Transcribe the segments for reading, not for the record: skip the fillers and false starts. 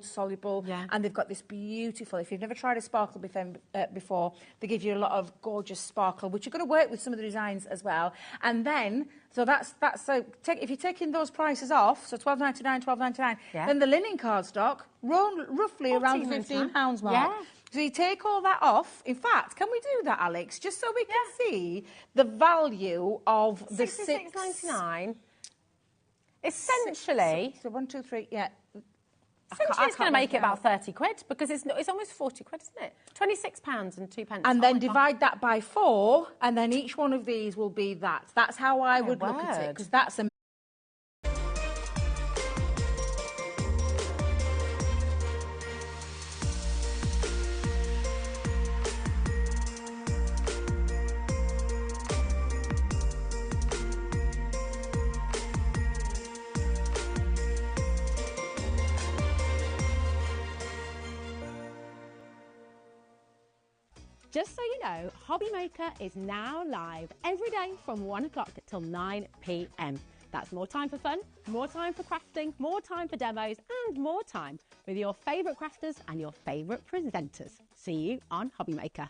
water-soluble, and they've got this beautiful, if you've never tried a sparkle before, they give you a lot of gorgeous sparkle, which you're going to work with some of the designs as well. And then, so if you're taking those prices off, so £12.99, £12.99, then the linen cardstock, roughly around the £15 mark. Yeah. So you take all that off. In fact, can we do that, Alex? Just so we can see the value of the £66.99. Essentially... So 1, 2, 3, yeah. Essentially, it's going to make it about 30 quid, because it's almost 40 quid, isn't it? £26 and 2 pence. And then divide that by 4, and then each one of these will be that. That's how I would look at it, because that's a... Just so you know, HobbyMaker is now live every day from 1 o'clock till 9 p.m. That's more time for fun, more time for crafting, more time for demos, and more time with your favourite crafters and your favourite presenters. See you on HobbyMaker.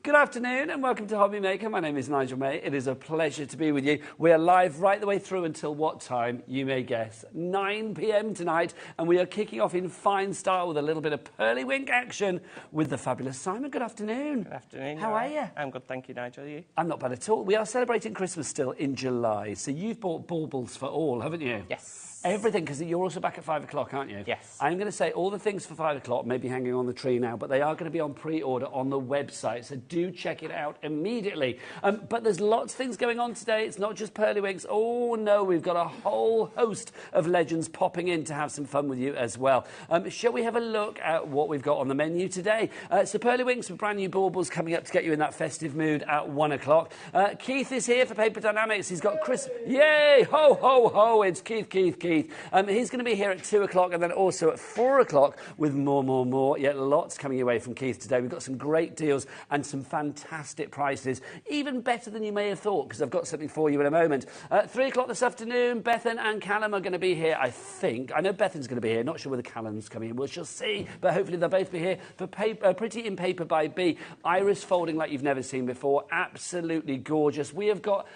Good afternoon and welcome to HobbyMaker. My name is Nigel May. It is a pleasure to be with you. We are live right the way through until what time? You may guess. 9 p.m. tonight, and we are kicking off in fine style with a little bit of pearly-wink action with the fabulous Simon. Good afternoon. Good afternoon. How are you? I'm good, thank you, Nigel. You? I'm not bad at all. We are celebrating Christmas still in July, so you've bought baubles for all, haven't you? Yes. Everything, because you're also back at 5 o'clock, aren't you? Yes. I'm going to say all the things for 5 o'clock may be hanging on the tree now, but they are going to be on pre-order on the website, so do check it out immediately. But there's lots of things going on today. It's not just pearlywinks. Oh, no, we've got a whole host of legends popping in to have some fun with you as well. Shall we have a look at what we've got on the menu today? So pearlywinks with brand new baubles coming up to get you in that festive mood at 1 o'clock. Keith is here for Paper Dynamics. He's got Chris... Yay! Ho, ho, ho! It's Keith. He's going to be here at 2 o'clock and then also at 4 o'clock with more. Yet lots coming your way from Keith today. We've got some great deals and some fantastic prices, even better than you may have thought, because I've got something for you in a moment. 3 o'clock this afternoon, Bethan and Callum are going to be here, I think. I know Bethan's going to be here. Not sure whether Callum's coming in. We shall see. But hopefully they'll both be here for Pretty in Paper by B. Iris folding like you've never seen before. Absolutely gorgeous. We have got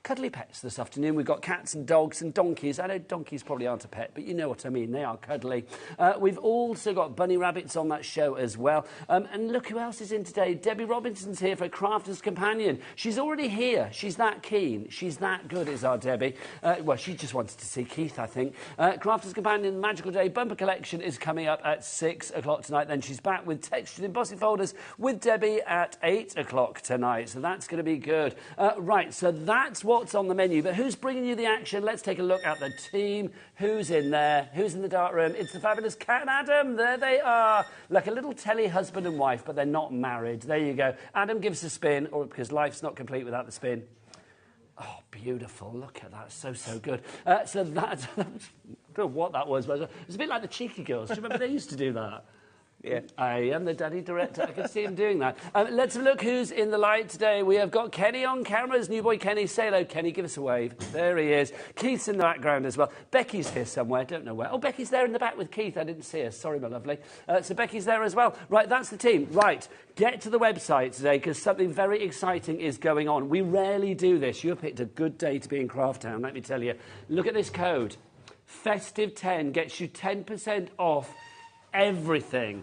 cuddly pets this afternoon. We've got cats and dogs and donkeys. I know donkeys probably aren't a pet, but you know what I mean. They are cuddly. We've also got bunny rabbits on that show as well. And look who else is in today. Debbie Robinson's here for Crafter's Companion. She's already here. She's that keen. She's that good, is our Debbie. Well, she just wanted to see Keith, I think. Crafter's Companion Magical Day Bumper Collection is coming up at 6 o'clock tonight. Then she's back with Textured Embossing Folders with Debbie at 8 o'clock tonight. So that's going to be good. Right, so that's what's on the menu, but who's bringing you the action? Let's take a look at the team. Who's in there? Who's in the dark room? It's the fabulous Kat and Adam. There they are, like a little telly husband and wife, but they're not married. There you go. Adam gives a spin, or because life's not complete without the spin. Oh, beautiful. Look at that. So good. So that's I don't know what that was, but it's a bit like the Cheeky Girls. Do you remember they used to do that? Yeah. I am the daddy director. I can see him doing that. Let's have a look who's in the light today. We have got Kenny on cameras. New boy Kenny. Say hello, Kenny. Give us a wave. There he is. Keith's in the background as well. Becky's here somewhere. Don't know where. Oh, Becky's there in the back with Keith. I didn't see her. Sorry, my lovely. So Becky's there as well. Right, that's the team. Right, get to the website today because something very exciting is going on. We rarely do this. You have picked a good day to be in Craft Town, let me tell you. Look at this code. Festive 10 gets you 10% off everything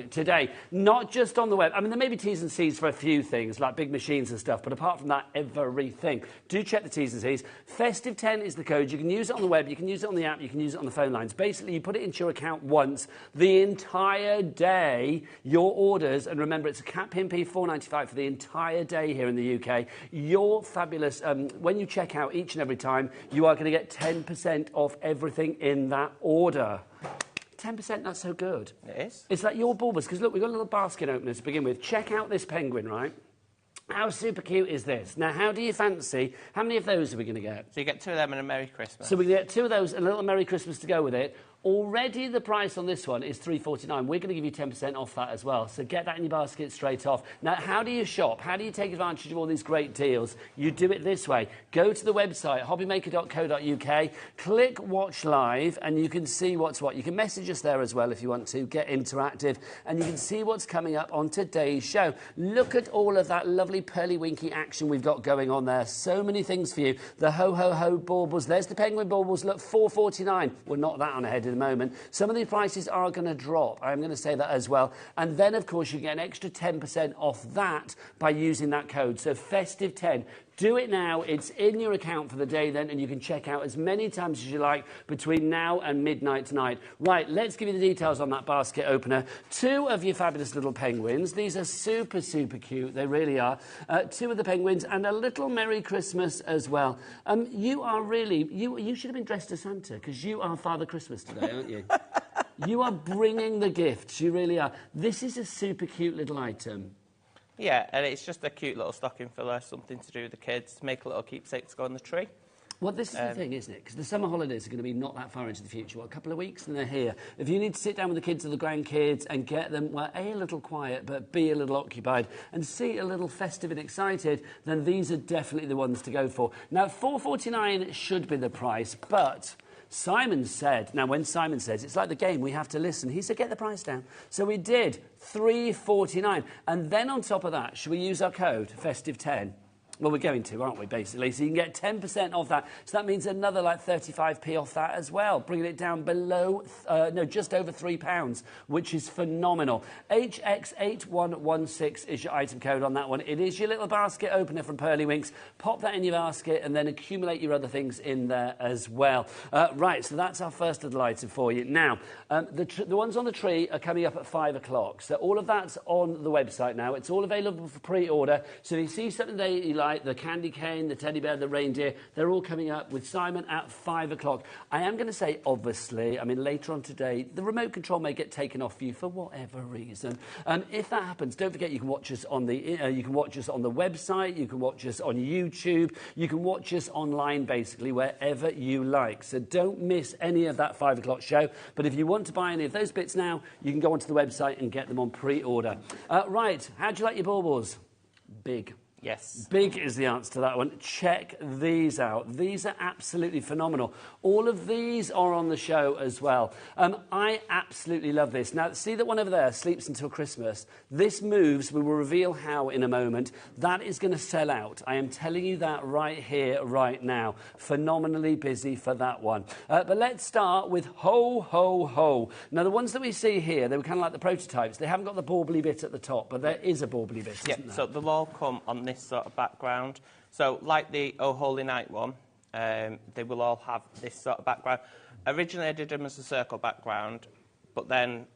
today, not just on the web. I mean, there may be T's and C's for a few things, like big machines and stuff, but apart from that, everything. Do check the T's and C's. Festive 10 is the code. You can use it on the web, you can use it on the app, you can use it on the phone lines. Basically, you put it into your account once, the entire day, your orders, and remember, it's a Cat Pimpy $4.95 for the entire day here in the UK. You're fabulous. When you check out each and every time, you are going to get 10% off everything in that order. 10%, that's so good. It is. It's like your baubles, because look, we've got a little basket opener to begin with. Check out this penguin, right? How super cute is this? Now, how do you fancy? How many of those are we going to get? So you get 2 of them and a Merry Christmas. So we get 2 of those and a little Merry Christmas to go with it. Already the price on this one is $3.49. We're going to give you 10% off that as well. So get that in your basket straight off. Now, how do you shop? How do you take advantage of all these great deals? You do it this way. Go to the website, hobbymaker.co.uk, click Watch Live, and you can see what's what. You can message us there as well if you want to. Get interactive, and you can see what's coming up on today's show. Look at all of that lovely pearly-winky action we've got going on there. So many things for you. The ho-ho-ho baubles. There's the penguin baubles. Look, $4.49. We're not that on ahead in a moment. Some of these prices are going to drop. I'm going to say that as well. And then, of course, you get an extra 10% off that by using that code. So festive 10. Do it now. It's in your account for the day then, and you can check out as many times as you like between now and midnight tonight. Right, let's give you the details on that basket opener. 2 of your fabulous little penguins. These are super, super cute. They really are. 2 of the penguins and a little Merry Christmas as well. You are really... You should have been dressed as Santa, because you are Father Christmas today, aren't you? You are bringing the gifts. You really are. This is a super cute little item. Yeah, and it's just a cute little stocking filler, something to do with the kids, make a little keepsake to go on the tree. Well, this is the thing, isn't it? Because the summer holidays are going to be not that far into the future. What, a couple of weeks and they're here. If you need to sit down with the kids or the grandkids and get them, well, A, a little quiet, but B, a little occupied, and C, a little festive and excited, then these are definitely the ones to go for. Now, $4.49 should be the price, but... Simon said, now when Simon says, it's like the game, we have to listen. He said, get the price down. So we did, $3.49. And then on top of that, should we use our code, festive10? Well, we're going to, aren't we, basically? So you can get 10% off that. So that means another, like, 35p off that as well, bringing it down below, just over £3, which is phenomenal. HX8116 is your item code on that one. It is your little basket opener from Pearly Winks. Pop that in your basket and then accumulate your other things in there as well. Right, so that's our first little item for you. Now, the ones on the tree are coming up at 5 o'clock. So all of that's on the website now. It's all available for pre-order. So if you see something that you like, the candy cane, the teddy bear, the reindeer, they're all coming up with Simon at 5 o'clock. I am going to say, obviously, I mean, later on today, the remote control may get taken off you for whatever reason. If that happens, don't forget you can watch us on the website, you can watch us on YouTube, you can watch us online, basically, wherever you like. So don't miss any of that 5 o'clock show. But if you want to buy any of those bits now, you can go onto the website and get them on pre-order. Right, how do you like your baubles? Big. Yes. Big is the answer to that one. Check these out. These are absolutely phenomenal. All of these are on the show as well. I absolutely love this. Now, see that one over there, sleeps until Christmas. This moves. We will reveal how in a moment. That is going to sell out. I am telling you that right here, right now. Phenomenally busy for that one. But let's start with Ho, Ho, Ho. Now, the ones that we see here, they were kind of like the prototypes. They haven't got the baubley bit at the top, but there is a baubley bit, isn't there? So they'll all come on this sort of background. So like the Oh Holy Night one, they will all have this sort of background. Originally I did them as a circle background, but then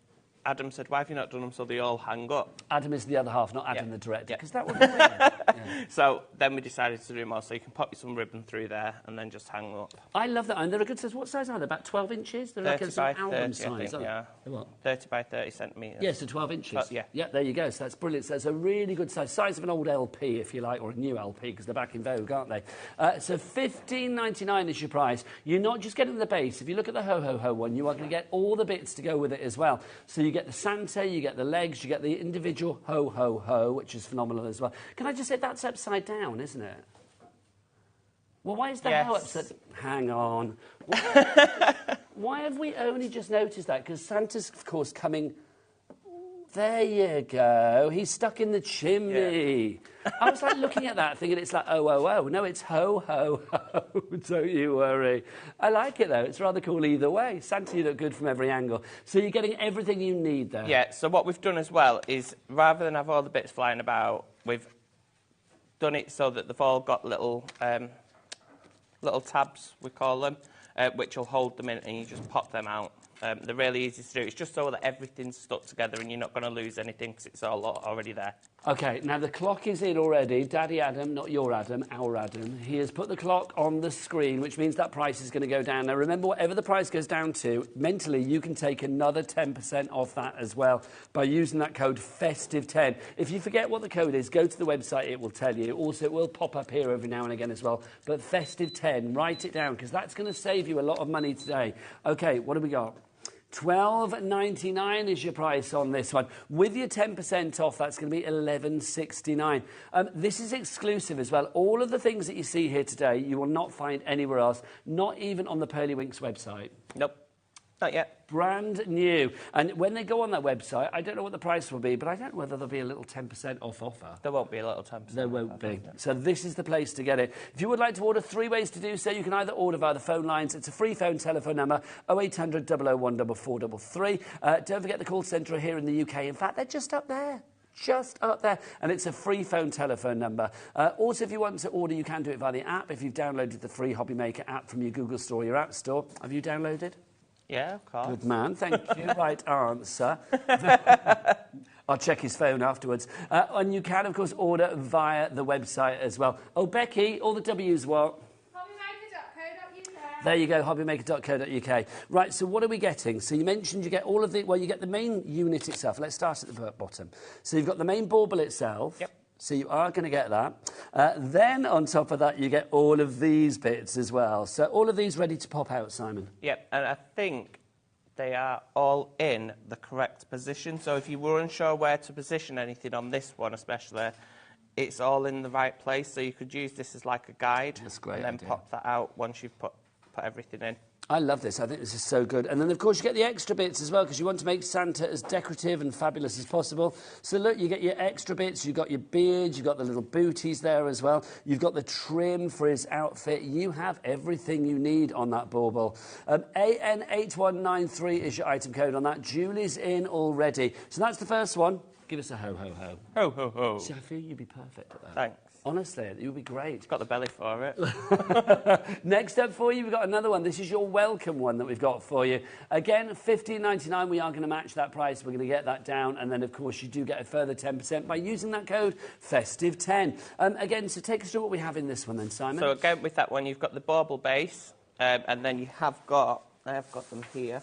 Adam said, why have you not done them so they all hang up? Adam is the other half, not Adam the director, Yeah. because that would be weird. Yeah. So then we decided to do them all, so you can pop some ribbon through there and then just hang up. I love that. And they're a good size. What size are they? About 12 inches? They're like 30 a sort of by album 30, size, I think, aren't yeah. they? What? 30 by 30 centimetres. Yeah, so 12 inches. Yeah. Yeah, there you go. So that's brilliant. So it's a really good size of an old LP, if you like, or a new LP, because they're back in vogue, aren't they? So $15.99 is your price. You're not just getting the base. If you look at the Ho Ho Ho one, you are going to get all the bits to go with it as well. So you get the Santa, you get the legs, you get the individual Ho Ho Ho, which is phenomenal as well. Can I just say that's upside down, isn't it? Well, why is the Yes. Ho upside? Hang on. Why have we only just noticed that? Because Santa's, of course, coming... There you go. He's stuck in the chimney. Yeah. I was like looking at that thinking it's like, oh, oh, oh. No, it's ho, ho, ho. Don't you worry. I like it, though. It's rather cool either way. Santa, you look good from every angle. So you're getting everything you need there. Yeah, so what we've done as well is, rather than have all the bits flying about, we've done it so that they've all got little tabs, we call them, which will hold them in, and you just pop them out. They're really easy to do. It's just so that everything's stuck together and you're not going to lose anything because it's all already there. OK, now the clock is in already. Daddy Adam, not your Adam, our Adam. He has put the clock on the screen, which means that price is going to go down. Now, remember, whatever the price goes down to, mentally, you can take another 10% off that as well by using that code FESTIVE10. If you forget what the code is, go to the website. It will tell you. Also, it will pop up here every now and again as well. But FESTIVE10, write it down, because that's going to save you a lot of money today. OK, what have we got? $12.99 is your price on this one. With your 10% off, that's going to be $11.69. This is exclusive as well. All of the things that you see here today, you will not find anywhere else, not even on the Pearlywinks website. Nope, not yet. Brand new. And when they go on that website, I don't know what the price will be, but I don't know whether there'll be a little 10% off offer. There won't be a little 10%. There won't be. So this is the place to get it. If you would like to order, 3 ways to do so. You can either order via the phone lines. It's a free phone telephone number, 0800 001 4433. Don't forget the call centre here in the UK. In fact, they're just up there. Just up there. And it's a free phone telephone number. Also, if you want to order, you can do it via the app. If you've downloaded the free HobbyMaker app from your Google Store or your App Store. Have you downloaded? Yeah, of course. Good man, thank you. Right answer. I'll check his phone afterwards. And you can, of course, order via the website as well. Oh, Becky, all the W's what? HobbyMaker.co.uk. There you go, hobbymaker.co.uk. Right, so what are we getting? So you mentioned you get all of the... Well, you get the main unit itself. Let's start at the bottom. So you've got the main bauble itself. Yep. So you are going to get that. Then, on top of that, you get all of these bits as well. So all of these ready to pop out, Simon? Yep, and I think they are all in the correct position. So if you were unsure where to position anything on this one especially, it's all in the right place. So you could use this as like a guide. That's a great and then idea. pop that out once you've put everything in. I love this. I think this is so good. And then, of course, you get the extra bits as well because you want to make Santa as decorative and fabulous as possible. So, look, you get your extra bits. You've got your beard. You've got the little booties there as well. You've got the trim for his outfit. You have everything you need on that bauble. AN8193 is your item code on that. Julie's in already. So that's the first one. Give us a ho, ho, ho. Ho, ho, ho. See, I feel you'd be perfect at that. Thanks. Honestly, you'd be great. Got the belly for it. Next up for you, we've got another one. This is your welcome one that we've got for you. Again, $15.99. We are going to match that price. We're going to get that down. And then, of course, you do get a further 10% by using that code, Festive10. Again, so take us through what we have in this one then, Simon. So, again, with that one, you've got the bauble base. And then you have got... I have got them here.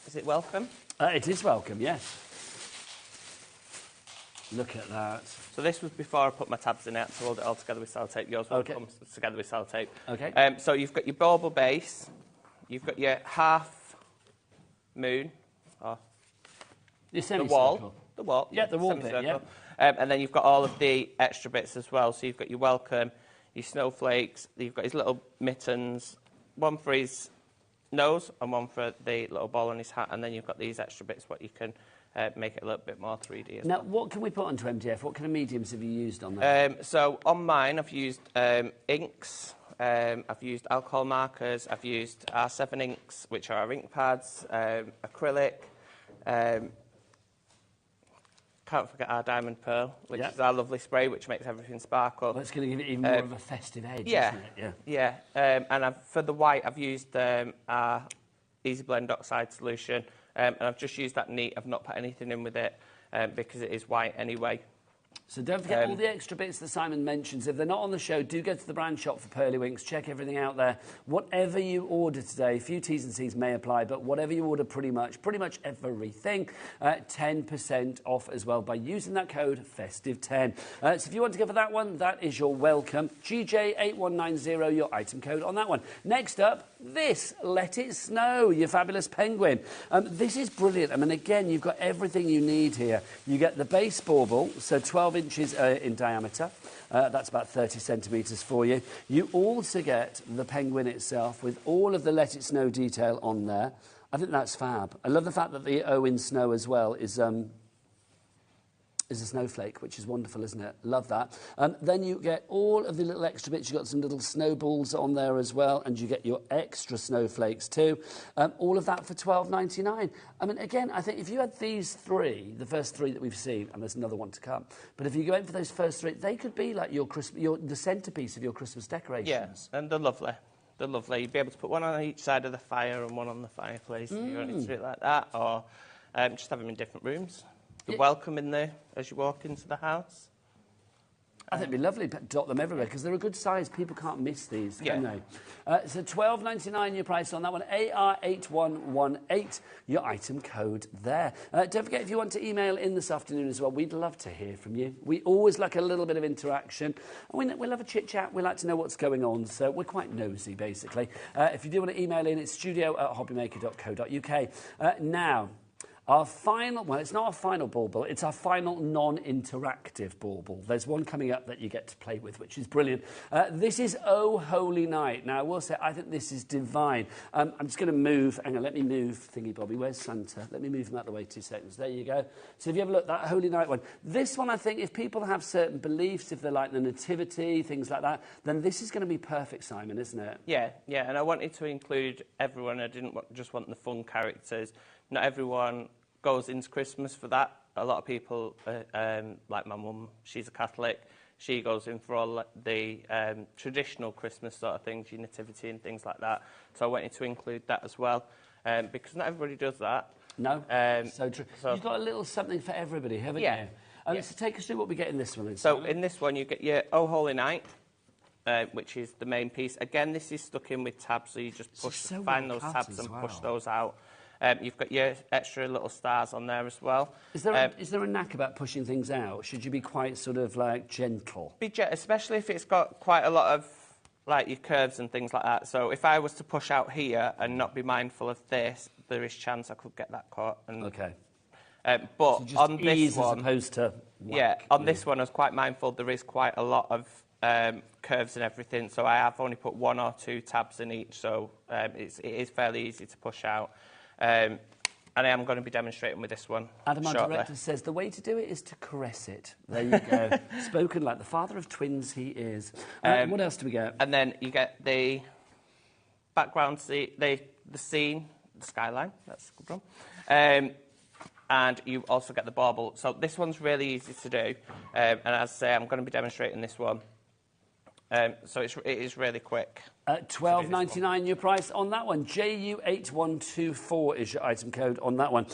Is it welcome? It is welcome, yes. Look at that. So this was before I put my tabs in it to hold it all together with sellotape. Yours will come together with sellotape. Okay. So you've got your bauble base, you've got your half moon, or the wall. Yeah, the wall bit, yeah. And then you've got all of the extra bits as well. So you've got your welcome, your snowflakes, you've got his little mittens, one for his nose and one for the little ball on his hat, and then you've got these extra bits what you can make it a little bit more 3D as now, well. what can we put onto MDF? What kind of mediums have you used on that? So on mine, I've used inks, I've used alcohol markers, I've used R7 inks, which are our ink pads, acrylic, can't forget our diamond pearl, which is our lovely spray, which makes everything sparkle. Well, it's going to give it even more of a festive edge, isn't it? Yeah. And for the white, I've used our Easy Blend Oxide solution, and I've just used that neat. I've not put anything in with it because it is white anyway. So don't forget all the extra bits that Simon mentions. If they're not on the show, do go to the brand shop for Pearlywinks. Check everything out there. Whatever you order today, a few T's and C's may apply, but whatever you order, pretty much everything, 10% off as well by using that code Festive10. So if you want to go for that one, that is your welcome. GJ8190, your item code on that one. Next up, this, Let It Snow, your fabulous penguin. This is brilliant. I mean, again, you've got everything you need here. You get the base bauble, so 12 inches in diameter. That's about 30 centimetres for you. You also get the penguin itself with all of the Let It Snow detail on there. I think that's fab. I love the fact that the O in snow as well is a snowflake, which is wonderful, isn't it? Love that. Then you get all of the little extra bits. You've got some little snowballs on there as well, and you get your extra snowflakes too. All of that for $12.99. I mean, again, I think if you had these three, the first three that we've seen, and there's another one to come, but if you go in for those first three, they could be like the centrepiece of your Christmas decorations. Yeah, and they're lovely. They're lovely. You'd be able to put one on each side of the fire and one on the fireplace if you wanted to do it like that, or just have them in different rooms. You're welcome in there as you walk into the house. I think it'd be lovely to dot them everywhere because they're a good size. People can't miss these, can they? So $12.99 your price on that one. AR8118, your item code there. Don't forget, if you want to email in this afternoon as well, we'd love to hear from you. We always like a little bit of interaction. We love a chit-chat. We like to know what's going on, so we're quite nosy, basically. If you do want to email in, it's studio@hobbymaker.co.uk. Now, our final, well, it's not our final bauble, it's our final non-interactive bauble. There's one coming up that you get to play with, which is brilliant. This is Oh Holy Night. Now, I will say, I think this is divine. I'm just going to move, hang on, let me move Thingy Bobby. Where's Santa? Let me move him out of the way 2 seconds. There you go. So if you have a look, that Holy Night one. This one, I think, if people have certain beliefs, if they like the nativity, things like that, then this is going to be perfect, Simon, isn't it? Yeah, and I wanted to include everyone. I didn't just want the fun characters. Not everyone goes into Christmas for that. A lot of people, like my mum, she's a Catholic. She goes in for all the traditional Christmas sort of things, your nativity and things like that. So I wanted to include that as well, because not everybody does that. No, so true. So you've got a little something for everybody, haven't you? So take us through what we get in this one. So in this one, you get your Oh Holy Night, which is the main piece. Again, this is stuck in with tabs, so you just find those tabs and push those out. You've got your extra little stars on there as well. Is there a knack about pushing things out? Should you be quite sort of like gentle? Especially if it's got quite a lot of like your curves and things like that. So if I was to push out here and not be mindful of this, there is chance I could get that caught. And, okay. But so just on ease this one, as opposed to whack, on this one, I was quite mindful. There is quite a lot of curves and everything. So I have only put 1 or 2 tabs in each. So it is fairly easy to push out. And I am going to be demonstrating with this one. Adam, our director, says the way to do it is to caress it. There you go. Spoken like the father of twins he is. What else do we get? And then you get the background, the scene, the skyline. That's a good one. And you also get the bauble. So this one's really easy to do. And as I say, I'm going to be demonstrating this one. So it is really quick. $12.99 your price on that one. JU8124 is your item code on that one.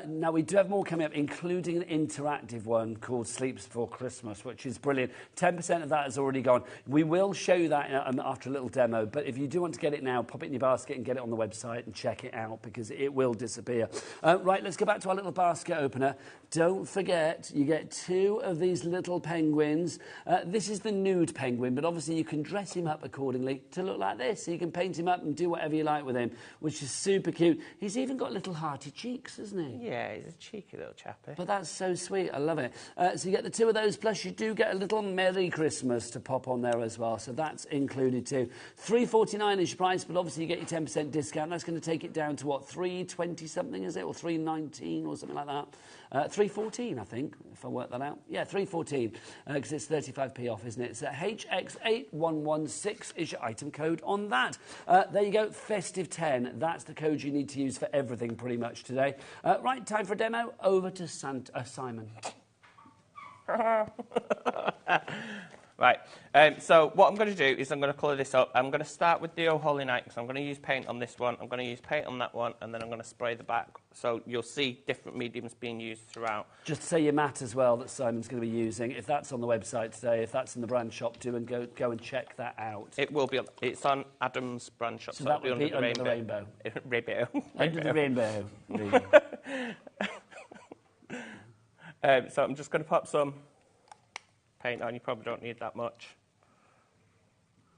Now, we do have more coming up, including an interactive one called Sleeps Before Christmas, which is brilliant. 10% of that has already gone. We will show you that after a little demo, but if you do want to get it now, pop it in your basket and get it on the website and check it out, because it will disappear. Right, let's go back to our little basket opener. Don't forget, you get 2 of these little penguins. This is the nude penguin, but obviously you can dress him up accordingly to look like this. So you can paint him up and do whatever you like with him, which is super cute. He's even got little hearty cheeks, hasn't he? Yeah, he's a cheeky little chappy. But that's so sweet. I love it. So you get the 2 of those, plus you do get a little Merry Christmas to pop on there as well. So that's included too. $3.49 is your price, but obviously you get your 10% discount. That's going to take it down to, what, $3.20 something, is it? Or $3.19 or something like that. $3.14, I think, if I work that out. Yeah, $3.14, because it's 35p off, isn't it? So HX8116 is your item code on that. There you go, Festive 10. That's the code you need to use for everything pretty much today. Right, time for a demo. Over to Simon. Right, so what I'm going to do is I'm going to colour this up. I'm going to start with the Oh Holy Night, because I'm going to use paint on this one. I'm going to use paint on that one, and then I'm going to spray the back. So you'll see different mediums being used throughout. Just say your mat as well that Simon's going to be using. If that's on the website today, if that's in the brand shop, go and check that out. It will be. It's on Adam's brand shop. So that will be under the rainbow. Rainbow. Under the rainbow. So I'm just going to pop some paint on. You probably don't need that much.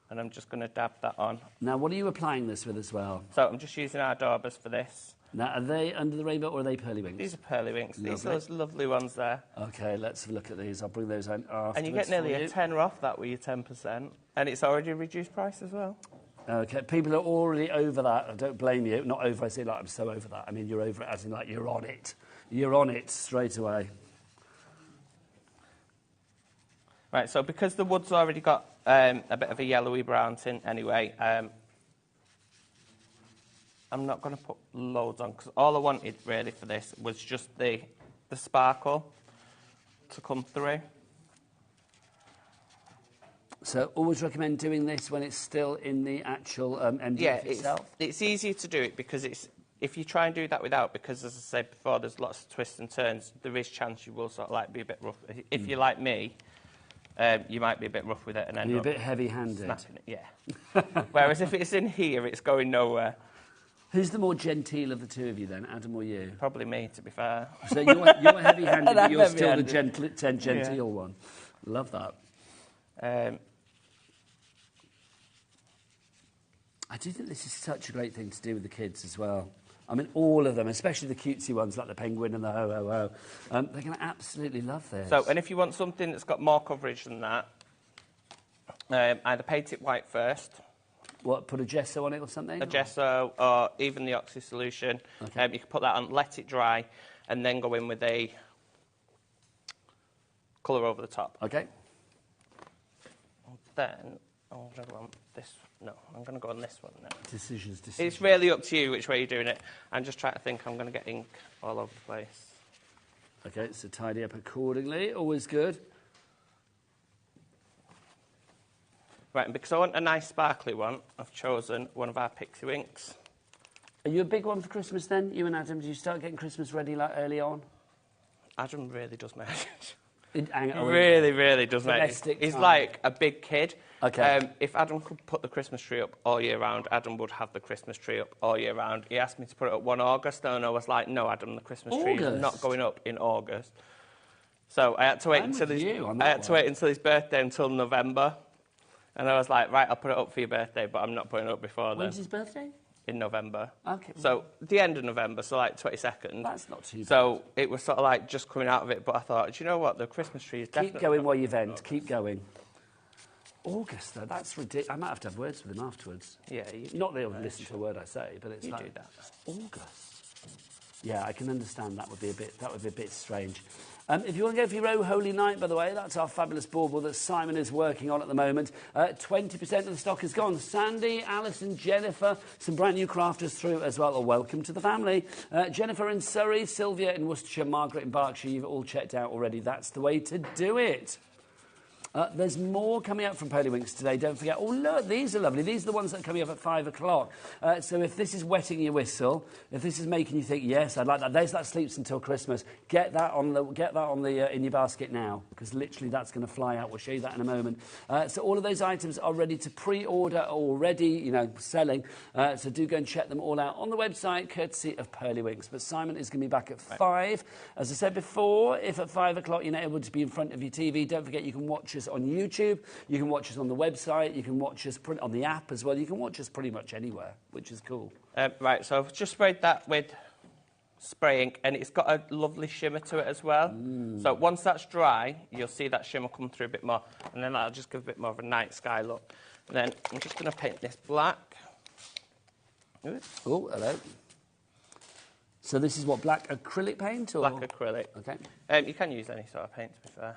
And I'm just going to dab that on. Now, what are you applying this with as well? So I'm just using our daubers for this. Now, are they under the rainbow or are they pearly wings? These are pearly wings. Lovely. These are those lovely ones there. OK, let's have a look at these. I'll bring those on afterwards. And you get nearly a tenner off that with your 10%. And it's already a reduced price as well. OK, people are already over that. I don't blame you. Not over, I say like I'm so over that. I mean, you're over it as in like you're on it. You're on it straight away. Right, so because the wood's already got a bit of a yellowy brown tint anyway, I'm not going to put loads on, because all I wanted really for this was just the sparkle to come through. So always recommend doing this when it's still in the actual MDF itself? It's easier to do it because if you try and do that without, because as I said before, there's lots of twists and turns, there is chance you will sort of like be a bit rough. If you're like me, you might be a bit rough with it and end You're a up bit heavy-handed. snapping it. Yeah. Whereas if it's in here, it's going nowhere. Who's the more genteel of the two of you then, Adam or you? Probably me, to be fair. So you're heavy-handed, but you're still the genteel one. Love that. I do think this is such a great thing to do with the kids as well. I mean, all of them, especially the cutesy ones like the penguin and the ho-ho-ho, they're going to absolutely love this. So, and if you want something that's got more coverage than that, either paint it white first. What, put a gesso on it or something? A gesso or even the oxy solution. Okay. You can put that on, let it dry, and then go in with a colour over the top. Okay. And then, I'm going to go on this. No, I'm going to go on this one now. Decisions. It's really up to you which way you're doing it. I'm just trying to think I'm going to get ink all over the place. Okay, so tidy up accordingly. Always good. Right, and because I want a nice sparkly one, I've chosen one of our Pixie Inks. Are you a big one for Christmas then? You and Adam, do you start getting Christmas ready like early on? Adam really does manage. Really does manage. He's time. like a big kid. Okay. If Adam could put the Christmas tree up all year round, Adam would have the Christmas tree up all year round. He asked me to put it up 1 August, and I was like, no, Adam, the Christmas tree is not going up in August. So I had to wait until his birthday until November. And I was like, right, I'll put it up for your birthday, but I'm not putting it up before then. When's his birthday? In November. Okay. So the end of November, so like 22nd. That's not too bad. So it was sort of like just coming out of it, but I thought, do you know what, the Christmas tree is definitely... Keep going while you vent, keep going. August, though, that's ridiculous. I might have to have words with him afterwards. Yeah. Not that he'll listen to a word I say, but it's like... do that. August. Yeah, I can understand that would be a bit strange. If you want to go for your Oh Holy Night, by the way, that's our fabulous bauble that Simon is working on at the moment. 20% of the stock is gone. Sandy, Alison, Jennifer, some brand new crafters through as well. Welcome to the family. Jennifer in Surrey, Sylvia in Worcestershire, Margaret in Berkshire. You've all checked out already. That's the way to do it. There's more coming up from Polywinks today. Don't forget. Oh, look, these are lovely. These are the ones that are coming up at 5 o'clock. So if this is wetting your whistle, if this is making you think, yes, I'd like that. There's that sleeps until Christmas. Get that on the in your basket now, because literally that's going to fly out. We'll show you that in a moment. So all of those items are ready to pre-order already, selling. So do go and check them all out on the website, courtesy of Polywinks. But Simon is going to be back at 5. As I said before, if at 5 o'clock you're not able to be in front of your TV, don't forget you can watch us on YouTube, you can watch us on the website, you can watch us on the app as well, you can watch us pretty much anywhere, which is cool. Right, so I've just sprayed that with spray ink, and it's got a lovely shimmer to it as well. So once that's dry, you'll see that shimmer come through a bit more, and then that'll just give a bit more of a night sky look. And then I'm just going to paint this black. Oh, hello. So this is what, black acrylic paint? Or? Black acrylic. Okay. You can use any sort of paint, to be fair.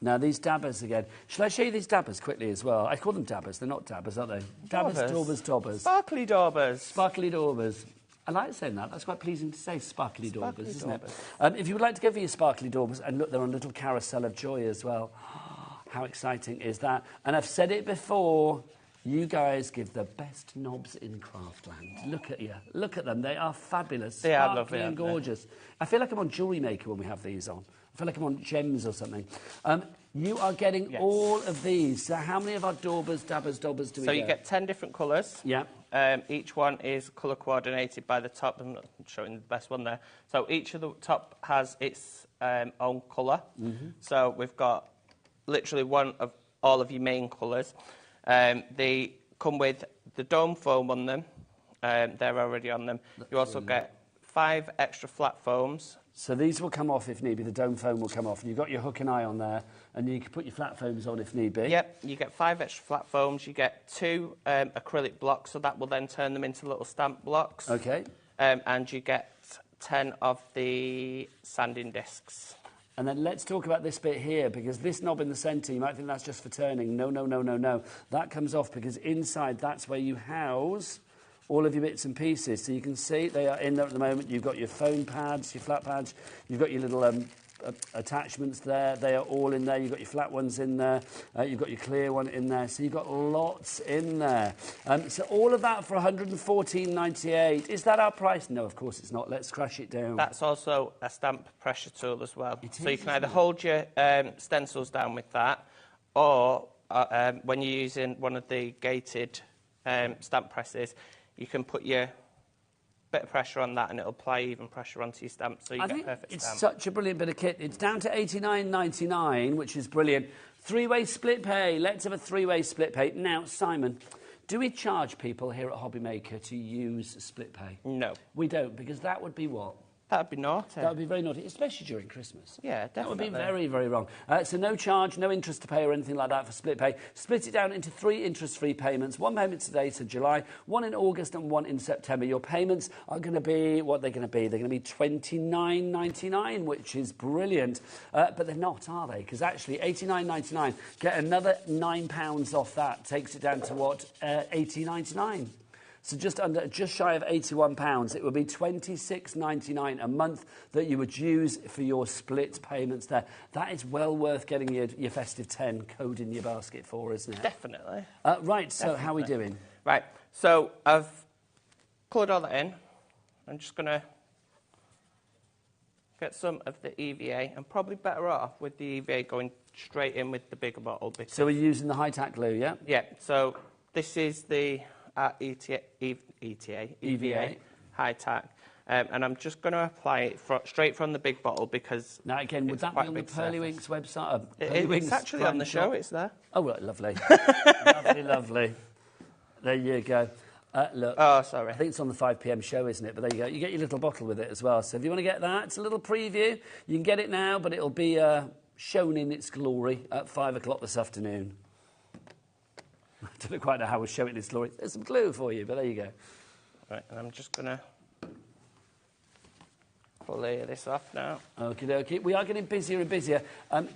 Now, these dabbers again. Shall I show you these dabbers quickly as well? I call them dabbers. They're not dabbers, are they? Dabbers, daubers, daubers. Sparkly daubers. Sparkly daubers. I like saying that. That's quite pleasing to say, sparkly daubers, isn't it? If you would like to go for your sparkly daubers, and look, they're on a little carousel of joy as well. How exciting is that? And I've said it before, you guys give the best knobs in Craftland. Look at you. Look at them. They are fabulous. They are lovely, and gorgeous. I feel like I'm on Jewellery Maker when we have these on. I feel like I'm on Gems or something. You are getting all of these. So how many of our daubers, dabbers, daubers do we get? So you get 10 different colours. Yeah. Each one is colour coordinated by the top. I'm not showing the best one there. So each of the top has its own colour. So we've got literally one of all of your main colours. They come with the dome foam on them. They're already on them. You also get 5 extra flat foams. So these will come off if need be. The dome foam will come off. And you've got your hook and eye on there, and you can put your flat foams on if need be. Yep, you get 5 extra flat foams. You get 2 acrylic blocks, so that will then turn them into little stamp blocks. Okay. And you get 10 of the sanding discs. And then let's talk about this bit here, because this knob in the centre, you might think that's just for turning. No, no, no, no, no. That comes off because inside that's where you house all of your bits and pieces. So you can see they are in there at the moment. You've got your foam pads, your flat pads. You've got your little attachments there. They are all in there. You've got your flat ones in there. You've got your clear one in there. So you've got lots in there. So all of that for £114.98. Is that our price? No, of course it's not. Let's crash it down. That's also a stamp pressure tool as well. So you can either hold your stencils down with that, or when you're using one of the gated stamp presses, you can put your bit of pressure on that and it'll apply even pressure onto your stamp, so you get a perfect it's stamp. such a brilliant bit of kit. It's down to £89.99, which is brilliant. Three-way split pay. Let's have a three-way split pay. Now, Simon, do we charge people here at HobbyMaker to use split pay? No. We don't, because that would be what? That would be naughty. That would be very naughty, especially during Christmas. Yeah, definitely. That would be very, very wrong. So no charge, no interest to pay or anything like that for split pay. Split it down into 3 interest-free payments. 1 payment today to July, 1 in August and 1 in September. Your payments are going to be, what they're going to be? They're going to be £29.99, which is brilliant. But they're not, are they? Because actually, £89.99, get another £9 off that. Takes it down to what? £80.99. So just shy of £81, it would be £26.99 a month that you would use for your split payments there. That is well worth getting your festive 10 code in your basket for, isn't it? Definitely. Right, so how are we doing? Right, so I've coloured all that in. I'm just going to get some of the EVA. I'm probably better off with the EVA going straight in with the bigger bottle. So we're using the high-tack glue, yeah? Yeah, so this is the EVA high-tack. And I'm just going to apply it straight from the big bottle because... Now, again, would that be on the Pearlywinks website? It's actually on the show, it's there. Oh, right, lovely. Lovely. There you go. Look, oh, sorry. I think it's on the 5 p.m. show, isn't it? But there you go. You get your little bottle with it as well. So if you want to get that, it's a little preview. You can get it now, but it'll be shown in its glory at 5 o'clock this afternoon. I don't quite know how we're showing its glory. There's some glue for you, but there you go. Right, and I'm just going to pull this off now. Okie dokie. We are getting busier and busier.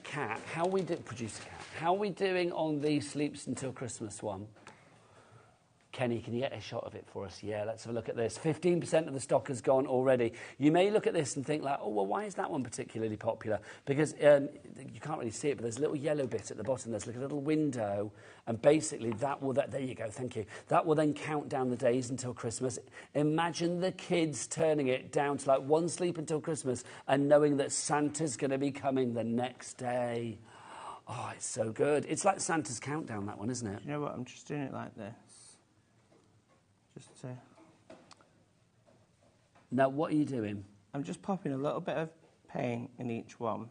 Kat, how are we producer Kat, how are we doing on the Sleeps Until Christmas one? Kenny, can you get a shot of it for us? Yeah, let's have a look at this. 15% of the stock has gone already. You may look at this and think like, oh, well, why is that one particularly popular? Because you can't really see it, but there's a little yellow bit at the bottom. There's like a little window, and basically that will... there you go, thank you. That will then count down the days until Christmas. Imagine the kids turning it down to like 1 sleep until Christmas and knowing that Santa's going to be coming the next day. Oh, it's so good. It's like Santa's countdown, that one, isn't it? You know what? I'm just doing it like this. Just to... Now, what are you doing? I'm just popping a little bit of paint in each one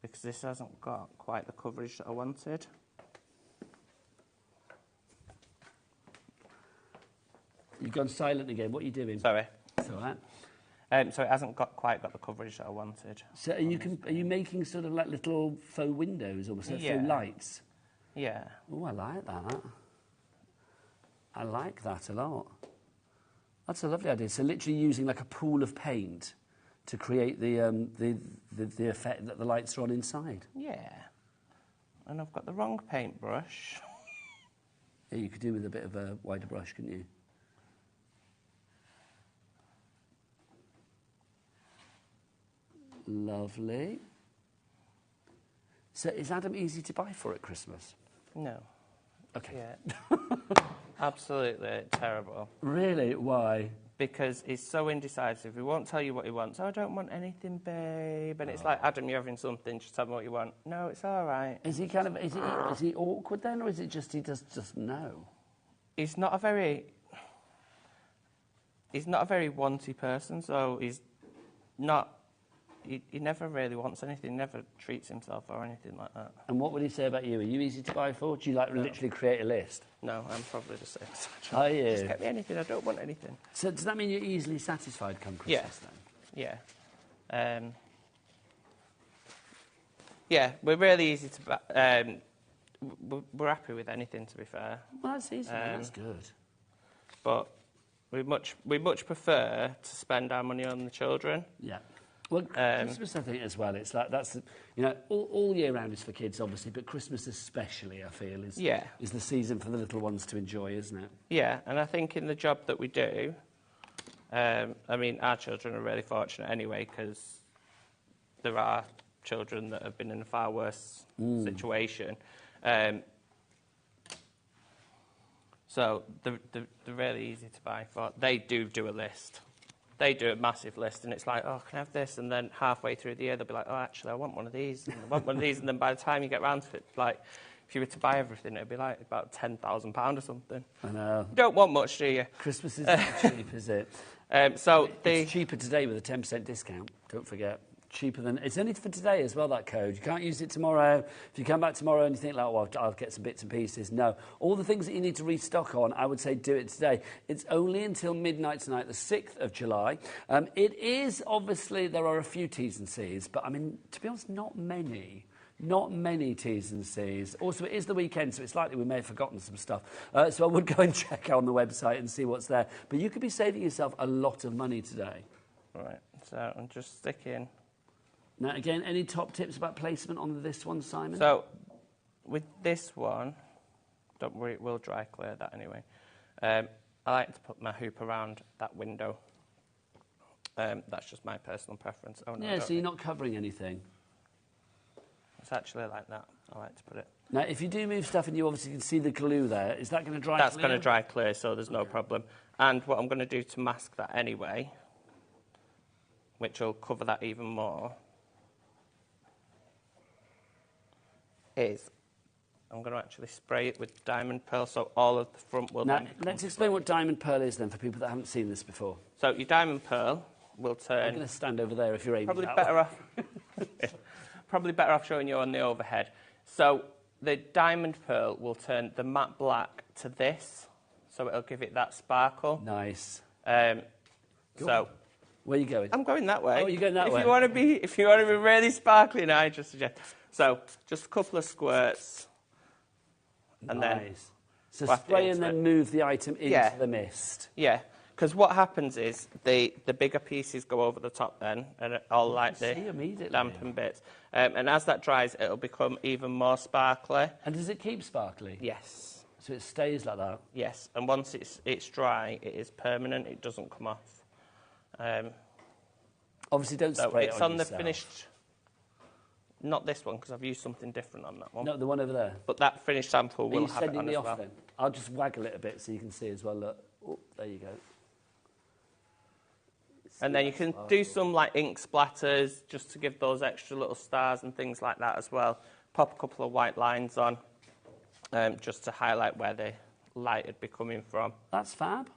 because this hasn't got quite the coverage that I wanted. You've gone silent again. What are you doing? Sorry. It's all right. So it hasn't quite got the coverage that I wanted. So are you making sort of like little faux windows, almost like faux lights? Yeah. Oh, I like that. I like that a lot. That's a lovely idea. So literally using like a pool of paint to create the effect that the lights are on inside. Yeah. And I've got the wrong paintbrush. Yeah, you could do with a bit of a wider brush, couldn't you? Lovely. So is Adam easy to buy for at Christmas? No. Okay. Yeah. Absolutely terrible. Really? Why? Because he's so indecisive. He won't tell you what he wants. Oh, I don't want anything, babe. And it's like, Adam, you're having something. Just tell me what you want. No, it's all right. Is he kind of... Is he awkward then, or is it just he just know? He's not a very wanty person, so he's not... He never really wants anything, never treats himself or anything like that. And what would he say about you? Are you easy to buy for? Do you literally create a list? No, I'm probably the same. Are you? Just get me anything, I don't want anything. So does that mean you're easily satisfied come Christmas then? Yeah. Yeah, we're really easy to buy. We're happy with anything, to be fair. Well, that's easy. That's good. But we much prefer to spend our money on the children. Yeah. Well, Christmas, I think, as well, it's like that's, all year round is for kids, obviously, but Christmas especially, I feel, is the season for the little ones to enjoy, isn't it? Yeah, and I think in the job that we do, I mean, our children are really fortunate anyway, because there are children that have been in a far worse situation. So they're really easy to buy for. They do a list. They do a massive list, and it's like, oh, can I have this? And then halfway through the year, they'll be like, oh, actually, I want one of these, and I want one of these. And then by the time you get round to it, like, if you were to buy everything, it'd be like about £10,000 or something. I know. You don't want much, do you? Christmas isn't cheap, is it? It's cheaper today with a 10% discount, don't forget. Cheaper than... It's only for today as well, that code. You can't use it tomorrow. If you come back tomorrow and you think, like, well, I'll get some bits and pieces. No. All the things that you need to restock on, I would say do it today. It's only until midnight tonight, the 6th of July. It is, obviously, there are a few T's and C's, but, I mean, to be honest, not many. Not many T's and C's. Also, it is the weekend, so it's likely we may have forgotten some stuff. So I would go and check out on the website and see what's there. But you could be saving yourself a lot of money today. Right, so I'm just sticking... Now, again, any top tips about placement on this one, Simon? So, with this one, don't worry, it will dry clear that anyway. I like to put my hoop around that window. That's just my personal preference. Oh, no, yeah, so you're not covering anything. It's actually like that. I like to put it. Now, if you do move stuff and you obviously can see the glue there, is that going to dry clear? That's going to dry clear, so there's no problem. And what I'm going to do to mask that anyway, which will cover that even more, is I'm going to actually spray it with diamond pearl, so all of the front will... Now, let's explain what diamond pearl is then for people that haven't seen this before. So your diamond pearl will turn... I'm going to stand over there if you're aiming probably that better way. off. Probably better off showing you on the overhead. So the diamond pearl will turn the matte black to this, so it'll give it that sparkle. Nice. So... Where are you going? I'm going that way. Oh, you're going that way. If you want to be really sparkly now, I just suggest. So just a couple of squirts, and then so spray and then move the item into the mist. Yeah, because what happens is the bigger pieces go over the top then, and all like the dampened bits. And as that dries, it'll become even more sparkly. And does it keep sparkly? Yes. So it stays like that. Yes, and once it's dry, it is permanent. It doesn't come off. Obviously, don't spray it on yourself. It's on the finished... Not this one, because I've used something different on that one. No, the one over there. But that finished sample will have it on as well. Are you sending me off then? I'll just waggle it a bit so you can see as well. Look. Oh, there you go. And then you can do some like ink splatters just to give those extra little stars and things like that as well. Pop a couple of white lines on just to highlight where the light would be coming from. That's fab.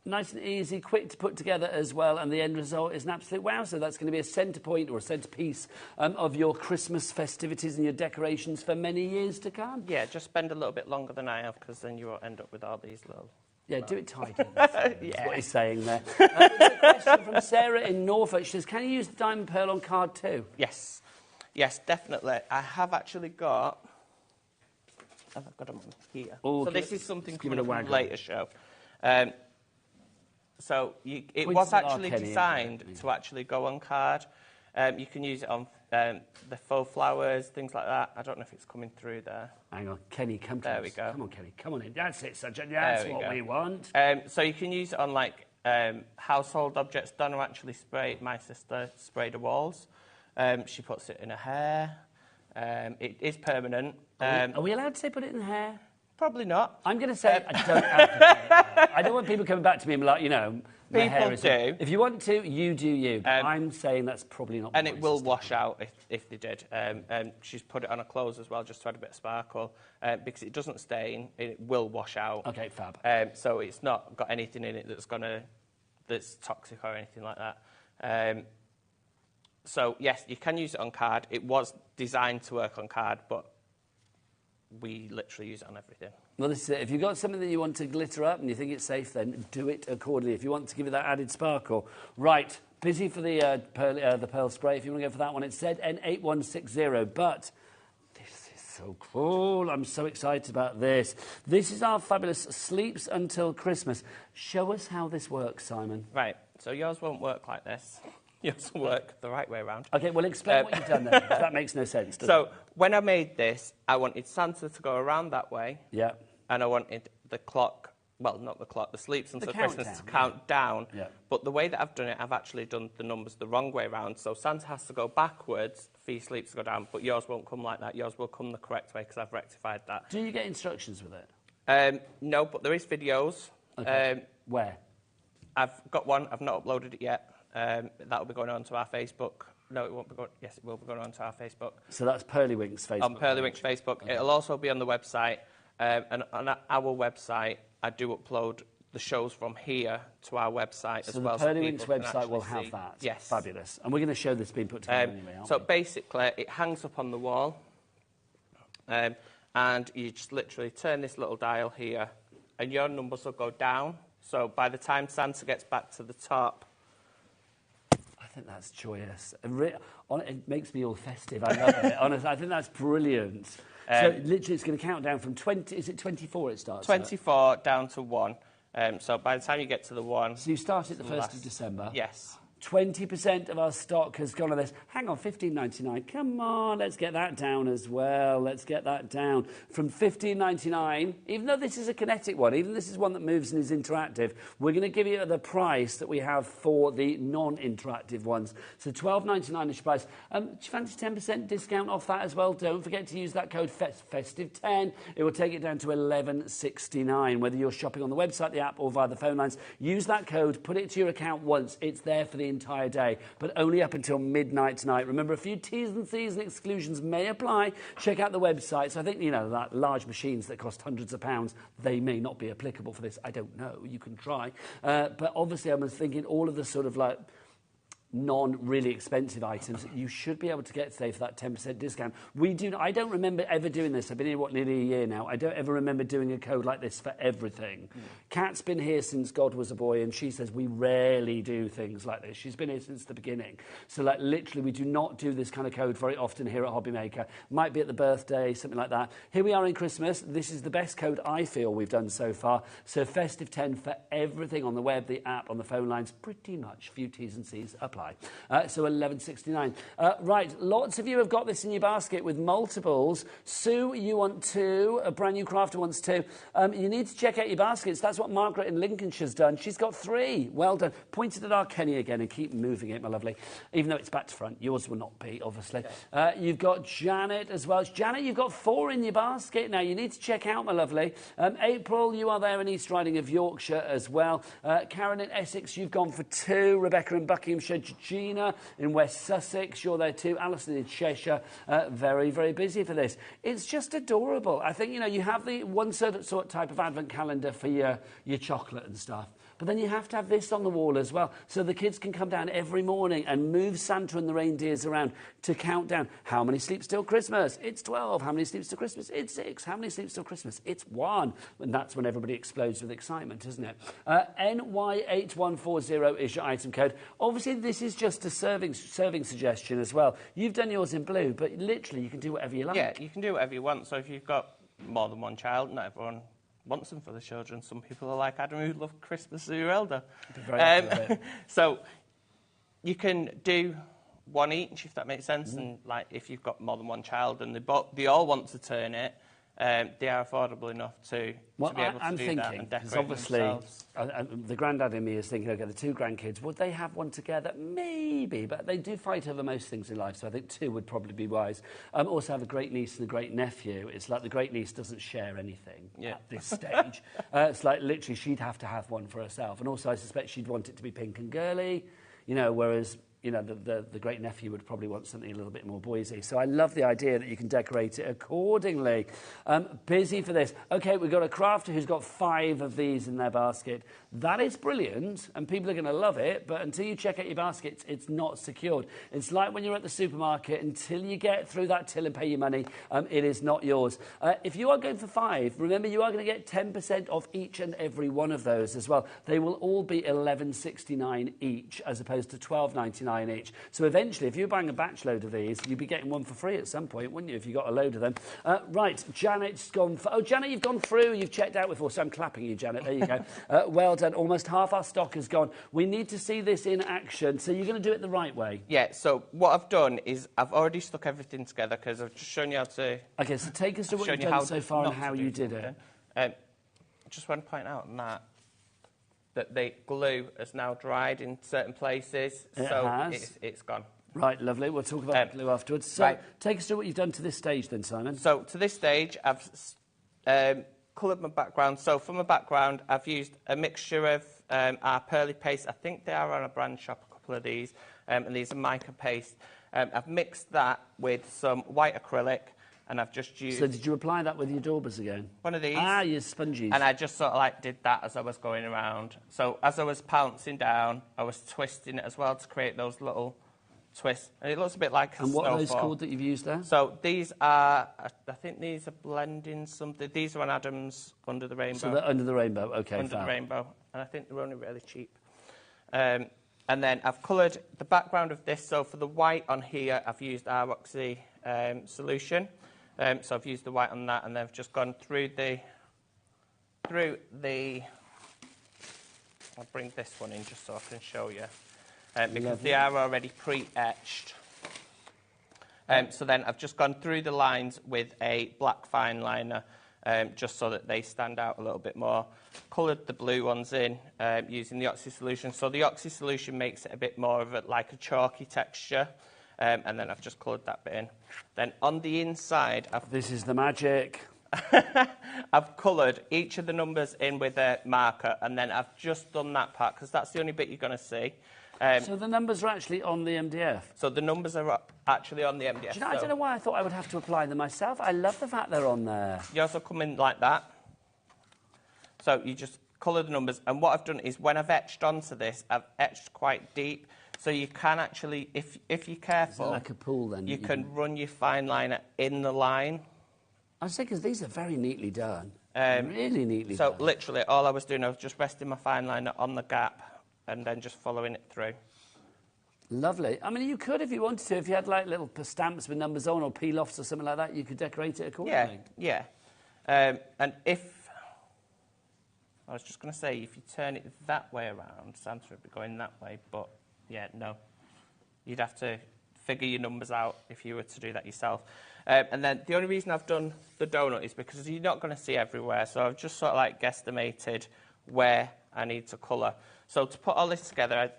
Nice and easy, quick to put together as well, and the end result is an absolute wow. So that's going to be a centre point or a centrepiece of your Christmas festivities and your decorations for many years to come. Yeah, just spend a little bit longer than I have, because then you won't end up with all these little... Yeah, do it tight. That's what he's saying there. There's a question from Sarah in Norfolk. She says, can you use the diamond pearl on card too? Yes. Yes, definitely. I have actually got... I've got them here. So this is something coming up in a later show. So it was actually designed to actually go on card. You can use it on the faux flowers, things like that. I don't know if it's coming through there. Hang on, Kenny, come to There us. we go. Come on, Kenny, come on in. That's it, Sajjan. That's what we want. So you can use it on like household objects. Donna actually my sister sprayed the walls. She puts it in her hair. It is permanent. Are we allowed to say put it in the hair? Probably not. I'm going to say I don't advocate. I don't want people coming back to me and like, you know, my hair is... People do. If you want to, you do you. I'm saying that's probably not... And it will wash out if they did. She's put it on her clothes as well, just to add a bit of sparkle. Because it doesn't stain, it will wash out. OK, fab. So it's not got anything in it that's toxic or anything like that. So, yes, you can use it on card. It was designed to work on card, but we literally use it on everything. Well, this is it. If you've got something that you want to glitter up and you think it's safe, then do it accordingly. If you want to give it that added sparkle. Right, busy for the pearl spray. If you want to go for that one, it's ZN8160. But this is so cool. I'm so excited about this. This is our fabulous Sleeps Until Christmas. Show us how this works, Simon. Right, so yours won't work like this. Yours will work the right way around. OK, well, explain what you've done there, because that makes no sense, does it? When I made this, I wanted Santa to go around that way. Yeah. And I wanted the clock well, not the clock, the sleeps until countdown, Christmas to count down. Yeah. But the way that I've done it, I've actually done the numbers the wrong way around. So Santa has to go backwards for your sleeps to go down, but yours won't come like that. Yours will come the correct way because I've rectified that. Do you get instructions with it? No, but there is videos. Okay. Where? I've got one. I've not uploaded it yet. That will be going on to our Facebook. No, it won't be going. Yes, it will be going on to our Facebook. So that's Pearlywinks Facebook. On Pearlywinks Facebook. Okay. It'll also be on the website. And on our website, I do upload the shows from here to our website as well. So the Pearlywinks website will have that. Yes. Fabulous. And we're going to show this being put together anyway, aren't we? Basically, it hangs up on the wall. And you just literally turn this little dial here, and your numbers will go down. So by the time Santa gets back to the top... I think that's joyous. It makes me all festive. I love it. Honestly, I think that's brilliant. So literally it's going to count down from 20... Is it 24 it starts 24 down to 1. So by the time you get to the 1... So you start at the 1st of December? Yes. 20% of our stock has gone on this. Hang on, $15.99. Come on, let's get that down as well. Let's get that down from $15.99. Even though this is a kinetic one, even this is one that moves and is interactive, we're going to give you the price that we have for the non-interactive ones. So $12.99 is your price. Do you fancy 10% discount off that as well? Don't forget to use that code FESTIVE10. It will take it down to $11.69. Whether you're shopping on the website, the app, or via the phone lines, use that code, put it to your account once. It's there for the entire day, but only up until midnight tonight. Remember, a few T's and C's and exclusions may apply. Check out the website. So I think, you know, that large machines that cost hundreds of pounds, they may not be applicable for this. I don't know. You can try. But obviously, I was thinking all of the sort of like non-really expensive items, you should be able to get today for that 10% discount. I don't remember ever doing this. I've been here, nearly a year now. I don't ever remember doing a code like this for everything. Kat's been here since God was a boy, and she says we rarely do things like this. She's been here since the beginning. So, like, literally, we do not do this kind of code very often here at HobbyMaker. Might be at the birthday, something like that. Here we are in Christmas. This is the best code I feel we've done so far. So, Festive 10 for everything on the web, the app, on the phone lines, pretty much. Few T's and C's apply. So $11.69. Right, lots of you have got this in your basket with multiples. Sue, you want 2. A brand new crafter wants 2. You need to check out your baskets. That's what Margaret in Lincolnshire's done. She's got 3. Well done. Point it at our Kenny again and keep moving it, my lovely. Even though it's back to front. Yours will not be, obviously. Okay. You've got Janet as well. Janet, you've got 4 in your basket now. You need to check out, my lovely. April, you are there in East Riding of Yorkshire as well. Karen in Essex, you've gone for 2. Rebecca in Buckinghamshire. Gina in West Sussex, you're there too. Alison in Cheshire, very, very busy for this. It's just adorable. I think, you know, you have the one sort of type of advent calendar for your chocolate and stuff. But then you have to have this on the wall as well, so the kids can come down every morning and move Santa and the reindeers around to count down. How many sleeps till Christmas? It's 12. How many sleeps till Christmas? It's 6. How many sleeps till Christmas? It's 1. And that's when everybody explodes with excitement, isn't it? NY8140 is your item code. Obviously, this is just a serving suggestion as well. You've done yours in blue, but literally you can do whatever you like. Yeah, you can do whatever you want. So if you've got more than one child, not everyone wants them for the children. Some people are like Adam, who love Christmas who are elder. So you can do one each, if that makes sense. And like if you've got more than one child and they all want to turn it, they are affordable enough to be able to do that and decorate obviously, themselves. The granddad in me is thinking, okay, the 2 grandkids, would they have one together? Maybe, but they do fight over most things in life, so I think 2 would probably be wise. Also have a great niece and a great nephew. It's like the great niece doesn't share anything at this stage. It's like literally she'd have to have one for herself. And also I suspect she'd want it to be pink and girly, you know, whereas you know, the great nephew would probably want something a little bit more boysy. So I love the idea that you can decorate it accordingly. Busy for this. Okay, we've got a crafter who's got 5 of these in their basket. That is brilliant, and people are going to love it, but until you check out your baskets, it's not secured. It's like when you're at the supermarket, until you get through that till and pay your money, it is not yours. If you are going for 5, remember you are going to get 10% off each and every one of those as well. They will all be $11.69 each, as opposed to $12.99 each. So eventually, if you're buying a batch load of these, you'd be getting one for free at some point, wouldn't you, if you got a load of them? Right, Janet's gone for... Oh, Janet, you've gone through. You've checked out before, so I'm clapping you, Janet. There you go. Well done. Almost half our stock is gone. We need to see this in action, so you're going to do it the right way. Yeah, so what I've done is I've already stuck everything together because I've just shown you how to... Okay, so take us to what you've done so far and how you did it. just want to point out on that the glue has now dried in certain places. It so has. It's gone. Right, lovely. We'll talk about glue afterwards. So right. take us through what you've done to this stage then, Simon. So to this stage, I've coloured my background. So for my background, I've used a mixture of our pearly paste. I think they are on a brand shop, a couple of these, and these are mica paste. I've mixed that with some white acrylic, and I've just used... So did you apply that with your daubers again? One of these. Ah, your sponges. And I just sort of like did that as I was going around. So as I was pouncing down, I was twisting it as well to create those little twists. And it looks a bit like a And what snowfall. are those called that you've used there? So these are, I think these are blending something. These are on Adam's Under the Rainbow. So they're Under the Rainbow, okay. Under the Rainbow. And I think they're only really cheap. And then I've coloured the background of this. So for the white on here, I've used our Oxy solution. So I've used the white on that, and then I've just gone through the... I'll bring this one in just so I can show you. Because they are already pre-etched. So then I've just gone through the lines with a black fine liner, just so that they stand out a little bit more. Coloured the blue ones in using the Oxy solution. So the Oxy solution makes it a bit more of like a chalky texture. And then I've just coloured that bit in. Then on the inside... This is the magic. I've coloured each of the numbers in with a marker, and then I've just done that part, because that's the only bit you're going to see. So the numbers are actually on the MDF? So the numbers are actually on the MDF. Do you know, I don't know why I thought I would have to apply them myself. I love the fact they're on there. You also come in like that. So you just colour the numbers. And what I've done is when I've etched onto this, I've etched quite deep. So you can actually, if you're careful... Is it like a pool then? You can run your fine liner in the line. I was thinking, because these are very neatly done. Really neatly done. So literally all I was doing, I was just resting my fine liner on the gap and then just following it through. Lovely. I mean, you could, if you wanted to, if you had like little stamps with numbers on or peel-offs or something like that, you could decorate it accordingly. Yeah. And if... I was just going to say, if you turn it that way around, Santa would be going that way, but yeah, no. You'd have to figure your numbers out if you were to do that yourself. And then the only reason I've done the donut is because you're not going to see everywhere, so I've just sort of like guesstimated where I need to colour. So to put all this together,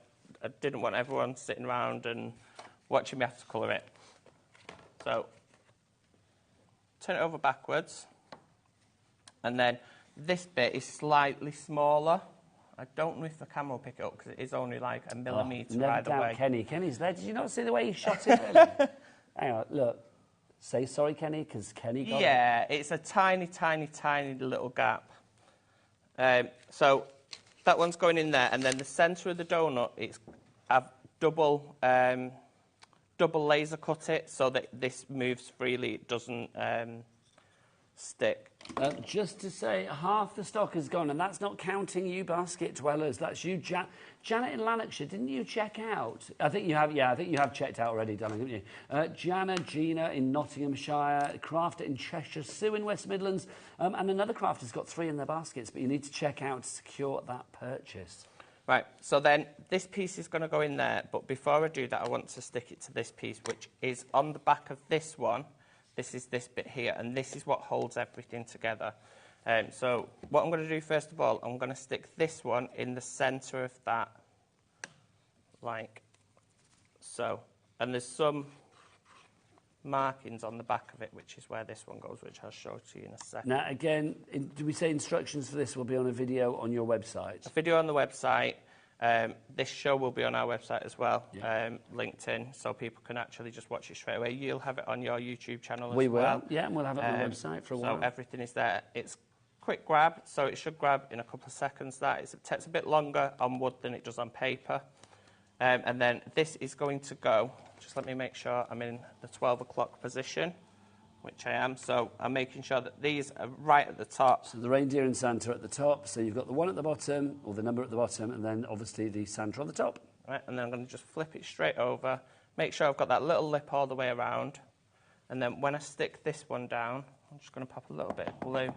I didn't want everyone sitting around and watching me have to colour it. So turn it over backwards, and then this bit is slightly smaller. I don't know if the camera will pick it up because it is only like a millimetre either way. Kenny's there. Did you not see the way he shot it? Hang on, look. Say sorry, Kenny, because Kenny got it. It's a tiny, tiny, tiny little gap. So that one's going in there, and then the centre of the donut, I've double laser cut it so that this moves freely. It doesn't stick. Just to say, half the stock is gone, and that's not counting you basket dwellers. That's you, Janet in Lanarkshire. Didn't you check out? I think you have. Yeah, I think you have checked out already, darling, haven't you? Jana, Gina in Nottinghamshire, Crafter in Cheshire, Sue in West Midlands, and another crafter's got 3 in their baskets. But you need to check out to secure that purchase. Right. So then this piece is going to go in there, but before I do that, I want to stick it to this piece, which is on the back of this one. This is this bit here, and this is what holds everything together. So what I'm going to do first of all, I'm going to stick this one in the centre of that, like so. And there's some markings on the back of it, which is where this one goes, which I'll show to you in a second. Now, again, do we say instructions for this will be on a video on your website? A video on the website. This show will be on our website as well, yeah. LinkedIn, so people can actually just watch it straight away. You'll have it on your YouTube channel as well. We will, yeah, and we'll have it on the website for a while. So everything is there. It's quick grab, so it should grab in a couple of seconds. It takes a bit longer on wood than it does on paper. And then this is going to go, just let me make sure I'm in the 12 o'clock position, which I am. So I'm making sure that these are right at the top. So the reindeer and Santa at the top. So you've got the one at the bottom, or the number at the bottom, and then obviously the Santa on the top. Right, and then I'm going to just flip it straight over. Make sure I've got that little lip all the way around. And then when I stick this one down, I'm just going to pop a little bit of glue.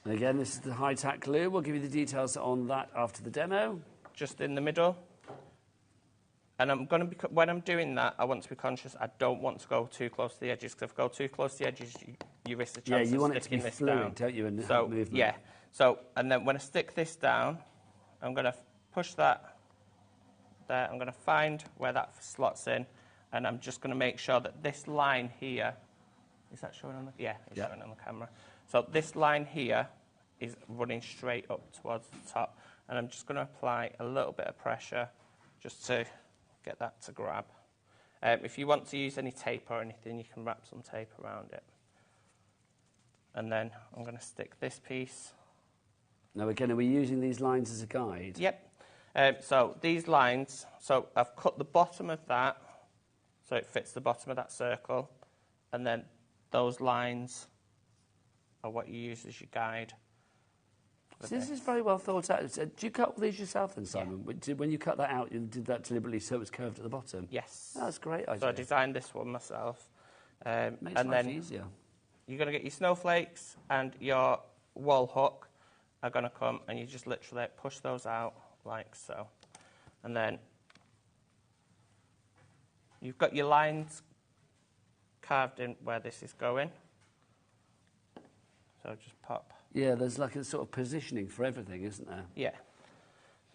And again, this is the high-tack glue. We'll give you the details on that after the demo. Just in the middle. And I'm going to when I'm doing that, I want to be conscious. I don't want to go too close to the edges, because if I go too close to the edges, you risk the chance you of want it to be sticking this fluid, down. don't you, and So, have movement. yeah. So, and then when I stick this down, I'm going to push that there. I'm going to find where that slots in, and I'm just going to make sure that this line here, is that showing on the, yeah, it's showing on the camera. So this line here is running straight up towards the top, and I'm just going to apply a little bit of pressure just to get that to grab. If you want to use any tape or anything, you can wrap some tape around it. And then I'm going to stick this piece. Now, again, are we using these lines as a guide? Yep. So these lines, so I've cut the bottom of that, so it fits the bottom of that circle, and then those lines are what you use as your guide. So this is very well thought out. Do you cut all these yourself then, Simon? Yeah. When you cut that out, you did that deliberately so it was curved at the bottom? Yes. That's a great idea. So I designed this one myself. Makes and life then easier. you're going to get your snowflakes, and your wall hook are going to come, and you just literally push those out like so. And then you've got your lines carved in where this is going. So just pop. Yeah, there's like a sort of positioning for everything, isn't there? Yeah.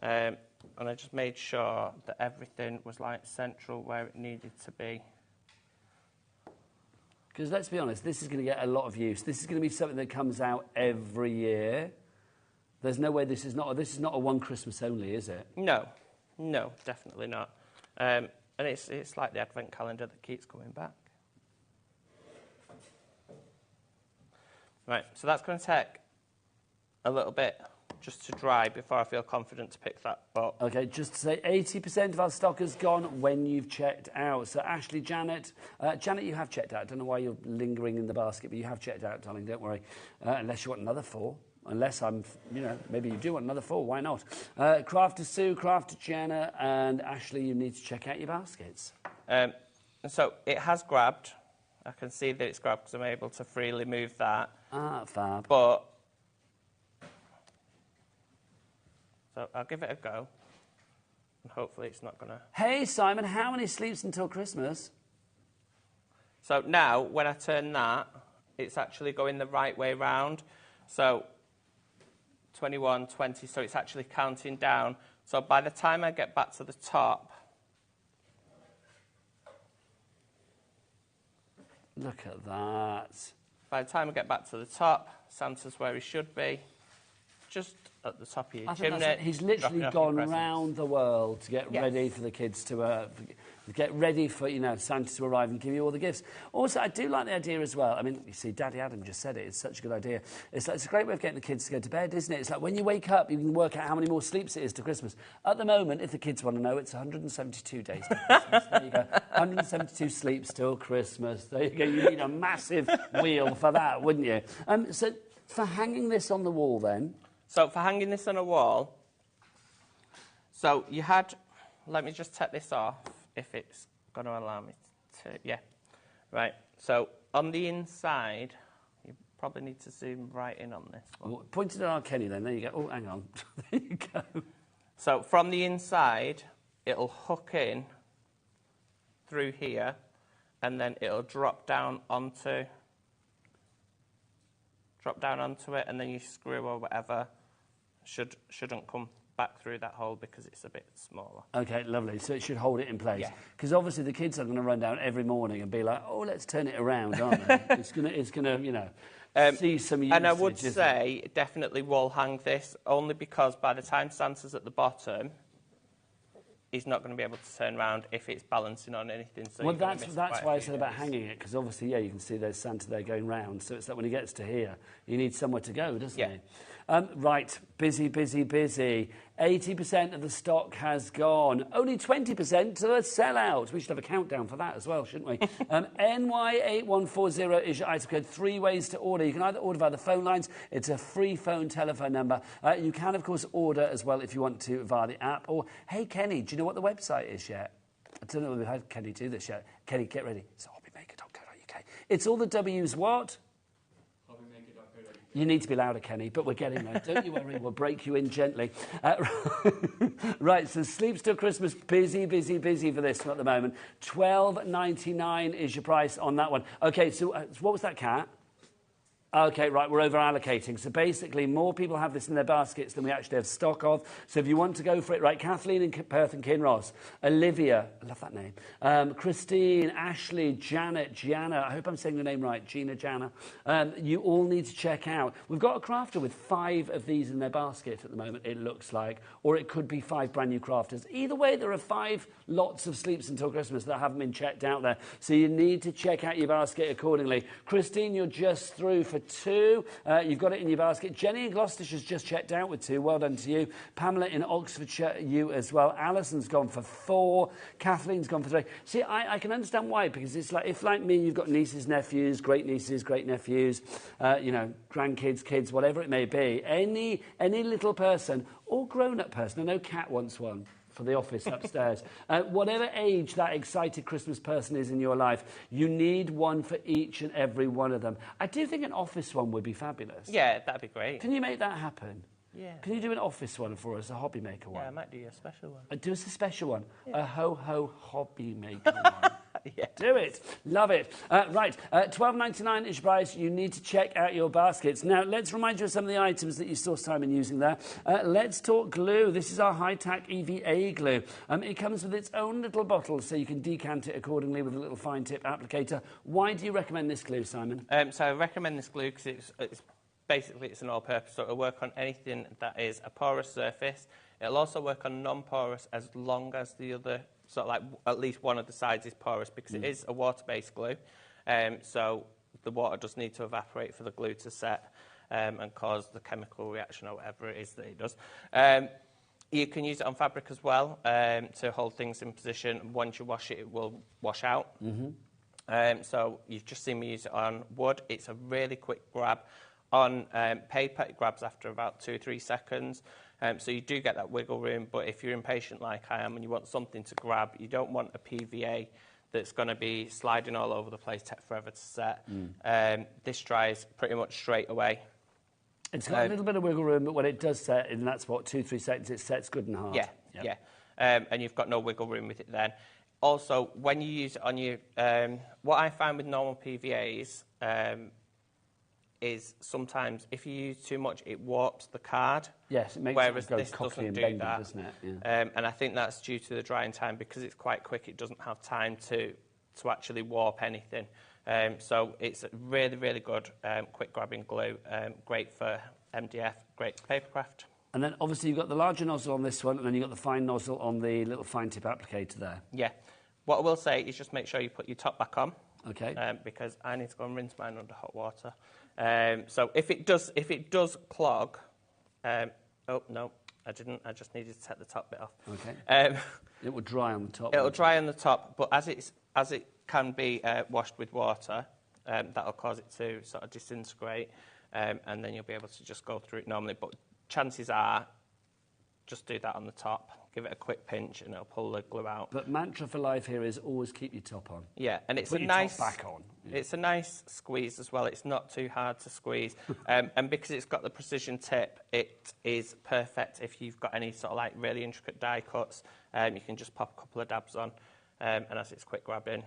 And I just made sure that everything was like central where it needed to be. Because let's be honest, this is going to get a lot of use. This is going to be something that comes out every year. There's no way this is not a one Christmas only, is it? No, definitely not. And it's like the advent calendar that keeps coming back. Right, so that's going to take a little bit just to dry before I feel confident to pick that up. Okay, just to say 80% of our stock has gone when you've checked out. So Ashley, Janet, you have checked out. I don't know why you're lingering in the basket, but you have checked out, darling, don't worry. Unless you want another 4. Unless maybe you do want another 4, why not? Craft to Sue, Craft to Jenna, and Ashley, you need to check out your baskets. So it has grabbed. I can see that it's grabbed because I'm able to freely move that. Ah, fab. But, so I'll give it a go. And hopefully it's not going to... Hey, Simon, how many sleeps until Christmas? So now, when I turn that, it's actually going the right way round. So 21, 20, so it's actually counting down. So by the time I get back to the top... Look at that. By the time I get back to the top, Santa's where he should be, just at the top of your chimney. He's literally gone round the world to get ready for the kids to get ready for Santa to arrive and give you all the gifts. Also, I do like the idea as well. I mean, you see, Daddy Adam just said it. It's such a good idea. It's a great way of getting the kids to go to bed, isn't it? It's like when you wake up, you can work out how many more sleeps it is to Christmas. At the moment, if the kids want to know, it's 172 days to Christmas. There you go. 172 sleeps till Christmas. There you go. You need a massive wheel for that, wouldn't you? So for hanging this on the wall, then. So for hanging this on a wall, so you had, let me just take this off if it's going to allow me to, yeah. Right, so on the inside, you probably need to zoom right in on this one. Well, point it at our Kenny then, there you go. Oh, hang on. There you go. So from the inside, it'll hook in through here, and then it'll drop down onto it, and then you screw or whatever shouldn't come back through that hole because it's a bit smaller. Okay, lovely. So it should hold it in place. Yeah. Because obviously the kids are going to run down every morning and be like, oh, let's turn it around, aren't they? It's gonna, see some usage. And I would say definitely wall hang this, only because by the time Santa's at the bottom, he's not going to be able to turn around if it's balancing on anything. So well, that's why I said about hanging it, because obviously, you can see there's Santa there going round. So it's like when he gets to here, he needs somewhere to go, doesn't he? Right, busy. 80% of the stock has gone. Only 20% to the sellout. We should have a countdown for that as well, shouldn't we? NY8140 is your item code. 3 ways to order. You can either order via the phone lines. It's a free telephone number. You can, of course, order as well if you want to via the app. Or, hey, Kenny, do you know what the website is yet? I don't know whether we've had Kenny do this yet. Kenny, get ready. It's hobbymaker.co.uk. It's all the W's what? You need to be louder, Kenny, but we're getting there. Don't you worry, we'll break you in gently. Right, so Sleeps Till Christmas, busy for this one at the moment. $12.99 is your price on that one. Okay, so what was that, Kat? Okay, right, we're over-allocating. So basically, more people have this in their baskets than we actually have stock of. So if you want to go for it, right, Kathleen in Perth and Kinross, Olivia, I love that name, Christine, Ashley, Janet, Gianna, I hope I'm saying the name right, Gina, Jana, you all need to check out. We've got a crafter with 5 of these in their basket at the moment, it looks like, or it could be 5 brand new crafters. Either way, there are 5 lots of sleeps until Christmas that haven't been checked out there. So you need to check out your basket accordingly. Christine, you're just through for 2. You've got it in your basket. Jenny in Gloucestershire's just checked out with 2. Well done to you. Pamela in Oxfordshire, you as well. Alison's gone for 4. Kathleen's gone for 3. See, I can understand why, because it's like, if like me, you've got nieces, nephews, great nieces, great nephews, you know, grandkids, kids, whatever it may be, any little person or grown-up person. I know Kat wants one for the office upstairs. Whatever age that excited Christmas person is in your life, you need one for each and every one of them. I do think an office one would be fabulous. Yeah, that'd be great. Can you make that happen? Yeah. Can you do an office one for us, a HobbyMaker one? Yeah, I might do a special one. Do us a special one. Yeah. A ho-ho HobbyMaker one. Yeah. Do it. Love it. Right, $12.99 is your price. You need to check out your baskets. Now, let's remind you of some of the items that you saw Simon using there. Let's talk glue. This is our high-tack EVA glue. It comes with its own little bottle, so you can decant it accordingly with a little fine-tip applicator. Why do you recommend this glue, Simon? So I recommend this glue because it's basically it's an all-purpose, so it'll work on anything that is a porous surface. It'll also work on non-porous as long as the other, sort of like at least one of the sides is porous, because it is a water-based glue. So the water does need to evaporate for the glue to set and cause the chemical reaction or whatever it is that it does. You can use it on fabric as well to hold things in position. Once you wash it, it will wash out. So you've just seen me use it on wood. It's a really quick grab. On paper, it grabs after about 2 or 3 seconds. So you do get that wiggle room, but if you're impatient like I am and you want something to grab, you don't want a PVA that's going to be sliding all over the place, take forever to set. This dries pretty much straight away. It's got a little bit of wiggle room, but when it does set, and that's what, 2 or 3 seconds, it sets good and hard. Yeah, yep. Yeah. And you've got no wiggle room with it then. Also, when you use it on your... what I find with normal PVAs is sometimes if you use too much, it warps the card. Yes, it makes whereas it go this cocky doesn't and do bendy, that. doesn't it? Yeah. And I think that's due to the drying time. Because it's quite quick, it doesn't have time to actually warp anything. So it's a really, really good quick grabbing glue. Great for MDF, great for papercraft. And then obviously you've got the larger nozzle on this one, and then you've got the fine nozzle on the little fine tip applicator there. Yeah. What I will say is just make sure you put your top back on. Okay. Because I need to go and rinse mine under hot water. So if it does clog, oh no, I didn't. I just needed to take the top bit off. Okay. It will dry on the top. It'll dry on the top, but as it can be washed with water, that'll cause it to sort of disintegrate, and then you'll be able to just go through it normally. But chances are, just do that on the top. Give it a quick pinch and it'll pull the glue out. But mantra for life here is always keep your top on. Yeah, and it's Put a your nice top back on. Yeah. It's a nice squeeze as well. It's not too hard to squeeze, and because it's got the precision tip, it is perfect if you've got any sort of like really intricate die cuts. You can just pop a couple of dabs on, and as it's quick grabbing.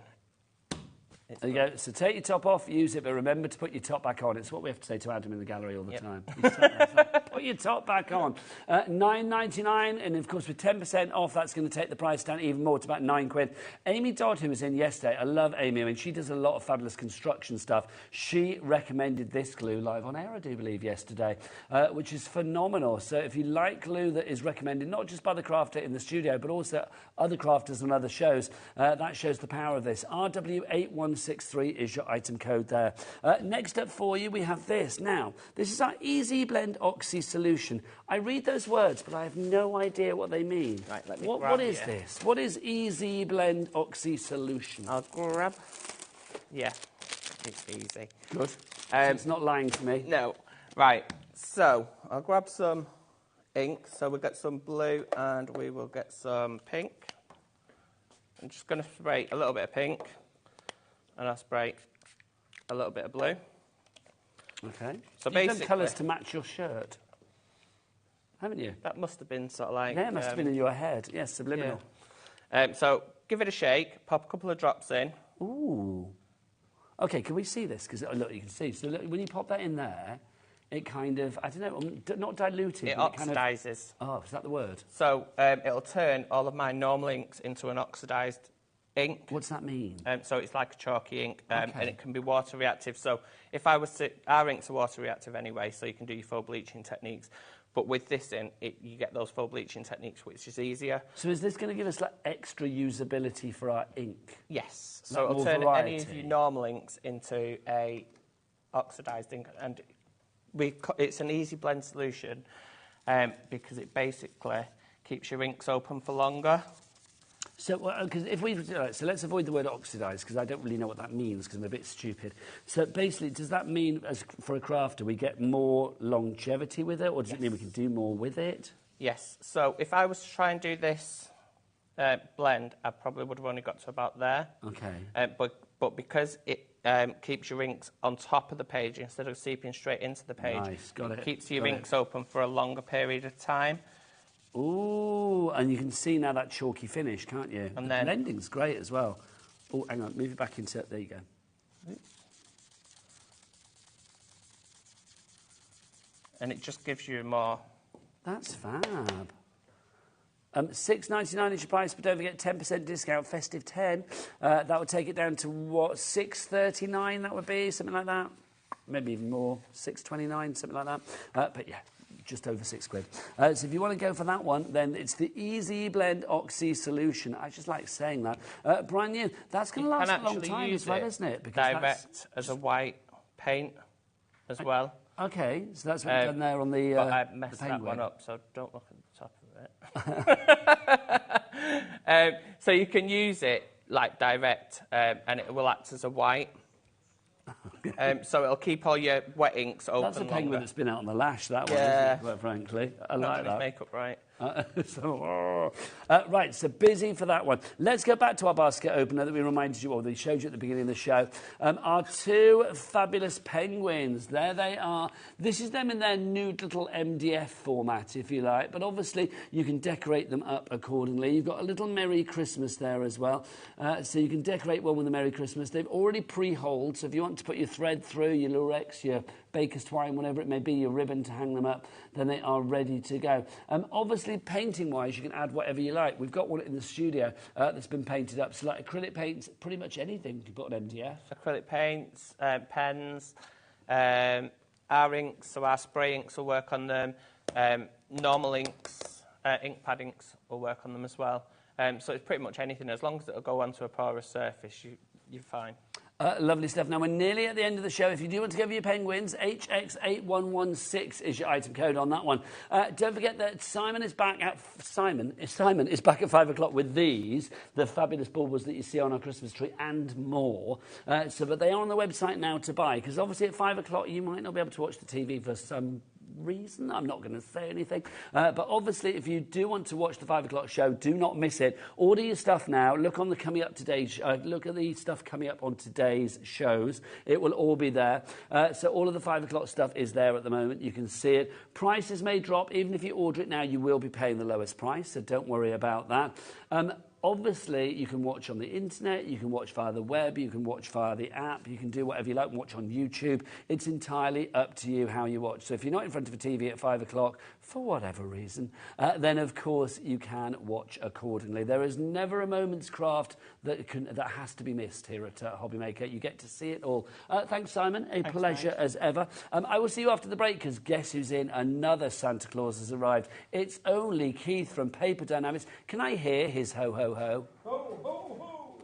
There you go. So take your top off, use it, but remember to put your top back on. It's what we have to say to Adam in the gallery all the time. Put your top back on. $9.99, and of course with 10% off, that's going to take the price down even more to about £9. Amy Dodd, who was in yesterday, I love Amy. I mean, she does a lot of fabulous construction stuff. She recommended this glue live on air, I do believe, yesterday, which is phenomenal. So if you like glue that is recommended not just by the crafter in the studio, but also other crafters on other shows, that shows the power of this. RW8163 is your item code there. Next up for you, we have this. Now, this is our Easy Blend Oxy solution. I read those words, but I have no idea what they mean. Right, let me grab what is this? What is Easy Blend Oxy solution? I'll grab. Yeah, it's easy. Good. It's not lying to me. No. Right, so I'll grab some ink. So we'll get some blue and we will get some pink. I'm just going to spray a little bit of pink. And I'll spray a little bit of blue. Okay. So basically, basically, colours to match your shirt, haven't you? That must have been sort of like... Yeah, it must have been in your head. Yes, subliminal. Yeah. So give it a shake, pop a couple of drops in. Ooh. Okay, can we see this? Because look, you can see. So look, when you pop that in there, it kind of, I don't know, not diluted. It but oxidises. Oh, is that the word? So it'll turn all of my normal inks into an oxidised ink. What's that mean? So it's like a chalky ink, Okay. and it can be water reactive. So if I was to, our inks are water reactive anyway, so you can do your faux bleaching techniques. But with this in, you get those faux bleaching techniques, which is easier. So is this going to give us like extra usability for our ink? Yes. Like So it'll more turn variety? any of your normal inks into a oxidised ink, and it's an easy blend solution because it basically keeps your inks open for longer. So, because if we, so let's avoid the word oxidise because I don't really know what that means because I'm a bit stupid. So basically, does that mean, as for a crafter, we get more longevity with it, or does it mean we can do more with it? Yes. So if I was to try and do this blend, I probably would have only got to about there. Okay. But because it keeps your inks on top of the page instead of seeping straight into the page, Nice, got it. keeps your Got inks open for a longer period of time. Ooh, and you can see now that chalky finish, can't you? And the then blending's great as well. Oh, hang on, move it back into, there you go. And it just gives you more. That's fab. $6.99 is your price, but don't forget 10% discount, festive 10. That would take it down to what, $6.39? That would be something like that. Maybe even more, $6.29, something like that. But yeah, just over £6. So if you want to go for that one, then it's the Easy Blend Oxy solution. I just like saying that. Brand new. That's going to last a long time as well, isn't it? Because direct as a white paint as well. Okay, so that's what you've done there on the but I messed that one up, so don't look at the top of it. So you can use it like direct, and it will act as a white. So it'll keep all your wet inks open. That's a penguin longer. that's been out on the lash, that one, Yeah. isn't it, quite frankly. I Not like done that. his makeup right. Right, so busy for that one. Let's go back to our basket opener that we reminded you, or they showed you at the beginning of the show. Our two fabulous penguins. There they are. This is them in their nude little MDF format, if you like. But obviously, you can decorate them up accordingly. You've got a little Merry Christmas there as well. So you can decorate one with a Merry Christmas. They've already pre-holed, so if you want to put your thread through, your lurex, your baker's twine, whatever it may be, your ribbon to hang them up, then they are ready to go. Obviously, painting-wise, you can add whatever you like. We've got one in the studio that's been painted up. So like acrylic paints, pretty much anything you can put on MDF. Acrylic paints, pens, our inks, so our spray inks will work on them. Normal inks, ink pad inks will work on them as well. So it's pretty much anything. As long as it'll go onto a porous surface, you're fine. Lovely stuff. Now, we're nearly at the end of the show. If you do want to go for your penguins, HX8116 is your item code on that one. Don't forget that Simon is back at 5 o'clock with these, the fabulous baubles that you see on our Christmas tree and more. But they are on the website now to buy, because obviously at 5 o'clock you might not be able to watch the TV for some reason. I'm not going to say anything. But obviously, if you do want to watch the 5 o'clock show, do not miss it. Order your stuff now. Look on the coming up today's. Look at the stuff coming up on today's shows. It will all be there. So all of the 5 o'clock stuff is there at the moment. You can see it. Prices may drop. Even if you order it now, you will be paying the lowest price. So don't worry about that. Obviously, you can watch on the internet, you can watch via the web, you can watch via the app, you can do whatever you like, watch on YouTube. It's entirely up to you how you watch. So if you're not in front of a TV at 5 o'clock, for whatever reason, then of course you can watch accordingly. There is never a moment's craft that has to be missed here at HobbyMaker. You get to see it all. Thanks, Simon. Thanks, pleasure as ever. I will see you after the break, because guess who's in? Another Santa Claus has arrived. It's only Keith from Paper Dynamics. Can I hear his ho-ho? Ho, ho, ho.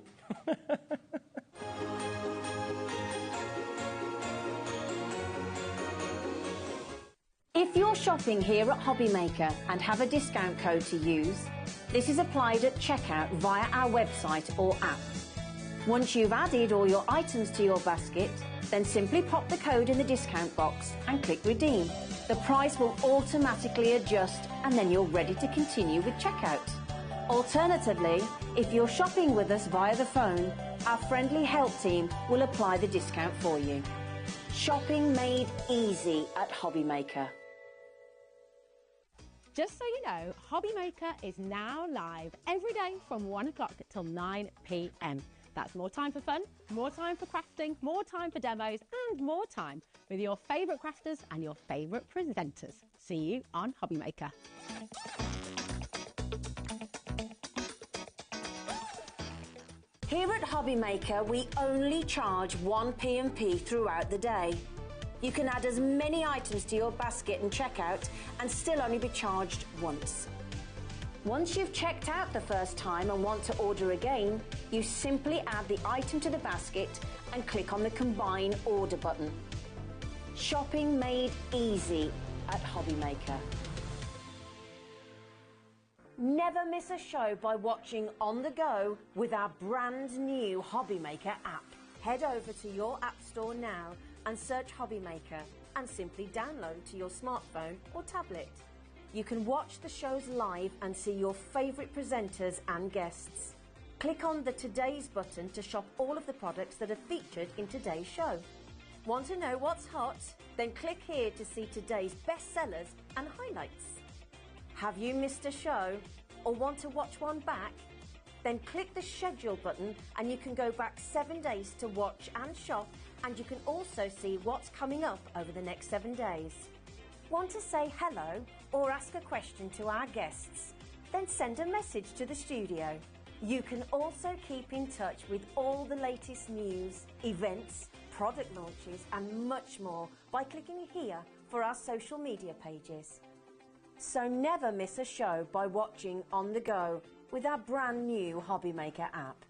If you're shopping here at HobbyMaker and have a discount code to use, this is applied at checkout via our website or app. Once you've added all your items to your basket, then simply pop the code in the discount box and click redeem. The price will automatically adjust, and then you're ready to continue with checkout. Alternatively, if you're shopping with us via the phone, our friendly help team will apply the discount for you. Shopping made easy at HobbyMaker. Just so you know, HobbyMaker is now live every day from 1 o'clock till 9 p.m. That's more time for fun, more time for crafting, more time for demos, and more time with your favourite crafters and your favourite presenters. See you on HobbyMaker. Here at HobbyMaker, we only charge 1 P&P throughout the day. You can add as many items to your basket and checkout and still only be charged once. Once you've checked out the first time and want to order again, you simply add the item to the basket and click on the Combine Order button. Shopping made easy at HobbyMaker. Never miss a show by watching on the go with our brand new HobbyMaker app. Head over to your app store now and search HobbyMaker and simply download to your smartphone or tablet. You can watch the shows live and see your favourite presenters and guests. Click on the Today's button to shop all of the products that are featured in today's show. Want to know what's hot? Then click here to see today's bestsellers and highlights. Have you missed a show or want to watch one back? Then click the Schedule button and you can go back 7 days to watch and shop, and you can also see what's coming up over the next 7 days. Want to say hello or ask a question to our guests? Then send a message to the studio. You can also keep in touch with all the latest news, events, product launches and much more by clicking here for our social media pages. So never miss a show by watching on the go with our brand new HobbyMaker app.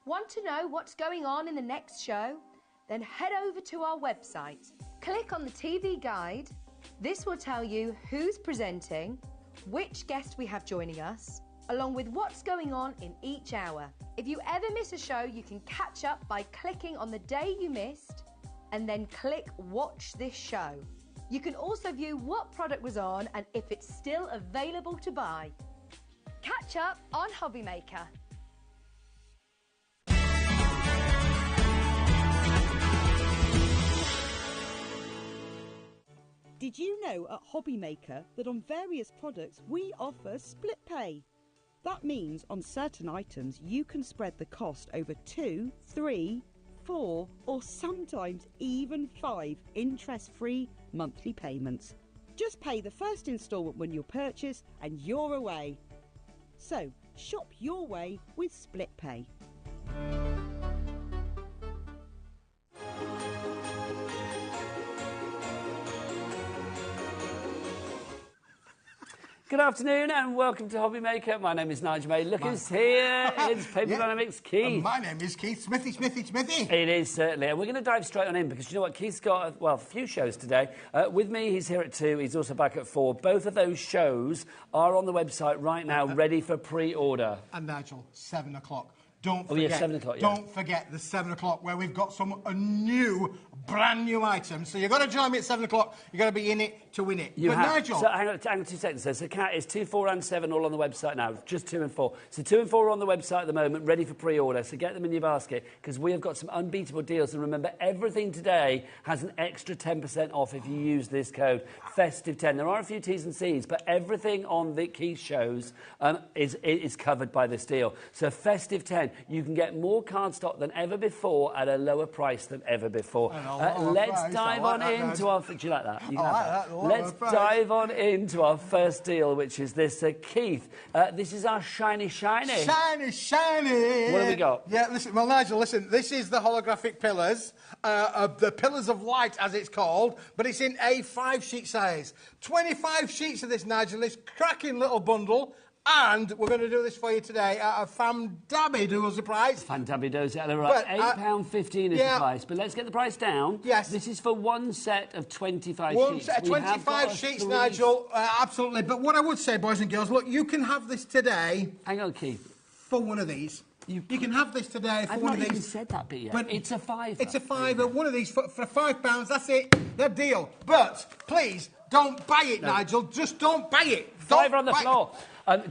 Want to know what's going on in the next show? Then head over to our website. Click on the TV guide. This will tell you who's presenting, which guest we have joining us, along with what's going on in each hour. If you ever miss a show, you can catch up by clicking on the day you missed and then click Watch This Show. You can also view what product was on and if it's still available to buy. Catch up on HobbyMaker. Did you know at HobbyMaker that on various products we offer split pay? That means on certain items you can spread the cost over 2, 3, 4 or sometimes even 5 interest-free monthly payments. Just pay the first instalment when you purchase and you're away. So shop your way with split pay. Good afternoon and welcome to HobbyMaker. My name is Nigel May. Look who's here. It's Paper Dynamics Keith. My name is Keith Smithy. It is certainly. And we're going to dive straight on in because you know what? Keith's got, a few shows today. With me, he's here at 2. He's also back at 4. Both of those shows are on the website right now, ready for pre-order. And Nigel, 7 o'clock. Don't forget, 7 o'clock, Don't forget the 7 o'clock where we've got some new, brand new items. So you've got to join me at 7 o'clock. You've got to be in it to win it. Nigel... So hang on 2 seconds. So Cat is 2, 4 and 7 all on the website now. Just 2 and 4. So 2 and 4 are on the website at the moment, ready for pre-order. So get them in your basket because we have got some unbeatable deals. And remember, everything today has an extra 10% off if you use this code, Festive10. There are a few T's and C's, but everything on the Keith shows is covered by this deal. So Festive10, you can get more cardstock than ever before at a lower price than ever before. Let's dive on into our... Do you like that? You Let's dive on into our first deal, which is this Keith. This is our shiny. Shiny! What have we got? Yeah, listen, well, Nigel, listen, this is the holographic pillars, the Pillars of Light, as it's called, but it's in A5 sheet size. 25 sheets of this, Nigel, this cracking little bundle. And we're going to do this for you today at a Famdabido's price. Famdabido's, yeah, they're right. £8.15 is the price. But let's get the price down. Yes. This is for one set of 25 sheets. One set of 25 sheets, Nigel. Absolutely. But what I would say, boys and girls, look, you can have this today. Hang on, Keith. For one of these. You can have this today for one of these. I've not even said that bit yet. But it's a £5. It's a £5. One of these for £5. That's it. The deal. But please don't buy it, Nigel. Just don't buy it. £5 on the floor.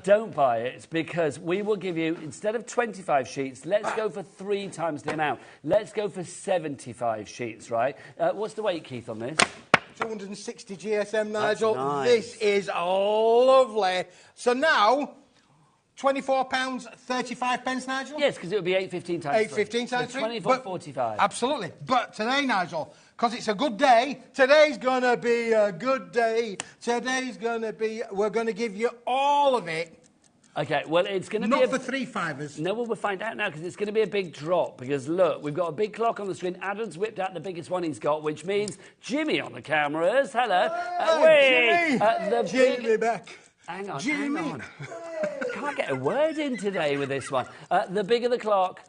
Don't buy it because we will give you, instead of 25 sheets, let's go for 3 times the amount. Let's go for 75 sheets, right? What's the weight, Keith, on this? 260 GSM, Nigel. Nice. This is lovely. So now, £24, 35 pence, Nigel? Yes, because it would be 8.15 times 8.15 times so 3. 24.45. Absolutely. But today, Nigel, because it's a good day, today's going to be a good day. Today's going to be... We're going to give you all of it. Okay, well, it's going to be... Not for 3 fivers. No, well, we'll find out now, because it's going to be a big drop. Because, look, we've got a big clock on the screen. Adam's whipped out the biggest one he's got, which means Jimmy on the cameras. Hello. Jimmy! Jimmy back. Hang on, Jimmy. hang on. Can't get a word in today with this one. The bigger the clock...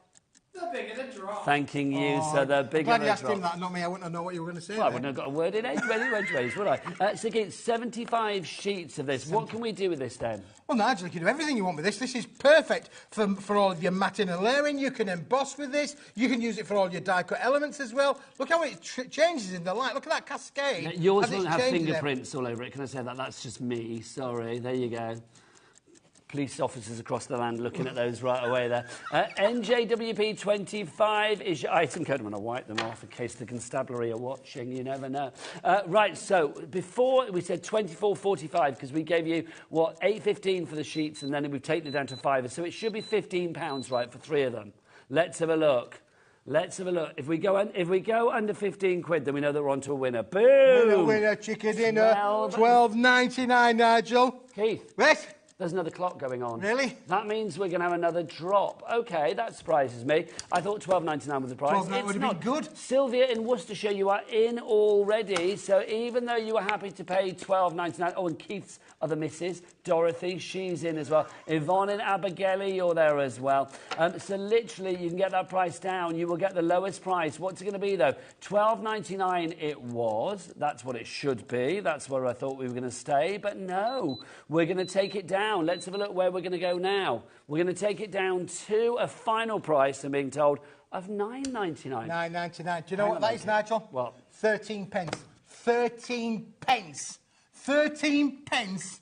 The bigger the drop. Thanking you, so the bigger Glad the you asked drop. him that, not me. I wouldn't know what you were going to say. Well, I wouldn't have got a word in edgeways, would I? So, again, 75 sheets of this. What can we do with this, then? Well, Nigel, you can do everything you want with this. This is perfect for all of your matting and layering. You can emboss with this. You can use it for all your die-cut elements as well. Look how it changes in the light. Look at that cascade. Now, yours won't have fingerprints all over it. Can I say that? That's just me. Sorry. There you go. Police officers across the land looking at those right away there. NJWP 25 is your item code. I'm going to wipe them off in case the constabulary are watching. You never know. Right, so before we said 24.45 because we gave you, what, 8.15 for the sheets and then we've taken it down to 5. So it should be £15, right, for 3 of them. Let's have a look. Let's have a look. If we go under 15 quid, then we know that we're on to a winner. Boom! Winner, chicken dinner. £12.99, Nigel. Keith. Yes? There's another clock going on. Really? That means we're going to have another drop. OK, that surprises me. I thought £12.99 was the price. £12.99 would have been good. Sylvia in Worcestershire, you are in already. So even though you were happy to pay £12.99... Oh, and Keith's other missus, Dorothy, she's in as well. Yvonne and Abigail, you're there as well. So literally, you can get that price down. You will get the lowest price. What's it going to be, though? £12.99 it was. That's what it should be. That's where I thought we were going to stay. But no, we're going to take it down. Let's have a look where we're going to go now. We're going to take it down to a final price, I'm being told, of £9.99. £9.99. Do you know what that is, Nigel? What? 13 pence. 13 pence. 13 pence.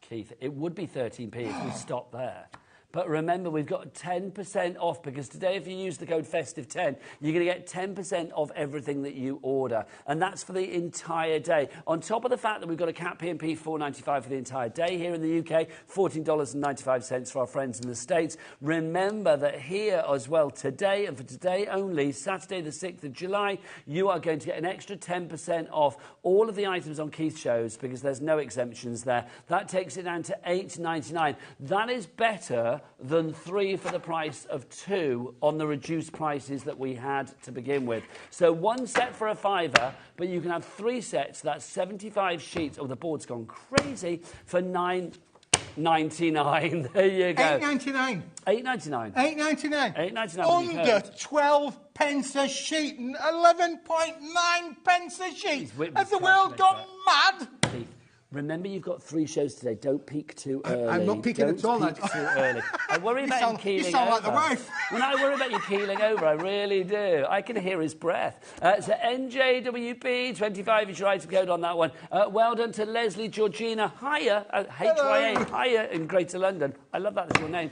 Keith, it would be 13p if we stopped there. But remember, we've got 10% off because today, if you use the code FESTIVE10, you're going to get 10% off everything that you order. And that's for the entire day. On top of the fact that we've got a cap P&P $4.95 for the entire day here in the UK, $14.95 for our friends in the States. Remember that here as well, today and for today only, Saturday the 6th of July, you are going to get an extra 10% off all of the items on Keith shows because there's no exemptions there. That takes it down to $8.99. That is better than 3 for the price of 2 on the reduced prices that we had to begin with. So 1 set for a £5, but you can have 3 sets. That's 75 sheets. Oh, the board's gone crazy for £9.99. There you go. £8.99. £8.99. £8.99. £8.99. Under 12 pence a sheet. 11.9 pence a sheet. Has the world gone mad? Keith, remember, you've got 3 shows today. Don't peak too early. I'm not peaking at all. Don't peak too early. I worry about you keeling over. You sound like the wife. When I worry about you keeling over, I really do. I can hear his breath. So NJWP25 is your item code on that one. Well done to Leslie Georgina Higher, HYA Higher in Greater London. I love that as your name.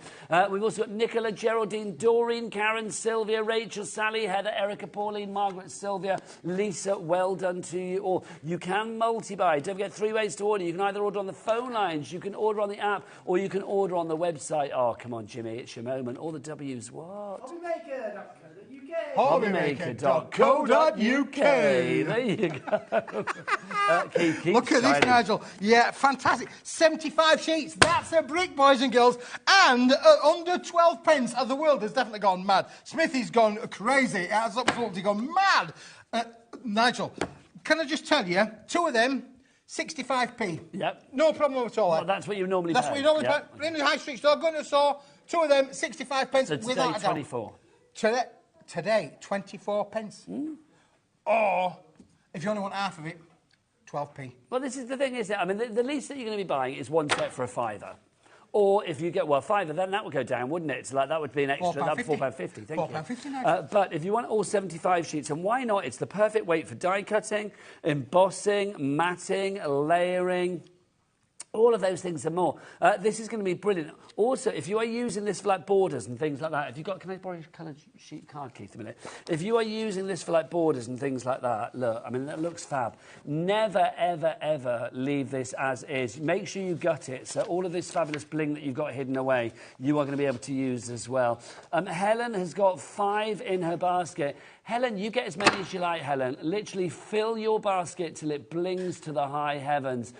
We've also got Nicola, Geraldine, Doreen, Karen, Sylvia, Rachel, Sally, Heather, Erica, Pauline, Margaret, Sylvia, Lisa. Well done to you all. You can multi-buy. Don't forget 3 ways to order. You can either order on the phone lines, you can order on the app, or you can order on the website. Oh, come on, Jimmy, it's your moment. All the W's, what? HobbyMaker.co.uk. There you go. Keith Look at this, Nigel. Yeah, fantastic. 75 sheets. That's a brick, boys and girls. And under 12 pence, the world has definitely gone mad. Smithy's gone crazy. It has absolutely gone mad. Nigel, can I just tell you, 2 of them, 65p. Yep. No problem at all. Well, that's what you normally That's pay. what you normally pay. In the high street store, go to the store, 2 of them, 65 pence. So today, without a doubt. 24. Today, 24 pence. Or, if you only want half of it, 12p. Well, this is the thing, isn't it? I mean, the least that you're going to be buying is 1 set for a £5. Or if you get, well, £5, then that would go down, wouldn't it? So like, that would be an extra, that would be £4.50. Thank you. £4.50. But if you want all 75 sheets, and why not? It's the perfect weight for die cutting, embossing, matting, layering. All of those things and more. This is going to be brilliant. Also, if you are using this for like borders and things like that, if you've got, can I borrow your coloured sheet card, Keith, a minute? If you are using this for like borders and things like that, look, I mean, that looks fab. Never, ever, ever leave this as is. Make sure you gut it. So all of this fabulous bling that you've got hidden away, you are going to be able to use as well. Helen has got 5 in her basket. Helen, you get as many as you like, Helen. Literally fill your basket till it blings to the high heavens.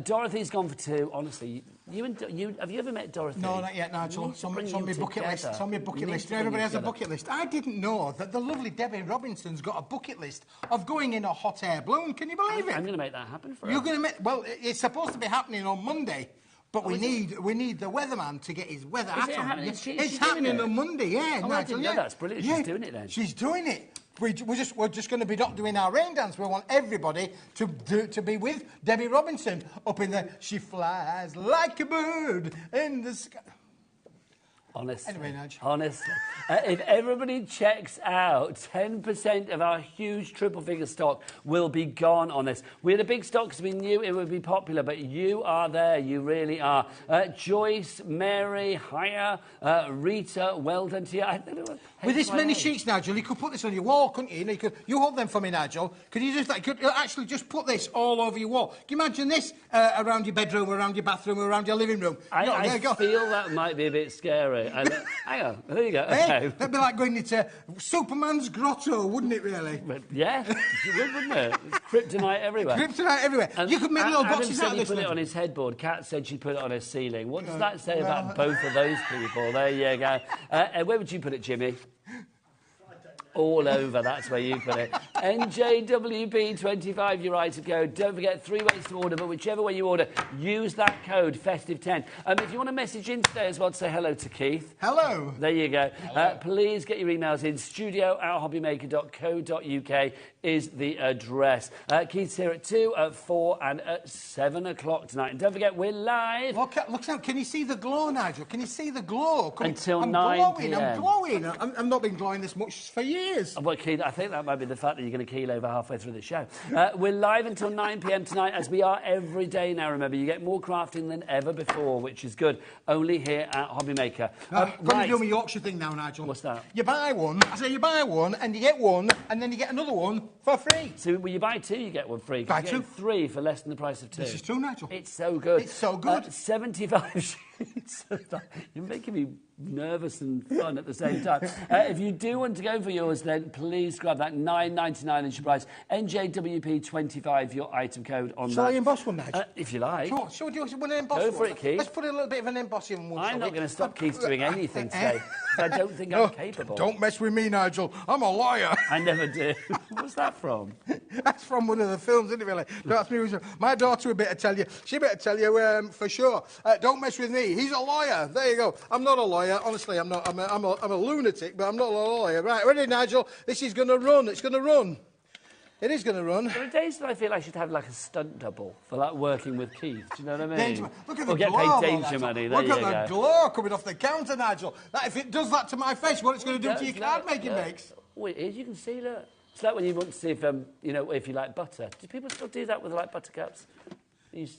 Dorothy's gone for 2. Honestly, have you ever met Dorothy? No, not yet, Nigel. It's on my bucket list. It's on my bucket list. Everybody has a bucket list. I didn't know that the lovely Debbie Robinson's got a bucket list of going in a hot air balloon. Can you believe it? I'm going to make that happen for her. You're going to make... Well, it's supposed to be happening on Monday. But we need the weatherman to get his weather hat on. It's happening on Monday, yeah. Oh, Nigel, I didn't know that's brilliant. Yeah. She's doing it then. She's doing it. We're just going to be not doing our rain dance. We want everybody to be with Debbie Robinson up in the... She flies like a bird in the sky. Honestly. Anyway, Nudge. Honestly. If everybody checks out, 10% of our huge triple figure stock will be gone on this. We had a big stock because we knew it would be popular, but you are there. You really are. Joyce, Mary, Haya, Rita, well done to you. I don't know. With this many sheets, Nigel, you could put this on your wall, couldn't you? You hold them for me, Nigel. Could you actually just put this all over your wall? Can you imagine this around your bedroom, around your bathroom, around your living room? I feel that might be a bit scary. Hang on, there you go. Okay. That'd be like going into Superman's grotto, wouldn't it, really? But, yeah, it would, wouldn't it? It's kryptonite everywhere. Kryptonite everywhere. And you could make little boxes out of this. Adam said he put it on his headboard. Kat said she put it on her ceiling. What does that say about both of those people? There you go. Where would you put it, Jimmy? All over, that's where you put it. NJWP25, your item code. Don't forget, 3 ways to order, but whichever way you order, use that code, festive10. If you want to message in today as well to say hello to Keith. Hello. There you go. Please get your emails in. studio@hobbymaker.co.uk is the address. Keith's here at 2, at 4 and at 7 o'clock tonight. And don't forget, we're live. Look, can you see the glow, Nigel? Can you see the glow? Until 9 p.m. I'm glowing. I've not been glowing this much for years. Well, Keith, I think that might be the fact that you're going to keel over halfway through the show. We're live until 9 p.m. tonight, as we are every day now, remember. You get more crafting than ever before, which is good. Only here at HobbyMaker. Going to do my Yorkshire thing now, Nigel. What's that? You buy one, you buy one, and you get one, and then you get another one for free. So when you buy 2, you get one free. Buy you 2. Get 3 for less than the price of 2. This is true, Nigel. It's so good. It's so good. 75 sheets. You're making me nervous and fun at the same time. If you do want to go for yours, then please grab that $9.99 inch price. NJWP25, your item code on that. Shall I emboss one, Nigel? If you like. Sure. Shall we do one emboss? Go for it, Keith. Let's put a little bit of an embossing one. I'm not going to stop Keith doing anything today. I don't think I'm capable. Don't mess with me, Nigel. I'm a liar. I never do. What's that from? That's from one of the films, isn't it, really? That's me. My daughter would better tell you. She better tell you for sure. Don't mess with me. He's a lawyer. There you go. I'm not a lawyer. Honestly, I'm not. I'm a lunatic, but I'm not a lawyer. Right, ready, Nigel? This is going to run. It's going to run. It is going to run. There are days that I feel I should have like a stunt double for like working with Keith. Do you know what I mean? Look at the or get glow. paid danger money. There Look at the glow coming off the counter, Nigel. If it does that to my face, what it's going to do to your card making makes. Oh, it is. You can see that. It's like when you want to see if if you like butter. Do people still do that with like buttercups?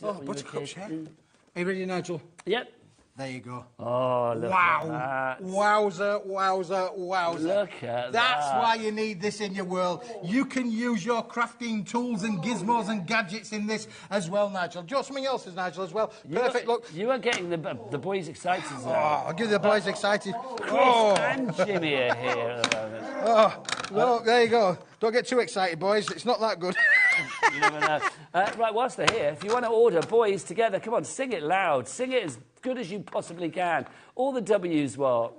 Buttercups, yeah. Are you ready, Nigel? Yep. There you go. Oh, look at that. Wowzer, wowzer, wowzer. Look at that. That's why you need this in your world. You can use your crafting tools and gizmos and gadgets in this as well, Nigel. Do you want something else, Nigel, as well? Perfect, look. You are getting the boys excited now. I'll give the boys excited. Chris and Jimmy are here at the moment. Look, there you go. Don't get too excited, boys. It's not that good. You never know. Right, whilst they're here, if you want to order boys together, come on, sing it loud. Sing it as good as you possibly can. All the W's what?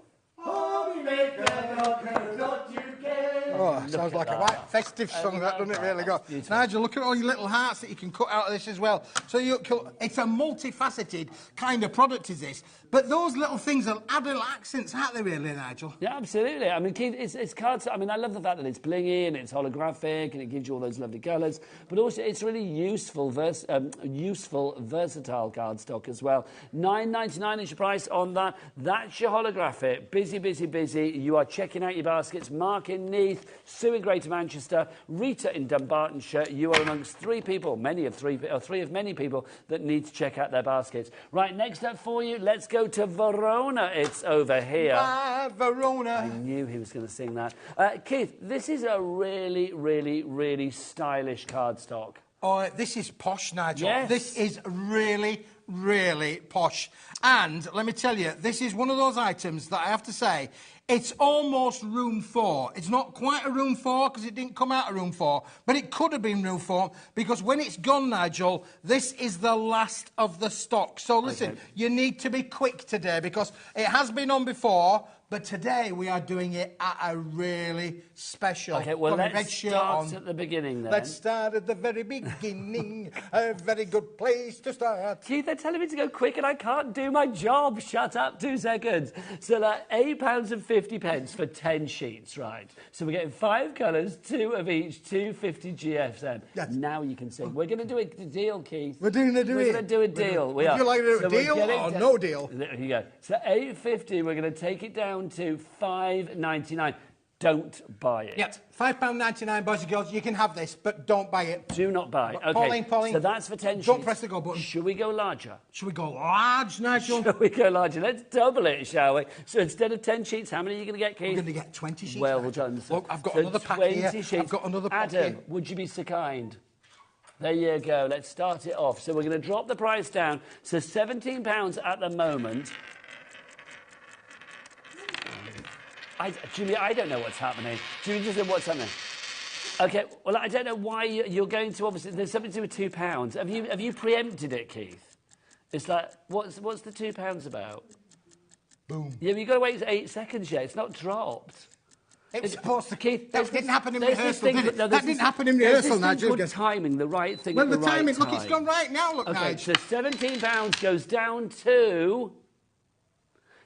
Oh, sounds like a right festive song, that doesn't it really go? Nigel, look at all your little hearts that you can cut out of this as well. So it's a multifaceted kind of product, is this? But those little things are added accents, aren't they, really, Nigel? Yeah, absolutely. I mean, Keith, it's cards. I mean, I love the fact that it's blingy and it's holographic and it gives you all those lovely colours. But also, it's really useful, versatile cardstock as well. $9.99 is your price on that. That's your holographic. Busy, busy, busy. You are checking out your baskets, marking neath. Sue in Greater Manchester, Rita in Dumbartonshire. You are amongst three people, three of many people that need to check out their baskets. Right, next up for you, let's go to Verona. It's over here. Verona. I knew he was going to sing that. Keith, this is a really, really, really stylish cardstock. Oh, this is posh, Nigel. Yes. This is really, really posh. And let me tell you, this is one of those items that I have to say, it's almost room 4. It's not quite a room 4 because it didn't come out of room 4, but it could have been room 4 because when it's gone, Nigel, this is the last of the stock. So listen, you need to be quick today because it has been on before, but today we are doing it at a really special. Okay, well, let's start at the beginning then. Let's start at the very beginning. A very good place to start. Keith, they're telling me to go quick and I can't do my job. Shut up, 2 seconds. So that's £8.50 for 10 sheets, right? So we're getting 5 colours, 2 of each, 250 GFM. Yes. Now you can sing. We're going to do a deal, Keith. We're going to do a deal. Would you like to do a deal or no deal? There you go. So £8.50, we're going to take it down to £5.99. Don't buy it. Yep, £5.99, boys and girls. You can have this, but don't buy it. Do not buy. Okay. Pauline. So that's for 10 sheets. Don't press the go button. Should we go larger? Should we go large, Nigel? Shall we go larger? Let's double it, shall we? So instead of 10 sheets, how many are you going to get, Keith? We're going to get 20 sheets. Well done. Look, I've got another pack here. Sheets. I've got another pack Adam, here. would you be so kind? There you go. Let's start it off. So we're going to drop the price down. So £17 at the moment. Julie, I don't know what's happening. Julie, just know what's happening. Okay, well, I don't know why you're going to, obviously, there's something to do with £2. Have you preempted it, Keith? It's like, what's the £2 about? Boom. Yeah, you've got to wait 8 seconds yet. It's not dropped. It was supposed to... Keith, that didn't happen in rehearsal, did it? No, that didn't happen in rehearsal, Nigel. Good timing, the right thing at the right time. Well, the timing, look, it's gone right now, look, Okay, Nigel. so £17 goes down to...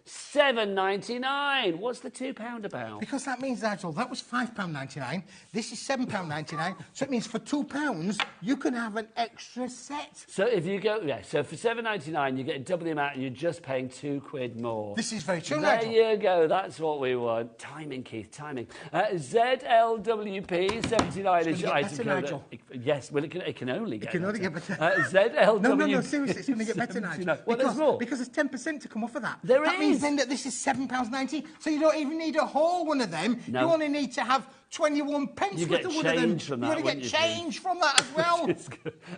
£7.99. What's the £2 about? Because that means, Nigel, that was £5.99. This is £7.99. So it means for £2, you can have an extra set. So if you go, so for £7.99, you get double the amount and you're just paying £2 more. This is very true, There Nigel. you go. That's what we want. Timing, Keith, timing. ZLWP 79 is your item code. Nigel. Yes, well, it can only get better. It can only get better. ZLWP. No, seriously, it's going to get better, Nigel. Well, there's more. Because there's 10% to come off of that. There that is. means then that this is £7.90, so you don't even need a whole one of them. No. You only need to have 21 pence You worth get of one of them. change from that, You're going to get change from that as well.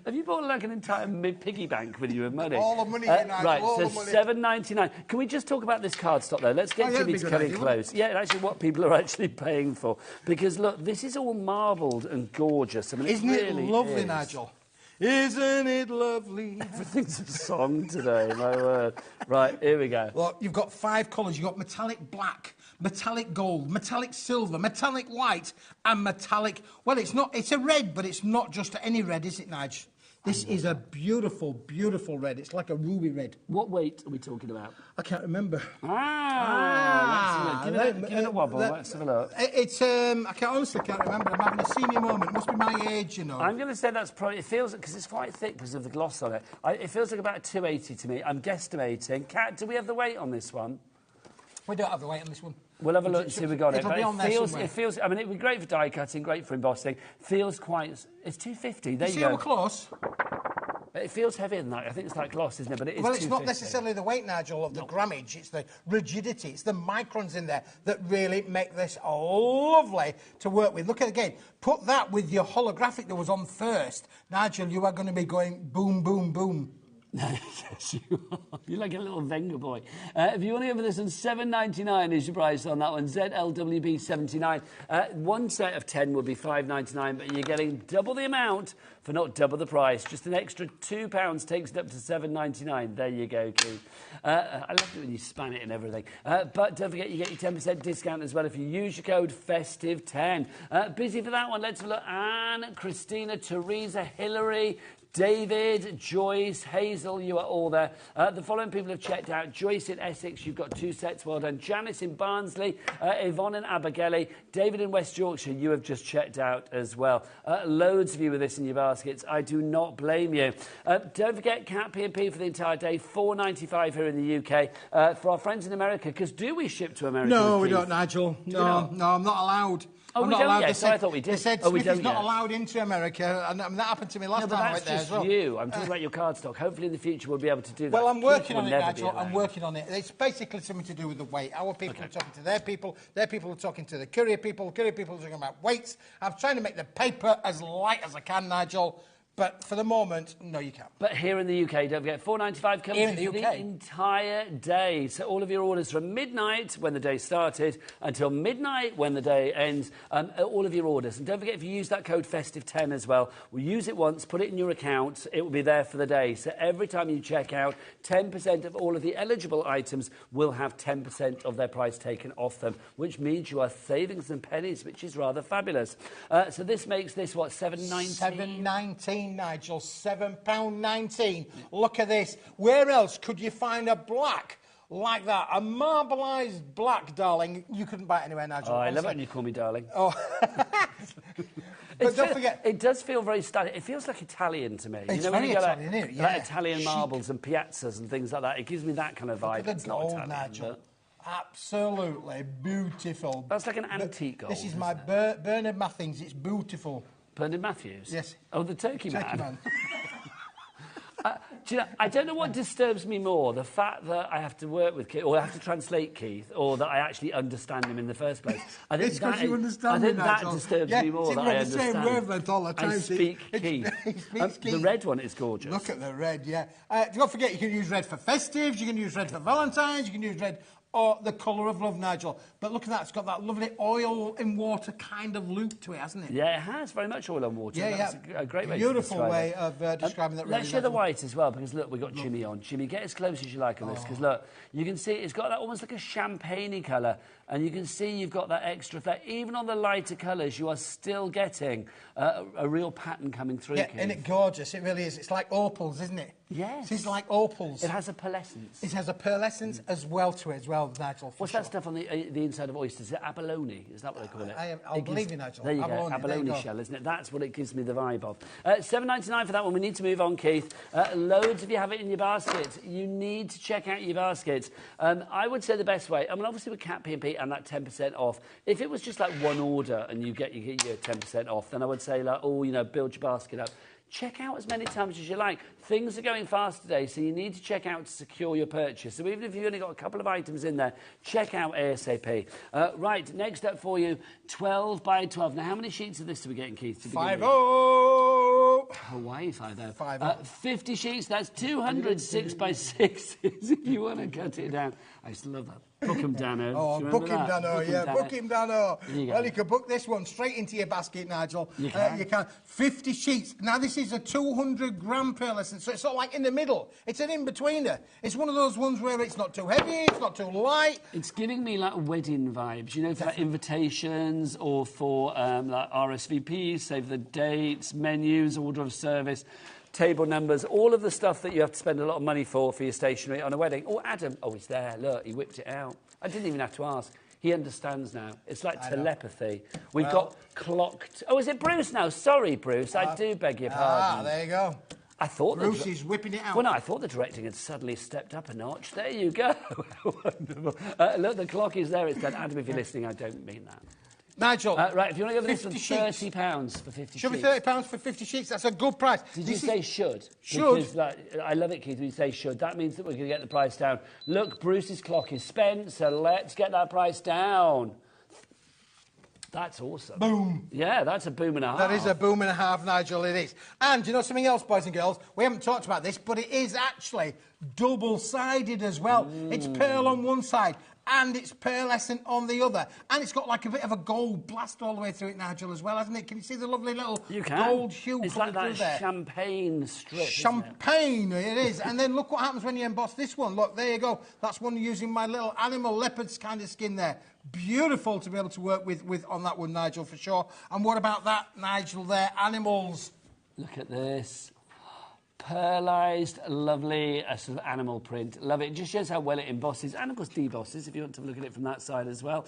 Have you bought like an entire piggy bank with your money? All the money, Nigel, right, all so the money. £7.99. Can we just talk about this cardstock though? Let's get Jimmy to come in close. Yeah, actually what people are actually paying for. Because look, this is all marbled and gorgeous. I mean, Isn't it really it lovely, is. Nigel? Isn't it lovely? Everything's a song today, my word. Right, here we go. Look, you've got 5 colours. You've got metallic black, metallic gold, metallic silver, metallic white, and metallic... Well, it's a red, but it's not just any red, is it, Nige? This is a beautiful, beautiful red. It's like a ruby red. What weight are we talking about? I can't remember. Give it a wobble. Let's have a look. It's, honestly can't remember. I'm having a senior moment. It must be my age, you know. I'm going to say that's probably... It feels... Because it's quite thick because of the gloss on it. It feels like about 280 to me. I'm guesstimating. Kat, do we have the weight on this one? We don't have the weight on this one. We'll have a look and see if we got it. It'll be on there somewhere. It feels... I mean, it'd be great for die cutting, great for embossing. Feels quite... It's 250. There you go. See how we're close? It feels heavier than that. I think it's like gloss, isn't it? But it is Well, it's 250. not necessarily the weight, Nigel, of the grammage. It's the rigidity. It's the microns in there that really make this lovely to work with. Look at it again. Put that with your holographic that was on first. Nigel, you are going to be going boom, boom, boom. Yes, you are. You're like a little Venga boy. If you want to go for this one, $7.99 is your price on that one. ZLWB 79. One set of 10 would be $5.99, but you're getting double the amount for not double the price. Just an extra £2 takes it up to $7.99. There you go, Keith. I love it when you span it and everything. But don't forget, you get your 10% discount as well if you use your code FESTIVE10. Busy for that one. Let's have a look. Anne, Christina, Teresa, Hillary, David, Joyce, Hazel, you are all there. The following people have checked out. Joyce in Essex, you've got 2 sets, well done. Janice in Barnsley, Yvonne in Abergele, David in West Yorkshire, you have just checked out as well. Loads of you with this in your baskets. I do not blame you. Don't forget Cat P&P for the entire day, $4.95 here in the UK. For our friends in America, because do we ship to America? No, we don't, Nigel. No, I'm not allowed. Oh, I'm we not don't allowed. yet, They so said, I thought we did. They said Oh, we Smithy's don't not yet. allowed into America, and that happened to me last No, but time I that's went there just as well. you. I'm talking about your cardstock. Hopefully in the future we'll be able to do that. Well, I'm working Keith on will it, never be Nigel. I'm allowed. working on it. It's basically something to do with the weight. Our people are talking to their people are talking to the courier people are talking about weights. I'm trying to make the paper as light as I can, Nigel. But for the moment, no, you can't. But here in the UK, don't forget, $4.95 comes Here in the for UK. the entire day. So all of your orders from midnight when the day started until midnight when the day ends, all of your orders. And don't forget, if you use that code FESTIVE10 as well, we'll use it once, put it in your account, it will be there for the day. So every time you check out, 10% of all of the eligible items will have 10% of their price taken off them, which means you are saving some pennies, which is rather fabulous. So this makes this, what, $7.19? £7.19, Nigel. £7.19. Look at this. Where else could you find a black like that? A marbleised black, darling. You couldn't buy it anywhere, Nigel. Oh, I love it when you call me darling. Oh. But don't forget, it does feel very stylish. It feels like Italian to me. It's you know, when very you go Italian, like, isn't it? Yeah. like Italian Chic. marbles and piazzas and things like that. It gives me that kind of vibe. look at It's the not gold, Italian, Nigel. but Absolutely beautiful. that's like an antique gold. This is my isn't it? Bernard Matthews. It's beautiful. Bernard Matthews? Yes. Oh, the Turkey Man. Turkey man. Do you know, I don't know what disturbs me more, the fact that I have to work with Keith, or I have to translate Keith, or that I actually understand him in the first place. I think It's 'cause you understand I think me, that Nigel. disturbs Yeah, me more see, that we're I the same understand. wavelength all the time, I see. speak It's- Keith. he speaks The Keith. red one is gorgeous. Look at the red, yeah. Don't forget, you can use red for festives, you can use red for Valentine's, you can use red or the colour of love, Nigel. But look at that, it's got that lovely oil in water kind of look to it, hasn't it? Yeah, it has very much oil on water. Yeah, That's yeah. a great way Beautiful to describe way it. of describing that. Let's really, show the Nigel. white as well, because look, we've got Jimmy on. Jimmy, get as close as you like on this, because look, you can see it's got that almost like a champagne-y colour, and you can see you've got that extra effect. Even on the lighter colours, you are still getting a real pattern coming through. Yeah, Keith. isn't it gorgeous? It really is. It's like opals, isn't it? Yes. It's like opals. It has a pearlescence. It has a pearlescence as well to it as well, Nigel. For What's sure. that stuff on the inside of oysters? Is it abalone? Is that what they call it? I'll believe you, Nigel. There you Abalone, go, there you abalone go. shell, isn't it? That's what it gives me the vibe of. $7.99 for that one. We need to move on, Keith. Loads of you have it in your basket. You need to check out your baskets. I would say the best way, I mean, obviously with Cat P&P and that 10% off, if it was just like one order and you get your 10% off, then I would say, like, oh, you know, build your basket up. Check out as many times as you like. Things are going fast today, so you need to check out to secure your purchase. So even if you've only got a couple of items in there, check out ASAP. Right, next up for you, 12 by 12. Now, how many sheets of this are we getting, Keith? To begin with? 5-0. Hawaii 5-0. 5-0. 50 sheets, that's 200 6 by 6s if you want to cut it down. I used to love that. Book 'em, Dano. Oh, Do you book remember him, that? Dano, Book 'em, yeah. Dano. Book him, Dano. There you go. Well, you could book this one straight into your basket, Nigel. You can. You can. 50 sheets. Now, this is a 200-gram pearlescent, so it's sort of like in the middle. It's an in-betweener. It's one of those ones where it's not too heavy, it's not too light. It's giving me like wedding vibes, you know, for like invitations or for like RSVPs, save the dates, menus, order of service, table numbers, all of the stuff that you have to spend a lot of money for your stationery on a wedding. Oh, Adam, oh, he's there. Look, he whipped it out. I didn't even have to ask. He understands now. It's like telepathy. We've got clocked. Oh, is it Bruce now? Sorry, Bruce. I do beg your pardon. There you go. I thought Bruce is whipping it out. Well, no, I thought the directing had suddenly stepped up a notch. There you go. Wonderful. Look, the clock is there. It's done. Adam, if you're listening, I don't mean that. Nigel. Right, if you want to go for this one, 50 sheets. £30 for 50 Should be sheets. £30 for 50 sheets. That's a good price. Did you say should? Should. Because, like, I love it, Keith, when you say should. That means that we're going to get the price down. Look, Bruce's clock is spent, so let's get that price down. That's awesome. Boom. Yeah, that's a boom and a half. That is a boom and a half, Nigel, it is. And you know something else, boys and girls? We haven't talked about this, but it is actually double-sided as well. It's pearl on one side and it's pearlescent on the other. And it's got like a bit of a gold blast all the way through it, Nigel, as well, hasn't it? Can you see the lovely little gold hue It's coming like through that there? champagne strip, isn't it? Champagne, it is. And then look what happens when you emboss this one. Look, there you go. That's one using my little animal leopard's kind of skin there. Beautiful to be able to work with on that one, Nigel, for sure. And what about that, Nigel, there? Animals. Look at this. pearlised, lovely sort of animal print. Love it. It just shows how well it embosses and, of course, debosses, if you want to look at it from that side as well.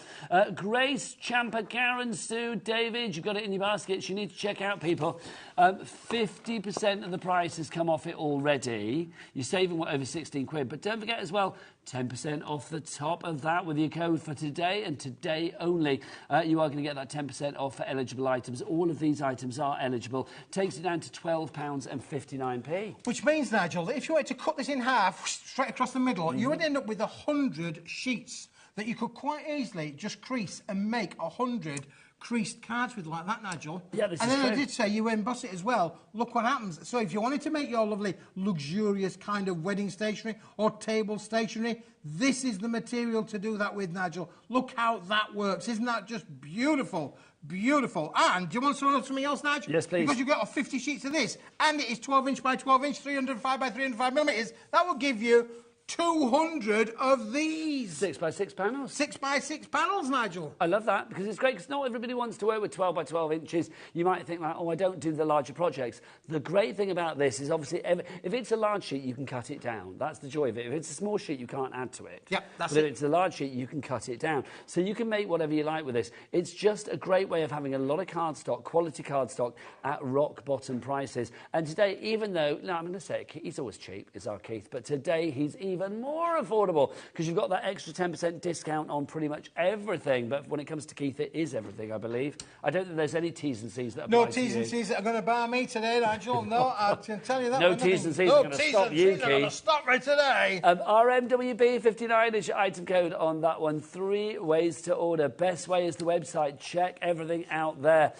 Grace, Champa, Karen, Sue, David, you've got it in your baskets. You need to check out, people. 50% of the price has come off it already. You're saving, over 16 quid. But don't forget as well, 10% off the top of that with your code for today and today only. You are going to get that 10% off for eligible items. All of these items are eligible. Takes it down to £12.59p. Which means, Nigel, that if you wanted to cut this in half, straight across the middle, you would end up with 100 sheets that you could quite easily just crease and make 100 creased cards with like that, Nigel. Yeah, this and is then true. I did say you emboss it as well. Look what happens. So if you wanted to make your lovely, luxurious kind of wedding stationery or table stationery, this is the material to do that with, Nigel. Look how that works. Isn't that just beautiful? Beautiful. And do you want to show something else, Nigel? Yes, please. Because you've got 50 sheets of this, and it is 12 inch by 12 inch, 305 by 305 millimetres. That will give you 200 of these. 6 by 6 panels. 6 by 6 panels, Nigel. I love that because it's great because not everybody wants to work with 12 by 12 inches. You might think like, oh, I don't do the larger projects. The great thing about this is obviously if it's a large sheet, you can cut it down. That's the joy of it. If it's a small sheet, you can't add to it. Yep, that's but it. if it's a large sheet, you can cut it down. So you can make whatever you like with this. It's just a great way of having a lot of cardstock, quality cardstock at rock bottom prices. And today, even though, no, I'm going to say it, he's always cheap, is our Keith, but today he's even more affordable because you've got that extra 10% discount on pretty much everything. But when it comes to Keith, it is everything, I believe. I don't think there's any T's and C's that apply No to T's you. and C's that are going to bar me today, Nigel. No, I can tell you that. No T's and C's are going to stop you, Keith. Going to stop me today. RMWB59 is your item code on that one. 3 ways to order. Best way is the website. Check everything out there.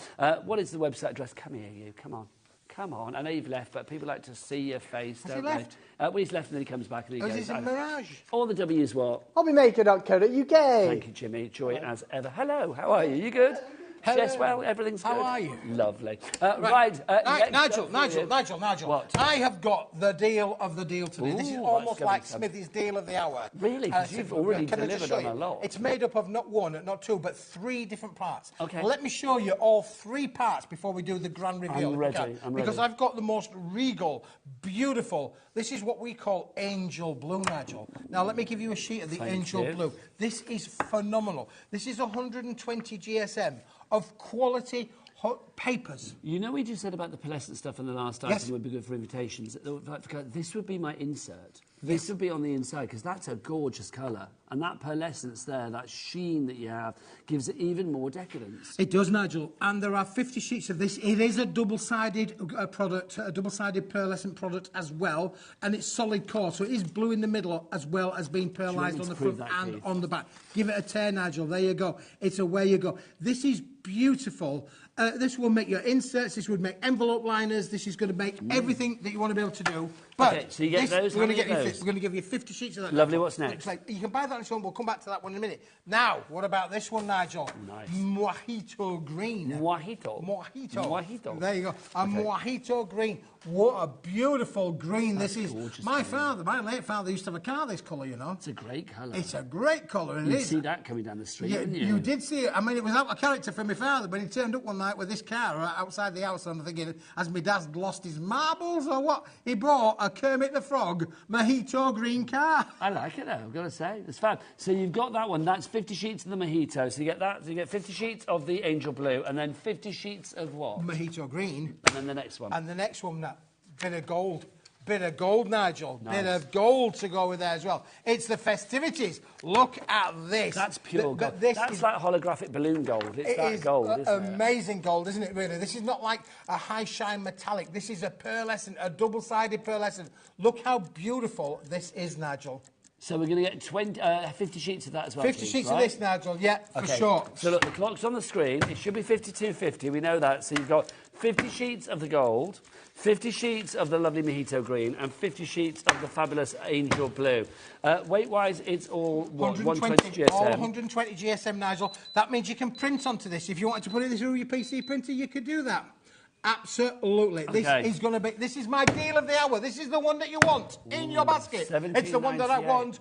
What is the website address? Come here, you. Come on. Come on. I know you've left, but people like to see your face, don't they? left? Well, he's left and then he comes back and he goes... Is this a mirage? All the W's what? HobbyMaker.co.uk. Thank you, Jimmy. Joy as ever. Hello, how are you? You good? Hello. Yes, well, everything's good. How are you? Lovely. Right. Nigel. What? I have got the deal of the deal today. This is Ooh, almost that's like gonna be Smithy's deal of the hour. Really? 'Cause you've already can I just delivered show on you? a lot. It's made up of not 1, not 2, but 3 different parts. Okay. Let me show you all 3 parts before we do the grand reveal. I'm if we ready, can. I'm Because ready. I've got the most regal, beautiful. This is what we call angel blue, Nigel. Now let me give you a sheet of the Thank angel you. blue. This is phenomenal. This is 120 GSM of quality papers. You know we just said about the pearlescent stuff in the last Yes. item would be good for invitations. This would be my insert. This would be on the inside because that's a gorgeous colour. And that pearlescence there, that sheen that you have, gives it even more decadence. It does, Nigel. And there are 50 sheets of this. It is a double-sided product, a double-sided pearlescent product as well. And it's solid core, so it is blue in the middle as well as being pearlised me on to the prove front that, and Keith? on the back. Give it a tear, Nigel. There you go. It's away you go. This is beautiful. This will make your inserts. This would make envelope liners. This is going to make everything that you want to be able to do. But Okay, so you get those, We're how going many of those? to give you 50 sheets of that. Lovely, Nigel. what's next? Like, you can buy that on its own. We'll come back to that one in a minute. Now, what about this one, Nigel? Nice. Mojito green. Mojito. There you go. A mojito green. What a beautiful green That's this is. gorgeous My green. late father used to have a car this colour, you know. It's a great colour. It's a great colour, and it You'd is. see that coming down the street, Yeah, wouldn't you? you did see it. I mean, it was out of character for my father when he turned up one night with this car outside the house. And I'm thinking, has my dad lost his marbles or what? He brought a Kermit the Frog mojito green car. I like it though, I've got to say. It's fab. So you've got that one. That's 50 sheets of the mojito. So you get that. So you get 50 sheets of the angel blue and then 50 sheets of what? Mojito green. And then the next one. And the next one, that bit of gold. Bit of gold, Nigel. Nice. Bit of gold to go with there as well. It's the festivities. Look at this. That's pure gold. This That's is, like holographic balloon gold. It's it that is gold, isn't it? amazing gold, isn't it, really? This is not like a high shine metallic. This is a pearlescent, a double-sided pearlescent. Look how beautiful this is, Nigel. So we're going to get 50 sheets of that as well. 50 please, sheets right? of this, Nigel, yeah, for Okay. sure. So look, the clock's on the screen. It should be 52.50. We know that. So you've got 50 sheets of the gold, 50 sheets of the lovely mojito green, and 50 sheets of the fabulous angel blue. Weight-wise, it's all what, 120 GSM. All 120 GSM, Nigel. That means you can print onto this. If you wanted to put it through your PC printer, you could do that. Absolutely. Okay. This is going to be... This is my deal of the hour. This is the one that you want in your basket. It's the one that I want.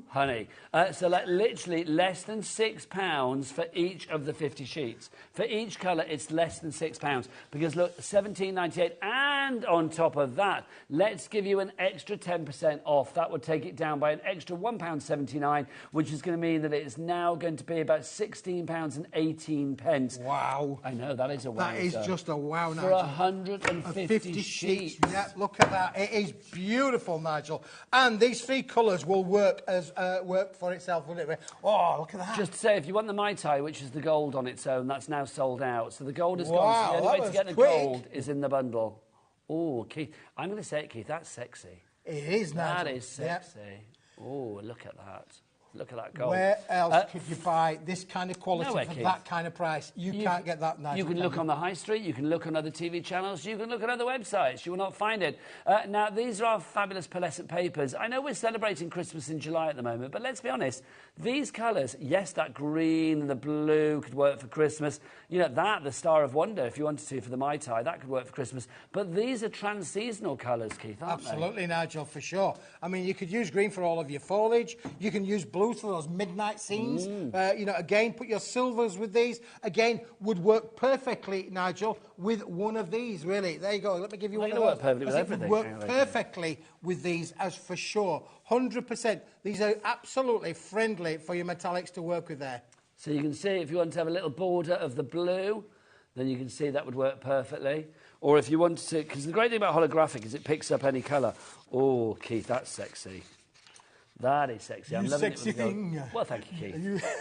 Honey. So like literally less than £6 for each of the 50 sheets. For each colour, it's less than £6. Because look, £17.98 And on top of that, let's give you an extra 10% off. That would take it down by an extra £1.79, which is going to mean that it is now going to be about £16.18. Wow. I know, that is a wow. That is just a wow, Nigel. For 150 sheets. Yeah, look at that. It is beautiful, Nigel. And these 3 colours will work as work for itself, wouldn't it? Oh, look at that. Just to say, if you want the Mai Tai, which is the gold on its own, that's now sold out. So the gold is gone. Wow, So the only way to get the quick. gold is in the bundle. Oh, Keith, I'm going to say it, Keith, that's sexy. It is, Nigel. That is sexy. Yep. Oh, look at that. Look at that gold. Where else could you buy this kind of quality nowhere, for Keith. that kind of price? You can't get that, Nigel. You can look on the high street, you can look on other TV channels, you can look on other websites. You will not find it. Now, these are our fabulous pearlescent papers. I know we're celebrating Christmas in July at the moment, but let's be honest. These colours, yes, that green and the blue could work for Christmas. You know, that, the Star of Wonder, if you wanted to, for the Mai Tai, that could work for Christmas. But these are trans-seasonal colours, Keith, aren't Absolutely, Nigel, for sure. I mean, you could use green for all of your foliage. You can use blue for those midnight scenes. You know, again, put your silvers with these. Again, would work perfectly, Nigel, with one of these, really. There you go. Let me give you one of those. Work perfectly with everything. It would work perfectly with these, as for sure. 100%. These are absolutely friendly for your metallics to work with there. So you can see, if you want to have a little border of the blue, then you can see that would work perfectly. Or if you wanted to, because the great thing about holographic is it picks up any colour. Oh, Keith, that's sexy. That is sexy. I'm loving sexy it. Thing. Well, thank you, Keith.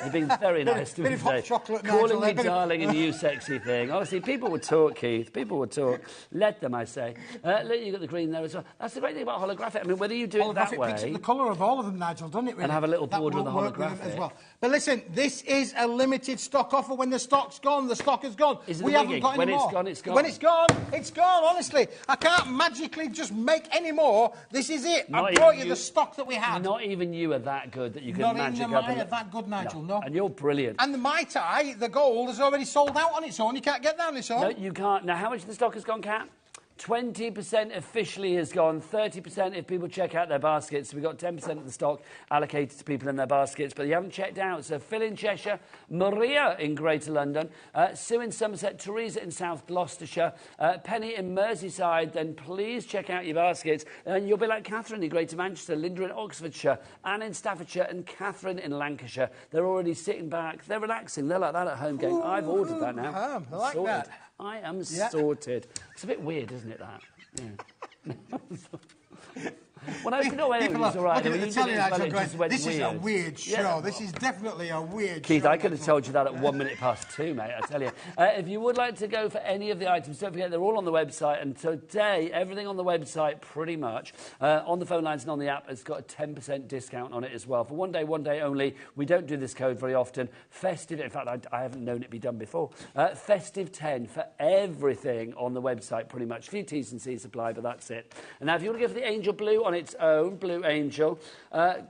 You've been very nice to me bit of hot today. chocolate, Calling Nigel, me darling and you sexy thing. Honestly, people would talk, Keith. People would talk. Let them, I say. Look, you've got the green there as well. That's the great thing about holographic. I mean, whether you do it that way... picks up the colour of all of them, Nigel, doesn't it, really? And have a little border of the work with them holographic. as well. But listen, this is a limited stock offer. When the stock's gone, the stock is gone. We haven't got any more. When it's gone, When it's gone, it's gone, honestly. I can't magically just make any more. This is it. I brought you the stock that we had. Not even you are that good that you can magic up. Not even the Mai are that good, Nigel, no. And you're brilliant. And the Mai Tai, the gold, is already sold out on its own. You can't get that on its own. No, you can't. Now, how much of the stock has gone, Kat? 20% officially has gone, 30% if people check out their baskets. So we've got 10% of the stock allocated to people in their baskets, but you haven't checked out. So Phil in Cheshire, Maria in Greater London, Sue in Somerset, Teresa in South Gloucestershire, Penny in Merseyside, then please check out your baskets. And you'll be like Catherine in Greater Manchester, Linda in Oxfordshire, Anne in Staffordshire, and Catherine in Lancashire. They're already sitting back. They're relaxing. They're like that at home going, I've ordered that now. I like sorted. that. I am sorted. It's a bit weird, isn't it, that? Yeah. When I opened it away, it was all right. This is a weird show. Yeah. This is definitely a weird Keith, show. I could have told you that at 2:01, mate, I tell you. If you would like to go for any of the items, don't forget they're all on the website. And today, everything on the website, pretty much, on the phone lines and on the app, has got a 10% discount on it as well. For one day only. We don't do this code very often. Festive, in fact, I haven't known it be done before. Festive 10 for everything on the website, pretty much. A few T's and C's apply, but that's it. And now, if you want to go for the Angel Blue on its own, Blue Angel,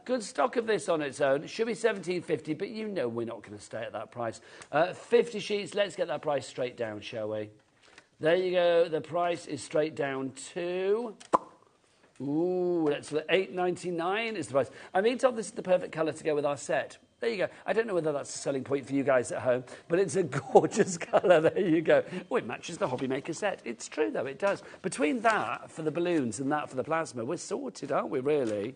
good stock of this on its own. It should be $17.50, but you know we're not going to stay at that price. 50 sheets, let's get that price straight down, shall we? There you go, the price is straight down to... Ooh, that's $8.99 is the price. I'm being told this is the perfect colour to go with our set. There you go. I don't know whether that's a selling point for you guys at home, but it's a gorgeous colour. There you go. Oh, it matches the HobbyMaker set. It's true, though, it does. Between that for the balloons and that for the plasma, we're sorted, aren't we, really?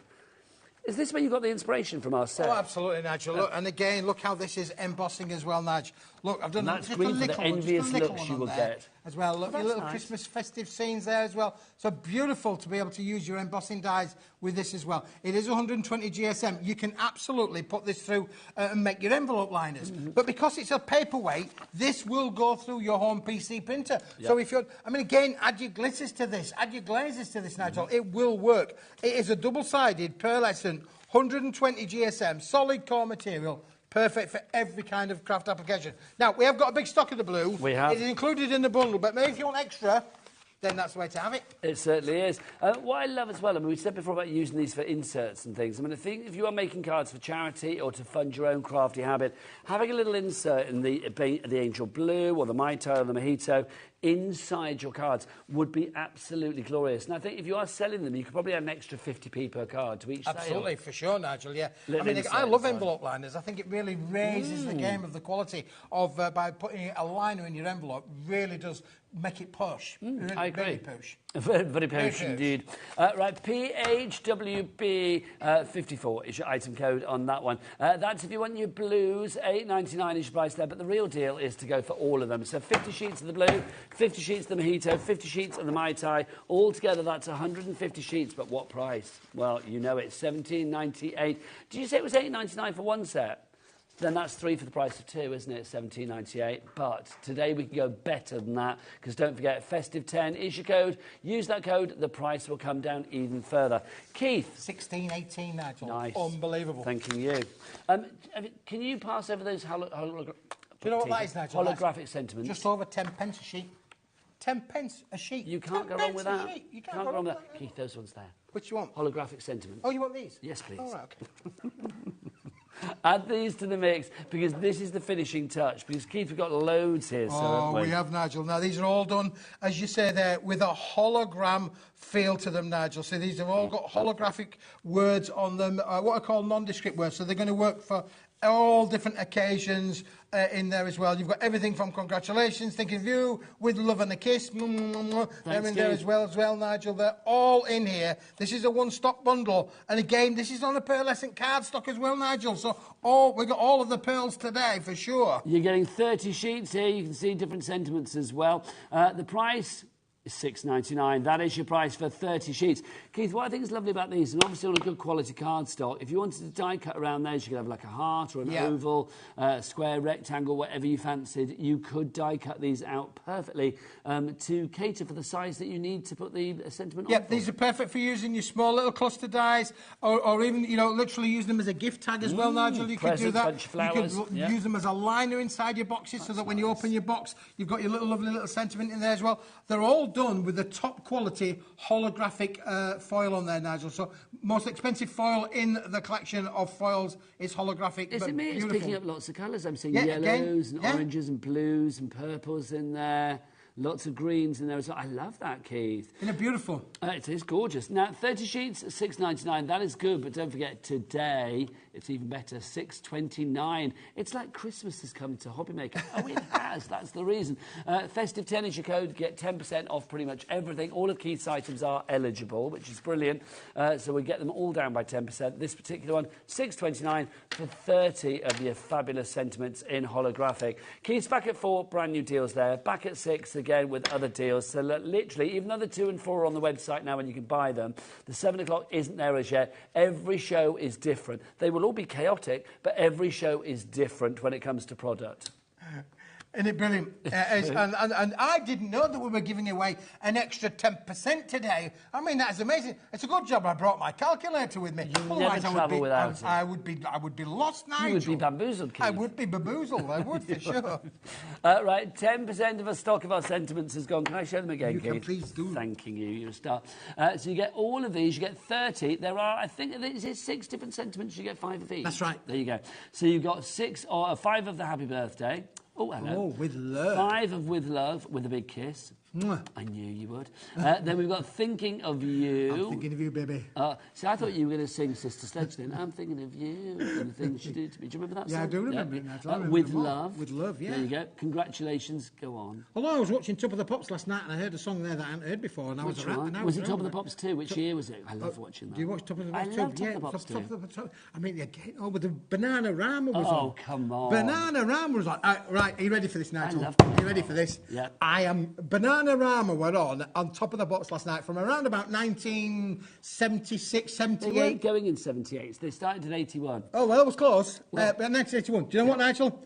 Is this where you got the inspiration from our set? Oh, absolutely, Nigel. Look, and again, look how this is embossing as well, Nige. Look, I've done that's just green a for little the envious looks you will get. As well, look, your little nice. Christmas festive scenes there as well. So beautiful to be able to use your embossing dies with this as well. It is 120 GSM. You can absolutely put this through and make your envelope liners. But because it's a paperweight, this will go through your home PC printer. Yep. So if you're, I mean, again, add your glitters to this, add your glazes to this, Nigel. It will work. It is a double-sided pearlescent 120 GSM solid core material. Perfect for every kind of craft application. Now, we have got a big stock of the blue. We have. It is included in the bundle, but maybe if you want extra, then that's the way to have it. It certainly is. What I love as well, I mean, we said before about using these for inserts and things. I mean, I think if you are making cards for charity or to fund your own crafty habit, having a little insert in the Angel Blue or the Mai Tai or the Mojito inside your cards would be absolutely glorious. And I think if you are selling them, you could probably add an extra 50p per card to each Absolutely, sale. for sure, Nigel, yeah. Little I mean, insight I love inside. envelope liners. I think it really raises the game of the quality of, by putting a liner in your envelope, really does make it push. Really, I agree. Very push. Very posh indeed. Right, PHWB 54 is your item code on that one. That's if you want your blues, $8.99 is your price there, but the real deal is to go for all of them. So 50 sheets of the blue, 50 sheets of the mojito, 50 sheets of the Mai Tai. Altogether, that's 150 sheets, but what price? Well, you know it, $17.98. Did you say it was $8.99 for one set? Then that's 3 for the price of 2, isn't it? $17.98. But today we can go better than that, because don't forget, Festive 10 is your code. Use that code, the price will come down even further. Keith. 16.18, Nigel. Nice. Unbelievable. Thanking you. Can you pass over those Do you know what that is, Nigel? holographic sentiments? Just over 10 pence a sheet. 10 pence a sheet. You can't go wrong with that. You can't go wrong with that. Keith, those ones there. Which you want? Holographic sentiments. Oh, you want these? Yes, please. All right, okay. Add these to the mix, because this is the finishing touch. Because, Keith, we've got loads here. Oh, we have, Nigel. Now, these are all done, as you say there, with a hologram feel to them, Nigel. So these have all got holographic words on them, what I call nondescript words. So they're going to work for all different occasions in there as well. You've got everything from congratulations, thinking of you, with love and a kiss. They're in there as well, Nigel. They're all in here. This is a one-stop bundle. And again, this is on a pearlescent cardstock as well, Nigel. So we got all of the pearls today, for sure. You're getting 30 sheets here. You can see different sentiments as well. The price is $6.99. That is your price for 30 sheets. Keith, what I think is lovely about these, and obviously on a good quality cardstock, if you wanted to die cut around those, you could have like a heart or an oval, square, rectangle, whatever you fancied. You could die cut these out perfectly to cater for the size that you need to put the sentiment on. Yep, these are perfect for using your small little cluster dies, or even, you know, literally use them as a gift tag as well, Nigel. You could do that. Bunch of flowers. You could use them as a liner inside your boxes, so that when you open your box, you've got your lovely little sentiment in there as well. They're all done with the top quality holographic foil on there, Nigel. So most expensive foil in the collection of foils is holographic. Is it me? It's beautiful. picking up lots of colours. I'm seeing yellows and oranges and blues and purples in there. Lots of greens in there as well. I love that, Keith. Isn't it beautiful? It is gorgeous. Now, 30 sheets, $6.99. That is good, but don't forget, today, it's even better, $6.29. It's like Christmas has come to HobbyMaker. Oh, it has. That's the reason. Festive 10 is your code. Get 10% off pretty much everything. All of Keith's items are eligible, which is brilliant. So we get them all down by 10%. This particular one, $6.29 for 30 of your fabulous sentiments in holographic. Keith's back at 4, brand new deals there. Back at 6, again with other deals. So literally, even though the 2 and 4 are on the website now and you can buy them, the 7 o'clock isn't there as yet. Every show is different. They will all be chaotic, but every show is different when it comes to product. Isn't it brilliant? And I didn't know that we were giving away an extra 10% today. I mean, that is amazing. It's a good job I brought my calculator with me. Never travel without it. I would be lost, Nigel. You would be bamboozled, Keith. I would be bamboozled. I would, for sure. Right, 10% of our stock of our sentiments has gone. Can I show them again, Keith? You can, please do. Thanking you. You're a star. So you get all of these. You get 30. There are, I think, is it 6 different sentiments? You get 5 of each. That's right. There you go. So you've got 6 or 5 of the happy birthday. Oh, hello. Oh, with love. 5 of with love, with a big kiss. Mwah. I knew you would. Then we've got thinking of you. I'm thinking of you, baby. See, I thought you were going to sing Sister Sledge then. I'm thinking of you and the things you do to me. Do you remember that song? Yeah, I do remember it, Nigel. With love. With love, yeah. There you go. Congratulations. Go on. Although I was watching Top of the Pops last night and I heard a song there that I hadn't heard before. And I was around. Right? Was it Top of the Pops too? Which year was it? I love watching that. Do you watch Top of the Pops too? I love Top of the Pops too. I mean, with the Banana Rama was on. Oh, come on. Banana Rama was on. Right, are you ready for this, Nigel? I love Are you ready for this? Yeah. Banana Rama were on Top of the Box last night from around about 1976, 78. They weren't going in 78. They started in 81. Oh, well, that was close. But 1981. Do you know what, Nigel?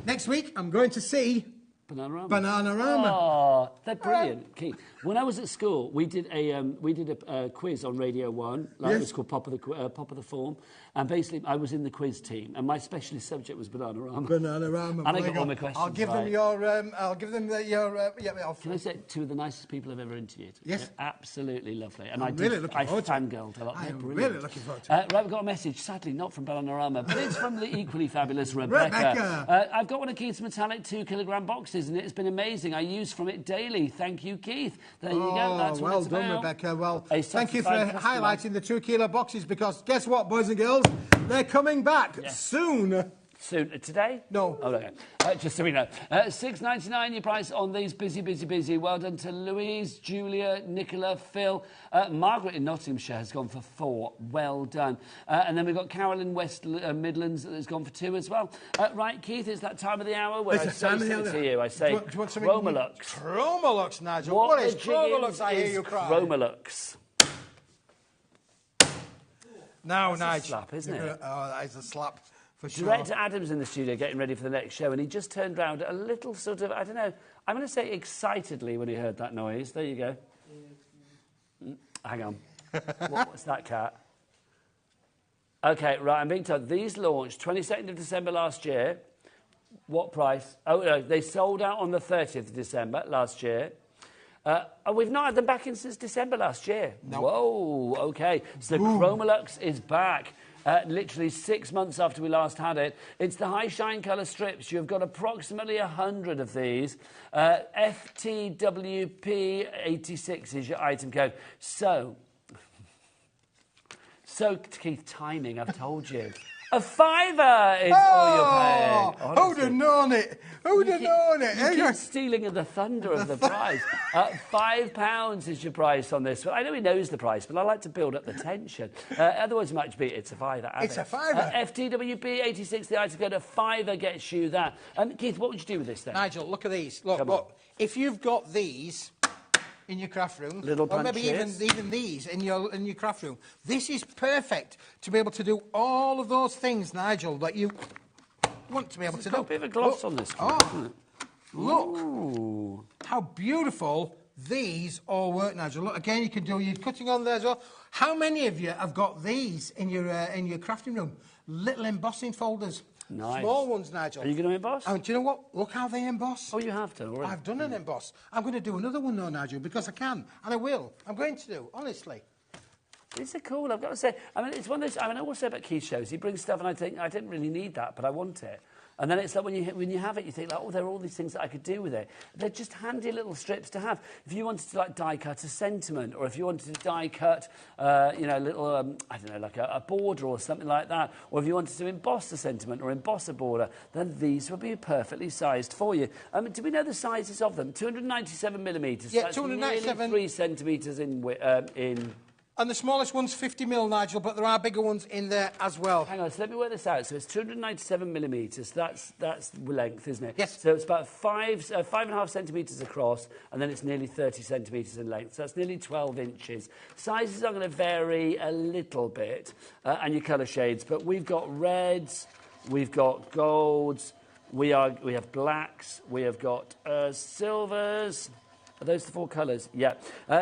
Next week, I'm going to see Bananarama. Oh, they're brilliant, Keith. When I was at school, we did a quiz on Radio 1. It was called Pop of the Form. And basically, I was in the quiz team, and my specialist subject was Bananarama. Bananarama. And I got all my questions I'll give them right. your. I'll give them your. Can I say 2 of the nicest people I've ever interviewed? Yes. They're absolutely lovely. And I'm really looking forward to it. fangirled a lot. I am brilliant. really looking forward to it. Right, we've got a message. Sadly, not from Bananarama, but it's from the equally fabulous Rebecca. I've got one of Keith's metallic 2 kilogram boxes. boxes, and it's been amazing. I use from it daily. Thank you, Keith. There you go. That's what well it's done, about. Rebecca. Well, A thank you for certified customer. highlighting the 2 kilo boxes, because guess what, boys and girls? They're coming back soon. Soon. Today? No. Oh, okay. Just so we know. $6.99 your price on these. Busy, busy, busy. Well done to Louise, Julia, Nicola, Phil. Margaret in Nottinghamshire has gone for 4. Well done. And then we've got Carol in West Midlands that has gone for 2 as well. Right, Keith, it's that time of the hour where I say something to you. I say, do you want something? Chromolux. Chromolux, Nigel. What is Chromolux? I hear you cry. Chromolux. Now, That's Nigel. a slap, isn't it? Oh, that is a slap. For sure. Director Adam's in the studio getting ready for the next show, and he just turned round a little sort of, I don't know, I'm going to say excitedly when he heard that noise. There you go. Hang on. What's that, Cat? OK, right, I'm being told these launched 22nd of December last year. What price? Oh, no, they sold out on the 30th of December last year. We've not had them back in since December last year. No. Whoa, OK. So Chromolux is back. Literally 6 months after we last had it. It's the high shine colour strips. You've got approximately 100 of these. FTWP86 is your item code. So, Keith, timing, I've told you. A £5 is all you're paying. Who'd have known it? Who'd have known it? You keep stealing the thunder of the price. £5 is your price on this. Well, I know he knows the price, but I like to build up the tension. Otherwise, you might be, it's a £5. It's a £5. FTWP86, the item code, a £5 gets you that. Keith, what would you do with this then? Nigel, look at these. Look. If you've got these in your craft room, or maybe even these in your craft room, this is perfect to be able to do all of those things, Nigel, that you want to be able to do. Got a bit of a gloss on this. Look how beautiful these all work, Nigel. Look again, you can do your cutting on there as well. How many of you have got these in your crafting room? Little embossing folders. Nice. Small ones, Nigel. Are you going to emboss? And do you know what? Look how they emboss. Oh, you have done already. I've done an emboss. I'm going to do another one though, Nigel, because I can, and I will. I'm going to do, honestly. These are cool, I've got to say. I mean, it's one of those. I mean, I always say about Keith shows, he brings stuff and I think, I didn't really need that, but I want it. And then it's like when you have it, you think, like, oh, there are all these things that I could do with it. They're just handy little strips to have. If you wanted to, like, die cut a sentiment, or if you wanted to die cut, you know, a little, I don't know, like a border or something like that, or if you wanted to emboss a sentiment or emboss a border, then these would be perfectly sized for you. Do we know the sizes of them? 297 millimetres. Yeah, that's 297. nearly 3 centimetres in. And the smallest one's 50 mil, Nigel, but there are bigger ones in there as well. Hang on, so let me work this out. So it's 297 millimetres. That's length, isn't it? Yes. So it's about 5.5 centimetres across, and then it's nearly 30 centimetres in length. So that's nearly 12 inches. Sizes are going to vary a little bit, and your colour shades. But we've got reds, we've got golds, we have blacks, we have got silvers. Are those the 4 colours? Yeah.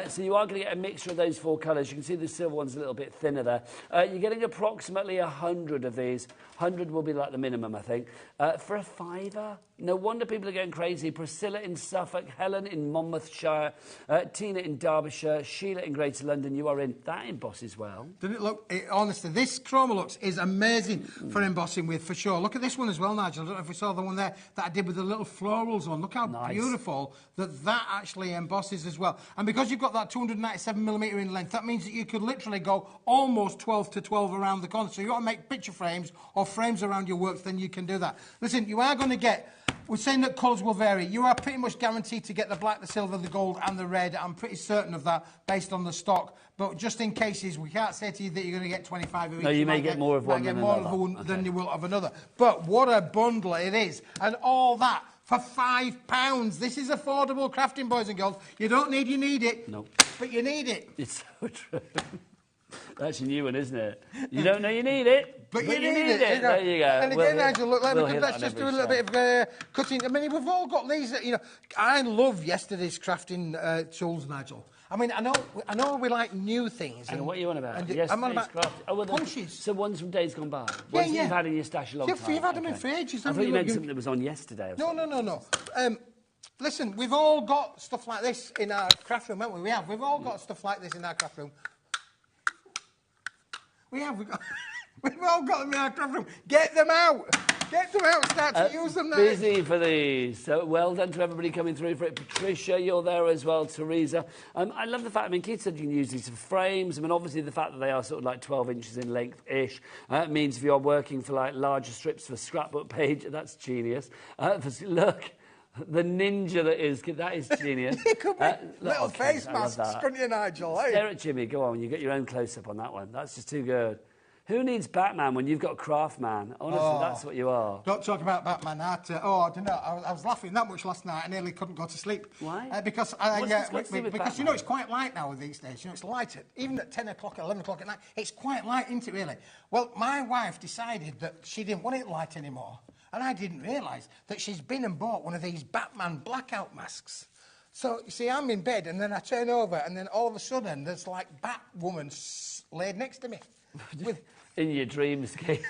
So you are going to get a mixture of those 4 colours. You can see the silver one's a little bit thinner there. You're getting approximately 100 of these. 100 will be like the minimum, I think. For a £5. No wonder people are going crazy. Priscilla in Suffolk, Helen in Monmouthshire, Tina in Derbyshire, Sheila in Greater London. You are in. That embosses well. Doesn't it look, honestly, this Chromolux is amazing for embossing with, for sure. Look at this one as well, Nigel. I don't know if we saw the one there that I did with the little florals on. Look how beautiful that actually embosses as well. And because you've got that 297mm in length, that means that you could literally go almost 12 to 12 around the corner. So you want to make picture frames or frames around your works, then you can do that. Listen, you are going to get... We're saying that colours will vary. You are pretty much guaranteed to get the black, the silver, the gold and the red. I'm pretty certain of that based on the stock. But just in cases, we can't say to you that you're going to get 25 of each. No, you may get more of one than another. Than you will of another. But what a bundle it is. And all that for £5. This is affordable crafting, boys and girls. You don't need, you need it. No. But you need it. It's so true. That's your new one, isn't it? You don't know you need it, but you need it. There you go. And again, Nigel, look, let's just do a little bit of cutting. I mean, we've all got these. You know, I love yesterday's crafting tools, Nigel. I mean, I know we like new things. And what are you on about? I'm on about punches. So ones from days gone by. Ones that you've had in your stash a long time. You've had them in for ages. I thought you meant something that was on yesterday. No. Listen, we've all got stuff like this in our craft room, haven't we? We've all got stuff like this in our craft room. We've all got them in our craft room. Get them out. Get them out and start to use them now. Busy for these. So well done to everybody coming through for it. Patricia, you're there as well. Teresa. I love the fact, Keith said you can use these for frames. Obviously the fact that they are sort of like 12 inches in length-ish means if you're working for like larger strips for scrapbook page, that's genius. Look. The ninja that is genius. You could be little face masks, couldn't you, Nigel? Stare at Jimmy, go on, you get your own close-up on that one. That's just too good. Who needs Batman when you've got Craftman? Honestly, that's what you are. Don't talk about Batman. I don't know. I was laughing that much last night. I nearly couldn't go to sleep. Why? Because you know it's quite light now these days. You know it's light even at 10 o'clock, 11 o'clock at night. It's quite light, isn't it? Really? Well, my wife decided that she didn't want it light anymore, and I didn't realise that she's been and bought one of these Batman blackout masks. So you see, I'm in bed, and then I turn over, and then all of a sudden there's like Batwoman laid next to me. In your dreams, Keith.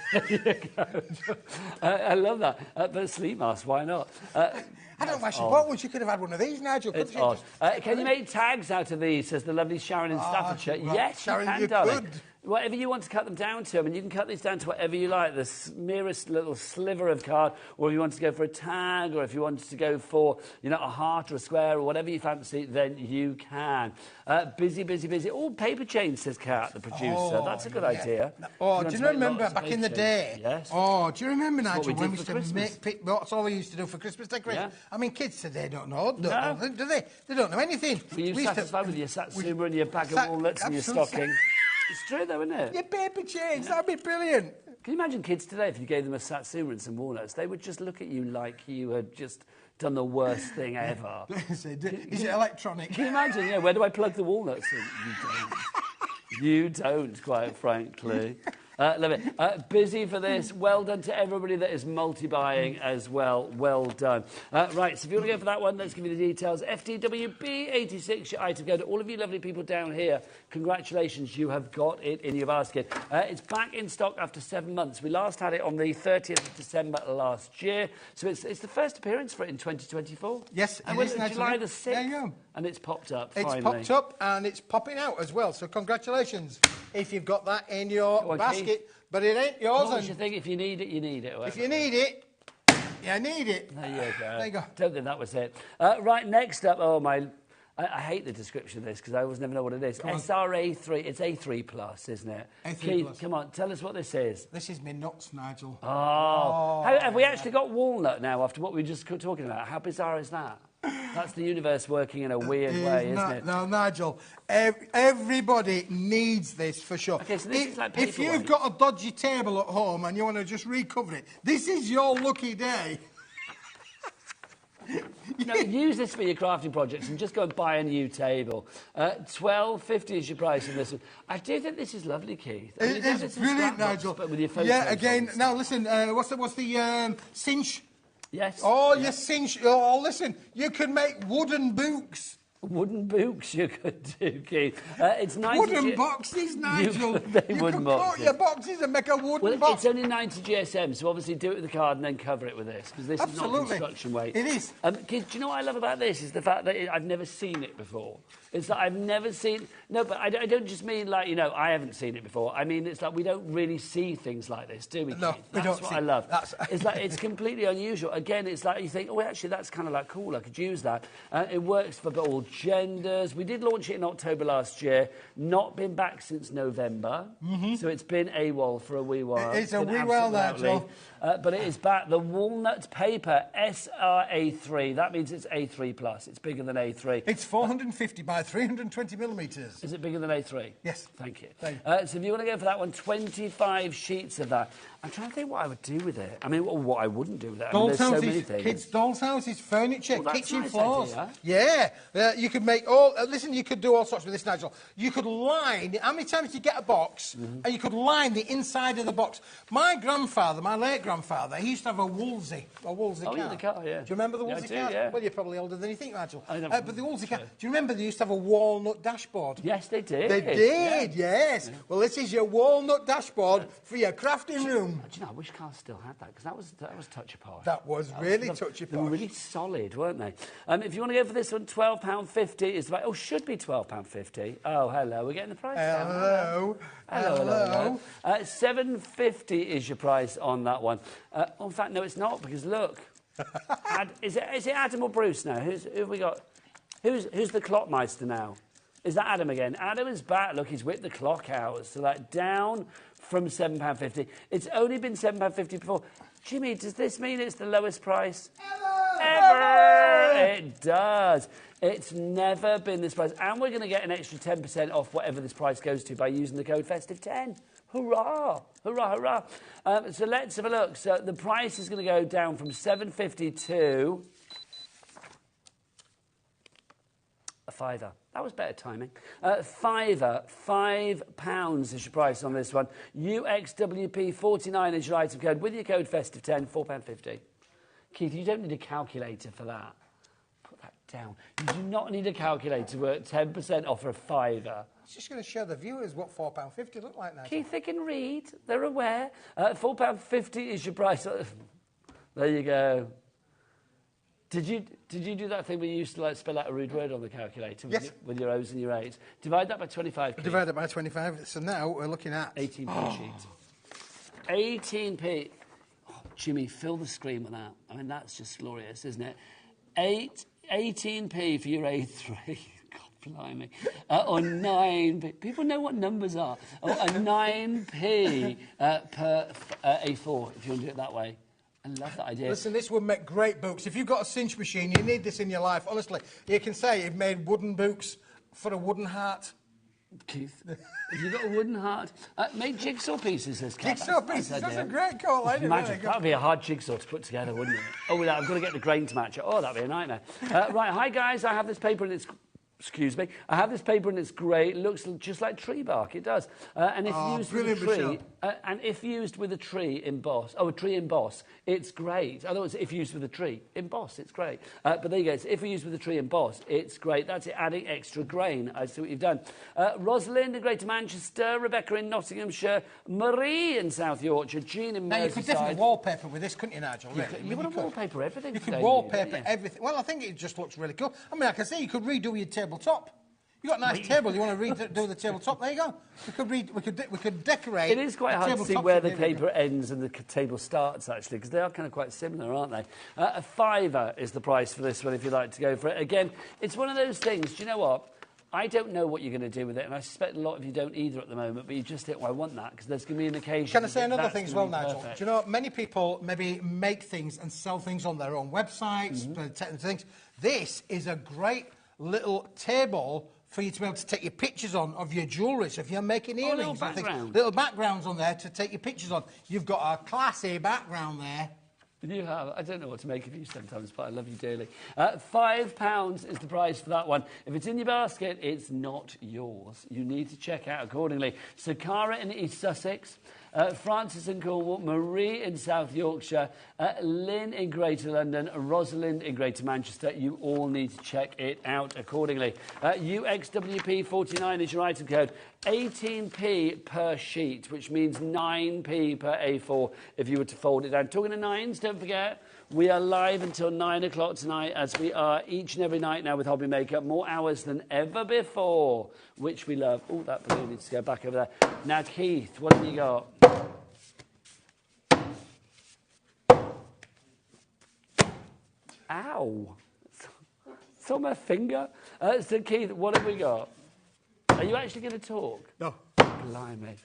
I love that. But sleep mask, why not? I don't know why she bought one. She could have had one of these, Nigel. It's odd. Can you make tags out of these, says the lovely Sharon in Staffordshire? Yes, Sharon, you can, darling. Whatever you want to cut them down to, you can cut these down to whatever you like, the merest little sliver of card, or if you want to go for a tag, or if you wanted to go for, a heart or a square, or whatever you fancy, then you can. Busy, busy, busy. Oh, paper chain, says Kat, the producer. That's a good idea. Oh, do you remember back in the day? Yes. Oh, do you remember, Nigel, when we used to make... That's all we used to do for Christmas decorations. Yeah. Kids today don't know, do they? They don't know anything. Were you satisfied with your Satsuma and your bag of walnuts and your stocking? It's true, though, isn't it? Your paper chains, that'd be brilliant. Can you imagine kids today, if you gave them a Satsuma and some walnuts, they would just look at you like you had just done the worst thing ever. Is it electronic? Can you imagine, where do I plug the walnuts in? You don't. You don't, quite frankly. Love it. Busy for this. Well done to everybody that is multi-buying as well. Well done. Right, so if you want to go for that one, let's give you the details. FTWB86, your item code. All of you lovely people down here, congratulations, you have got it in your basket. It's back in stock after 7 months. We last had it on the 30th of December last year, so it's the first appearance for it in 2024. Yes, and it is. July the 6th. There you go. And it's popped up, finally. It's popped up and it's popping out as well, so congratulations if you've got that in your basket. But it ain't yours. What you think? If you need it, you need it. If you need it, you need it. There you go. There you go. Don't think that was it. Right, next up, I hate the description of this because I always never know what it is. SRA3, it's A3 plus, isn't it? A3 Keith, plus. come on, tell us what this is. This is me nuts, Nigel. Oh. Have we actually got walnut now after what we were just talking about? How bizarre is that? That's the universe working in a weird way, isn't it? No, Nigel, everybody needs this for sure. Okay, so this is like paper if you've got a dodgy table at home and you want to just recover it, this is your lucky day. Use this for your crafting projects and just go and buy a new table. $12.50 is your price on this one. I do think this is lovely, Keith. It's brilliant, Nigel. But with your photos. Yeah, again, now listen, what's the cinch? Yes. Oh, you cinch. Oh, listen, you can make wooden books. Wooden books you could do, Keith. It's 90 wooden boxes, Nigel. You could cut your boxes and make a wooden box. It's only 90 GSM, so obviously do it with the card and then cover it with this, because this is not construction weight. It is. Keith, do you know what I love about this? Is the fact that I've never seen it before. It's that I've never seen... No, but I don't just mean like, I haven't seen it before. I mean, it's like we don't really see things like this, do we, No, Keith? we don't. That's what I love. It's like, it's completely unusual. Again, it's like you think, oh, actually, that's kind of like cool. I could use that. It works for all genders. We did launch it in October last year. Not been back since November. So it's been AWOL for a wee while. It's a wee while now, Joe. But it is back. The walnut paper, SRA3. That means it's A3 plus. It's bigger than A3. It's 450 by 320 millimetres. Is it bigger than A3? Yes. Thank you. Thank you. So if you want to go for that one, 25 sheets of that. I'm trying to think what I would do with it. I mean, what I wouldn't do with it. Doll's there's so houses, many things. kids' dolls' houses, furniture, kitchen nice floors. idea. Yeah. You could make all... listen, you could do all sorts with this, Nigel. You could line... How many times do you get a box and you could line the inside of the box? My grandfather, my late grandfather, he used to have a Wolsey car. Yeah, the car, yeah. Do you remember the Wolsey car? Yeah. Well, you're probably older than you think, Nigel. But the Wolsey car... Do you remember they used to have a walnut dashboard? Yes, they did. They did, yes. Yeah. Well, this is your walnut dashboard for your crafting room. Do you know, I wish cars still had that, because that was touch apart. That was really touch apart. They were really solid, weren't they? If you want to go for this one, £12.50 £12.50 is the... Oh, should be £12.50. Oh, hello. We're getting the price down. Hello. Hello. £7.50 is your price on that one. In fact, no, it's not, because look. Is it Adam or Bruce now? Who have we got? Who's the clockmeister now? Is that Adam again? Adam is back. Look, he's whipped the clock out. So that down from £7.50. It's only been £7.50 before. Jimmy, does this mean it's the lowest price? Ever! It does. It's never been this price. And we're going to get an extra 10% off whatever this price goes to by using the code FESTIVE10. Hurrah! Hurrah, hurrah. So let's have a look. So the price is going to go down from £7.50 to... a fiver. That was better timing. Fiver, £5 is your price on this one. UXWP49 is your item code with your code FESTIVE10, £4.50. Keith, you don't need a calculator for that. Put that down. You do not need a calculator to work 10% off for a fiver. It's just going to show the viewers what £4.50 look like now. Keith, they can read. They're aware. £4.50 is your price. There you go. Did you do that thing where you used to like spell out a rude word on the calculator with your O's and your A's? Divide that by 25. Divide that by 25. So now we're looking at 18p sheet. 18p. Oh, Jimmy, fill the screen with that. I mean, that's just glorious, isn't it? 18p for your A3. God blimey. Or 9p. People know what numbers are. Or a 9p per A4, if you want to do it that way. I love that idea. Listen, this would make great books. If you've got a cinch machine, you need this in your life. Honestly, you can say you've made wooden books for a wooden heart. Keith, have you got a wooden heart? Make jigsaw pieces, says Kat. Jigsaw pieces, that's a great call, ain't it? Imagine, that would be a hard jigsaw to put together, wouldn't it? Oh, I've got to get the grain to match it. Oh, that'd be a nightmare. Right, hi guys, I have this paper and it's... Excuse me. I have this paper and it's grey. It looks just like tree bark. It does. And if used with a tree, and if used with a tree emboss, a tree emboss, it's great. Otherwise, if used with a tree emboss, it's great. But there you go. So if we use with a tree emboss, it's great. That's it. Adding extra grain. I see what you've done. Rosalind in Greater Manchester, Rebecca in Nottinghamshire, Marie in South Yorkshire, Jean in Merseyside. Now you could definitely wallpaper with this, couldn't you, Nigel? You want to wallpaper everything. You could wallpaper everything. Well, I think it just looks really cool. I mean, I can see you could redo your tabletop. You've got a nice table. You want to redo the tabletop? There you go. We could decorate. It is quite hard to see where the paper ends and the table starts, actually, because they are kind of quite similar, aren't they? A fiver is the price for this one, if you'd like to go for it. Again, it's one of those things. Do you know what? I don't know what you're going to do with it, and I suspect a lot of you don't either at the moment, but you just think, well, I want that, because there's going to be an occasion. Can I say another thing as well, Nigel? Do you know, many people maybe make things and sell things on their own websites, things. This is a great little table for you to be able to take your pictures on of your jewellery. So if you're making earrings and things, little backgrounds on there to take your pictures on. You've got a classy background there. You have. I don't know what to make of you sometimes, but I love you dearly. £5 is the price for that one. If it's in your basket, it's not yours. You need to check out accordingly. So Cara in East Sussex, Francis in Cornwall, Marie in South Yorkshire, Lynn in Greater London, Rosalind in Greater Manchester. You all need to check it out accordingly. UXWP49 is your item code. 18p per sheet, which means 9p per A4 if you were to fold it down. Talking to nines, don't forget, we are live until 9 o'clock tonight, as we are each and every night now with HobbyMaker. More hours than ever before, which we love. Oh, that balloon needs to go back over there. Now, Keith, what have you got? Ow. It's on my finger. So, Keith, what have we got? Are you actually going to talk? No. Blimey.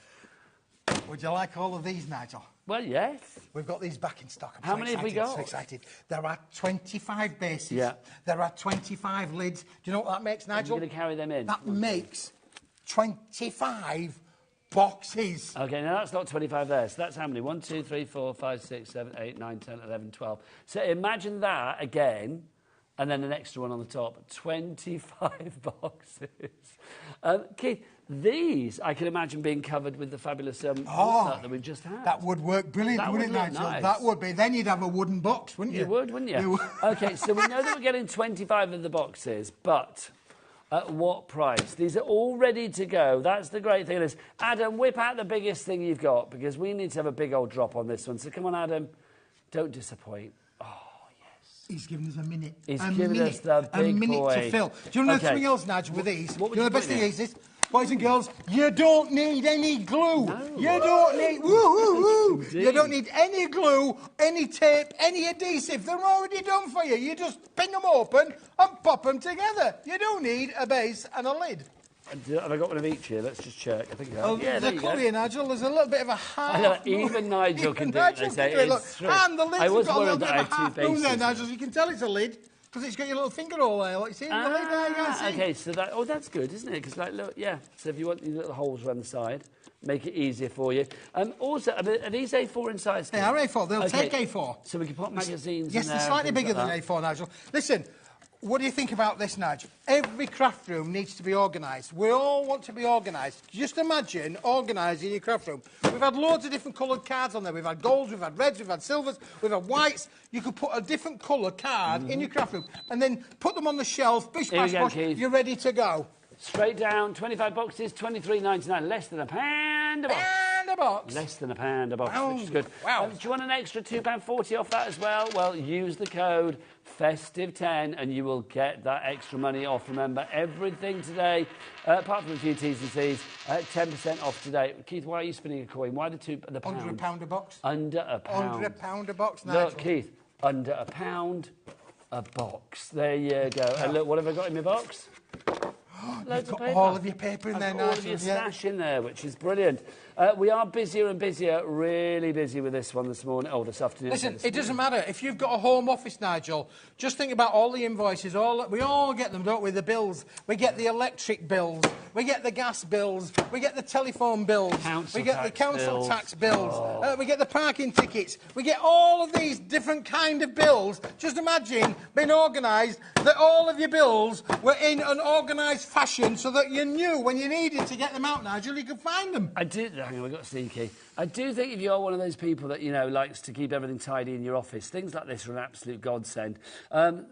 Would you like all of these, Nigel? Well, yes. We've got these back in stock. How many have we got? I'm so excited. There are 25 bases. Yeah. There are 25 lids. Do you know what that makes, Nigel? You're going to carry them in? That makes 25 boxes. OK, now that's not 25 there. So that's how many? 1, 2, 3, 4, 5, 6, 7, 8, 9, 10, 11, 12. So imagine that again, and then an extra one on the top. 25 boxes. Keith, these, I can imagine being covered with the fabulous walnut that we've just had. That would work brilliant, wouldn't it, Nigel? Nice. That would be. Then you'd have a wooden box, wouldn't you? You would, wouldn't you? OK, so we know that we're getting 25 of the boxes, but at what price? These are all ready to go. That's the great thing. Is Adam, whip out the biggest thing you've got, because we need to have a big old drop on this one. So come on, Adam, don't disappoint. Oh, yes. He's given us a minute. He's given us the big boy. To fill. Do you know something else, Nigel, with these? What would you know you the best put in thing is this? Boys and girls, you don't need any glue. No. You don't need... Woo, woo, woo. Indeed. You don't need any glue, any tape, any adhesive. They're already done for you. You just ping them open and pop them together. You don't need a base and a lid. Have I got one of each here? Let's just check. I think I have. Oh, Yeah, there you go. Here, Nigel. There's a little bit of a half... I know, even Nigel can do it, they say. It's true. And the lid's I was got a little worried bit that of a I had half two room bases. there, Nigel. So you can tell it's a lid because it's got your little finger all there. Like you see the lid there, you can see. Okay, so that... Oh, that's good, isn't it? Because, like, look, yeah. So if you want these little holes around the side, make it easier for you. Also, are these A4 in size? They are A4. They'll take A4. So we can put magazines Yes, in they're there slightly and bigger things than like A4, Nigel. Listen, what do you think about this, Nigel? Every craft room needs to be organised. We all want to be organised. Just imagine organising your craft room. We've had loads of different coloured cards on there. We've had golds, we've had reds, we've had silvers, we've had whites. You could put a different colour card in your craft room and then put them on the shelf. Bish, bash, bosh, you're ready to go. Straight down, 25 boxes, £23.99, less than £1 a box. £1 a box. Less than £1 a box, which is good. Wow. Do you want an extra £2.40 off that as well? Well, use the code FESTIVE10 and you will get that extra money off. Remember, everything today, apart from a few T's and C's, 10% off today. Keith, why are you spinning a coin? Why the pound? £100 a box. Under a pound. £100 a box, Nigel. Look, Keith, under a pound a box. There you go. And look, what have I got in my box? Loads of paper. All of your paper in there, Nigel. All of your stash in there, which is brilliant. We are busier and busier, really busy with this one this morning. Oh, this afternoon. Listen, it doesn't matter. If you've got a home office, Nigel, just think about all the invoices. We all get them, don't we? The bills. We get the electric bills. We get the gas bills. We get the telephone bills. We get the council tax bills. We get the parking tickets. We get all of these different kind of bills. Just imagine being organised, that all of your bills were in an organised fashion so that you knew when you needed to get them out, Nigel, you could find them. I did. Hang on, we got sneaky. I do think if you're one of those people that, you know, likes to keep everything tidy in your office, things like this are an absolute godsend.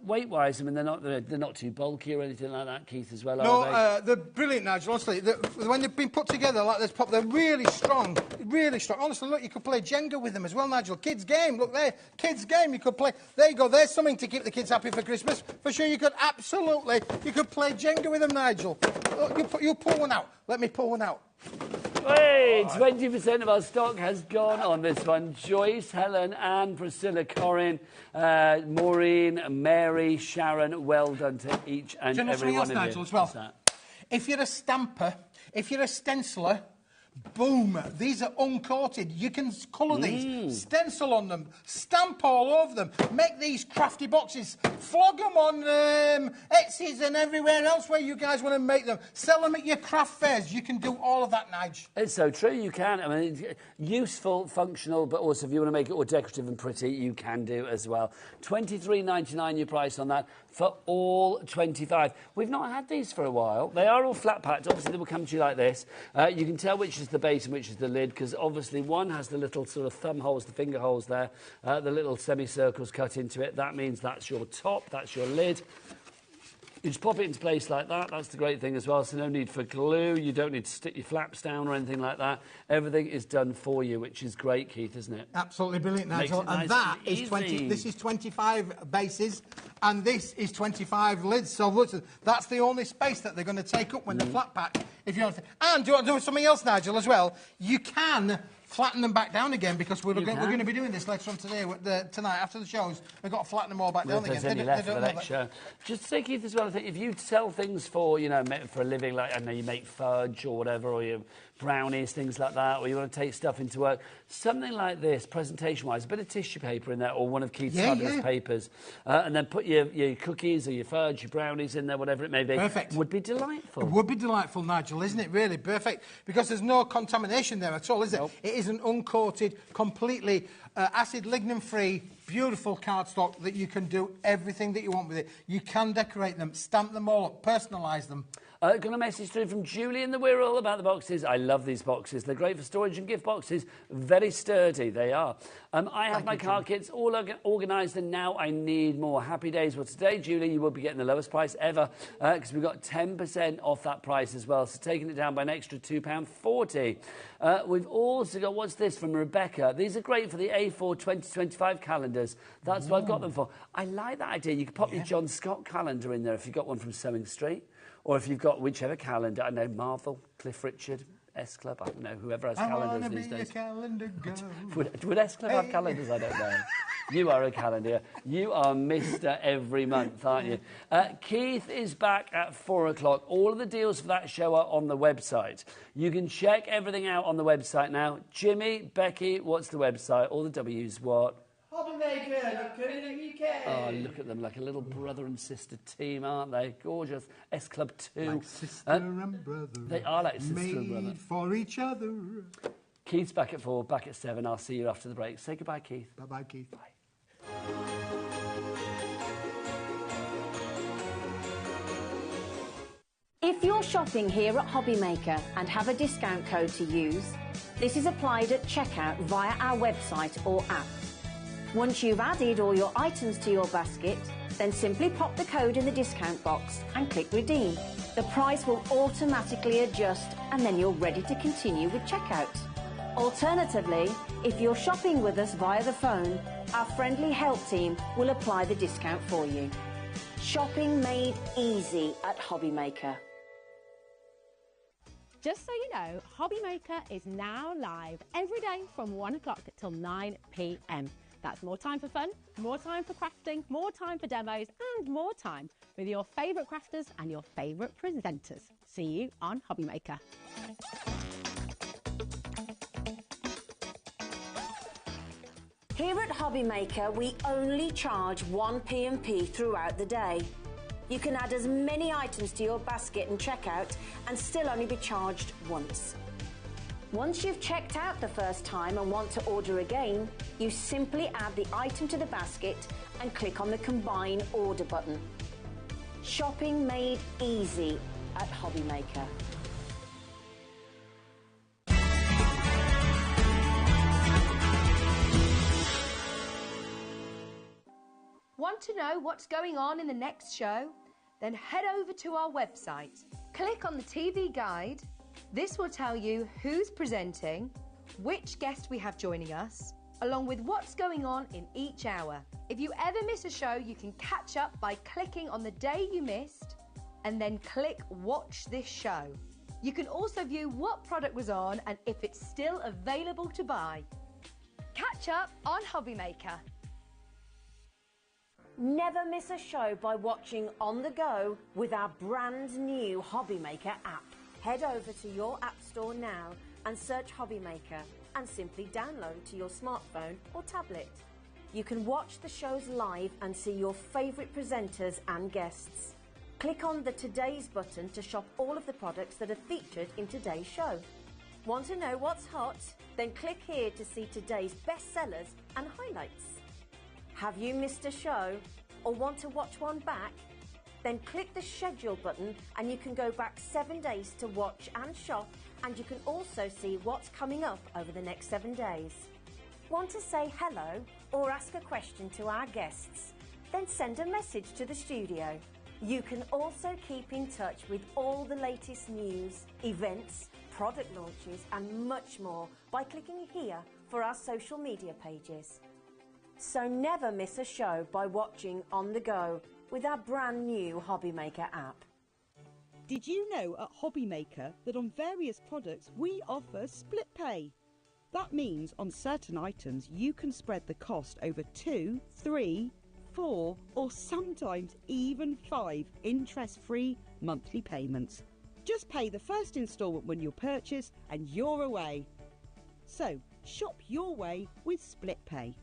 Weight-wise, I mean, they're not too bulky or anything like that, Keith, as well, are No, they're brilliant, Nigel, honestly. When they've been put together like this, they're really strong, really strong. Honestly, look, you could play Jenga with them as well, Nigel. Kids' game, look there, kids' game, you could play. There you go, there's something to keep the kids happy for Christmas. For sure, you could absolutely, you could play Jenga with them, Nigel. Look, you pull one out. Let me pull one out. Hey, 20% of our stock has gone on this one. Joyce, Helen, Anne, Priscilla, Corinne, Maureen, Mary, Sharon, well done to each and every one of you. Nigel, as well? If you're a stamper, if you're a stenciler, boom, these are uncoated. You can colour these, stencil on them, stamp all over them, make these crafty boxes, flog them on Etsy's and everywhere else where you guys want to make them. Sell them at your craft fairs. You can do all of that, Nige. It's so true, you can. I mean, it's useful, functional, but also if you want to make it all decorative and pretty, you can do as well. $23.99 your price on that for all 25. We've not had these for a while. They are all flat packed. Obviously, they will come to you like this. You can tell which is the base and which is the lid, because obviously one has the little sort of thumb holes, the finger holes there, the little semicircles cut into it. That means that's your top, that's your lid. You just pop it into place like that. That's the great thing as well. So no need for glue. You don't need to stick your flaps down or anything like that. Everything is done for you, which is great, Keith, isn't it? Absolutely brilliant, Nigel. Nice and that and is 20. This is 25 bases, and this is 25 lids. So listen, that's the only space that they're going to take up when they're flat packed. If you want to, and do you want to do something else, Nigel, as well? You can flatten them back down again, because we're going to be doing this later on today, tonight after the shows. We've got to flatten them all back down again. If there's any left for the next show. Just to say, Keith, as well, I think if you sell things for, you know, for a living, like, I don't know, you make fudge or whatever, or you brownies, things like that, or you want to take stuff into work, something like this, presentation-wise, a bit of tissue paper in there, or one of Keith's fabulous papers, and then put your cookies or your fudge, your brownies in there, whatever it may be. Perfect. Would be delightful. It would be delightful, Nigel, isn't it? Really perfect, because there's no contamination there at all, is it? Nope. It is an uncoated, completely acid lignin-free, beautiful cardstock that you can do everything that you want with it. You can decorate them, stamp them all up, personalise them. Got a message through from Julie in the Wirral about the boxes. I love these boxes. They're great for storage and gift boxes. Very sturdy, they are. I have my car kits all organised and now I need more. Happy days. Well, today, Julie, you will be getting the lowest price ever because we've got 10% off that price as well. So taking it down by an extra £2.40. We've also got, what's this from Rebecca? These are great for the A4 2025 calendars. That's what I've got them for. I like that idea. You could pop your John Scott calendar in there if you've got one from Sewing Street. Or if you've got whichever calendar, I know Marvel, Cliff Richard, S Club, I don't know, whoever has calendars these days. Would S Club have calendars? I don't know. You are a calendar. You are Mr. Every Month, aren't you? Keith is back at 4 o'clock. All of the deals for that show are on the website. You can check everything out on the website now. Jimmy, Becky, what's the website? All the W's, what? HobbyMaker.co.uk. Oh, look at them, like a little brother and sister team, aren't they? Gorgeous. S Club 2. Like sister and brother. They are like sister and brother. Made for each other. Keith's back at 4, back at 7. I'll see you after the break. Say goodbye, Keith. Bye-bye, Keith. Bye. If you're shopping here at HobbyMaker and have a discount code to use, this is applied at checkout via our website or app. Once you've added all your items to your basket, then simply pop the code in the discount box and click redeem. The price will automatically adjust and then you're ready to continue with checkout. Alternatively, if you're shopping with us via the phone, our friendly help team will apply the discount for you. Shopping made easy at HobbyMaker. Just so you know, HobbyMaker is now live every day from 1 o'clock till 9 p.m. That's more time for fun, more time for crafting, more time for demos, and more time with your favourite crafters and your favourite presenters. See you on HobbyMaker. Here at HobbyMaker, we only charge 1 P&P throughout the day. You can add as many items to your basket and checkout and still only be charged once. Once you've checked out the first time and want to order again, you simply add the item to the basket and click on the Combine Order button. Shopping made easy at HobbyMaker. Want to know what's going on in the next show? Then head over to our website. Click on the TV guide. This will tell you who's presenting, which guest we have joining us, along with what's going on in each hour. If you ever miss a show, you can catch up by clicking on the day you missed and then click Watch This Show. You can also view what product was on and if it's still available to buy. Catch up on HobbyMaker. Never miss a show by watching on the go with our brand new HobbyMaker app. Head over to your app store now and search HobbyMaker and simply download to your smartphone or tablet. You can watch the shows live and see your favourite presenters and guests. Click on the Today's button to shop all of the products that are featured in today's show. Want to know what's hot? Then click here to see today's bestsellers and highlights. Have you missed a show or want to watch one back? Then click the schedule button and you can go back 7 days to watch and shop, and you can also see what's coming up over the next 7 days. Want to say hello or ask a question to our guests? Then send a message to the studio. You can also keep in touch with all the latest news, events, product launches and much more by clicking here for our social media pages. So never miss a show by watching on the go with our brand new HobbyMaker app. Did you know at HobbyMaker that on various products we offer split pay? That means on certain items you can spread the cost over 2, 3, 4 or sometimes even 5 interest-free monthly payments. Just pay the first instalment when you purchase and you're away. So shop your way with split pay.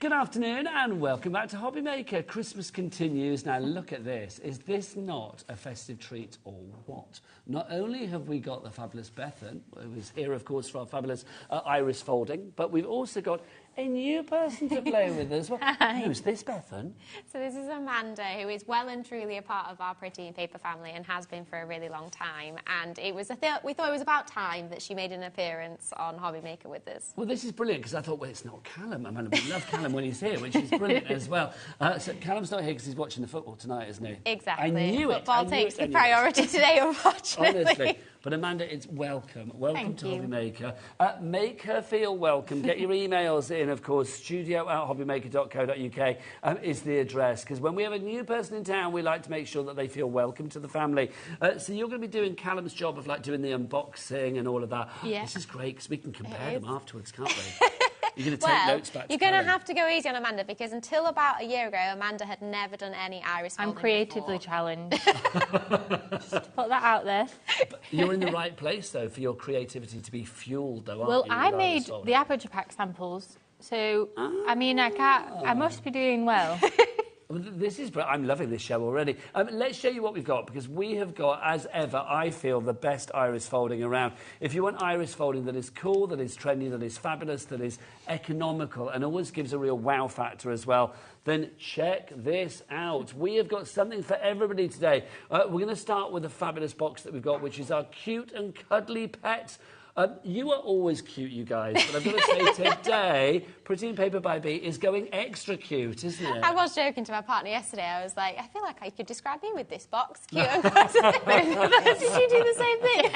Good afternoon and welcome back to HobbyMaker. Christmas continues. Now look at this. Is this not a festive treat or what? Not only have we got the fabulous Bethan, who is here of course for our fabulous iris folding, but we've also got a new person to play with as well. Who's this, Bethan? So this is Amanda, who is well and truly a part of our Pretty in Paper family and has been for a really long time. And it was we thought it was about time that she made an appearance on HobbyMaker with us. Well, this is brilliant because I thought, well, it's not Callum. Amanda, we love Callum when he's here, which is brilliant as well. So Callum's not here because he's watching the football tonight, isn't he? Exactly. I knew it. Football takes the priority today, unfortunately. Honestly. But Amanda, it's welcome. Welcome to HobbyMaker. Make her feel welcome. Get your emails in, of course. studio@hobbymaker.co.uk is the address. Because when we have a new person in town, we like to make sure that they feel welcome to the family. So you're going to be doing Callum's job of like doing the unboxing and all of that. Yeah. This is great because we can compare them afterwards, can't we? You're going to take notes back to you're going to Callum. have to go easy on Amanda because until about a year ago, Amanda had never done any iris folding. I'm creatively challenged. Just to put that out there. But you're in the right place, though, for your creativity to be fueled, though, aren't Well, you? I made the aperture pack samples, so, I mean, I must be doing well. This is, I'm loving this show already. Let's show you what we've got, because we have got, as ever, I feel, the best iris folding around. If you want iris folding that is cool, that is trendy, that is fabulous, that is economical, and always gives a real wow factor as well, then check this out. We have got something for everybody today. We're going to start with a fabulous box that we've got, which is our cute and cuddly pets. You are always cute, you guys, but I've got to say today, Pretty in Paper by B is going extra cute, isn't it? I was joking to my partner yesterday. I was like, I feel like I could describe me with this box. Cute and cuddly. Did you do the same thing?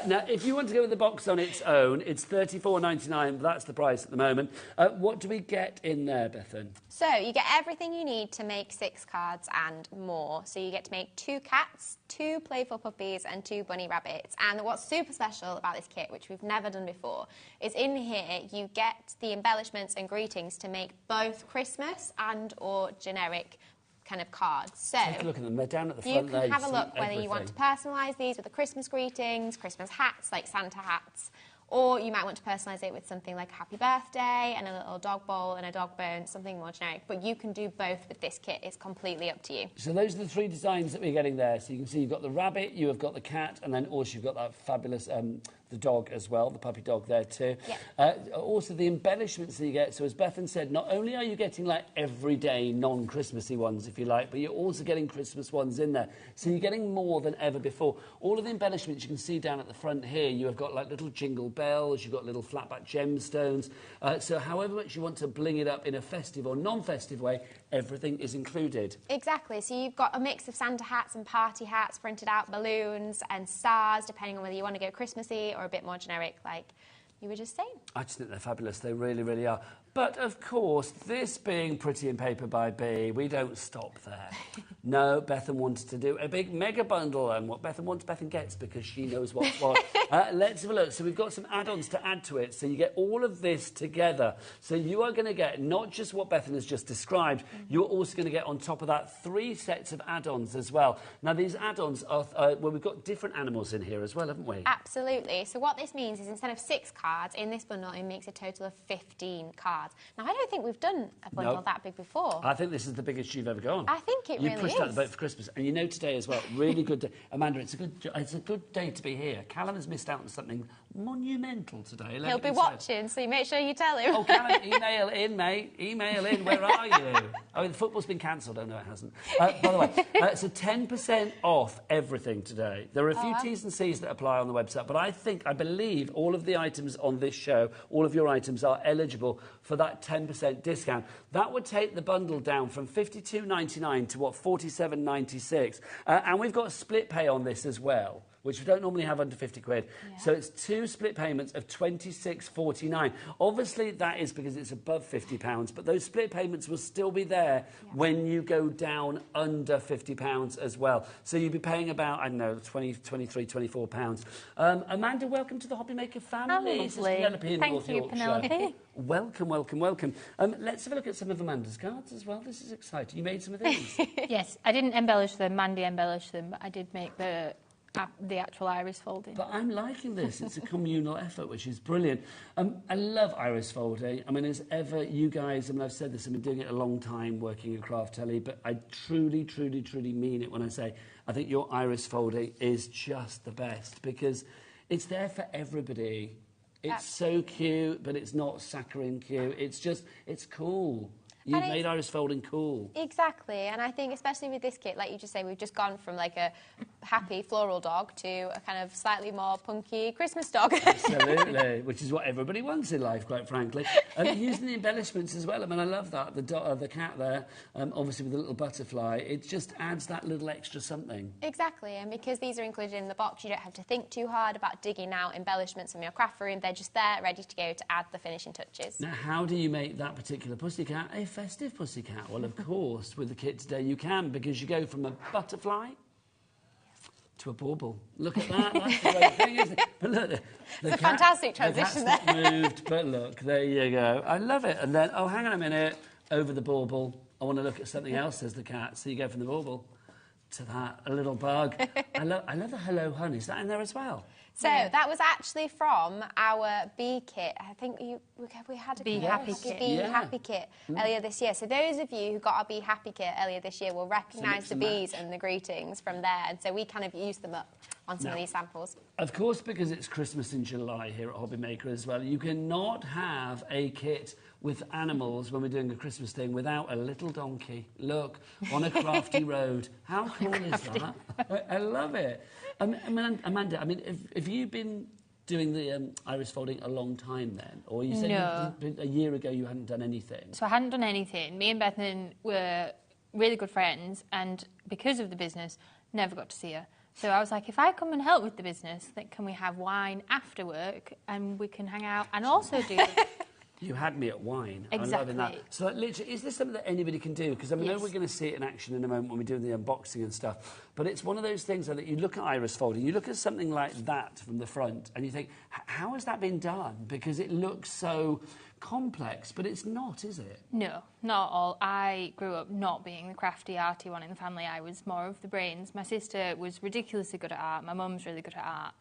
Now, if you want to go with the box on its own, it's $34.99. That's the price at the moment. What do we get in there, Bethan? So you get everything you need to make 6 cards and more. So you get to make 2 cats, 2 playful puppies and 2 bunny rabbits. And what's super special about this kit, which we've never done before, is in here you get the embellishments and greetings to make both Christmas and or generic kind of cards. So take a look at them. They're down at the front there. You can have a look whether you want to personalise these with the Christmas greetings, Christmas hats like Santa hats, or you might want to personalise it with something like a happy birthday and a little dog bowl and a dog bone, something more generic. But you can do both with this kit. It's completely up to you. So those are the 3 designs that we're getting there. So you can see you've got the rabbit, you have got the cat, and then also you've got that fabulous the dog as well, the puppy dog there too. Yeah. Also the embellishments that you get. So as Bethan said, not only are you getting like everyday non-Christmassy ones, if you like, but you're also getting Christmas ones in there. So you're getting more than ever before. All of the embellishments you can see down at the front here, you have got like little jingle bells, you've got little flatback gemstones. So however much you want to bling it up in a festive or non-festive way, everything is included. Exactly. So you've got a mix of Santa hats and party hats, printed out balloons and stars, depending on whether you want to go Christmassy or a bit more generic, like you were just saying. I just think they're fabulous. They really, really are. But, of course, this being Pretty in Paper by B, we don't stop there. No, Bethan wanted to do a big mega bundle, and what Bethan wants, Bethan gets, because she knows what's what. Let's have a look. So we've got some add-ons to add to it, so you get all of this together. So you are going to get not just what Bethan has just described, you're also going to get on top of that 3 sets of add-ons as well. Now, these add-ons are, well, we've got different animals in here as well, haven't we? Absolutely. So what this means is instead of 6 cards, in this bundle, it makes a total of 15 cards. Now, I don't think we've done a bundle that big before. I think this is the biggest you've ever gone. I think it really is. You pushed out the boat for Christmas. And you know today as well, really good day. Amanda, it's a good day to be here. Callum has missed out on something monumental today. He'll be watching, so you make sure you tell him. Oh, Callum, email in, mate.Email in. Where are you? Oh, the football's been cancelled. Oh, no, it hasn't. By the way, so 10% off everything today. There are a few T's and C's that apply on the website, but I believe all of the items on this show, all of your items are eligible for that 10% discount. That would take the bundle down from $52.99 to, what, $47.96. And we've got split pay on this as well, which we don't normally have under 50 quid. Yeah. So it's 2 split payments of £26.49. Obviously, that is because it's above £50, but those split payments will still be there when you go down under £50 as well. So you'll be paying about, I don't know, £23, £24. Amanda, welcome to the HobbyMaker family. Oh, lovely. Thank you, Penelope. Welcome, welcome, welcome. Let's have a look at some of Amanda's cards as well. This is exciting. You made some of these. Yes, I didn't embellish them. Mandy embellished them, but I did make the the actual iris folding. But I'm liking this. It's a communal effort, which is brilliant. I love iris folding. I mean, as ever, you guys, I mean, I've said this, I've been doing it a long time working in Craft Telly, but I truly, truly, truly mean it when I say I think your iris folding is just the best because it's there for everybody. It's so cute, but it's not saccharine cute. It's just, it's cool. You've made iris folding cool. Exactly, and I think especially with this kit, like you just say, we've just gone from like a happy floral dog to a kind of slightly more punky Christmas dog. Absolutely, which is what everybody wants in life, quite frankly. Using the embellishments as well, I mean, I love that. The cat there, obviously with the little butterfly, it just adds that little extra something. Exactly, and because these are included in the box, you don't have to think too hard about digging out embellishments from your craft room. They're just there, ready to go to add the finishing touches. Now, how do you make that particular pussycat a festive pussycat? Well, of course, with the kit today you can, because you go from a butterfly to a bauble. Look at that, that's the great thing, isn't it? But look, it's a fantastic transition there. The cat's not moved, but look, there you go. I love it. And then, oh, hang on a minute, over the bauble, I want to look at something else, says the cat. So you go from the bauble to that, a little bug. I love the Hello Hun. Is that in there as well? So that was actually from our bee kit. I think we had a Bee Happy Kit. Bee Happy Kit earlier this year. So those of you who got our Bee Happy Kit earlier this year will recognise the bees and the greetings from there. And so we kind of used them up on some of these samples. Of course, because it's Christmas in July here at HobbyMaker as well, you cannot have a kit with animals when we're doing a Christmas thing without a little donkey. Look, on a crafty road. How cool is that? I love it. Amanda, I mean, have you been doing the iris folding a long time then? Or you said a year ago you hadn't done anything? So I hadn't done anything. Me and Bethan were really good friends, and because of the business, never got to see her. So I was like, if I come and help with the business, then can we have wine after work and we can hang out and also do... You had me at wine. Exactly. I'm loving that. So, literally, is this something that anybody can do? Because I know we're going to see it in action in a moment when we do the unboxing and stuff. But it's one of those things that you look at iris folding, you look at something like that from the front, and you think, how has that been done? Because it looks so complex, but it's not, is it? No, not at all. I grew up not being the crafty, arty one in the family. I was more of the brains. My sister was ridiculously good at art. My mum's really good at art.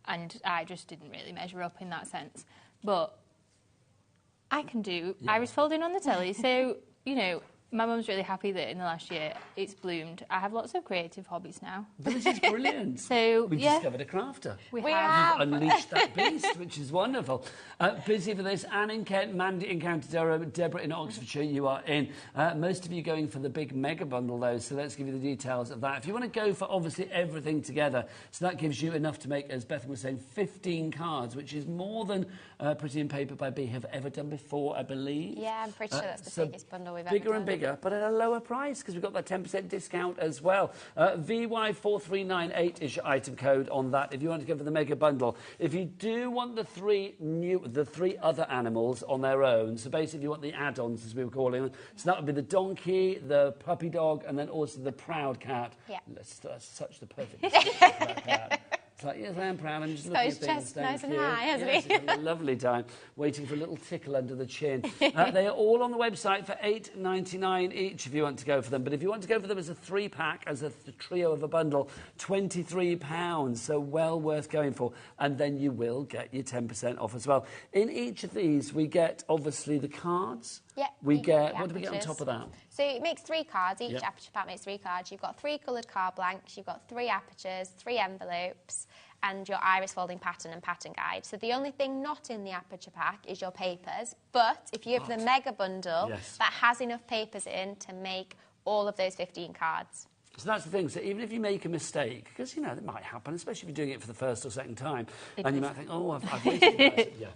And I just didn't really measure up in that sense. But I can do iris folding on the telly, so, you know, my mum's really happy that in the last year it's bloomed. I have lots of creative hobbies now. But this is brilliant. So, We've discovered a crafter. We have. You've unleashed that beast, which is wonderful. Busy for this. Anne in Kent, Mandy in County Durham, Deborah in Oxfordshire, you are in. Most of you going for the big mega bundle, though, so let's give you the details of that. If you want to go for, obviously, everything together, so that gives you enough to make, as Bethan was saying, 15 cards, which is more than Pretty in Paper by Bee have ever done before, I believe. Yeah, I'm pretty sure that's the biggest bundle we've ever bigger done. And bigger, but at a lower price, because we've got that 10% discount as well. VY4398 is your item code on that if you want to go for the mega bundle. If you do want the three other animals on their own, so basically you want the add-ons, as we were calling them, so that would be the donkey, the puppy dog, and then also the proud cat. Yeah. That's such the perfect description for that cat. It's like, yes, I am proud. I'm just looking at things. Chest nice and you. high, hasn't Yes, he? he's having a lovely time, waiting for a little tickle under the chin. They are all on the website for $8.99 each if you want to go for them. But if you want to go for them as a 3-pack, as a trio of a bundle, £23. So well worth going for. And then you will get your 10% off as well. In each of these, we get, obviously, the cards. Yeah. We get, what do we get on top of that? So it makes 3 cards. Each aperture pack makes 3 cards. You've got 3 coloured card blanks. You've got 3 apertures, 3 envelopes, and your iris folding pattern and pattern guide. So the only thing not in the aperture pack is your papers. But if you have the mega bundle, that has enough papers in to make all of those 15 cards. So that's the thing. So even if you make a mistake, because, you know, that might happen, especially if you're doing it for the first or second time, and you might think, oh, I've wasted yeah.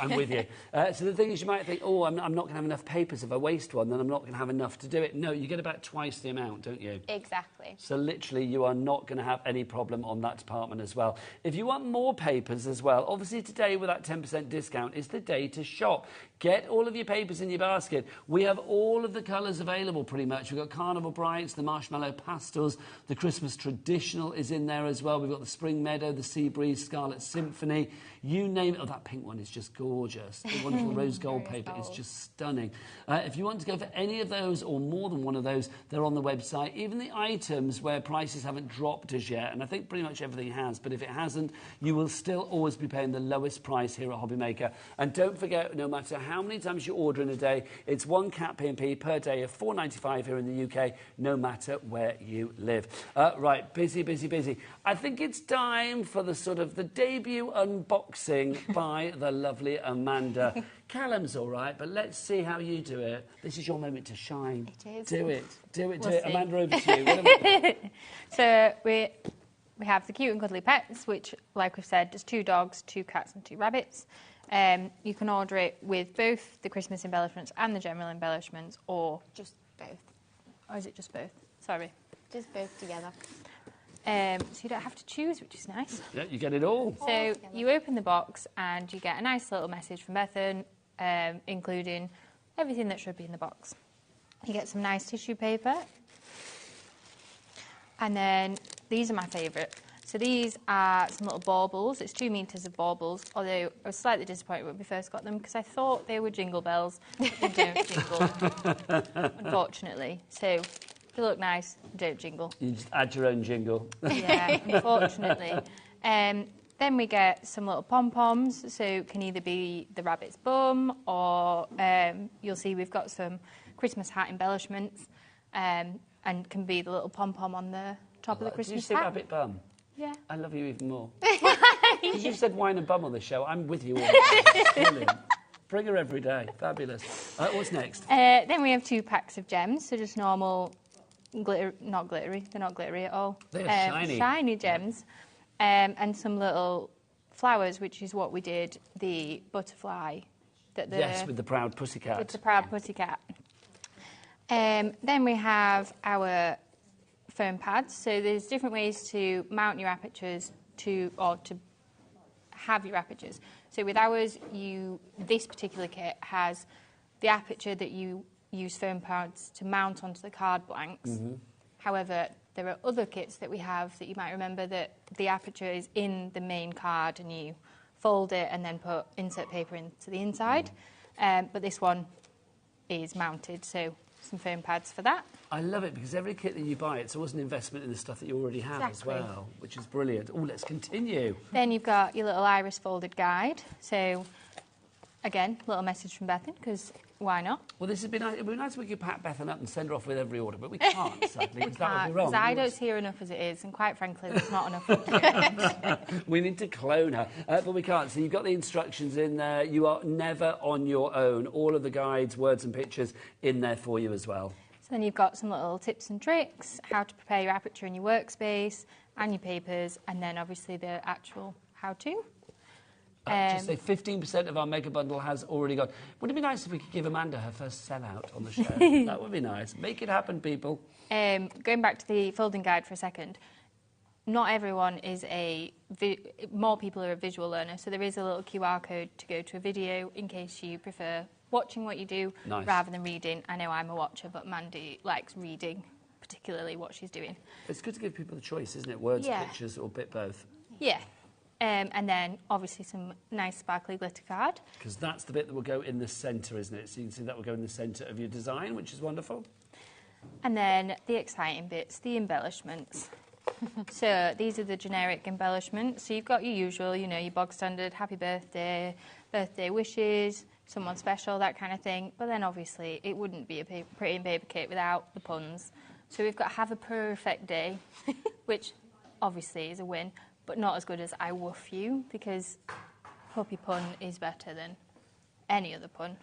I'm with you. So the thing is, you might think, oh, I'm not going to have enough papers. If I waste one, then I'm not going to have enough to do it. No, you get about twice the amount, don't you? Exactly. So literally, you are not going to have any problem on that department as well. If you want more papers as well, obviously today with that 10% discount is the day to shop. Get all of your papers in your basket. We have all of the colours available pretty much. We've got Carnival Brights, the Marshmallow Pastels, the Christmas Traditional is in there as well. We've got the Spring Meadow, the Sea Breeze, Scarlet Symphony. You name it. Oh, that pink one is just gorgeous. The wonderful rose gold paper is just stunning. If you want to go for any of those or more than one of those, they're on the website. Even the items where prices haven't dropped as yet, and I think pretty much everything has, but if it hasn't, you will still always be paying the lowest price here at HobbyMaker. And don't forget, no matter how many times you order in a day, it's one cat P&P per day of £4.95 here in the UK, no matter where you live. Right, busy, busy, busy. I think it's time for the sort of the debut unboxing by the lovely Amanda. Callum's all right, but let's see how you do it. This is your moment to shine. It is. Do it, do it, do We'll it. see. Amanda, over to you. What have we- So we have the cute and cuddly pets, which, like we've said, there's 2 dogs, 2 cats and 2 rabbits. You can order it with both the Christmas embellishments and the general embellishments, or Just both. or is it just both? Sorry. Just both together. So you don't have to choose, which is nice. Yeah, you get it all. So you open the box and you get a nice little message from Bethan, including everything that should be in the box. You get some nice tissue paper. And then these are my favourite. So these are some little baubles. It's 2 metres of baubles, although I was slightly disappointed when we first got them because I thought they were jingle bells. But they don't jingle, unfortunately. So they look nice, they don't jingle. You just add your own jingle. Yeah, unfortunately. Then we get some little pom-poms, so it can either be the rabbit's bum or you'll see we've got some Christmas hat embellishments and can be the little pom-pom on the top of the Christmas Did you say hat. rabbit bum? Yeah. I love you even more. Because you've said wine and bum on the show. I'm with you all the time. Brilliant. Bring her every day. Fabulous. What's next? Then we have 2 packs of gems, so just normal glitter, not glittery, they're not glittery at all. They are shiny. Shiny gems. And some little flowers, which is what we did, the butterfly. Yes, with the proud pussycat. With the proud pussycat. Then we have our foam pads. So there's different ways to mount your apertures or to have your apertures. So with ours, this particular kit has the aperture that you use foam pads to mount onto the card blanks. Mm-hmm. However, there are other kits that we have that you might remember that the aperture is in the main card and you fold it and then put insert paper into the inside. But this one is mounted, so some foam pads for that. I love it because every kit that you buy, it's always an investment in the stuff that you already have Exactly. as well, which is brilliant. Oh, let's continue. Then you've got your little iris folded guide. So, again, little message from Bethan, because why not? Well, this would be nice. It would be nice if we could pack Bethan up and send her off with every order, but we can't, sadly, because that would be wrong. Because I don't see her enough as it is, and quite frankly, there's not enough. We need to clone her, but we can't. So you've got the instructions in there. You are never on your own. All of the guides, words and pictures in there for you as well. So then you've got some little tips and tricks, how to prepare your aperture in your workspace, and your papers, and then obviously the actual how-to. Just say 15% of our mega bundle has already gone. Wouldn't it be nice if we could give Amanda her first sellout on the show? That would be nice. Make it happen, people. Going back to the folding guide for a second, not everyone is more people are a visual learner, so there is a little QR code to go to a video in case you prefer watching what you do rather than reading. I know I'm a watcher, but Mandy likes reading, particularly what she's doing. It's good to give people the choice, isn't it? Words, pictures, or bit both. Yeah. And then, obviously, some nice sparkly glitter card. Because that's the bit that will go in the centre, isn't it? So you can see that will go in the centre of your design, which is wonderful. And then the exciting bits, the embellishments. So these are the generic embellishments. So you've got your usual, you know, your bog standard, happy birthday, birthday wishes, someone special, that kind of thing. But then, obviously, it wouldn't be a pretty in paper kit without the puns. So we've got have a perfect day, which obviously is a win. But not as good as I woof you, because puppy pun is better than any other pun.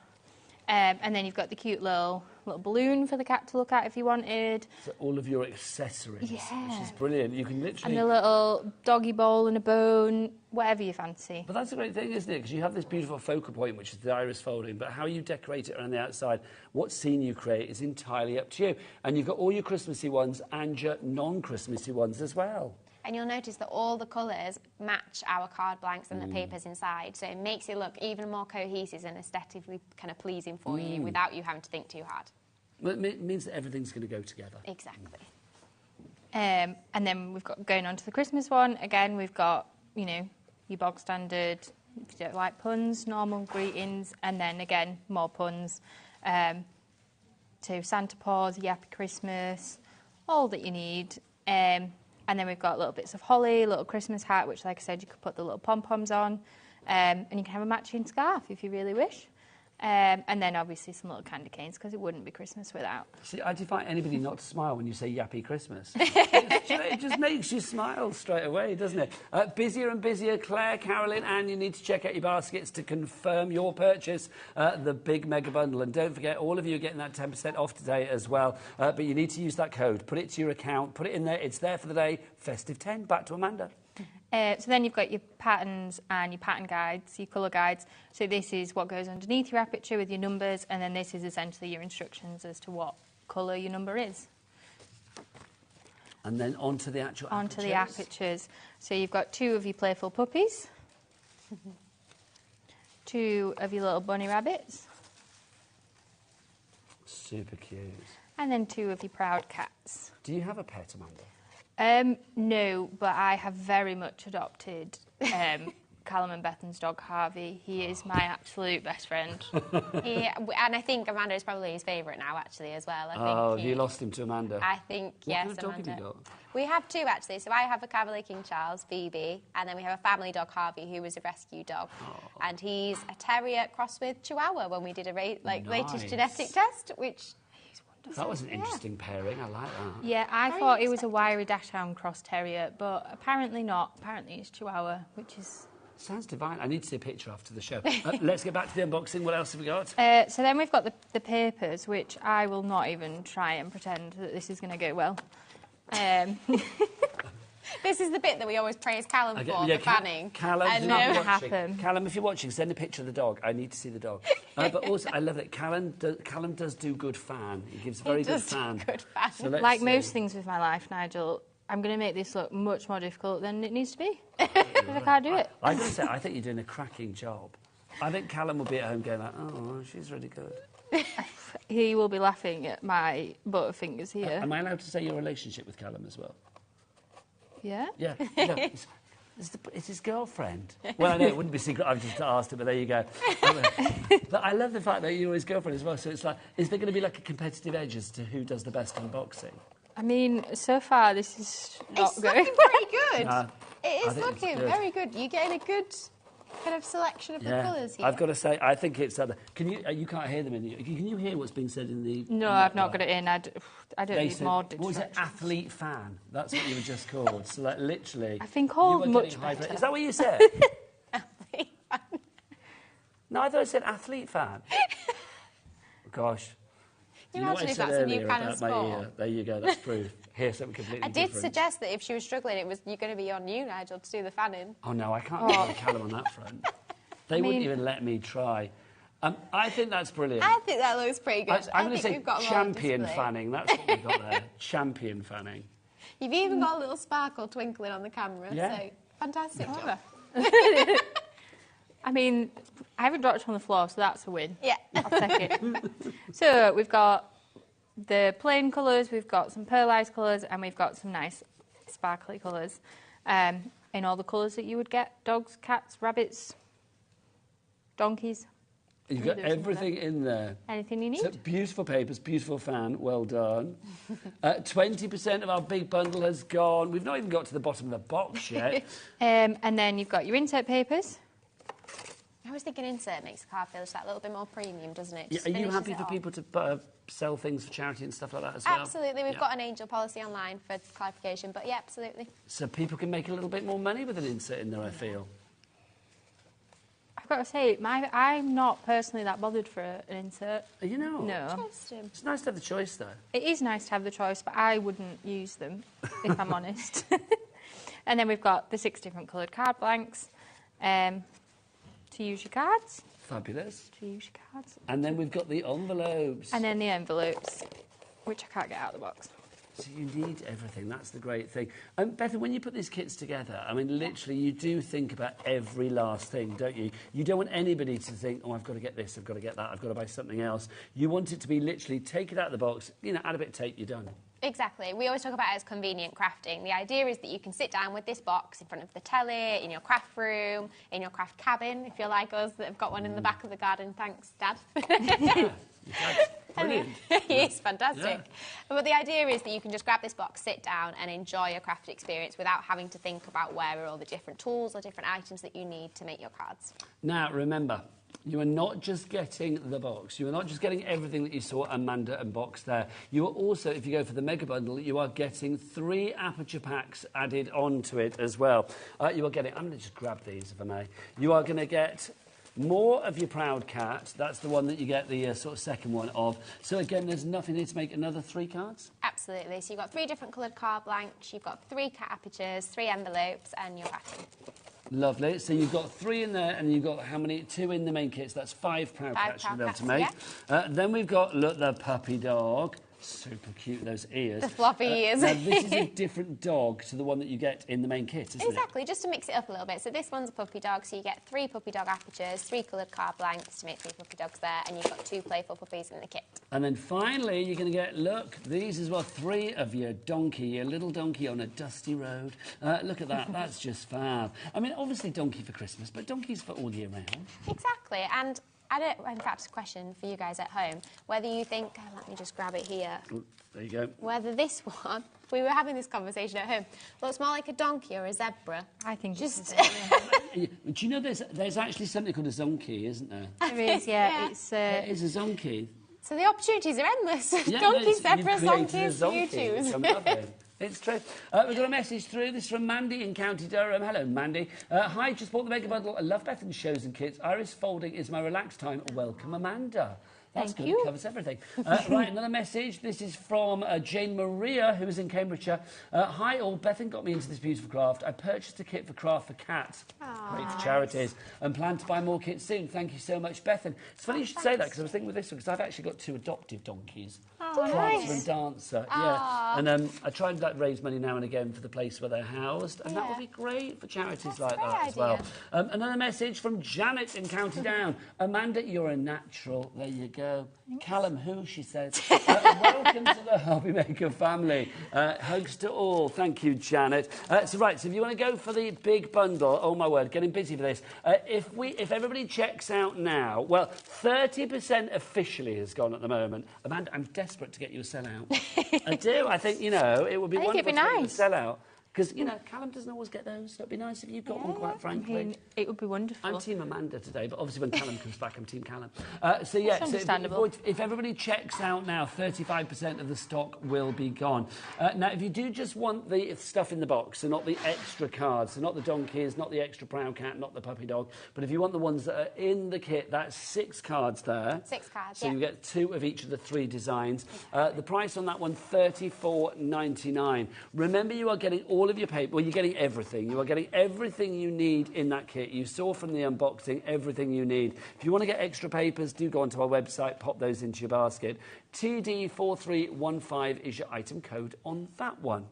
And then you've got the cute little balloon for the cat to look at if you wanted. So all of your accessories, which is brilliant. You can literally... And a little doggy bowl and a bone, whatever you fancy. But that's a great thing, isn't it? Because you have this beautiful focal point, which is the iris folding, but how you decorate it around the outside, what scene you create is entirely up to you. And you've got all your Christmassy ones and your non-Christmassy ones as well. And you'll notice that all the colours match our card blanks and the papers inside, so it makes it look even more cohesive and aesthetically kind of pleasing for you without you having to think too hard. Well, it means that everything's going to go together. Exactly. And then we've got, going on to the Christmas one, again, we've got, you know, your bog standard if you don't like puns, normal greetings, and then again, more puns. So Santa Paws, Yappy Christmas, all that you need. And then we've got little bits of holly, little Christmas hat, which, like I said, you could put the little pom-poms on. And you can have a matching scarf if you really wish. And then obviously some little candy canes, because it wouldn't be Christmas without. See, I defy anybody not to smile when you say Yappy Christmas. It just makes you smile straight away, doesn't it? Busier and busier. Claire, Carolyn, Anne, you need to check out your baskets to confirm your purchase, the big mega bundle. And don't forget, all of you are getting that 10% off today as well. But you need to use that code. Put it to your account. Put it in there. It's there for the day. Festive 10. Back to Amanda. So then you've got your patterns and your pattern guides, your colour guides. So this is what goes underneath your aperture with your numbers, and then this is essentially your instructions as to what colour your number is. And then onto the actual apertures. Onto the apertures. So you've got 2 of your playful puppies, 2 of your little bunny rabbits. Super cute. And then 2 of your proud cats. Do you have a pet, Amanda? No, but I have very much adopted Callum and Bethan's dog, Harvey. He is my absolute best friend. And I think Amanda is probably his favourite now, actually, as well. Have you lost him to Amanda? I think, yes, What kind of dog Amanda. have you got? We have 2, actually. So I have a Cavalier King Charles, Phoebe, and then we have a family dog, Harvey, who was a rescue dog. And he's a terrier crossed with Chihuahua when we did a latest genetic test, which... That was an interesting pairing. I like that. Yeah, I thought it was a wiry Dachshund cross terrier, but apparently not. Apparently it's Chihuahua, which is... Sounds divine. I need to see a picture after the show. Let's get back to the unboxing. What else have we got? So then we've got the papers, which I will not even try and pretend that this is going to go well. This is the bit that we always praise Callum for, the fanning. Callum, and not going to happen. Callum, if you're watching, send a picture of the dog. I need to see the dog. But also, I love that Callum does do good fan. He gives very good fan. So like most things with my life, Nigel, I'm going to make this look much more difficult than it needs to be. I can't do it. I gotta say, I think you're doing a cracking job. I think Callum will be at home going like, oh, she's really good. He will be laughing at my butterfingers here. Am I allowed to say your relationship with Callum as well? Yeah? Yeah. No, it's his girlfriend. Well, I know it wouldn't be secret. I've just asked her, but there you go. But I love the fact that you're his girlfriend as well. So it's like, is there going to be like a competitive edge as to who does the best unboxing? I mean, so far this is not It's going looking pretty good. I It is think it's looking good. very good. You're getting a good kind of selection of the colours here. I've got to say, I think it's... Can you? You can't hear them in the... Can you hear what's being said in the... No, I've not got it in. I don't They need said, more what was it? Athlete fan. That's what you were just called. So, like, literally... I've been called you were much getting high- better. Is that what you said? Athlete fan. No, I thought I said athlete fan. Gosh. Can You you know what imagine I if said that's a new earlier kind of about my sport? ear? There you go, that's proof. Here's something completely I did different. suggest that if she was struggling, it was you're going to be on you, Nigel, to do the fanning. Oh, no, I can't get with Callum on that front. They wouldn't even let me try. I think that's brilliant. I think that looks pretty good. I'm going to say we've got them all on champion display. fanning. That's what we've got there. Champion fanning. You've even got a little sparkle twinkling on the camera. Yeah. So fantastic job. I mean, I haven't dropped it on the floor, so that's a win. Yeah. I'll take it. So we've got the plain colours, we've got some pearlised colours, and we've got some nice sparkly colours. In all the colours that you would get: dogs, cats, rabbits, donkeys. You've got everything in there. Anything you need. So beautiful papers, beautiful fan, well done. 20% of our big bundle has gone. We've not even got to the bottom of the box yet. And then you've got your insert papers. I was thinking insert makes the card feel just that little bit more premium, doesn't it? Yeah, Just are you finishes happy it for off. people to sell things for charity and stuff like that as well? Absolutely. We've Yeah. got an angel policy online for clarification, but yeah, absolutely. So people can make a little bit more money with an insert in there, I feel. I've got to say, I'm not personally that bothered for an insert. You know? No. Interesting. It's nice to have the choice, though. It is nice to have the choice, but I wouldn't use them, if I'm honest. And then we've got the 6 different coloured card blanks to use your cards. Fabulous. To use your cards. And then we've got the envelopes. And then the envelopes, which I can't get out of the box. So you need everything. That's the great thing. Bethan, when you put these kits together, I mean, literally, you do think about every last thing, don't you? You don't want anybody to think, oh, I've got to get this, I've got to get that, I've got to buy something else. You want it to be literally, take it out of the box, add a bit of tape, you're done. Exactly. We always talk about it as convenient crafting. The idea is that you can sit down with this box in front of the telly, in your craft room, in your craft cabin, if you're like us that have got one in the back of the garden. Thanks, Dad. Brilliant. He is fantastic. Yeah. But the idea is that you can just grab this box, sit down and enjoy your craft experience without having to think about where are all the different tools or different items that you need to make your cards. Now, remember, you are not just getting the box. You are not just getting everything that you saw Amanda unbox there. You are also, if you go for the mega bundle, you are getting 3 aperture packs added onto it as well. You are getting, I'm going to just grab these if I may. You are going to get more of your Proud Cat. That's the one that you get the sort of second one of. So again, there's enough in here to make another 3 cards? Absolutely. So you've got 3 different coloured card blanks, you've got 3 cat apertures, 3 envelopes and your pattern. Lovely. So you've got 3 in there, and you've got how many? 2 in the main kit. So that's 5 Proud Cats you'll be able to make. Yeah. Then we've got, look, the puppy dog. Super cute, those ears. The floppy ears. Now, this is a different dog to the one that you get in the main kit, isn't it? Exactly, just to mix it up a little bit. So this one's a puppy dog, so you get 3 puppy dog apertures, 3 coloured card blanks to make 3 puppy dogs there, and you've got 2 playful puppies in the kit. And then finally, you're going to get, look, these as well, 3 of your donkey, your little donkey on a dusty road. Look at that, that's just fab. I mean, obviously donkey for Christmas, but donkeys for all year round. Exactly, and in fact, a question for you guys at home, whether you think, oh, let me just grab it here. Ooh, there you go. Whether this one, we were having this conversation at home, looks more like a donkey or a zebra. I think just. Do you know there's actually something called a zonkey, isn't there? There is, yeah. It is a zonkey. So the opportunities are endless. Yeah, Donkeys, zebras, donkeys, you choose. It's true. We've got a message through. This is from Mandy in County Durham. Hello, Mandy. Hi, just bought the mega bundle. I love Bethan's shows and kits. Iris folding is my relaxed time. Welcome, Amanda. That's good. It covers everything. Right, another message. This is from Jane Maria, who is in Cambridgeshire. Hi, all. Bethan got me into this beautiful craft. I purchased a kit for Craft for Cats. Great for charities. And plan to buy more kits soon. Thank you so much, Bethan. It's funny you should say that, because I was thinking with this one, because I've actually got 2 adoptive donkeys. Prancer and Dancer. Yeah. And I try and raise money now and again for the place where they're housed. And that would be great for charities like that as well. Another message from Janet in County Down. Amanda, you're a natural. There you go. Callum, who, she says. Welcome to the HobbyMaker family. Hugs to all. Thank you, Janet. So if you want to go for the big bundle, oh my word, getting busy for this. If everybody checks out now, well, 30% officially has gone at the moment. Amanda, I'm desperate to get you a sellout. I do. I think, it would be wonderful to get you a sellout. Because, Callum doesn't always get those, so it'd be nice if you got one, quite frankly. I mean, it would be wonderful. I'm Team Amanda today, but obviously when Callum comes back, I'm Team Callum. That's understandable. If everybody checks out now, 35% of the stock will be gone. Now, if you do just want the stuff in the box, so not the extra cards, so not the donkeys, not the extra Proud Cat, not the puppy dog, but if you want the ones that are in the kit, that's 6 cards there. 6 cards, So you get 2 of each of the 3 designs. The price on that one, $34.99. Remember, you are getting all of your paper. Well, you're getting everything. You are getting everything you need in that kit. You saw from the unboxing everything you need. If you want to get extra papers, do go onto our website, pop those into your basket. TD4315 is your item code on that one.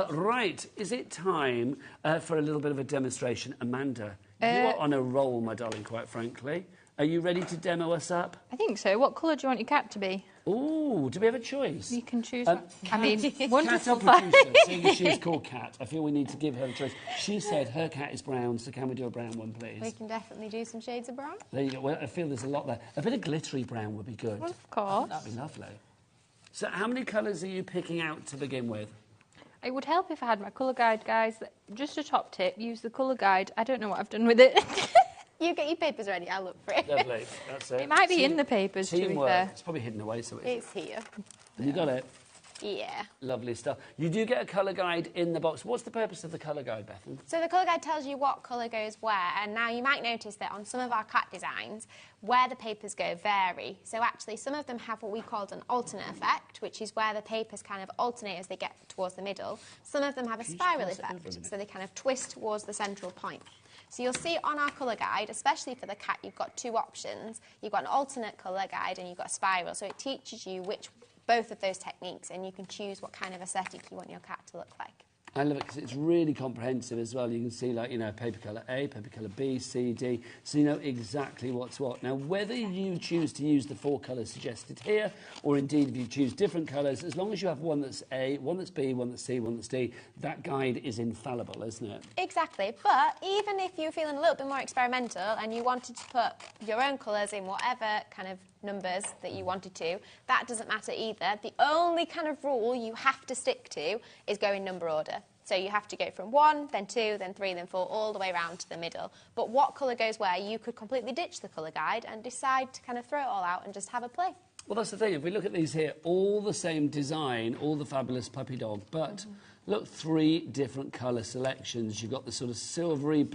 Right, is it time for a little bit of a demonstration? Amanda, you are on a roll, my darling, quite frankly. Are you ready to demo us up? I think so. What colour do you want your cat to be? Ooh, do we have a choice? You can choose one. I mean, wonderful. Cat or producer, seeing as she's called Cat, I feel we need to give her a choice. She said her cat is brown, so can we do a brown one, please? We can definitely do some shades of brown. There you go. Well, I feel there's a lot there. A bit of glittery brown would be good. Well, of course. That'd be lovely. So how many colours are you picking out to begin with? It would help if I had my colour guide, guys. Just a top tip, use the colour guide. I don't know what I've done with it. You get your papers ready, I'll look for it. Lovely, that's it. It might be in the papers, to be fair. It's probably hidden away, so it's here. Have you got it? Yeah. Lovely stuff. You do get a colour guide in the box. What's the purpose of the colour guide, Bethan? So the colour guide tells you what colour goes where, and now you might notice that on some of our cat designs, where the papers go vary. So actually some of them have what we called an alternate effect, which is where the papers kind of alternate as they get towards the middle. Some of them have a spiral effect, so they kind of twist towards the central point. So you'll see on our colour guide, especially for the cat, you've got 2 options. You've got an alternate colour guide and you've got a spiral. So it teaches you both of those techniques, and you can choose what kind of aesthetic you want your cat to look like. I love it because it's really comprehensive as well. You can see, like, you know, paper colour A, paper colour B, C, D, so you know exactly what's what. Now, whether you choose to use the 4 colours suggested here, or indeed if you choose different colours, as long as you have one that's A, one that's B, one that's C, one that's D, that guide is infallible, isn't it? Exactly, but even if you're feeling a little bit more experimental and you wanted to put your own colours in whatever kind of numbers that you wanted to, that doesn't matter either. The only kind of rule you have to stick to is go in number order. So you have to go from 1, then 2, then 3, then 4, all the way around to the middle. But what colour goes where, you could completely ditch the colour guide and decide to kind of throw it all out and just have a play. Well, that's the thing. If we look at these here, all the same design, all the fabulous puppy dog, but look, 3 different colour selections. You've got the sort of silvery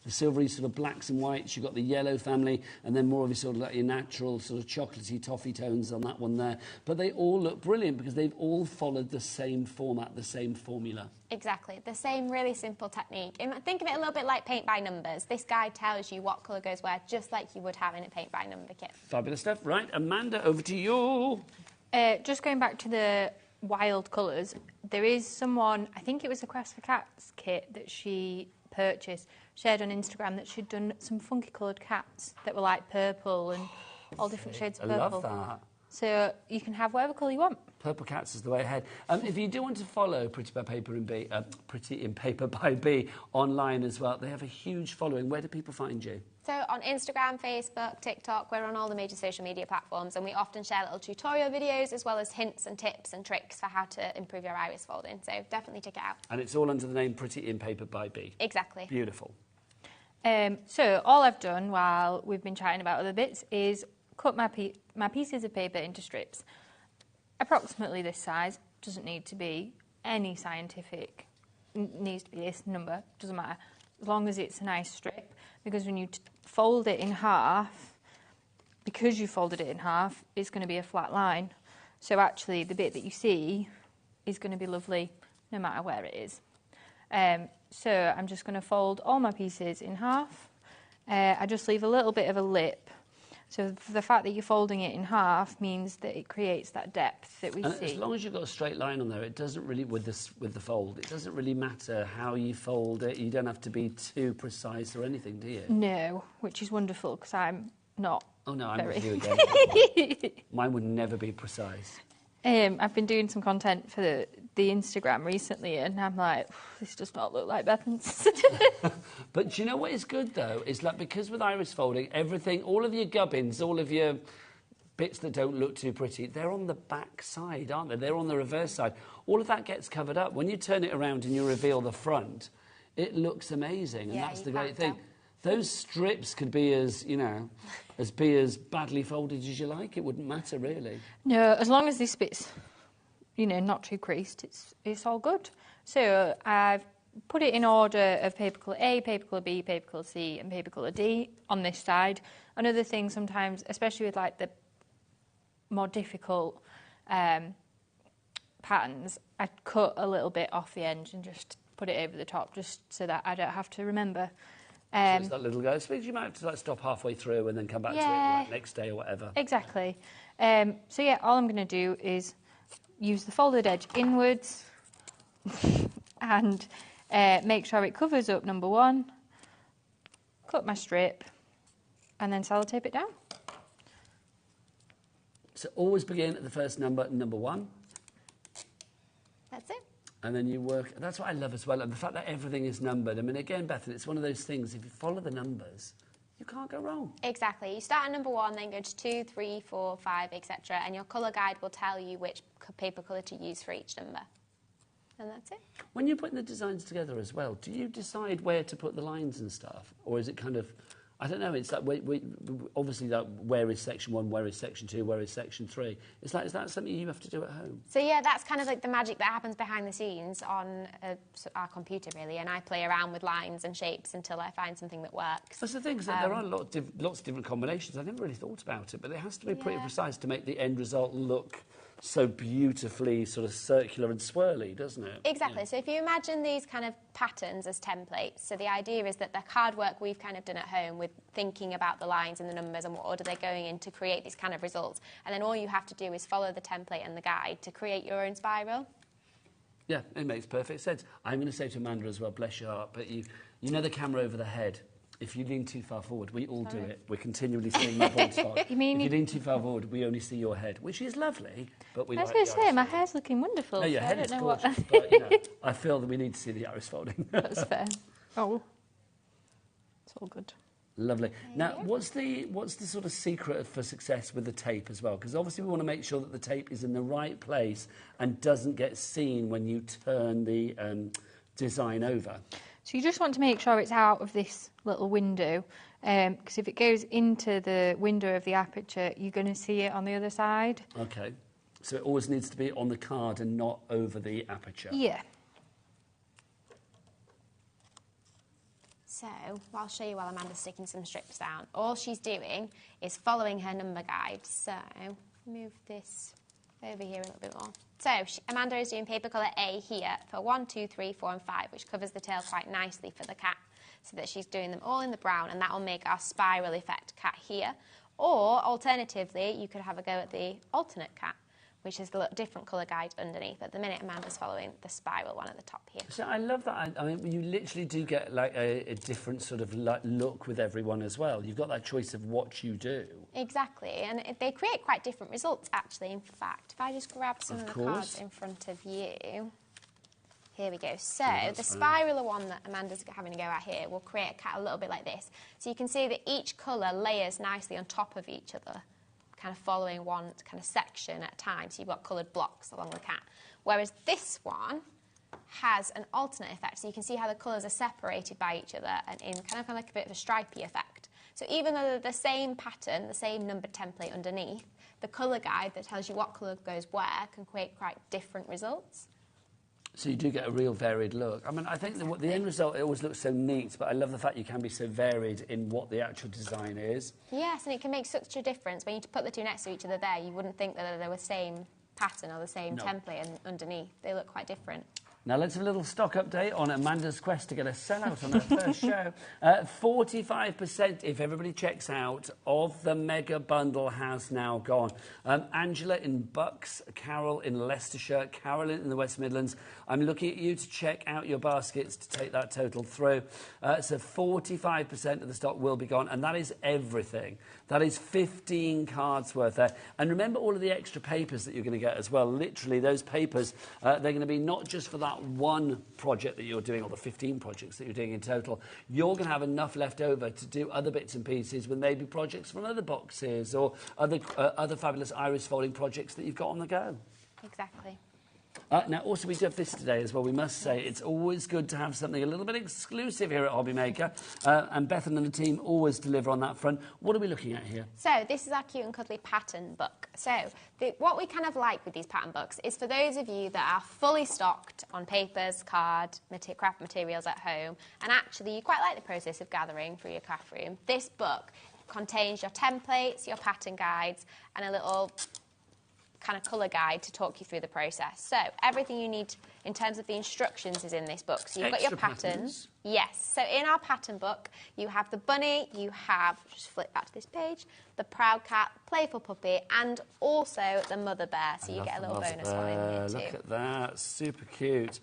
sort of blacks and whites. You've got the yellow family, and then more of your sort of like your natural sort of chocolatey toffee tones on that one there. But they all look brilliant because they've all followed the same format, the same formula. Exactly, the same really simple technique. Think of it a little bit like paint by numbers. This guide tells you what colour goes where, just like you would have in a paint by number kit. Fabulous stuff. Right, Amanda, over to you. Just going back to the wild colours, there is someone, I think it was a Quest for Cats kit that she purchased, shared on Instagram, that she'd done some funky coloured cats that were like purple and all different shades of I purple. love that. So you can have whatever colour you want. Purple cats is the way ahead. If you do want to follow Pretty in Paper by B online as well, they have a huge following. Where do people find you? So on Instagram, Facebook, TikTok, we're on all the major social media platforms, and we often share little tutorial videos as well as hints and tips and tricks for how to improve your iris folding. So definitely check it out. And it's all under the name Pretty in Paper by B. Exactly. Beautiful. So all I've done while we've been chatting about other bits is cut my pieces of paper into strips. Approximately this size, doesn't need to be any scientific, needs to be this number, doesn't matter, as long as it's a nice strip, because when you fold it in half, because you folded it in half, it's going to be a flat line. So actually the bit that you see is going to be lovely no matter where it is. So I'm just going to fold all my pieces in half. I just leave a little bit of a lip. So the fact that you're folding it in half means that it creates that depth that we see. As long as you've got a straight line on there, it doesn't really, with the fold, it doesn't really matter how you fold it. You don't have to be too precise or anything, do you? No, which is wonderful because I'm not. Oh no, I'm very. with you again. Mine would never be precise. I've been doing some content for the Instagram recently, and I'm like, this does not look like Bethan's. But do you know what is good, though? It's like, because with iris folding, everything, all of your gubbins, all of your bits that don't look too pretty, they're on the back side, aren't they? They're on the reverse side. All of that gets covered up. When you turn it around and you reveal the front, it looks amazing, and that's the great thing. Those strips could be as, you know, as badly folded as you like. It wouldn't matter, really. No, as long as this bit's, you know, not too creased, it's all good. So I've put it in order of paper colour A, paper colour B, paper colour C, and paper colour D on this side. Another thing sometimes, especially with like the more difficult patterns, I cut a little bit off the edge and just put it over the top, just so that I don't have to remember. So it's that little go. So you might have to like, stop halfway through and then come back to it like, next day or whatever. Exactly. So yeah, all I'm going to do is use the folded edge inwards and make sure it covers up number 1, cut my strip, and then sellotape it down. So always begin at the first number 1. That's it. And then you work. That's what I love as well. And the fact that everything is numbered. I mean, again, Bethan, it's one of those things, if you follow the numbers, you can't go wrong. Exactly. You start at number 1, then go to 2, 3, 4, 5, etc. And your colour guide will tell you which paper colour to use for each number. And that's it. When you're putting the designs together as well, do you decide where to put the lines and stuff? Or is it kind of, I don't know, it's like, obviously, like, where is section 1, where is section 2, where is section 3? It's like, is that something you have to do at home? So yeah, that's kind of like the magic that happens behind the scenes on our computer, really, and I play around with lines and shapes until I find something that works. That's the thing, is that there are lots of different combinations. I never really thought about it, but it has to be pretty precise to make the end result look so beautifully sort of circular and swirly, doesn't it? Exactly. Yeah. So if you imagine these kind of patterns as templates, so the idea is that the card work we've kind of done at home with thinking about the lines and the numbers and what order they're going in to create these kind of results, and then all you have to do is follow the template and the guide to create your own spiral. Yeah, it makes perfect sense. I'm going to say to Amanda as well, bless your heart, but you know the camera over the head. If you lean too far forward, we all do it. We're continually seeing my bald spot. If you lean too far forward, we only see your head, which is lovely, but we I was going to say, my hair's looking wonderful. No, your so head I is don't know gorgeous, what... but I feel that we need to see the iris folding. That's fair. Oh, it's all good. Lovely. Now, what's the sort of secret for success with the tape as well? Because obviously we want to make sure that the tape is in the right place and doesn't get seen when you turn the design over. So you just want to make sure it's out of this little window, because if it goes into the window of the aperture, you're going to see it on the other side. Okay. So it always needs to be on the card and not over the aperture. Yeah. So, I'll show you while Amanda's sticking some strips down. All she's doing is following her number guide. So, move this over here a little bit more. So, Amanda is doing paper colour A here for 1, 2, 3, 4 and 5, which covers the tail quite nicely for the cat. So that she's doing them all in the brown, and that will make our spiral effect cat here. Or, alternatively, you could have a go at the alternate cat, which is the different colour guide underneath. At the minute, Amanda's following the spiral one at the top here. So I love that. I mean, you literally do get like a different sort of look with everyone as well. You've got that choice of what you do. Exactly, and they create quite different results, actually, in fact. If I just grab some of the cards in front of you... Here we go. So the spiraler one that Amanda's having a go at here will create a cat a little bit like this. So you can see that each colour layers nicely on top of each other, kind of following one kind of section at a time. So you've got coloured blocks along the cat. Whereas this one has an alternate effect. So you can see how the colours are separated by each other and in kind of like a bit of a stripy effect. So even though they're the same pattern, the same numbered template underneath, the colour guide that tells you what colour goes where can create quite different results. So you do get a real varied look. I mean, I think the end result, it always looks so neat, but I love the fact you can be so varied in what the actual design is. Yes, and it can make such a difference. When you put the two next to each other there, you wouldn't think that they were the same pattern or the same template, and underneath they look quite different. Now, let's have a little stock update on Amanda's quest to get a sellout on her first show. 45%, if everybody checks out, of the mega bundle has now gone. Angela in Bucks, Carol in Leicestershire, Carolyn in the West Midlands. I'm looking at you to check out your baskets to take that total through. So 45% of the stock will be gone, and that is everything. That is 15 cards worth there. And remember all of the extra papers that you're going to get as well. Literally, those papers, they're going to be not just for that one project that you're doing, or the 15 projects that you're doing in total. You're going to have enough left over to do other bits and pieces with maybe projects from other boxes or other fabulous iris folding projects that you've got on the go. Exactly. Now, also, we do have this today as well. We must say it's always good to have something a little bit exclusive here at HobbyMaker. And Bethan and the team always deliver on that front. What are we looking at here? So this is our cute and cuddly pattern book. So what we kind of like with these pattern books is for those of you that are fully stocked on papers, card, craft materials at home, and actually you quite like the process of gathering for your craft room, this book contains your templates, your pattern guides, and a little kind of colour guide to talk you through the process. So everything you need in terms of the instructions is in this book. So you've got your patterns. Yes. So in our pattern book, you have the bunny, you have, just flip back to this page, the proud cat, playful puppy, and also the mother bear. So you get a little bonus one in here too. Look at that. Super cute.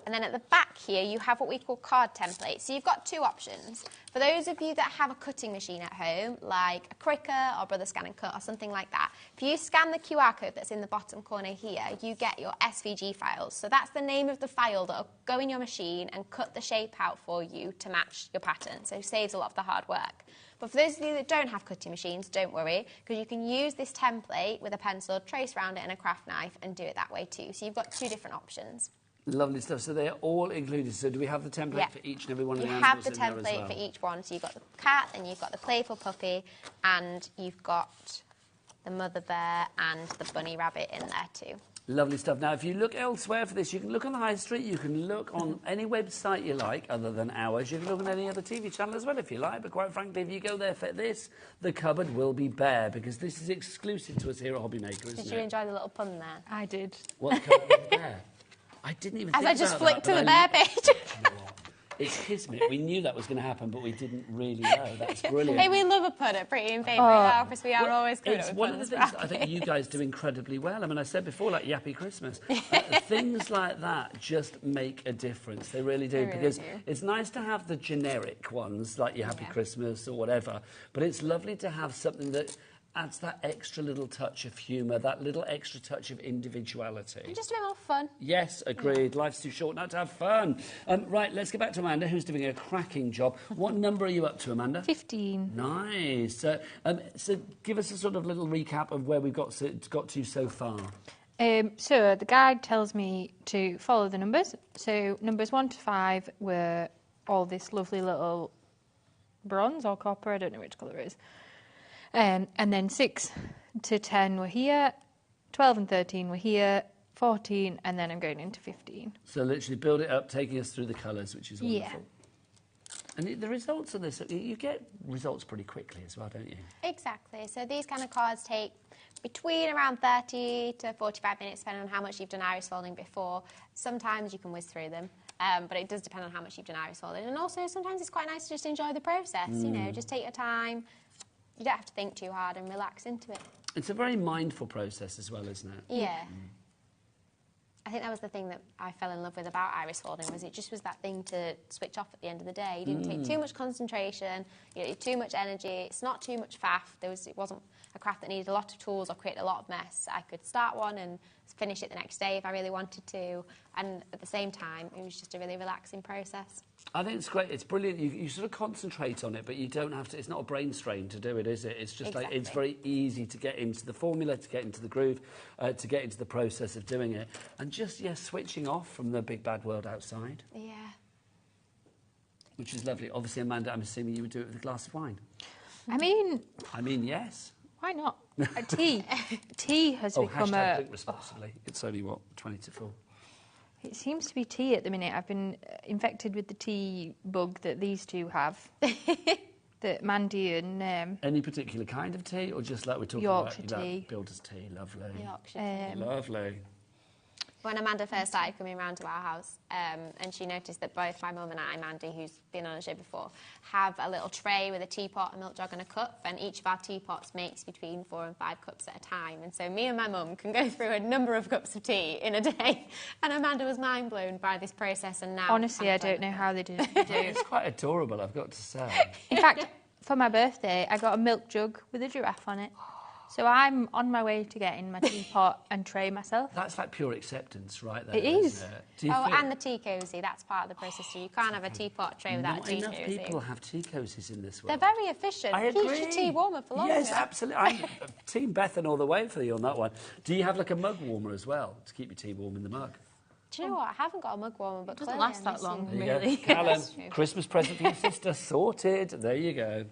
And then at the back here, you have what we call card templates. So you've got two options. For those of you that have a cutting machine at home, like a Cricut or Brother Scan and Cut or something like that, if you scan the QR code that's in the bottom corner here, you get your SVG files. So that's the name of the file that will go in your machine and cut the shape out for you to match your pattern. So it saves a lot of the hard work. But for those of you that don't have cutting machines, don't worry, because you can use this template with a pencil, trace around it and a craft knife and do it that way too. So you've got two different options. Lovely stuff. So they're all included. So do we have the template for each and every one of the animals? You have the template for each one. So you've got the cat, and you've got the playful puppy, and you've got the mother bear and the bunny rabbit in there too. Lovely stuff. Now, if you look elsewhere for this, you can look on the high street, you can look on any website you like, other than ours. You can look on any other TV channel as well if you like. But quite frankly, if you go there for this, the cupboard will be bare, because this is exclusive to us here at HobbyMaker, isn't it? Did you enjoy the little pun there? I did. What, the cupboard is bare? I didn't even think I just about flicked that, to the bear page. It's kismet. We knew that was going to happen, but we didn't really know. That's brilliant. Hey, we love a pun at Pretty in Paper. Our office, we are always good It's at one of puns the things that I think you guys do incredibly well. I mean, I said before, like Yappy Christmas. Things like that just make a difference. They really do. Because it's nice to have the generic ones, like your Happy Christmas or whatever, but it's lovely to have something that adds that extra little touch of humour, that little extra touch of individuality. And just a bit more fun. Yes, agreed. Life's too short not to have fun. Right, let's get back to Amanda, who's doing a cracking job. What number are you up to, Amanda? 15. Nice. So give us a sort of little recap of where we've got to so far. So the guide tells me to follow the numbers. So numbers 1 to 5 were all this lovely little bronze or copper, I don't know which colour it is. And then 6 to 10 were here, 12 and 13 were here, 14, and then I'm going into 15. So literally build it up, taking us through the colours, which is wonderful. Yeah. And the results of this, you get results pretty quickly as well, don't you? Exactly. So these kind of cards take between around 30 to 45 minutes, depending on how much you've done iris folding before. Sometimes you can whiz through them, but it does depend on how much you've done iris folding. And also, sometimes it's quite nice to just enjoy the process, you know, just take your time. You don't have to think too hard and relax into it. It's a very mindful process as well, isn't it? Yeah. I think that was the thing that I fell in love with about iris folding, was it just was that thing to switch off at the end of the day. You didn't take too much concentration, you didn't too much energy, it's not too much faff. It wasn't a craft that needed a lot of tools or created a lot of mess. I could start one and finish it the next day if I really wanted to, and at the same time, it was just a really relaxing process. I think it's great. It's brilliant. You sort of concentrate on it, but you don't have to. It's not a brain strain to do it, is it? It's just like it's very easy to get into the formula, to get into the groove, to get into the process of doing it, and just switching off from the big bad world outside. Yeah. Which is lovely. Obviously, Amanda, I'm assuming you would do it with a glass of wine. I mean, yes. Why not? Tea. Tea has become a... drink responsibly. It's only, 20 to 4? It seems to be tea at the minute. I've been infected with the tea bug that these two have. That Mandy and... Any particular kind of tea, or just like we're talking Yorkshire about tea. Builder's tea? Lovely. Yorkshire tea. Lovely. When Amanda first started coming around to our house, and she noticed that both my mum and I, Mandy, who's been on the show before, have a little tray with a teapot, a milk jug and a cup, and each of our teapots makes between 4 and 5 cups at a time. And so me and my mum can go through a number of cups of tea in a day. And Amanda was mind-blown by this process, and now... Honestly, I don't know how they do it. It's quite adorable, I've got to say. In fact, for my birthday, I got a milk jug with a giraffe on it. So I'm on my way to getting my teapot and tray myself. That's like pure acceptance right there. It is. And the tea cosy, that's part of the process too. You can't have a teapot tray without a tea Not cosy. enough people have tea cozies in this world. They're very efficient. I agree. Keeps your tea warmer for longer. Yes, absolutely. I'm Team Bethan all the way for you on that one. Do you have like a mug warmer as well to keep your tea warm in the mug? Do you know what? I haven't got a mug warmer, but it doesn't last that long, really. Callum, Christmas present for your sister, sorted. There you go.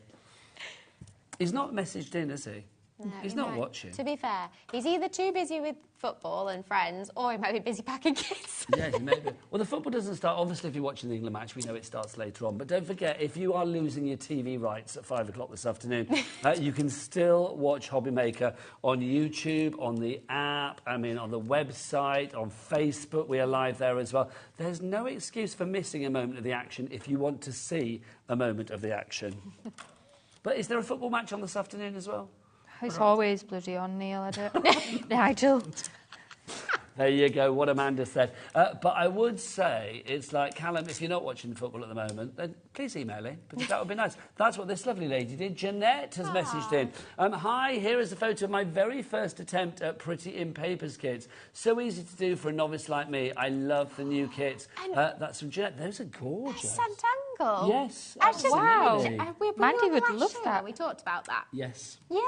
He's not messaged in, is he? No, he's not watching. To be fair, he's either too busy with football and friends, or he might be busy packing kids. Yeah, he may be. Well, the football doesn't start. Obviously, if you're watching the England match, we know it starts later on. But don't forget, if you are losing your TV rights at 5 o'clock this afternoon, you can still watch HobbyMaker on YouTube, on the app, on the website, on Facebook. We are live there as well. There's no excuse for missing a moment of the action if you want to see a moment of the action. But is there a football match on this afternoon as well? It's always bloody on, Neil. I don't... Nigel. There you go, what Amanda said. But I would say, it's like, Callum, if you're not watching football at the moment, then please email in, because that would be nice. That's what this lovely lady did. Jeanette has messaged in. Hi, here is a photo of my very first attempt at Pretty in Papers kits. So easy to do for a novice like me. I love the new kits. That's from Jeanette. Those are gorgeous. Centangle. Yes, Wow. Mandy would love that. We talked about that. Yes. Yeah.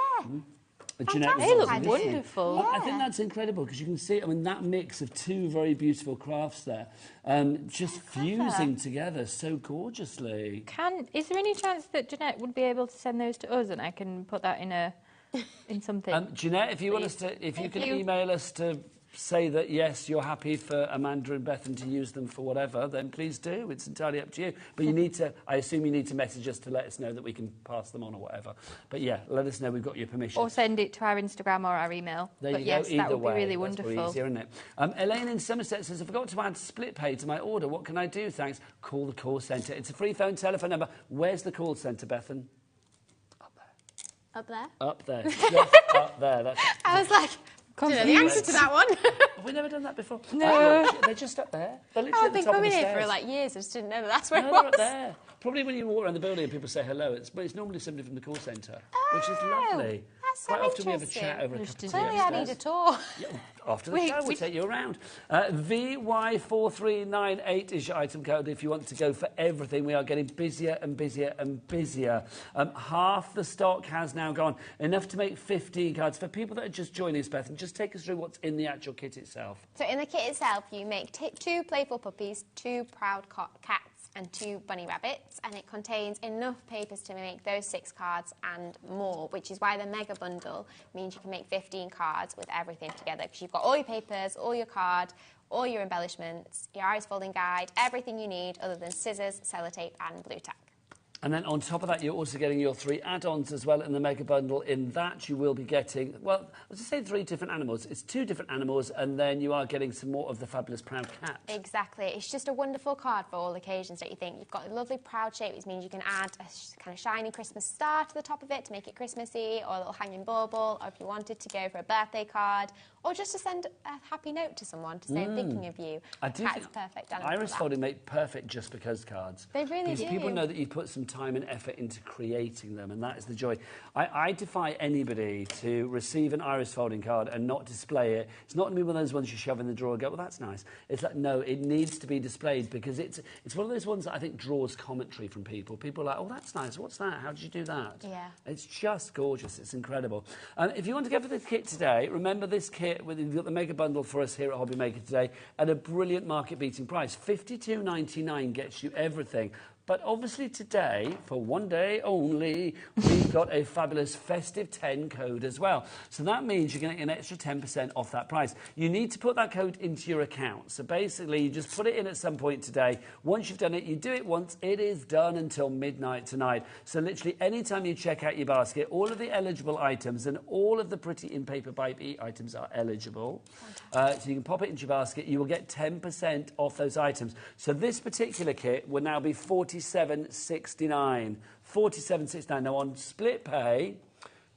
Jeanette They look was wonderful. I think that's incredible, because you can see, that mix of two very beautiful crafts there, just fusing together so gorgeously. Is there any chance that Jeanette would be able to send those to us and I can put that in something? Jeanette, if you want us to, if you can email us to say that, yes, you're happy for Amanda and Bethan to use them for whatever, then please do. It's entirely up to you. But you need to, I assume you need to message us to let us know that we can pass them on or whatever. But yeah, let us know we've got your permission. Or send it to our Instagram or our email. There but you yes, go. that Either would way, be really that's wonderful. probably easier, isn't it? Elaine in Somerset says, I forgot to add split pay to my order. What can I do? Thanks. Call the call centre. It's a free phone telephone number. Where's the call centre, Bethan? Up there? Up there. Just up there. That's I was like, I don't know the answer to that one. Have we never done that before? No. They're just up there. They're literally I've at the been top of the coming here stairs. for like years. I just didn't know that's where No, it they're was. up there. Probably when you walk around the building and people say hello, it's normally somebody from the call centre, which is lovely. That's so Quite often we have a interesting. chat over a cup of tea Clearly, I need a tour. Yeah, after the show, we'll take you around. VY4398 is your item code if you want to go for everything. We are getting busier and busier and busier. Half the stock has now gone. Enough to make 15 cards. For people that are just joining us, Beth, and just take us through what's in the actual kit itself. So in the kit itself, you make 2 playful puppies, 2 proud cats, and 2 bunny rabbits, and it contains enough papers to make those 6 cards and more, which is why the mega bundle means you can make 15 cards with everything together, because you've got all your papers, all your card, all your embellishments, your iris folding guide, everything you need other than scissors, sellotape and blue tack. And then on top of that, you're also getting your 3 add-ons as well in the mega bundle. In that, you will be getting, well, I was just saying 3 different animals. It's 2 different animals, and then you are getting some more of the fabulous proud cat. Exactly. It's just a wonderful card for all occasions, don't you think? You've got a lovely proud shape, which means you can add a kind of shiny Christmas star to the top of it to make it Christmassy, or a little hanging bauble, or if you wanted to go for a birthday card, or just to send a happy note to someone to say, I'm thinking of you. I do Cat's perfect. Iris folding make perfect just because cards. They really because do. People know that you put some time and effort into creating them, and that is the joy. I defy anybody to receive an iris folding card and not display it. It's not going to be one of those ones you shove in the drawer and go, well, that's nice. It's like, no, it needs to be displayed, because it's one of those ones that I think draws commentary from people. People are like, oh, that's nice. What's that? How did you do that? Yeah. It's just gorgeous. It's incredible. If you want to go for the kit today, remember this kit, you've got the mega bundle for us here at HobbyMaker today at a brilliant market-beating price. $52.99 gets you everything. But obviously today, for one day only, we've got a fabulous Festive 10 code as well. So that means you're getting an extra 10% off that price. You need to put that code into your account. So basically, you just put it in at some point today. Once you've done it, you do it once. It is done until midnight tonight. So literally, anytime you check out your basket, all of the eligible items and all of the Pretty in Paper by B items are eligible. So you can pop it into your basket. You will get 10% off those items. So this particular kit will now be $47.69. $47.69. Now on split pay,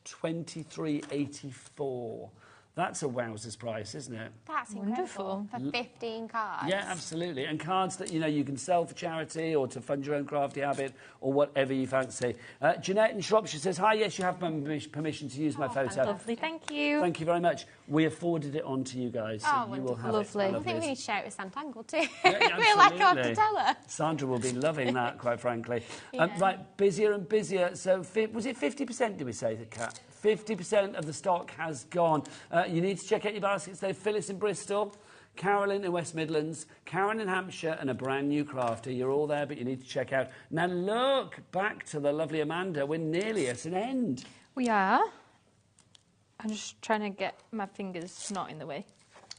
$23.84. That's a wowzer's price, isn't it? That's incredible. For 15 cards. Yeah, absolutely. And cards that, you know, you can sell for charity or to fund your own crafty habit or whatever you fancy. Jeanette in Shropshire says, hi, yes, you have my permission to use my photo. Lovely, thank you. Thank you very much. We have forwarded it on to you guys, so you will have lovely. it. I think we need to share it with Santangle too. Yeah, We're like hard to tell her. Sandra will be loving that, quite frankly. Yeah. Right, busier and busier. So was it 50%, did we say, the cat? 50% of the stock has gone. You need to check out your baskets. They've Phyllis in Bristol, Carolyn in West Midlands, Karen in Hampshire, and a brand new crafter. You're all there, but you need to check out. Now look, back to the lovely Amanda. We're nearly at an end. We are. I'm just trying to get my fingers not in the way.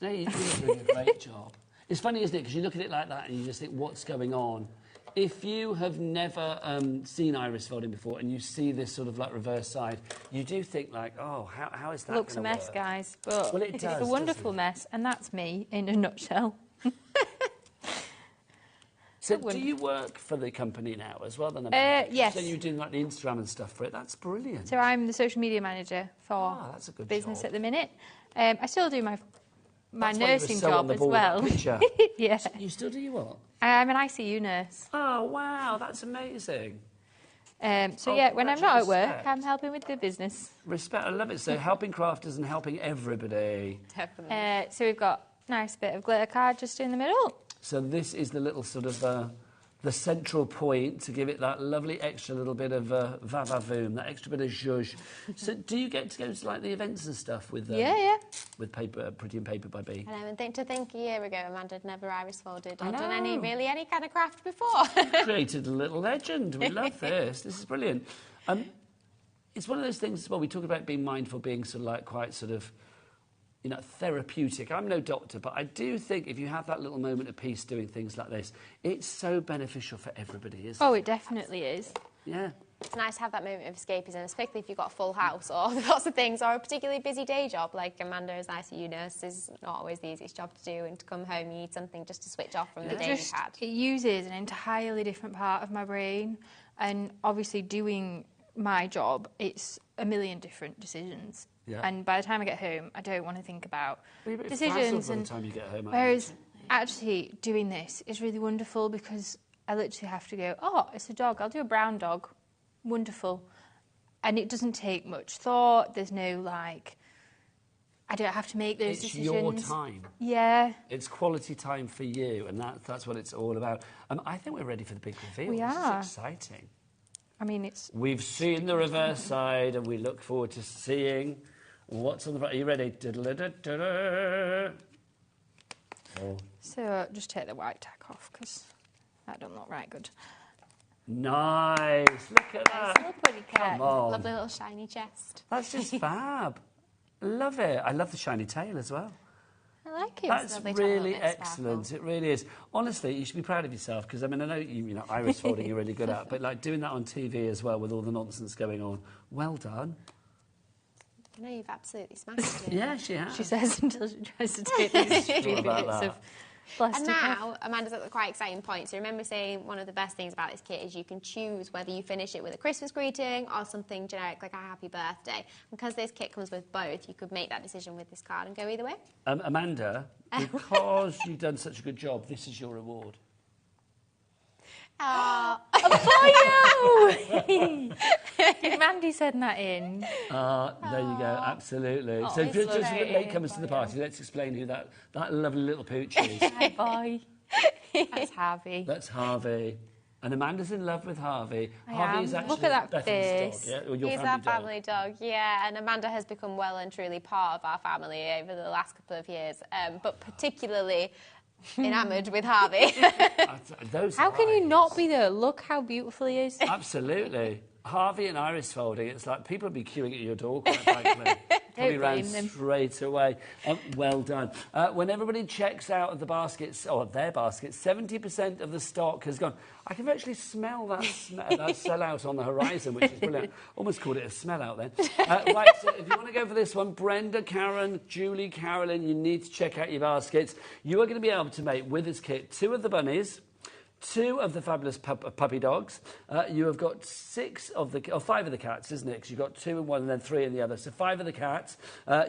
No, you're doing a great job. It's funny, isn't it? Because you look at it like that and you just think, what's going on? If you have never seen iris folding before and you see this sort of like reverse side, you do think like, oh, how is that? Looks a mess, work? guys, but Well, it it's does, a wonderful mess, and that's me in a nutshell. So do you work for the company now as well? Then yes. So you're doing like the Instagram and stuff for it. That's brilliant. So I'm the social media manager for that's a good business job. at the minute. I still do my That's why you were nursing so on job the as ball with well. that picture. Yeah. You still do your what? I'm an ICU nurse. Oh, wow, that's amazing. So yeah, when I'm not at work, respect. I'm helping with the business. Respect, I love it. So helping crafters and helping everybody. Definitely. So we've got a nice bit of glitter card just in the middle. So this is the little sort of the central point to give it that lovely extra little bit of va-va-voom, that extra bit of zhuzh. So do you get to go to like the events and stuff with Yeah. with paper, Pretty in Paper by B? I know, and to think a year ago Amanda had never iris folded I or done know. any kind of craft before. Created a little legend. We love this. This is brilliant. It's one of those things as well. We talk about being mindful, being sort of like quite sort of you know, therapeutic. I'm no doctor, but I do think if you have that little moment of peace doing things like this, it's so beneficial for everybody, isn't it? Oh, it definitely is. Yeah. It's nice to have that moment of escapism, especially if you've got a full house or lots of things, or a particularly busy day job. Like Amanda is an ICU nurse, is not always the easiest job to do, and to come home you need something just to switch off from the day you've had. It uses an entirely different part of my brain, and obviously doing my job, it's a million different decisions. Yeah. And by the time I get home, I don't want to think about decisions. By the time you get home, whereas actually doing this is really wonderful because I literally have to go, oh, it's a dog, I'll do a brown dog. Wonderful. And it doesn't take much thought. There's no, like, I don't have to make those decisions. It's your time. Yeah. It's quality time for you, and that's what it's all about. I think we're ready for the big reveal. We are. This is exciting. I mean, it's... We've seen the reverse side, and we look forward to seeing what's on the front. Are you ready? Oh. So just take the white tack off, because that doesn't look right good. Nice. Look at that. So pretty cat. Come on. Lovely little shiny chest. That's just fab. Love it. I love the shiny tail as well. I like it. That's really excellent. It really is. Honestly, you should be proud of yourself because, I mean, I know, you know, iris folding you're really good at, but, like, doing that on TV as well with all the nonsense going on, well done. I know you've absolutely smashed it. Yeah, she has. She says until she tries to take these stupid bits of plastic And off. now, Amanda's at the quite exciting point. So remember saying one of the best things about this kit is you can choose whether you finish it with a Christmas greeting or something generic like a happy birthday. Because this kit comes with both, you could make that decision with this card and go either way. Amanda, because you've done such a good job, this is your reward. Did Mandy send that in? There you go, absolutely. So just for the latecomers to the party, let's explain who that lovely little pooch is. Hi, boy. That's Harvey. That's Harvey. And Amanda's in love with Harvey. I Harvey am. is actually Look at that Bethan's face. dog, yeah? Or your He's family our dog. family dog, yeah. And Amanda has become well and truly part of our family over the last couple of years, but particularly enamoured with Harvey. How can you not be there? Look how beautiful he is. Absolutely. Harvey and iris folding, it's like people would be queuing at your door, quite frankly. Probably ran straight away. Well done. When everybody checks out of the baskets, or their baskets, 70% of the stock has gone. I can virtually smell that sellout on the horizon, which is brilliant. Almost called it a smell out then. Right, so if you want to go for this one, Brenda, Karen, Julie, Carolyn, you need to check out your baskets. You are going to be able to make, with this kit, 2 of the bunnies, 2 of the fabulous puppy dogs. You have got 5 of the cats, isn't it? Because you've got 2 in one and then 3 in the other. So 5 of the cats.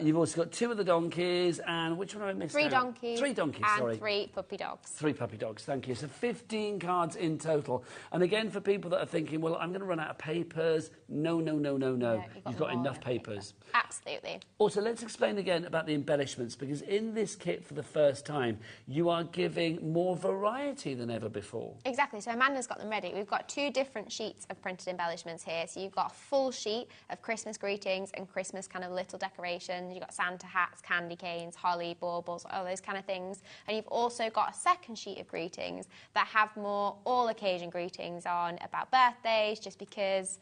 You've also got 2 of the donkeys and which one have I missed? 3 donkeys. 3 donkeys, sorry. And 3 puppy dogs. 3 puppy dogs, thank you. So 15 cards in total. And again, for people that are thinking, well, I'm going to run out of papers. No. You've got enough papers. Absolutely. Also, let's explain again about the embellishments, because in this kit for the first time, you are giving more variety than ever before. Exactly, so Amanda's got them ready. We've got 2 different sheets of printed embellishments here. So you've got a full sheet of Christmas greetings and Christmas kind of little decorations. You've got Santa hats, candy canes, holly, baubles, all those kind of things. And you've also got a second sheet of greetings that have more all-occasion greetings on about birthdays, just because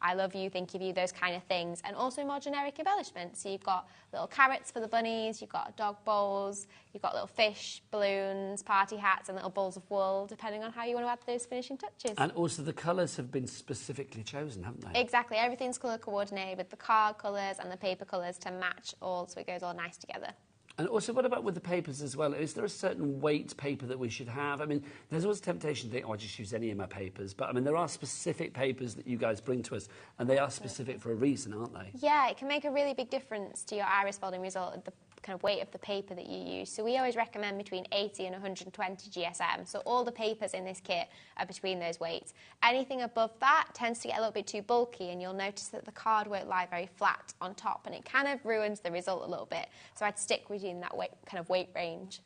I love you, think of you, those kind of things, and also more generic embellishments. So you've got little carrots for the bunnies, you've got dog bowls, you've got little fish, balloons, party hats, and little balls of wool, depending on how you want to add those finishing touches. And also the colours have been specifically chosen, haven't they? Exactly, everything's colour coordinated with the card colours and the paper colours to match all, so it goes all nice together. And also, what about with the papers as well? Is there a certain weight paper that we should have? I mean, there's always a temptation to think, oh, I just use any of my papers. But, I mean, there are specific papers that you guys bring to us, and they are specific for a reason, aren't they? Yeah, it can make a really big difference to your iris folding result, the kind of weight of the paper that you use. So we always recommend between 80 and 120 GSM. So all the papers in this kit are between those weights. Anything above that tends to get a little bit too bulky, and you'll notice that the card won't lie very flat on top, and it kind of ruins the result a little bit. So I'd stick within that weight range.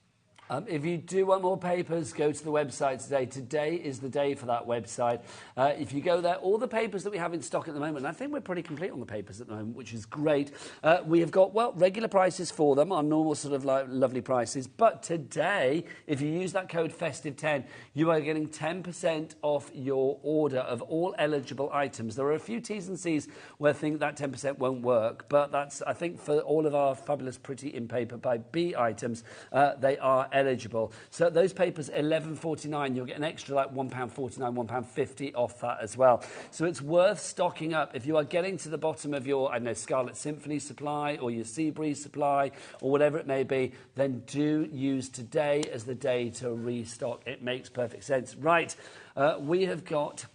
If you do want more papers, go to the website today. Today is the day for that website. If you go there, all the papers that we have in stock at the moment, and I think we're pretty complete on the papers at the moment, which is great. We have got, well, regular prices for them, our normal sort of like lovely prices. But today, if you use that code FESTIVE10, you are getting 10% off your order of all eligible items. There are a few T's and C's where I think that 10% won't work, but that's, I think, for all of our fabulous Pretty in Paper by B items, they are eligible. So those papers, £11.49, you'll get an extra like £1.49, £1.50 off that as well. So it's worth stocking up. If you are getting to the bottom of your, I don't know, Scarlet Symphony supply or your Seabreeze supply or whatever it may be, then do use today as the day to restock. It makes perfect sense. Right, we have got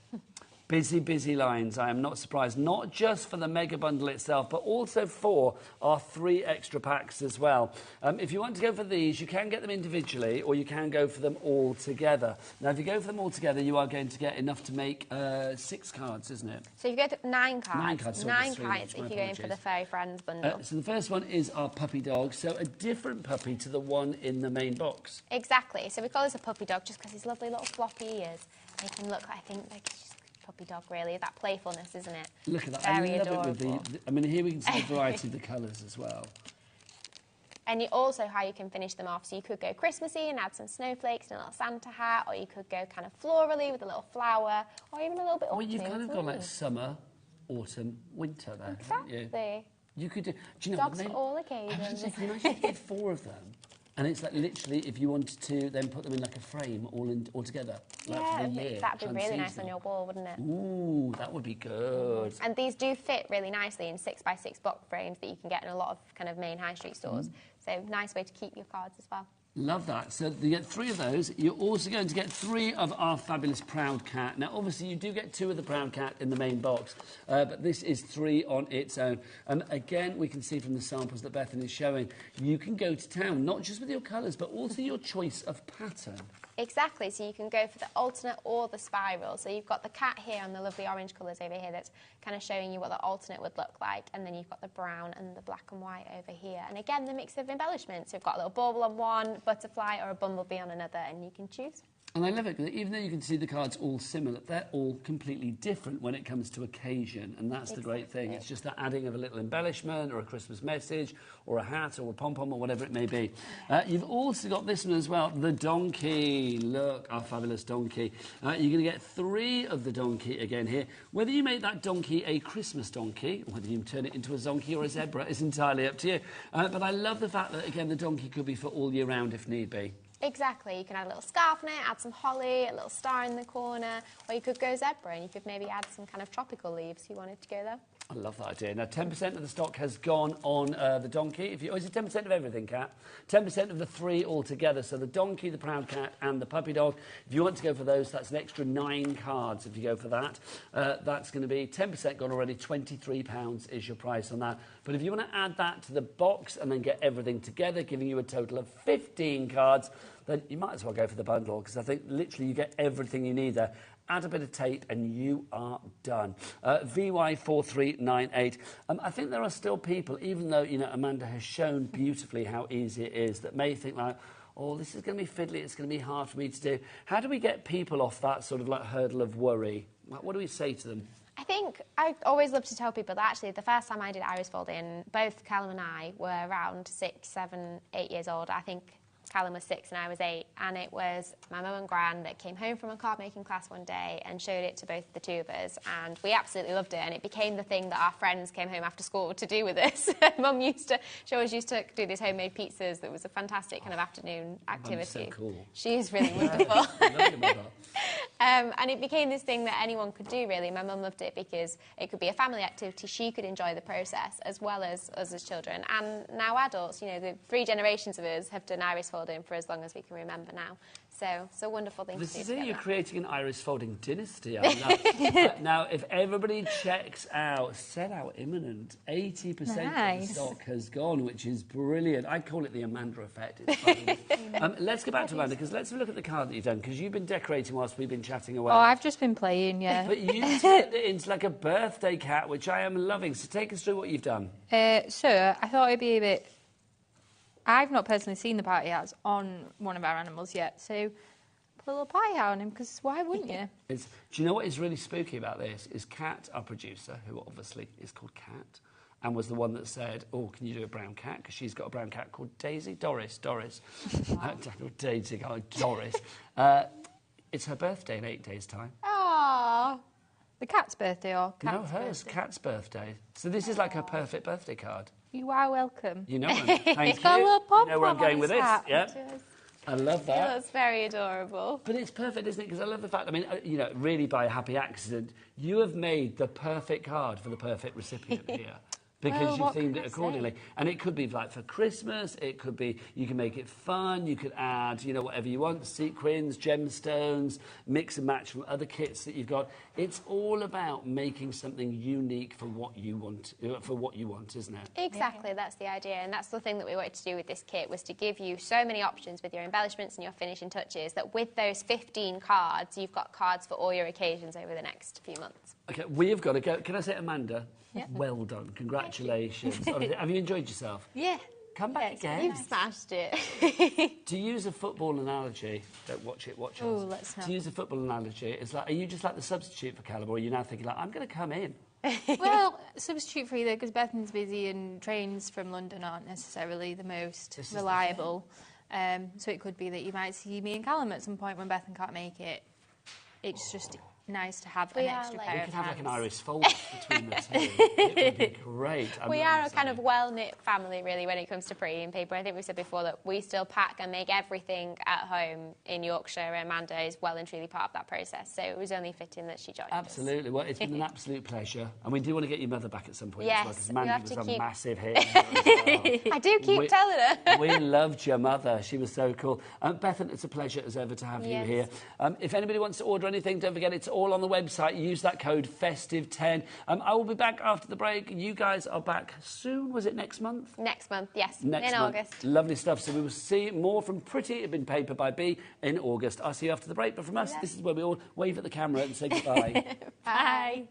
busy lines. I am not surprised, not just for the mega bundle itself, but also for our 3 extra packs as well. If you want to go for these, you can get them individually or you can go for them all together. Now, if you go for them all together, you are going to get enough to make 6 cards, isn't it? So you get 9 cards. 9 cards. 9 cards if you're going for the Fairy Friends bundle. So the first one is our puppy dog, so a different puppy to the one in the main box. Exactly. So we call this a puppy dog just because his lovely little floppy ears make him look, I think, like he's just puppy dog, really. That playfulness, isn't it? Look at that. Very I love adorable. it with I mean, here we can see the variety of the colours as well. And you also how you can finish them off. So you could go Christmassy and add some snowflakes and a little Santa hat, or you could go kind of florally with a little flower, or even a little bit. Well, you've kind of got like summer, autumn, winter there. Exactly. You could do. Do you know Dogs what? for all occasions. Can you imagine if you did 4 of them? And it's like literally, if you wanted to then put them in like a frame all together. Like Yeah, for the year, that'd be really nice on your wall, wouldn't it? Ooh, that would be good. And these do fit really nicely in 6x6 box frames that you can get in a lot of kind of main high street stores. So nice way to keep your cards as well. Love that. So you get 3 of those. You're also going to get 3 of our fabulous Proud Cat. Now, obviously, you do get 2 of the Proud Cat in the main box, but this is 3 on its own. And again, we can see from the samples that Bethany is showing, you can go to town, not just with your colours, but also your choice of pattern. Exactly, so you can go for the alternate or the spiral. So you've got the cat here and the lovely orange colours over here that's kind of showing you what the alternate would look like. And then you've got the brown and the black and white over here. And again, the mix of embellishments. So you've got a little bauble on one, butterfly or a bumblebee on another, and you can choose. And I love it, because even though you can see the cards all similar, they're all completely different when it comes to occasion, and that's the great thing. It's just the adding of a little embellishment or a Christmas message or a hat or a pom-pom or whatever it may be. You've also got this one as well, the donkey. Look, our fabulous donkey. You're going to get 3 of the donkey again here. Whether you make that donkey a Christmas donkey, or whether you turn it into a zonkey or a zebra is entirely up to you. But I love the fact that, again, the donkey could be for all year round if need be. Exactly. You can add a little scarf on it, add some holly, a little star in the corner, or you could go zebra and you could maybe add some kind of tropical leaves if you wanted to go there. I love that idea. Now, 10% of the stock has gone on the donkey. Is it 10% of everything, Kat? 10% of the 3 altogether. So the donkey, the Proud Cat, and the puppy dog. If you want to go for those, that's an extra 9 cards if you go for that. That's going to be 10% gone already. £23 is your price on that. But if you want to add that to the box and then get everything together, giving you a total of 15 cards, then you might as well go for the bundle, because I think literally you get everything you need there. Add a bit of tape and you are done. VY4398. I think there are still people, even though, you know, Amanda has shown beautifully how easy it is, that may think like, oh, this is going to be fiddly, it's going to be hard for me to do. How do we get people off that sort of like hurdle of worry? What do we say to them? I think I always love to tell people that actually the first time I did iris folding, both Callum and I were around 6, 7, 8 years old. I think Callum was 6 and I was 8, and it was my mum and gran that came home from a card making class one day and showed it to both the 2 of us, and we absolutely loved it, and it became the thing that our friends came home after school to do with us. Mum she always used to do these homemade pizzas. That was a fantastic kind of afternoon activity. So cool. She is really wonderful. Lovely mother. And it became this thing that anyone could do, really. My mum loved it because it could be a family activity. She could enjoy the process as well as us as children. And now adults, you know, the 3 generations of us have done iris folding for as long as we can remember now. So it's a wonderful thing to do This is together. it, you're creating an iris folding dynasty. Now, if everybody checks out, set out imminent, 80% of the stock has gone, which is brilliant. I call it the Amanda effect. It's fun. Let's go back to Amanda, because let's have a look at the card that you've done, because you've been decorating whilst we've been chatting away. Oh, I've just been playing, yeah. But you turned it into like a birthday cat, which I am loving. So take us through what you've done. So I thought it'd be a bit I've not personally seen the party hats on one of our animals yet, so put a little party hat on him, because why wouldn't you? Do you know what is really spooky about this? Is Kat, our producer, who obviously is called Kat, and was the one that said, oh, can you do a brown cat? Because she's got a brown cat called Daisy. Doris. Daisy, Doris. It's her birthday in 8 days' time. Ah, the cat's birthday or Cat's No, hers, birthday? Cat's birthday. So this is like her perfect birthday card. You are welcome. You know, thank you. It's got a little pom-pom You know where I'm on going with his this. hat. Yeah. I love that. That's very adorable. But it's perfect, isn't it? Because I love the fact, I mean, really by a happy accident, you have made the perfect card for the perfect recipient here. Because Well, you themed it accordingly. And it could be like for Christmas, it could be, you can make it fun, you could add, whatever you want, sequins, gemstones, mix and match from other kits that you've got. It's all about making something unique for what you want, isn't it? Exactly, that's the idea, and that's the thing that we wanted to do with this kit, was to give you so many options with your embellishments and your finishing touches that with those 15 cards, you've got cards for all your occasions over the next few months. Okay, we have got to go. Can I say, Amanda, well done, congratulations. Have you enjoyed yourself? Yeah. Come back again. You've smashed it. To use a football analogy, don't watch it, watch us. Oh, let's not. To use a football analogy, it's like, are you just like the substitute for Callum, or are you now thinking like, I'm going to come in? Well, substitute for either, because Bethan's busy and trains from London aren't necessarily the most reliable. So it could be that you might see me and Callum at some point when Bethan can't make it. It's just nice to have an extra pair of hands. We could have like an Irish fold between the two. It would be great. We are a kind of well-knit family, really, when it comes to preheating paper. I think we said before that we still pack and make everything at home in Yorkshire, and Amanda is well and truly part of that process, so it was only fitting that she joined us. Absolutely. Well, it's been an absolute pleasure. And we do want to get your mother back at some point as well, Yes, because Mandy you have was to a keep... massive hit. As I do keep telling her. We loved your mother. She was so cool. Bethan, it's a pleasure as ever to have you here. If anybody wants to order anything, don't forget it's all on the website. Use that code FESTIVE10. I will be back after the break. You guys are back soon. Was it next month? Next month, yes. Next in month. August. Lovely stuff. So we will see more from Pretty in Paper by B in August. I'll see you after the break. But from us, this is where we all wave at the camera and say goodbye. Bye.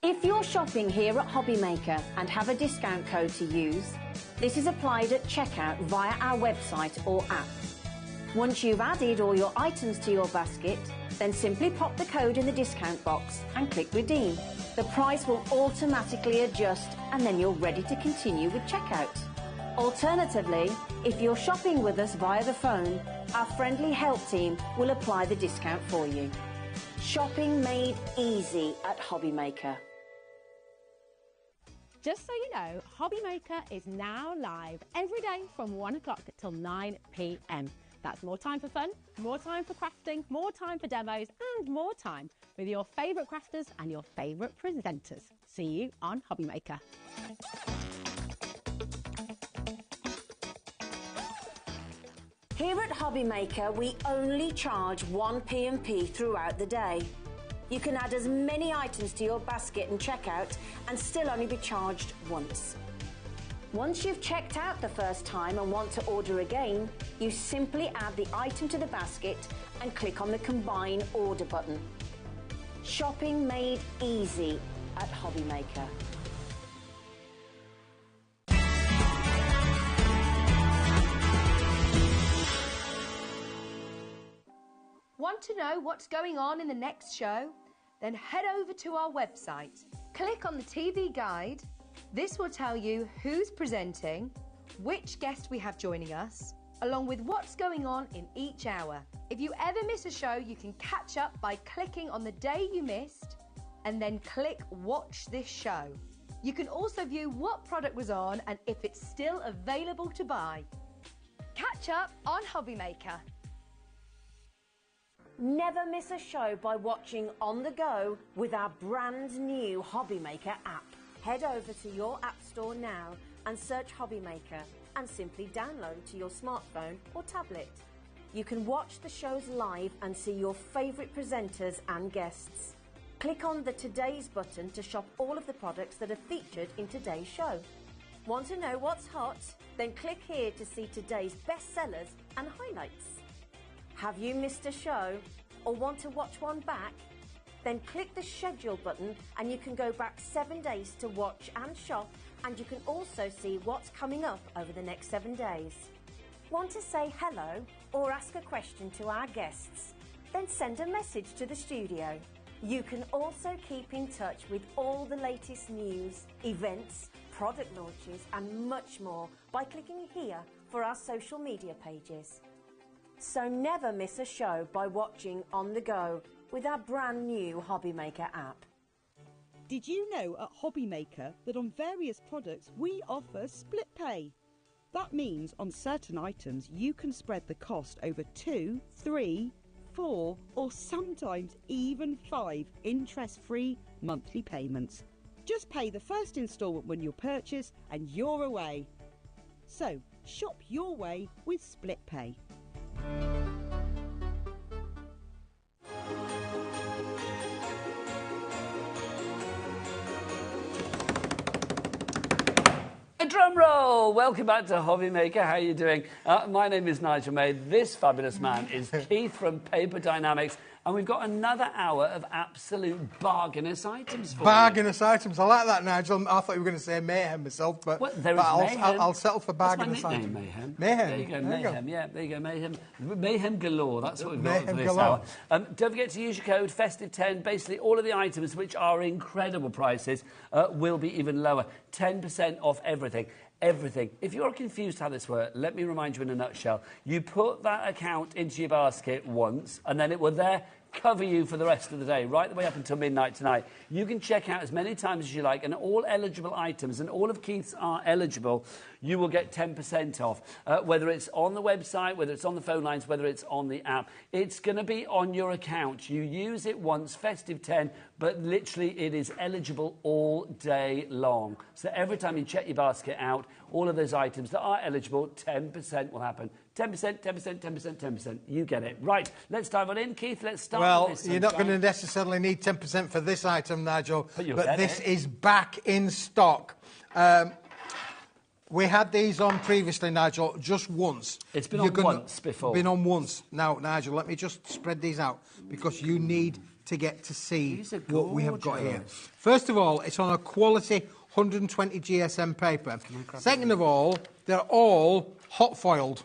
If you're shopping here at HobbyMaker and have a discount code to use, this is applied at checkout via our website or app. Once you've added all your items to your basket, then simply pop the code in the discount box and click redeem. The price will automatically adjust and then you're ready to continue with checkout. Alternatively, if you're shopping with us via the phone, our friendly help team will apply the discount for you. Shopping made easy at HobbyMaker. Just so you know, HobbyMaker is now live every day from 1 o'clock till 9 p.m. That's more time for fun, more time for crafting, more time for demos, and more time with your favourite crafters and your favourite presenters. See you on HobbyMaker. Here at HobbyMaker, we only charge 1 P&P throughout the day. You can add as many items to your basket and checkout and still only be charged once. Once you've checked out the first time and want to order again, you simply add the item to the basket and click on the Combine Order button. Shopping made easy at HobbyMaker. Want to know what's going on in the next show? Then head over to our website. Click on the TV guide. This will tell you who's presenting, which guest we have joining us, along with what's going on in each hour. If you ever miss a show, you can catch up by clicking on the day you missed and then click Watch This Show. You can also view what product was on and if it's still available to buy. Catch up on HobbyMaker. Never miss a show by watching on the go with our brand new HobbyMaker app. Head over to your app store now and search HobbyMaker and simply download to your smartphone or tablet. You can watch the shows live and see your favourite presenters and guests. Click on the Today's button to shop all of the products that are featured in today's show. Want to know what's hot? Then click here to see today's bestsellers and highlights. Have you missed a show or want to watch one back? Then click the schedule button and you can go back 7 days to watch and shop, and you can also see what's coming up over the next 7 days. Want to say hello or ask a question to our guests? Then send a message to the studio. You can also keep in touch with all the latest news, events, product launches and much more by clicking here for our social media pages. So never miss a show by watching on the go with our brand new HobbyMaker app. Did you know at HobbyMaker that on various products we offer split pay? That means on certain items you can spread the cost over 2, 3, 4 or sometimes even 5 interest-free monthly payments. Just pay the first instalment when you purchase and you're away. So shop your way with split pay. Drum roll! Welcome back to HobbyMaker. How are you doing? My name is Nigel May. This fabulous man is Keith from Paper Dynamics. And we've got another hour of absolute bargainous items for you. Bargainous items. I like that, Nigel. I thought you were going to say mayhem myself, but I'll settle for bargainous items. Mayhem. Mayhem. There you go, mayhem. Yeah, there you go, mayhem. Mayhem galore. That's what we've got for this hour. Don't forget to use your code FESTIVE10. Basically, all of the items, which are incredible prices, will be even lower. 10% off everything. Everything. If you're confused how this works, let me remind you in a nutshell. You put that account into your basket once, and then it will cover you for the rest of the day, right the way up until midnight tonight. You can check out as many times as you like, and all eligible items, and all of Keith's are eligible, you will get 10% off. Whether it's on the website, whether it's on the phone lines, whether it's on the app. It's going to be on your account. You use it once, Festive 10, but literally it is eligible all day long. So every time you check your basket out, all of those items that are eligible, 10% will happen. 10%, 10%, 10%, 10%. You get it. Right, let's dive on in. Keith, let's start with this. Well, you're not going to necessarily need 10% for this item, Nigel, but this is back in stock. We had these on previously, Nigel, just once. It's been on once before. Been on once. Now, Nigel, let me just spread these out because you need to get to see what we have got here. First of all, it's on a quality 120 GSM paper. Second of all, they're all hot foiled.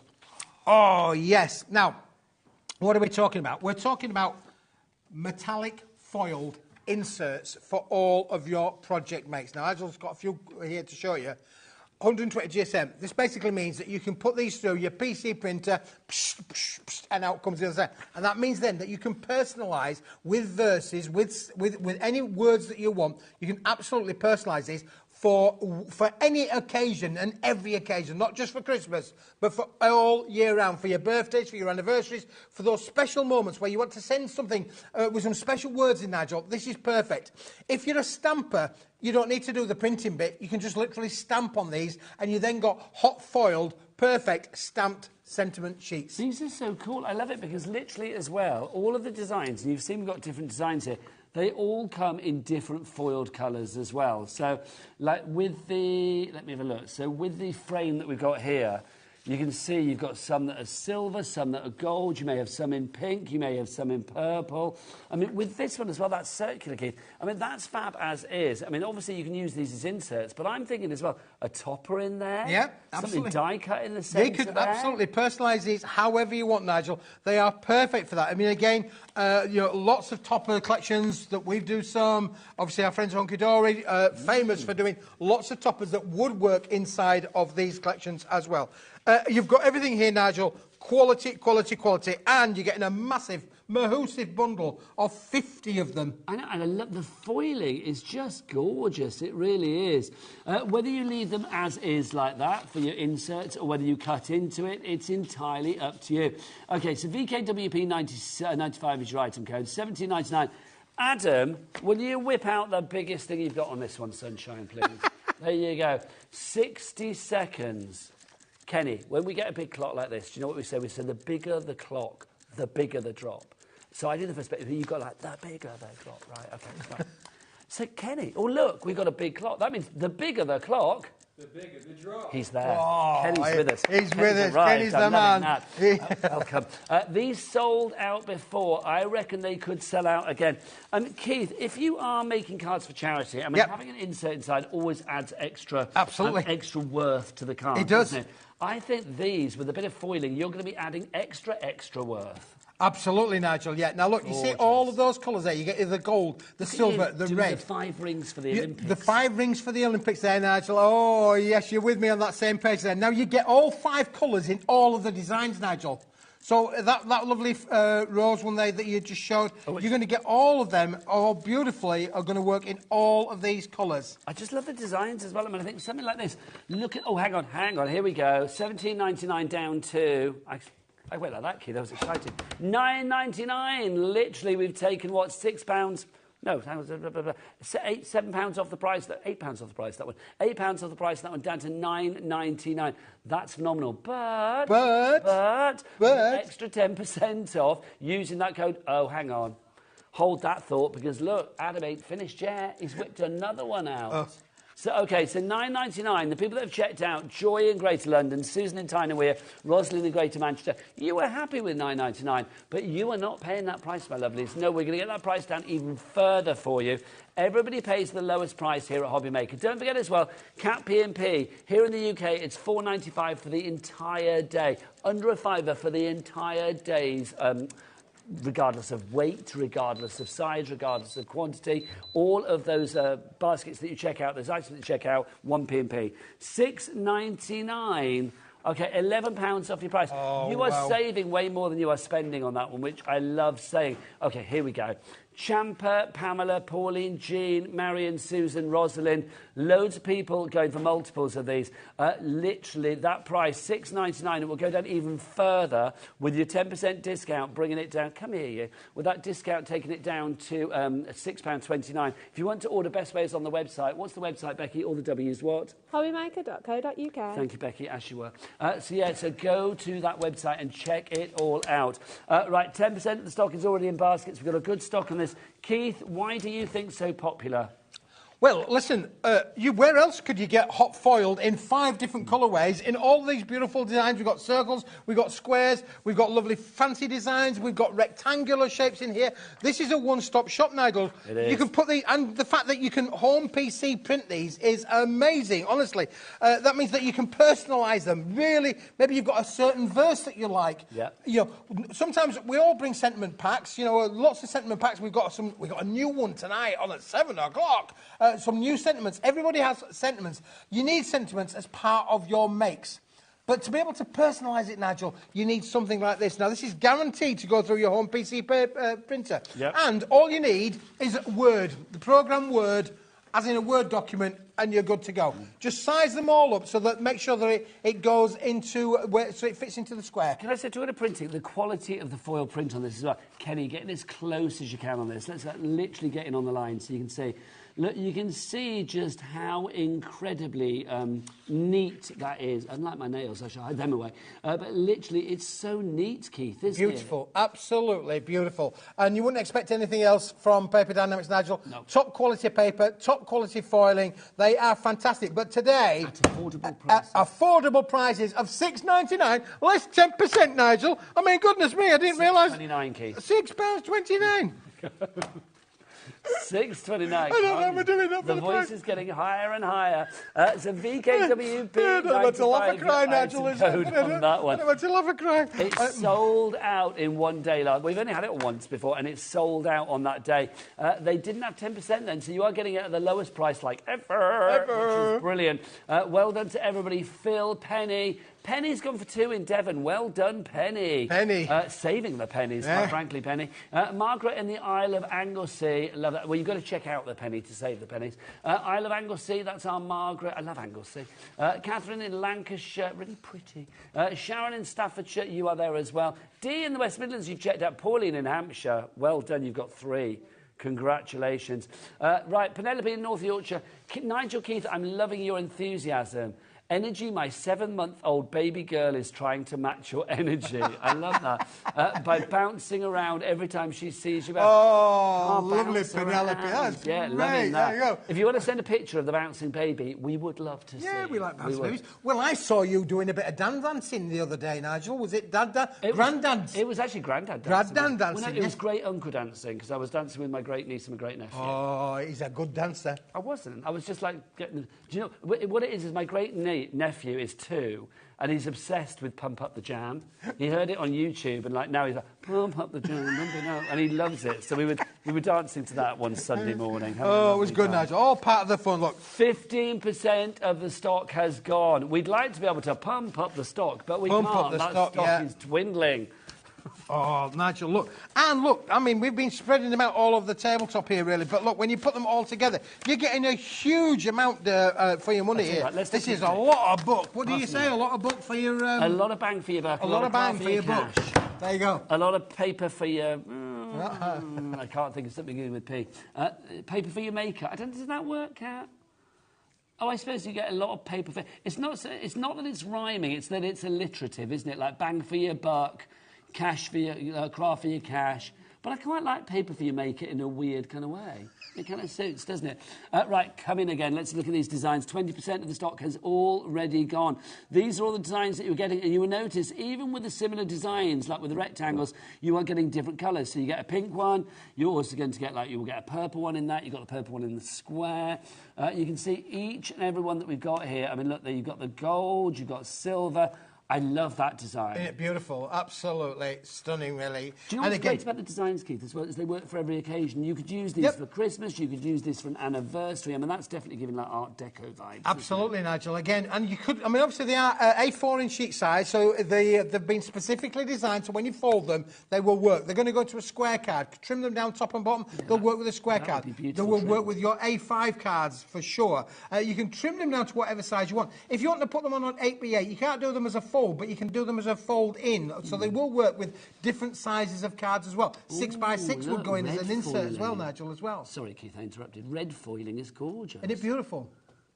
Oh, yes. Now, what are we talking about? We're talking about metallic foiled inserts for all of your project mates. Now, Nigel's got a few here to show you. 120 GSM. This basically means that you can put these through your PC printer, and out comes the other side. And that means then that you can personalise with verses, with any words that you want. You can absolutely personalise these for any occasion and every occasion, not just for Christmas, but for all year round, for your birthdays, for your anniversaries, for those special moments where you want to send something with some special words in, Nigel. This is perfect. If you're a stamper, you don't need to do the printing bit. You can just literally stamp on these, and you then got hot foiled, perfect stamped sentiment sheets. These are so cool. I love it because literally as well, all of the designs, and you've seen we've got different designs here, they all come in different foiled colours as well. So, like with the, let me have a look. So with the frame that we've got here, you can see you've got some that are silver, some that are gold. You may have some in pink. You may have some in purple. I mean, with this one as well, that's circular, Keith. I mean, that's fab as is. I mean, obviously you can use these as inserts, but I'm thinking as well, a topper in there. Yeah, absolutely. Something die cut in the centre. You could absolutely personalise these however you want, Nigel. They are perfect for that. I mean, again, you know, lots of topper collections that we do some. Obviously, our friends at Hunky Dory, famous for doing lots of toppers that would work inside of these collections as well. You've got everything here, Nigel. Quality, quality, quality. And you're getting a massive, mahoosive bundle of 50 of them. I know, and I love the foiling is just gorgeous. It really is. Whether you leave them as is like that for your inserts or whether you cut into it, it's entirely up to you. OK, so VKWP 95 is your item code, 17.99. Adam, will you whip out the biggest thing you've got on this one, Sunshine, please? There you go. 60 seconds. Kenny, when we get a big clock like this, do you know what we say? We say the bigger the clock, the bigger the drop. So I did the first bit. You've got like, the bigger the drop. Right, OK, right. So, Kenny, oh, look, we've got a big clock. That means the bigger the clock... The bigger the drop. He's there. Oh, Kenny's with us. He's with us. Arrived. Kenny's the man. Welcome. These sold out before. I reckon they could sell out again. Keith, if you are making cards for charity, I mean, having an insert inside always adds extra, extra worth to the card. It does. Doesn't it? I think these, with a bit of foiling, you're going to be adding extra worth. Absolutely, Nigel. Yeah. Now, look, you see all of those colours there. You get the gold, the silver, the red. The 5 rings for the Olympics. The 5 rings for the Olympics there, Nigel. Oh, yes, you're with me on that same page there. Now, you get all 5 colours in all of the designs, Nigel. So that lovely rose one there that you just showed, you're going to get all of them, all beautifully, are going to work in all of these colours. I just love the designs as well. I mean, I think something like this. Look at... Oh, hang on. Here we go. $17.99 down to... I went like that, Keith. I was excited. $9.99. Literally, we've taken, what, £6? No, £7 off the price. £8 off the price, that one. £8 off the price, that one, down to $9.99. That's phenomenal. But extra 10% off using that code. Oh, hang on. Hold that thought, because look, Adam ain't finished yet. He's whipped another one out. So, OK, so $9.99, the people that have checked out, Joy in Greater London, Susan in Tyne and Wear, Rosalind in Greater Manchester, you were happy with $9.99, but you are not paying that price, my lovelies. No, we're going to get that price down even further for you. Everybody pays the lowest price here at HobbyMaker. Don't forget as well, Cat P&P. Here in the UK, it's $4.95 for the entire day. Under a £5 for the entire day's regardless of weight, regardless of size, regardless of quantity, all of those baskets that you check out, those items that you check out, 1p&p. $6.99. OK, £11 off your price. You are saving way more than you are spending on that one, which I love saying. OK, here we go. Champa, Pamela, Pauline, Jean, Marion, Susan, Rosalind, loads of people going for multiples of these. Literally, that price, $6.99, it will go down even further with your 10% discount, bringing it down. Come here, you. With that discount, taking it down to £6.29. If you want to order, best way is on the website. What's the website, Becky? All the W's, what? HobbyMaker.co.uk. Thank you, Becky, as you were. So go to that website and check it all out. Right, 10% of the stock is already in baskets. We've got a good stock on this. Keith, why do you think so popular? Well, listen, where else could you get hot foiled in 5 different colourways in all these beautiful designs? We've got circles, we've got squares, we've got lovely fancy designs, we've got rectangular shapes in here. This is a one-stop shop, Nigel. It is. You can put these, and the fact that you can home PC print these is amazing, honestly. That means that you can personalise them. Really, maybe you've got a certain verse that you like. Yeah. You know, sometimes we all bring sentiment packs. You know, lots of sentiment packs. We've got a new one tonight on at 7 o'clock. Some new sentiments. Everybody has sentiments. You need sentiments as part of your makes. But to be able to personalise it, Nigel, you need something like this. Now, this is guaranteed to go through your home PC printer. Yep. And all you need is Word, the programme Word, as in a Word document, and you're good to go. Just size them all up so that make sure that it goes into so it fits into the square. Can I say, to order printing, the quality of the foil print on this as well. Kenny, getting as close as you can on this. Let's literally get in on the line so you can see. Look, you can see just how incredibly neat that is. Unlike my nails, I shall hide them away. But literally, it's so neat, Keith, isn't it? Beautiful, absolutely beautiful. And you wouldn't expect anything else from Paper Dynamics, Nigel. No. Top quality paper, top quality foiling. They are fantastic. But today, at affordable prices. Affordable prices of $6.99, less 10%, Nigel. I mean, goodness me, I didn't realise. £6.29, Keith. £6.29. $6.29. I don't know, we're doing that for the the voice price. is getting higher and higher. It's a VKWP. I don't want to laugh and cry, Nigel. Code on that one. I don't want to laugh and cry. It's sold out in one day. We've only had it once before, and it's sold out on that day. They didn't have 10% then, so you are getting it at the lowest price like ever. Which is brilliant. Well done to everybody. Phil, Penny. Penny's gone for 2 in Devon. Well done, Penny. Penny. Saving the pennies, quite frankly, Penny. Margaret in the Isle of Anglesey. Love that. Well, you've got to check out the penny to save the pennies. Isle of Anglesey, that's our Margaret. I love Anglesey. Catherine in Lancashire, really pretty. Sharon in Staffordshire, you are there as well. Dee in the West Midlands, you've checked out. Pauline in Hampshire, well done, you've got 3. Congratulations. Right, Penelope in North Yorkshire. Nigel, Keith, I'm loving your enthusiasm. Energy, my 7-month-old baby girl is trying to match your energy. I love that. By bouncing around every time she sees you. Oh, lovely, Penelope. That's yeah, great. loving that. There you go. If you want to send a picture of the bouncing baby, we would love to see. Yeah, we like bouncing would. babies. Well, I saw you doing a bit of dancing the other day, Nigel. Was it granddad? It was actually granddad dancing. Granddad dancing, Well, no, it was great uncle dancing, because I was dancing with my great niece and my great nephew. Oh, he's a good dancer. I wasn't. I was just like getting... Do you know, what it is my great nephew is 2, and he's obsessed with Pump Up the Jam. He heard it on YouTube, and now he's like, Pump Up the Jam, and he loves it. So we were dancing to that one Sunday morning. Oh, it was good, Nigel. All part of the fun, look. 15% of the stock has gone. We'd like to be able to pump up the stock, but we can't. That stock is dwindling. Oh, Nigel, look. And look, I mean, we've been spreading them out all over the tabletop here, really. But look, when you put them all together, you're getting a huge amount for your money here. Right, this is a lot of book. What do you say? A lot of book for your... a lot of bang for your buck. A lot of bang for your buck. There you go. A lot of paper for your... I can't think of something good with P. Paper for your maker. Does that work, Kat? Oh, I suppose you get a lot of paper for... It's not that it's rhyming, it's that it's alliterative, isn't it? Like bang for your buck, cash for your... craft for your cash. But I quite like paper for your maker in a weird kind of way. It kind of suits, doesn't it? Right, come in again. Let's look at these designs. 20% of the stock has already gone. These are all the designs that you're getting. And you will notice, even with the similar designs, like with the rectangles, you are getting different colours. So you get a pink one. You're also going to get, you will get a purple one in that. You've got the purple one in the square. You can see each and every one that we've got here. I mean, look, there you've got the gold, you've got silver. I love that design. Isn't it beautiful? Absolutely stunning, really. Do you know what's great about the designs, Keith, as well, is they work for every occasion. You could use these for Christmas, you could use this for an anniversary. I mean, that's definitely giving Art Deco vibes. Absolutely, Nigel. Again, and you could, I mean, obviously they are A4 in sheet size, so they've been specifically designed so when you fold them, they will work. They're going to go into a square card. Trim them down top and bottom, they'll work with a square card. They will work with your A5 cards for sure. You can trim them down to whatever size you want. If you want to put them on an 8x8, you can't do them as a fold, but you can do them as a fold in. So they will work with different sizes of cards as well. 6x6 would go in as an insert as well, Nigel, as well. Sorry, Keith, I interrupted. Red foiling is gorgeous. Isn't it beautiful?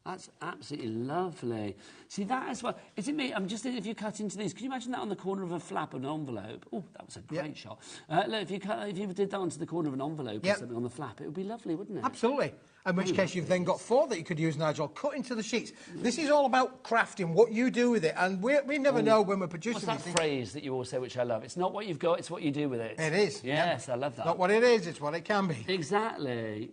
That's absolutely lovely. See, that as well. Is it me? I'm just thinking if you cut into these, can you imagine that on the corner of a flap of an envelope? Oh, that was a great shot. Look, if you did that onto the corner of an envelope or something on the flap, it would be lovely, wouldn't it? Absolutely. In which case you've then got 4 that you could use, Nigel. Cut into the sheets. This is all about crafting, what you do with it. And we never know when we're producing What's that these phrase that you all say, which I love? It's not what you've got, it's what you do with it. It is. Yes, I love that. Not what it is, it's what it can be. Exactly.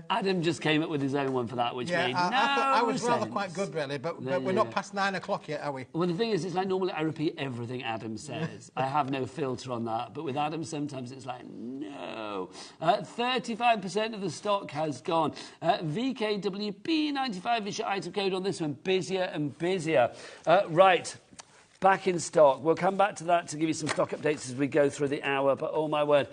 Adam just came up with his own one for that, which made I was sense. rather quite good, really, but we're not past 9 o'clock yet, are we? Well, the thing is, it's like normally I repeat everything Adam says. I have no filter on that, but with Adam sometimes it's like, no. 35% of the stock has gone. VKWP95 is your item code on this one. Busier and busier. Right. Back in stock. We'll come back to that to give you some stock updates as we go through the hour, but oh my word,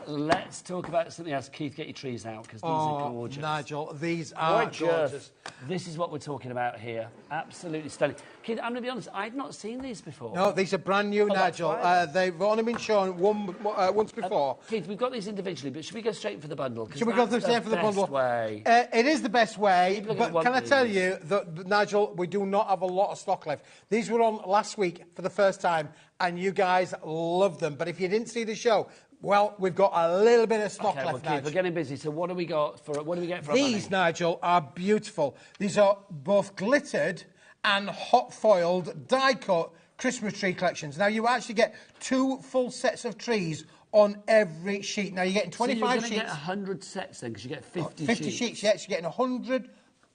let's talk about something else. Keith, get your trees out, because these are gorgeous. Nigel, these are gorgeous. This is what we're talking about here. Absolutely stunning. Keith, I'm going to be honest, I've not seen these before. No, these are brand new, Nigel. They've only been shown once before. Keith, we've got these individually, but should we go straight for the bundle? Should we go straight for the bundle? Way. It is the best way, but can I tell you that, Nigel, we do not have a lot of stock left. These were on last week for the first time, and you guys loved them. But if you didn't see the show, well, we've got a little bit of stock left, Nigel. We're getting busy. So what do we got for? What do we get for these, Nigel, are beautiful. These are both glittered and hot foiled, die cut Christmas tree collections. Now you actually get 2 full sets of trees on every sheet. Now you're getting 25 sheets. So you're going to get 100 sets then, because you get 50 sheets. 50 sheets, yes. You're getting 100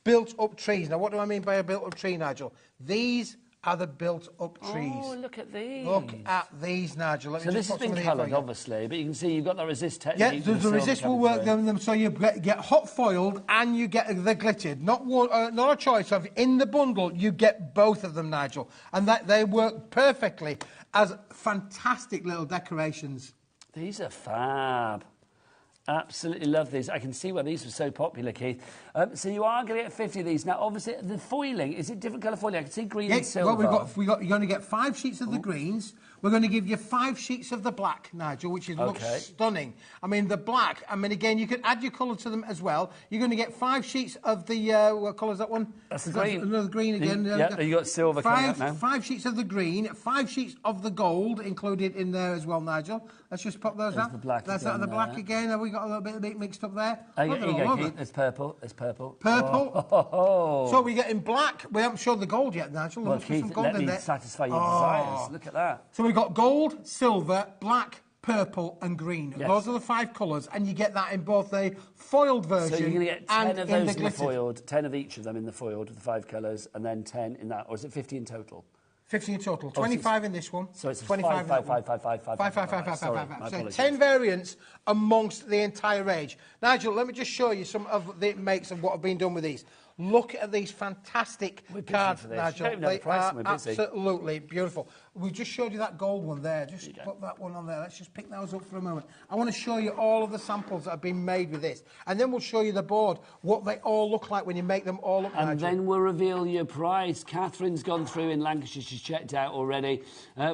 built-up trees. Now what do I mean by a built-up tree, Nigel? These are the built-up trees. Oh, look at these. Look at these, Nigel. So this has been coloured, obviously, but you can see you've got the resist technique. Yeah, the resist will work them, so you get hot foiled and you get the glittered. Not a choice of, in the bundle, you get both of them, Nigel. And that they work perfectly as fantastic little decorations. These are fab. Absolutely love these. I can see why these were so popular, Keith. So you are going to get 50 of these. Now, obviously, the foiling, is it different colour foiling? I can see green and silver. Well, you're going to get 5 sheets of the greens. We're going to give you 5 sheets of the black, Nigel, which looks stunning. I mean, the black, I mean, again, you can add your colour to them as well. You're going to get 5 sheets of the, what colour is that one? That's the green. Another green again. Yeah, you got silver coming up now. 5 sheets of the green, 5 sheets of the gold included in there as well, Nigel. Let's just pop those out. The black That's out of the black again. Have we got a little bit mixed up there? Here you go, Keith. It's purple. It's purple. Purple. Oh. So we're getting black. We haven't shown the gold yet, Nigel. Well, Keith, let me satisfy your desires. Look at that. So we've got gold, silver, black, purple and green. Yes. Those are the 5 colours, and you get that in both the foiled version. So you're going to get 10 of those in the glittered. foiled, 10 of each of them in the foiled with the 5 colours, and then 10 in that. Or is it 50 in total? 50 in total. 25 in this one. So it's 25 in that one. 5. So 10 variants amongst the entire range. Nigel, let me just show you some of the makes of what have been done with these. Look at these fantastic cards, Nigel. They are absolutely beautiful. We just showed you that gold one there. Just put that one on there. Let's just pick those up for a moment. I want to show you all of the samples that have been made with this. And then we'll show you the board, what they all look like when you make them all up, Nigel. And then we'll reveal your price. Catherine's gone through in Lancashire. She's checked out already.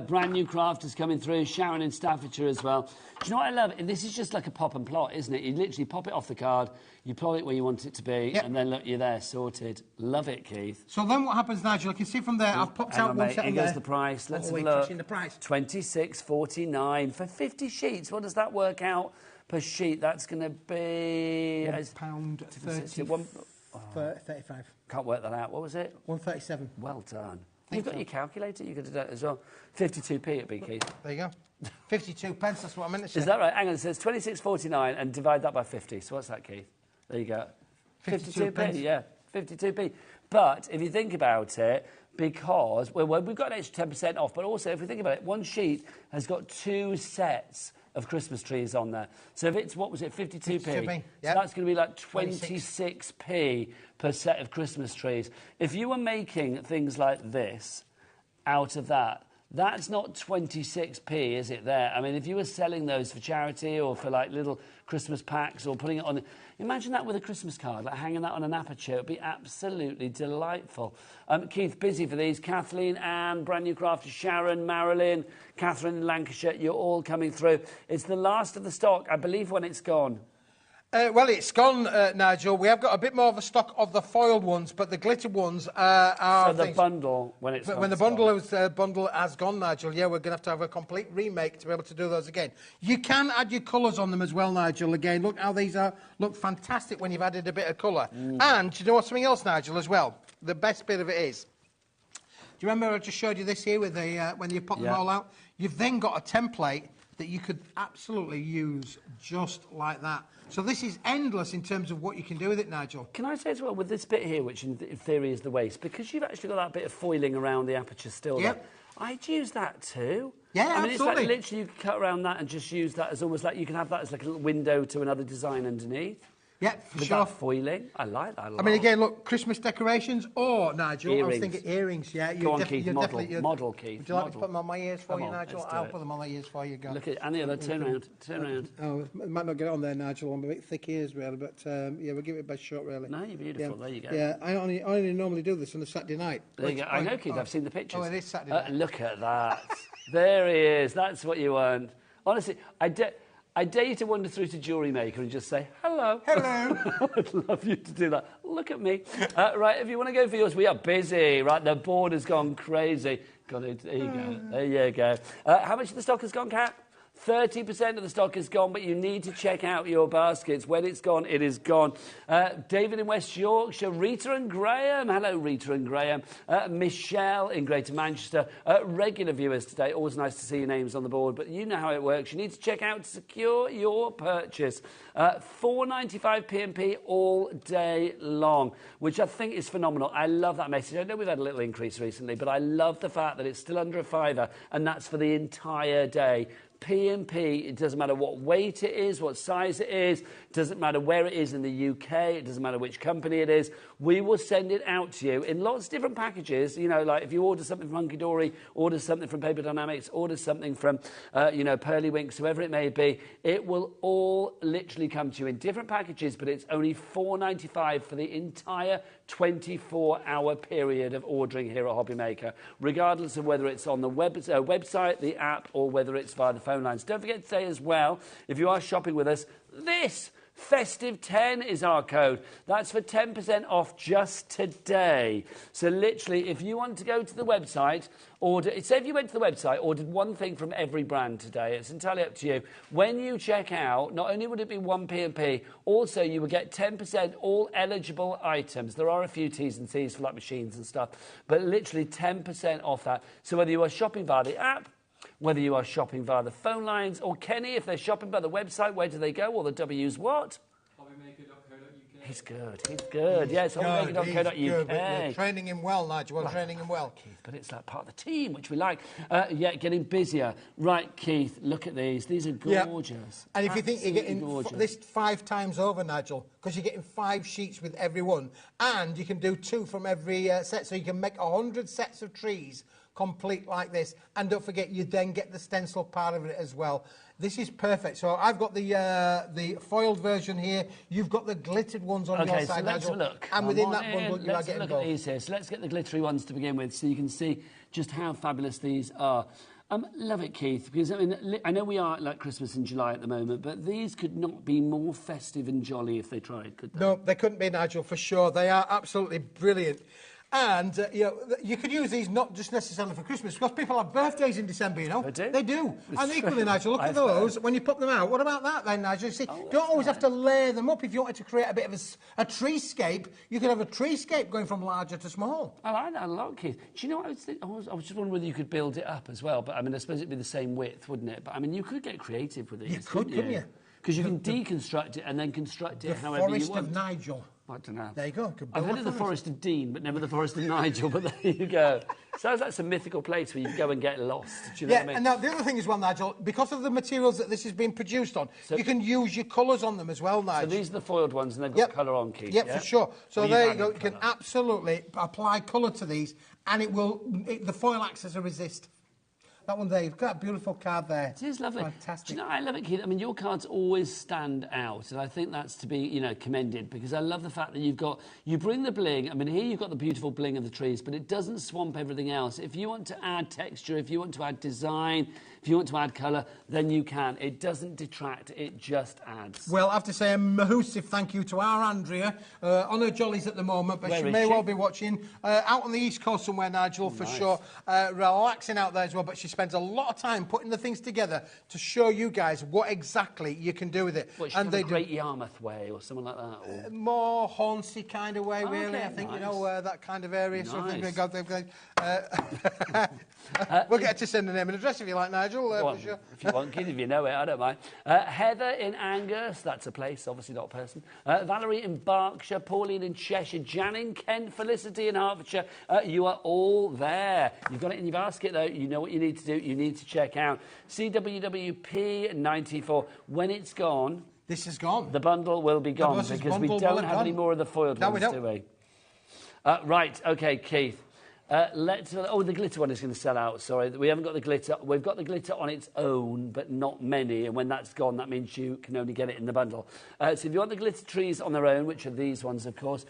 Brand new craft is coming through. Sharon in Staffordshire as well. Do you know what I love? This is just like a pop and plot, isn't it? You literally pop it off the card, you plot it where you want it to be, and then look, you're there, sorted. Love it, Keith. So then what happens, Nigel? You can see from there, I've popped out one set Here goes the price. Let's have a look. The price. $26.49 for 50 sheets. What does that work out per sheet? That's going to be... £1.35. 35. Can't work that out. What was it? 137. Well done. You've got your calculator, you could have done it as well. 52p it'd be, Keith. There you go. 52 pence, that's what I meant to say. Is that right? Hang on, it says 26.49 and divide that by 50. So what's that, Keith? There you go. 52p, yeah. 52p. But if you think about it, because well, we've got an extra 10% off, but also if we think about it, one sheet has got 2 sets of Christmas trees on there. So if it's, what was it, 52p? Yep. So that's going to be like 26p per set of Christmas trees. If you were making things like this out of that, that's not 26p, is it, there? I mean, if you were selling those for charity or for, like, little Christmas packs or putting it on... Imagine that with a Christmas card, like hanging that on an aperture. It would be absolutely delightful. Keith, busy for these. Kathleen, Anne, brand new crafter, Sharon, Marilyn, Catherine in Lancashire, you're all coming through. It's the last of the stock, I believe, when it's gone. Well, it's gone, Nigel. We have got a bit more of a stock of the foiled ones, but the glittered ones are... So the bundle, when it's gone, when the bundle has gone, Nigel, yeah, we're going to have a complete remake to be able to do those again. You can add your colours on them as well, Nigel, again. Look how these look fantastic when you've added a bit of colour. And, do you know what, something else, Nigel, as well? The best bit of it is... Do you remember I just showed you this here with the when you pop them all out? You've then got a template that you could absolutely use just like that. So this is endless in terms of what you can do with it, Nigel. Can I say as well, with this bit here, which in theory is the waist, because you've actually got that bit of foiling around the aperture still there, I'd use that too. Yeah, I mean, absolutely. it's like literally you can cut around that and just use that as almost like you can have that as like a little window to another design underneath. Yeah, for with sure. That foiling, I like that a lot. I mean, again, look, Christmas decorations or, Nigel, earrings. I was thinking earrings, yeah. Go on, Keith, model, Keith. Would you like me to put them on my ears for you, Nigel? I'll put them on my ears for you, go. Look at and the other, turn round. Oh, I might not get it on there, Nigel, I'm a bit thick ears, really, but, yeah, we'll give it a best shot, really. No, you're beautiful, there you go. Yeah, I only normally do this on a Saturday night. There you go. I know, Keith, I've seen the pictures. Oh, it is Saturday night. Look at that. There he is, that's what you want. Honestly, I dare you to wander through to Jewellery Maker and just say, hello. Hello. I'd love you to do that. Look at me. Right, if you want to go for yours, we are busy. Right, the board has gone crazy. Got it. There you go. There you go. How much of the stock has gone, Kat? 30% of the stock is gone, but you need to check out your baskets. When it's gone, it is gone. David in West Yorkshire, Rita and Graham. Hello, Rita and Graham. Michelle in Greater Manchester. Regular viewers today. Always nice to see your names on the board, but you know how it works. You need to check out to secure your purchase. $4.95 P&P all day long, which I think is phenomenal. I love that message. I know we've had a little increase recently, but I love the fact that it's still under a £5, and that's for the entire day. P&P, it doesn't matter what weight it is, what size it is, doesn't matter where it is in the UK, it doesn't matter which company it is, we will send it out to you in lots of different packages. You know, like if you order something from Hunky Dory, order something from Paper Dynamics, order something from, you know, Pearly Winks, whoever it may be, it will all literally come to you in different packages, but it's only $4.95 for the entire 24-hour period of ordering here at HobbyMaker, regardless of whether it's on the website, the app, or whether it's via the phone lines. Don't forget to say as well, if you are shopping with us, this Festive 10 is our code. That's for 10% off just today. So literally, if you want to go to the website, say if you went to the website, ordered one thing from every brand today, it's entirely up to you. When you check out, not only would it be one P&P, also you would get 10% all eligible items. There are a few T's and C's for like machines and stuff, but literally 10% off that. So whether you are shopping via the app, whether you are shopping via the phone lines, or Kenny, if they're shopping by the website, where do they go? Or the W's what? HobbyMaker.co.uk. He's good. Yes, HobbyMaker.co.uk. We're training him well, Nigel. We're training him well. Keith, but it's like part of the team, which we like. Yeah, getting busier. Right, Keith, look at these. These are gorgeous. Yeah. And if you think you're getting this 5 times over, Nigel, because you're getting 5 sheets with every one, and you can do 2 from every set, so you can make 100 sets of trees complete like this. And don't forget, you then get the stencil part of it as well. This is perfect. So I've got the foiled version here. You've got the glittered ones on your side, so let's Nigel. look. And within that bundle, you are getting both. At these here. So let's get the glittery ones to begin with, so you can see just how fabulous these are. Love it, Keith, because I mean, I know we are like Christmas in July at the moment, but these could not be more festive and jolly if they tried, could they? No, they couldn't be, Nigel, for sure. They are absolutely brilliant. And, you know, you could use these not just necessarily for Christmas, because people have birthdays in December, you know. They do? They do. And equally, Nigel, look at those. When you put them out, what about that then, Nigel? You see, you don't always have to layer them up. If you wanted to create a bit of a treescape, you could have a treescape going from larger to small. I like that a lot, Keith. Do you know what I was thinking? I was just wondering whether you could build it up as well. But, I mean, I suppose it'd be the same width, wouldn't it? But, I mean, you could get creative with these. You could, couldn't you? Because you can deconstruct it and then construct it however you want. The Forest of Nigel. I don't know. There you go. I've heard of the Forest of Dean, but never the Forest of Nigel, but there you go. Sounds like some mythical place where you go and get lost. Do you know what I mean? And now the other thing as well, Nigel, because of the materials that this has been produced on, you can use your colours on them as well, Nigel. So these are the foiled ones and they've got colour on, Keith? Yep, for sure. So there you go. You can absolutely apply colour to these and the foil acts as a resist. That one there, you've got a beautiful card there. It is lovely. Fantastic. Do you know, I love it, Keith. I mean, your cards always stand out, and I think that's to be, you know, commended, because I love the fact that you bring the bling. I mean, here you've got the beautiful bling of the trees, but it doesn't swamp everything else. If you want to add texture, if you want to add design, if you want to add colour, then you can. It doesn't detract, it just adds. Well, I have to say a massive thank you to our Andrea on her jollies at the moment, but she may well be watching out on the East Coast somewhere, Nigel, for sure. Relaxing out there as well, but she spends a lot of time putting the things together to show you guys what exactly you can do with it. What, and they Great Yarmouth way or something like that? Or? More Hornsey kind of way, really. Okay, I think, you know, that kind of area. Nice. So we'll get to send a name and address if you like, Nigel, for sure. If you want, kid, if you know it, I don't mind. Heather in Angus, that's a place, obviously not a person. Valerie in Berkshire, Pauline in Cheshire, Jan in Kent, Felicity in Hertfordshire. You are all there. You've got it in your basket, though. You know what you need to do. You need to check out CWWP94. When it's gone... This is gone. The bundle will be gone because we don't have any more of the foiled ones, do we? Right, OK, Keith. The glitter one is going to sell out, sorry. We haven't got the glitter. We've got the glitter on its own, but not many. And when that's gone, that means you can only get it in the bundle. So if you want the glitter trees on their own, which are these ones, of course,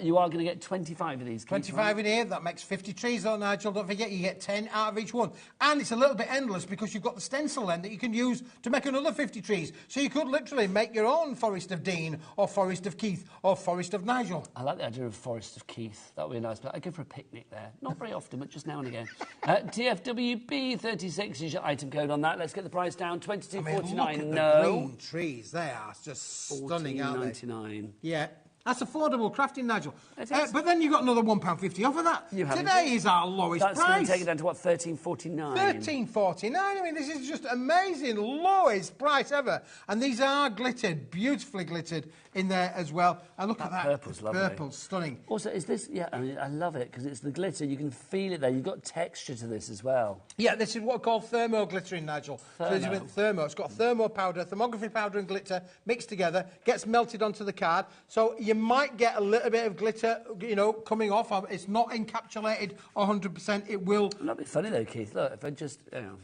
you are going to get 25 of these. 25 in here. That makes 50 trees, though, Nigel. Don't forget, you get 10 out of each one. And it's a little bit endless because you've got the stencil then that you can use to make another 50 trees. So you could literally make your own Forest of Dean or Forest of Keith or Forest of Nigel. I like the idea of Forest of Keith. That would be nice. But I'd go for a picnic there. Not very often, but just now and again. TFWB36 is your item code on that. Let's get the price down. $22.49. Look at the green trees. They are just stunning, aren't they? $14.99. Yeah. That's affordable crafting, Nigel. But then you've got another £1.50 off of that. Today is our lowest price. That's going to take it down to, what, £13.49? £13.49. I mean, this is just amazing. Lowest price ever. And these are glittered, beautifully glittered in there as well. And look at that. Purple's lovely. Purple's stunning. Also, is this... Yeah, I mean, I love it because it's the glitter. You can feel it there. You've got texture to this as well. Yeah, this is what we call thermo glittering, Nigel. So this is thermo. It's got thermo powder, thermography powder and glitter mixed together, gets melted onto the card. So you might get a little bit of glitter, you know, coming off. It's not encapsulated 100%. It will... That'd be funny, though, Keith. Look, if I just... You know,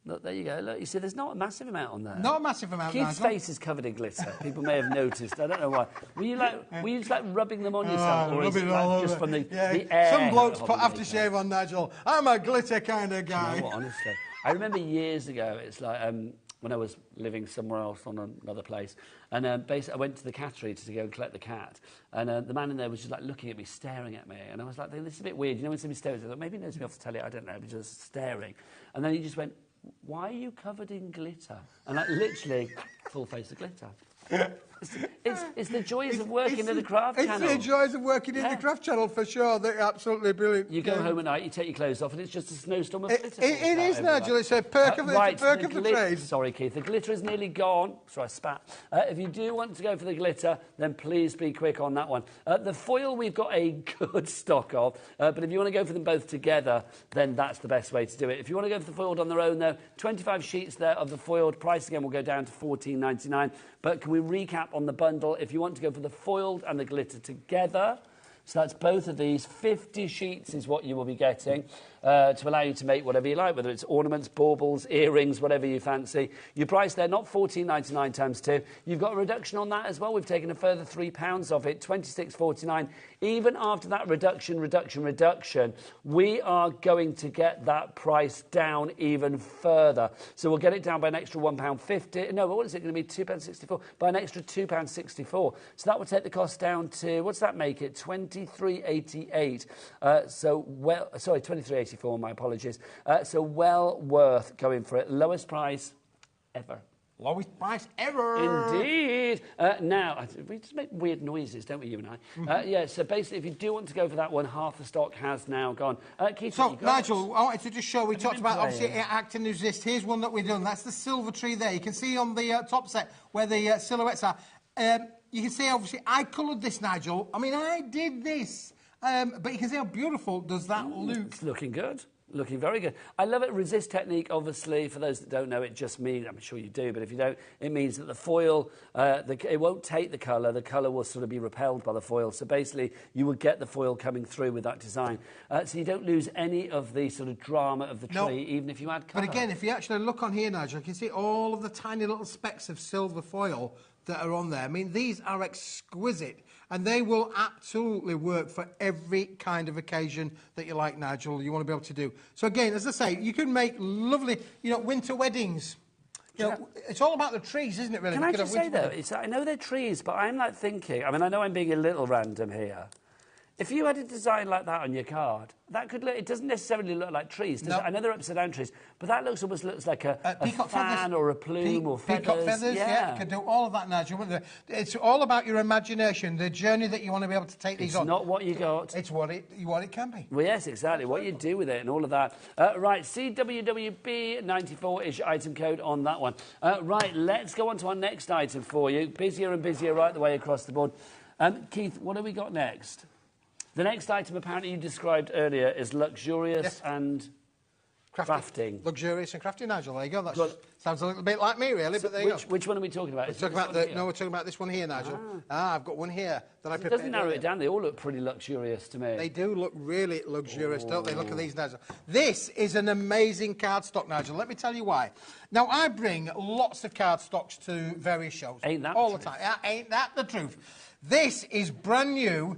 look, there you go. Look, you see, there's not a massive amount on there. Not a massive amount, Keith's face is covered in glitter. People may have noticed. I don't know why. Were you just like rubbing them on yourself? Or rubbing is it all like just over. from the air? Some blokes put aftershave on, Nigel. I'm a glitter kind of guy. You know what, honestly. I remember years ago, it's like... when I was living somewhere else on another place, and basically I went to the cattery to go and collect the cat, and the man in there was just like looking at me, staring at me, and I was like, this is a bit weird. You know, when somebody stares, I thought, maybe he knows me off the telly, I don't know, but just staring. And then he just went, why are you covered in glitter? And like literally, full face of glitter. It's the joys of working in the craft channel. It's the joys of working in the craft channel, for sure. They're absolutely brilliant. You go home at night, you take your clothes off, and it's just a snowstorm of glitter. It is, Nigel. It's a perk of the trade. Sorry, Keith. The glitter is nearly gone. Sorry, I spat. If you do want to go for the glitter, then please be quick on that one. The foil we've got a good stock of, but if you want to go for them both together, then that's the best way to do it. If you want to go for the foiled on their own, though, 25 sheets there of the foiled. Price again will go down to $14.99. But can we recap on the bundle? If you want to go for the foiled and the glitter together, so that's both of these, 50 sheets is what you will be getting to allow you to make whatever you like, whether it's ornaments, baubles, earrings, whatever you fancy. Your price there, not $14.99 times 2. You've got a reduction on that as well. We've taken a further £3 off it, $26.49. Even after that reduction, we are going to get that price down even further. So we'll get it down by an extra £1.50. No, but what is it going to be? £2.64. By an extra £2.64. So that will take the cost down to, what's that make it? $23.88. Sorry, $23.84. My apologies. So well worth going for it. Lowest price ever. Lowest price ever. Indeed. Now, we just make weird noises, don't we, you and I? Yeah, so basically, if you do want to go for that one, half the stock has now gone. Keith, so, Nigel, I wanted to just show, we talked about, obviously, Act and Resist. Here's one that we've done. That's the silver tree there. You can see on the top set where the silhouettes are. You can see, obviously, I coloured this, Nigel. I mean, I did this. But you can see how beautiful does that look. It's looking good. Looking very good. I love it. Resist technique, obviously, for those that don't know, it just means, I'm sure you do, but if you don't, it means that the foil, it won't take the colour. The colour will sort of be repelled by the foil. So basically, you will get the foil coming through with that design. So you don't lose any of the sort of drama of the tree, even if you add colour. But again, if you actually look on here, Nigel, you can see all of the tiny little specks of silver foil that are on there. I mean, these are exquisite, and they will absolutely work for every kind of occasion that you like, Nigel, you want to be able to do. So again, as I say, you can make lovely, winter weddings. You know, it's all about the trees, isn't it, really? Can I just say, though, I know they're trees, but I'm like thinking, I mean, I know I'm being a little random here. If you had a design like that on your card, that could look, it doesn't necessarily look like trees. No. I know they're upside down trees, but that almost looks like a fan feathers, or a plume or feathers. Peacock feathers, yeah. You can do all of that, Nigel. It's all about your imagination, the journey that you want to be able to take these on. It's not what you got. It's what it can be. Well, yes, exactly. What you do with it and all of that. Right, CWWB94 is your item code on that one. Right, let's go on to our next item for you. Busier and busier right the way across the board. Keith, what have we got next? The next item, apparently, you described earlier is luxurious and crafting. Luxurious and crafting, Nigel. There you go. That sounds a little bit like me, really, but there you go. Which one are we talking about? We're talking about this one here, Nigel. I've got one here that I prepared. It doesn't narrow it down. They all look pretty luxurious to me. They do look really luxurious, don't they? Look at these, Nigel. This is an amazing cardstock, Nigel. Let me tell you why. Now, I bring lots of cardstocks to various shows. Ain't that all the time. Ain't that the truth? This is brand new.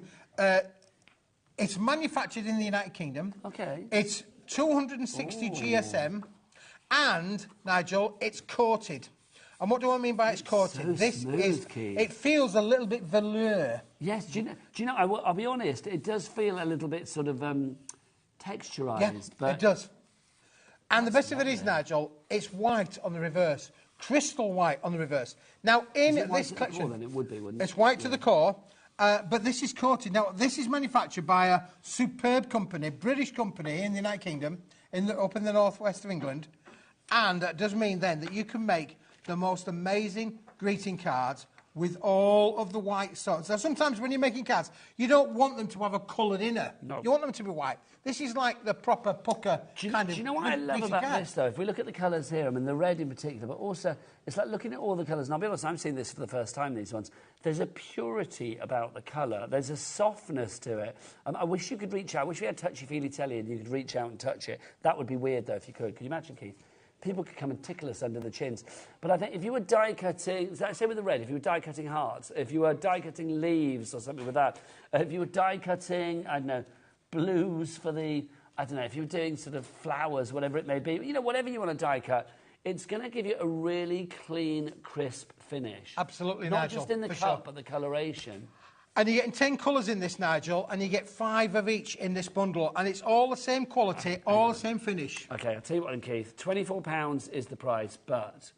It's manufactured in the United Kingdom. Okay. It's 260 GSM, and, Nigel, it's coated. And what do I mean by it's coated? It feels a little bit velour. Yes, do you know, I'll be honest, it does feel a little bit sort of texturised. Yeah, it does. And the best of it is, Nigel, it's white on the reverse. crystal white on the reverse. Now, in this collection, then it would be, wouldn't it? it's white to the core, but this is coated. Now, this is manufactured by a superb company, British company in the United Kingdom, up in the northwest of England, and that does mean then that you can make the most amazing greeting cards with all of the white sorts. Now, sometimes when you're making cards, you don't want them to have a coloured inner. No. You want them to be white. This is like the proper pucker kind of. Do you know what I love about this, though? If we look at the colours here, I mean, the red in particular, but also it's like looking at all the colours. And I'll be honest, I'm seeing this for the first time, these ones. There's a purity about the colour. There's a softness to it. I wish you could reach out. I wish we had touchy-feely telly and you could reach out and touch it. That would be weird, though, if you could. Could you imagine, Keith? People could come and tickle us under the chins. But I think if you were die-cutting, say with the red, if you were die-cutting hearts, if you were die-cutting leaves or something with that, if you were die-cutting, I don't know, blues for the, I don't know, if you were doing sort of flowers, whatever it may be, you know, whatever you want to die-cut, it's going to give you a really clean, crisp finish. Absolutely, Not Nigel, just in the for cut, sure. but the coloration. And you're getting 10 colours in this, Nigel, and you get 5 of each in this bundle. And it's all the same quality, all the same finish. OK, I'll tell you what, then, Keith. £24 is the price, but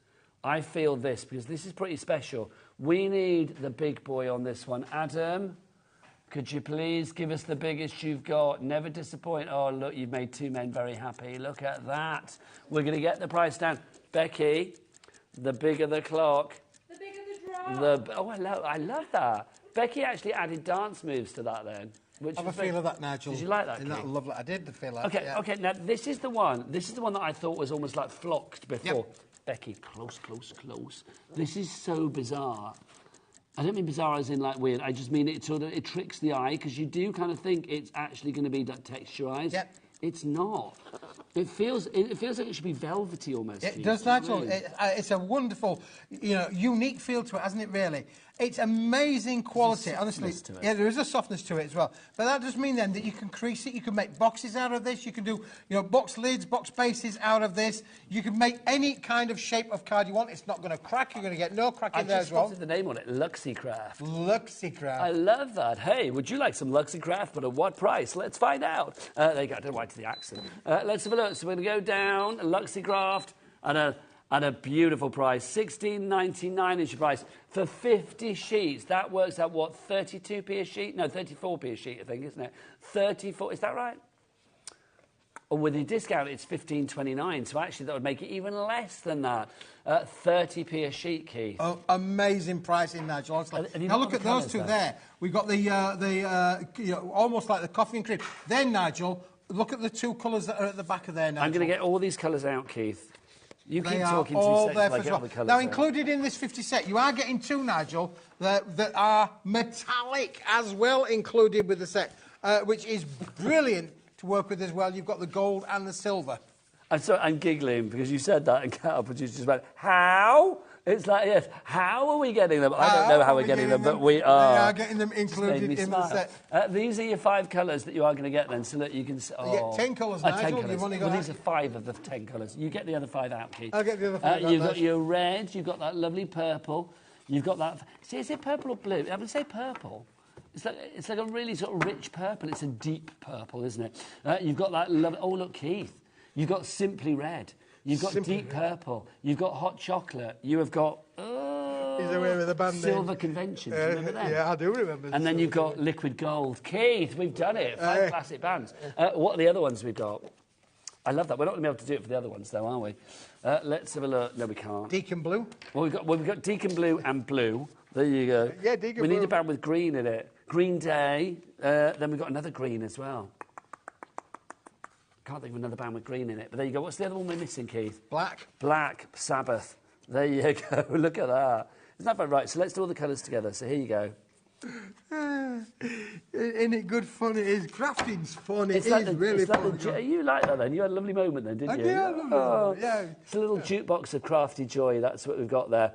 I feel this, because this is pretty special. We need the big boy on this one. Adam, could you please give us the biggest you've got? Never disappoint. Oh, look, you've made 2 men very happy. Look at that. We're going to get the price down. Becky, the bigger the clock. The bigger the draw. Oh, I love that. Becky actually added dance moves to that then. Which I have a feel of that, Nigel. Did you like that? Isn't that lovely? I did feel that. Okay, yeah. okay. Now this is the one. This is the one that I thought was almost like flocked before. Yep. Becky, close, close, close. This is so bizarre. I don't mean bizarre as in like weird. I just mean it tricks the eye, because you do kind of think it's actually going to be like texturized. Yep. It's not. It feels like it should be velvety almost. It does, Nigel. It's a wonderful, unique feel to it, hasn't it, really? It's amazing quality, honestly. To it. Yeah, there is a softness to it as well. But that does mean then that you can crease it, you can make boxes out of this, you can do, box lids, box bases out of this. You can make any kind of shape of card you want. It's not going to crack. You're going to get no crack in there as well. I just spotted the name on it, Luxicraft. Luxicraft. I love that. Hey, would you like some Luxicraft, but at what price? Let's find out. There you go. I don't know why to the accent. Let's have a look. So we're going to go down, Luxicraft, and a beautiful price. $16.99 is your price for 50 sheets. That works out, what, 32p a sheet? No, 34p a sheet, I think, isn't it? 34, is that right? Or with the discount, it's $15.29. So actually, that would make it even less than that. 30p a sheet, Keith. Oh, amazing pricing, Nigel. Honestly. Now look at those two there. We've got the almost like the coffee and cream. Then, Nigel, look at the 2 colours that are at the back of there, Nigel. I'm going to get all these colours out, Keith. You keep they talking are all 2 there seconds. for Like the colours now, out. included in this 50 set, you are getting 2, Nigel, that are metallic as well, included with the set, which is brilliant to work with as well. You've got the gold and the silver. I'm giggling because you said that, and Cat Producer just went, how? It's like, yes, how are we getting them? I don't know how we're getting them, but we are. We are getting them included in the set. These are your 5 colours that you are going to get then, so that you can... You get 10 colours, Nigel. 10 colours. You've only got these are 5 of the 10 colours. You get the other 5 out, Keith. I'll get the other 5 out. You've got your red, you've got that lovely purple, you've got that... See, is it purple or blue? I would say purple. It's like a really sort of rich purple. It's a deep purple, isn't it? You've got that lovely... Oh, look, Keith. You've got simply red. You've got Simply deep purple. You've got hot chocolate. You have got... He's away with the band Silver name. Convention. Do you remember that? Yeah, I do remember. And then you've got Liquid Gold. Keith, we've done it. 5 classic bands. What are the other ones we've got? I love that. We're not going to be able to do it for the other ones, though, are we? Let's have a look. No, we can't. Deacon Blue. Well, we've got Deacon Blue and Blue. There you go. Yeah, Deacon We Blue. need a band with green in it. Green Day. Then we've got another green as well. Can't think of another band with green in it. But there you go. What's the other one we're missing, Keith? Black. Black Sabbath. There you go. Look at that. Isn't that about right? So let's do all the colours together. So here you go. Isn't it good fun? It is. Crafting's fun. It's really fun. You like that then? You had a lovely moment then, didn't you? I love it. Yeah. It's a little jukebox of crafty joy. That's what we've got there.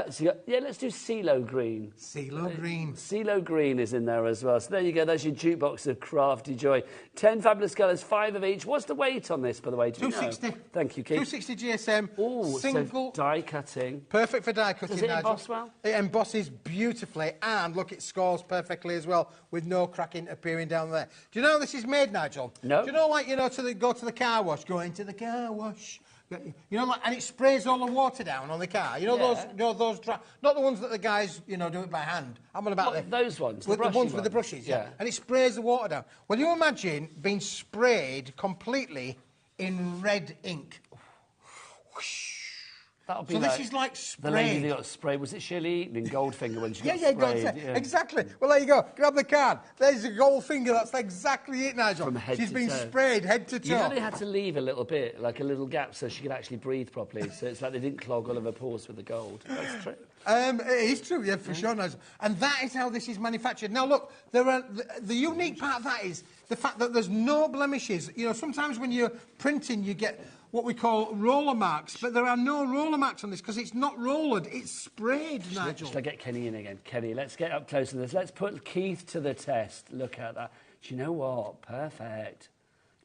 So let's do CeeLo Green. CeeLo Green. CeeLo Green is in there as well. So there you go. That's your jukebox of crafty joy. 10 fabulous colours, 5 of each. What's the weight on this, by the way? Do you know? 260. Thank you, Keith. 260 GSM. Oh, single. So die cutting. Perfect for die cutting. Does it Nigel. emboss well? It embosses beautifully, and look, it scores perfectly as well, with no cracking appearing down there. Do you know how this is made, Nigel? No. Do you know, like, go to the car wash, go into the car wash, You know, like, and it sprays all the water down on the car. You know those not the ones that the guys, you know, do it by hand. I'm on about those ones, the ones with the brushes, yeah. And it sprays the water down. Well, you imagine being sprayed completely in red ink. That'll be so this is like sprayed. The lady that got sprayed, was it Shirley Eaton in Goldfinger when she got sprayed? Exactly. Well, there you go. Grab the card. There's a Goldfinger. That's exactly it, Nigel. From head She's to been toe. sprayed head to toe. You know they had to leave a little bit, like a little gap, so she could actually breathe properly. So it's like they didn't clog all of her pores with the gold. That's true. It is true, yeah, for sure, Nigel. And that is how this is manufactured. Now, look, the unique part of that is the fact that there's no blemishes. You know, sometimes when you're printing, you get what we call roller marks, but there are no roller marks on this because it's not rollered, it's sprayed, Nigel. Should I get Kenny in again? Kenny, let's get up close to this. Let's put Keith to the test. Look at that. Do you know what? Perfect.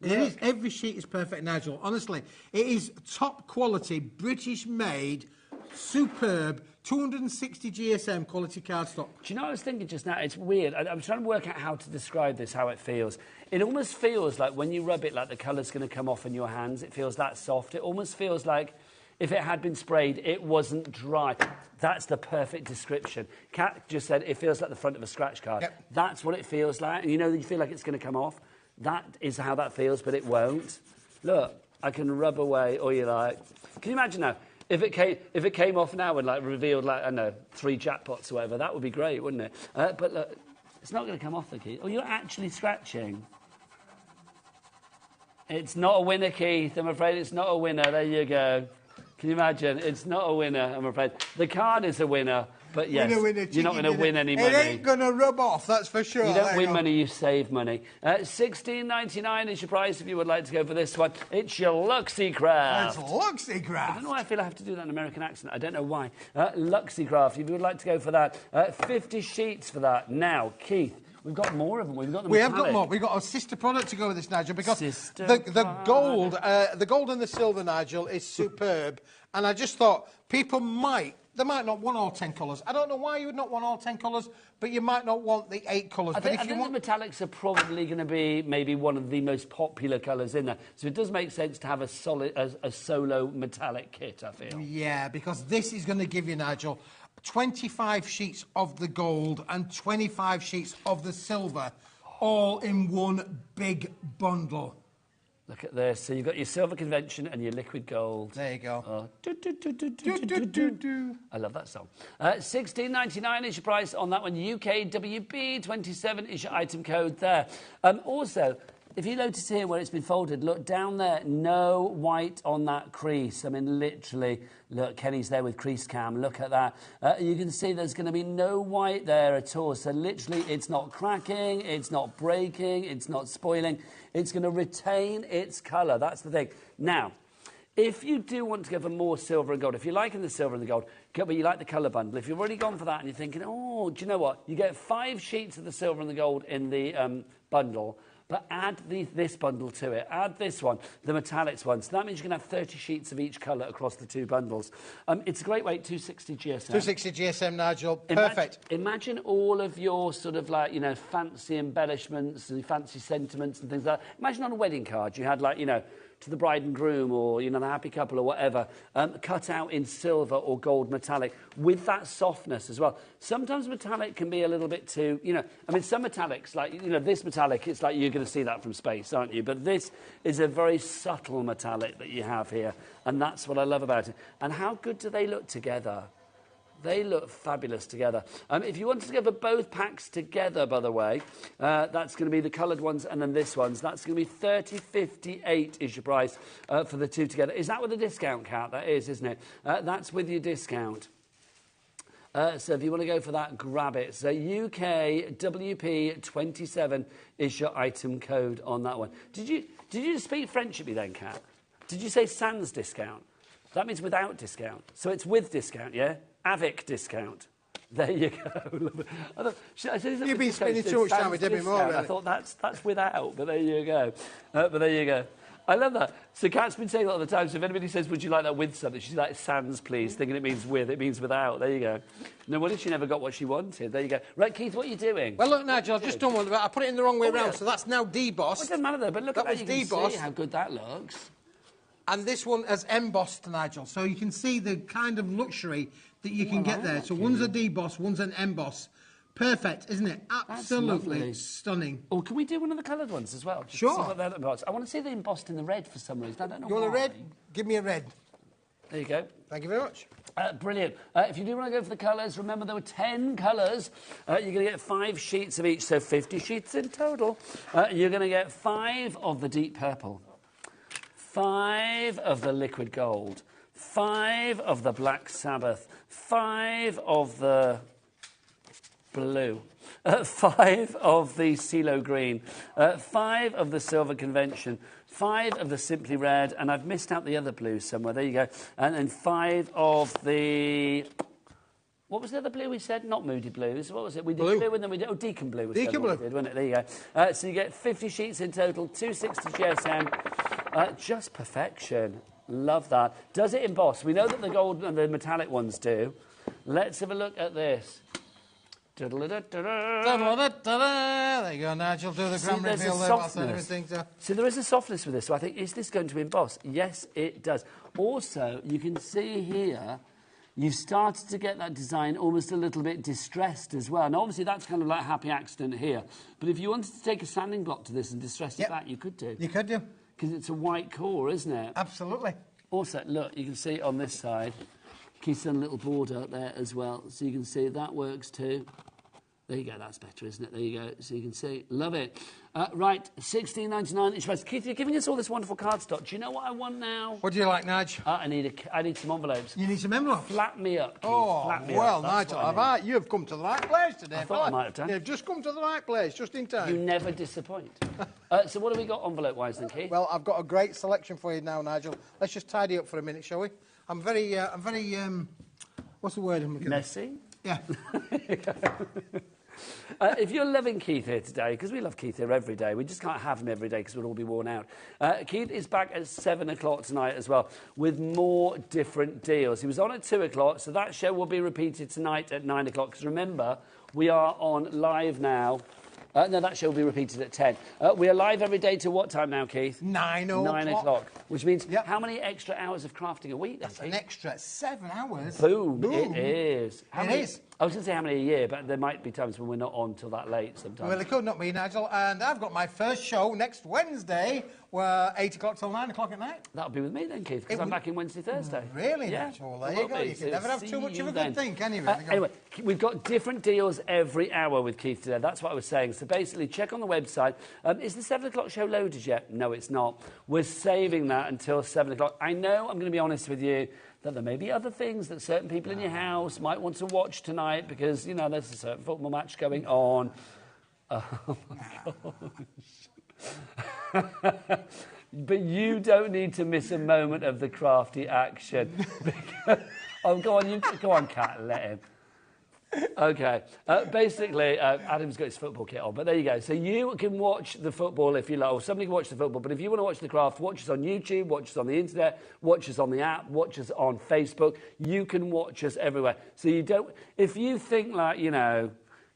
It is. Every sheet is perfect, Nigel. Honestly, it is top quality, British made, superb, 260 GSM quality cardstock. Do you know what I was thinking just now? It's weird. I'm trying to work out how to describe this, how it feels. It almost feels like when you rub it, like the colour's going to come off in your hands. It feels that soft. It almost feels like if it had been sprayed, it wasn't dry. That's the perfect description. Kat just said it feels like the front of a scratch card. Yep. That's what it feels like. And you know, you feel like it's going to come off. That is how that feels, but it won't. Look, I can rub away all you like. Can you imagine now? If it came off now and like revealed like, I don't know, 3 jackpots or whatever, that would be great, wouldn't it? But look, it's not going to come off the Keith. Oh, you're actually scratching. It's not a winner, Keith. I'm afraid it's not a winner. There you go. Can you imagine? It's not a winner, I'm afraid. The card is a winner, but yes, you're not going to win any money. It ain't going to rub off, that's for sure. You don't win money, you save money. $16.99 is your price if you would like to go for this one. It's your Luxicraft. It's Luxicraft. I don't know why I feel I have to do that in an American accent. I don't know why. Luxicraft, if you would like to go for that. 50 sheets for that. Now, Keith, we've got more of them. We've got them. We have got more. We've got a sister product to go with this, Nigel, because the gold and the silver, Nigel, is superb. And I just thought they might not want all 10 colours. I don't know why you would not want all 10 colours, but you might not want the 8 colours. I think the metallics are probably going to be maybe one of the most popular colours in there. So it does make sense to have a solo metallic kit, I feel. Yeah, because this is going to give you, Nigel, 25 sheets of the gold and 25 sheets of the silver, all in one big bundle. Look at this. So you've got your silver convention and your liquid gold. There you go. Oh. I love that song. $16.99 is your price on that one. UKWB27 is your item code there. Also, if you notice here where it's been folded, look down there, no white on that crease. I mean, literally, look, Kenny's there with crease cam. Look at that. You can see there's going to be no white there at all. So literally, it's not cracking, it's not breaking, it's not spoiling. It's going to retain its colour. That's the thing. Now, if you do want to go for more silver and gold, if you're liking the silver and the gold, but you like the colour bundle, if you've already gone for that and you're thinking, oh, do you know what? You get 5 sheets of the silver and the gold in the bundle, but add this bundle to it. Add this one, the metallics one. So that means you can have 30 sheets of each colour across the 2 bundles. It's a great weight, 260 GSM. 260 GSM, Nigel. Perfect. Imagine all of your sort of like, you know, fancy embellishments and fancy sentiments and things like that. Imagine on a wedding card you had like, you know, to the bride and groom or, you know, the happy couple or whatever, cut out in silver or gold metallic with that softness as well. Sometimes metallic can be a little bit too, you know, I mean, some metallics, like, you know, this metallic, it's like you're going to see that from space, aren't you? But this is a very subtle metallic that you have here, and that's what I love about it. And how good do they look together? They look fabulous together. If you wanted to go for both packs together, by the way, that's going to be the coloured ones and then this one's. That's going to be $30.58 is your price for the 2 together. Is that with a discount, Kat? That is, isn't it? That's with your discount. So if you want to go for that, grab it. So UKWP27 is your item code on that one. Did you speak French at me then, Kat? Did you say sans discount? That means without discount. So it's with discount, yeah? Avec discount. There you go. You've been spending too much time with Debbie Moore, really. I thought that's without, but there you go. I love that. So Kat's been saying that all the time. So if anybody says, would you like that with something? She's like, sans, please, thinking it means with. It means without. There you go. No wonder she never got what she wanted. There you go. Right, Keith, what are you doing? Well, look, Nigel, I've just done one. I put it in the wrong way round, so that's now debossed. Well, it doesn't matter, though. But look at that. You can see how good that looks. And this one has embossed, Nigel. So you can see the kind of luxury that you can get there. So one's a deboss, one's an emboss. Perfect, isn't it? Absolutely stunning. Oh, can we do one of the coloured ones as well? Sure. See what they're embossed. I want to see the embossed in the red for some reason. I don't know You want a why. red? Give me a red. There you go. Thank you very much. Brilliant. If you do want to go for the colours, remember there were 10 colours. You're going to get 5 sheets of each, so 50 sheets in total. You're going to get 5 of the deep purple, 5 of the liquid gold, 5 of the Black Sabbath, 5 of the blue, 5 of the CeeLo green, 5 of the silver convention, 5 of the Simply Red, and I've missed out the other blue somewhere. There you go. And then 5 of the... What was the other blue we said? Not Moody Blues. What was it? We did blue and then we did... Oh, Deacon Blue. Deacon Blue. We did, wasn't it? There you go. So you get 50 sheets in total, 260 GSM. Just perfection. Love that. Does it emboss? We know that the gold and the metallic ones do. Let's have a look at this. There you go, Nigel. Do the grand reveal there. So there is a softness with this. So I think, is this going to emboss? Yes, it does. Also, you can see here, you've started to get that design almost a little bit distressed as well. And obviously, that's kind of like a happy accident here. But if you wanted to take a sanding block to this and distress it back, you could do. You could do. Because it's a white core, isn't it? Absolutely. Also, look, you can see on this side, Keith's done a little border there as well. So you can see that works too. There you go, that's better, isn't it? There you go. So you can see, love it. Right, $16.99 each price. Keith, you're giving us all this wonderful cardstock. Do you know what I want now? What do you like, Nige? I need some envelopes. You need some envelopes? Flat me up, Keith. Oh, Flat me well, up. Nigel, you have come to the right place today. I thought I might have done. You've just come to the right place, just in time. You never disappoint. So what have we got envelope-wise then, Keith? Well, I've got a great selection for you now, Nigel. Let's just tidy up for a minute, shall we? I'm very, what's the word I'm looking at? Messy? Yeah. If you're loving Keith here today, because we love Keith here every day, we just can't have him every day because we'll all be worn out. Keith is back at 7 o'clock tonight as well with more different deals. He was on at 2 o'clock, so that show will be repeated tonight at 9 o'clock. Because remember, we are on live now. No, that show will be repeated at 10. We are live every day till what time now, Keith? 9 o'clock. 9 o'clock, which means how many extra hours of crafting a week? That's an extra 7 hours. Boom. It is. It is. I was going to say how many a year, but there might be times when we're not on till that late sometimes. Well, it could not be, Nigel. And I've got my first show next Wednesday, 8 o'clock till 9 o'clock at night. That'll be with me then, Keith, because I'm back in Wednesday, Thursday. Really, yeah. Nigel? Well, there you go. You can never have too much of a good thing, can you? Anyway, we've got different deals every hour with Keith today. That's what I was saying. So basically, check on the website. Is the 7 o'clock show loaded yet? No, it's not. We're saving that until 7 o'clock. I know, I'm going to be honest with you, that there may be other things that certain people in your house might want to watch tonight because, you know, there's a certain football match going on. Oh, my gosh. But you don't need to miss a moment of the crafty action. Oh, go on, Kat, let him. OK. Basically, Adam's got his football kit on, but there you go. So you can watch the football if you like, or somebody can watch the football, but if you want to watch the craft, watch us on YouTube, watch us on the internet, watch us on the app, watch us on Facebook. You can watch us everywhere. So you don't... If you think like, you know,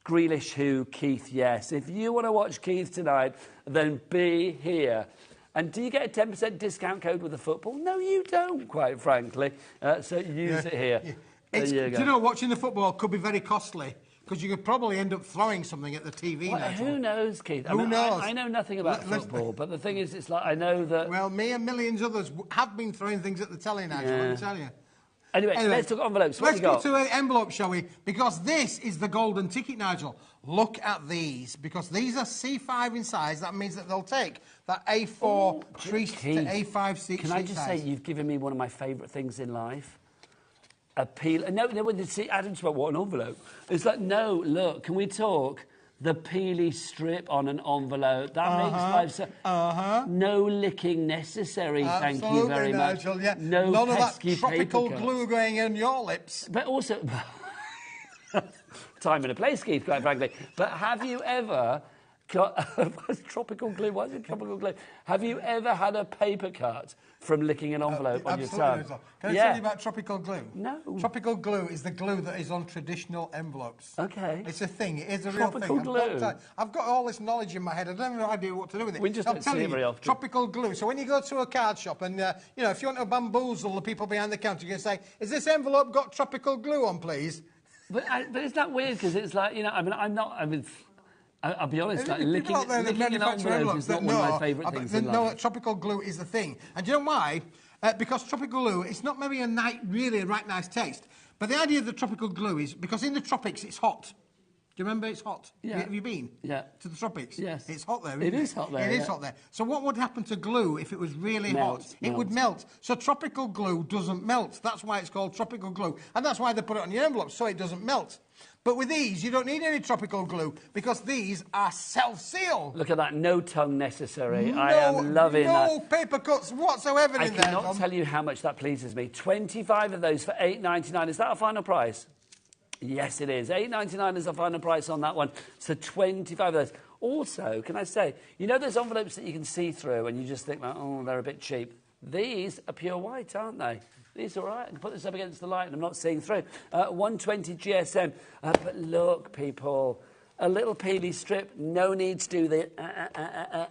Grealish who, Keith yes. If you want to watch Keith tonight, then be here. And do you get a 10% discount code with the football? No, you don't, quite frankly. So use it here. Yeah. Do you know, watching the football could be very costly because you could probably end up throwing something at the TV. Well, who knows, Keith? Who knows? I know nothing about football, but the thing is, it's like I know that... Well, me and millions others have been throwing things at the telly, Nigel, let me tell you. Anyway, let's talk envelopes. Let's go to an envelope, shall we? Because this is the golden ticket, Nigel. Look at these, because these are C5 in size. That means that they'll take that A4 crease to A5 sheet size. Can I just say, you've given me one of my favourite things in life? A peel. No, when you see Adam spoke, what an envelope. It's like, no, look, can we talk? The peely strip on an envelope. That makes life so... No licking necessary, thank you very much. Nigel, yeah. No None of that pesky tropical paper glue going in your lips. But also... Time and a place, Keith, quite frankly. But have you ever Tropical glue. Why is it tropical glue? Have you ever had a paper cut from licking an envelope on your tongue? Can I tell you about tropical glue? No. Tropical glue is the glue that is on traditional envelopes. Okay. It's a thing. It is a Tropical real thing. glue. I've got all this knowledge in my head. I don't have no idea what to do with it. We just don't see it very often. Tropical glue. So when you go to a card shop and, you know, if you want to bamboozle the people behind the counter, you're going to say, is this envelope got tropical glue on, please? But isn't that weird? Because it's like, you know, I'll be honest, like, licking an envelope is not one of my favourite things in life. No, tropical glue is the thing. And do you know why? Because tropical glue, it's not maybe really a right nice taste. But the idea of the tropical glue is, because in the tropics it's hot. Do you remember it's hot? Yeah. Have you been? Yeah. To the tropics? Yes. It's hot there, It is hot there, It is yeah. hot there. So what would happen to glue if it was really hot? It would melt. So tropical glue doesn't melt. That's why it's called tropical glue. And that's why they put it on your envelope, so it doesn't melt. But with these, you don't need any tropical glue because these are self-seal. Look at that, no tongue necessary. I am loving that. No paper cuts whatsoever in there. I cannot tell you how much that pleases me. 25 of those for $8.99. Is that our final price? Yes, it is. $8.99 is our final price on that one. So 25 of those. Also, can I say, you know those envelopes that you can see through and you just think, like, oh, they're a bit cheap. These are pure white, aren't they? These are all right. I can put this up against the light and I'm not seeing through. 120 GSM. But look, people, a little peely strip. No need to do the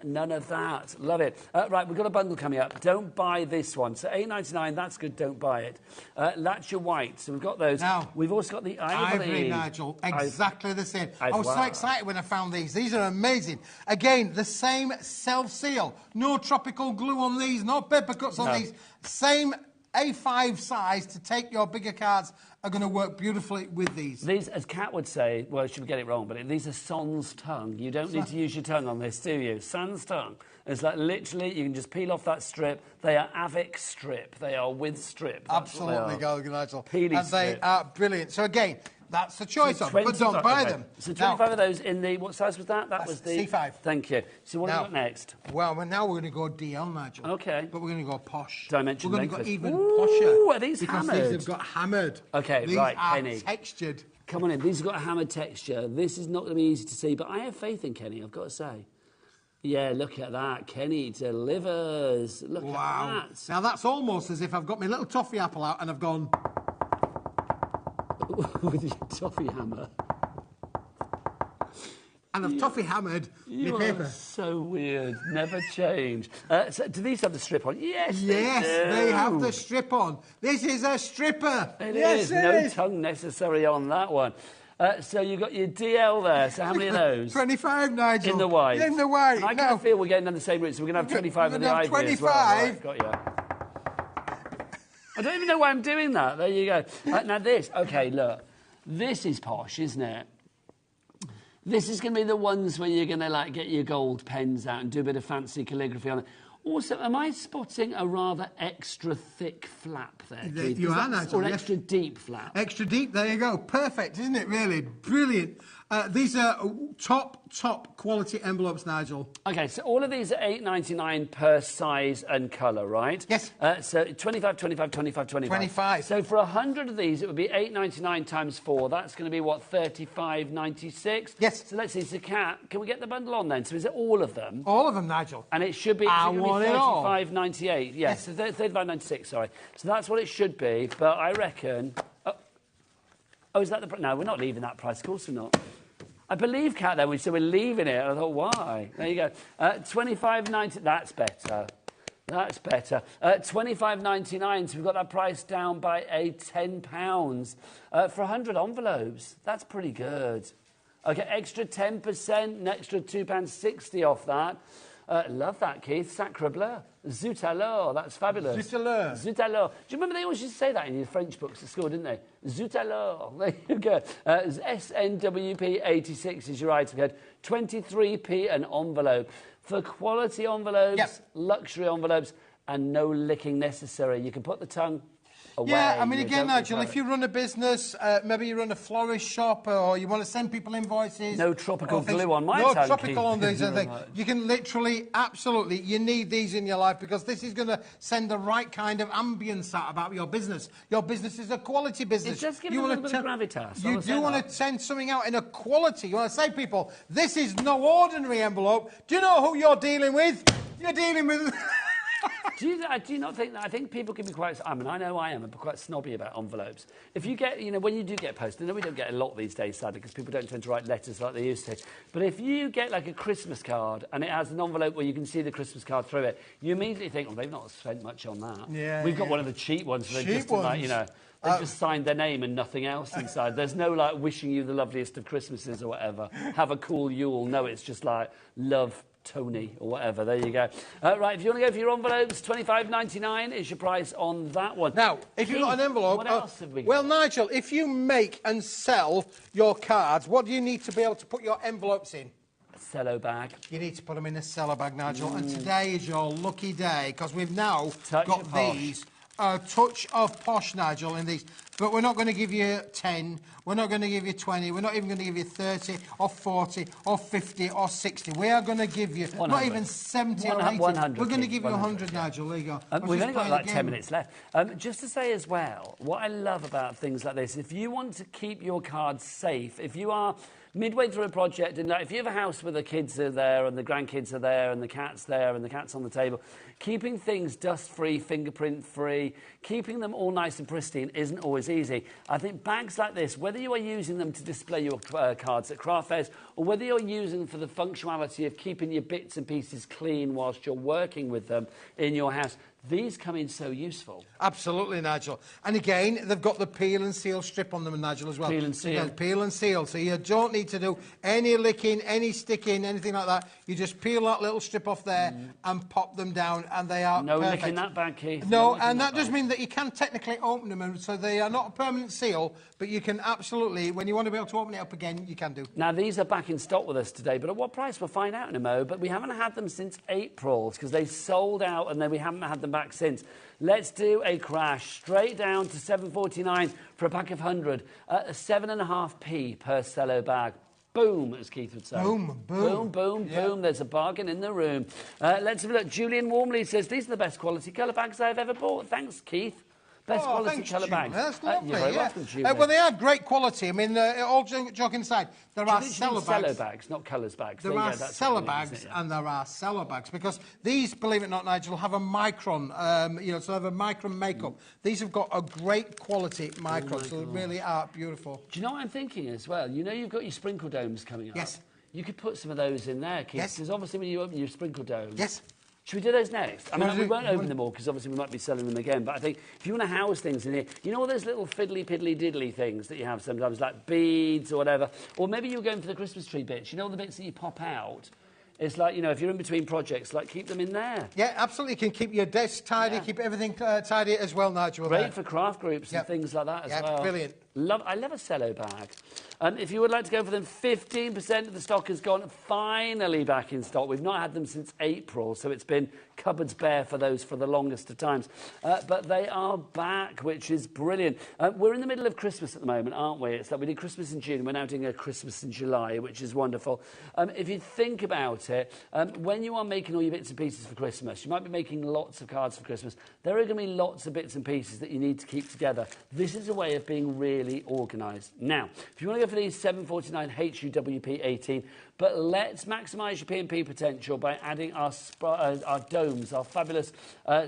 none of that. Love it. Right, we've got a bundle coming up. Don't buy this one. So $8.99, that's good. Don't buy it. That's your white. So we've got those. Now, we've also got the ivory. Nigel. Exactly the same. I was so excited when I found these. These are amazing. Again, the same self-seal. No tropical glue on these. No paper cuts on these. Same A5 size to take your bigger cards are going to work beautifully with these. These, as Kat would say, well, she would get it wrong, but these are sans tongue. You don't need to use your tongue on this, do you? Sans tongue. It's like literally, you can just peel off that strip. They are avec strip. They are with strip. Absolutely, Nigel. Peely and they strip. are brilliant. So again, that's the choice of them, but don't buy them. So 25 of those in the, what size was that? That was the... C5. Thank you. So what have we got next? Well, now we're going to go DL, Nigel. Okay. But we're going to go posh. Dimension We're going to go length. even posher. Are these because hammered? These have got hammered. Okay, these right, are Kenny. textured. Come on in. These have got a hammered texture. This is not going to be easy to see, but I have faith in Kenny, I've got to say. Yeah, look at that. Kenny delivers. Look at that. Now, that's almost as if I've got my little toffee apple out and I've gone... with your toffee hammer. And I've toffee hammered my paper. So weird. Never change. So do these have the strip on? Yes, they have the strip on. This is a stripper. It is. No tongue necessary on that one. So you've got your DL there. So how many of those? 25, Nigel. In the white. In the white. And I kind of feel we're getting down the same route, so we're going to have 25 of the ivory 25. as well. Right, got you. I don't even know why I'm doing that. There you go. Now this, okay, look. This is posh, isn't it? This is going to be the ones where you're going to like get your gold pens out and do a bit of fancy calligraphy on it. Also, am I spotting a rather extra thick flap there, Keith? You are, Nigel. Or extra deep flap? Extra deep, there you go. Perfect, isn't it, really? Brilliant. These are top quality envelopes, Nigel. OK, so all of these are $8.99 per size and colour, right? Yes. So 25, 25, 25, 25. 25. So for 100 of these, it would be $8.99 times 4. That's going to be, what, $35.96? Yes. So let's see, so Kat, can we get the bundle on then? So is it all of them? All of them, Nigel. And it should be, $35.98. Yes, so $35.96, sorry. So that's what it should be, but I reckon... Oh, is that the... No, we're not leaving that price. Of course we're not. I believe Kat then when she said we're leaving it. I thought, why? There you go. $25.90. That's better. That's better. $25.99. So we've got that price down by £10 for 100 envelopes. That's pretty good. Okay, extra 10%, an extra £2.60 off that. Love that, Keith. Sacre bleu. Zut alors. That's fabulous. Zut alors. Zut alors. Do you remember they always used to say that in your French books at school, didn't they? Zut alors. There you go. SNWP 86 is your item code. 23p an envelope. For quality envelopes, luxury envelopes, and no licking necessary. You can put the tongue away. Yeah, I mean, You again, don't Nigel, have if it. you run a business, maybe you run a florist shop, or you want to send people invoices. No tropical or things- glue on my No tongue, tropical Keith. on these You're things. right. You can literally, absolutely, you need these in your life because this is going to send the right kind of ambience out about your business. Your business is a quality business. It does give it You a wanna little bit of gravitas, I You will say do want that. to send something out in a quality. You want to say, people, this is no ordinary envelope. Do you know who you're dealing with? You're dealing with... Do you not think that? I think people can be quite... I mean, I know I am, but quite snobby about envelopes. If you get, when you do get post, I know we don't get a lot these days, sadly, because people don't tend to write letters like they used to. But if you get, like, a Christmas card, and it has an envelope where you can see the Christmas card through it, you immediately think, oh, they've not spent much on that. Yeah, We've got one of the cheap ones, so they've Cheap just, like, ones. they've just signed their name and nothing else inside. There's no, like, wishing you the loveliest of Christmases or whatever. Have a cool Yule. No, it's just, like, love... Tony or whatever. There you go. Right, if you want to go for your envelopes, $25.99 is your price on that one. Now, if you've got an envelope... What else have we got? Well, Nigel, if you make and sell your cards, what do you need to be able to put your envelopes in? A cello bag. You need to put them in a cello bag, Nigel. And today is your lucky day, because we've now Touch got of posh. these. A touch of posh, Nigel, in these. But we're not going to give you 10. We're not going to give you 20. We're not even going to give you 30 or 40 or 50 or 60. We are going to give you 100. not even 70 or 80. 100, We're going to Keith, give you 100, yeah. Nigel. There you go. We've only got like 10 minutes left. Just to say as well, what I love about things like this, if you want to keep your cards safe, if you are midway through a project, and if you have a house where the kids are there and the grandkids are there and the cat's there and the cat's on the table, keeping things dust-free, fingerprint-free, keeping them all nice and pristine isn't always easy. I think bags like this, whether you are using them to display your cards at craft fairs or whether you're using them for the functionality of keeping your bits and pieces clean whilst you're working with them in your house, these come in so useful. Absolutely, Nigel. And again, they've got the peel and seal strip on them, Nigel, as well. Peel and seal. Yeah, peel and seal. So you don't need to do any licking, any sticking, anything like that. You just peel that little strip off there and pop them down, and they are No perfect. licking that bag, Keith. No, licking and that does bag. mean that you can technically open them, and so they are not a permanent seal, but you can absolutely, when you want to be able to open it up again, you can do. Now, these are back in stock with us today, but at what price? We'll find out in a mo. But we haven't had them since April because they sold out and then we haven't had them back since. Let's do a crash straight down to $7.49 for a pack of 100, 7.5p per cello bag. Boom, as Keith would say. Boom, boom. Boom, boom, Yeah. boom. There's a bargain in the room. Let's have a look. Julian Warmley says, these are the best quality colour bags I've ever bought. Thanks, Keith. Best quality thanks, colour Julian. bags. That's lovely, You're very yeah. welcome, Julian. Well, they are great quality. I mean, all joking aside, there are cello bags. Not colours bags. There are cello bags and there are cello bags because these, believe it or not, Nigel, have a micron, so they have a micron makeup. These have got a great quality micron, so they really are beautiful. Do you know what I'm thinking as well? You know you've got your sprinkle domes coming up. Yes. You could put some of those in there, Keith. Yes. Because obviously when you open your sprinkle domes... Yes. Should we do those next? I mean, we won't open want- them all because obviously we might be selling them again. But I think if you want to house things in here, you know all those little fiddly piddly diddly things that you have sometimes, like beads or whatever. Or maybe you're going for the Christmas tree bits. You know the bits that you pop out? It's like, if you're in between projects, like keep them in there. Yeah, absolutely. You can keep your desk tidy, keep everything tidy as well, Nigel. Great for craft groups and things like that as well. Brilliant. I love a cello bag. If you would like to go for them, 15% of the stock has gone finally back in stock. We've not had them since April, so it's been cupboards bare for those for the longest of times. But they are back, which is brilliant. We're in the middle of Christmas at the moment, aren't we? It's like we did Christmas in June. We're now doing a Christmas in July, which is wonderful. If you think about it, when you are making all your bits and pieces for Christmas, you might be making lots of cards for Christmas. There are going to be lots of bits and pieces that you need to keep together. This is a way of being really organised. Now, if you want to go for these 749 HUWP 18, but let's maximise your P&P potential by adding our domes, our fabulous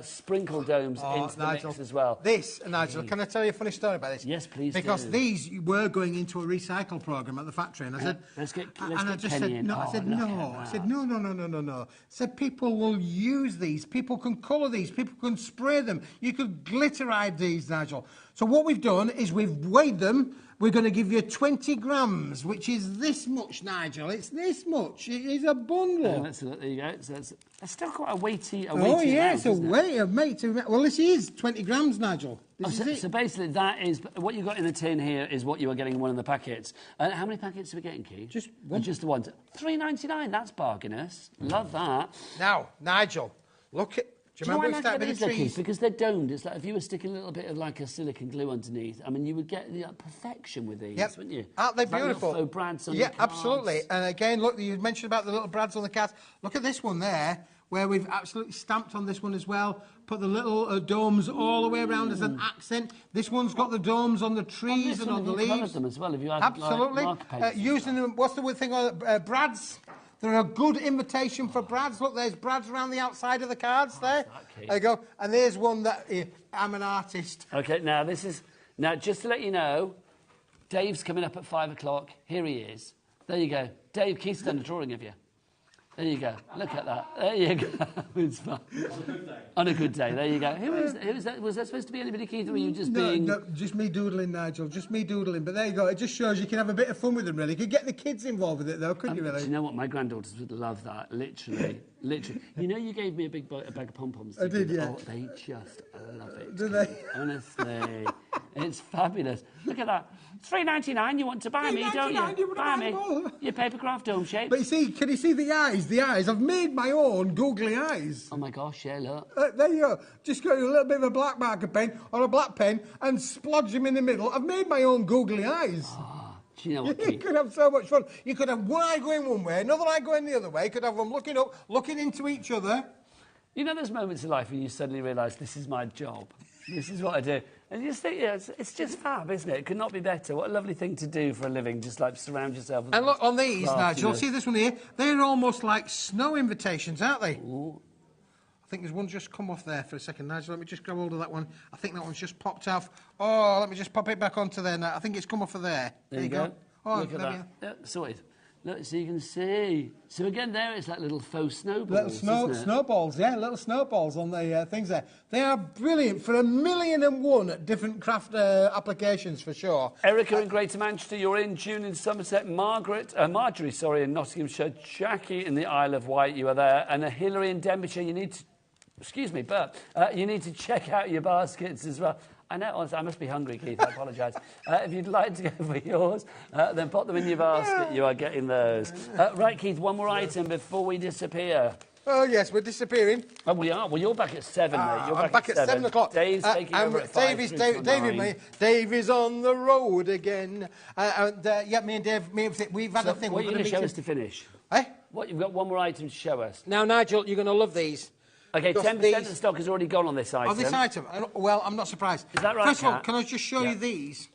sprinkle domes into the mix as well. Nigel, can I tell you a funny story about this? Yes, please Because do. these were going into a recycle programme at the factory, and I said... Let's get I Kenny in. no. I said, no. I said, no. I said, people will use these. People can colour these. People can spray them. You could glitteride these, Nigel. So what we've done is we've weighed them. We're going to give you 20 grams, which is this much, Nigel. It's this much. It is a bundle. There you go. So that's still quite a weighty Oh, yeah, amount, it's a isn't it? weight, mate. Well, this is 20 grams, Nigel. This is it. So basically, that is what you got in the tin here is what you are getting in one of the packets. How many packets are we getting, Keith? Just one. Just the one. $3.99. That's bargainous. Love that. Now, Nigel, look at... Do you remember we started with the trees? Because they're domed. It's like if you were sticking a little bit of like a silicone glue underneath, I mean, you would get the perfection with these, wouldn't you? Aren't they It's like beautiful? little faux brads on yeah, the cards. absolutely. And again, look, you mentioned about the little brads on the cards. Look at this one there, where we've absolutely stamped on this one as well. Put the little domes all the way around as an accent. This one's got the domes on the trees and on the leaves. Them as well. If you had, absolutely. Like, marker paints using them, what's the word thing on brads? They're a good invitation for brads. Look, there's brads around the outside of the cards there. There you go. And there's one that I'm an artist. Okay, now this is... Now, just to let you know, Dave's coming up at 5 o'clock. Here he is. There you go. Dave, Keith's done a drawing of you. There you go. Look at that. There you go. It's fun. On a good day. There you go. Who is that? Was that supposed to be anybody, Keith, or were you just being... No, just me doodling, Nigel. Just me doodling. But there you go. It just shows you can have a bit of fun with them, really. You could get the kids involved with it, though, couldn't you, really? Do you know what? My granddaughters would love that. Literally. Literally. You know, you gave me a bag of pom-poms. I did, yeah. Oh, they just love it. Do they? Honestly. It's fabulous. Look at that. It's $3.99. You want to buy me, don't you? Buy me. Your paper craft dome shape. But you see, can you see the eyes? The eyes. I've made my own googly eyes. Oh, my gosh, yeah, look. There you go. Just got a little bit of a black marker pen or a black pen and splodge them in the middle. I've made my own googly eyes. Oh, do you know what, You could have so much fun. You could have one eye going one way, another eye going the other way. You could have them looking up, looking into each other. You know, there's moments in life when you suddenly realise this is my job. This is what I do. And you just think, yeah, it's just fab, isn't it? It could not be better. What a lovely thing to do for a living, just like surround yourself with... And look, on these, Nigel, see this one here? They're almost like snow invitations, aren't they? Ooh. I think there's one just come off there for a second, Nigel. Let me just grab hold of that one. I think that one's just popped off. Oh, let me just pop it back onto there now. I think it's come off of there. There you go. Oh, look at that. Yeah, sorted. Look, so you can see. So again, there it's like little faux snowballs. Little snowballs, yeah, little snowballs on the things there. They are brilliant for 1,000,001 different craft applications for sure. Erica in Greater Manchester, you're in. June in Somerset. Marjorie, in Nottinghamshire. Jackie in the Isle of Wight, you are there. And Hilary in Denbighshire, you need to... Excuse me, but you need to check out your baskets as well. I know, honestly, I must be hungry, Keith, I apologise. If you'd like to go for yours, then pop them in your basket. You are getting those. Right, Keith, one more item before we disappear. Oh, yes, we're disappearing. Oh, we are. Well, you're back at 7, mate. You're I'm back at 7 o'clock. Dave's taking over at 5 Dave is on the road again. Yeah, me and Dave, we've had a thing. What are you going to show us to finish? Eh? What, you've got one more item to show us. Now, Nigel, you're going to love these. OK, 10% of the stock has already gone on this item. On this item? Well, I'm not surprised. Is that right, First of all, can I just show you these?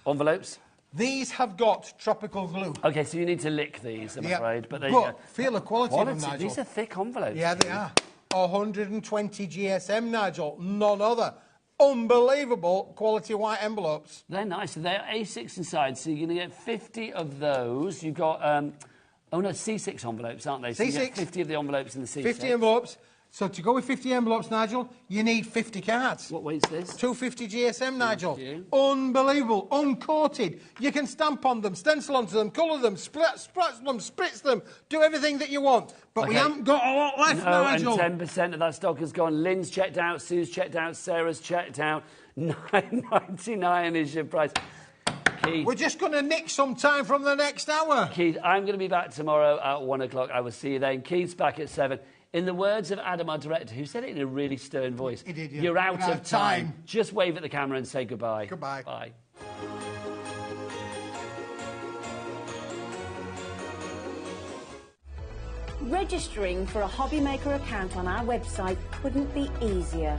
Envelopes? These have got tropical glue. OK, so you need to lick these, I'm afraid. But feel the quality of them, Nigel. These are thick envelopes. Yeah, they are. 120 GSM, Nigel. None other. Unbelievable quality white envelopes. They're nice. They're A6 inside, so you're going to get 50 of those. You've got... oh, no, C6 envelopes, aren't they? So you get 50 of the envelopes in the C6. 50 envelopes. So to go with 50 envelopes, Nigel, you need 50 cards. What weight's this? 250 GSM, Nigel. Unbelievable. Uncoated. You can stamp on them, stencil onto them, colour them, spritz them, do everything that you want. But we haven't got a lot left, Nigel. And 10% of that stock has gone. Lynn's checked out, Sue's checked out, Sarah's checked out. $9.99 is your price. Keith. We're just going to nick some time from the next hour. Keith, I'm going to be back tomorrow at 1 o'clock. I will see you then. Keith's back at 7. In the words of Adam, our director, who said it in a really stern voice, he did, yeah. You're out of time. Just wave at the camera and say goodbye. Goodbye. Bye. Registering for a HobbyMaker account on our website couldn't be easier.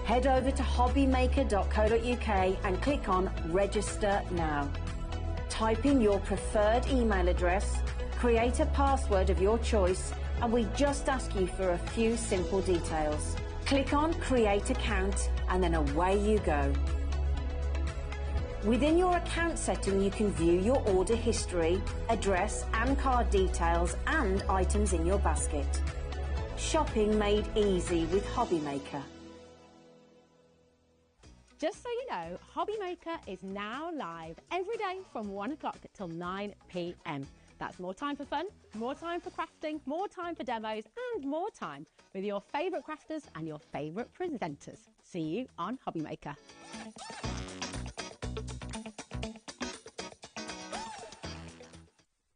Head over to hobbymaker.co.uk and click on Register Now. Type in your preferred email address, create a password of your choice, and we just ask you for a few simple details. Click on Create Account and then away you go. Within your account setting, you can view your order history, address and card details and items in your basket. Shopping made easy with HobbyMaker. Just so you know, HobbyMaker is now live every day from 1 o'clock till 9 p.m. That's more time for fun, more time for crafting, more time for demos, and more time with your favourite crafters and your favourite presenters. See you on HobbyMaker.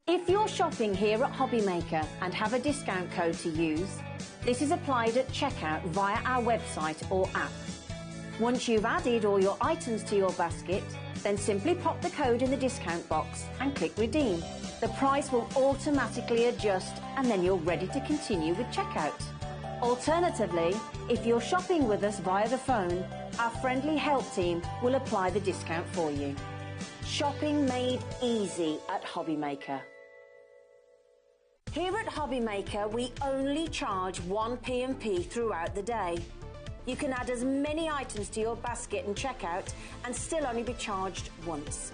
If you're shopping here at HobbyMaker and have a discount code to use, This is applied at checkout via our website or app. Once you've added all your items to your basket, then simply pop the code in the discount box and click redeem. The price will automatically adjust and then you're ready to continue with checkout. Alternatively, if you're shopping with us via the phone, our friendly help team will apply the discount for you. Shopping made easy at HobbyMaker. Here at HobbyMaker, we only charge 1 P&P throughout the day. You can add as many items to your basket and checkout and still only be charged once.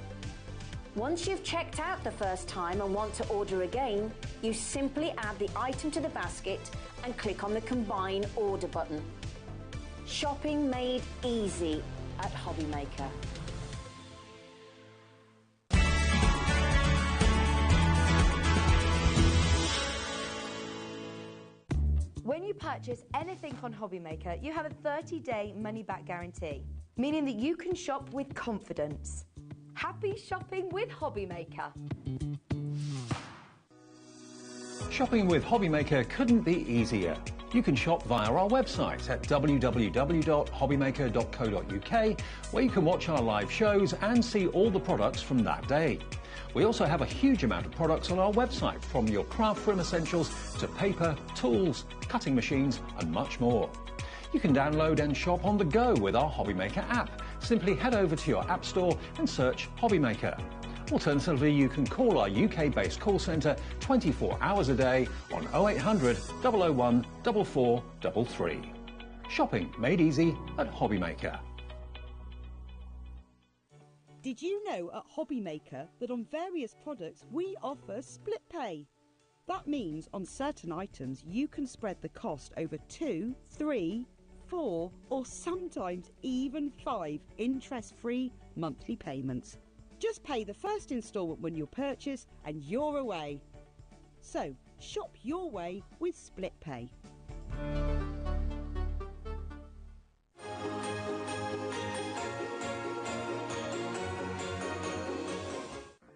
Once you've checked out the first time and want to order again, you simply add the item to the basket and click on the Combine Order button. Shopping made easy at HobbyMaker. When you purchase anything on HobbyMaker, you have a 30-day money-back guarantee, meaning that you can shop with confidence. Happy shopping with HobbyMaker. Shopping with HobbyMaker couldn't be easier. You can shop via our website at www.hobbymaker.co.uk, where you can watch our live shows and see all the products from that day. We also have a huge amount of products on our website, from your craft room essentials to paper, tools, cutting machines and much more. You can download and shop on the go with our HobbyMaker app. Simply head over to your app store and search HobbyMaker. Alternatively, you can call our UK-based call centre 24 hours a day on 0800 001 4433. Shopping made easy at HobbyMaker. Did you know at HobbyMaker that on various products we offer split pay? That means on certain items you can spread the cost over 2, 3, 4 or sometimes even 5 interest-free monthly payments. Just pay the first instalment when you purchase and you're away. So shop your way with split pay.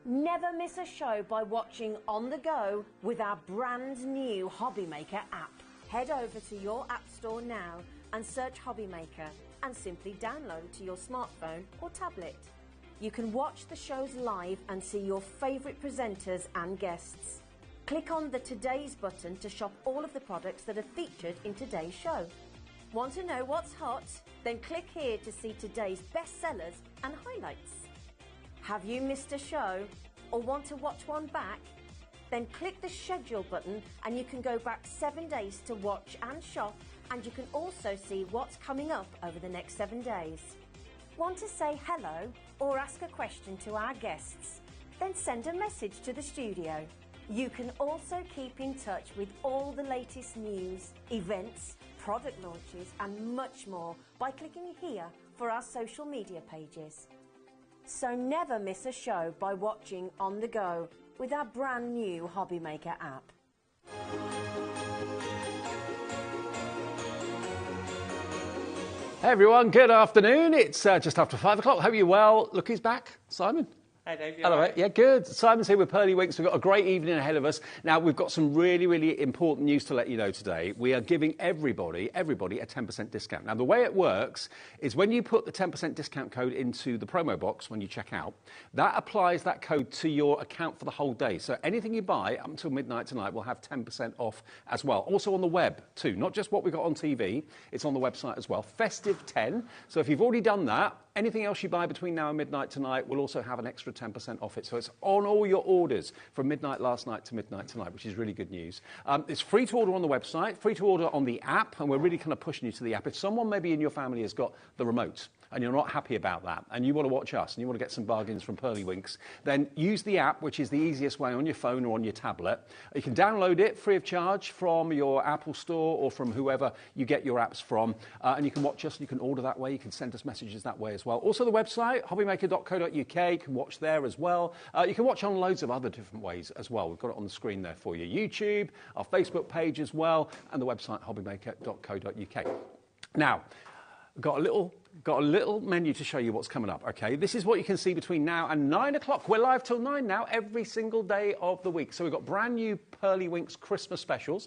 Never miss a show by watching on the go with our brand new HobbyMaker app. Head over to your app store now and search HobbyMaker and simply download to your smartphone or tablet. You can watch the shows live and see your favourite presenters and guests. Click on the Today's button to shop all of the products that are featured in today's show. Want to know what's hot? Then click here to see today's bestsellers and highlights. Have you missed a show or want to watch one back? Then click the schedule button and you can go back 7 days to watch and shop, and you can also see what's coming up over the next 7 days. Want to say hello or ask a question to our guests? Then send a message to the studio. You can also keep in touch with all the latest news, events, product launches and much more by clicking here for our social media pages. So never miss a show by watching on the go with our brand new HobbyMaker app. Hey everyone, good afternoon. It's just after 5 o'clock. Hope you're well. Look who's back. Simon. Hey Dave, Hello, mate. Yeah, good. Simon's here with Pearly Winks. We've got a great evening ahead of us. Now, we've got some really, really important news to let you know today. We are giving everybody a 10% discount. Now, the way it works is when you put the 10% discount code into the promo box when you check out, that applies that code to your account for the whole day. So anything you buy up until midnight tonight will have 10% off as well. Also on the web too, not just what we got on TV, it's on the website as well. Festive 10. So if you've already done that, anything else you buy between now and midnight tonight will also have an extra 10% off it. So it's on all your orders from midnight last night to midnight tonight, which is really good news. It's free to order on the website, free to order on the app, and we're really kind of pushing you to the app. If someone maybe in your family has got the remote and you're not happy about that, and you want to watch us and you want to get some bargains from Pearly Winks, then use the app, which is the easiest way on your phone or on your tablet. You can download it free of charge from your Apple Store or from whoever you get your apps from, and you can watch us and you can order that way. You can send us messages that way as well. Also the website, hobbymaker.co.uk, you can watch there as well. You can watch on loads of other different ways as well. We've got it on the screen there for you. YouTube, our Facebook page as well, and the website, hobbymaker.co.uk. Now, we've got a little got a little menu to show you what's coming up, okay? This is what you can see between now and 9 o'clock. We're live till 9 now, every single day of the week. So we've got brand new Pearly Winks Christmas specials.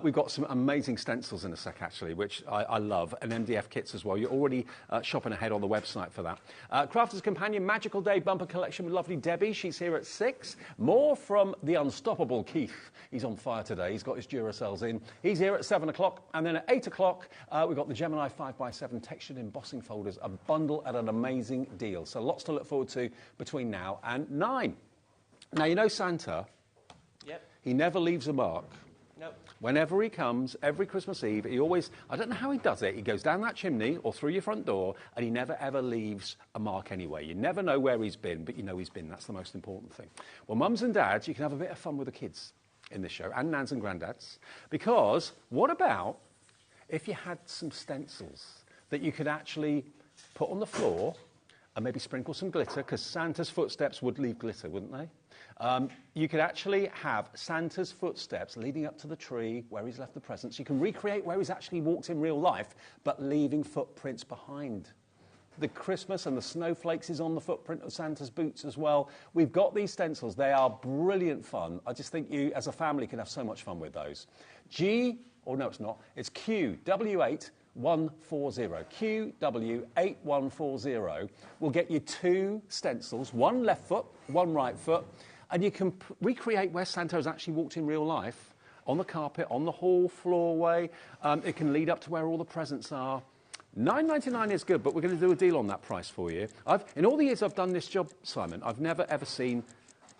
We've got some amazing stencils in a sec, actually, which I love, and MDF kits as well. You're already shopping ahead on the website for that. Crafter's Companion Magical Day bumper collection with lovely Debbie. She's here at 6. More from the unstoppable Keith. He's on fire today. He's got his Duracells in. He's here at 7 o'clock. And then at 8 o'clock, we've got the Gemini 5x7 textured embossing folders, a bundle at an amazing deal. So lots to look forward to between now and 9. Now, you know Santa? Yep. He never leaves a mark. Nope. Whenever he comes, every Christmas Eve, he always, I don't know how he does it, he goes down that chimney or through your front door, and he never ever leaves a mark anyway. You never know where he's been, but you know he's been. That's the most important thing. Well, mums and dads, you can have a bit of fun with the kids in this show, and nans and granddads, because what about if you had some stencils that you could actually put on the floor and maybe sprinkle some glitter, because Santa's footsteps would leave glitter, wouldn't they? You could actually have Santa's footsteps leading up to the tree where he's left the presents. You can recreate where he's actually walked in real life, but leaving footprints behind. The Christmas and the snowflakes is on the footprint of Santa's boots as well. We've got these stencils. They are brilliant fun. I just think you, as a family, can have so much fun with those. No, it's not. It's QW8. 140. QW8140 will get you 2 stencils, one left foot, one right foot, and you can recreate where Santa has actually walked in real life, on the carpet, on the hall floorway. It can lead up to where all the presents are. $9.99 is good, but we're going to do a deal on that price for you. In all the years I've done this job, Simon, I've never ever seen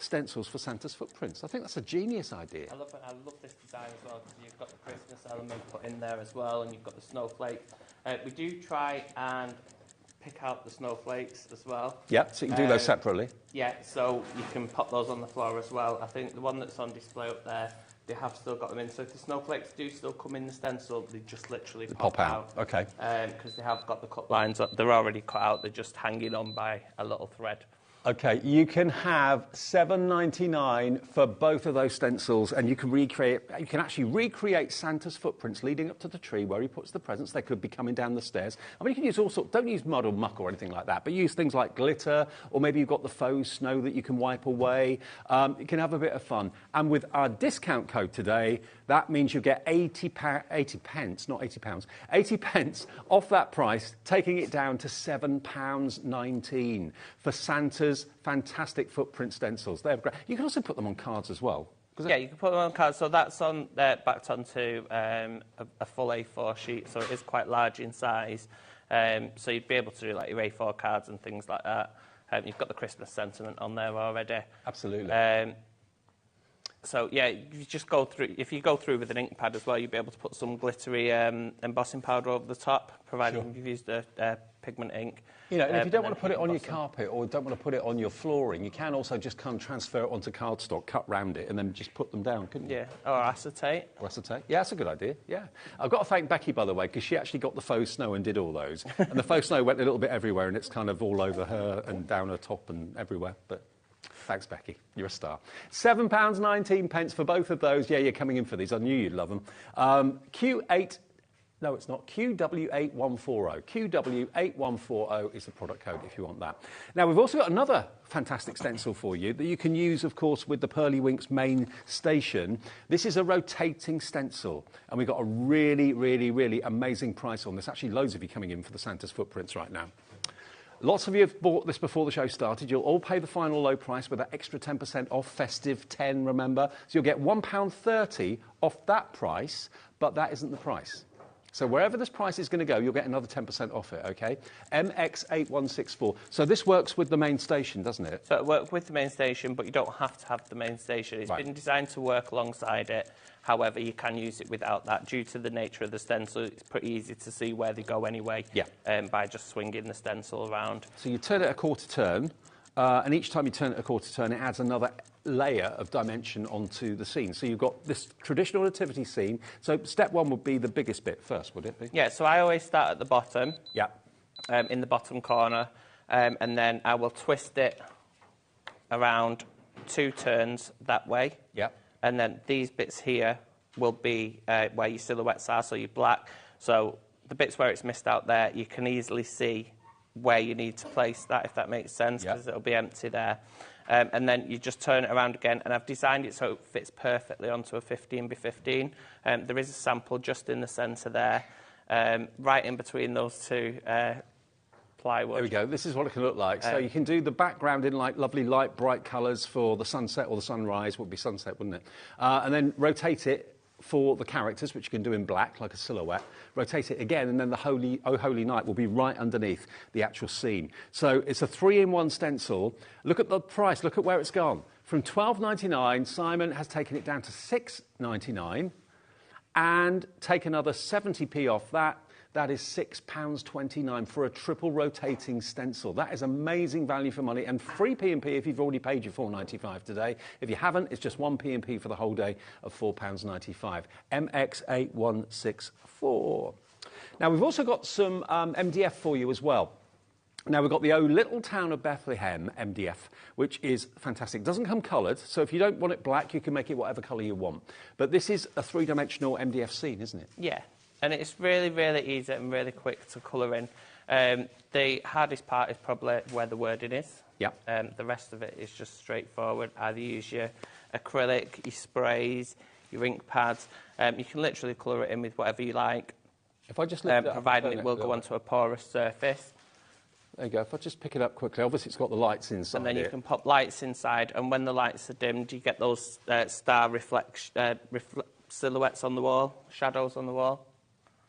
stencils for Santa's footprints. I think that's a genius idea. I love this design as well, because you've got the Christmas element put in there as well, and you've got the snowflakes. We do try and pick out the snowflakes as well. Yeah, so you can do those separately. Yeah, so you can pop those on the floor as well. I think the one that's on display up there, they have still got them in. So if the snowflakes do still come in the stencil, they just literally pop out. Okay. Because they have got the cut lines up. They're already cut out. They're just hanging on by a little thread. Okay, you can have $7.99 for both of those stencils, and you can recreate. You can actually recreate Santa's footprints leading up to the tree where he puts the presents. They could be coming down the stairs. I mean, you can use all sorts. Don't use mud or muck or anything like that, but use things like glitter, or maybe you've got the faux snow that you can wipe away. You can have a bit of fun. And with our discount code today, that means you get 80 pence, not 80 pounds, 80 pence off that price, taking it down to £7.19 for Santa's fantastic footprint stencils. They're great. You can also put them on cards as well. Yeah, you can put them on cards. So that's on backed onto a full A4 sheet, so it is quite large in size. So you'd be able to do like your A4 cards and things like that. You've got the Christmas sentiment on there already. Absolutely. So yeah, you just go through. If you go through with an ink pad as well, you'll be able to put some glittery embossing powder over the top, providing you've used a pigment ink. You know, and if you don't want to put it on your carpet or don't want to put it on your flooring, you can also just come transfer it onto cardstock, cut round it, and then just put them down, couldn't you? Yeah, or acetate. Or acetate. Yeah, that's a good idea, yeah. I've got to thank Becky, by the way, because she actually got the faux snow and did all those. And the faux snow went a little bit everywhere, and it's kind of all over her and down her top and everywhere, but... Thanks, Becky. You're a star. £7.19 for both of those. Yeah, you're coming in for these. I knew you'd love them. QW810. QW8140 is the product code if you want that. Now, we've also got another fantastic stencil for you that you can use, of course, with the Pearly Winks main station. This is a rotating stencil, and we've got a really, really, really amazing price on this. Actually, loads of you coming in for the Santa's footprints right now. Lots of you have bought this before the show started. You'll all pay the final low price with that extra 10% off, festive 10, remember? So you'll get £1.30 off that price, but that isn't the price. So wherever this price is going to go, you'll get another 10% off it, OK? MX8164. So this works with the main station, doesn't it? So it works with the main station, but you don't have to have the main station. It's been designed to work alongside it. However, you can use it without that. Due to the nature of the stencil, it's pretty easy to see where they go anyway by just swinging the stencil around. So you turn it a quarter turn, and each time you turn it a quarter turn, it adds another layer of dimension onto the scene. So you've got this traditional nativity scene. So step one would be the biggest bit first, would it be? Yeah, so I always start at the bottom. Yeah. In the bottom corner, and then I will twist it around 2 turns that way. Yeah. And then these bits here will be where your silhouettes are, so your black. So the bits where it's missed out there, you can easily see where you need to place that, if that makes sense, because it'll be empty there. And then you just turn it around again, and I've designed it so it fits perfectly onto a 15x15. There is a sample just in the centre there, right in between those two plywood. There we go. This is what it can look like. So you can do the background in like lovely light, bright colours for the sunset or the sunrise. Would be sunset, wouldn't it? And then rotate it for the characters, which you can do in black, like a silhouette. Rotate it again, and then the Oh Holy Night will be right underneath the actual scene. So it's a 3-in-1 stencil. Look at the price. Look at where it's gone. From £12.99, Simon has taken it down to £6.99 and take another 70p off that. That is £6.29 for a triple rotating stencil. That is amazing value for money, and free P&P if you've already paid your £4.95 today. If you haven't, it's just one P&P for the whole day of £4.95. MX8164. Now, we've also got some MDF for you as well. Now, we've got the Oh Little Town of Bethlehem MDF, which is fantastic. It doesn't come coloured, so if you don't want it black, you can make it whatever colour you want. But this is a three-dimensional MDF scene, isn't it? Yeah. And it's really, really easy and really quick to colour in. The hardest part is probably where the wording is. Yeah. The rest of it is just straightforward. Either use your acrylic, your sprays, your ink pads. You can literally colour it in with whatever you like. If I just lift it up, providing it will go onto a porous surface. There you go. If I just pick it up quickly, obviously it's got the lights inside. And then you can pop lights inside, and when the lights are dimmed, you get those star silhouettes on the wall, shadows on the wall.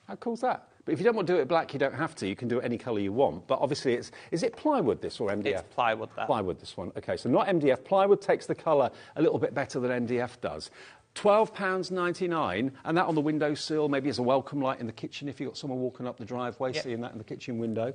How cool's that? But if you don't want to do it black, you don't have to. You can do it any colour you want. But obviously, is it plywood, this, or MDF? It's plywood, that. Plywood, this one. OK, so not MDF. Plywood takes the colour a little bit better than MDF does. £12.99, and that on the windowsill, maybe as a welcome light in the kitchen if you've got someone walking up the driveway, seeing that in the kitchen window.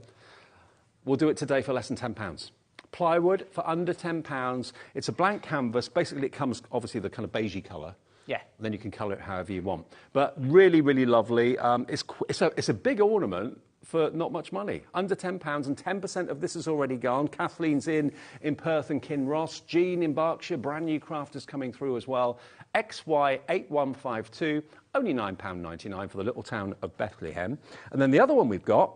We'll do it today for less than £10. Plywood for under £10. It's a blank canvas. Basically, it comes, obviously, the kind of beigey colour. Yeah. Then you can colour it however you want. But really, really lovely. It's a big ornament for not much money. Under £10, and 10% of this is already gone. Kathleen's in Perth and Kinross. Jean in Berkshire, brand new crafters coming through as well. XY8152, only £9.99 for the little town of Bethlehem. And then the other one we've got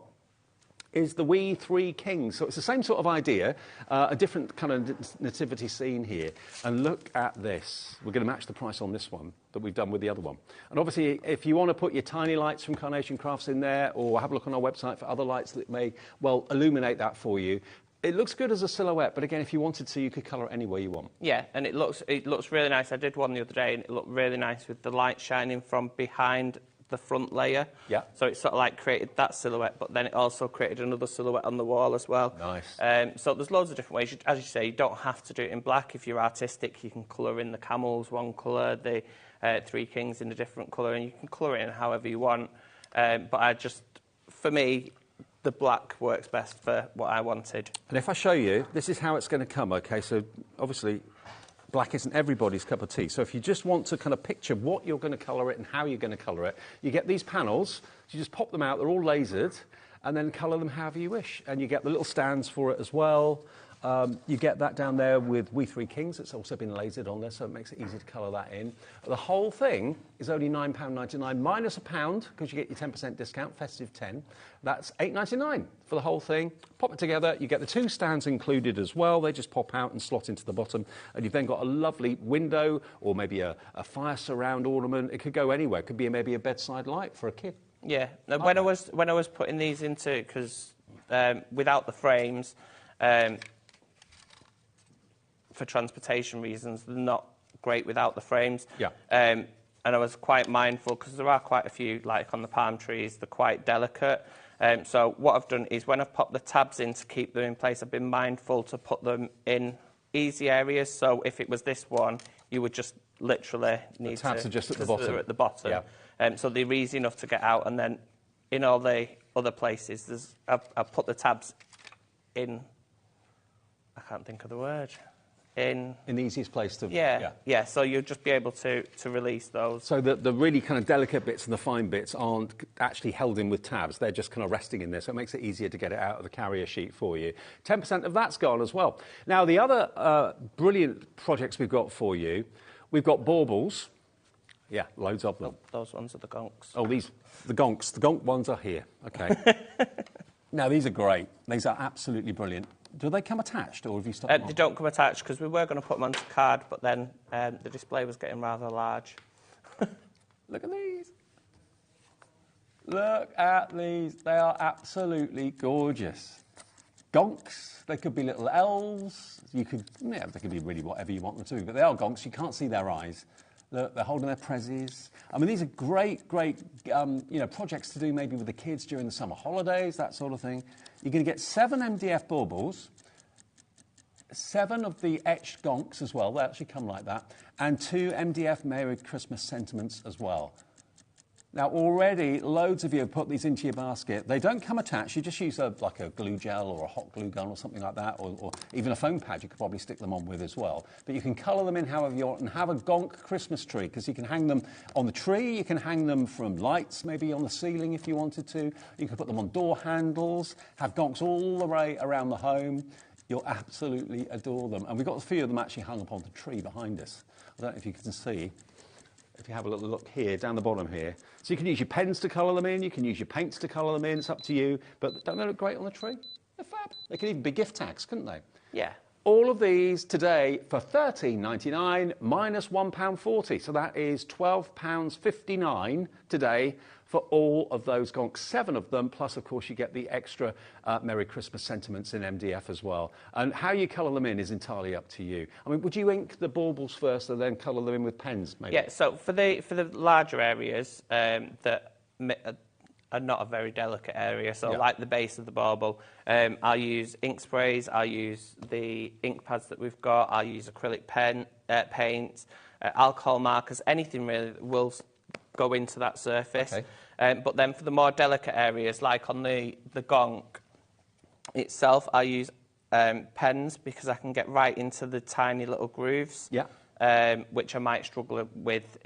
is the We Three Kings. So it's the same sort of idea, a different kind of nativity scene here. And look at this. We're going to match the price on this one that we've done with the other one. And obviously, if you want to put your tiny lights from Carnation Crafts in there, or have a look on our website for other lights that may, well, illuminate that for you, it looks good as a silhouette, but again, if you wanted to, you could colour it any way you want. Yeah, and it looks really nice. I did one the other day, and it looked really nice with the light shining from behind the front layer. Yeah. So it sort of like created that silhouette, but then it also created another silhouette on the wall as well. Nice. So there's loads of different ways. As you say, you don't have to do it in black. If you're artistic, you can colour in the camels one colour, the Three Kings in a different colour, and you can colour it in however you want. But for me, the black works best for what I wanted. And if I show you, this is how it's going to come, OK? So obviously, black isn't everybody's cup of tea. So if you just want to kind of picture what you're going to colour it and how you're going to colour it, you get these panels, you just pop them out, they're all lasered, and then colour them however you wish. And you get the little stands for it as well. You get that down there with We Three Kings. It's also been lasered on there, so it makes it easy to colour that in. The whole thing is only £9.99 minus £1 because you get your 10% discount, festive 10. That's £8.99 for the whole thing. Pop it together. You get the two stands included as well. They just pop out and slot into the bottom, and you've then got a lovely window or maybe a fire surround ornament. It could go anywhere. It could be maybe a bedside light for a kid. Yeah. Now, when I was putting these into, because without the frames. For transportation reasons, they're not great without the frames. Yeah. And I was quite mindful, because there are quite a few, like on the palm trees, they're quite delicate. So what I've done is when I've popped the tabs in to keep them in place, I've been mindful to put them in easy areas. So if it was this one, you would just literally need to... The tabs are just at the bottom. They're at the bottom. Yeah. So they're easy enough to get out. And then in all the other places, I've put the tabs in... I can't think of the word. In the easiest place to... Yeah, so you'll just be able to release those. So the really kind of delicate bits and the fine bits aren't actually held in with tabs. They're just kind of resting in there, so it makes it easier to get it out of the carrier sheet for you. 10% of that's gone as well. Now, the other brilliant projects we've got for you, we've got baubles. Yeah, loads of them. Oh, those ones are the gonks. Oh, the gonks. The gonk ones are here. Okay. Now, these are great. These are absolutely brilliant. Do they come attached, or have you stopped them They don't come attached, because we were going to put them onto card, but then the display was getting rather large. Look at these. Look at these. They are absolutely gorgeous. Gonks. They could be little elves. They could be really whatever you want them to be, but they are gonks. You can't see their eyes. Look, they're holding their prezzies. I mean, these are great projects to do maybe with the kids during the summer holidays, that sort of thing. You're going to get 7 MDF baubles, 7 of the etched gonks as well. They actually come like that. And 2 MDF Merry Christmas sentiments as well. Now, already, loads of you have put these into your basket. They don't come attached. You just use like a glue gel or a hot glue gun or something like that, or even a foam pad you could probably stick them on with as well. But you can colour them in however you want and have a gonk Christmas tree, because you can hang them on the tree, you can hang them from lights, maybe on the ceiling if you wanted to. You can put them on door handles, have gonks all the way around the home. You'll absolutely adore them. And we've got a few of them actually hung up on the tree behind us. I don't know if you can see. If you have a little look here, down the bottom here. So you can use your pens to colour them in, you can use your paints to colour them in, it's up to you. But don't they look great on the tree? They're fab. They could even be gift tags, couldn't they? Yeah. All of these today for £13.99 minus £1.40. So that is £12.59 today for all of those gonks, 7 of them, plus, of course, you get the extra Merry Christmas sentiments in MDF as well. And how you colour them in is entirely up to you. I mean, would you ink the baubles first and then colour them in with pens, maybe? Yeah, so for the larger areas that are not a very delicate area, so like the base of the bauble, I'll use ink sprays, I'll use the ink pads that we've got, I'll use acrylic paints, alcohol markers, anything really that will go into that surface. Okay. But then for the more delicate areas, like on the gonk itself, I use pens, because I can get right into the tiny little grooves, which I might struggle with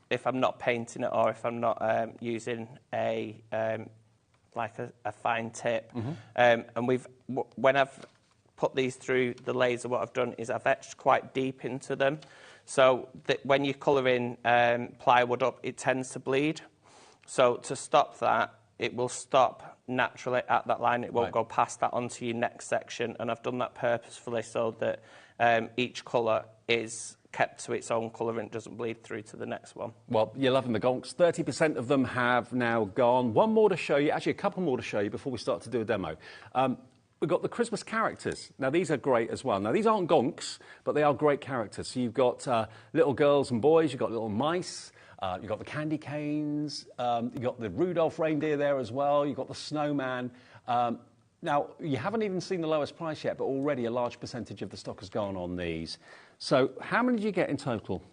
if I'm not painting it, or if I'm not using a fine tip. And when I've put these through the laser, what I've done is I've etched quite deep into them. So that when you're colouring plywood up, it tends to bleed. So to stop that, it will stop naturally at that line. It won't go past that onto your next section. And I've done that purposefully so that each colour is kept to its own colour and doesn't bleed through to the next one. Well, you're loving the gonks. 30% of them have now gone. One more to show you, actually a couple more to show you before we start to do a demo. We've got the Christmas characters. Now, these are great as well. Now, these aren't gonks, but they are great characters. So you've got little girls and boys, you've got little mice, you've got the candy canes, you've got the Rudolph reindeer there as well, you've got the snowman. Now, you haven't even seen the lowest price yet, but already a large percentage of the stock has gone on these. So how many do you get in total?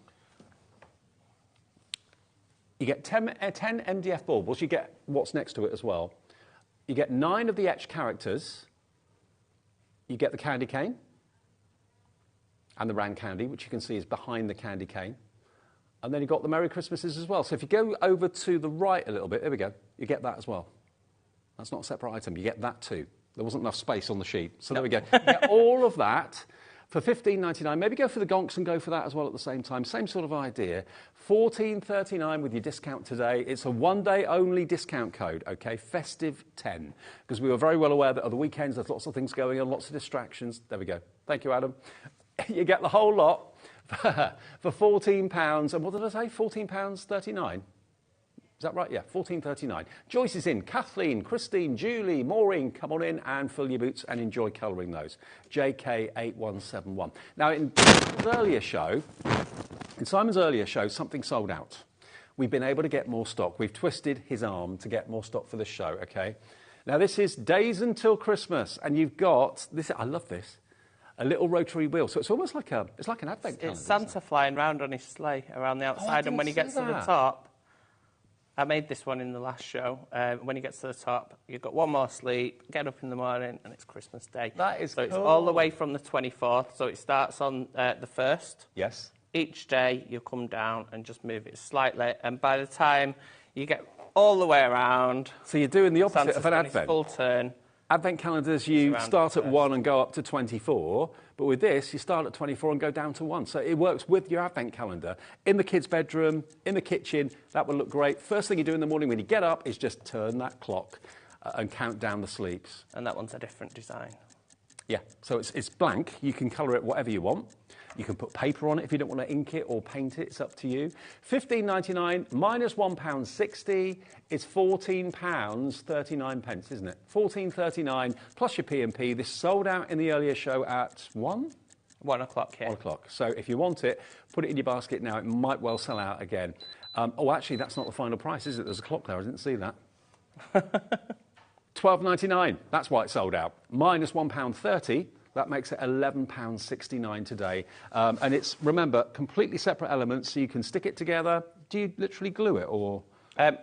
You get 10 MDF baubles. You get what's next to it as well. You get 9 of the etched characters. You get the candy cane and the round candy, which you can see is behind the candy cane. And then you've got the Merry Christmases as well. So if you go over to the right a little bit, there we go, you get that as well. That's not a separate item, you get that too. There wasn't enough space on the sheet. So there we go. You get all of that for $15.99. Maybe go for the gonks and go for that as well at the same time. Same sort of idea. $14.39 with your discount today. It's a one-day only discount code, OK? Festive 10. Because we were very well aware that at the weekends there's lots of things going on, lots of distractions. There we go. Thank you, Adam. You get the whole lot for £14. And what did I say? £14.39? Is that right? Yeah, $14.39. Joyce is in. Kathleen, Christine, Julie, Maureen, come on in and fill your boots and enjoy colouring those. JK8171. Now, in Simon's earlier show, something sold out. We've been able to get more stock. We've twisted his arm to get more stock for this show, OK? Now, this is Days Until Christmas, and you've got this. I love this. A little rotary wheel. So it's almost like an advent calendar. It's Santa flying round on his sleigh around the outside, and when he gets to the top, I made this one in the last show. When he gets to the top, you've got one more sleep, get up in the morning, and it's Christmas Day. That is so cool. It's all the way from the 24th, so it starts on the 1st. Yes. Each day, you come down and just move it slightly, and by the time you get all the way around... So you're doing the opposite Santa's of an advent. Full turn. Advent calendars, you Surround start at first. 1 and go up to 24, but with this, you start at 24 and go down to 1. So it works with your Advent calendar. In the kids' bedroom, in the kitchen, that would look great. First thing you do in the morning when you get up is just turn that clock and count down the sleeps. And that one's a different design. Yeah, so it's blank. You can colour it whatever you want. You can put paper on it if you don't want to ink it or paint it. It's up to you. £15.99 minus £1.60 is £14.39, isn't it? £14.39 plus your P&P. This sold out in the earlier show at 1? 1 o'clock, yeah. 1 o'clock. So if you want it, put it in your basket now. It might well sell out again. Oh, actually, that's not the final price, is it? There's a clock there. I didn't see that. £12.99. That's why it sold out. Minus £1.30. That makes it £11.69 today. And it's, remember, completely separate elements, so you can stick it together. Do you literally glue it, or...?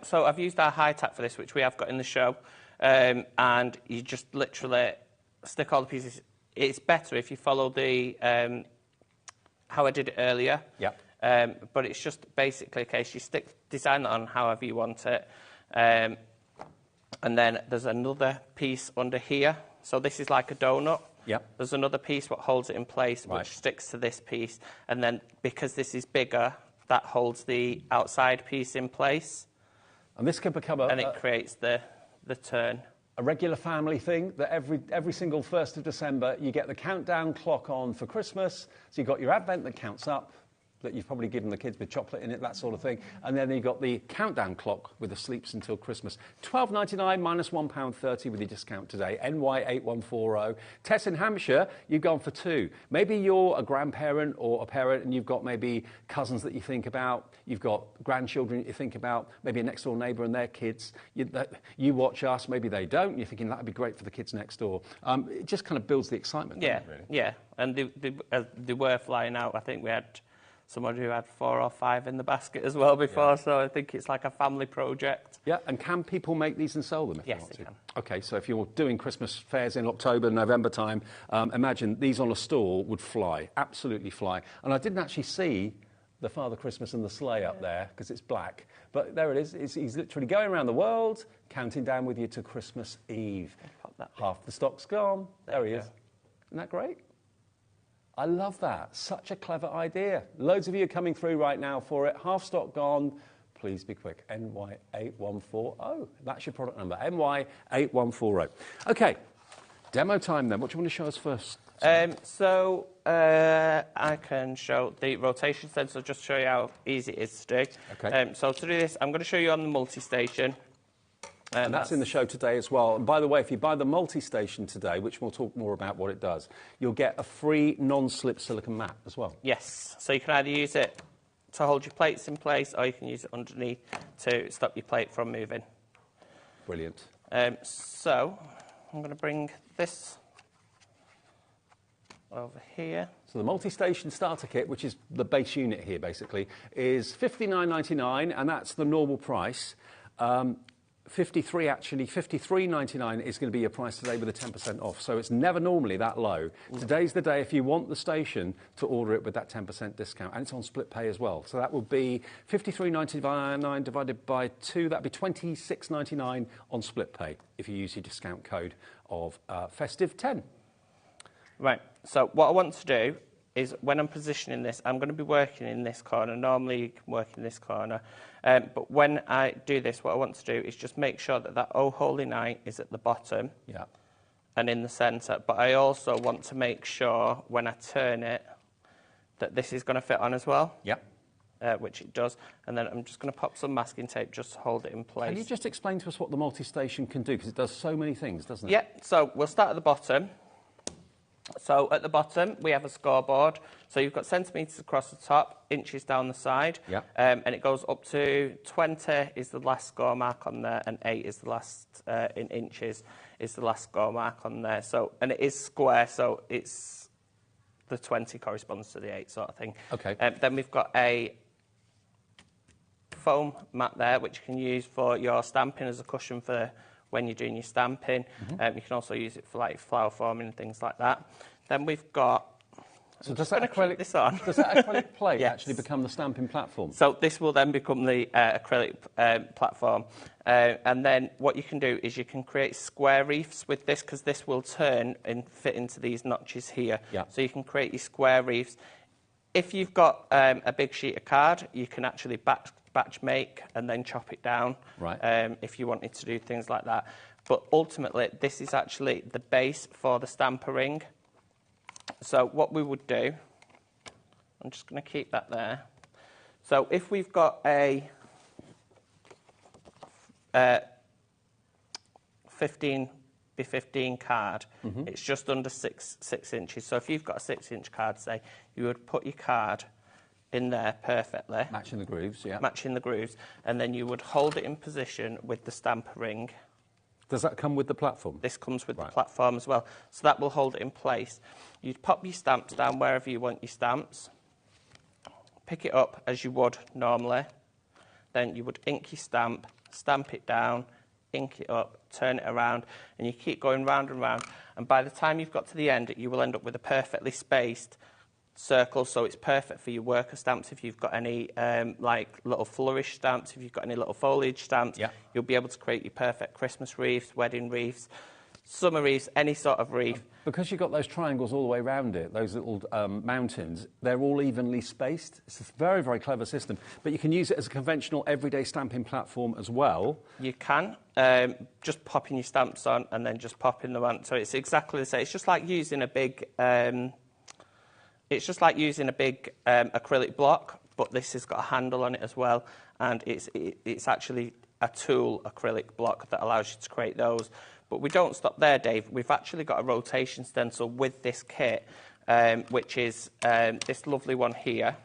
So I've used our high tack for this, which we have got in the show. And you just literally stick all the pieces. It's better if you follow the how I did it earlier. Yeah. But it's just basically a case you design that on however you want it. And then there's another piece under here. So this is like a donut. Yep. There's another piece what holds it in place, Right. which sticks to this piece. And then because this is bigger, that holds the outside piece in place. And this can become and it creates the turn. A regular family thing that every single 1st of December you get the countdown clock on for Christmas. So you've got your Advent that counts up, that you've probably given the kids with chocolate in it, that sort of thing. And then you've got the countdown clock with the sleeps until Christmas. £12.99 minus £1.30 with your discount today. NY8140. Tess in Hampshire, you've gone for 2. Maybe you're a grandparent or a parent and you've got maybe cousins that you think about. You've got grandchildren that you think about. Maybe a next door neighbour and their kids. You watch us, maybe they don't. You're thinking that would be great for the kids next door. It just kind of builds the excitement, doesn't it, really? Yeah. And they were flying out. I think we had someone who had 4 or 5 in the basket as well before, so I think it's like a family project. Yeah, and can people make these and sell them if yes, they want to? They can. OK, so if you're doing Christmas fairs in October, November time, imagine these on a stall would fly, absolutely fly. And I didn't actually see the Father Christmas and the sleigh up there because it's black. But there it is. He's literally going around the world, counting down with you to Christmas Eve. Half the stock's gone. There he is. Isn't that great? I love that. Such a clever idea. Loads of you are coming through right now for it. Half stock gone. Please be quick. NY8140. That's your product number. NY8140. OK. Demo time then. What do you want to show us first? I can show the rotation sensor, just show you how easy it is to do. Okay. So to do this, I'm going to show you on the multi-station. And that's in the show today as well. And by the way, if you buy the multi-station today, which we'll talk more about what it does, you'll get a free non-slip silicone mat as well. Yes. So you can either use it to hold your plates in place, or you can use it underneath to stop your plate from moving. Brilliant. So I'm going to bring this over here. So the multi-station starter kit, which is the base unit here basically, is $59.99, and that's the normal price. $53.99 is going to be your price today with a 10% off. So it's never normally that low. Today's the day if you want the station to order it with that 10% discount. And it's on split pay as well. So that will be $53.99 divided by 2. That'd be $26.99 on split pay if you use your discount code of Festive10. Right. So what I want to do is when I'm positioning this, I'm going to be working in this corner. Normally you can work in this corner. But when I do this, what I want to do is just make sure that Oh Holy Night is at the bottom and in the centre. But I also want to make sure when I turn it that this is going to fit on as well. Which it does. And then I'm just going to pop some masking tape just to hold it in place. Can you just explain to us what the multi-station can do? Because it does so many things, doesn't it? Yeah. So we'll start at the bottom. So at the bottom, we have a scoreboard. So you've got centimetres across the top, inches down the side. And it goes up to 20 is the last score mark on there, and 8 is the last, in inches, is the last score mark on there. So, and it is square, so it's the 20 corresponds to the 8 sort of thing. OK. Then we've got a foam mat there, which you can use for your stamping as a cushion for when you're doing your stamping. You can also use it for like flower forming and things like that. Then we've got So does that acrylic plate actually become the stamping platform? So this will then become the acrylic platform. And then what you can do is you can create square reefs with this, because this will turn and fit into these notches here. Yeah. So you can create your square reefs. If you've got a big sheet of card, you can actually batch make and then chop it down, right. If you wanted to do things like that. But ultimately, this is actually the base for the stamper ring. So what we would do, I'm just going to keep that there. So if we've got a 15 by 15 card, it's just under 6 inches. So if you've got a 6-inch card, say, you would put your card in there perfectly. Matching the grooves, yeah. Matching the grooves. And then you would hold it in position with the stamper ring. Does that come with the platform? This comes with the platform as well. So that will hold it in place. You'd pop your stamps down wherever you want your stamps. Pick it up as you would normally. Then you would ink your stamp it down, ink it up, turn it around, and you keep going round and round. And by the time you've got to the end, you will end up with a perfectly spaced circle, so it's perfect for your worker stamps. If you've got any like little flourish stamps, if you've got any little foliage stamps, you'll be able to create your perfect Christmas wreaths, wedding wreaths, summer wreaths, any sort of wreath. Because you've got those triangles all the way around it, those little mountains, they're all evenly spaced. It's a very, very clever system. But you can use it as a conventional everyday stamping platform as well. You can. Just popping your stamps on and then just popping them on. So it's exactly the same. It's just like using a big... acrylic block, but this has got a handle on it as well, and it's actually a tool acrylic block that allows you to create those. But we don't stop there, Dave. We've actually got a rotation stencil with this kit, which is this lovely one here.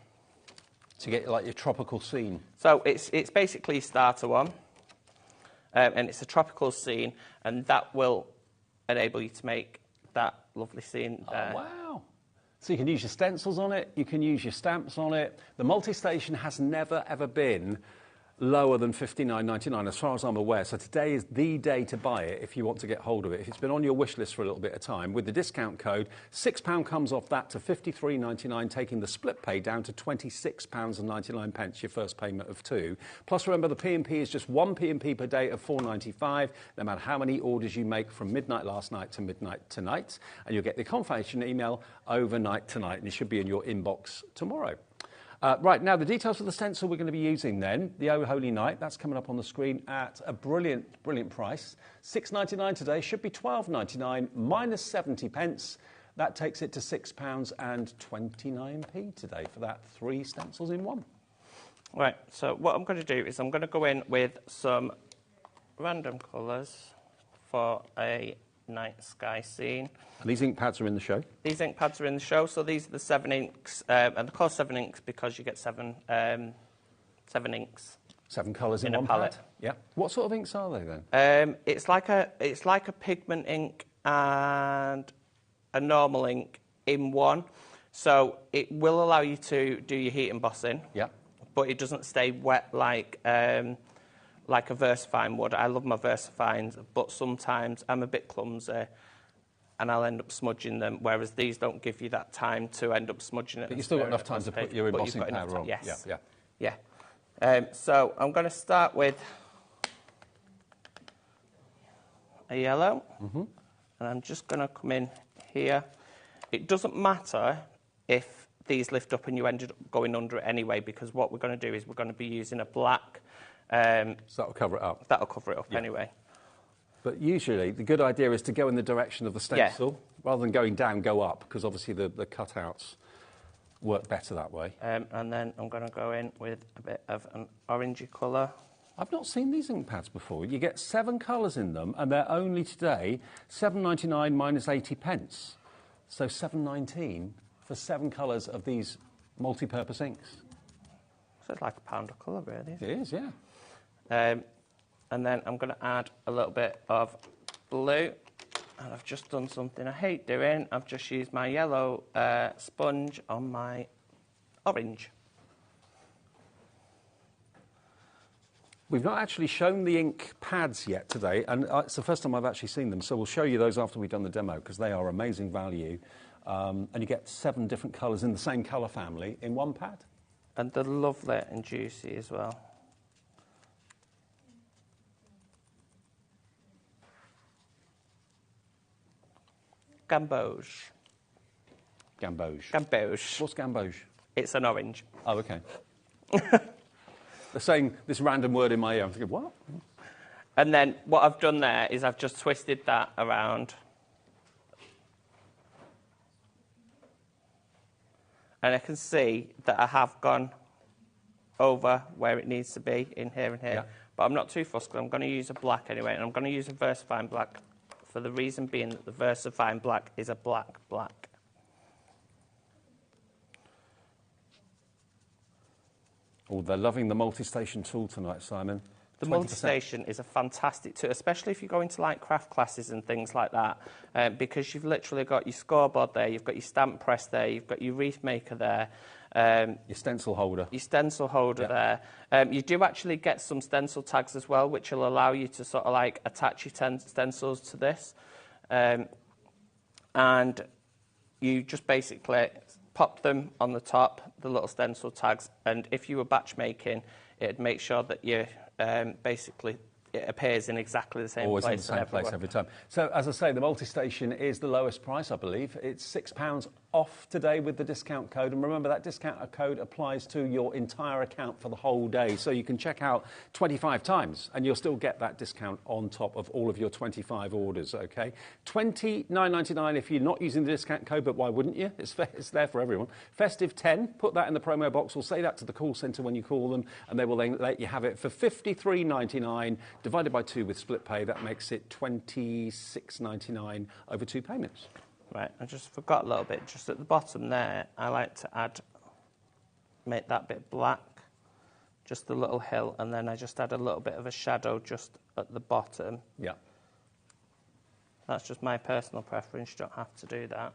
To get like your tropical scene. So it's basically starter one, and it's a tropical scene, and that will enable you to make that lovely scene there. Oh, wow. So you can use your stencils on it, you can use your stamps on it. The multi-station has never, ever been lower than $59.99 as far as I'm aware. So today is the day to buy it if you want to get hold of it. If it's been on your wish list for a little bit of time, with the discount code, £6 comes off that to $53.99, taking the split pay down to £26.99, your first payment of £2. Plus, remember, the P&P is just one P&P per day of $4.95, no matter how many orders you make from midnight last night to midnight tonight. And you'll get the confirmation email overnight tonight, and it should be in your inbox tomorrow. Right, now the details for the stencil we're going to be using then, the Oh Holy Night, that's coming up on the screen at a brilliant, brilliant price. £6.99 today, should be £12.99 minus 70 pence. That takes it to £6.29 today for that 3 stencils in one. Right, so what I'm going to do is I'm going to go in with some random colours for a night sky scene. And these ink pads are in the show? These ink pads are in the show, so these are the 7 inks, and they're called 7 inks because you get 7 inks. 7 colours in one palette. pad? Yeah. What sort of inks are they then? It's like a pigment ink and a normal ink in one, so it will allow you to do your heat embossing. Yeah. But it doesn't stay wet like a VersaFine would. I love my VersaFines, but sometimes I'm a bit clumsy and I'll end up smudging them, whereas these don't give you that time to end up smudging it. But you've still got enough time to put your embossing powder on. Yes. Yeah. So I'm going to start with a yellow, and I'm just going to come in here. It doesn't matter if these lift up and you ended up going under it anyway, because what we're going to do is we're going to be using a black. So that'll cover it up. That'll cover it up anyway. But usually the good idea is to go in the direction of the stencil rather than going down, go up, because obviously the cutouts work better that way. And then I'm going to go in with a bit of an orangey colour. I've not seen these ink pads before. You get 7 colours in them, and they're only today £7.99 minus 80 pence. So £7.19 for 7 colours of these multi-purpose inks. So it's like £1 a colour, really. It is, yeah. And then I'm going to add a little bit of blue. And I've just done something I hate doing. I've just used my yellow sponge on my orange. We've not actually shown the ink pads yet today, and it's the first time I've actually seen them, so we'll show you those after we've done the demo, because they are amazing value. And you get 7 different colours in the same colour family in one pad. And they're lovely and juicy as well. Gamboge. Gamboge. Gamboge. What's gamboge? It's an orange. Oh, okay. They're saying this random word in my ear. I'm thinking, what? And then what I've done there is I've just twisted that around. And I can see that I have gone over where it needs to be in here and here. Yeah. But I'm not too fussed because I'm going to use a black anyway. And I'm going to use a VersaFine black for the reason being that the VersaFine black is a black. Oh, they're loving the multi-station tool tonight, Simon. The 20%. multi-station is a fantastic tool, especially if you're going to like craft classes and things like that, because you've literally got your scoreboard there, you've got your stamp press there, you've got your wreath maker there. Your stencil holder. Your stencil holder there. You do actually get some stencil tags as well, which will allow you to sort of like attach your stencils to this. And you just basically pop them on the top, the little stencil tags, and if you were batch making, it'd make sure that you basically it appears in exactly the same Always place. in the same place every time. So, as I say, the multi-station is the lowest price, I believe. It's £6 off today with the discount code. And remember, that discount code applies to your entire account for the whole day. So you can check out 25 times and you'll still get that discount on top of all of your 25 orders, OK? $29.99 if you're not using the discount code, but why wouldn't you? It's there for everyone. Festive 10, put that in the promo box. We'll say that to the call centre when you call them, and they will then let you have it for $53.99. Divided by 2 with split pay, that makes it $26.99 over 2 payments. Right, I just forgot a little bit. Just at the bottom there, I like to make that bit black, just the little hill, and then I just add a little bit of a shadow just at the bottom. Yeah. That's just my personal preference. You don't have to do that.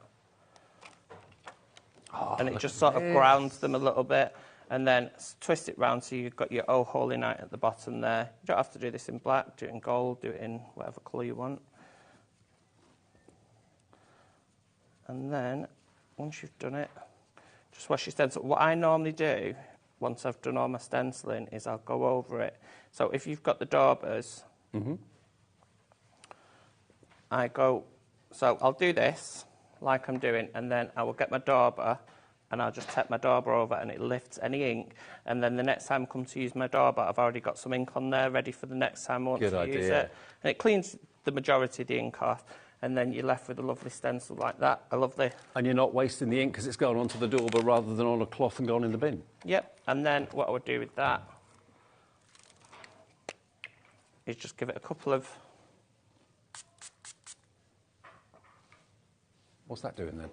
Oh, and it just sort of grounds them a little bit. And then twist it round so you've got your Oh Holy Night at the bottom there. You don't have to do this in black, do it in gold, do it in whatever colour you want. And then, once you've done it, just wash your stencil. What I normally do, once I've done all my stenciling, is I'll go over it. So if you've got the daubers, so I'll do this, like I'm doing, and then I will get my dauber, and I'll just tap my dauber over and it lifts any ink. And then the next time I come to use my dauber, I've already got some ink on there ready for the next time I want to use it. And it cleans the majority of the ink off. And then you're left with a lovely stencil like that. And you're not wasting the ink because it's gone onto the dauber rather than on a cloth and gone in the bin. Yep. And then what I would do with that is just give it a couple of... What's that doing then?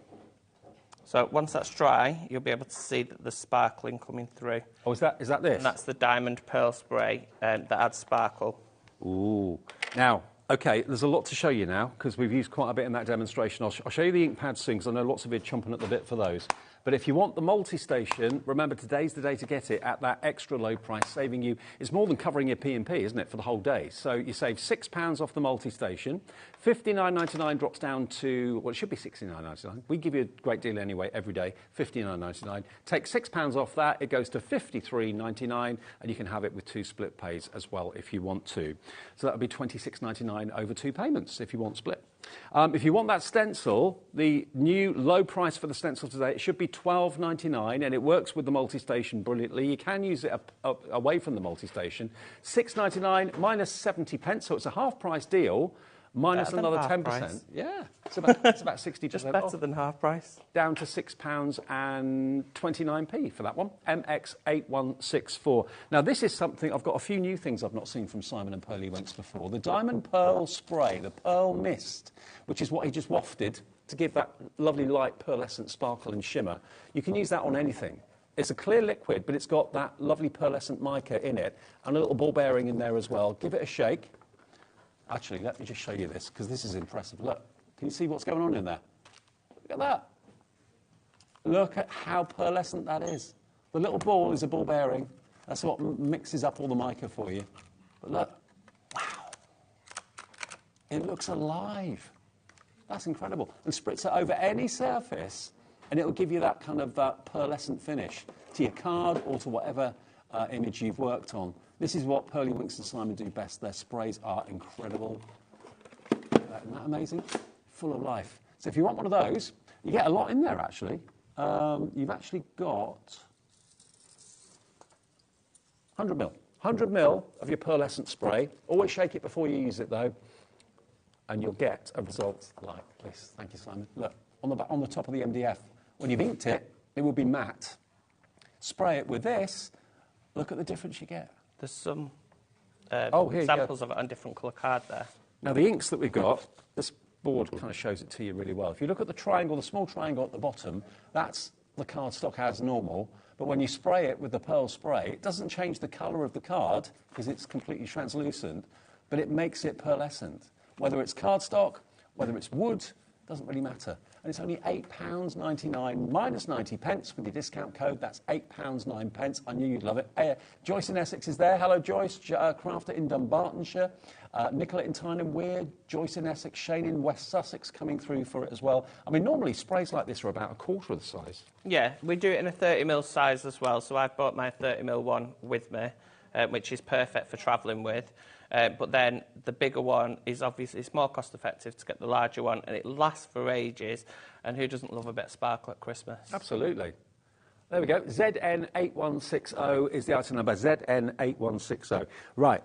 So once that's dry, you'll be able to see that there's sparkling coming through. Oh, is that this? And that's the diamond pearl spray that adds sparkle. Ooh. Now, OK, there's a lot to show you now because we've used quite a bit in that demonstration. I'll show you the ink pads soon because I know lots of you are chomping at the bit for those. But if you want the multi-station, remember today's the day to get it at that extra low price, saving you. It's more than covering your P&P, isn't it, for the whole day? So you save £6 off the multi-station. $59.99 drops down to, well, it should be $69.99. We give you a great deal anyway every day, $59.99. Take £6 off that, it goes to $53.99, and you can have it with 2 split pays as well if you want to. So that would be $26.99 over 2 payments if you want split. If you want that stencil, the new low price for the stencil today, it should be $12.99, and it works with the multi-station brilliantly. You can use it away from the multi-station. $6.99 minus 70 pence, so it's a half-price deal, minus another 10%. Price. Yeah, it's about 60% Just better off. than half price. Down to £6.29 for that one, MX8164. Now, this is something, I've got a few new things I've not seen from Simon and Pearly Winks before. The Diamond Pearl Spray, the Pearl Mist, which is what he just wafted to give that lovely light pearlescent sparkle and shimmer. You can use that on anything. It's a clear liquid, but it's got that lovely pearlescent mica in it and a little ball bearing in there as well. Give it a shake. Actually, let me just show you this, because this is impressive. Look, can you see what's going on in there? Look at that. Look at how pearlescent that is. The little ball is a ball bearing. That's what mixes up all the mica for you. But look, wow. It looks alive. That's incredible. And spritz it over any surface, and it'll give you that kind of pearlescent finish to your card or to whatever image you've worked on. This is what Pearly Winks and Simon do best. Their sprays are incredible. Isn't that amazing? Full of life. So if you want one of those, you get a lot in there, actually. You've actually got 100 ml. 100 ml of your pearlescent spray. Always shake it before you use it, though, and you'll get a result like this. Thank you, Simon. Look, on the top of the MDF, when you've inked it, it will be matte. Spray it with this. Look at the difference you get. There's some here samples of it on different colour card there. Now, the inks that we've got, this board kind of shows it to you really well. If you look at the triangle, the small triangle at the bottom, that's the cardstock as normal. But when you spray it with the pearl spray, it doesn't change the colour of the card because it's completely translucent, but it makes it pearlescent. Whether it's cardstock, whether it's wood, doesn't really matter. And it's only £8.99 minus 90 pence with your discount code. That's £8.09. I knew you'd love it. Joyce in Essex is there. Hello, Joyce. Crafter in Dunbartonshire. Nicola in Tyne and Weir. Joyce in Essex. Shane in West Sussex coming through for it as well. I mean, normally sprays like this are about a quarter of the size. Yeah, we do it in a 30mm size as well. So I've bought my 30mm one with me, which is perfect for travelling with. But then the bigger one is obviously it's more cost effective to get the larger one, and it lasts for ages. And who doesn't love a bit of sparkle at Christmas? Absolutely. There we go. ZN8160 is the item number. ZN8160. Right.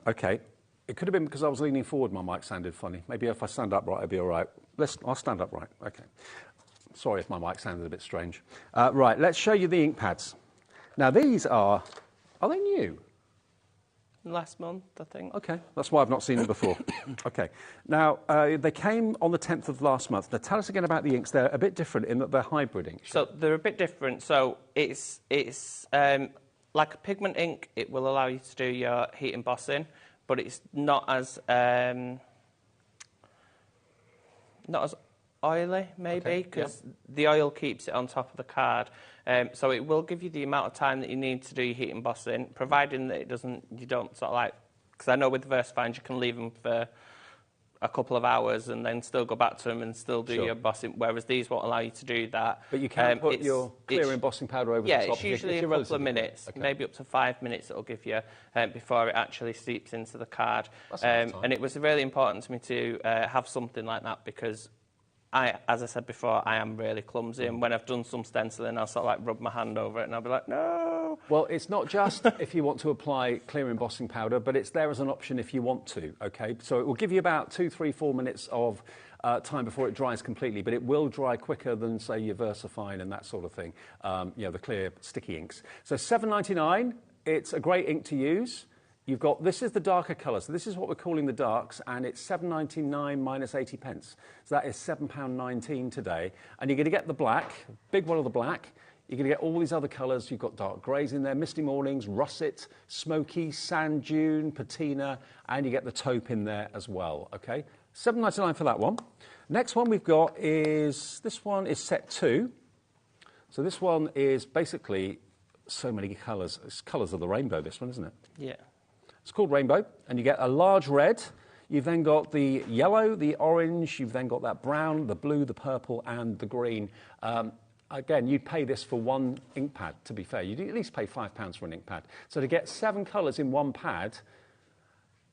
Okay. It could have been because I was leaning forward, my mic sounded funny. Maybe if I stand upright, I'll be all right. I'll stand upright. Okay. Sorry if my mic sounded a bit strange. Right. Let's show you the ink pads. Now, these are they new? Last month, I think. Okay, that's why I've not seen them before. Okay, now they came on the 10th of last month. Now tell us again about the inks. They're a bit different in that they're hybrid inks. So they're a bit different. So it's like a pigment ink. It will allow you to do your heat embossing, but it's not as oily, maybe, because the oil keeps it on top of the card. So it will give you the amount of time that you need to do your heat embossing, providing that you don't sort of like, because I know with VersaFine you can leave them for a couple of hours and then still go back to them and still do your embossing, whereas these won't allow you to do that. But you can put your clear embossing powder over the top. Yeah, it's usually a couple of minutes, maybe up to 5 minutes it'll give you before it actually seeps into the card. And it was really important to me to have something like that because as I said before, I am really clumsy, and when I've done some stenciling, I'll sort of like rub my hand over it, and I'll be like, no. Well, it's not just if you want to apply clear embossing powder, but it's there as an option if you want to, okay? So it will give you about 2, 3, 4 minutes of time before it dries completely, but it will dry quicker than, say, your VersaFine and that sort of thing, the clear sticky inks. So £7.99, it's a great ink to use. You've got, this is the darker colour, so this is what we're calling the darks, and it's £7.99 minus 80 pence. So that is £7.19 today. And you're going to get the black, big one of the black. You're going to get all these other colours. You've got dark greys in there, misty mornings, russet, smoky, sand dune, patina, and you get the taupe in there as well, okay? £7.99 for that one. Next one we've got is, this one is set 2. So this one is basically so many colours. It's colours of the rainbow, this one, isn't it? Yeah. It's called Rainbow, and you get a large red. You've then got the yellow, the orange. You've then got that brown, the blue, the purple, and the green. Again, you'd pay this for one ink pad, to be fair. You'd at least pay £5 for an ink pad. So to get 7 colours in one pad,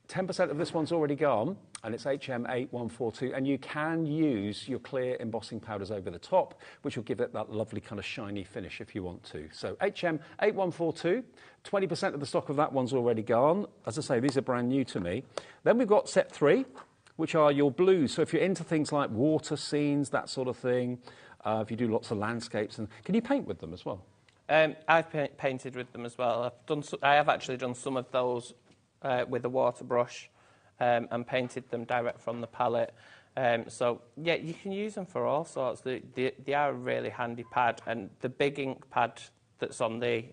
10% of this one's already gone, and it's HM8142, and you can use your clear embossing powders over the top, which will give it that lovely kind of shiny finish if you want to. So HM8142, 20% of the stock of that one's already gone. As I say, these are brand new to me. Then we've got set 3, which are your blues. So if you're into things like water scenes, that sort of thing, if you do lots of landscapes, and can you paint with them as well? I've painted with them as well. I have actually done some of those with a water brush and painted them direct from the palette. So, yeah, you can use them for all sorts. They are a really handy pad, and the big ink pad that's on the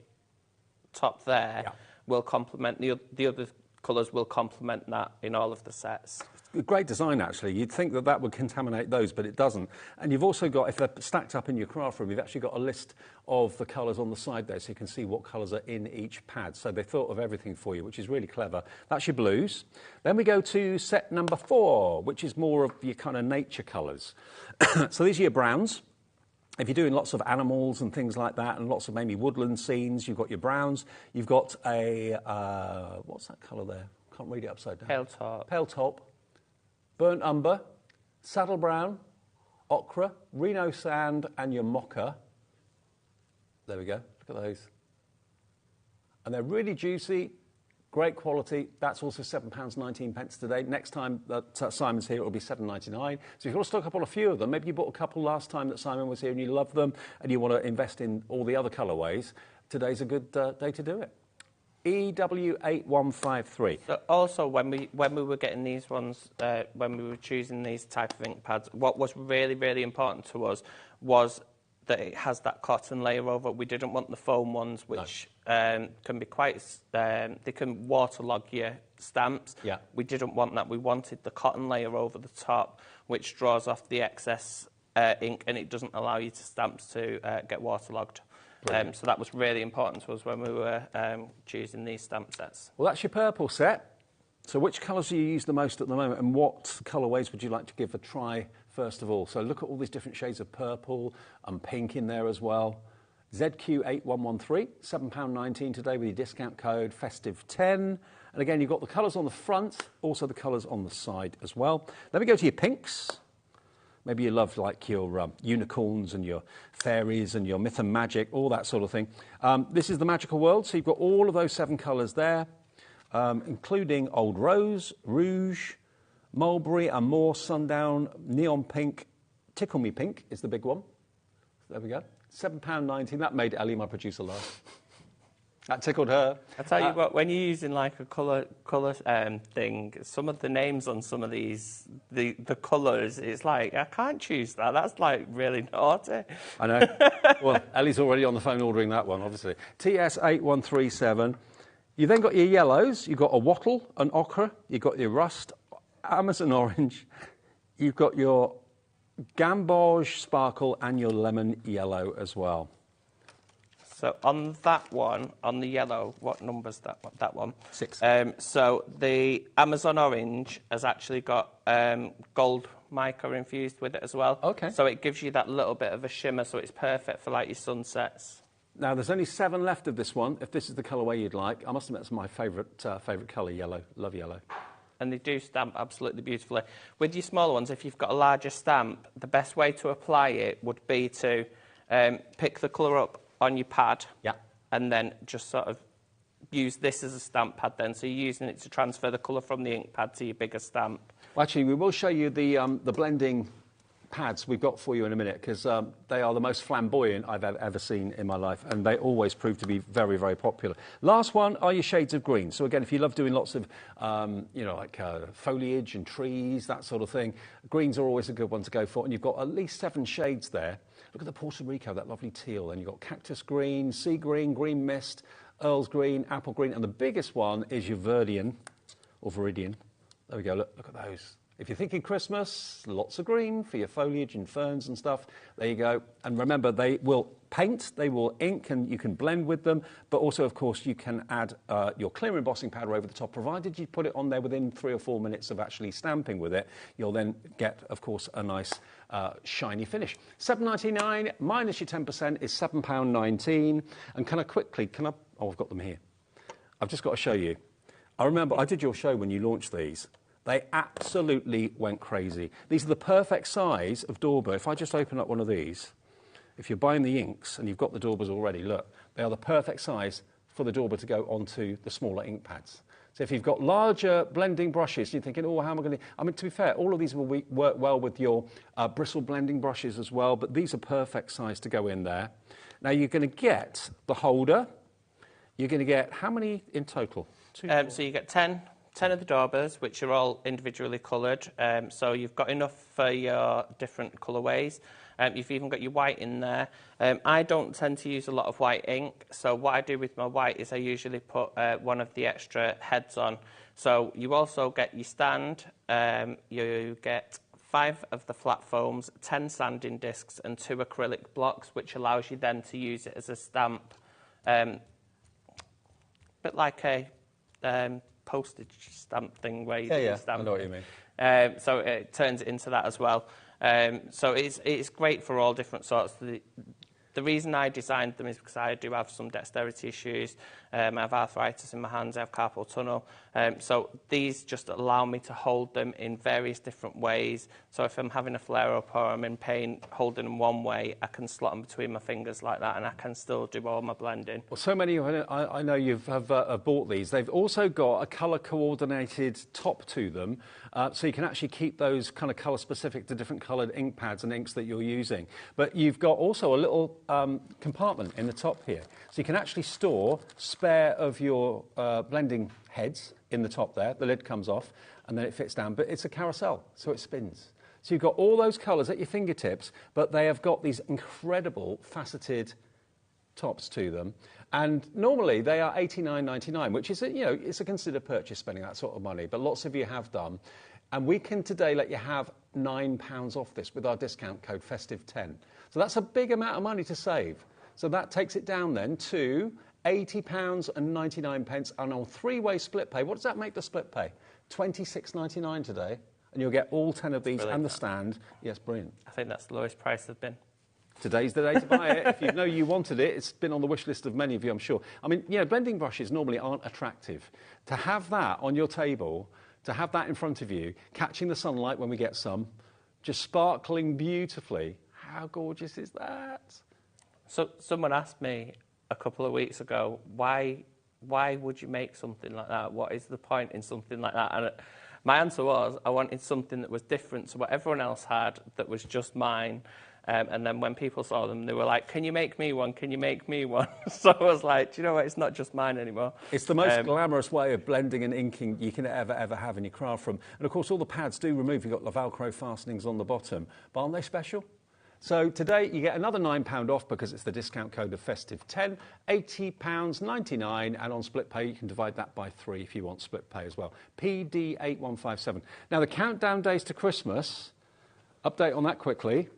top there will complement the other colours will complement that in all of the sets. Great design, actually. You'd think that that would contaminate those, but it doesn't. And you've also got, if they're stacked up in your craft room, you've actually got a list of the colours on the side there, so you can see what colours are in each pad. So they thought of everything for you, which is really clever. That's your blues. Then we go to set number 4, which is more of your kind of nature colours. So these are your browns. If you're doing lots of animals and things like that, and lots of maybe woodland scenes, you've got your browns. You've got a, what's that colour there? Can't read it upside down. Pale taupe. Pale taupe. Burnt umber, saddle brown, ochre, Reno sand, and your mocha. There we go. Look at those. And they're really juicy, great quality. That's also £7.19 today. Next time that Simon's here, it'll be $7.99. So you've got to stock up on a few of them. Maybe you bought a couple last time that Simon was here and you love them, and you want to invest in all the other colourways. Today's a good day to do it. EW8153. So also, when we were getting these ones, when we were choosing these type of ink pads, what was really, really important to us was that it has that cotton layer over. We didn't want the foam ones, which can be quite, they can waterlog your stamps. Yeah. We didn't want that. We wanted the cotton layer over the top, which draws off the excess ink, and it doesn't allow your stamps to get waterlogged. So that was really important to us when we were choosing these stamp sets. Well, that's your purple set. So which colours do you use the most at the moment, and what colourways would you like to give a try first of all? So look at all these different shades of purple and pink in there as well. ZQ8113, £7.19 today with your discount code FESTIVE10. And again, you've got the colours on the front, also the colours on the side as well. Then we go to your pinks. Maybe you love like your unicorns and your fairies and your myth and magic, all that sort of thing. This is the magical world, so you've got all of those 7 colours there, including Old Rose, Rouge, Mulberry, Amore, Sundown, Neon Pink, Tickle Me Pink is the big one. There we go. £7.19. That made Ellie, my producer, laugh. That tickled her. I tell you what, when you're using like a colour thing, some of the names on some of these, the colours, it's like, I can't choose that. That's like really naughty. I know. Well, Ellie's already on the phone ordering that one, obviously. TS8137. You've then got your yellows. You've got a wattle, an ochre. You've got your rust, Amazon orange. You've got your gamboge sparkle and your lemon yellow as well. So on that one, on the yellow, what number's that one? 6. So the Amazon orange has actually got gold mica infused with it as well. Okay. So it gives you that little bit of a shimmer, so it's perfect for like your sunsets. Now, there's only 7 left of this one, if this is the colourway you'd like. I must admit, it's my favourite colour, yellow. Love yellow. And they do stamp absolutely beautifully. With your smaller ones, if you've got a larger stamp, the best way to apply it would be to pick the colour up on your pad, yeah, and then just sort of use this as a stamp pad then. So you're using it to transfer the colour from the ink pad to your bigger stamp. Well, actually, we will show you the blending pads we've got for you in a minute, because they are the most flamboyant I've ever seen in my life, and they always prove to be very, very popular. Last one are your shades of green. So again, if you love doing lots of, foliage and trees, that sort of thing, greens are always a good one to go for, and you've got at least 7 shades there. Look at the Puerto Rico, that lovely teal. Then you've got cactus green, sea green, green mist, Earl's green, apple green, and the biggest one is your Viridian, or Viridian. There we go, look at those. If you're thinking Christmas, lots of green for your foliage and ferns and stuff. There you go. And remember, they will paint, they will ink, and you can blend with them. But also, of course, you can add your clear embossing powder over the top, provided you put it on there within 3 or 4 minutes of actually stamping with it. You'll then get, of course, a nice shiny finish. £7.99 minus your 10% is £7.19. And can I quickly, oh, I've got them here. I've just got to show you. I remember I did your show when you launched these. They absolutely went crazy. These are the perfect size of dauber. If I just open up one of these, if you're buying the inks and you've got the daubers already, look, they are the perfect size for the dauber to go onto the smaller ink pads. So if you've got larger blending brushes, you're thinking, oh, how am I going to... I mean, to be fair, all of these will work well with your bristle blending brushes as well, but these are perfect size to go in there. Now, you're going to get the holder. You're going to get how many in total? 2, 4. So you get 10 of the daubers, which are all individually coloured. So you've got enough for your different colourways. You've even got your white in there. I don't tend to use a lot of white ink, so what I do with my white is I usually put one of the extra heads on. So you also get your stand, you get 5 of the flat foams, 10 sanding discs and 2 acrylic blocks, which allows you then to use it as a stamp. A bit like a postage stamp thing where you do stamp. I know what you mean. So it turns it into that as well. So it's great for all different sorts. The reason I designed them is because I do have some dexterity issues. I have arthritis in my hands, I have carpal tunnel. So these just allow me to hold them in various different ways. So if I'm having a flare-up or I'm in pain, holding them one way, I can slot them between my fingers like that and I can still do all my blending. Well, so many, I know you've bought these. They've also got a colour-coordinated top to them, so you can actually keep those kind of colour-specific to different coloured ink pads and inks that you're using. But you've got also a little compartment in the top here. So you can actually store spare of your blending heads in the top there. The lid comes off and then it fits down, but it's a carousel, so it spins. So you've got all those colours at your fingertips, but they have got these incredible faceted tops to them. And normally they are $89.99, which is, it's a considered purchase spending that sort of money, but lots of you have done. And we can today let you have £9 off this with our discount code FESTIVE10. So that's a big amount of money to save. So that takes it down then to £80.99, and on 3-way split pay. What does that make the split pay? $26.99 today, and you'll get all 10 of these and the stand. Yes, brilliant. I think that's the lowest price they've been. Today's the day to buy it. If you know you wanted it, it's been on the wish list of many of you, I'm sure. I mean, blending brushes normally aren't attractive. To have that on your table, to have that in front of you, catching the sunlight when we get some, just sparkling beautifully, how gorgeous is that? So someone asked me a couple of weeks ago, why would you make something like that? What is the point in something like that? And my answer was, I wanted something that was different to what everyone else had, that was just mine. And then when people saw them, they were like, can you make me one? Can you make me one? So I was like, do you know what? It's not just mine anymore. It's the most glamorous way of blending and inking you can ever have in your craft room. And of course, all the pads do remove. You've got the Velcro fastenings on the bottom. But aren't they special? So today you get another £9 off because it's the discount code of FESTIVE10, £80.99, and on split pay you can divide that by 3 if you want split pay as well. PD8157. Now the countdown days to Christmas, update on that quickly.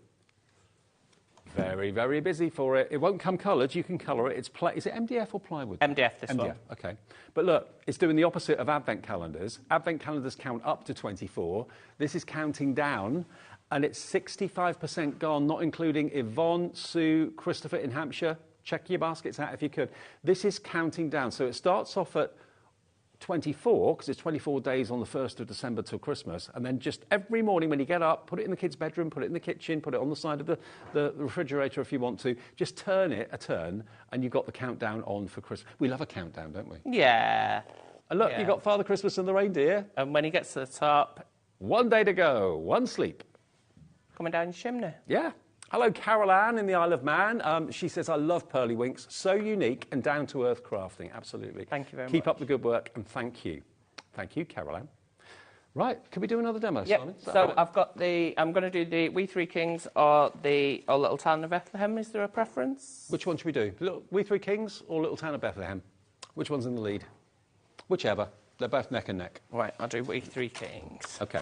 Very, very busy for it. It won't come coloured. You can colour it. Is it MDF or plywood? MDF, this one. OK. But look, it's doing the opposite of Advent calendars. Advent calendars count up to 24. This is counting down, and it's 65% gone, not including Yvonne, Sue, Christopher in Hampshire. Check your baskets out if you could. This is counting down. So it starts off at 24, because it's 24 days on the 1st of December till Christmas, and then just every morning when you get up, put it in the kids' bedroom, put it in the kitchen, put it on the side of the refrigerator if you want to, just turn it a turn, and you've got the countdown on for Christmas. We love a countdown, don't we? Yeah. And look, you've got Father Christmas and the reindeer. And when he gets to the top... 1 day to go, 1 sleep. Coming down your chimney. Yeah. Hello, Carol Ann in the Isle of Man. She says, I love Pearly Winks. So unique and down-to-earth crafting. Absolutely. Thank you very much. Keep up the good work, and thank you. Thank you, Carol Ann. Right, can we do another demo, Simon? So I'm going to do the We Three Kings or the Little Town of Bethlehem. Is there a preference? Which one should we do? We Three Kings or Little Town of Bethlehem? Which one's in the lead? Whichever. They're both neck and neck. Right, I'll do We Three Kings. OK.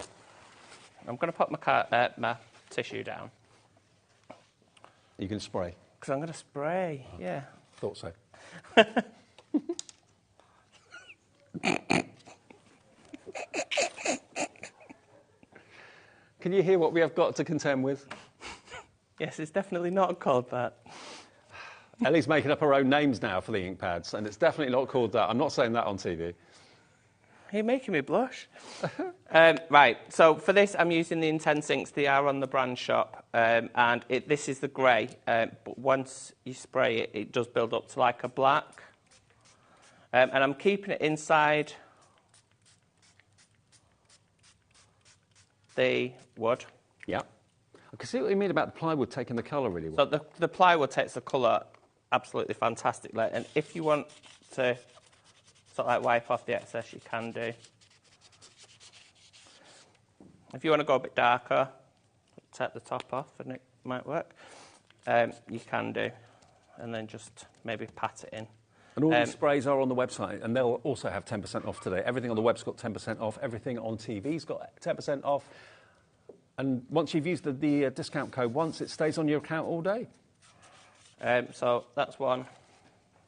I'm going to put my tissue down. You can spray. Because I'm going to spray, yeah. Thought so. Can you hear what we have got to contend with? Yes, it's definitely not called that. Ellie's making up her own names now for the ink pads, and it's definitely not called that. I'm not saying that on TV. You're making me blush. Right, so for this I'm using the Intense Inks. They are on the brand shop, and this is the grey, but once you spray it, it does build up to like a black. And I'm keeping it inside the wood. Yeah. I can see what you mean about the plywood taking the colour really well. So the plywood takes the colour absolutely fantastically, and if you want to sort of like wipe off the excess, you can do. If you want to go a bit darker, take the top off and it might work. You can do, and then just maybe pat it in. And all these sprays are on the website, and they'll also have 10% off today. Everything on the web's got 10% off. Everything on TV's got 10% off. And once you've used the discount code once, it stays on your account all day. So that's one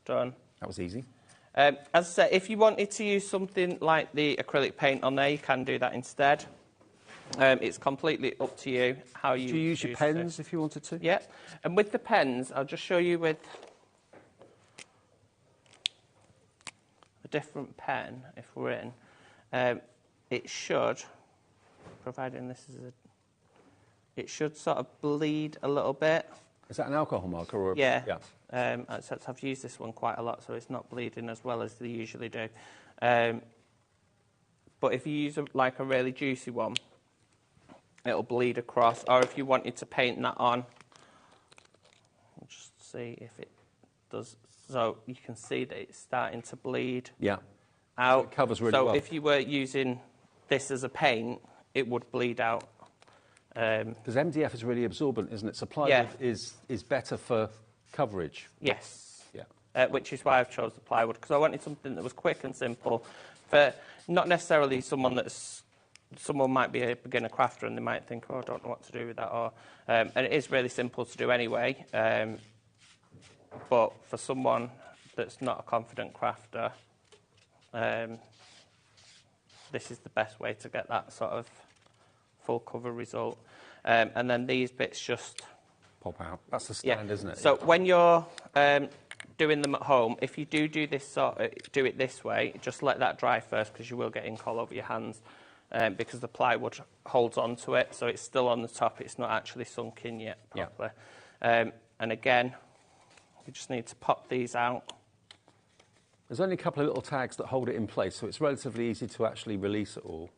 done. That was easy. As I said, if you wanted to use something like the acrylic paint on there, you can do that instead. It's completely up to you how you Do you use your pens if you wanted to? Yeah. And with the pens, I'll just show you with a different pen, if we're in. It should, providing this is it should sort of bleed a little bit. Is that an alcohol marker? Or Yeah. Yeah. I've used this one quite a lot, so it's not bleeding as well as they usually do. But if you use like a really juicy one, it'll bleed across. Or if you wanted to paint that on, we'll just see if it does. So you can see that it's starting to bleed out. So it covers really well. So if you were using this as a paint, it would bleed out. Because MDF is really absorbent, isn't it? So plywood is better for coverage. Yes. Yeah. Which is why I've chose the plywood, because I wanted something that was quick and simple for not necessarily someone might be a beginner crafter and they might think, oh, I don't know what to do with that. Or, and it is really simple to do anyway. But for someone that's not a confident crafter, this is the best way to get that sort of full cover result. And then these bits just pop out. That's the stand, isn't it? So when you're doing them at home, if you do this do it this way, just let that dry first, because you will get ink all over your hands, because the plywood holds onto it, so it's still on the top. It's not actually sunk in yet properly. And again, you just need to pop these out. There's only a couple of little tags that hold it in place, so it's relatively easy to actually release it all.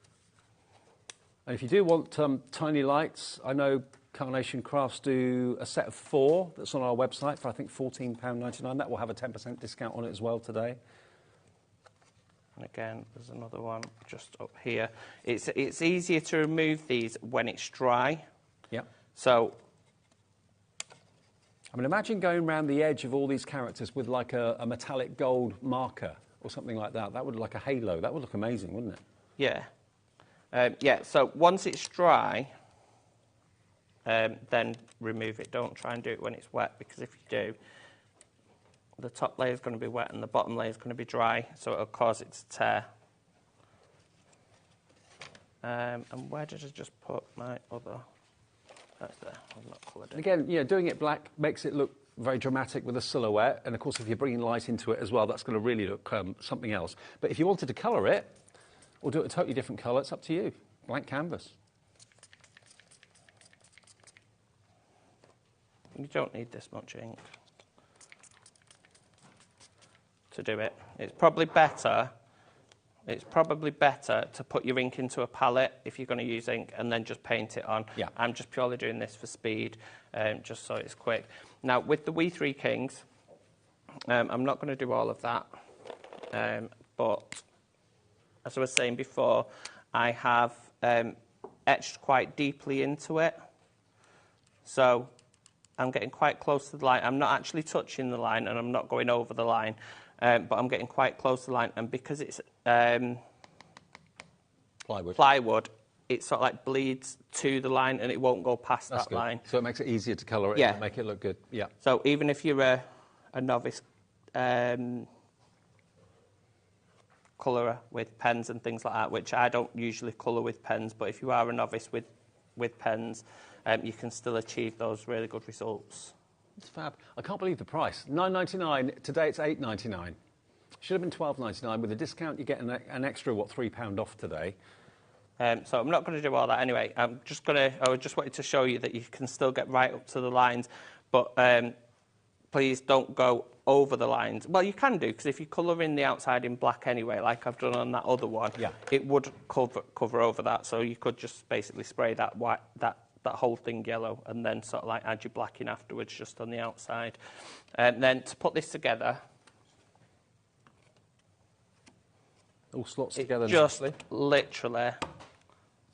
And if you do want tiny lights, I know Carnation Crafts do a set of 4 that's on our website for, I think, £14.99. That will have a 10% discount on it as well today. And again, there's another one just up here. It's easier to remove these when it's dry. Yeah. So, I mean, imagine going around the edge of all these characters with like a metallic gold marker or something like that. That would look like a halo. That would look amazing, wouldn't it? Yeah. So once it's dry, then remove it. Don't try and do it when it's wet, because if you do, the top layer is going to be wet and the bottom layer is going to be dry, so it'll cause it to tear. And where did I just put my other? That's there. I've not coloured it. Again, doing it black makes it look very dramatic with a silhouette, and of course, if you're bringing light into it as well, that's going to really look something else. But if you wanted to colour it, or do it a totally different colour, it's up to you. Blank canvas. You don't need this much ink to do it. It's probably better to put your ink into a palette if you're going to use ink, and then just paint it on. Yeah. I'm just purely doing this for speed, just so it's quick. Now, with the We Three Kings, I'm not going to do all of that, but as I was saying before, I have etched quite deeply into it. So I'm getting quite close to the line. I'm not actually touching the line, and I'm not going over the line, but I'm getting quite close to the line. And because it's plywood, it sort of like bleeds to the line, and it won't go past that line. So it makes it easier to colour it and make it look good. Yeah. So even if you're a novice colourer with pens and things like that, which I don't usually colour with pens, but if you are a novice with pens, you can still achieve those really good results. It's fab. I can't believe the price. $9.99. Today it's $8.99. Should have been $12.99. With a discount, you get an extra, £3 off today. So I'm not going to do all that anyway. I just wanted to show you that you can still get right up to the lines, but please don't go over the lines. Well, you can do, because if you colour in the outside in black anyway, like I've done on that other one, it would cover over that. So you could just basically spray that white, that whole thing yellow, and then sort of like add your black in afterwards, just on the outside. And then to put this together, all slots together. Just literally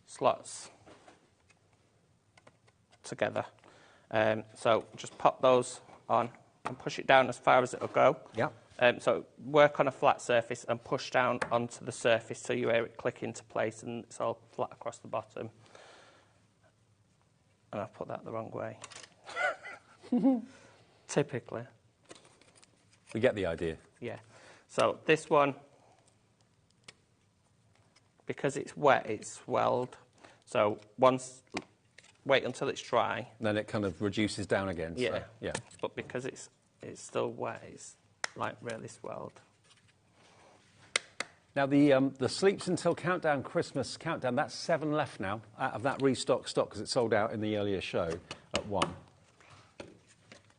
slots together. So just pop those on and push it down as far as it'll go. Yeah. So work on a flat surface and push down onto the surface so you hear it click into place and it's all flat across the bottom. And I've put that the wrong way. Typically. We get the idea. Yeah. So this one, because it's wet, it's swelled. So wait until it's dry. Then it kind of reduces down again. Yeah. So, yeah. But because it's still wet, it's like really swelled. Now the Sleeps Until Countdown Christmas Countdown, that's 7 left now out of that restock stock because it sold out in the earlier show at 1.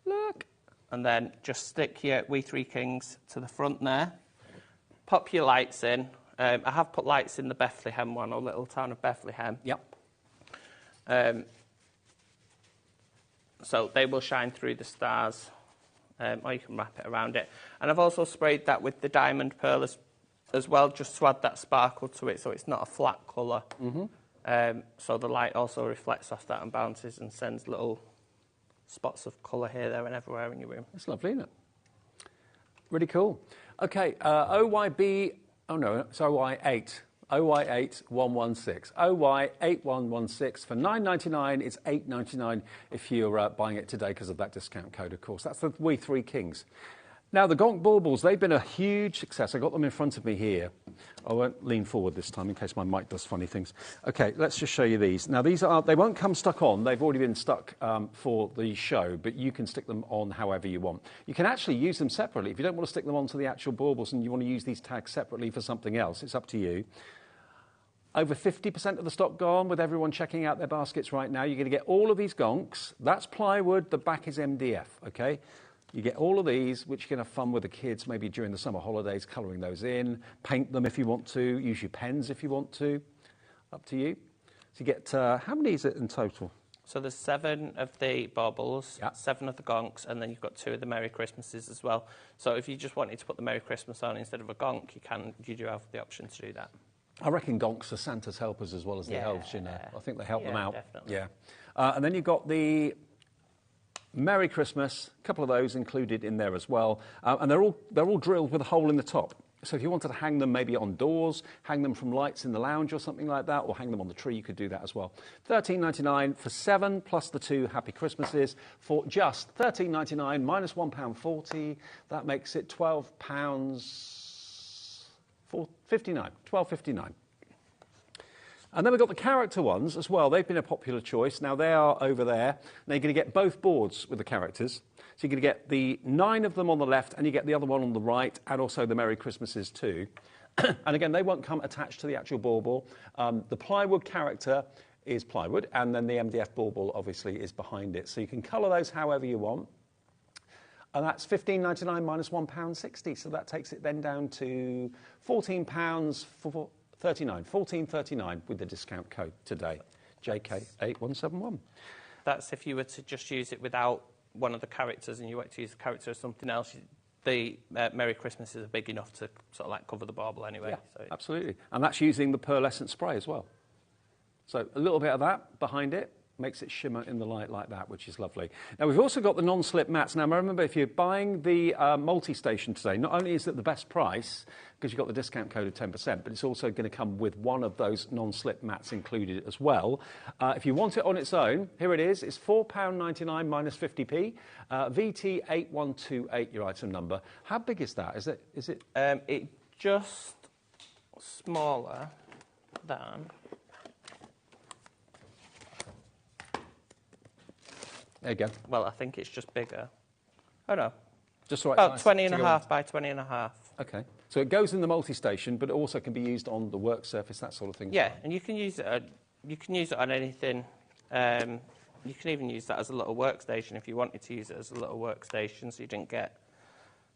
Look. And then just stick your We Three Kings to the front there. Pop your lights in. I have put lights in the Bethlehem one, or Little Town of Bethlehem. Yep. So they will shine through the stars, or you can wrap it around it. And I've also sprayed that with the diamond pearl as well, just to add that sparkle to it, so it's not a flat colour. So the light also reflects off that and bounces and sends little spots of colour here, there and everywhere in your room. That's lovely, isn't it? Really cool. Okay, OYB, oh no, it's OY8. OY8116. OY8116 for $9.99. It's $8.99 if you're buying it today because of that discount code, of course. That's the We Three Kings. Now, the Gonk Baubles, they've been a huge success. I got them in front of me here. I won't lean forward this time in case my mic does funny things. Okay, let's just show you these. Now, they won't come stuck on. They've already been stuck for the show, but you can stick them on however you want. You can actually use them separately. If you don't want to stick them onto the actual baubles and you want to use these tags separately for something else, it's up to you. Over 50% of the stock gone with everyone checking out their baskets right now. You're going to get all of these gonks. That's plywood. The back is MDF, okay? You get all of these, which you can have fun with the kids, maybe during the summer holidays, colouring those in. Paint them if you want to. Use your pens if you want to. Up to you. So you get, how many is it in total? So there's 7 of the baubles, 7 of the gonks, and then you've got 2 of the Merry Christmases as well. So if you just wanted to put the Merry Christmas on instead of a gonk, you do have the option to do that. I reckon gonks are Santa's helpers as well as the elves, you know. I think they help them out. Definitely. Yeah. And then you've got the Merry Christmas, a couple of those included in there as well. And they're all drilled with a hole in the top. So if you wanted to hang them maybe on doors, hang them from lights in the lounge or something like that, or hang them on the tree, you could do that as well. $13.99 for 7 plus the 2 Happy Christmases for just $13.99 minus £1.40. That makes it £12.59. $12.59. And then we've got the character ones as well. They've been a popular choice. Now, they are over there. Now, you're going to get both boards with the characters. So you're going to get the 9 of them on the left, and you get the other one on the right, and also the Merry Christmases too. And again, they won't come attached to the actual bauble. The plywood character is plywood, and then the MDF bauble, obviously, is behind it. So you can colour those however you want. And that's $15.99 minus £1.60. So that takes it then down to £14 for $14.39 with the discount code today, JK8171. That's if you were to just use it without one of the characters and you want to use the character as something else. The Merry Christmas is big enough to sort of like cover the bauble anyway. Yeah, so absolutely. And that's using the pearlescent spray as well. So a little bit of that behind it makes it shimmer in the light like that, which is lovely. Now, we've also got the non-slip mats. Now, remember, if you're buying the multi-station today, not only is it the best price, because you've got the discount code of 10%, but it's also going to come with one of those non-slip mats included as well. If you want it on its own, here it is. It's £4.99 minus 50p. VT8128, your item number. How big is that? Is it? It's just smaller than... There you go. Well, I think it's just bigger. Oh, no. Just right. About 20.5 by 20.5. Okay. So it goes in the multi-station, but it also can be used on the work surface, that sort of thing. Yeah, and you can use it. You can use it on anything. You can even use that as a little workstation if you wanted to use it as a little workstation, so you didn't get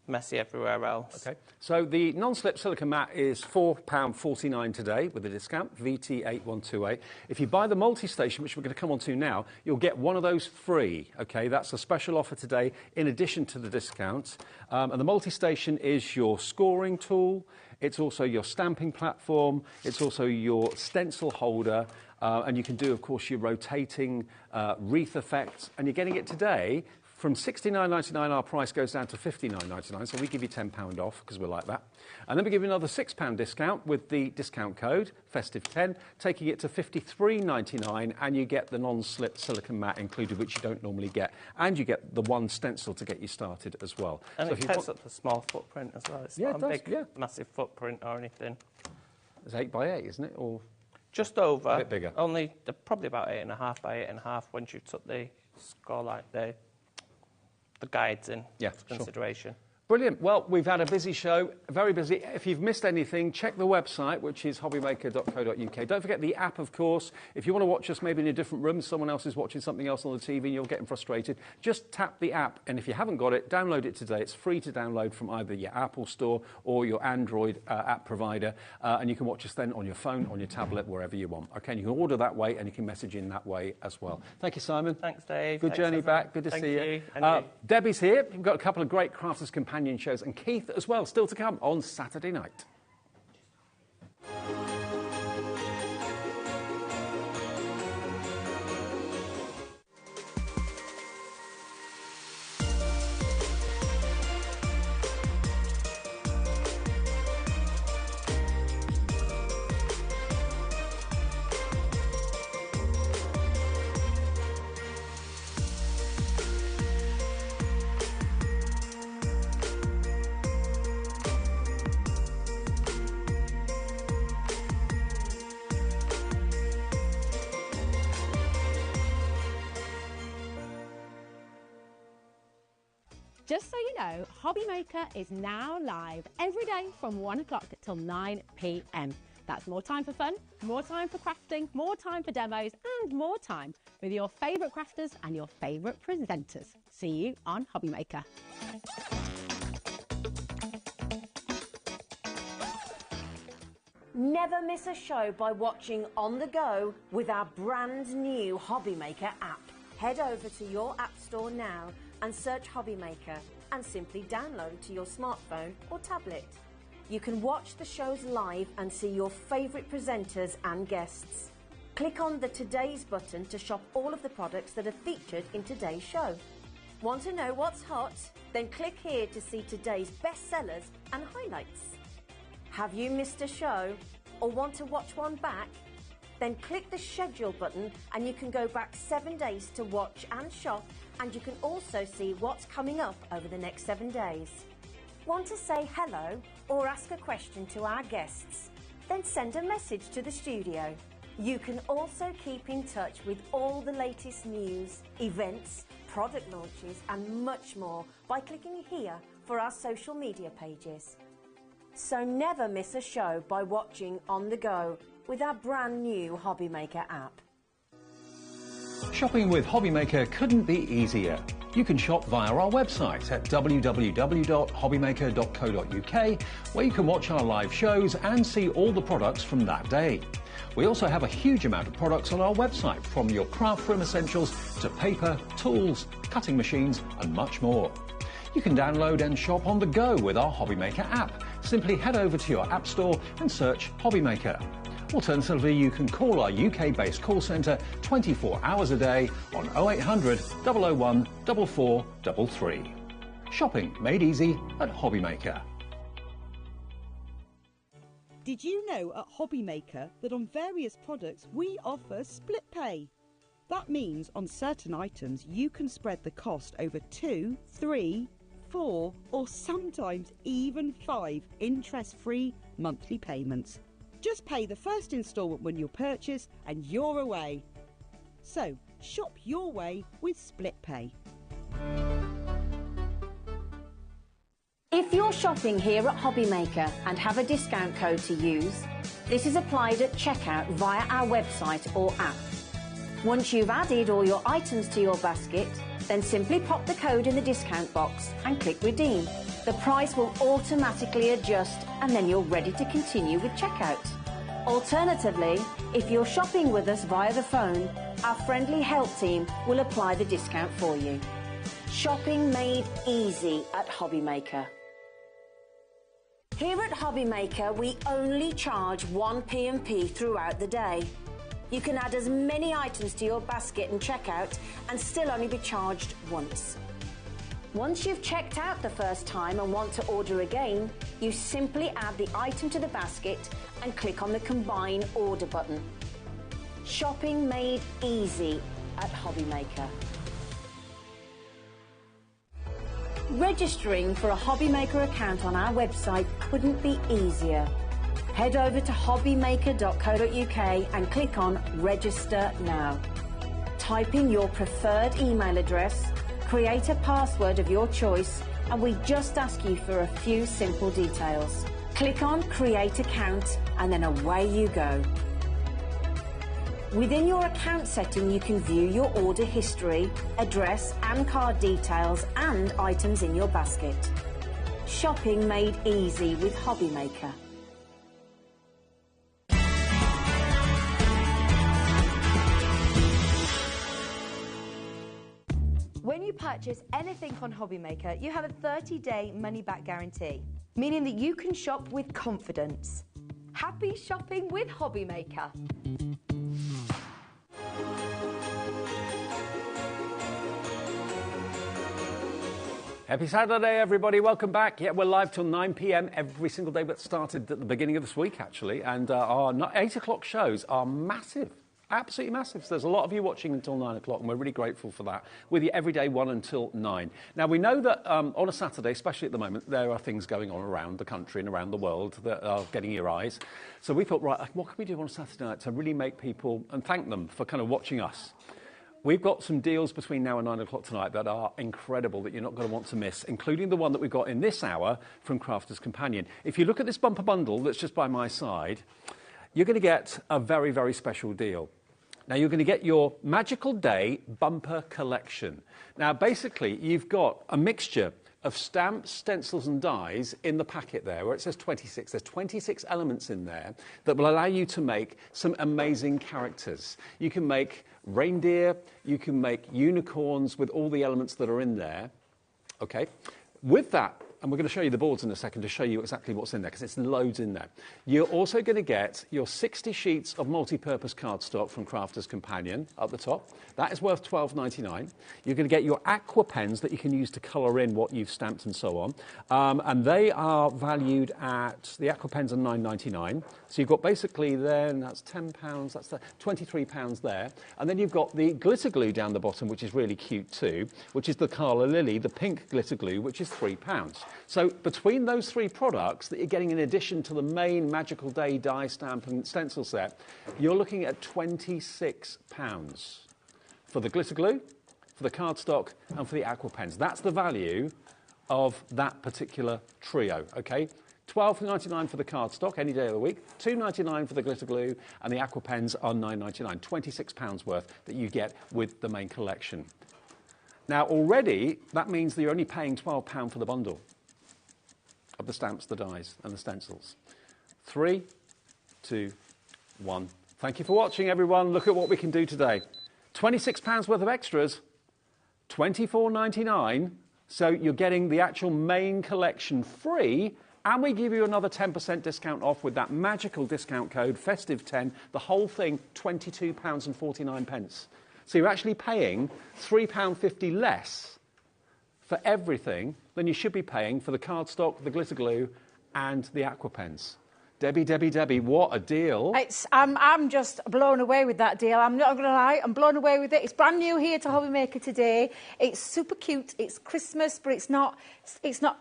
messy everywhere else. Okay. So the non-slip silicone mat is £4.49 today with a discount, VT8128. If you buy the multi-station, which we're going to come on to now, you'll get one of those free. Okay, that's a special offer today in addition to the discount. And the multi-station is your scoring tool. It's also your stamping platform. It's also your stencil holder. And you can do, of course, your rotating wreath effects. And you're getting it today from £69.99, our price goes down to £59.99, so we give you £10 off because we're like that. And then we give you another £6 discount with the discount code, Festive10, taking it to £53.99, and you get the non-slip silicone mat included, which you don't normally get. And you get the one stencil to get you started as well. And so it takes up a small footprint as well. It's not a big, massive footprint or anything. It's 8 by 8, isn't it? Or just over. A bit bigger. Only, probably about 8.5 by 8.5 once you took the score like the guides in consideration. Sure. Brilliant. Well, we've had a busy show, very busy. If you've missed anything, check the website, which is hobbymaker.co.uk. Don't forget the app, of course. If you want to watch us maybe in a different room, someone else is watching something else on the TV and you're getting frustrated, just tap the app. And if you haven't got it, download it today. It's free to download from either your Apple Store or your Android app provider. And you can watch us then on your phone, on your tablet, wherever you want. Okay, and you can order that way and you can message in that way as well. Thank you, Simon. Thanks, Dave. Good journey back. Good to see you. Debbie's here. We've got a couple of great Crafters Companion shows, and Keith as well, still to come on Saturday night. Just so you know, HobbyMaker is now live every day from 1 o'clock till 9 p.m. That's more time for fun, more time for crafting, more time for demos, and more time with your favourite crafters and your favourite presenters. See you on HobbyMaker. Never miss a show by watching on the go with our brand new HobbyMaker app. Head over to your app store now and search HobbyMaker and simply download it to your smartphone or tablet. You can watch the shows live and see your favourite presenters and guests. Click on the Today's button to shop all of the products that are featured in today's show. Want to know what's hot? Then click here to see today's bestsellers and highlights. Have you missed a show or want to watch one back? Then click the schedule button and you can go back 7 days to watch and shop, and you can also see what's coming up over the next 7 days. Want to say hello or ask a question to our guests? Then send a message to the studio. You can also keep in touch with all the latest news, events, product launches and much more by clicking here for our social media pages. So never miss a show by watching on the go with our brand new HobbyMaker app. Shopping with HobbyMaker couldn't be easier. You can shop via our website at www.hobbymaker.co.uk, where you can watch our live shows and see all the products from that day. We also have a huge amount of products on our website, from your craft room essentials to paper, tools, cutting machines and much more. You can download and shop on the go with our HobbyMaker app. Simply head over to your app store and search HobbyMaker. Alternatively, you can call our UK-based call centre 24 hours a day on 0800 001 4433. Shopping made easy at HobbyMaker. Did you know at HobbyMaker that on various products we offer split pay? That means on certain items you can spread the cost over 2, 3, 4 or sometimes even 5 interest-free monthly payments. Just pay the first instalment when you purchase and you're away. So, shop your way with split pay. If you're shopping here at HobbyMaker and have a discount code to use, this is applied at checkout via our website or app. Once you've added all your items to your basket, then simply pop the code in the discount box and click redeem. The price will automatically adjust and then you're ready to continue with checkout. Alternatively, if you're shopping with us via the phone, our friendly help team will apply the discount for you. Shopping made easy at HobbyMaker. Here at HobbyMaker, we only charge 1 P&P throughout the day. You can add as many items to your basket and checkout and still only be charged once. Once you've checked out the first time and want to order again, you simply add the item to the basket and click on the Combine Order button. Shopping made easy at HobbyMaker. Registering for a HobbyMaker account on our website couldn't be easier. Head over to hobbymaker.co.uk and click on Register Now. Type in your preferred email address, create a password of your choice, and we just ask you for a few simple details. Click on Create Account and then away you go. Within your account setting, you can view your order history, address and card details and items in your basket. Shopping made easy with HobbyMaker. When you purchase anything on HobbyMaker, you have a 30-day money-back guarantee, meaning that you can shop with confidence. Happy shopping with HobbyMaker. Happy Saturday, everybody. Welcome back. Yeah, we're live till 9 p.m. every single day, but started at the beginning of this week, actually. And our 8 o'clock shows are massive. Absolutely massive. So there's a lot of you watching until 9 o'clock, and we're really grateful for that. With you every day, 1 until 9. Now, we know that on a Saturday, especially at the moment, there are things going on around the country and around the world that are getting your eyes. So we thought, right, what can we do on a Saturday night to really make people, and thank them for kind of watching us. We've got some deals between now and 9 o'clock tonight that are incredible, that you're not going to want to miss, including the one that we've got in this hour from Crafter's Companion. If you look at this bumper bundle that's just by my side, you're going to get a very, very special deal. Now, you're going to get your Magical Day bumper collection. Now, basically, you've got a mixture of stamps, stencils and dies in the packet there, where it says 26. There's 26 elements in there that will allow you to make some amazing characters. You can make reindeer, you can make unicorns with all the elements that are in there. Okay? With that, and we're going to show you the boards in a second to show you exactly what's in there, because it's loads in there. You're also going to get your 60 sheets of multi-purpose cardstock from Crafter's Companion up the top. That is worth $12.99. You're going to get your aqua pens that you can use to colour in what you've stamped and so on. And they are valued at, the aqua pens are $9.99. So you've got basically then, that's £10, that's £23 there. And then you've got the glitter glue down the bottom, which is really cute too, which is the Carla Lily, the pink glitter glue, which is £3. So between those 3 products that you're getting in addition to the main Magical Day die stamp and stencil set, you're looking at £26 for the glitter glue, for the cardstock and for the aqua pens. That's the value of that particular trio, okay? $12.99 for the cardstock any day of the week, $2.99 for the glitter glue, and the aqua pens are $9.99, £26 worth that you get with the main collection. Now, already, that means that you're only paying £12 for the bundle of the stamps, the dies, and the stencils. 3, 2, 1. Thank you for watching, everyone. Look at what we can do today. £26 worth of extras, $24.99. So you're getting the actual main collection free, and we give you another 10% discount off with that magical discount code, Festive10. The whole thing, £22.49. So you're actually paying £3.50 less for everything than you should be paying for the cardstock, the glitter glue, and the aqua pens. Debbie, what a deal. I'm just blown away with that deal. I'm not going to lie, I'm blown away with it. It's brand new here to HobbyMaker today. It's super cute. It's Christmas, but it's not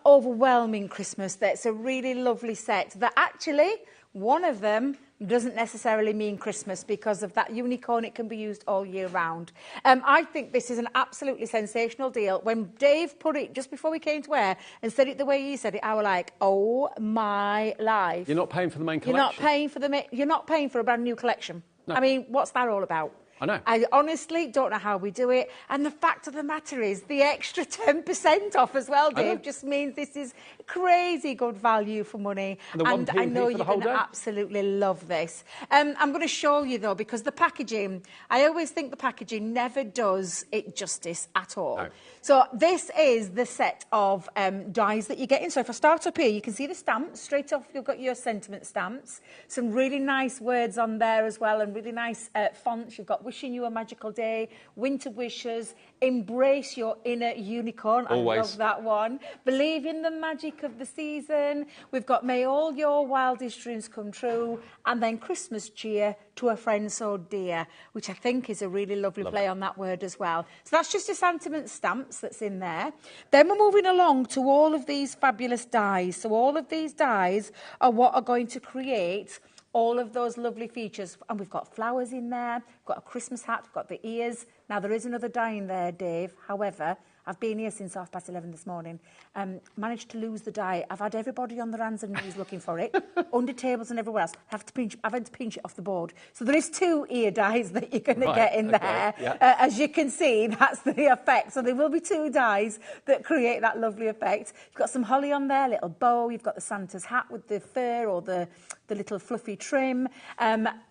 overwhelming Christmas. That's a really lovely set that actually, one of them doesn't necessarily mean Christmas because of that unicorn. It can be used all year round. I think this is an absolutely sensational deal. When Dave put it just before we came to air and said it the way he said it, I was like, oh my life. You're not paying for the main collection. You're not paying for a brand new collection. No. I mean, what's that all about? I know. I honestly don't know how we do it. And the fact of the matter is the extra 10% off as well, Dave, just means this is crazy good value for money. And the 1p I know for the you're whole going to day? absolutely love this. I'm going to show you, though, because the packaging, I always think the packaging never does it justice at all. No. So this is the set of dies that you're getting. So if I start up here, you can see the stamps. Straight off, you've got your sentiment stamps. Some really nice words on there as well, and really nice fonts. You've got wishing you a magical day, winter wishes, embrace your inner unicorn. Always. I love that one. Believe in the magic of the season. We've got may all your wildest dreams come true. And then Christmas cheer to a friend so dear, which I think is a really lovely play on that word as well. So that's just your sentiment stamps that's in there. Then we're moving along to all of these fabulous dies. So all of these dies are what are going to create all of those lovely features. And we've got flowers in there, we've got a Christmas hat, we've got the ears. Now, there is another die in there, Dave. However, I've been here since 11:30 this morning. Managed to lose the die. I've had everybody on their hands and knees looking for it, under tables and everywhere else. I've had to pinch it off the board. So there is 2 ear dies that you're going to get in there. Yeah. As you can see, that's the effect. So there will be 2 dies that create that lovely effect. You've got some holly on there, little bow. You've got the Santa's hat with the fur or the little fluffy trim.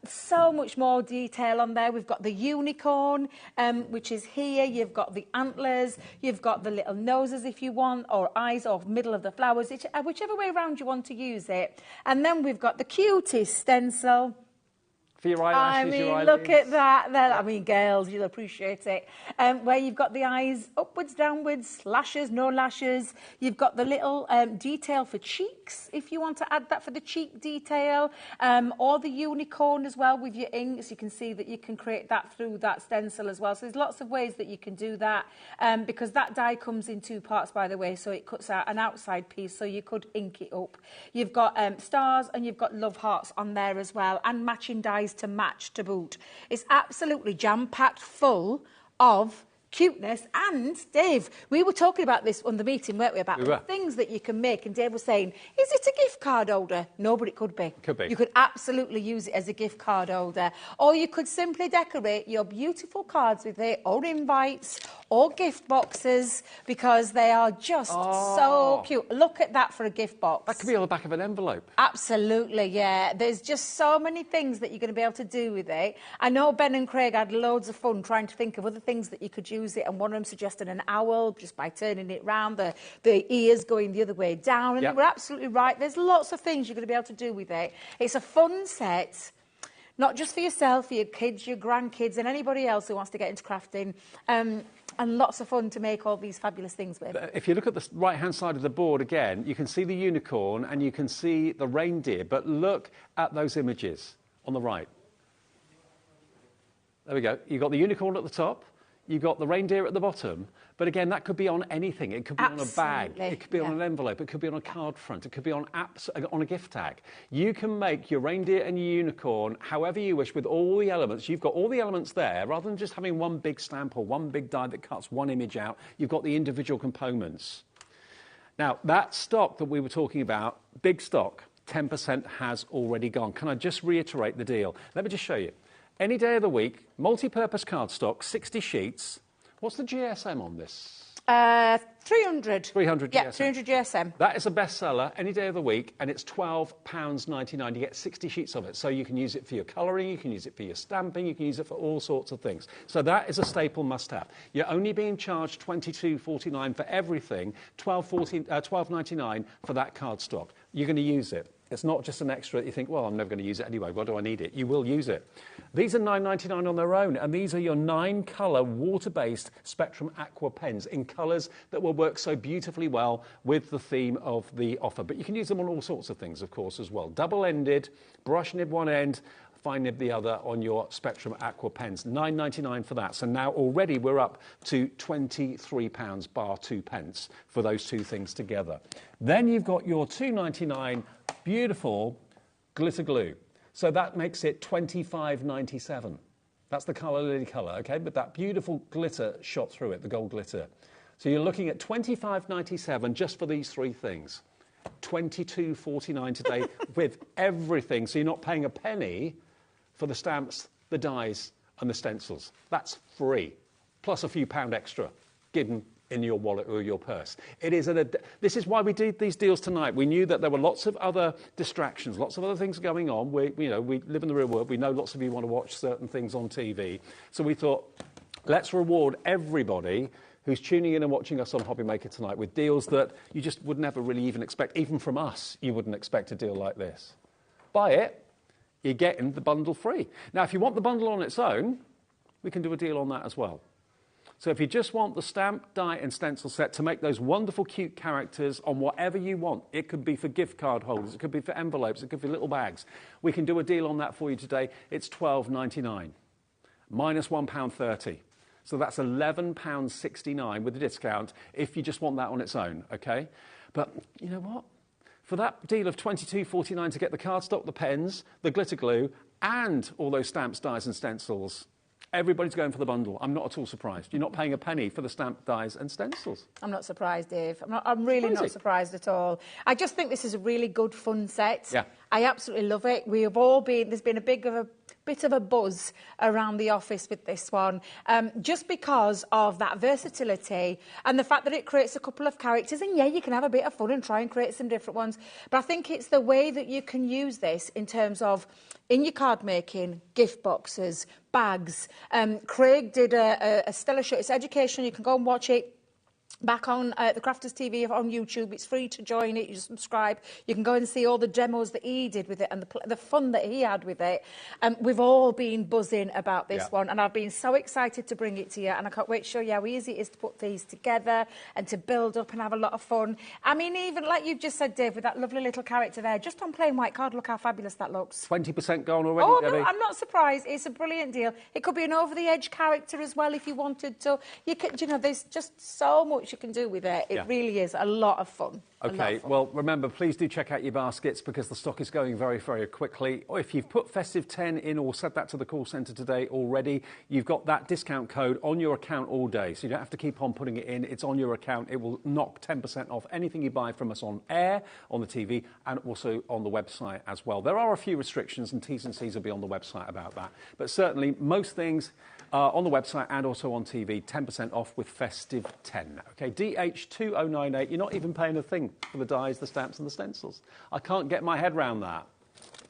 So much more detail on there. We've got the unicorn, which is here. You've got the antlers. You've got the little noses if you want, or eyes, or middle of the flowers, whichever way around you want to use it. And then we've got the cutest stencil. For your eyelashes, I mean, your look eyelids. at that. There, I mean, girls, you'll appreciate it. Where you've got the eyes upwards, downwards, lashes, no lashes. You've got the little detail for cheeks, if you want to add that for the cheek detail. Or the unicorn as well with your inks. You can see that you can create that through that stencil as well. So there's lots of ways that you can do that. Because that die comes in 2 parts, by the way. So it cuts out an outside piece, so you could ink it up. You've got stars and you've got love hearts on there as well. And matching dies to match to boot. It's absolutely jam-packed full of cuteness. And Dave, we were talking about this on the meeting, weren't we, about the things that you can make, and Dave was saying, is it a gift card holder? No, but it could be. Could be. You could absolutely use it as a gift card holder, or you could simply decorate your beautiful cards with it, or invites, or gift boxes, because they are just so cute. Look at that for a gift box. That could be on the back of an envelope. Absolutely, yeah. There's just so many things that you're going to be able to do with it. I know Ben and Craig had loads of fun trying to think of other things that you could use it, and one of them suggested an owl just by turning it round, the ears going the other way down, and they were absolutely right. There's lots of things you're going to be able to do with it. It's a fun set, not just for yourself, for your kids, your grandkids, and anybody else who wants to get into crafting. And lots of fun to make all these fabulous things with. If you look at the right-hand side of the board again, you can see the unicorn and you can see the reindeer, but look at those images on the right. There we go. You've got the unicorn at the top, you've got the reindeer at the bottom, but again, that could be on anything. It could be on a bag, it could be on an envelope, it could be on a card front, it could be on apps, on a gift tag. You can make your reindeer and your unicorn however you wish with all the elements. You've got all the elements there, rather than just having one big stamp or one big die that cuts one image out. You've got the individual components. Now, that stock that we were talking about, big stock, 10% has already gone. Can I just reiterate the deal? Let me just show you. Any day of the week, multi-purpose cardstock, 60 sheets. What's the GSM on this? 300. 300 GSM. Yeah, 300 GSM. That is a bestseller any day of the week, and it's £12.99. You get 60 sheets of it, so you can use it for your colouring, you can use it for your stamping, you can use it for all sorts of things. So that is a staple must-have. You're only being charged $22.49 for everything, $12.99 for that cardstock. You're going to use it. It's not just an extra that you think, well, I'm never going to use it anyway. Why do I need it? You will use it. These are $9.99 on their own, and these are your 9-colour water-based Spectrum Aqua pens in colours that will work so beautifully well with the theme of the offer. But you can use them on all sorts of things, of course, as well. Double-ended, brush nib one end, fine nib the other on your Spectrum Aqua pens. $9.99 for that. So now already we're up to £23 bar 2 pence for those two things together. Then you've got your $2.99 beautiful glitter glue. So that makes it $25.97. That's the colour lily colour, okay? But that beautiful glitter shot through it, the gold glitter. So you're looking at $25.97 just for these three things. $22.49 today with everything. So you're not paying a penny for the stamps, the dies and the stencils. That's free, plus a few pound extra given in your wallet or your purse. This is why we did these deals tonight. We knew that there were lots of other distractions, lots of other things going on. We live in the real world. We know lots of you want to watch certain things on TV. So we thought, let's reward everybody who's tuning in and watching us on HobbyMaker tonight with deals that you just would never really even expect. Even from us, you wouldn't expect a deal like this. Buy it, you're getting the bundle free. Now, if you want the bundle on its own, we can do a deal on that as well. So if you just want the stamp, die and stencil set to make those wonderful, cute characters on whatever you want, it could be for gift card holders, it could be for envelopes, it could be little bags, we can do a deal on that for you today. It's £12.99, minus £1.30. So that's £11.69 with the discount if you just want that on its own, OK? But you know what? For that deal of £22.49 to get the cardstock, the pens, the glitter glue, and all those stamps, dies and stencils, everybody's going for the bundle. I'm not at all surprised. You're not paying a penny for the stamp, dies and stencils. I'm not surprised, Dave. I'm really not surprised at all. I just think this is a really good, fun set. Yeah. I absolutely love it. We have all been, there's been a bit of a buzz around the office with this one, just because of that versatility and the fact that it creates a couple of characters. And yeah, you can have a bit of fun and try and create some different ones. But I think it's the way that you can use this in terms of in your card making, gift boxes, bags. Craig did a stellar show. It's educational. You can go and watch it back on the Crafters TV on YouTube. It's free to join it. You just subscribe. You can go and see all the demos that he did with it and the fun that he had with it. We've all been buzzing about this one, and I've been so excited to bring it to you, and I can't wait to show you how easy it is to put these together and to build up and have a lot of fun. I mean, even like you've just said, Dave, with that lovely little character there, just on plain white card, look how fabulous that looks. 20% gone already, Oh, Debbie. no, I'm not surprised. It's a brilliant deal. It could be an over-the-edge character as well if you wanted to. You could, you know, there's just so much you can do with it. It really is a lot of fun. OK, well, remember, please do check out your baskets because the stock is going very, very quickly. Or if you've put Festive 10 in or said that to the call centre today already, you've got that discount code on your account all day. So you don't have to keep on putting it in. It's on your account. It will knock 10% off anything you buy from us on air, on the TV, and also on the website as well. There are a few restrictions, and T's and C's will be on the website about that. But certainly, most things on the website and also on TV, 10% off with Festive 10. OK, DH2098, you're not even paying a thing for the dies, the stamps and the stencils. I can't get my head round that.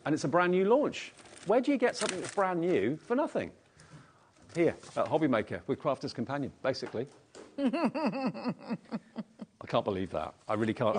And it's a brand new launch. Where do you get something that's brand new for nothing? Here, at HobbyMaker, with Crafter's Companion, basically. I can't believe that. I really can't.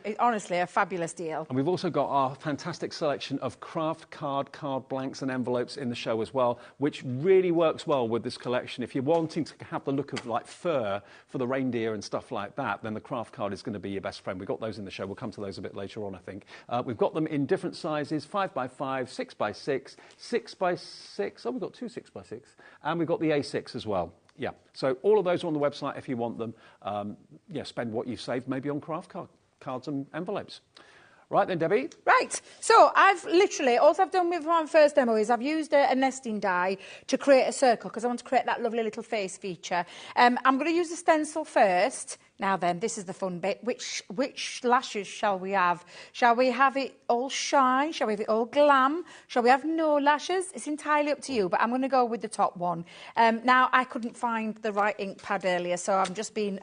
It's honestly a fabulous deal. And we've also got our fantastic selection of craft card blanks and envelopes in the show as well, which really works well with this collection. If you're wanting to have the look of like fur for the reindeer and stuff like that, then the craft card is going to be your best friend. We've got those in the show. We'll come to those a bit later on, I think. We've got them in different sizes, 5x5, 6x6, 6x6. Oh, we've got two 6x6. And we've got the A6 as well. Yeah, so all of those are on the website if you want them. Spend what you've saved maybe on craft cards and envelopes. Right then, Debbie. Right, so I've literally, all I've done with my first demo is I've used a nesting die to create a circle because I want to create that lovely little face feature. I'm going to use the stencil first. Now then, this is the fun bit. Which lashes shall we have? Shall we have it all shine? Shall we have it all glam? Shall we have no lashes? It's entirely up to you, but I'm going to go with the top one. Now, I couldn't find the right ink pad earlier, so I've just been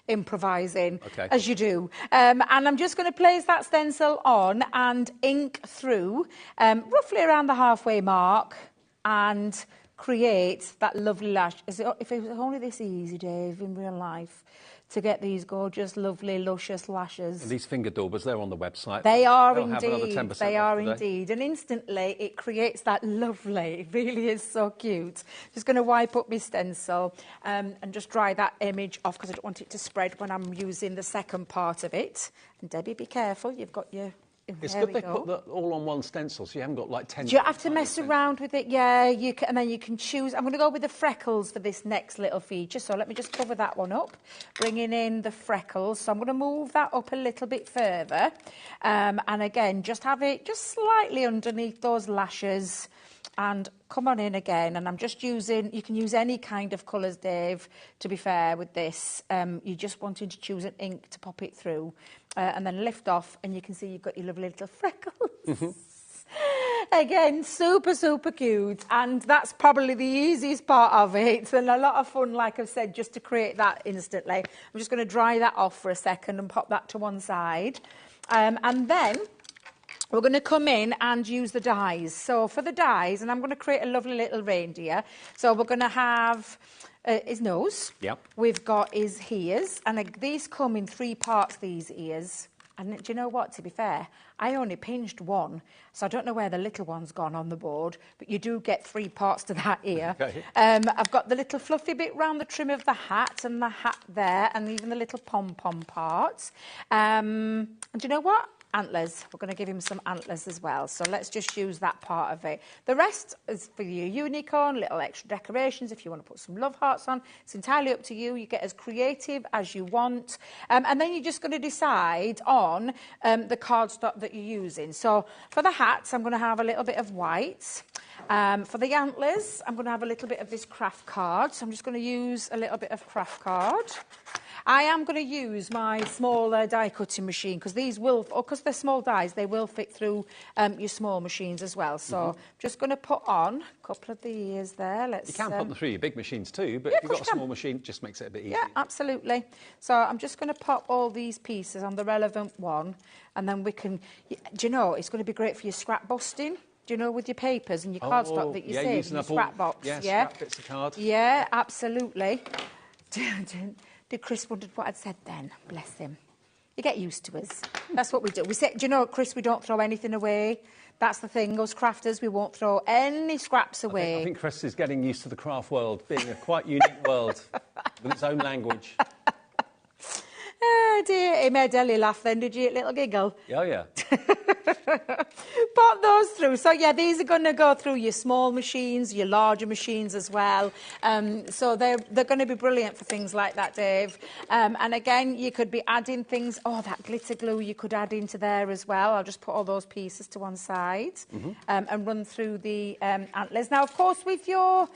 improvising, as you do. And I'm just going to place that stencil on and ink through, roughly around the halfway mark, and create that lovely lash. If it was only this easy, Dave, in real life, to get these gorgeous, lovely, luscious lashes. And these finger daubers, they're on the website. They are indeed. They are indeed. And instantly, it creates that lovely, it really is so cute. Just going to wipe up my stencil and just dry that image off because I don't want it to spread when I'm using the second part of it. And Debbie, be careful. You've got your... It's good they put that all on one stencil, so you haven't got like 10... Do you have to mess around with it? Yeah, you can, and then you can choose. I'm going to go with the freckles for this next little feature, so let me just cover that one up, bringing in the freckles. So I'm going to move that up a little bit further. And again, just have it just slightly underneath those lashes. And come on in again, and I'm just using, you can use any kind of colours, Dave, to be fair with this. You just wanted to choose an ink to pop it through, and then lift off, and you can see you've got your lovely little freckles. Again, super, super cute. And that's probably the easiest part of it. And a lot of fun, like I've said, just to create that instantly. I'm just going to dry that off for a second and pop that to one side. And then we're going to come in and use the dies. So for the dies, and I'm going to create a lovely little reindeer. So we're going to have his nose. Yep. We've got his ears. And these come in 3 parts, these ears. And do you know what, to be fair, I only pinched one, so I don't know where the little one's gone on the board, but you do get 3 parts to that ear. Okay. I've got the little fluffy bit round the trim of the hat and the hat there, and even the little pom-pom parts. And do you know what? Antlers. We're going to give him some antlers as well. So let's just use that part of it. The rest is for your unicorn, little extra decorations if you want to put some love hearts on. It's entirely up to you. You get as creative as you want. And then you're just going to decide on the cardstock that you're using. So for the hats, I'm going to have a little bit of white. For the antlers, I'm going to have a little bit of this craft card. So I'm just going to use a little bit of craft card. I am going to use my small die cutting machine because these will, because they're small dies, they will fit through your small machines as well. So I'm just going to put on a couple of the ears there. You can put them through your big machines too, but yeah, if you've got a small machine, it just makes it a bit easier. Yeah, absolutely. So I'm just going to pop all these pieces on the relevant one, and then we can, do you know, it's going to be great for your scrap busting. Do you know, with your papers and your cardstock that you save in your scrap box? Yeah, scrap bits of card. Yeah, absolutely. Did Chris wondered what I'd said then? Bless him. You get used to us. That's what we do. We say, do you know, Chris, we don't throw anything away. That's the thing, us crafters, we won't throw any scraps away. I think Chris is getting used to the craft world being a quite unique world with its own language. Oh dear, it made Ellie laugh then, did you? A little giggle? Oh, yeah. Pop those through. So, yeah, these are going to go through your small machines, your larger machines as well. So they're going to be brilliant for things like that, Dave. And again, you could be adding things. Oh, that glitter glue you could add into there as well. I'll just put all those pieces to one side and run through the antlers. Now, of course, with your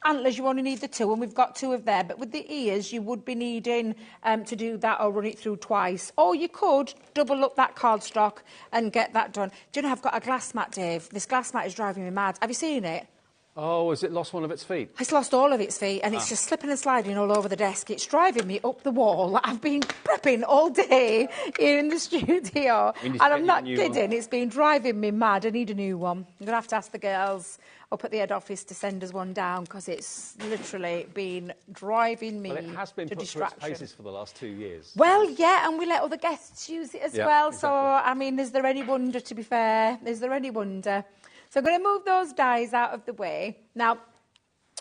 antlers, you only need the 2, and we've got 2 of there. But with the ears, you would be needing to do that or run it through twice. Or you could double up that cardstock and get that done. Do you know, I've got a glass mat, Dave. This glass mat is driving me mad. Have you seen it? Oh, has it lost one of its feet? It's lost all of its feet, and it's just slipping and sliding all over the desk. It's driving me up the wall. I've been prepping all day here in the studio, and I'm not kidding. It's been driving me mad. I need a new one. I'm going to have to ask the girls up at the head office to send us one down because it's literally been driving me to distraction. Well, it has been put through its paces for the last 2 years. Well, yeah, and we let other guests use it as well. Exactly. So, I mean, is there any wonder, to be fair? Is there any wonder? So I'm going to move those dies out of the way. Now,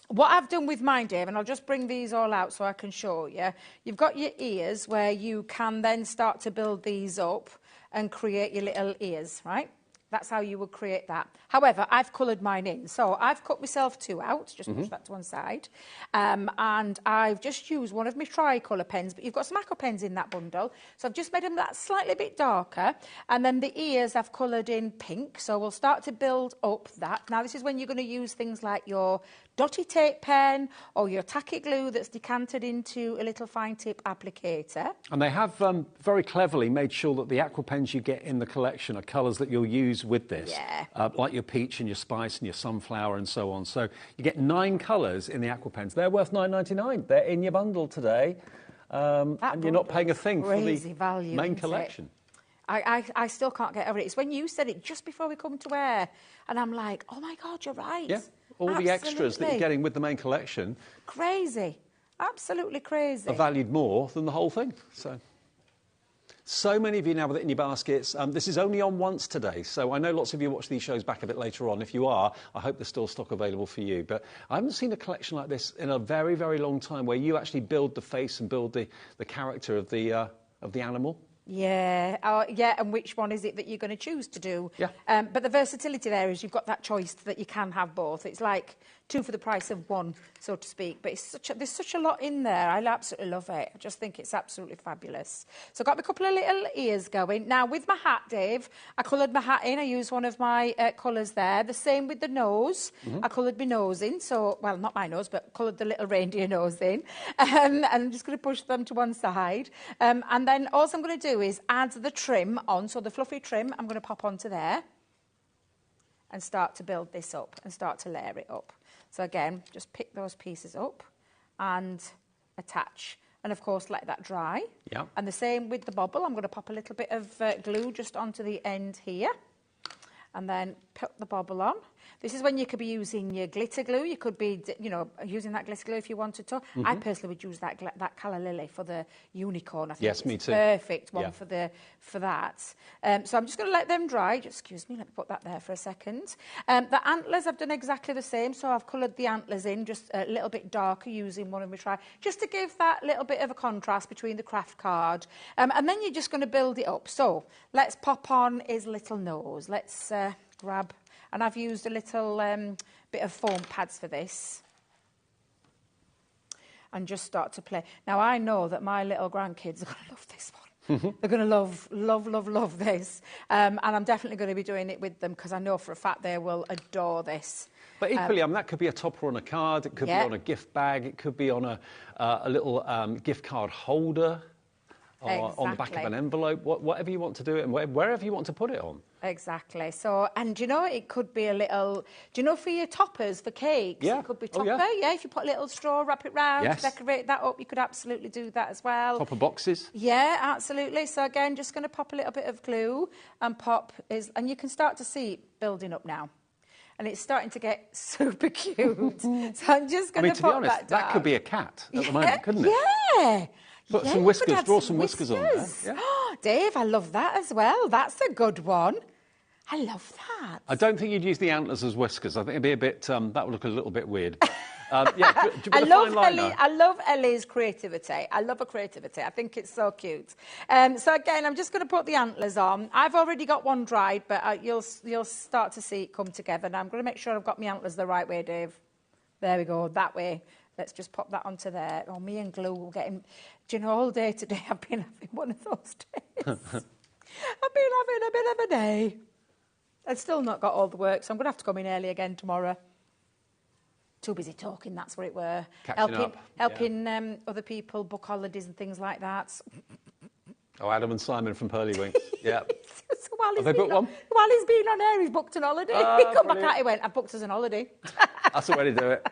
what I've done with mine, Dave, and I'll just bring these all out so I can show you. You've got your ears where you can then start to build these up and create your little ears, right? That's how you would create that. However, I've coloured mine in. So I've cut myself 2 out, just push that to one side. And I've just used one of my tricolour pens, but you've got some aqua pens in that bundle. So I've just made them that slightly bit darker. And then the ears I've coloured in pink. So we'll start to build up that. Now, this is when you're going to use things like your dotty tape pen or your tacky glue that's decanted into a little fine tip applicator. And they have very cleverly made sure that the aqua pens you get in the collection are colours that you'll use with this, like your peach and your spice and your sunflower and so on. So you get 9 colours in the aqua pens. They're worth $9.99. They're in your bundle today, and you're not paying a thing for the value, main collection. I still can't get over it. It's when you said it just before we come to air, and I'm like, oh my God, you're right. Yeah, all the extras that you're getting with the main collection. Crazy. Absolutely crazy. Are valued more than the whole thing. So many of you now with it in your baskets. This is only on once today, so I know lots of you watch these shows back a bit later on. If you are, I hope there's still stock available for you. But I haven't seen a collection like this in a very, very long time where you actually build the face and build the character of the animal. Yeah, and which one is it that you're going to choose to do? Yeah. But the versatility there is you've got that choice that you can have both. It's like 2 for the price of 1, so to speak. But there's such a lot in there. I absolutely love it. I just think it's absolutely fabulous. So I've got a couple of little ears going. Now, with my hat, Dave, I coloured my hat in. I used one of my colours there. The same with the nose. I coloured my nose in. So, well, not my nose, but coloured the little reindeer nose in. And I'm just going to push them to one side. And then all I'm going to do is add the trim on. So the fluffy trim, I'm going to pop onto there. and start to build this up and start to layer it up. So again, just pick those pieces up and attach. And of course, let that dry. Yeah. And the same with the bauble. I'm going to pop a little bit of glue just onto the end here. And then put the bauble on. This is when you could be using your glitter glue. You could be, you know, using that glitter glue if you wanted to. I personally would use that colour lily for the unicorn. I think yes, it's me too. Perfect one for that. So I'm just going to let them dry. Just, excuse me, let me put that there for a second. The antlers, I've done exactly the same. So I've coloured the antlers in just a little bit darker using one of my just to give that little bit of a contrast between the craft card. And then you're just going to build it up. So let's pop on his little nose. Let's grab... And I've used a little bit of foam pads for this. And just start to play. Now, I know that my little grandkids are going to love this one. They're going to love this. And I'm definitely going to be doing it with them because I know for a fact they will adore this. But equally, that could be a topper on a card. It could be on a gift bag. It could be on a little gift card holder. Or on the back of an envelope, whatever you want to do it, and wherever you want to put it on. Exactly. So, and you know, it could be a little, do you know, for your toppers, for cakes, it could be topper. Yeah, if you put a little straw, wrap it round, decorate that up, you could absolutely do that as well. Topper boxes. Yeah, absolutely. So again, just going to pop a little bit of glue and and you can start to see it building up now. And it's starting to get super cute. So I'm just going to pop that down. That could be a cat at the moment, couldn't it? Yeah. Put some whiskers, draw some whiskers on there. Yeah. Oh, Dave, I love that as well. That's a good one. I love that. I don't think you'd use the antlers as whiskers. I think it'd be a bit, that would look a little bit weird. I love Ellie's creativity. I love her creativity. I think it's so cute. So again, I'm just going to put the antlers on. I've already got one dried, but you'll start to see it come together. Now I'm going to make sure I've got my antlers the right way, Dave. There we go, that way. Let's just pop that onto there. Oh, me and glue will get him. Do you know, all day today I've been having one of those days. I've been having a bit of a day. I've still not got all the work, so I'm going to have to come in early again tomorrow. Too busy talking, that's what it were. Helping other people book holidays and things like that. Oh, Adam and Simon from Pearlywinks. Yeah. So while Have they booked one? While he's been on air, he's booked an holiday. He come back out, he went, I've booked us an holiday. That's the way to do it.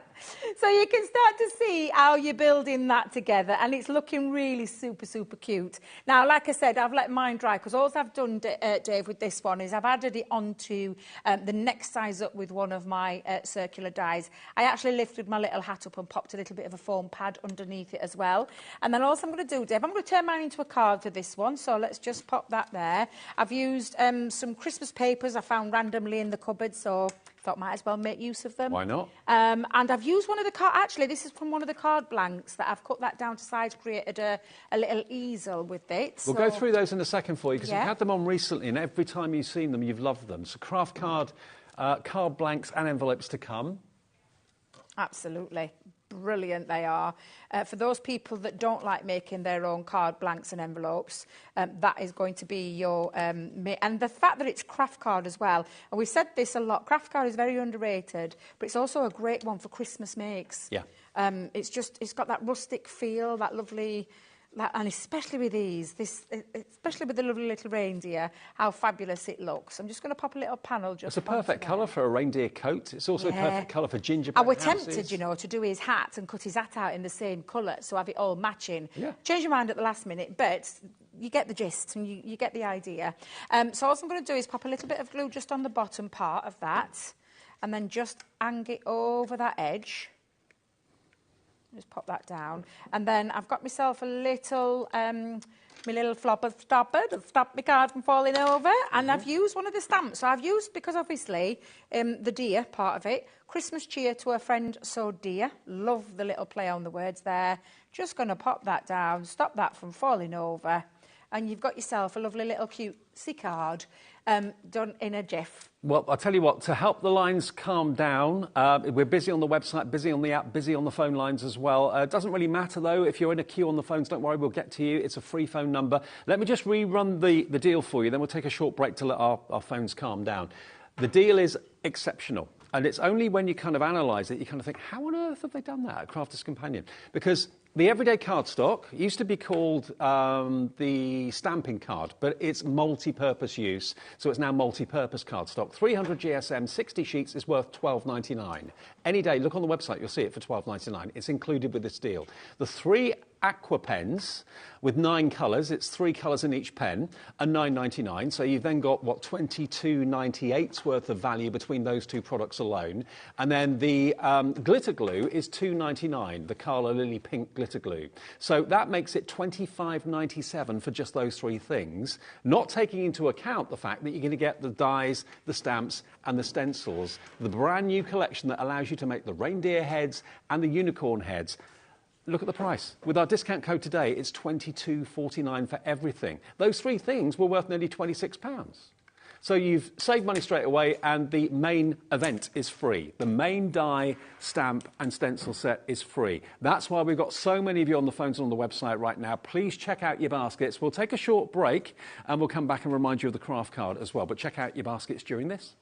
So you can start to see how you're building that together, and it's looking really super, super cute. Now, like I said, I've let mine dry, because all I've done, Dave, with this one is I've added it onto the next size up with one of my circular dies. I actually lifted my little hat up and popped a little bit of a foam pad underneath it as well. And then all I'm going to do, Dave, I'm going to turn mine into a card for this one, so let's just pop that there. I've used some Christmas papers I found randomly in the cupboard, so thought might as well make use of them. Why not? And I've used one of the actually this is from one of the card blanks that I've cut that down to size, created a little easel with it. We'll go through those in a second for you, because you've had them on recently, and every time you've seen them, you've loved them. So craft card, card blanks and envelopes to come. Absolutely. Brilliant they are. For those people that don't like making their own card blanks and envelopes, that is going to be your... and the fact that it's craft card as well, and we've said this a lot, craft card is very underrated, but it's also a great one for Christmas makes. Yeah. It's got that rustic feel, that lovely... and especially with these, especially with the lovely little reindeer, how fabulous it looks. I'm just going to pop a little panel just. It's a perfect colour for a reindeer coat. It's also a perfect colour for gingerbread I were houses. tempted, you know, to do his hat and cut his hat out in the same colour, so have it all matching. Yeah. Change your mind at the last minute, but you get the gist and you get the idea. So all I'm going to do is pop a little bit of glue just on the bottom part of that, and then just hang it over that edge. Just pop that down. And then I've got myself a little, my little flopper stopper to stop my card from falling over. And I've used one of the stamps. So I've used, because obviously, the deer part of it, Christmas cheer to a friend so dear. Love the little play on the words there. Just going to pop that down, stop that from falling over. And you've got yourself a lovely little cutesy card done in a jiff. Well, I'll tell you what, to help the lines calm down, we're busy on the website, busy on the app, busy on the phone lines as well. It doesn't really matter, though. If you're in a queue on the phones, don't worry, we'll get to you. It's a free phone number. Let me just rerun the deal for you, then we'll take a short break to let our phones calm down. The deal is exceptional. And it's only when you kind of analyse it, you kind of think, how on earth have they done that at Crafter's Companion? Because The everyday cardstock used to be called the stamping card, but it's multi-purpose use, so it's now multi-purpose cardstock. 300 GSM, 60 sheets is worth $12.99. Any day, look on the website, you'll see it for $12.99. It's included with this deal. The 3 aqua pens with 9 colours, it's 3 colours in each pen, are $9.99. So you've then got, what, $22.98's worth of value between those 2 products alone. And then the glitter glue is $2.99, the Carla Lily Pink glitter glue. So that makes it $25.97 for just those 3 things, not taking into account the fact that you're going to get the dies, the stamps and the stencils, the brand new collection that allows you to make the reindeer heads and the unicorn heads. Look at the price. With our discount code today, it's $22.49 for everything. Those 3 things were worth nearly £26. So you've saved money straight away, and the main event is free. The main die, stamp and stencil set is free. That's why we've got so many of you on the phones and on the website right now. Please check out your baskets. We'll take a short break, and we'll come back and remind you of the craft card as well. But check out your baskets during this.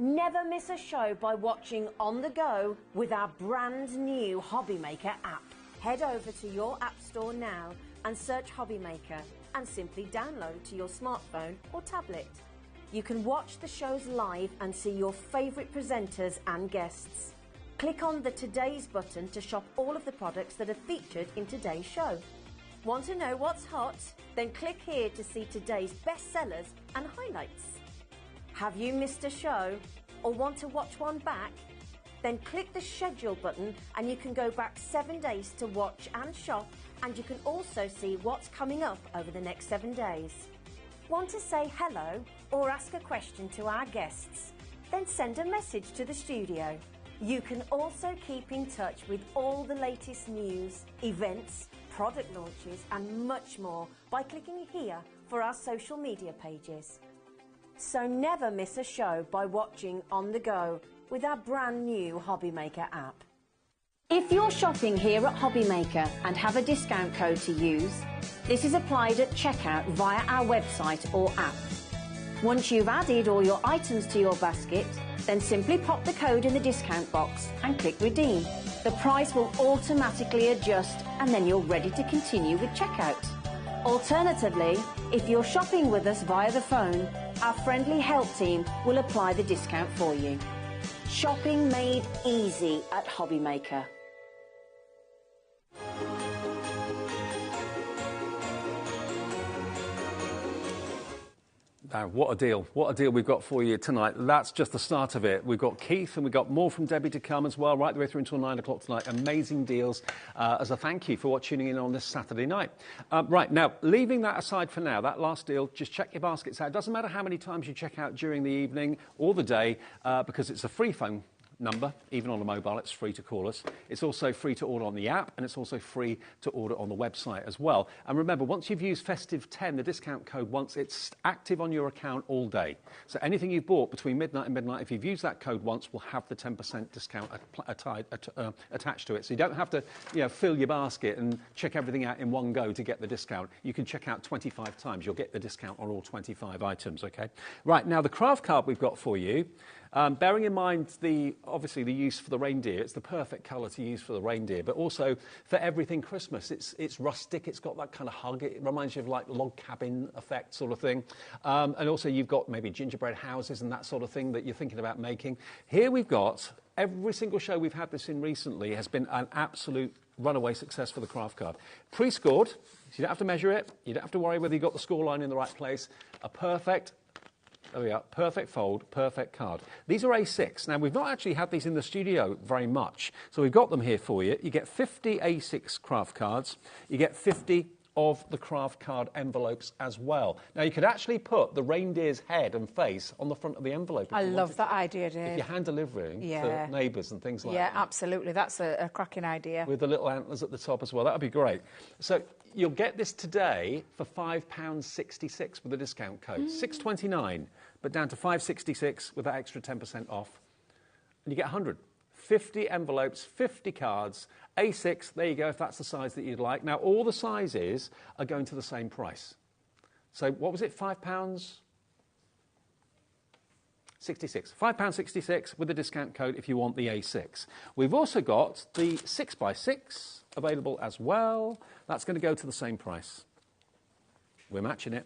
Never miss a show by watching on the go with our brand new HobbyMaker app. Head over to your app store now and search HobbyMaker and simply download to your smartphone or tablet. You can watch the shows live and see your favourite presenters and guests. Click on the Today's button to shop all of the products that are featured in today's show. Want to know what's hot? Then click here to see today's bestsellers and highlights. Have you missed a show or want to watch one back? Then click the schedule button and you can go back 7 days to watch and shop, and you can also see what's coming up over the next 7 days. Want to say hello or ask a question to our guests? Then send a message to the studio. You can also keep in touch with all the latest news, events, product launches and much more by clicking here for our social media pages. So never miss a show by watching on the go with our brand new HobbyMaker app. If you're shopping here at HobbyMaker and have a discount code to use, this is applied at checkout via our website or app. Once you've added all your items to your basket, then simply pop the code in the discount box and click redeem. The price will automatically adjust and then you're ready to continue with checkout. Alternatively, if you're shopping with us via the phone, our friendly help team will apply the discount for you. Shopping made easy at HobbyMaker. Now, what a deal we've got for you tonight. That's just the start of it. We've got Keith and we've got more from Debbie to come as well, right the way through until 9 o'clock tonight. Amazing deals as a thank you for tuning in on this Saturday night. Right, now, leaving that aside for now, that last deal, just check your baskets out. It doesn't matter how many times you check out during the evening or the day because it's a free phone number. Even on a mobile, it's free to call us. It's also free to order on the app, and it's also free to order on the website as well. And remember, once you've used Festive 10, the discount code, once it's active on your account all day. So anything you've bought between midnight and midnight, if you've used that code once, will have the 10% discount attached to it. So you don't have to, fill your basket and check everything out in one go to get the discount. You can check out 25 times. You'll get the discount on all 25 items, okay? Right, now the craft card we've got for you, bearing in mind obviously the use for the reindeer, it's the perfect colour to use for the reindeer, but also for everything Christmas. It's rustic, it's got that kind of hug, it reminds you of like log cabin effect sort of thing. And also you've got maybe gingerbread houses and that sort of thing that you're thinking about making. Here we've got, every single show we've had this in recently has been an absolute runaway success for the craft card. Pre-scored, so you don't have to measure it, you don't have to worry whether you got the score line in the right place. A perfect, there we are, perfect fold, perfect card. These are A6. Now, we've not actually had these in the studio very much, so we've got them here for you. You get 50 A6 craft cards. You get 50 of the craft card envelopes as well. Now, you could actually put the reindeer's head and face on the front of the envelope. I love that idea, Dave. If you're hand delivering to neighbours and things like that. Yeah, absolutely. That's a cracking idea. With the little antlers at the top as well. That would be great. So you'll get this today for £5.66 with the discount code. $6.29, but down to £5.66 with that extra 10% off. And you get 100. 50 envelopes, 50 cards, A6, there you go, if that's the size that you'd like. Now, all the sizes are going to the same price. So what was it, £5? 66. £5.66 with a discount code if you want the A6. We've also got the 6x6 available as well. That's going to go to the same price. We're matching it.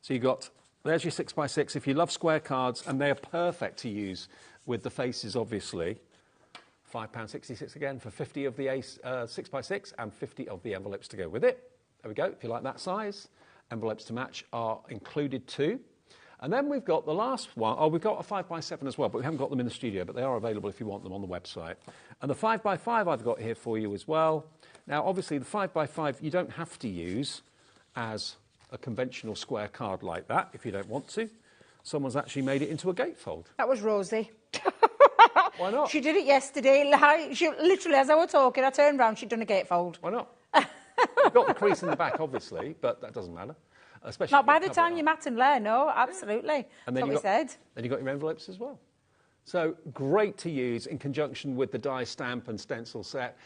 So you've got, there's your 6x6 if you love square cards, and they're perfect to use with the faces, obviously. £5.66 again for 50 of the 6x6 and 50 of the envelopes to go with it. There we go, if you like that size. Envelopes to match are included too. And then we've got the last one. Oh, we've got a 5x7 as well, but we haven't got them in the studio, but they are available if you want them on the website. And the 5x5 I've got here for you as well. Now, obviously, the 5x5 you don't have to use as a conventional square card like that if you don't want to. Someone's actually made it into a gatefold. That was Rosie. Why not? She did it yesterday. She, literally, as I was talking, I turned round, she'd done a gatefold. Why not? You've got the crease in the back, obviously, but that doesn't matter. Especially Not by the time you mat and layer, no, absolutely. And That's what we said. Then you've got your envelopes as well. So great to use in conjunction with the die stamp and stencil set.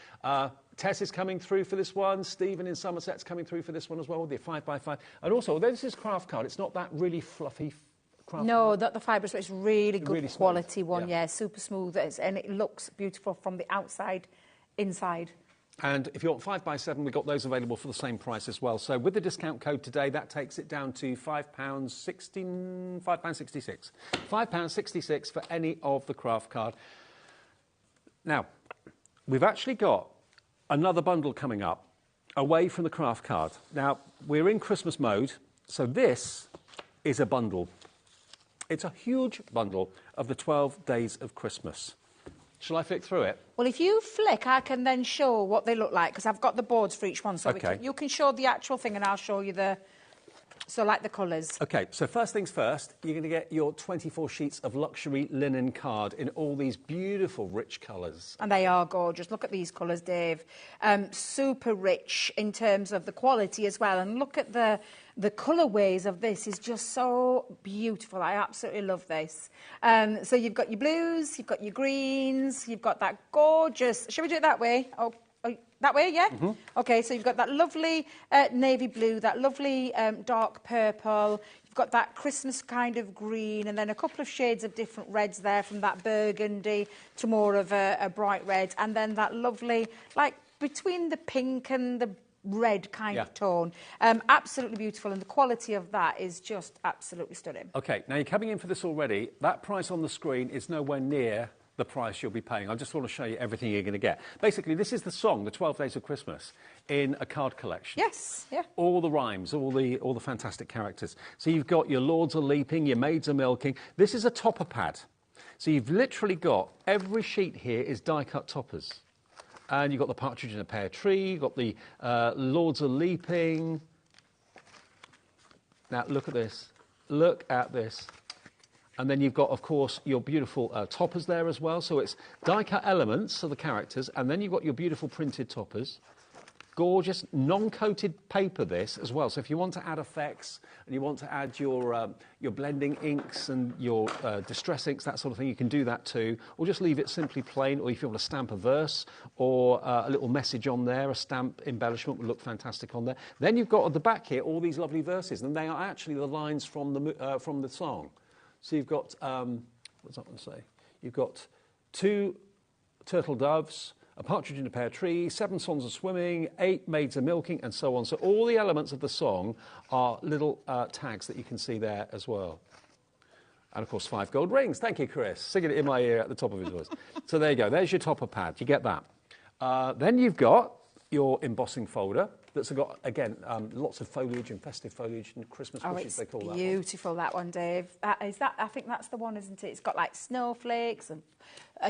Tess is coming through for this one. Stephen in Somerset's coming through for this one as well with the 5x5. And also, although this is craft card, it's not that really fluffy craft No, card. not the fibrous, but it's really good really quality smooth. one, yeah, super smooth. And it looks beautiful from the outside, inside. And if you want 5x7, we've got those available for the same price as well. So with the discount code today, that takes it down to £5.66. £5.66 for any of the craft card. Now, we've actually got another bundle coming up away from the craft card. Now, we're in Christmas mode, so this is a bundle. It's a huge bundle of the 12 days of Christmas. Shall I flick through it? Well, if you flick, I can then show what they look like, because I've got the boards for each one. So Okay. you can show the actual thing, and I'll show you the... So, like the colours. OK, so first things first, you're going to get your 24 sheets of luxury linen card in all these beautiful, rich colours. And they are gorgeous. Look at these colours, Dave. Super rich in terms of the quality as well. And look at the colourways of this is just so beautiful. I absolutely love this. So you've got your blues, you've got your greens, you've got that gorgeous... Shall we do it that way? Oh, that way, yeah? Mm-hmm. OK, so you've got that lovely navy blue, that lovely dark purple. You've got that Christmas kind of green, and then a couple of shades of different reds there, from that burgundy to more of a bright red. And then that lovely, like, between the pink and the red kind of tone. Absolutely beautiful, and the quality of that is just absolutely stunning. OK, now you're coming in for this already. That price on the screen is nowhere near the price you'll be paying. I just want to show you everything you're going to get. Basically, this is the song, The 12 Days of Christmas, in a card collection. Yes, yeah. All the rhymes, all the fantastic characters. So you've got your lords are leaping, your maids are milking. This is a topper pad. So you've literally got, every sheet here is die-cut toppers. And you've got the partridge in a pear tree, you've got the lords are leaping. Now, look at this. Look at this. And then you've got, of course, your beautiful toppers there as well. So it's die-cut elements of the characters, and then you've got your beautiful printed toppers. Gorgeous, non-coated paper, this, as well. So if you want to add effects, and you want to add your blending inks and your distress inks, that sort of thing, you can do that too. Or just leave it simply plain, or if you want to stamp a verse or a little message on there, a stamp embellishment would look fantastic on there. Then you've got at the back here all these lovely verses, and they are actually the lines from the song. So you've got, what's that one say? You've got 2 turtle doves, a partridge in a pear tree, 7 swans are swimming, 8 maids are milking, and so on. So all the elements of the song are little tags that you can see there as well. And, of course, 5 gold rings. Thank you, Chris. Singing it in my ear at the top of his voice. So there you go. There's your topper pad. You get that. Then you've got your embossing folder that's got, again, lots of foliage and festive foliage and Christmas bushes, they call that one. Beautiful, that one, Dave. I think that's the one, isn't it? It's got, like, snowflakes and...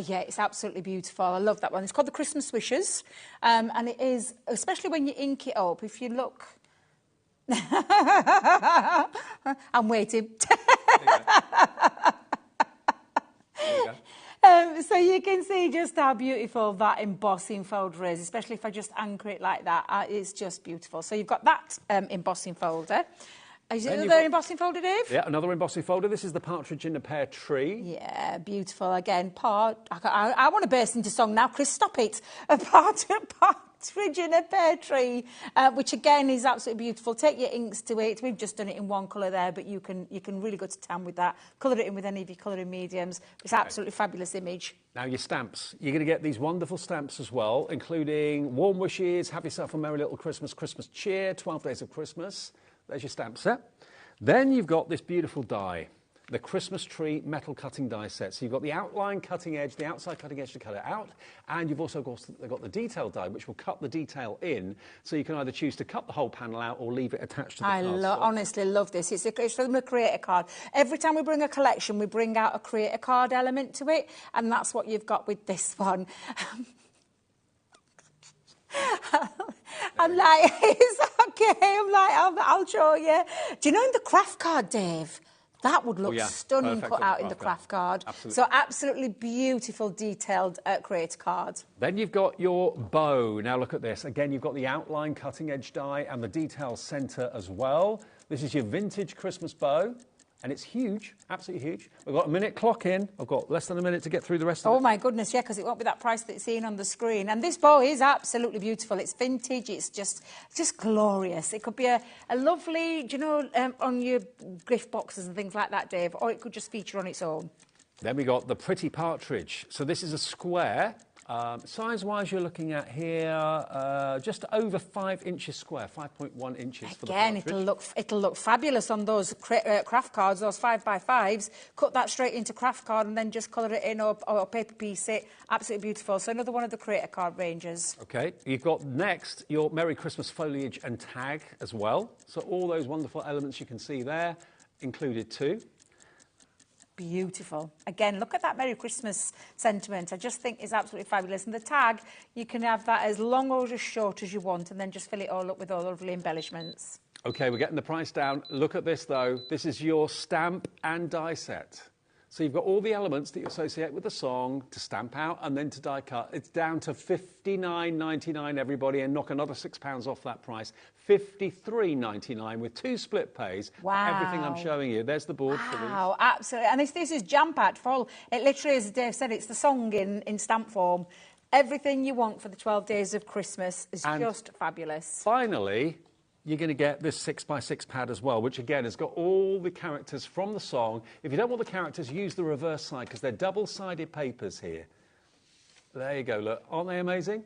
yeah, it's absolutely beautiful. I love that one. It's called the Christmas Wishes. And it is, especially when you ink it up, if you look... I'm waiting. So you can see just how beautiful that embossing folder is, especially if I just anchor it like that. It's just beautiful. So you've got that embossing folder. Is it another embossing folder, Dave? Yeah, another embossing folder. This is the partridge in a pear tree. Yeah, beautiful. Again, I want to burst into song now. Chris, stop it. Phrygian pear tree, which again is absolutely beautiful. Take your inks to it. We've just done it in one colour there, but you can really go to town with that. Colour it in with any of your colouring mediums. It's absolutely fabulous image. Now your stamps. You're going to get these wonderful stamps as well, including warm wishes, have yourself a merry little Christmas, Christmas cheer, 12 days of Christmas. There's your stamp set. Then you've got this beautiful die, the Christmas tree metal cutting die set. So you've got the outline cutting edge, the outside cutting edge to cut it out, and you've also got the detail die, which will cut the detail in, so you can either choose to cut the whole panel out or leave it attached to the card. I honestly love this. It's from a creator card. Every time we bring a collection, we bring out a creator card element to it, and that's what you've got with this one. I'm like, it's okay. I'm like, I'll show you. Do you know in the craft card, Dave? That would look stunning cut out in the craft card. Absolutely. So absolutely beautiful, detailed creator card. Then you've got your bow. Now look at this. Again, you've got the outline cutting edge die and the detail centre as well. This is your vintage Christmas bow. And it's huge, absolutely huge. We've got a minute clock in. I've got less than a minute to get through the rest of it. Oh, my goodness, yeah, because it won't be that price that it's seen on the screen. And this bow is absolutely beautiful. It's vintage. It's just glorious. It could be a lovely, do you know, on your gift boxes and things like that, Dave, or it could just feature on its own. Then we got the pretty partridge. So this is a square. Size-wise, you're looking at here just over 5 inches square, 5.1 inches for the partridge. Again, it'll look fabulous on those craft cards, those 5x5s. Cut that straight into craft card and then just colour it in or paper piece it. Absolutely beautiful. So another one of the creator card ranges. OK, you've got next your Merry Christmas foliage and tag as well. So all those wonderful elements you can see there included too. Beautiful. Again, look at that Merry Christmas sentiment. I just think it's absolutely fabulous. And the tag, you can have that as long or as short as you want and then just fill it all up with all lovely embellishments. OK, we're getting the price down. Look at this, though. This is your stamp and die set. So you've got all the elements that you associate with the song to stamp out and then to die cut. It's down to $59.99, everybody, and knock another £6 off that price. $53.99 with 2 split pays. Wow. Everything I'm showing you. There's the board for these. Wow, absolutely. And this is jam-packed full. It literally, as Dave said, it's the song in stamp form. Everything you want for the 12 days of Christmas is just fabulous. Finally, you're going to get this 6x6 pad as well, which again has got all the characters from the song. If you don't want the characters, use the reverse side because they're double-sided papers here. There you go, look. Aren't they amazing?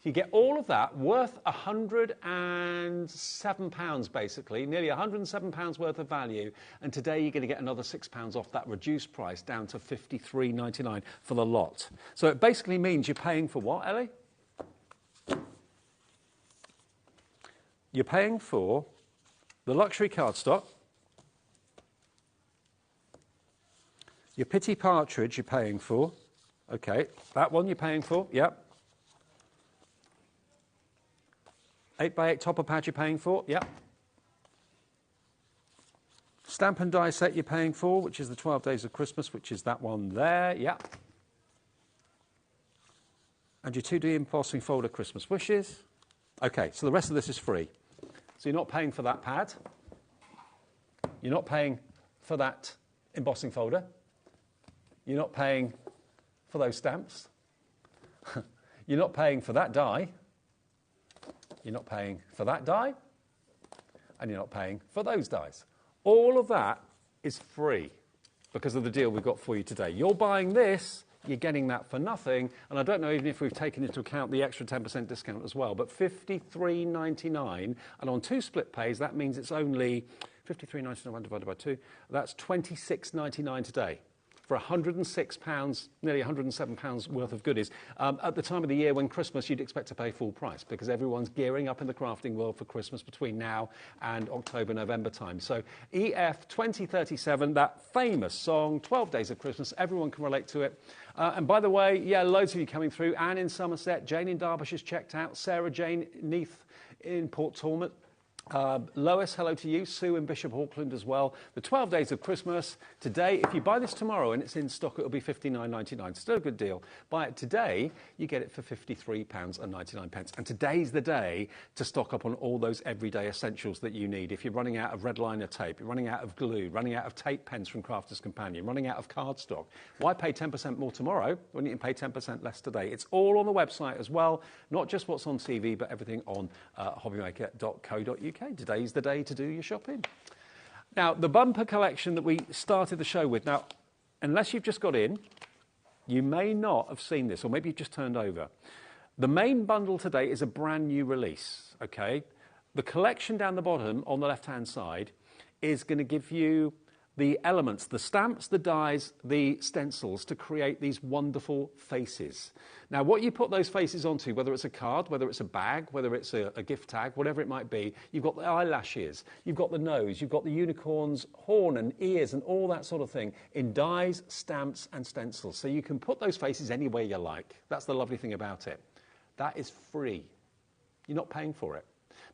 You get all of that worth £107 basically, nearly £107 worth of value. And today you're going to get another £6 off that reduced price down to $53.99 for the lot. So it basically means you're paying for what, Ellie? You're paying for the luxury cardstock, your Pitty Partridge you're paying for, OK, that one you're paying for, yep. 8x8 topper pad you're paying for, yep. Stamp and die set you're paying for, which is the 12 Days of Christmas, which is that one there, yep. And your 2D embossing folder Christmas wishes. OK, so the rest of this is free. So you're not paying for that pad. You're not paying for that embossing folder. You're not paying for those stamps. You're not paying for that die. You're not paying for that die. And you're not paying for those dies. All of that is free because of the deal we've got for you today. You're buying this. You're getting that for nothing, and I don't know even if we've taken into account the extra 10% discount as well, but $53.99, and on 2 split pays, that means it's only $53.99 divided by 2. That's $26.99 today for £106, nearly £107 worth of goodies. At the time of the year when Christmas, you'd expect to pay full price because everyone's gearing up in the crafting world for Christmas between now and October, November time. So EF 2037, that famous song, 12 Days of Christmas, everyone can relate to it. And by the way, yeah, loads of you coming through. Anne in Somerset, Jane in Derbyshire's checked out, Sarah Jane Neath in Port Talbot. Lois, hello to you. Sue in Bishop Auckland as well. The 12 Days of Christmas. Today, if you buy this tomorrow and it's in stock, it'll be $59.99. Still a good deal. Buy it today, you get it for £53.99. And today's the day to stock up on all those everyday essentials that you need. If you're running out of red liner tape, you're running out of glue, running out of tape pens from Crafter's Companion, running out of cardstock, why pay 10% more tomorrow when you can pay 10% less today? It's all on the website as well. Not just what's on TV, but everything on hobbymaker.co.uk. Today's the day to do your shopping. Now, the bumper collection that we started the show with. Now, unless you've just got in, you may not have seen this, or maybe you've just turned over. The main bundle today is a brand new release, okay? The collection down the bottom on the left-hand side is going to give you the elements, the stamps, the dies, the stencils to create these wonderful faces. Now, what you put those faces onto, whether it's a card, whether it's a bag, whether it's a gift tag, whatever it might be, you've got the eyelashes, you've got the nose, you've got the unicorn's horn and ears and all that sort of thing in dies, stamps and stencils. So you can put those faces anywhere you like. That's the lovely thing about it. That is free. You're not paying for it.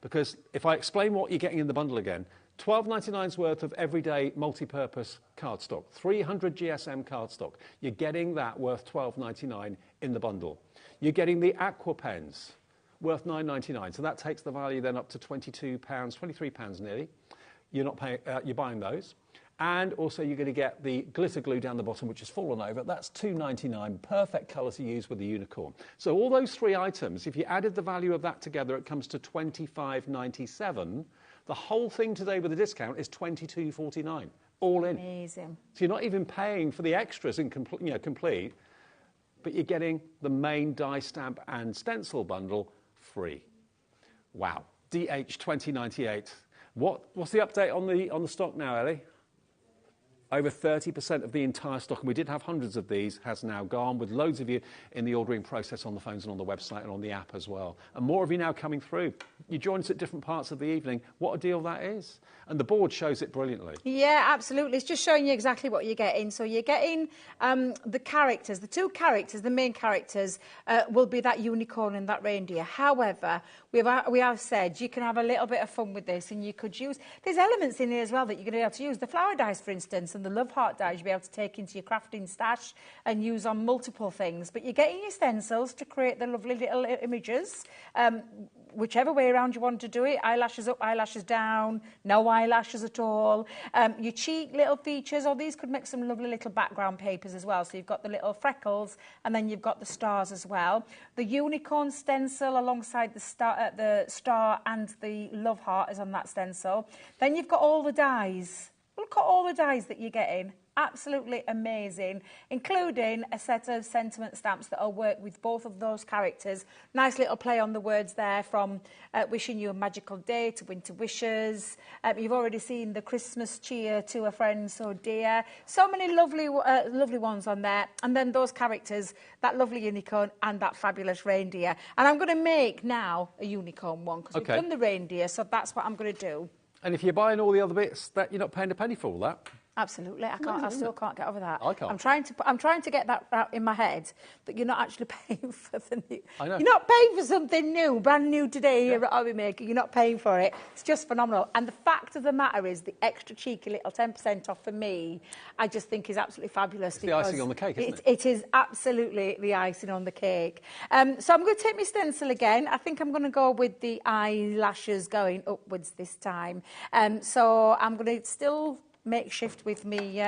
Because if I explain what you're getting in the bundle again, $12.99's worth of everyday multi-purpose cardstock, 300 GSM cardstock. You're getting that worth $12.99 in the bundle. You're getting the aqua pens, worth $9.99. So that takes the value then up to £22, £23 nearly. You're not paying, you're buying those. And also you're going to get the glitter glue down the bottom, which has fallen over. That's $2.99, perfect colour to use with the unicorn. So all those three items, if you added the value of that together, it comes to $25.97. The whole thing today with a discount is $22.49, all in. Amazing. So you're not even paying for the extras in complete, but you're getting the main die stamp and stencil bundle free. Wow. DH2098. What's the update on the stock now, Ellie? Over 30% of the entire stock, and we did have hundreds of these, has now gone, with loads of you in the ordering process on the phones and on the website and on the app as well. And more of you now coming through. You join us at different parts of the evening. What a deal that is. And the board shows it brilliantly. Yeah, absolutely. It's just showing you exactly what you're getting. So you're getting the characters, the two characters, the main characters will be that unicorn and that reindeer. However, we have said you can have a little bit of fun with this, and you could use, there's elements in here as well that you're going to be able to use. The flower dies, for instance, and the love heart dies you'll be able to take into your crafting stash and use on multiple things. But you're getting your stencils to create the lovely little images, whichever way around you want to do it, eyelashes up, eyelashes down, no eyelashes at all. Your cheek little features, or these could make some lovely little background papers as well. So you've got the little freckles, and then you've got the stars as well. The unicorn stencil alongside the star and the love heart is on that stencil. Then you've got all the dies. Look at all the dies that you're getting. Absolutely amazing, including a set of sentiment stamps that will work with both of those characters. Nice little play on the words there, from wishing you a magical day to winter wishes. You've already seen the Christmas cheer to a friend so dear. So many lovely ones on there. And then those characters, that lovely unicorn and that fabulous reindeer. And I'm going to make now a unicorn one, because we've done the reindeer, so that's what I'm going to do. And if you're buying all the other bits, that you're not paying a penny for all that. Absolutely, I still can't get over that. I can't. I'm trying to get that out in my head, that you're not actually paying for the new. I know. You're not paying for something new, brand new today here at HobbyMaker. You're not paying for it. It's just phenomenal. And the fact of the matter is, the extra cheeky little 10% off for me, I just think is absolutely fabulous. It's the icing on the cake, isn't it? It is absolutely the icing on the cake. So I'm going to take my stencil again. I think I'm going to go with the eyelashes going upwards this time. So I'm going to still makeshift with me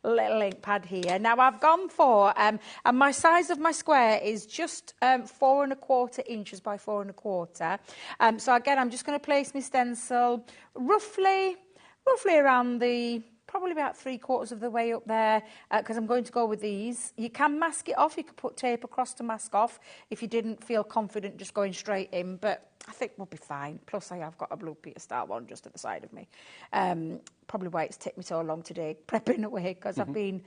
little ink pad here. Now I've gone for, and my size of my square is just 4 1/4 inches by 4 1/4. So again, I'm just going to place my stencil roughly around the, probably about 3/4 of the way up there, because I'm going to go with these. You can mask it off. You could put tape across to mask off if you didn't feel confident just going straight in, but I think we'll be fine. Plus, I have got a blue Peter Star one just at the side of me. Probably why it's taken me so long today, prepping away, because I've been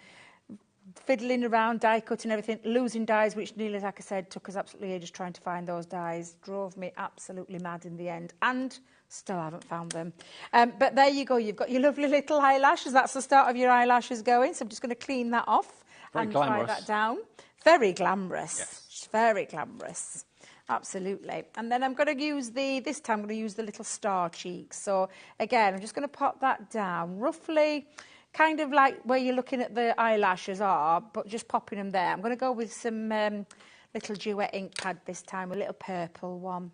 fiddling around, die cutting everything, losing dies, which nearly, like I said, took us absolutely ages trying to find those dies. Drove me absolutely mad in the end, and still haven't found them. But there you go. You've got your lovely little eyelashes. That's the start of your eyelashes going. So I'm just going to clean that off and dry that down. Very glamorous. Yes. Very glamorous. Absolutely. And then I'm going to use this time I'm going to use the little star cheeks. So again, I'm just going to pop that down roughly, kind of like where you're looking at the eyelashes are, but just popping them there. I'm going to go with some little duet ink pad this time, a little purple one.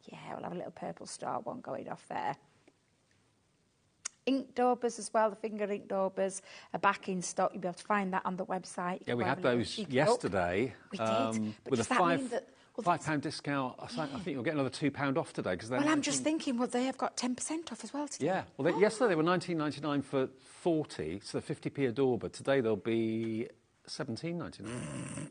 Yeah, we'll have a little purple star one going off there. Ink daubers as well, the finger ink daubers are back in stock. You'll be able to find that on the website. Yeah, we had those yesterday. We did. With a £5 discount. I think you'll get another £2 off today. Well, I'm just thinking, well, they have got 10% off as well today. Yeah, well, yesterday they were £19.99 for 40, so 50p a dauber. Today they'll be £17.99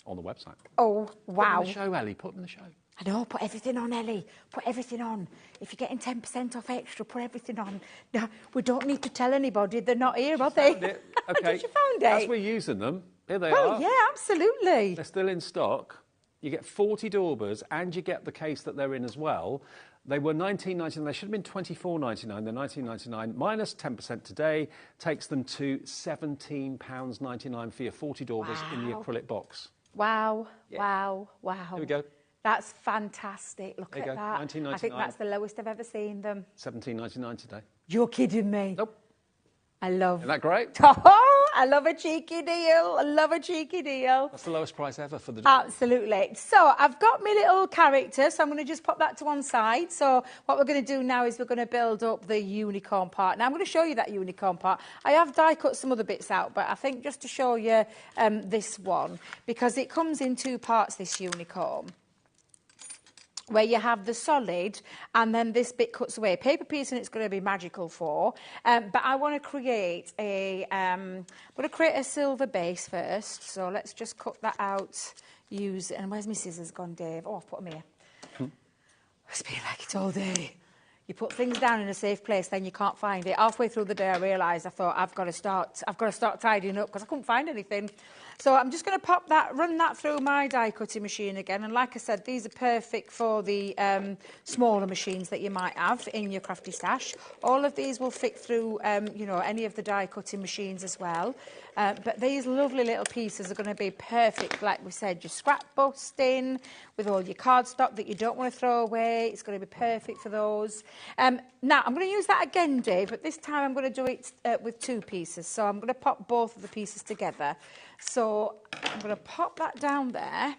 on the website. Oh, wow. Put them in the show, Ellie, put them in the show. I know, put everything on, Ellie. Put everything on. If you're getting 10% off extra, put everything on. No, we don't need to tell anybody. They're not here, are they? Okay. Did you find it? As we're using them, here they are. Oh, yeah, absolutely. They're still in stock. You get 40 daubers and you get the case that they're in as well. They were $19.99. They should have been $24.99. They're $19.99 minus 10% today takes them to £17.99 for your 40 daubers in the acrylic box. Wow, Yeah. wow, wow. Here we go. That's fantastic. Look at that. $19.99. I think that's the lowest I've ever seen them. $17.99 today. You're kidding me. Nope. I love... Isn't that great? Oh, I love a cheeky deal. I love a cheeky deal. That's the lowest price ever for the... Absolutely. So I've got my little character, so I'm going to just pop that to one side. So what we're going to do now is we're going to build up the unicorn part. Now I'm going to show you that unicorn part. I have die cut some other bits out, but I think just to show you this one, because it comes in two parts, this unicorn, where you have the solid and then this bit cuts away. Paper piecing it's going to be magical for, but I want to create a silver base first. So let's just cut that out. Use and where's my scissors gone, Dave? Oh, I've put them here. It's been like it all day. You put things down in a safe place, then you can't find it. Halfway through the day, I realised I thought I've got to start tidying up because I couldn't find anything. So I'm just going to run that through my die cutting machine again. And like I said, these are perfect for the smaller machines that you might have in your crafty stash. All of these will fit through, any of the die cutting machines as well. But these lovely little pieces are going to be perfect, like we said, your scrap busting with all your cardstock that you don't want to throw away. It's going to be perfect for those. Now, I'm going to use that again, Dave, but this time I'm going to do it with two pieces. So I'm going to pop both of the pieces together. So I'm going to pop that down there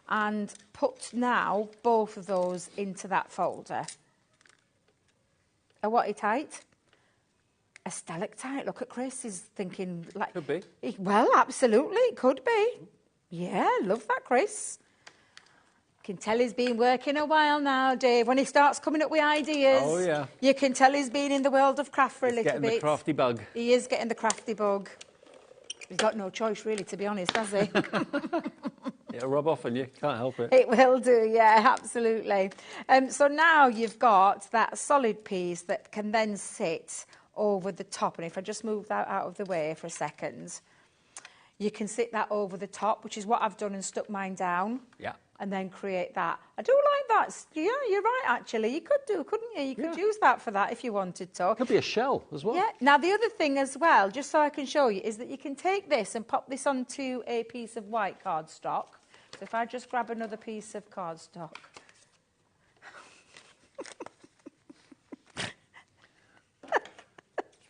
and put now both of those into that folder. A what-y-tite? A stalactite. Look at Chris, he's thinking like... Could be. Well, absolutely, it could be. Yeah, love that, Chris. Can tell he's been working a while now, Dave. When he starts coming up with ideas, oh, yeah. You can tell he's been in the world of craft for a little bit. Getting the crafty bug. He is getting the crafty bug. He's got no choice, really, to be honest, has he? It'll rub off on you. Can't help it. It will do, yeah, absolutely. So now you've got that solid piece that can then sit over the top. And if I just move that out of the way for a second, you can sit that over the top, which is what I've done and stuck mine down. Yeah. And then create that. I do like that. Yeah, you're right, actually. You could do, couldn't you? You could use that for that if you wanted to. Could be a shell as well. Yeah. Now, the other thing as well, just so I can show you, is that you can take this and pop this onto a piece of white cardstock. So if I just grab another piece of cardstock.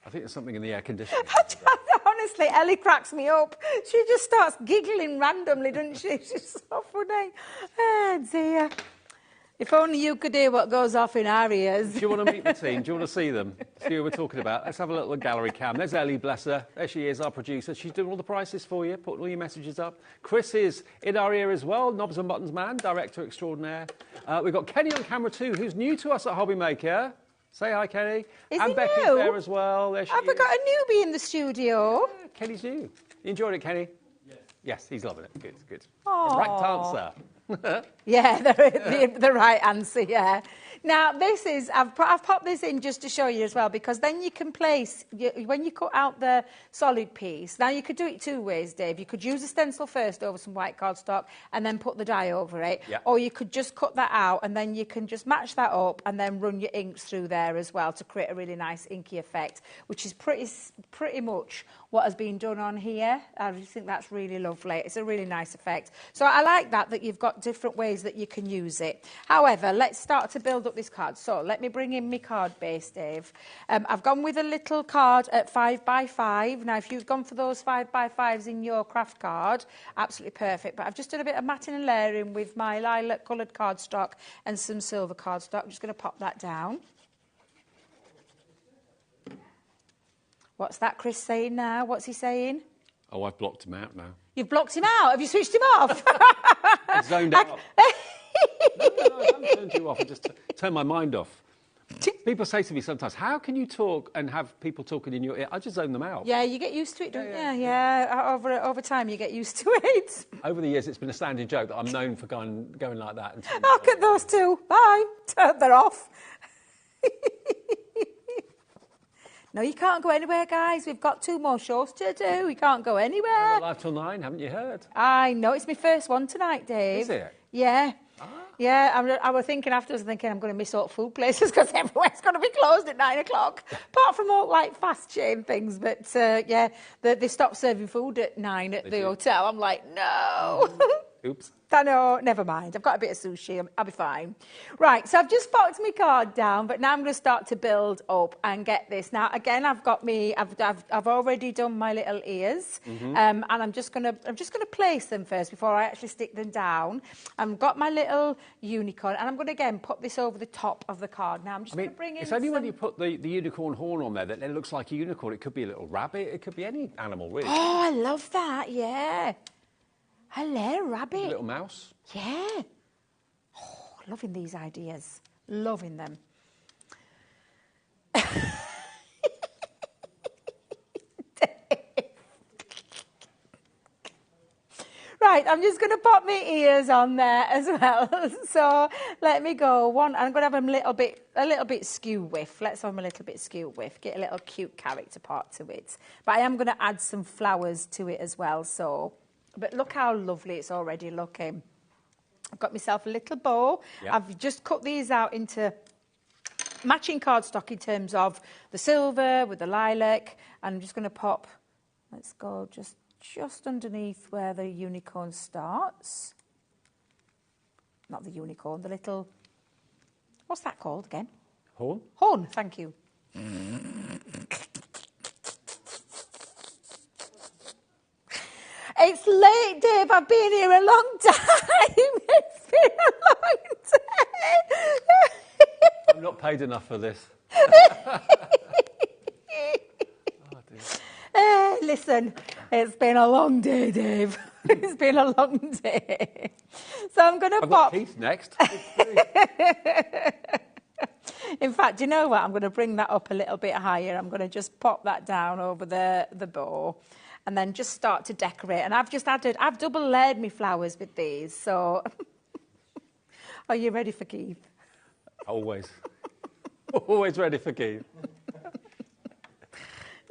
I think there's something in the air conditioning. Honestly, Ellie cracks me up. She just starts giggling randomly, doesn't she? She's so funny. Oh, dear. If only you could hear what goes off in our ears. Do you want to meet the team? Do you want to see them? See who we're talking about? Let's have a little gallery cam. There's Ellie, bless her. There she is, our producer. She's doing all the prices for you, putting all your messages up. Chris is in our ear as well, Knobs and Buttons man, director extraordinaire. We've got Kenny on camera too, who's new to us at HobbyMaker. Say hi, Kenny. Is and he Becky's new? there as well. There she Have we is. got a newbie in the studio? Yeah, Kenny's new. You enjoyed it, Kenny? Yes. Yes, he's loving it. Good, good. Aww. Right answer. Yeah, the right answer, yeah. Now, this is, I've popped this in just to show you as well, because then you can place, when you cut out the solid piece, now you could do it two ways, Dave. You could use a stencil first over some white cardstock and then put the die over it. Yeah. Or you could just cut that out and then you can just match that up and then run your inks through there as well to create a really nice inky effect, which is pretty much what has been done on here. I just think that's really lovely. It's a really nice effect. So I like that you've got different ways that you can use it. However, let's start to build up this card. So let me bring in my card base, Dave. I've gone with a little card at 5x5. Now, if you've gone for those 5x5s in your craft card, absolutely perfect. But I've just done a bit of matting and layering with my lilac coloured cardstock and some silver cardstock. I'm just going to pop that down. What's that Chris saying now? What's he saying? Oh, I've blocked him out now. You've blocked him out? Have you switched him off? I zoned out. No, I haven't turned you off. I just turned my mind off. People say to me sometimes, how can you talk and have people talking in your ear? I just zone them out. Yeah, you get used to it, don't you? Yeah. Over time, you get used to it. Over the years, it's been a standing joke that I'm known for going like that. And look at those two. Bye. They're off. No, you can't go anywhere, guys. We've got 2 more shows to do. We can't go anywhere. Live till 9, haven't you heard? I know. It's my first one tonight, Dave. Is it? Yeah. Yeah, I was thinking afterwards, I'm going to miss all food places because everywhere's going to be closed at 9 o'clock, apart from all like fast chain things. But yeah, they stopped serving food at 9 at the hotel. I'm like, no. Oops. I know, never mind. I've got a bit of sushi. I'll be fine. Right, so I've just popped my card down, but now I'm going to start to build up and get this. Now, again, I've already done my little ears, and I'm just going to place them first before I actually stick them down. I've got my little unicorn, and I'm going to again put this over the top of the card. Now I'm just going to bring in. It's only when you put the unicorn horn on there that it looks like a unicorn. It could be a little rabbit. It could be any animal, really. Oh, I love that. Yeah. Hello, rabbit. A little mouse. Yeah. Oh, loving these ideas. Loving them. Right, I'm just going to pop my ears on there as well. So let me go. I'm going to have them a little bit skew with. Let's have them a little bit skew with. Get a little cute character part to it. But I am going to add some flowers to it as well. But look how lovely it's already looking. I've got myself a little bow. Yep. I've just cut these out into matching cardstock in terms of the silver with the lilac. And I'm just going to pop, let's go just underneath where the unicorn starts. Not the unicorn, the little, what's that called again? Horn. Horn, thank you. It's late, Dave. I've been here a long time. It's been a long time. I'm not paid enough for this. Listen, it's been a long day, Dave. It's been a long day. So I'm going to pop... I've got Keith next. In fact, do you know what? I'm going to bring that up a little bit higher. I'm going to just pop that down over the bow and then just start to decorate. And I've double layered my flowers with these. So are you ready for Keith? Always. Always ready for Keith.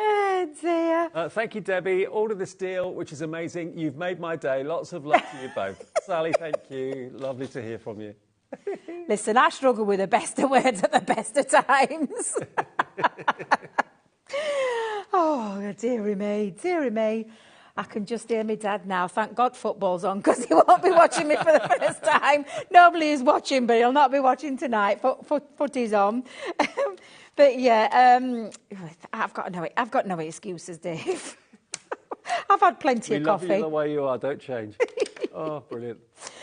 Oh, dear. Thank you, Debbie. All of this deal, which is amazing. You've made my day. Lots of love to you both. Sally, thank you. Lovely to hear from you. Listen, I struggle with the best of words at the best of times. Oh, dearie me, dearie me. I can just hear my dad now. Thank God football's on because he won't be watching me for the first time. Nobody is watching, but he'll not be watching tonight. Footy's on. But yeah, I've got no excuses, Dave. I've had plenty of coffee. We love you the way you are. Don't change. Oh, brilliant.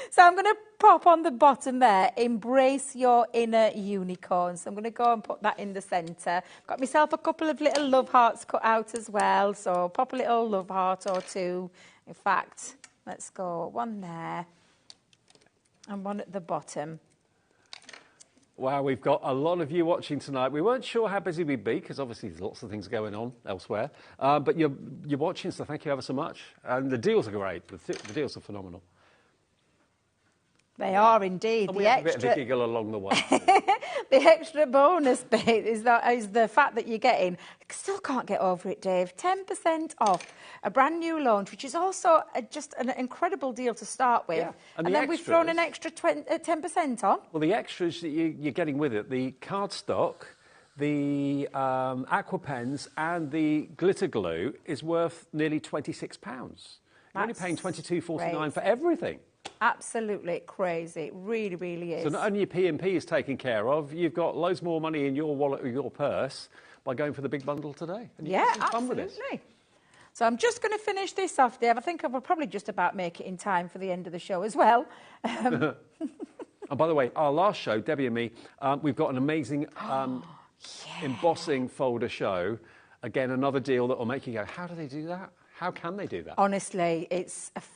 So I'm going to pop on the bottom there, embrace your inner unicorn. So I'm going to go and put that in the centre. Got myself a couple of little love hearts cut out as well. So pop a little love heart or two. In fact, let's go one there and one at the bottom. Wow, we've got a lot of you watching tonight. We weren't sure how busy we'd be because obviously there's lots of things going on elsewhere. But you're watching, so thank you ever so much. And the deals are great. The deals are phenomenal. They are indeed. And we have a bit of a giggle along the way. The extra bonus bit is the fact that you're getting, I still can't get over it, Dave, 10% off a brand new launch, which is also just an incredible deal to start with. Yeah. And then we've thrown an extra 10% on. Well, the extras that you're getting with it, the cardstock, the aqua pens and the glitter glue is worth nearly £26. You're only paying £22.49 for everything. Absolutely crazy. It really, really is. So not only your P&P is taken care of, you've got loads more money in your wallet or your purse by going for the big bundle today. And you Yeah, have some fun absolutely. with it. So I'm just going to finish this off, Dave. I think I will probably just about make it in time for the end of the show as well. And by the way, our last show, Debbie and me, we've got an amazing embossing folder show. Again, another deal that will make you go, how do they do that? How can they do that? Honestly,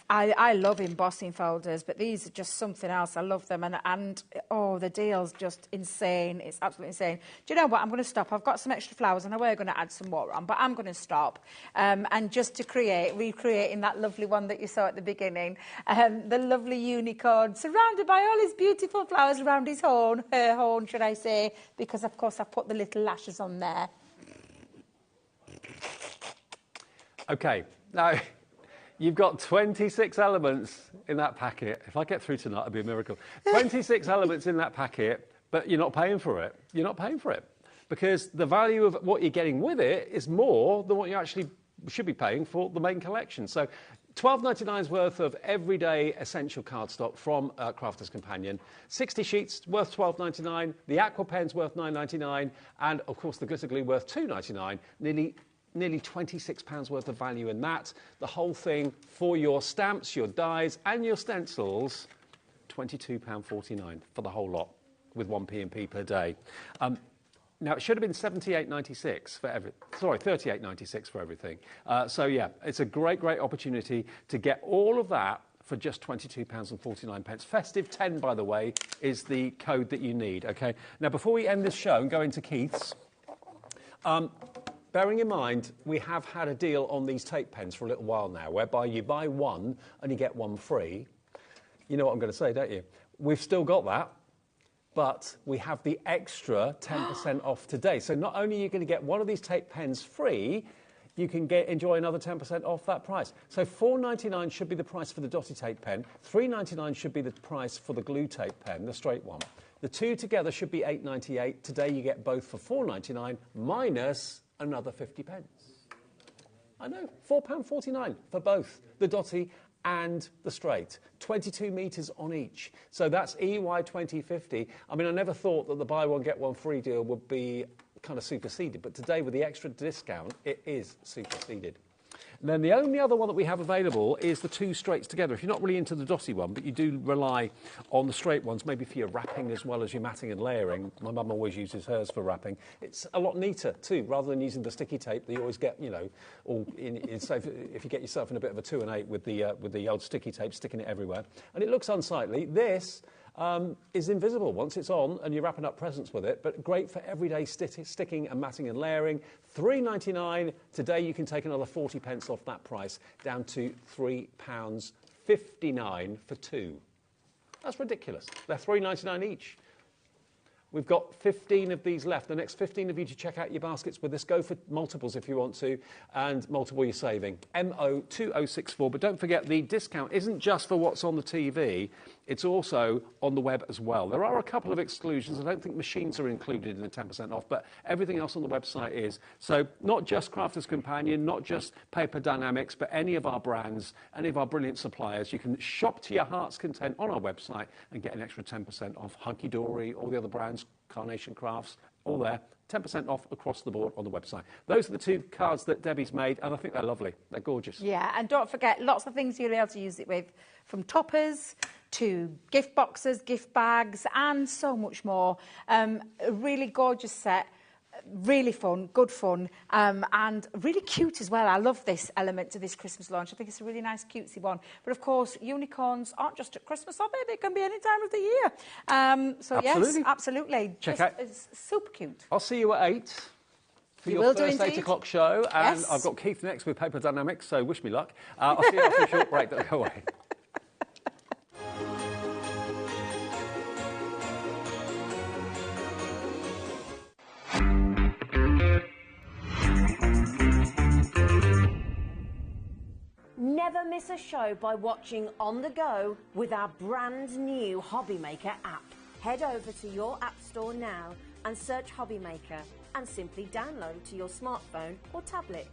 I love embossing folders, but these are just something else. I love them, and the deal's just insane. It's absolutely insane. Do you know what? I'm going to stop. I've got some extra flowers, and I were going to add some more on, but I'm going to stop. And just to recreating that lovely one that you saw at the beginning, the lovely unicorn surrounded by all his beautiful flowers around his horn, her horn, should I say? Because of course I've put the little lashes on there. Okay, now you've got 26 elements in that packet. If I get through tonight, it'll be a miracle. 26 elements in that packet, but you're not paying for it. You're not paying for it because the value of what you're getting with it is more than what you actually should be paying for the main collection. So £12.99's worth of everyday essential cardstock from Crafter's Companion. 60 sheets worth £12.99. The aqua pen's worth £9.99. And, of course, the glitter glue worth £2.99. Nearly £26 worth of value in that. The whole thing for your stamps, your dies and your stencils, £22.49 for the whole lot with 1 P&P per day. Now, it should have been £78.96 for £38.96 for everything. So, yeah, it's a great opportunity to get all of that for just £22.49. Festive 10, by the way, is the code that you need, OK? Now, before we end this show and go into Keith's, bearing in mind, we have had a deal on these tape pens for a little while now, whereby you buy one and you get one free. You know what I'm going to say, don't you? We've still got that, but we have the extra 10% off today. So not only are you going to get one of these tape pens free, you can enjoy another 10% off that price. So £4.99 should be the price for the dotty tape pen. £3.99 should be the price for the glue tape pen, the straight one. The two together should be £8.98. Today you get both for £4.99 minus another 50 pence. I know, £4.49 for both the dotty and the straight. 22 metres on each. So that's EY 2050. I mean, I never thought that the buy one, get one free deal would be kind of superseded, but today with the extra discount, it is superseded. And then the only other one that we have available is the two straights together. If you're not really into the dotty one, but you do rely on the straight ones, maybe for your wrapping as well as your matting and layering. My mum always uses hers for wrapping. It's a lot neater too, rather than using the sticky tape that you always get, you know, all so if you get yourself in a bit of a 2 and 8 with the old sticky tape, sticking it everywhere. And it looks unsightly. This is invisible once it's on and you're wrapping up presents with it, but great for everyday sticking and matting and layering. £3.99. Today you can take another 40 pence off that price, down to £3.59 for two. That's ridiculous. They're £3.99 each. We've got 15 of these left. The next 15 of you to check out your baskets with this. Go for multiples if you want to, and multiple you're saving. MO2064. But don't forget, the discount isn't just for what's on the TV. It's also on the web as well. There are a couple of exclusions. I don't think machines are included in the 10% off, but everything else on the website is. So not just Crafter's Companion, not just Paper Dynamics, but any of our brands, any of our brilliant suppliers. You can shop to your heart's content on our website and get an extra 10% off. Hunky Dory, all the other brands, Carnation Crafts, all there. 10% off across the board on the website. Those are the two cards that Debbie's made, and I think they're lovely. They're gorgeous. Yeah, and don't forget, lots of things you'll be able to use it with, from toppers to gift boxes, gift bags, and so much more. A really gorgeous set. Really fun, good fun, and really cute as well. I love this element to this Christmas launch. I think it's a really nice, cutesy one. But of course, unicorns aren't just at Christmas, are they? They can be any time of the year. So absolutely. Yes, absolutely. Check out. It's super cute. I'll see you at 8 for You your will do first 8 indeed. o'clock show. And Yes. I've got Keith next with Paper Dynamics, so wish me luck. I'll see you after a short break. Don't go away. Never miss a show by watching on the go with our brand new HobbyMaker app. Head over to your app store now and search HobbyMaker and simply download to your smartphone or tablet.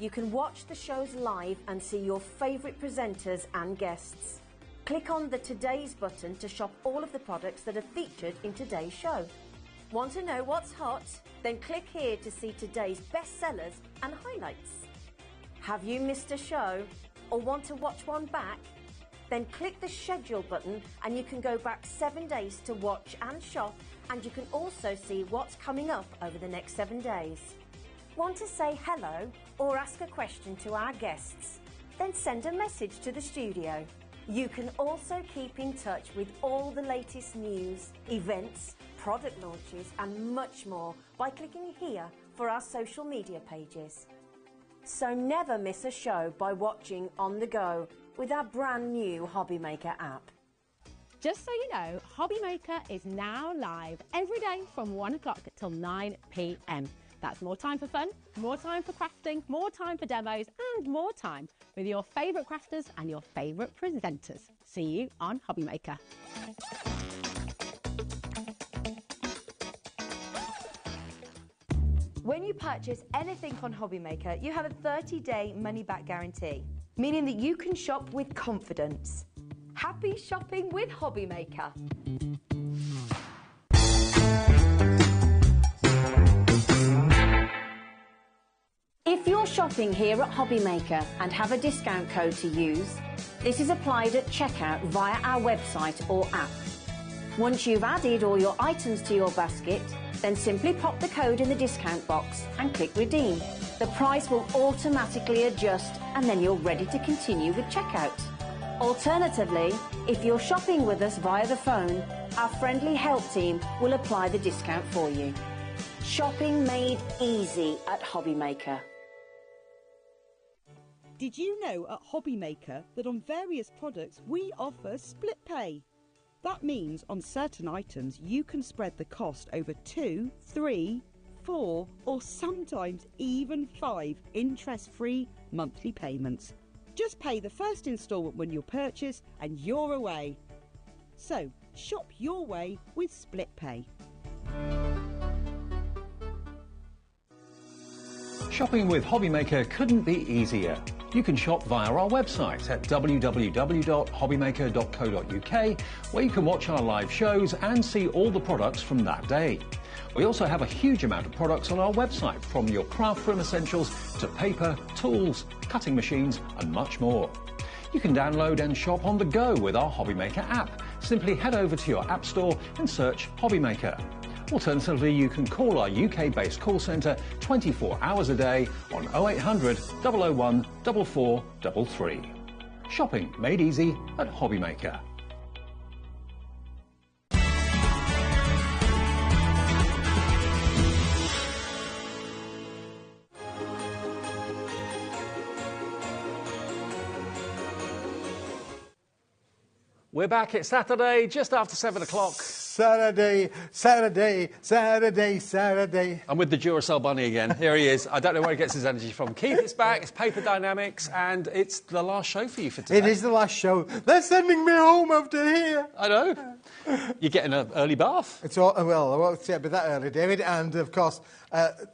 You can watch the shows live and see your favourite presenters and guests. click on the Today's button to shop all of the products that are featured in today's show. Want to know what's hot? Then click here to see today's bestsellers and highlights. Have you missed a show or want to watch one back? Then click the schedule button and you can go back 7 days to watch and shop, and you can also see what's coming up over the next 7 days. Want to say hello or ask a question to our guests? Then send a message to the studio. You can also keep in touch with all the latest news, events, product launches and much more by clicking here for our social media pages. So never miss a show by watching on the go with our brand new HobbyMaker app. Just so you know, HobbyMaker is now live every day from 1 o'clock till 9 p.m. That's more time for fun, more time for crafting, more time for demos and more time with your favourite crafters and your favourite presenters. See you on HobbyMaker. When you purchase anything on HobbyMaker, you have a 30-day money-back guarantee, meaning that you can shop with confidence. Happy shopping with HobbyMaker. If you're shopping here at HobbyMaker and have a discount code to use, this is applied at checkout via our website or app. Once you've added all your items to your basket, then simply pop the code in the discount box and click redeem. The price will automatically adjust and then you're ready to continue with checkout. Alternatively, if you're shopping with us via the phone, our friendly help team will apply the discount for you. Shopping made easy at HobbyMaker. Did you know at HobbyMaker that on various products we offer split pay? That means on certain items you can spread the cost over 2, 3, 4 or sometimes even 5 interest-free monthly payments. Just pay the first instalment when you purchase and you're away. So shop your way with split pay. Shopping with HobbyMaker couldn't be easier. You can shop via our website at www.hobbymaker.co.uk, where you can watch our live shows and see all the products from that day. We also have a huge amount of products on our website, from your craft room essentials to paper, tools, cutting machines and much more. You can download and shop on the go with our HobbyMaker app. Simply head over to your app store and search HobbyMaker. Alternatively, you can call our UK-based call centre 24 hours a day on 0800 001 4433. Shopping made easy at HobbyMaker. We're back. It's Saturday, just after 7 o'clock. Saturday. I'm with the Duracell Bunny again. Here he is. I don't know where he gets his energy from. Keith is back. It's Paper Dynamics, and it's the last show for you for today. It is the last show. They're sending me home after here. I know. You're getting an early bath. It's all, well, I won't say it be that early, David. And, of course,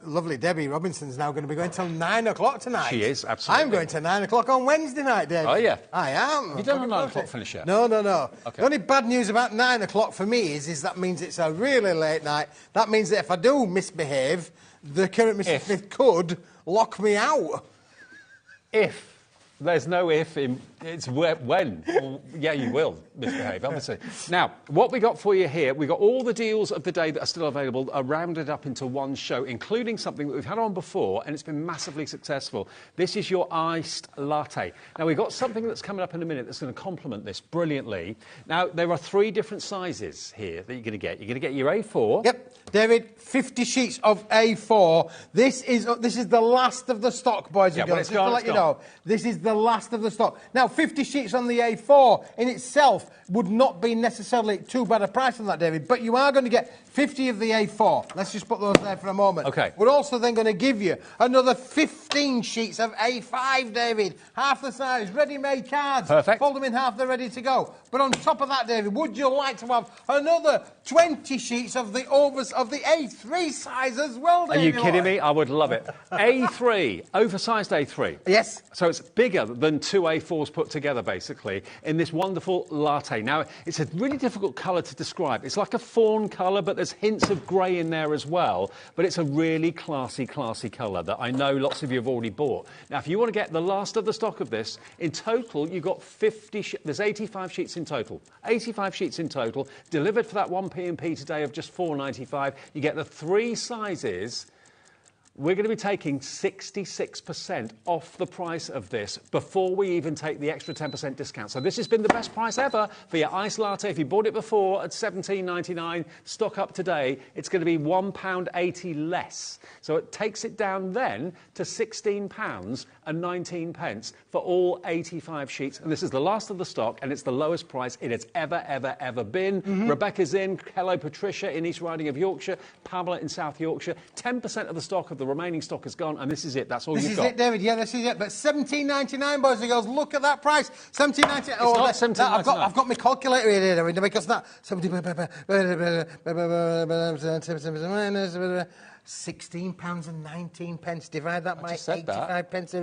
lovely Debbie Robinson's now going to be going till 9 o'clock tonight. She is, absolutely. I'm going to 9 o'clock on Wednesday night, David. Oh, yeah? I am. Have you done a 9 o'clock finish yet? No. Okay. The only bad news about 9 o'clock for me is that means it's a really late night. That means that if I do misbehave, the current Mr. Smith could lock me out. If. There's no if in, it's when. Well, yeah, you will misbehave, obviously. Now, what we got for you here, we got all the deals of the day that are still available are rounded up into one show, including something that we've had on before, and it's been massively successful. This is your iced latte. Now, we've got something that's coming up in a minute that's going to complement this brilliantly. Now, there are 3 different sizes here that you're going to get. You're going to get your A4. Yep. David, 50 sheets of A4. This is the last of the stock, boys and girls. Just to let you know, this is the last of the stock. Now, 50 sheets on the A4 in itself would not be necessarily too bad a price on that, David, but you are going to get 50 of the A4. Let's just put those there for a moment. Okay. We're also then going to give you another 15 sheets of A5, David. Half the size, ready-made cards. Perfect. Fold them in half, they're ready to go. But on top of that, David, would you like to have another 20 sheets of the A3 size as well, David? Are you kidding me? I would love it. A3, oversized A3. Yes. So it's big bigger than 2 A4s put together, basically, in this wonderful latte. Now, it's a really difficult colour to describe. It's like a fawn colour, but there's hints of grey in there as well. But it's a really classy colour that I know lots of you have already bought. Now, if you want to get the last of the stock of this, in total, you've got 50... There's 85 sheets in total. 85 sheets in total, delivered for that 1 P&P today of just £4.95. You get the 3 sizes. We're going to be taking 66% off the price of this before we even take the extra 10% discount. So this has been the best price ever for your iced latte. If you bought it before at £17.99, stock up today, it's going to be £1.80 less. So it takes it down then to £16.19 for all 85 sheets. And this is the last of the stock, and it's the lowest price it has ever been. Rebecca's in. Hello, Patricia in East Riding of Yorkshire. Pamela in South Yorkshire. 10% of the stock of the remaining stock is gone, and this is it. That's all you've got. This is it, David. Yeah, this is it. But £17.99, boys and girls. Look at that price. £17.99. Oh, not £17.99. I've got my calculator here, David, because that... £16.19. Divide that by 85 pence.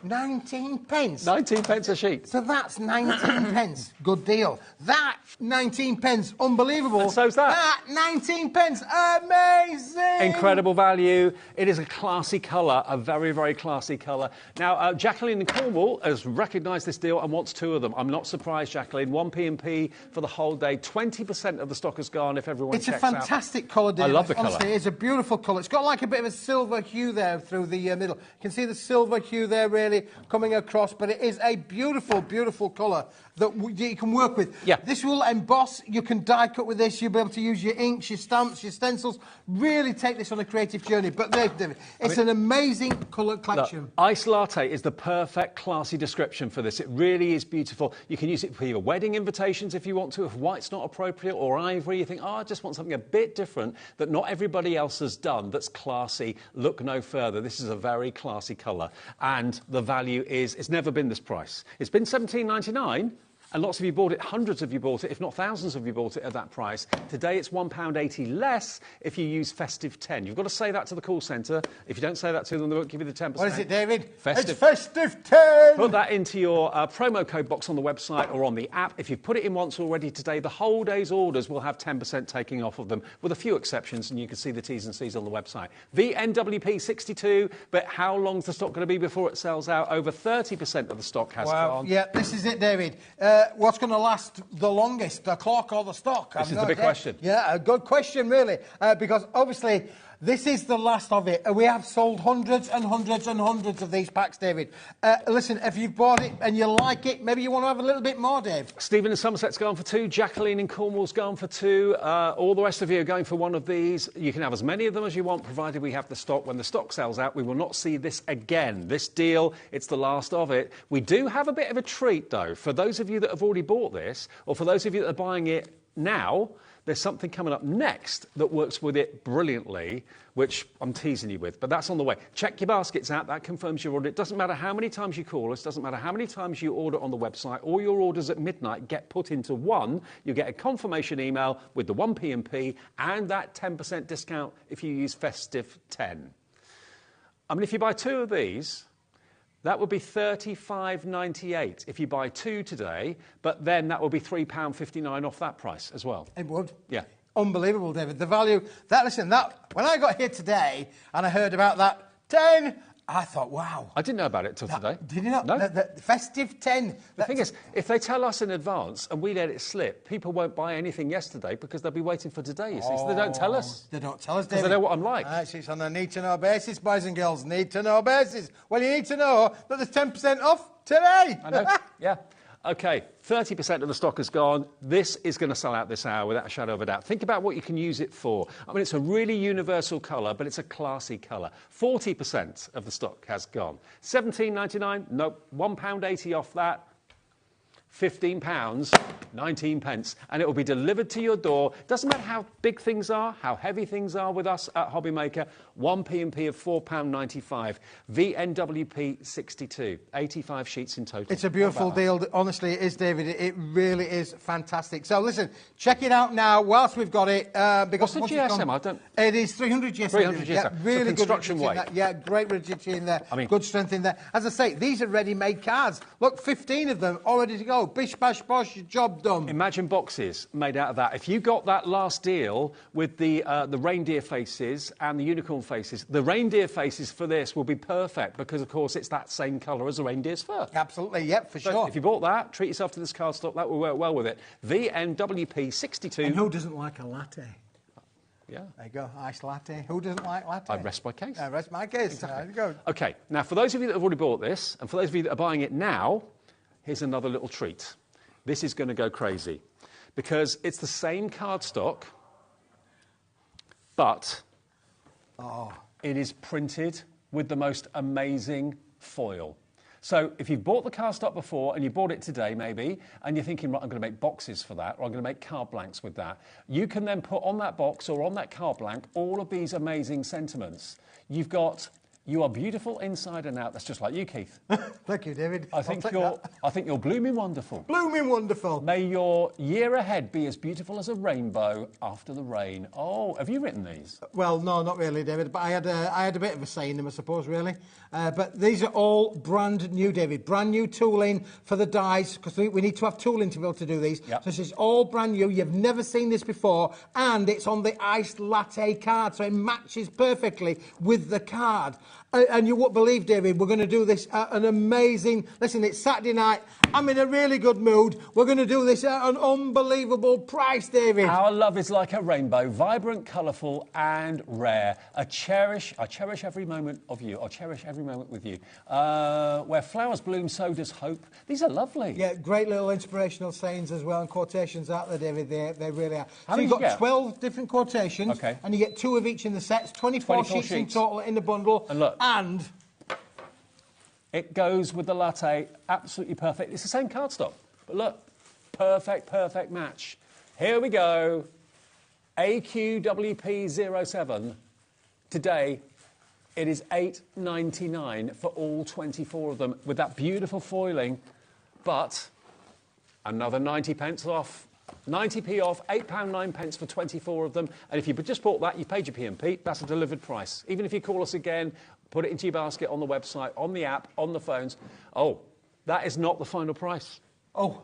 19 pence. 19 pence a sheet. So that's 19 pence. Good deal. That 19 pence, unbelievable. And so's that. That 19 pence, amazing. Incredible value. It is a classy colour, a very classy colour. Now, Jacqueline in Cornwall has recognised this deal and wants 2 of them. I'm not surprised, Jacqueline. 1 P&P for the whole day. 20% of the stock is gone if everyone checks out. It's a fantastic colour, David. I love the colour. Honestly, it's a beautiful colour. It's got like a bit of a silver hue there through the middle. You can see the silver hue there, really coming across, but it is a beautiful colour that you can work with. Yeah. This will emboss. You can die cut with this. You'll be able to use your inks, your stamps, your stencils. Really take this on a creative journey. But David, it's an amazing colour collection. Look, Ice Latte is the perfect classy description for this. It really is beautiful. You can use it for your wedding invitations if you want to. If white's not appropriate, or ivory, you think, oh, I just want something a bit different that not everybody else has done that's classy. Look no further. This is a very classy colour. And the value is, it's never been this price. It's been £17.99. And lots of you bought it, hundreds of you bought it, if not thousands of you bought it at that price. Today it's £1.80 less if you use Festive 10. You've got to say that to the call centre. If you don't say that to them, they won't give you the 10%. What is it, David? Festive. It's Festive 10! Put that into your promo code box on the website or on the app. If you've put it in once already today, the whole day's orders will have 10% taking off of them, with a few exceptions, and you can see the T's and C's on the website. VNWP 62, but how long's the stock going to be before it sells out? Over 30% of the stock has gone. Yeah, this is it, David. What's going to last the longest, the clock or the stock? This is the big question. Yeah, a good question, really, because obviously this is the last of it. We have sold hundreds and hundreds and hundreds of these packs, David. Listen, if you've bought it and you like it, maybe you want to have a little bit more, Dave. Stephen in Somerset's gone for 2. Jacqueline in Cornwall's gone for 2. All the rest of you are going for one of these. You can have as many of them as you want, provided we have the stock. When the stock sells out, we will not see this again. This deal, it's the last of it. We do have a bit of a treat, though. For those of you that have already bought this, or for those of you that are buying it now, there's something coming up next that works with it brilliantly, which I'm teasing you with, but that's on the way. Check your baskets out. That confirms your order. It doesn't matter how many times you call us, doesn't matter how many times you order on the website. All your orders at midnight get put into one. You get a confirmation email with the 1 P&P and that 10% discount if you use Festive 10. I mean, if you buy 2 of these, that would be $35.98 if you buy 2 today, but then that will be £3.59 off that price as well. It would. Yeah. Unbelievable, David. The value... Listen, when I got here today and I heard about that 10... I thought, wow. I didn't know about it till today. Did you not? No. The Festive 10. The thing is, if they tell us in advance and we let it slip, people won't buy anything yesterday because they'll be waiting for today, you see. So they don't tell us. They don't tell us, Because David. they know what I'm like. Actually, it's on a need-to-know basis, boys and girls. Need-to-know basis. Well, you need to know that there's 10% off today. I know, yeah. OK, 30% of the stock has gone. This is going to sell out this hour without a shadow of a doubt. Think about what you can use it for. I mean, it's a really universal colour, but it's a classy colour. 40% of the stock has gone. £17.99, nope, £1.80 off that. £15, 19 pence, and it will be delivered to your door. Doesn't matter how big things are, how heavy things are with us at HobbyMaker. One P&P of £4.95. VNWP 62. 85 sheets in total. It's a beautiful deal. Honestly, it is, David. It really is fantastic. So listen, check it out now whilst we've got it. Because what's the GSM? It is 300 GSM. 300 GSM. Yeah, really so construction good weight. Yeah, great rigidity in there. I mean, good strength in there. As I say, these are ready-made cards. Look, 15 of them all ready to go. Bish, bash, bosh, job done. Imagine boxes made out of that. If you got that last deal with the reindeer faces and the unicorn faces, the reindeer faces for this will be perfect because, of course, it's that same colour as a reindeer's fur. Absolutely, yep, for sure. If you bought that, treat yourself to this cardstock. That will work well with it. VNWP 62. And who doesn't like a latte? Yeah. There you go, iced latte. Who doesn't like latte? I rest my case. I rest my case. Exactly. There you go. OK, now, for those of you that have already bought this, and for those of you that are buying it now, here's another little treat. This is going to go crazy because it's the same cardstock, but it is printed with the most amazing foil. So if you've bought the cardstock before and you bought it today maybe, and you're thinking, right, I'm going to make boxes for that, or I'm going to make card blanks with that, you can then put on that box or on that card blank all of these amazing sentiments. You've got, you are beautiful inside and out. That's just like you, Keith. Thank you, David. I think you're blooming wonderful. Blooming wonderful. May your year ahead be as beautiful as a rainbow after the rain. Oh, have you written these? Well, no, not really, David, but I had a bit of a say in them, I suppose, really. But these are all brand new, David. Brand new tooling for the dies, because we need to have tooling to be able to do these. Yep. So this is all brand new. You've never seen this before, and it's on the iced latte card, so it matches perfectly with the card. And you won't believe, David, we're going to do this at an amazing... Listen, it's Saturday night. I'm in a really good mood. We're going to do this at an unbelievable price, David. Our love is like a rainbow, vibrant, colourful and rare. I cherish every moment of you. I'll cherish every moment with you. Where flowers bloom, so does hope. These are lovely. Yeah, great little inspirational sayings as well, and quotations out there, David. They really are. How so many you've do you got get? 12 different quotations, Okay. and you get 2 of each in the sets, 24 sheets in total in the bundle. And look. And it goes with the latte, absolutely perfect. It's the same cardstock, but look, perfect match. Here we go. AQWP07. Today, it is $8.99 for all 24 of them with that beautiful foiling, but another 90 pence off. 90p off, £8.09 for 24 of them. And if you just bought that, you paid your P&P. That's a delivered price. Even if you call us again, put it into your basket on the website, on the app, on the phones. Oh, that is not the final price. Oh,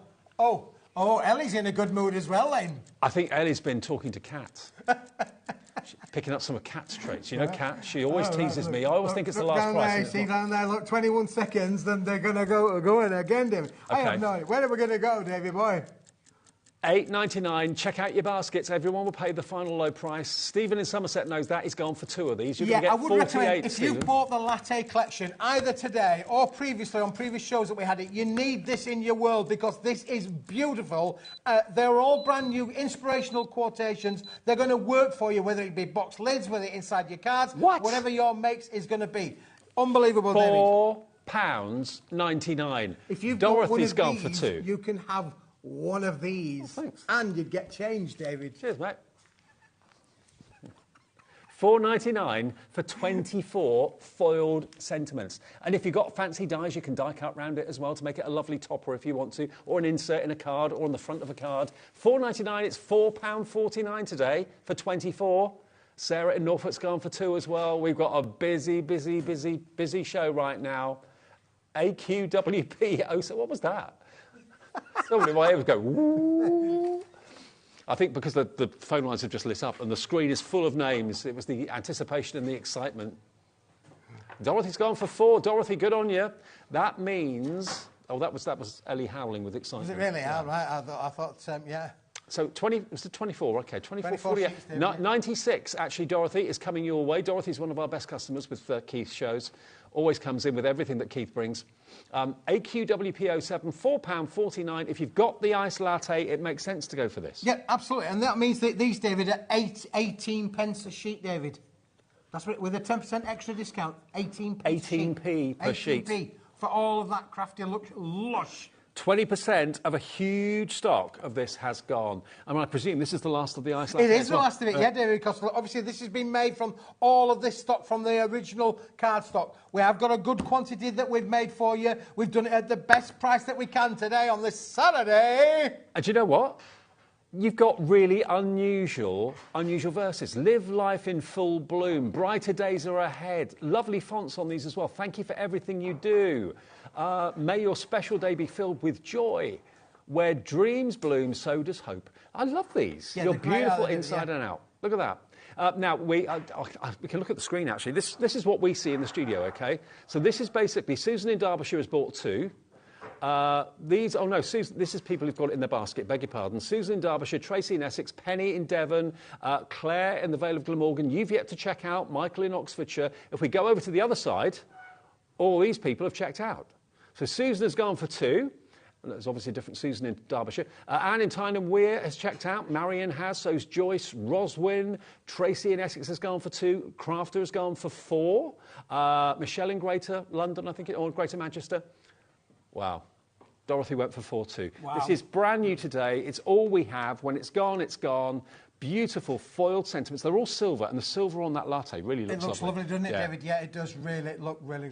Ellie's in a good mood as well, then. I think Ellie's been talking to Kat. She's picking up some of Kat's traits. You know, Kat, she always teases me. I always think it's the last price. See down there, look, 21 seconds, then they're going to go in again, David. Okay. I have no idea. Where are we going to go, David boy? $8.99. Check out your baskets. Everyone will pay the final low price. Stephen in Somerset knows that. He's gone for 2 of these. You're going to get 48. I would recommend, if you bought the latte collection, either today or previously on previous shows that we had it, you need this in your world because this is beautiful. They're all brand new inspirational quotations. They're going to work for you, whether it be box lids, whether it's inside your cards, whatever your makes is going to be. Unbelievable, David. £4.99. If you've Dorothy's got one gone of these, for 2. you can have one of these, and you'd get change, David. Cheers, mate. $4.99 for 24 foiled sentiments. And if you've got fancy dies, you can die cut round it as well to make it a lovely topper if you want to, or an insert in a card or on the front of a card. $4.99, it's £4.49 today for 24. Sarah in Norfolk's gone for 2 as well. We've got a busy show right now. AQWP, so what was that? Somebody in my ear would go, woo. I think because the phone lines have just lit up and the screen is full of names, it was the anticipation and the excitement. Dorothy's gone for 4. Dorothy, good on you. That means... Oh, that was Ellie howling with excitement. Was it really? Yeah. Right, I thought, yeah. So 24, OK, 24, 48. Sheets, 96, actually, Dorothy, is coming your way. Dorothy's one of our best customers with Keith's shows. Always comes in with everything that Keith brings. AQWP07, £4.49. If you've got the iced latte, it makes sense to go for this. Yeah, absolutely. And that means that these, David, are 18 pence a sheet, David. That's right, with a 10% extra discount, 18p 18p per sheet. 18p for all of that crafty lush 20% of a huge stock of this has gone. And I presume this is the last of the ice latte. It is the last of it, yeah, David, because obviously this has been made from all of this stock from the original cardstock. We have got a good quantity that we've made for you. We've done it at the best price that we can today on this Saturday. And do you know what? You've got really unusual verses. Live life in full bloom. Brighter days are ahead. Lovely fonts on these as well. Thank you for everything you do. May your special day be filled with joy. Where dreams bloom, so does hope. I love these. Yeah, You're they're great, beautiful aren't they? inside Yeah. and out. Look at that. Now, we can look at the screen, actually. This is what we see in the studio, OK? So this is basically Susan in Derbyshire has bought 2. Susan, this is people who've got it in their basket, beg your pardon. Susan in Derbyshire, Tracy in Essex, Penny in Devon, Claire in the Vale of Glamorgan. You've yet to check out, Michael in Oxfordshire. If we go over to the other side, all these people have checked out. So Susan has gone for 2. And there's obviously a different Susan in Derbyshire. Anne in Tyne Weir has checked out. Marion has, so's Joyce. Roswyn, Tracy in Essex has gone for 2. Crafter has gone for 4. Michelle in Greater London, I think, or Greater Manchester. Wow. Dorothy went for 4 too. Wow. This is brand new today. It's all we have. When it's gone, it's gone. Beautiful foiled sentiments. They're all silver, and the silver on that latte really looks lovely. It looks lovely, doesn't it, Yeah. David? Yeah, it does really look really...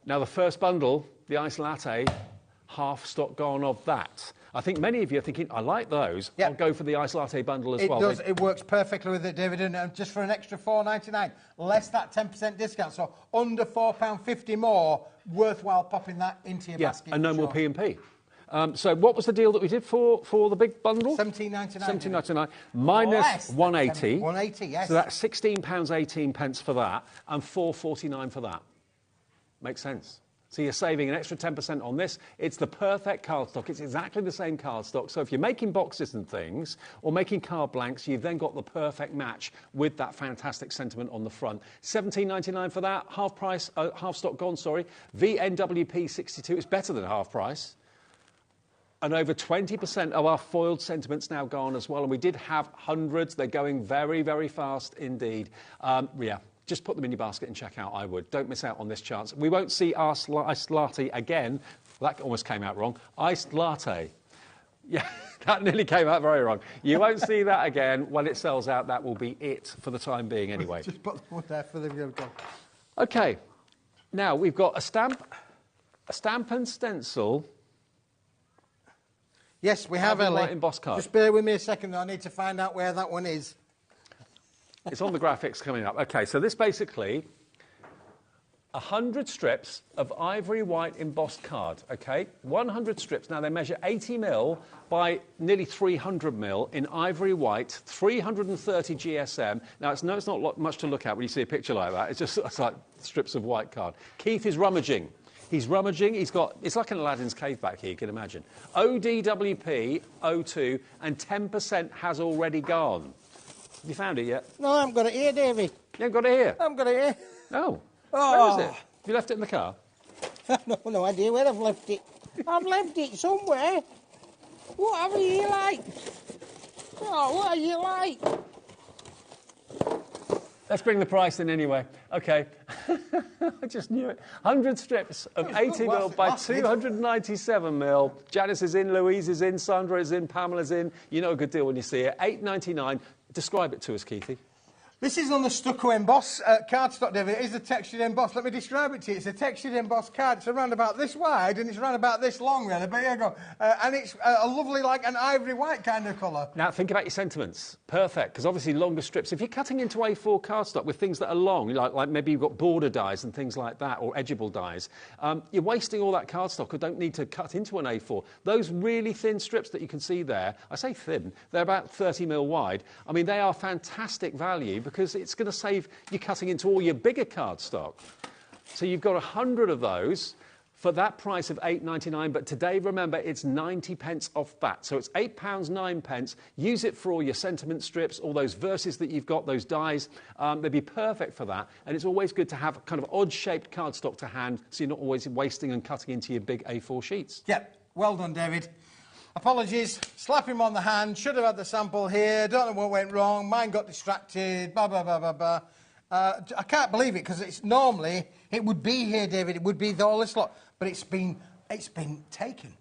Now, the first bundle, the ice latte, half stock gone of that. I think many of you are thinking, I like those. Yep. I'll go for the ice latte bundle as well. It does. It works perfectly with it, David, and just for an extra $4.99, less that 10% discount, so under £4.50 more, worthwhile popping that into your basket. And no more P&P. So what was the deal that we did for the big bundle? $17.99. $17.99 minus £1.80. £1.80, yes. So that's £16.18 for that and £4.49 for that. Makes sense. So you're saving an extra 10% on this. It's the perfect cardstock. It's exactly the same cardstock. So if you're making boxes and things or making card blanks, you've then got the perfect match with that fantastic sentiment on the front. $17.99 for that. Half price, half stock gone, sorry. VNWP 62. It's better than half price. And over 20% of our foiled sentiments now gone as well. And we did have hundreds. They're going very, very fast indeed. Yeah. Just put them in your basket and check out, I would. Don't miss out on this chance. We won't see iced latte again. That almost came out wrong. Iced latte. Yeah, that nearly came out very wrong. You won't see that again. When it sells out, that will be it for the time being anyway. Just put one there for the video. OK. Now, we've got a stamp and stencil. Yes, we have, Ellie. White embossed card. Just bear with me a second, though. I need to find out where that one is. It's on the graphics coming up. OK, so this basically 100 strips of ivory white embossed card, OK? 100 strips. Now, they measure 80mm by nearly 300mm in ivory white, 330 GSM. Now, it's not much to look at when you see a picture like that. It's like strips of white card. Keith is rummaging. He's rummaging. It's like an Aladdin's cave back here, you can imagine. ODWP 02 and 10% has already gone. Have you found it yet? No, I haven't got it here, Davey. You haven't got it here? I haven't got it here. Oh. Oh. Where is it? Have you left it in the car? No idea where I've left it. I've left it somewhere. What are you like? Oh, what are you like? Let's bring the price in anyway. OK. I just knew it. 100 strips of 80mm by 297mm. Janice is in, Louise is in, Sandra is in, Pamela's in. You know a good deal when you see it. $8.99. Describe it to us, Keithy. This is on the stucco emboss cardstock, David. It is a textured emboss. Let me describe it to you. It's a textured embossed card. It's around about this wide and it's around about this long, really. But here you go. And it's a lovely, like an ivory white kind of colour. Now, think about your sentiments. Perfect, because obviously longer strips. If you're cutting into A4 cardstock with things that are long, like maybe you've got border dies and things like that, or edgeable dies, you're wasting all that cardstock or don't need to cut into an A4. Those really thin strips that you can see there, I say thin, they're about 30mm wide. I mean, they are fantastic value because it's going to save you cutting into all your bigger cardstock. So you've got 100 of those for that price of £8.99, but today, remember, it's 90p off that. So it's £8.09. Use it for all your sentiment strips, all those verses that you've got, those dies. They'd be perfect for that. And it's always good to have kind of odd-shaped cardstock to hand so you're not always wasting and cutting into your big A4 sheets. Yep, well done, David. Apologies, slap him on the hand, should have had the sample here, don't know what went wrong, mine got distracted, blah, blah, blah, blah, blah. I can't believe it, because it's normally, it would be here, David, it would be all this lot, but it's been It's been taken.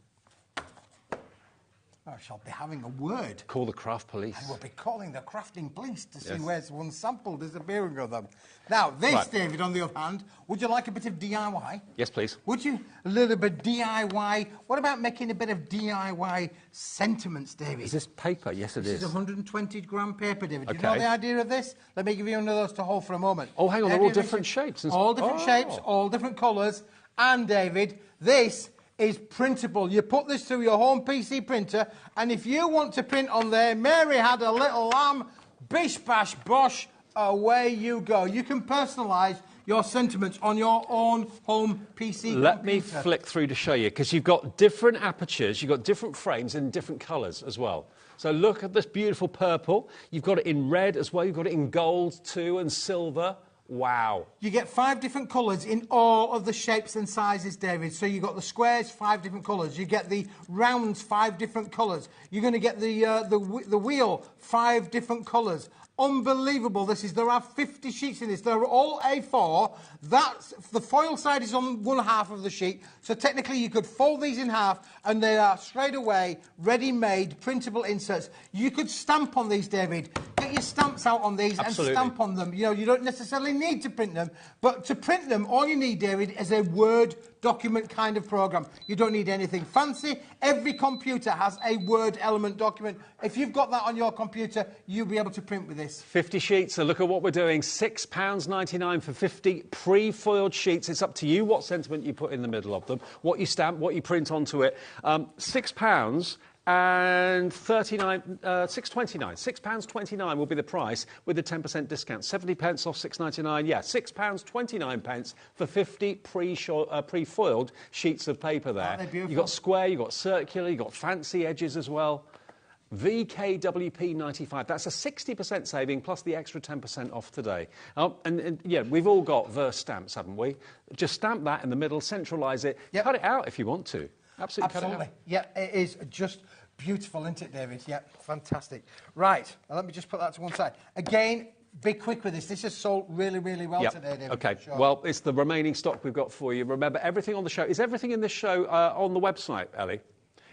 I shall be having a word. Call the craft police. I will be calling the crafting police to see Yes. where's one sample disappearing of them. Now, this, Right. David, on the other hand, would you like a bit of DIY? Yes, please. Would you? A little bit DIY. What about making a bit of DIY sentiments, David? Is this paper? Yes, it This is. is 120 gram paper, David. Do you know Okay. the idea of this? Let me give you one of those to hold for a moment. Oh, hang on, they're all Every- different shapes. All different shapes, all different colours. And, David, this is printable. You put this through your home PC printer, and if you want to print on there, Mary had a little lamb, bish, bash, bosh, away you go. You can personalise your sentiments on your own home PC Let me computer. flick through to show you, because you've got different apertures, you've got different frames in different colours as well. So look at this beautiful purple. You've got it in red as well. You've got it in gold too, and silver. Wow. You get 5 different colours in all of the shapes and sizes, David. So you've got the squares, 5 different colours. You get the rounds, 5 different colours. You're going to get the wheel, 5 different colours. Unbelievable. There are 50 sheets in this. They're all A4. The foil side is on one half of the sheet. So technically you could fold these in half and they are straight away ready-made printable inserts. You could stamp on these, David. Get your stamps out on these Absolutely. and stamp on them. You know, you don't necessarily need to print them, but to print them, all you need, David, is a Word document kind of program. You don't need anything fancy. Every computer has a Word element document. If you've got that on your computer, you'll be able to print with this. 50 sheets, so look at what we're doing. £6.99 for 50 pre-foiled sheets. It's up to you what sentiment you put in the middle of them, what you stamp, what you print onto it. £6 and 6.29. £6.29 will be the price with the 10% discount. 70 pence off £6.99. Yeah, £6.29 for 50 pre-foiled sheets of paper there. Aren't they beautiful? You've got square, you've got circular, you've got fancy edges as well. VKWP 95. That's a 60% saving plus the extra 10% off today. And yeah, we've all got verse stamps, haven't we? Just stamp that in the middle, centralise it, Yep. cut it out if you want to. Absolutely. Cut it Absolutely. out. Yeah, it is just beautiful, isn't it, David? Yeah, fantastic. Right, now let me just put that to one side. Again, be quick with this. This has sold really, really well Yep. today, David. Okay, for sure. well, it's the remaining stock we've got for you. Remember, everything on the show, is everything in this show on the website, Ellie?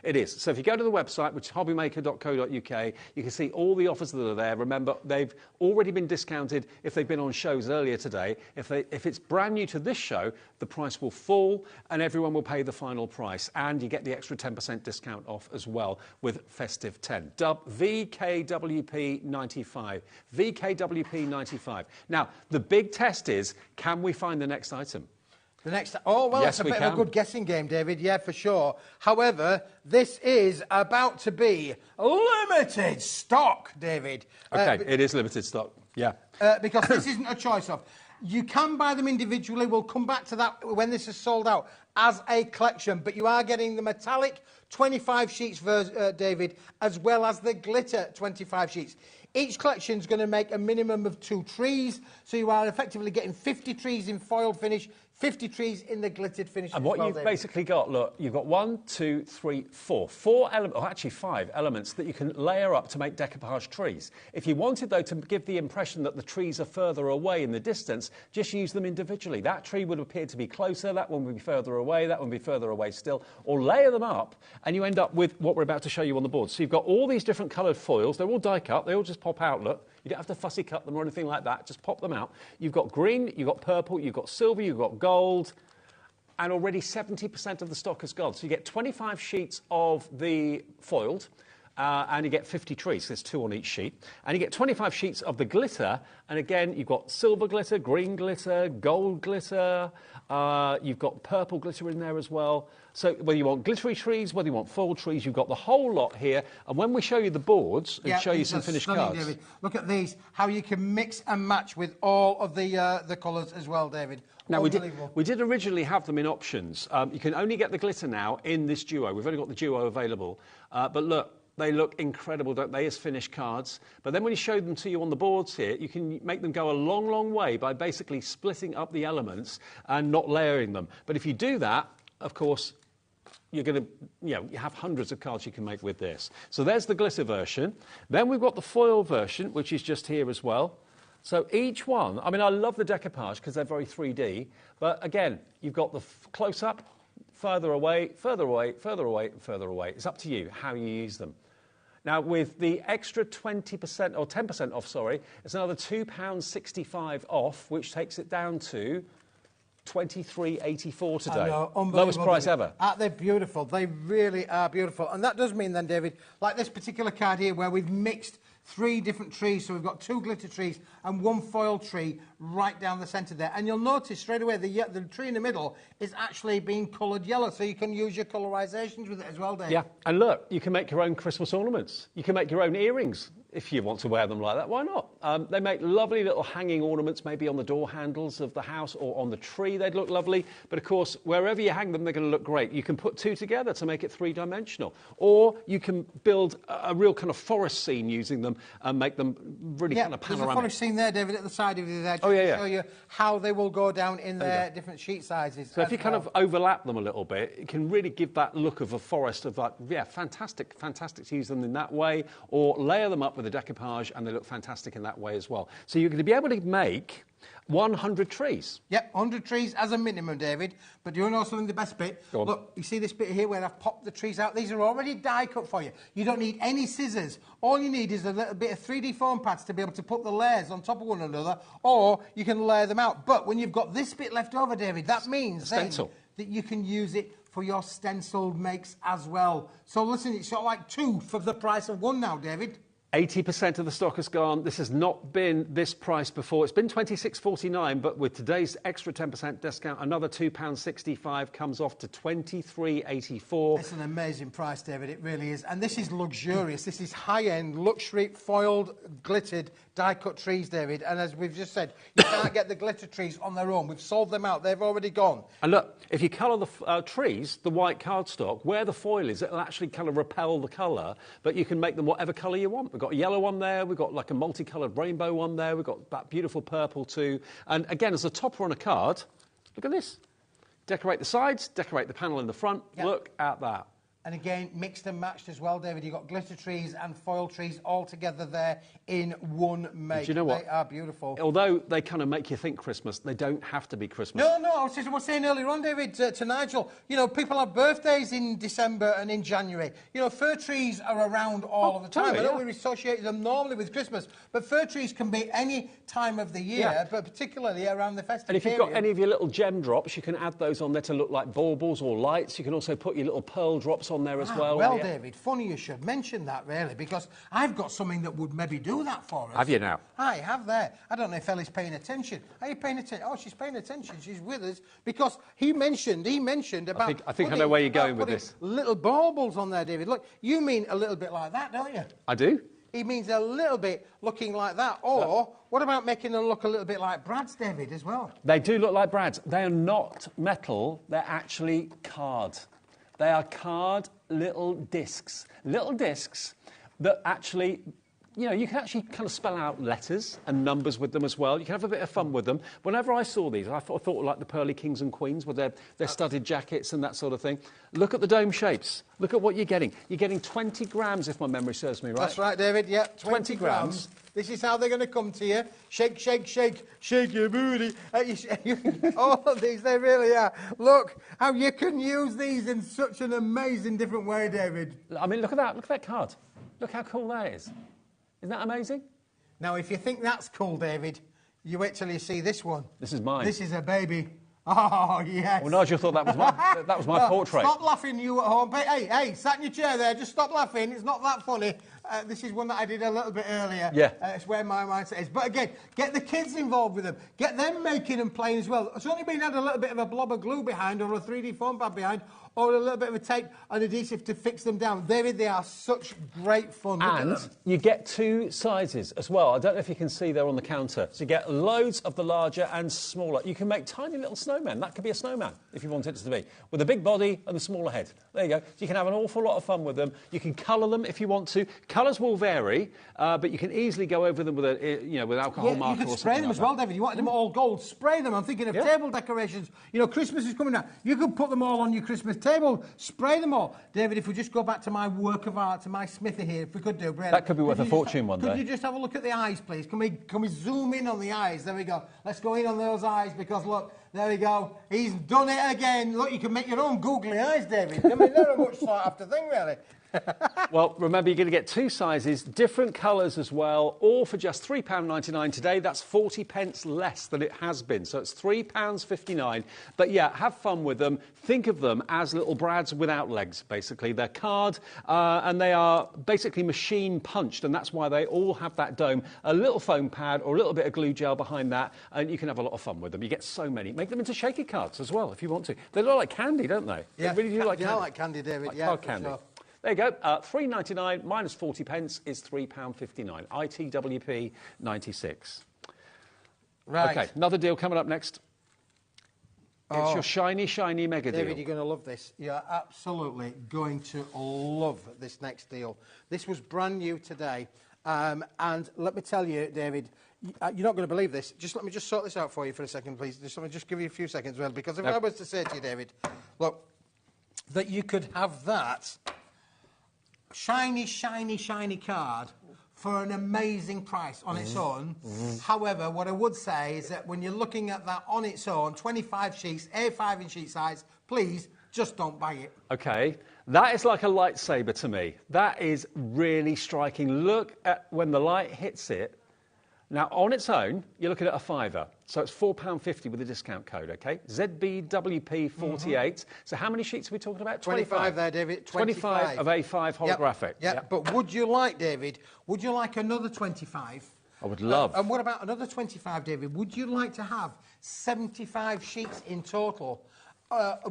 It is. So if you go to the website, which is hobbymaker.co.uk, you can see all the offers that are there. Remember, they've already been discounted if they've been on shows earlier today. If it's brand new to this show, the price will fall and everyone will pay the final price. And you get the extra 10% discount off as well with Festive 10. VKWP 95. VKWP 95. Now, the big test is, can we find the next item? The next... Oh, well, Yes, it's a we bit of a can. good guessing game, David. Yeah, for sure. However, this is about to be limited stock, David. Okay, it is limited stock. Yeah. Because this isn't a choice of. You can buy them individually. We'll come back to that when this is sold out as a collection. But you are getting the metallic 25 sheets, David, as well as the glitter 25 sheets. Each collection is going to make a minimum of 2 trees. So you are effectively getting 50 trees in foiled finish, 50 trees in the glittered finish. And what as well, you've David. basically got, look, you've got 1, 2, 3, 4. 4 elements, or actually 5 elements that you can layer up to make decoupage trees. If you wanted, though, to give the impression that the trees are further away in the distance, just use them individually. That tree would appear to be closer, that one would be further away, that one would be further away still. Or layer them up, and you end up with what we're about to show you on the board. So you've got all these different coloured foils. They're all die-cut. They all just pop out, look. You don't have to fussy cut them or anything like that. Just pop them out. You've got green, you've got purple, you've got silver, you've got gold, and already 70% of the stock has gone. So you get 25 sheets of the foiled, and you get 50 trees. There's 2 on each sheet. And you get 25 sheets of the glitter, and again, you've got silver glitter, green glitter, gold glitter, you've got purple glitter in there as well. So whether you want glittery trees, whether you want foiled trees, you've got the whole lot here. And when we show you the boards and show you these some are finished stunning, cards... David. Look at these, how you can mix and match with all of the colours as well, David. Now, Unbelievable. we did originally have them in options. You can only get the glitter now in this duo. We've only got the duo available. But look, they look incredible, don't they, as finished cards. But then when you show them to you on the boards here, you can make them go a long, long way by basically splitting up the elements and not layering them. But if you do that, of course, you're going to, you have hundreds of cards you can make with this. So there's the glitter version. Then we've got the foil version, which is just here as well. So each one, I mean, I love the decoupage because they're very 3D. But again, you've got the close-up, further away, further away, further away, and further away. It's up to you how you use them. Now, with the extra 20% or 10% off, sorry, it's another £2.65 off, which takes it down to £23.84 today. I know, unbelievable. Lowest price ever. Aren't they beautiful? They really are beautiful. And that does mean then, David, like this particular card here where we've mixed 3 different trees. So we've got 2 glitter trees and 1 foil tree right down the centre there. And you'll notice straight away the tree in the middle is actually being coloured yellow. So you can use your colourisations with it as well, Dave. Yeah, and look, you can make your own Christmas ornaments. You can make your own earrings if you want to wear them like that. Why not? They make lovely little hanging ornaments, maybe on the door handles of the house or on the tree. They'd look lovely. But of course, wherever you hang them, they're going to look great. You can put 2 together to make it 3-dimensional. Or you can build a real kind of forest scene using them and make them really kind of panoramic. There's a forest scene there, David, at the side of you there. Oh, yeah, to show you how they will go down in their different sheet sizes. So if you kind of overlap them a little bit, it can really give that look of a forest of like, yeah, fantastic to use them in that way, or layer them up with a decoupage and they look fantastic in that way as well. So you're going to be able to make 100 trees. Yep, 100 trees as a minimum, David. But do you know something, the best bit? Look, you see this bit here where I've popped the trees out? These are already die cut for you. You don't need any scissors. All you need is a little bit of 3D foam pads to be able to put the layers on top of one another, or you can layer them out. But when you've got this bit left over, David, that means then that you can use it for your stenciled makes as well. So listen, it's sort of like 2 for the price of 1 now, David. 80% of the stock has gone. This has not been this price before. It's been £26.49, but with today's extra 10% discount, another £2.65 comes off to £23.84. It's an amazing price, David. It really is. And this is luxurious. This is high-end, luxury, foiled, glittered, die-cut trees, David. And as we've just said, you can't get the glitter trees on their own. We've sold them out. They've already gone. And look, if you colour the trees, the white cardstock, where the foil is, it'll actually kind of repel the colour, but you can make them whatever colour you want. We've got a yellow one there, we've got like a multicoloured rainbow one there, we've got that beautiful purple too. And again, as a topper on a card, look at this. Decorate the sides, decorate the panel in the front. Yep. Look at that. And again, mixed and matched as well, David. You've got glitter trees and foil trees all together there in one make. Do you know what? They are beautiful. Although they kind of make you think Christmas, they don't have to be Christmas. No, I was saying earlier on, David, to Nigel, you know, people have birthdays in December and in January. You know, fir trees are around all of the time. Totally, I know we associate them normally with Christmas, but fir trees can be any time of the year, but particularly around the festive And if you've period. got any of your little gem drops, you can add those on there to look like baubles or lights. You can also put your little pearl drops on there as well. Well, David, funny you should mention that, really, because I've got something that would maybe do that for us. Have you now? I have there. I don't know if Ellie's paying attention. Are you paying attention? Oh, she's paying attention. She's with us because he mentioned about... I think I know where you're going with this. Little baubles on there, David. Look, you mean a little bit like that, don't you? I do. He means a little bit looking like that. Or what about making them look a little bit like Brad's, David, as well? They do look like Brad's. They are not metal. They're actually card. They are card little discs that actually, you know, you can actually kind of spell out letters and numbers with them as well. You can have a bit of fun with them. Whenever I saw these, I thought like the pearly kings and queens with their studded jackets and that sort of thing. Look at the dome shapes. Look at what you're getting. You're getting 20 grams, if my memory serves me right. That's right, David. Yeah, 20 grams. This is how they're going to come to you. Shake, shake, shake, shake your booty. All of these, they really are. Look how you can use these in such an amazing different way, David. I mean, look at that. Look at that card. Look how cool that is. Isn't that amazing? Now, if you think that's cool, David, you wait till you see this one. This is mine. This is a baby. Oh, yes. Well, Nigel thought that was my portrait. Stop laughing, you at home. Hey, sat in your chair there. Just stop laughing. It's not that funny. This is one that I did a little bit earlier. Yeah. It's where my mindset is. But again, get the kids involved with them. Get them making and playing as well. It's only been had a little bit of a blob of glue behind or a 3D foam pad behind or a little bit of a tape and adhesive to fix them down. David, they are such great fun. And you get 2 sizes as well. I don't know if you can see there on the counter. So you get loads of the larger and smaller. You can make tiny little snowmen. That could be a snowman if you want it to be, with a big body and a smaller head. There you go. So you can have an awful lot of fun with them. You can colour them if you want to. Colours will vary, but you can easily go over them with with alcohol marker. You can spray them as well, David. You want them all gold? Spray them. I'm thinking of table decorations. You know, Christmas is coming now. You could put them all on your Christmas table. Spray them all, David. If we just go back to my work of art, to my smithy here, if we could do, Brad, that could be worth a fortune one day. Could you just have a look at the eyes, please? Can we zoom in on the eyes? There we go. Let's go in on those eyes because look. There we go. He's done it again. Look, you can make your own googly eyes, David. I mean, they're a much sought after thing, really. Well, remember, you're going to get 2 sizes, different colours as well, all for just £3.99 today. That's 40 pence less than it has been. So it's £3.59. But yeah, have fun with them. Think of them as little brads without legs, basically. They're card, and they are basically machine punched, and that's why they all have that dome. A little foam pad or a little bit of glue gel behind that, and you can have a lot of fun with them. You get so many. Make them into shaky cards as well, if you want to. They look like candy, don't they? Yeah, they really do like candy. candy. I like candy, David. Like yeah, card candy. Sure. There you go, £3.99 minus 40 pence is £3.59. ITWP 96. Right. OK, another deal coming up next. It's your shiny, shiny mega deal. David, you're going to love this. You're absolutely going to love this next deal. This was brand new today. And let me tell you, David, you're not going to believe this. Just let me just sort this out for you for a second, please. Let me just give you a few seconds, well, because if I was to say to you, David, look, that you could have that shiny, shiny, shiny card for an amazing price on its own. However, what I would say is that when you're looking at that on its own, 25 sheets, A5 in sheet size, please just don't buy it. OK, that is like a lightsaber to me. That is really striking. Look at when the light hits it. Now, on its own, you're looking at a £5. So it's £4.50 with a discount code, OK? ZBWP48. So how many sheets are we talking about? 25 there, David. 25 of A5 holographic. Yep. But would you like, David, would you like another 25? I would love. And what about another 25, David? Would you like to have 75 sheets in total?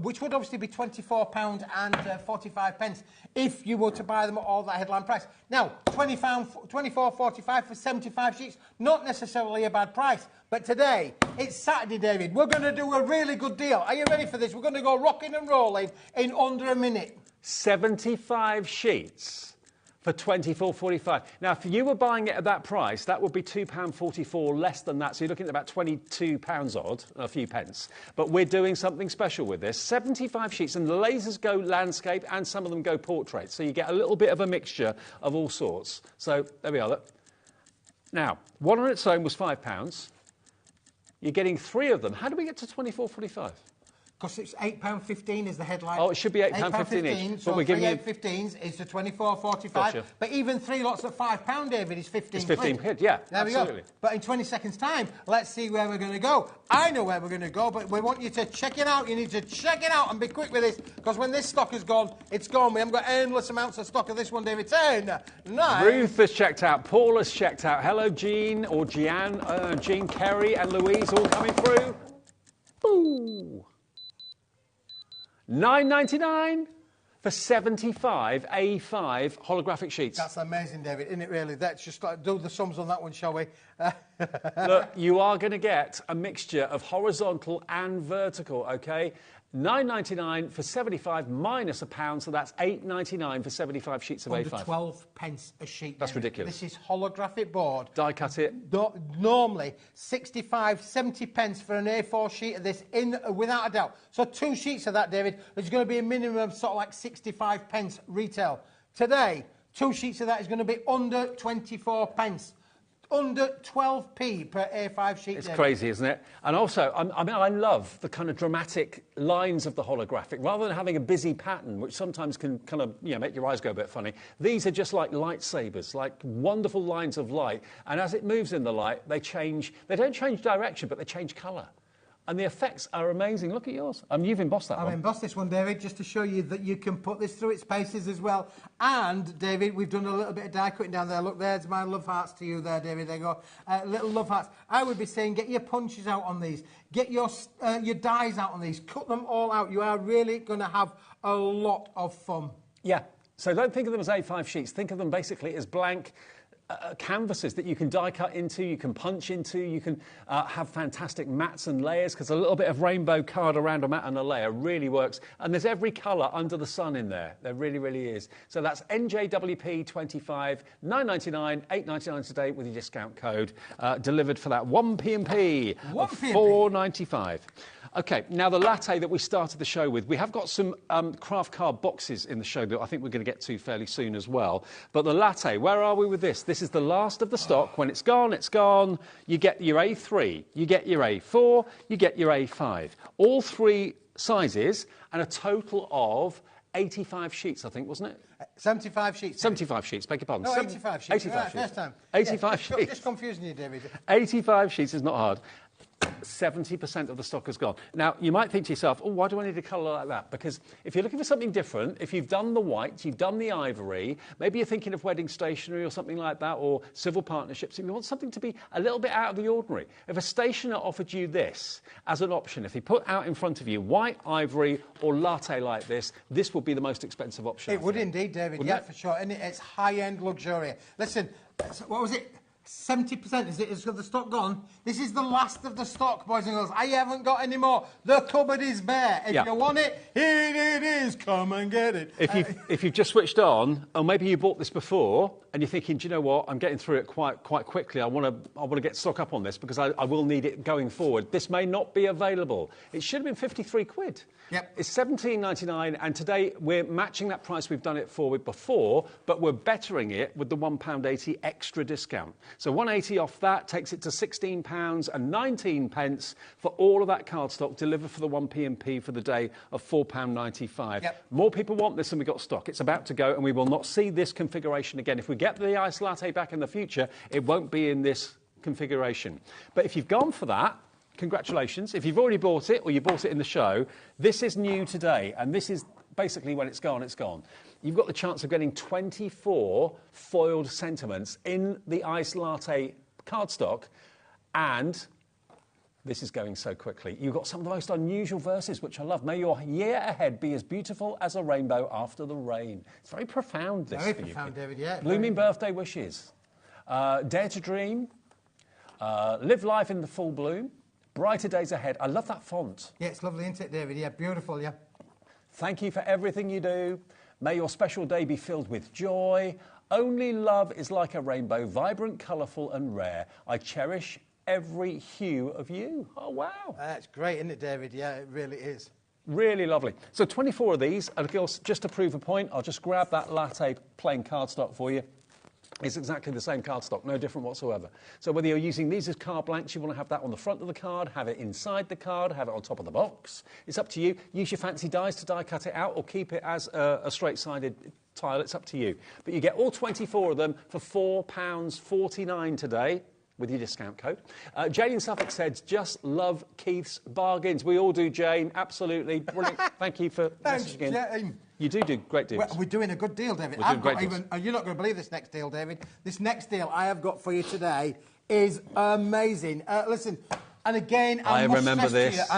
Which would obviously be £24 and 45 pence if you were to buy them at all that headline price. Now, £24.45 for 75 sheets, not necessarily a bad price. But today, it's Saturday, David. We're going to do a really good deal. Are you ready for this? We're going to go rocking and rolling in under a minute. 75 sheets for £24.45. Now, if you were buying it at that price, that would be £2.44 less than that. So you're looking at about £22 odd, a few pence. But we're doing something special with this. 75 sheets, and the lasers go landscape, and some of them go portrait. So you get a little bit of a mixture of all sorts. So there we are. Look. Now, one on its own was £5. You're getting 3 of them. How do we get to £24.45? Because it's £8.15 is the headline. Oh, it should be £8.15 each. So we're giving you 8.15s is the £24.45. Gotcha. But even 3 lots of £5, David, is 15 It's 15 quid, yeah. There absolutely. We go. But in 20 seconds' time, let's see where we're going to go. I know where we're going to go, but we want you to check it out. You need to check it out and be quick with this, because when this stock is gone, it's gone. We haven't got endless amounts of stock of this one, David. 10, 9. Ruth has checked out. Paul has checked out. Hello, Jean or Jean, Jean Kerry and Louise all coming through. Ooh. $9.99 for 75 A5 holographic sheets. That's amazing, David, isn't it, really? Let's just do the sums on that one, shall we? Look, you are going to get a mixture of horizontal and vertical, OK? $9.99 for 75 minus £1, so that's $8.99 for 75 sheets of A5. Under 12 pence a sheet. That's ridiculous. This is holographic board. Die cut it. Normally 65, 70 pence for an A4 sheet of this, without a doubt. So 2 sheets of that, David, there's going to be a minimum of sort of like 65 pence retail. Today, 2 sheets of that is going to be under 24 pence. Under 12p per A5 sheet. It's crazy, isn't it? And also, I mean, I love the kind of dramatic lines of the holographic. Rather than having a busy pattern, which sometimes can kind of, you know, make your eyes go a bit funny, these are just like lightsabers, like wonderful lines of light. And as it moves in the light, they change. They don't change direction, but they change colour. And the effects are amazing. Look at yours. You've embossed that one. I've embossed this one, David, just to show you that you can put this through its paces as well. And, David, we've done a little bit of die cutting down there. Look, there's my love hearts to you there, David. There you go. Little love hearts. I would be saying get your punches out on these. Get your dies out on these. Cut them all out. You are really going to have a lot of fun. Yeah. So don't think of them as A5 sheets. Think of them basically as blank canvases that you can die cut into, you can punch into, you can have fantastic mats and layers, because a little bit of rainbow card around a mat and a layer really works. And there's every colour under the sun in there. There really, really is. So that's NJWP25, $9.99, $8.99 today with your discount code, delivered for that 1p&p of $4.95. OK, now the latte that we started the show with, we have got some craft card boxes in the show that I think we're going to get to fairly soon as well. But the latte, where are we with this? This is the last of the stock. When it's gone, it's gone. You get your A3, you get your A4, you get your A5. All 3 sizes and a total of 85 sheets, I think, wasn't it? 75 sheets. 75 sheets, beg your pardon. No, 85 sheets. 85 sheets. First time. 85 sheets. Just confusing you, David. 85 sheets is not hard. 70% of the stock has gone. Now, you might think to yourself, oh, why do I need a colour like that? Because if you're looking for something different, if you've done the white, you've done the ivory, maybe you're thinking of wedding stationery or something like that, or civil partnerships, and you want something to be a little bit out of the ordinary. If a stationer offered you this as an option, if he put out in front of you white, ivory, or latte like this would be the most expensive option. It would indeed, David. Wouldn't yeah, it? for sure. And it's high-end luxury. Listen, what was it? 70% is of the stock gone. This is the last of the stock, boys and girls. I haven't got any more. The cupboard is bare. If you want it, here it is. Come and get it. If you've just switched on, or maybe you bought this before, and you're thinking, do you know what? I'm getting through it quite quickly. I want to get stock up on this because I will need it going forward. This may not be available. It should have been 53 quid. Yep. It's £17.99, and today we're matching that price we've done it for with before, but we're bettering it with the £1.80 extra discount. So £1.80 off that takes it to £16.19 for all of that cardstock delivered for the 1p&p for the day of £4.95. Yep. More people want this than we've got stock. It's about to go, and we will not see this configuration again. If we get the iced latte back in the future, it won't be in this configuration. But if you've gone for that, congratulations. If you've already bought it or you bought it in the show, this is new today, and this is basically when it's gone, it's gone. You've got the chance of getting 24 foiled sentiments in the iced latte cardstock, and this is going so quickly. You've got some of the most unusual verses, which I love. May your year ahead be as beautiful as a rainbow after the rain. It's very profound, this. Very profound, David, yeah. Blooming birthday wishes. Dare to dream. Live life in the full bloom. Brighter days ahead. I love that font. Yeah, it's lovely, isn't it, David? Yeah, beautiful, yeah. Thank you for everything you do. May your special day be filled with joy. Only love is like a rainbow, vibrant, colourful and rare. I cherish every hue of you. Oh, wow. That's great, isn't it, David? Yeah, it really is. Really lovely. So 24 of these. And of course, just to prove a point, I'll just grab that latte plain cardstock for you. It's exactly the same cardstock, no different whatsoever. So whether you're using these as card blanks, you want to have that on the front of the card, have it inside the card, have it on top of the box. It's up to you. Use your fancy dies to die cut it out or keep it as a straight-sided tile. It's up to you. But you get all 24 of them for £4.49 today with your discount code. Jane in Suffolk said, just love Keith's bargains. We all do, Jane. Absolutely. Brilliant. Thank you for messaging in. Jane. You do great deals. We're doing a good deal, David. We're doing great deals. You're not going to believe this next deal, David. This next deal I have got for you today is amazing. Listen, and again, I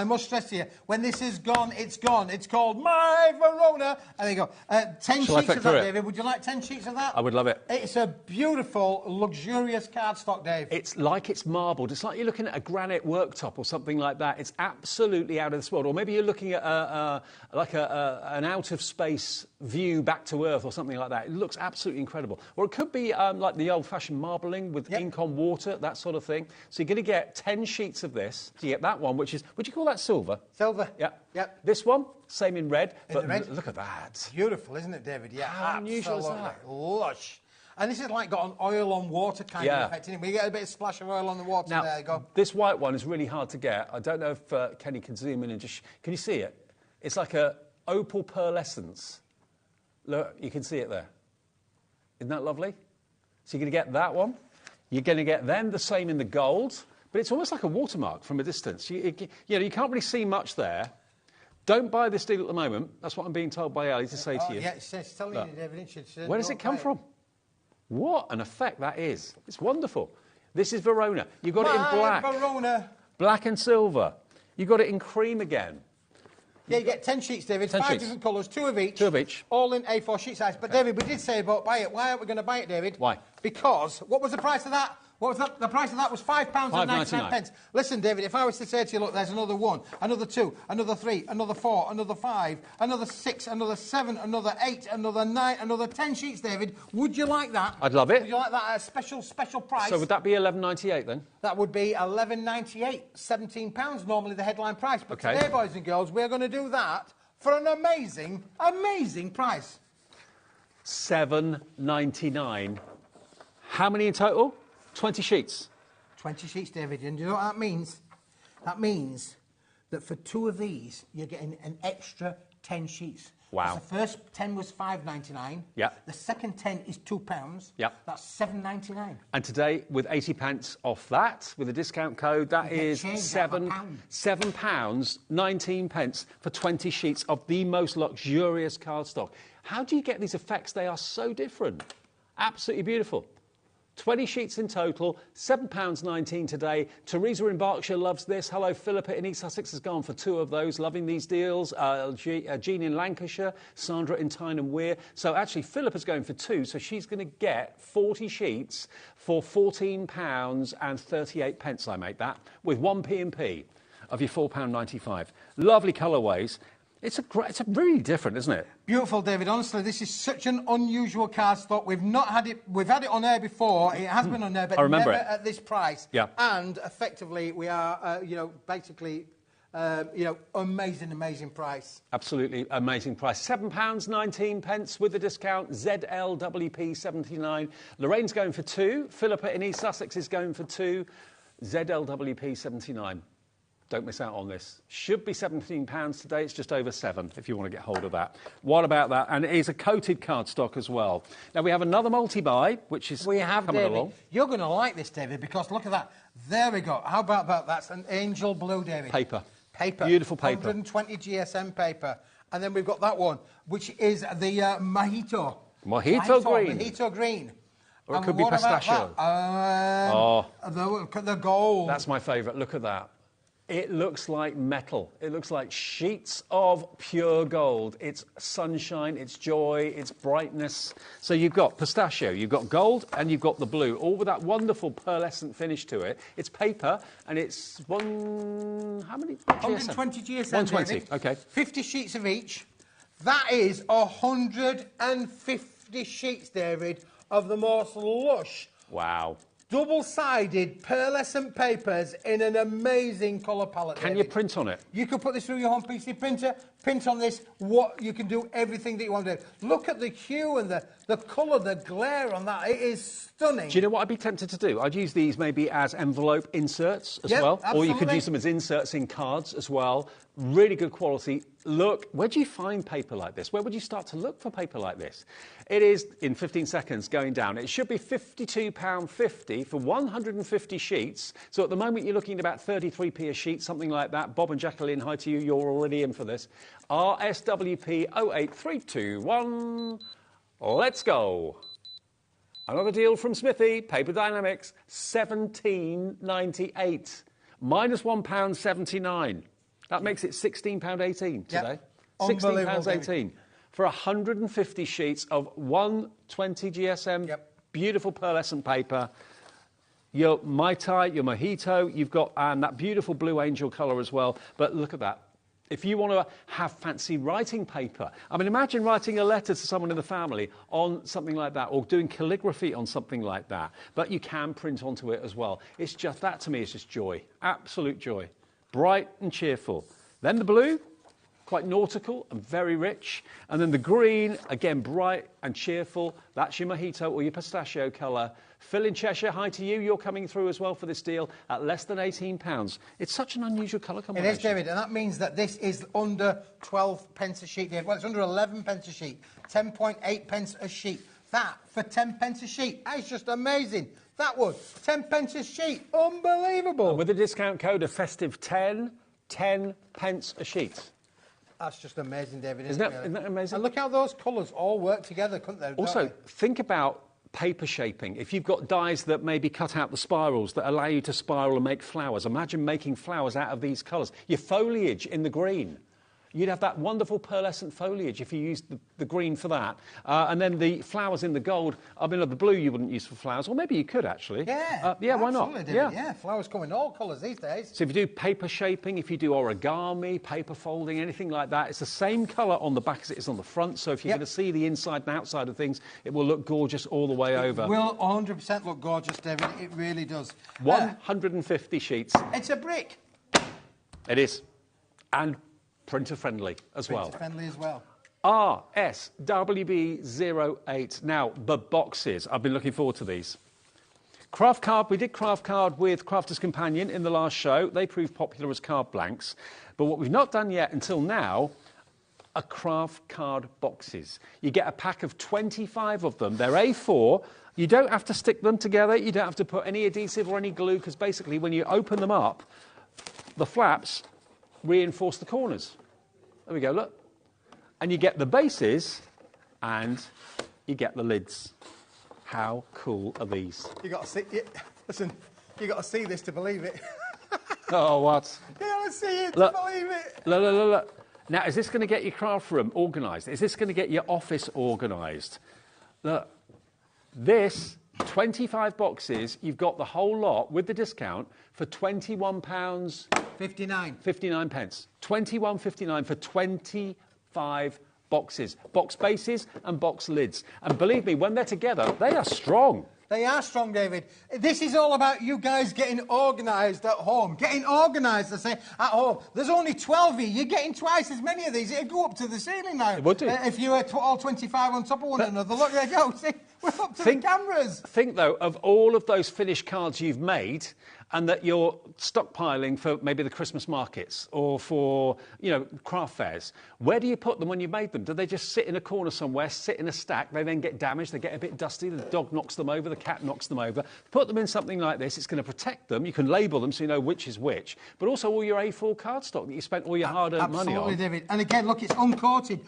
must stress to you, when this is gone, it's gone. It's called My Verona. And there you go. 10 sheets of that, David. Would you like 10 sheets of that? I would love it. It's a beautiful, luxurious cardstock, Dave. It's like it's marbled. It's like you're looking at a granite worktop or something like that. It's absolutely out of this world. Or maybe you're looking at an out-of-space view back to Earth or something like that. It looks absolutely incredible. Or it could be like the old-fashioned marbling with ink on water, that sort of thing. So you're going to get 10 sheets of this. So you get that one, which is, would you call that silver? Silver. Yep. This one, same in red. But red? Look at that. Beautiful, isn't it, David? Yeah, how unusual is that? Lush. And this is like got an oil on water kind of effect in it. We get a bit of splash of oil on the water. Now, there you go. This white one is really hard to get. I don't know if Kenny can zoom in and just... Can you see it? It's like a opal pearlescence. Look, you can see it there. Isn't that lovely? So you're going to get that one. You're going to get then the same in the gold, but it's almost like a watermark from a distance. You can't really see much there. Don't buy this deal at the moment. That's what I'm being told by Ali to say to you. Yeah, she's telling you, David. Where does it come from? What an effect that is. It's wonderful. This is Verona. You've got it in black. Verona. Black and silver. You've got it in cream again. Yeah, you get 10 sheets, David. 10 5 sheets. different colours, 2 of each. 2 of each. All in A4 sheet size. But, David, we did say about buy it. Why aren't we going to buy it, David? Why? because what was the price of that? What was that? The price of that was £5.99. Listen, David, if I was to say to you, look, there's another 1, another 2, another 3, another 4, another 5, another 6, another 7, another 8, another 9, another 10 sheets, David, would you like that? I'd love it. Would you like that at a special price? So would that be £11.98 then? That would be £11.98, £17 normally the headline price. But today, boys and girls, we're going to do that for an amazing, amazing price. £7.99. How many in total? 20 sheets. 20 sheets, David. And do you know what that means? That means that for 2 of these, you're getting an extra 10 sheets. Wow. The first 10 was £5.99. Yeah. The second 10 is £2. Yeah. That's £7.99. And today, with 80p off that, with a discount code, that is £7.19 for 20 sheets of the most luxurious cardstock. How do you get these effects? They are so different. Absolutely beautiful. 20 sheets in total, £7.19 today. Teresa in Berkshire loves this. Hello, Philippa in East Sussex has gone for 2 of those, loving these deals. Jean in Lancashire, Sandra in Tyne and Wear. So actually, Philippa's going for 2, so she's going to get 40 sheets for £14.38, I make that, with 1 P&P of your £4.95. Lovely colourways. It's really different, isn't it? Beautiful, David. Honestly, this is such an unusual cardstock. We've not had it. We've had it on air before. It has been on air, but never at this price. Yeah. And effectively, we are, basically, amazing price. Absolutely amazing price. £7.19 with the discount. ZLWP 79. Lorraine's going for 2. Philippa in East Sussex is going for 2. ZLWP 79. Don't miss out on this. Should be £17 today. It's just over 7 if you want to get hold of that. What about that? And it is a coated cardstock as well. Now, we have another multi-buy, which is coming along. You're going to like this, David, because look at that. There we go. How about that? That's an angel blue, David. Paper. Beautiful paper. 120 GSM paper. And then we've got that one, which is the Mojito. Mojito green. Mojito green. Or it could be pistachio. The gold. That's my favourite. Look at that. It looks like metal. It looks like sheets of pure gold. It's sunshine, it's joy, it's brightness. So you've got pistachio, you've got gold, and you've got the blue, all with that wonderful pearlescent finish to it. It's paper, and it's how many? 120 GSM. 120, David. OK. 50 sheets of each. That is 150 sheets, David, of the most lush. Wow. Double-sided pearlescent papers in an amazing colour palette. Can you print on it? You can put this through your home PC printer, print on this. You can do everything that you want to do. Look at the hue and the colour, the glare on that. It is stunning. Do you know what I'd be tempted to do? I'd use these maybe as envelope inserts as well. Absolutely. Or you could use them as inserts in cards as well. Really good quality. Look, where do you find paper like this? Where would you start to look for paper like this? It is, in 15 seconds, going down. It should be £52.50 for 150 sheets. So at the moment, you're looking at about 33p a sheet, something like that. Bob and Jacqueline, hi to you. You're already in for this. RSWP 08321. Let's go. Another deal from Smithy, Paper Dynamics, £17.98. Minus £1.79. That makes it £16.18 today. £16.18 for 150 sheets of 120 GSM, beautiful pearlescent paper. Your Mai Tai, your Mojito, you've got that beautiful blue angel colour as well. But look at that. If you want to have fancy writing paper, I mean, imagine writing a letter to someone in the family on something like that, or doing calligraphy on something like that. But you can print onto it as well. It's just, that to me is just joy, absolute joy. Bright and cheerful. Then the blue, quite nautical and very rich. And then the green, again, bright and cheerful. That's your Mojito or your pistachio colour. Phil in Cheshire, hi to you. You're coming through as well for this deal at less than £18. It's such an unusual colour combination. It is, David, and that means that this is under 12p a sheet, David. Well, it's under 11p a sheet, 10.8p a sheet. That, for 10p a sheet, that is just amazing. That was 10p a sheet. Unbelievable. And with the discount code of festive 10, 10p a sheet. That's just amazing, David. Isn't that amazing? And look how those colours all work together, couldn't they? Also, think about paper shaping. If you've got dies that maybe cut out the spirals that allow you to spiral and make flowers, imagine making flowers out of these colours. Your foliage in the green. you'd have that wonderful pearlescent foliage if you used the green for that. And then the flowers in the gold, I mean, the blue you wouldn't use for flowers, or maybe you could actually. Yeah, yeah, why not? David. Yeah, flowers come in all colours these days. So if you do paper shaping, if you do origami, paper folding, anything like that, it's the same colour on the back as it is on the front. So if you're going to see the inside and outside of things, it will look gorgeous all the way over. It will 100% look gorgeous, David. It really does. 150 sheets. It's a brick. It is. And printer friendly as well. Printer friendly as well. RSWB08. Now, the boxes. I've been looking forward to these. Craft card. We did craft card with Crafter's Companion in the last show. They proved popular as card blanks. But what we've not done yet until now are craft card boxes. You get a pack of 25 of them. They're A4. You don't have to stick them together. You don't have to put any adhesive or any glue, because basically when you open them up, the flaps reinforce the corners. There we go, look. And you get the bases and you get the lids. How cool are these? You got to see listen, you got to see this to believe it. Oh, what? You got to see it to believe it. Look. Now, is this going to get your craft room organised? Is this going to get your office organised? Look, this 25 boxes, you've got the whole lot with the discount for £21.59. 59 pence. £21.59 for 25 boxes. Box bases and box lids. And believe me, when they're together, they are strong. They are strong, David. This is all about you guys getting organised at home. Getting organised, I say, at home. There's only 12 here. You're getting twice as many of these. It'd go up to the ceiling now. It would do. If you were all 25 on top of one another. Look, there you go. See, we're up to the cameras. Think, though, of all of those finished cards you've made and that you're stockpiling for maybe the Christmas markets or for, craft fairs. Where do you put them when you've made them? Do they just sit in a corner somewhere, sit in a stack? They then get damaged, they get a bit dusty, the dog knocks them over, the cat knocks them over. Put them in something like this, it's going to protect them. You can label them so you know which is which. But also all your A4 cardstock that you spent all your hard-earned money on. Absolutely, David. And again, look, it's uncoated.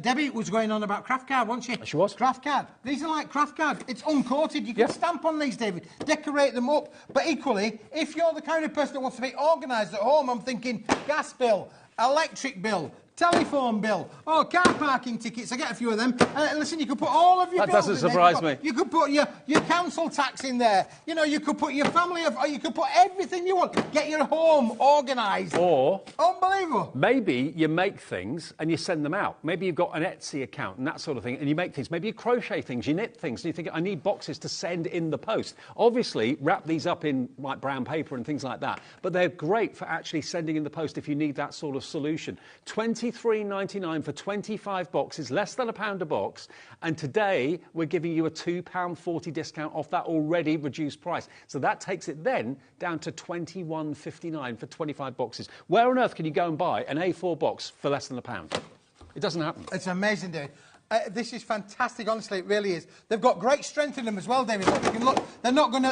Debbie was going on about craft card, wasn't she? She was. Craft card. These are like craft card. It's uncoated. You can stamp on these, David. Decorate them up. But equally, if you're the kind of person that wants to be organised at home, I'm thinking gas bill, electric bill, telephone bill, car parking tickets. I get a few of them. Listen, you could put all of your bills doesn't in surprise there. me. You could put your council tax in there. You could put your family, you could put everything you want. Get your home organised. Or unbelievable. Maybe you make things and you send them out. Maybe you've got an Etsy account and that sort of thing, and you make things. Maybe you crochet things, you knit things, and you think, I need boxes to send in the post. Obviously, wrap these up in like brown paper and things like that. But they're great for actually sending in the post if you need that sort of solution. £23.99 for 25 boxes, less than £1 a box. And today, we're giving you a £2.40 discount off that already reduced price. So that takes it then down to £21.59 for 25 boxes. Where on earth can you go and buy an A4 box for less than £1? It doesn't happen. It's amazing, David. This is fantastic, honestly, it really is. They've got great strength in them as well, David. Look, you can look, they're not going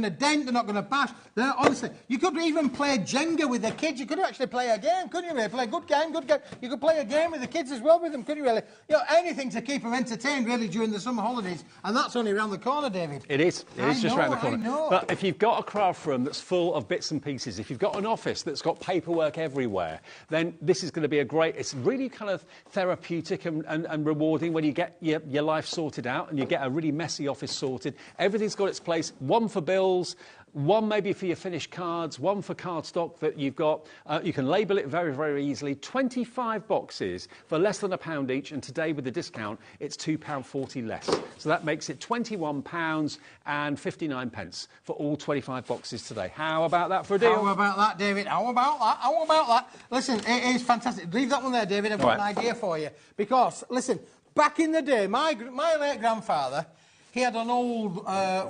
to dent, they're not going to bash. Honestly, you could even play Jenga with the kids. You could actually play a game, couldn't you, really? Play a good game. You could play a game with the kids as well with them, couldn't you, really? Anything to keep them entertained, really, during the summer holidays. And that's only around the corner, David. It is. It is just around the corner. I know. But if you've got a craft room that's full of bits and pieces, if you've got an office that's got paperwork everywhere, then this is going to be it's really kind of therapeutic and rewarding when you get your life sorted out and you get a really messy office sorted. Everything's got its place. One for bills, one maybe for your finished cards, one for cardstock that you've got. You can label it very, very easily. 25 boxes for less than £1 each, and today with the discount, it's £2.40 less. So that makes it £21.59 for all 25 boxes today. How about that for a deal? How about that, David? How about that? Listen, it is fantastic. Leave that one there, David. I've got an idea for you. Because, listen, back in the day, my late grandfather, he had an old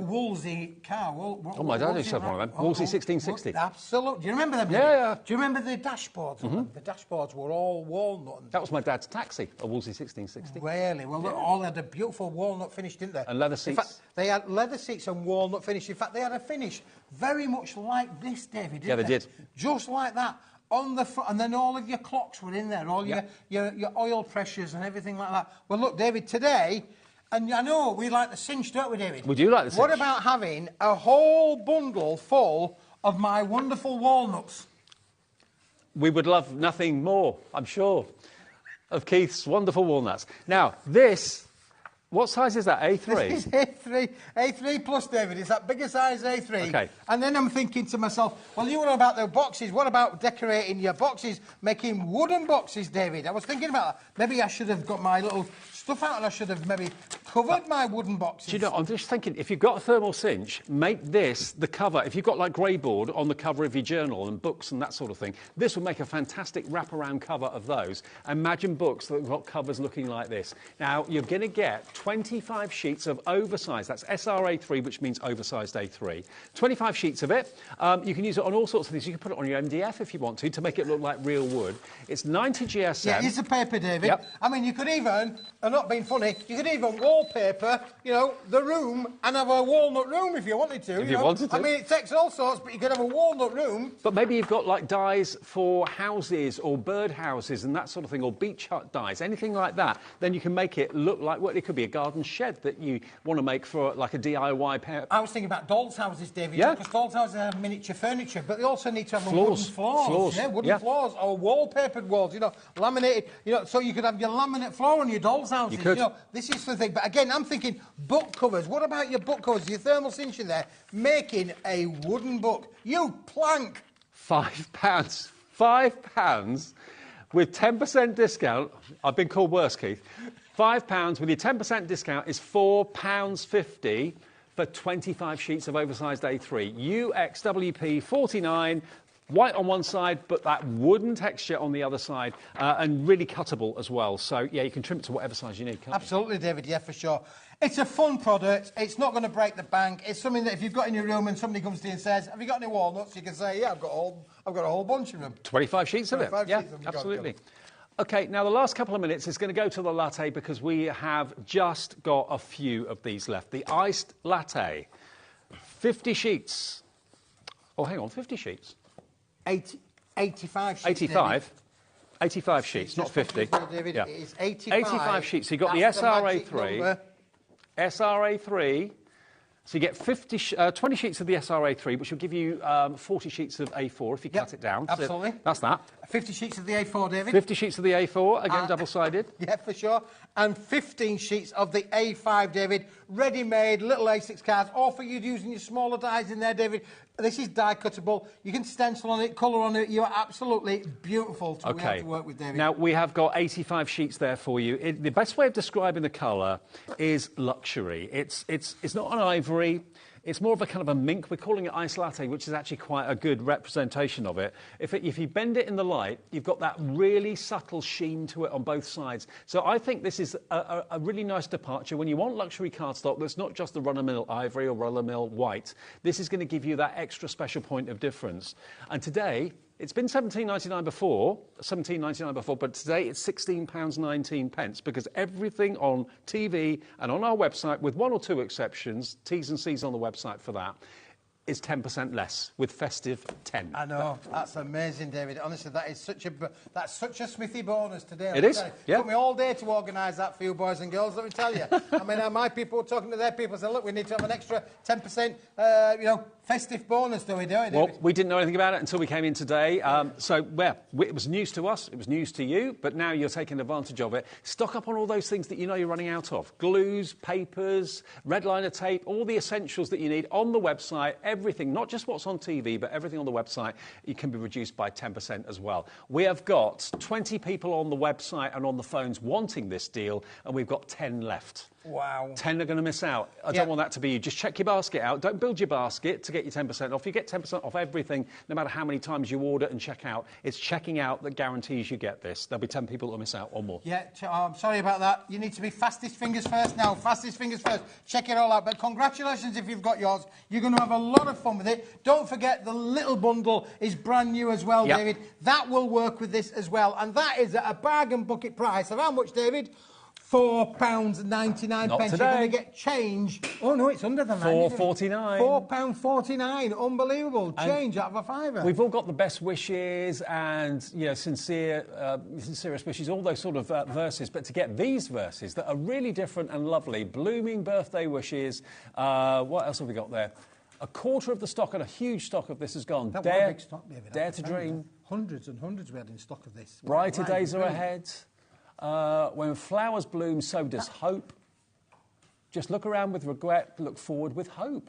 Wolsey car. My dad used to have one of them. Wolsey 1660. Absolutely. Do you remember them? Yeah. Do you remember the dashboards? The dashboards were all walnut. That was my dad's taxi, a Wolsey 1660. Really? Well, they all had a beautiful walnut finish, didn't they? And leather seats. In fact, they had leather seats and walnut finish. In fact, they had a finish very much like this, David, didn't they did. Just like that. On the front, and then all of your clocks were in there, all your oil pressures and everything like that. Well, look, David, today, and I know we like the cinch, don't we, David? We do like the cinch. What about having a whole bundle full of my wonderful walnuts? we would love nothing more, I'm sure, of Keith's wonderful walnuts. Now, this, what size is that, A3? This is A3 plus, David. It's that bigger size A3. Okay. And then I'm thinking to myself, well, you were about the boxes. What about decorating your boxes, making wooden boxes, David? I was thinking about that. Maybe I should have got my little stuff out and I should have maybe covered my wooden boxes. Do you know, I'm just thinking, if you've got a thermal cinch, make this the cover. If you've got like grey board on the cover of your journal and books and that sort of thing, this will make a fantastic wraparound cover of those. Imagine books that have got covers looking like this. Now, you're going to get 25 sheets of oversized, that's SRA3, which means oversized A3. 25 sheets of it. You can use it on all sorts of things. You can put it on your MDF if you want to make it look like real wood. It's 90 GSM. Yeah, here's the paper, David. Yep. I mean, you could even, I'm not being funny, you could even wallpaper, you know, the room and have a walnut room if you wanted to. If you wanted to. I mean, it takes all sorts, but you could have a walnut room. But maybe you've got like dyes for houses or bird houses and that sort of thing, or beach hut dyes, anything like that. Then you can make it look like what it could be, a garden shed that you want to make for like a DIY pair. I was thinking about dolls' houses, David. Yeah. Because dolls' houses have miniature furniture, but they also need to have Floors. wooden floors. Yeah, wooden floors or wallpapered walls, you know, laminated, you know, so you could have your laminate floor on your dolls' houses. You could. You know, this is the thing. But again, I'm thinking book covers. What about your book covers, your thermal cinch in there, making a wooden book? You plank. £5. £5 with 10% discount. I've been called worse, Keith. £5 with your 10% discount is £4.50 for 25 sheets of oversized A3. UXWP 49. White on one side, but that wooden texture on the other side, and really cuttable as well. So, yeah, you can trim it to whatever size you need, can't Absolutely, David, yeah, for sure. It's a fun product. It's not going to break the bank. It's something that if you've got in your room and somebody comes to you and says, have you got any walnuts? You can say, yeah, I've got a whole bunch of them. 25 sheets of it. 25 Yeah, sheets of them. absolutely. OK, now the last couple of minutes is going to go to the latte because we have just got a few of these left. The iced latte, 50 sheets. Oh, hang on, 50 sheets. 85 sheets. 85? David. 85 sheets, not 50. David, Yeah. it's 85. 85 sheets. So you've got That's the SRA3. SRA3. So you get 20 sheets of the SRA3, which will give you 40 sheets of A4 if you cut it down. Absolutely. So that's that. 50 sheets of the A4, David. 50 sheets of the A4, again double-sided. Yeah, for sure. And 15 sheets of the A5, David. Ready-made little A6 cards, or for you using your smaller dies in there, David. This is die cuttable. You can stencil on it, colour on it. You're absolutely beautiful to work with, David. Now, we have got 85 sheets there for you. The best way of describing the colour is luxury. It's not an ivory. It's more of a kind of a mink. We're calling it ice latte, which is actually quite a good representation of it. If you bend it in the light, you've got that really subtle sheen to it on both sides. So I think this is a really nice departure. When you want luxury cardstock that's not just the run-of-the-mill ivory or run-of-the-mill white, this is going to give you that extra special point of difference. And today, it's been £17.99 before, but today it's £16.19 because everything on TV and on our website, with one or two exceptions, T's and C's on the website for that, is 10% less with festive 10. I know, that's amazing, David. Honestly, that's such a Smithy bonus today. It is, yeah. It took me all day to organise that for you boys and girls, let me tell you. I mean, my people were talking to their people and said, look, we need to have an extra 10%, festive bonus, do we, David? Well, we didn't know anything about it until we came in today. It was news to us, it was news to you, but now you're taking advantage of it. Stock up on all those things that you know you're running out of. Glues, papers, red liner tape, all the essentials that you need on the website. Everything, not just what's on TV, but everything on the website, it can be reduced by 10% as well. We have got 20 people on the website and on the phones wanting this deal, and we've got 10 left. Wow. 10 are going to miss out. I don't want that to be you. Just check your basket out. Don't build your basket to get your 10% off. You get 10% off everything, no matter how many times you order and check out. It's checking out that guarantees you get this. There'll be 10 people that will miss out or more. Yeah, I'm sorry about that. You need to be fastest fingers first now. Fastest fingers first. Check it all out. But congratulations if you've got yours. You're going to have a lot of fun with it. Don't forget the little bundle is brand new as well, David. That will work with this as well. And that is at a bargain bucket price of how much, David? £4.99. Not today. You're going to get change. Oh, no, it's under the line. £4.49. £4.49. Unbelievable. Change out of a fiver. We've all got the best wishes and, sincerest wishes, all those sort of verses. But to get these verses that are really different and lovely, blooming birthday wishes, what else have we got there? A quarter of the stock and a huge stock of this has gone. That was a big stock, David. Dare to dream. hundreds and hundreds we had in stock of this. Brighter Right, days are brilliant. ahead. When flowers bloom, so does hope. Just look around with regret, look forward with hope.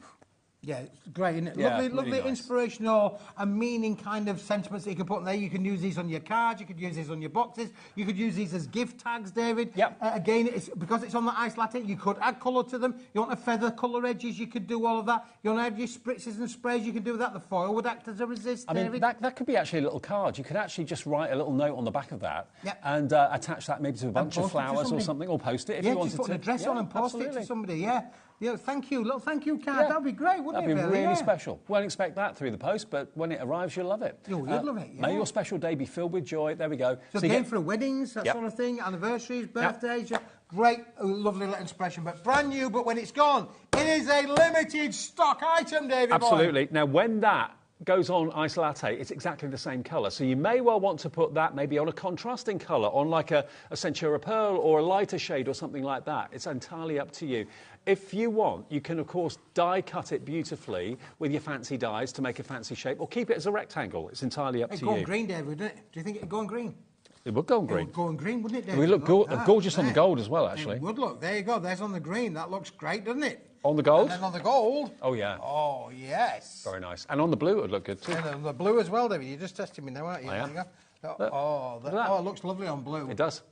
Yeah, it's great, isn't it? Yeah, lovely, really lovely, nice. inspirational and meaning kind of sentiments that you can put in there. You can use these on your cards, you could use these on your boxes, you could use these as gift tags, David. Yep. Again, because it's on the ice latte, you could add colour to them. You want a feather colour edges, you could do all of that. You want to add your spritzes and sprays, you can do that. The foil would act as a resist, I mean, David. that could be actually a little card. You could actually just write a little note on the back of that Yep. and attach that maybe to a bunch of post it to flowers or somebody. something, or post it if yeah, you wanted just put to. an address on and post it absolutely. to somebody, yeah. Yeah, thank you. Little thank you card. Yeah. That'd be great, wouldn't That'd it? be really yeah. special. Won't expect that through the post, but when it arrives, you'll love it. You'll love it, yeah. May your special day be filled with joy. There we go. So you again, get- for weddings, that Yep. sort of thing, anniversaries, birthdays, yeah. Great, lovely little expression, but brand new, but when it's gone, it is a limited stock item, David boy. Absolutely. Now, when that goes on ice latte, it's exactly the same colour. So you may well want to put that maybe on a contrasting colour, on like a Centura Pearl or a lighter shade or something like that. It's entirely up to you. If you want, you can, of course, die cut it beautifully with your fancy dies to make a fancy shape, or keep it as a rectangle. It's entirely up It'd to go you. on green, David, wouldn't it? Do you think it'd go on green? It would go on It green. would go on green, wouldn't it, It David? would look that, gorgeous on the there. gold as well, actually. It would look. There you go. There's on the green. That looks great, doesn't it? On the gold? And then on the gold. Oh, yeah. Oh, yes. Very nice. And on the blue, it would look good too. And on the blue as well, David. You're just testing me now, aren't you? I am. There you go. Look. Oh, Look at that. it looks lovely on blue. It does.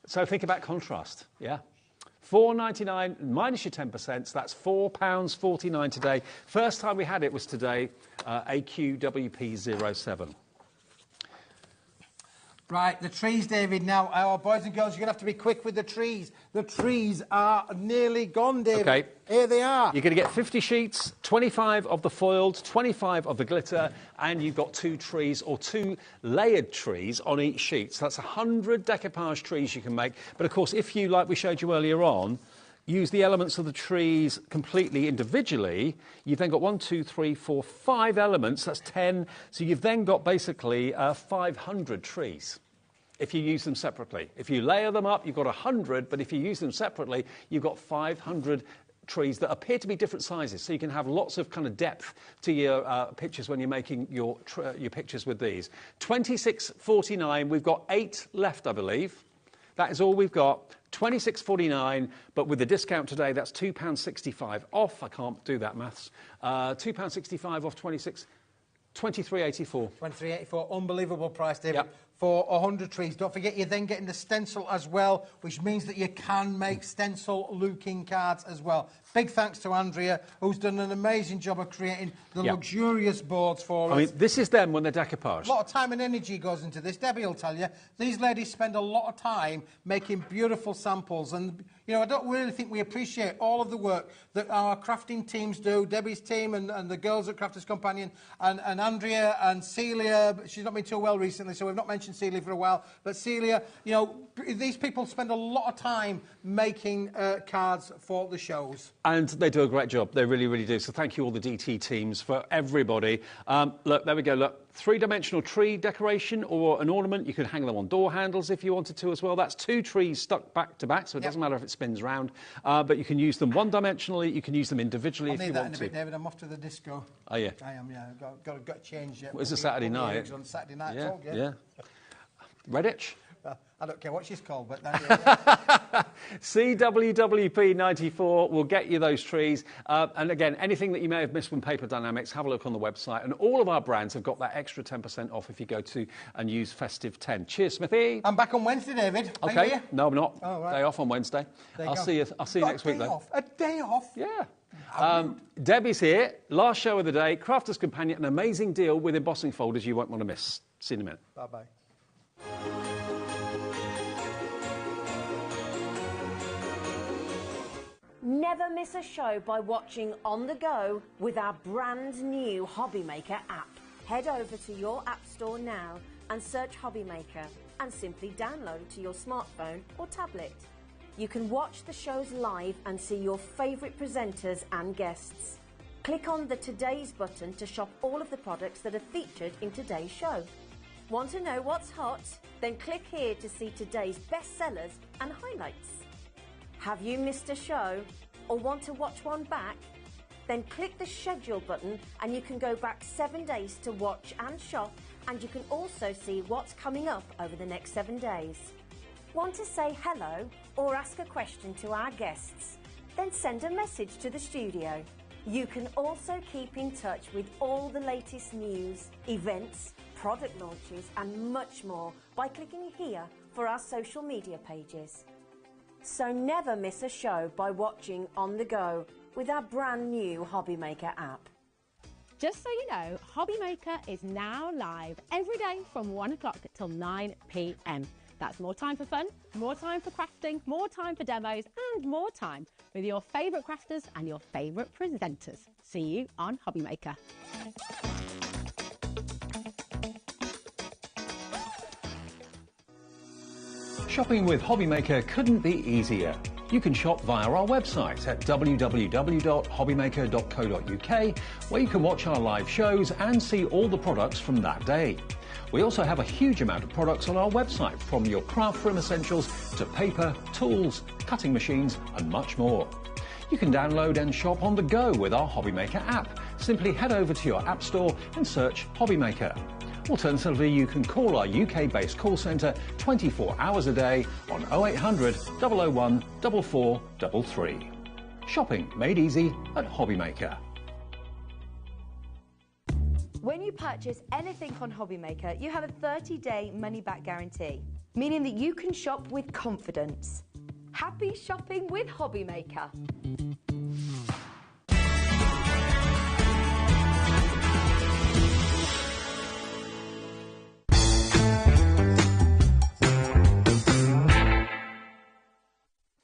So think about contrast, yeah? £4.99 minus your 10%, so that's £4.49 today. First time we had it was today, AQWP07. Right, the trees, David. Now, our boys and girls, you're going to have to be quick with the trees. The trees are nearly gone, David. Okay. Here they are. You're going to get 50 sheets, 25 of the foiled, 25 of the glitter, and you've got 2 trees or 2 layered trees on each sheet. So that's 100 decoupage trees you can make. But of course, if you, like we showed you earlier on, use the elements of the trees completely individually, you've then got 1, 2, 3, 4, 5 elements. That's 10. So you've then got basically 500 trees if you use them separately. If you layer them up, you've got 100, but if you use them separately, you've got 500 trees that appear to be different sizes, so you can have lots of kind of depth to your pictures when you're making your pictures with these. £26.49. We've got 8 left, I believe. That is all we've got. £26.49, but with the discount today, that's £2.65 off. I can't do that maths. £2.65 off 26. £23.84. £23.84. Unbelievable price, David. Yep. For 100 trees. Don't forget, you're then getting the stencil as well, which means that you can make stencil-looking cards as well. Big thanks to Andrea, who's done an amazing job of creating the Yep. luxurious boards for us. I mean, this is them when they're decoupage. A lot of time and energy goes into this. Debbie will tell you, these ladies spend a lot of time making beautiful samples. And, you know, I don't really think we appreciate all of the work that our crafting teams do, Debbie's team and the girls at Crafters Companion, and Andrea and Celia. She's not been too well recently, so we've not mentioned Celia for a while. But Celia, you know, these people spend a lot of time making cards for the shows. And they do a great job. They really, really do. So thank you all the DT teams for everybody. Look, there we go. Look, 3-dimensional tree decoration or an ornament. You could hang them on door handles if you wanted to as well. That's 2 trees stuck back to back, so it doesn't matter if it spins round. But you can use them one-dimensionally. You can use them individually I'll if need you that want in a to. bit, David. I'm off to the disco. Oh, yeah. I am, yeah. Got to change it. Well, it's a Saturday night. On Saturday night, Yeah, talk, yeah. Redditch? I don't care what she's called, but CWWP94 will get you those trees. And again, anything that you may have missed from Paper Dynamics, have a look on the website. And all of our brands have got that extra 10% off if you go to and use Festive 10. Cheers, Smithy. I'm back on Wednesday, David. Are you Okay. here? No, I'm not. Oh, right. Day off on Wednesday. There you I'll go. see you next week, though. A day off? Yeah. Debbie's here. Last show of the day. Crafters Companion, an amazing deal with embossing folders you won't want to miss. See you in a minute. Bye-bye. Never miss a show by watching on the go with our brand new HobbyMaker app. Head over to your app store now and search HobbyMaker and simply download it to your smartphone or tablet. You can watch the shows live and see your favourite presenters and guests. Click on the Today's button to shop all of the products that are featured in today's show. Want to know what's hot? Then click here to see today's bestsellers and highlights. Have you missed a show or want to watch one back? Then click the schedule button and you can go back 7 days to watch and shop And you can also see what's coming up over the next 7 days. Want to say hello or ask a question to our guests? Then send a message to the studio. You can also keep in touch with all the latest news, events, product launches and much more by clicking here for our social media pages. So never miss a show by watching on the go with our brand new HobbyMaker app. Just so you know, HobbyMaker is now live every day from 1 o'clock till 9 p.m. That's more time for fun, more time for crafting, more time for demos and more time with your favourite crafters and your favourite presenters. See you on HobbyMaker. Shopping with HobbyMaker couldn't be easier. You can shop via our website at www.hobbymaker.co.uk, where you can watch our live shows and see all the products from that day. We also have a huge amount of products on our website, from your craft room essentials to paper, tools, cutting machines and much more. You can download and shop on the go with our HobbyMaker app. Simply head over to your app store and search HobbyMaker. Alternatively, you can call our UK-based call centre 24 hours a day on 0800 001 4433. Shopping made easy at HobbyMaker. When you purchase anything on HobbyMaker, you have a 30-day money-back guarantee, meaning that you can shop with confidence. Happy shopping with HobbyMaker.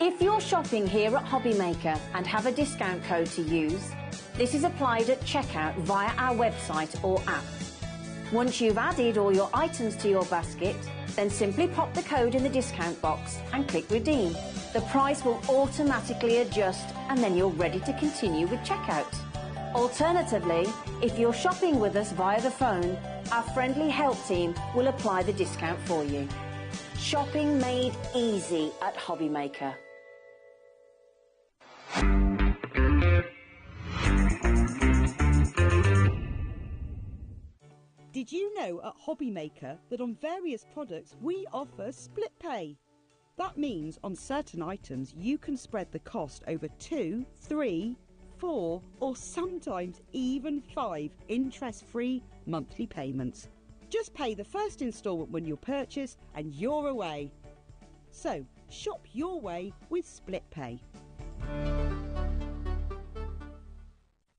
If you're shopping here at HobbyMaker and have a discount code to use, this is applied at checkout via our website or app. Once you've added all your items to your basket, then simply pop the code in the discount box and click redeem. The price will automatically adjust and then you're ready to continue with checkout. Alternatively, if you're shopping with us via the phone, our friendly help team will apply the discount for you. Shopping made easy at HobbyMaker. Did you know at HobbyMaker that on various products we offer split pay? That means on certain items you can spread the cost over 2, 3, 4 or sometimes even 5 interest-free monthly payments. Just pay the first instalment when you purchase and you're away. So shop your way with split pay.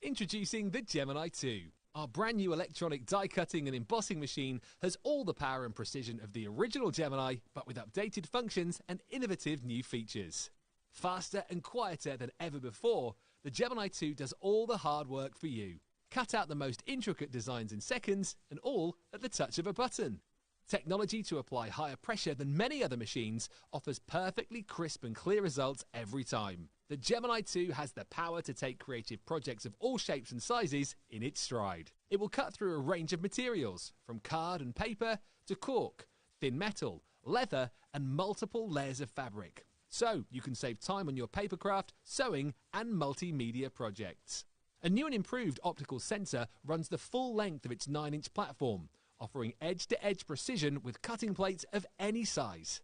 Introducing the Gemini 2. Our brand new electronic die cutting and embossing machine has all the power and precision of the original Gemini, but with updated functions and innovative new features. Faster and quieter than ever before, the Gemini 2 does all the hard work for you. Cut out the most intricate designs in seconds, and all at the touch of a button. Technology to apply higher pressure than many other machines offers perfectly crisp and clear results every time. The Gemini 2 has the power to take creative projects of all shapes and sizes in its stride. It will cut through a range of materials, from card and paper to cork, thin metal, leather and multiple layers of fabric. So you can save time on your papercraft, sewing and multimedia projects. A new and improved optical sensor runs the full length of its 9-inch platform, offering edge-to-edge precision with cutting plates of any size.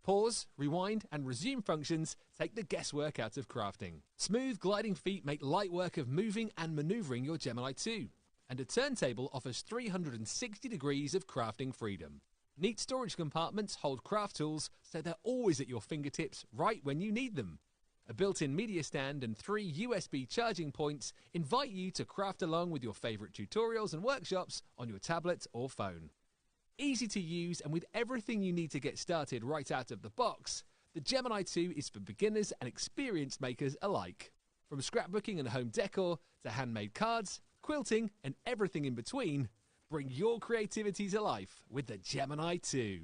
Pause, rewind and resume functions take the guesswork out of crafting. Smooth gliding feet make light work of moving and manoeuvring your Gemini 2. And a turntable offers 360 degrees of crafting freedom. Neat storage compartments hold craft tools so they're always at your fingertips right when you need them. A built-in media stand and 3 USB charging points invite you to craft along with your favourite tutorials and workshops on your tablet or phone. Easy to use and with everything you need to get started right out of the box, the Gemini 2 is for beginners and experienced makers alike. From scrapbooking and home decor to handmade cards, quilting and everything in between, bring your creativity to life with the Gemini 2.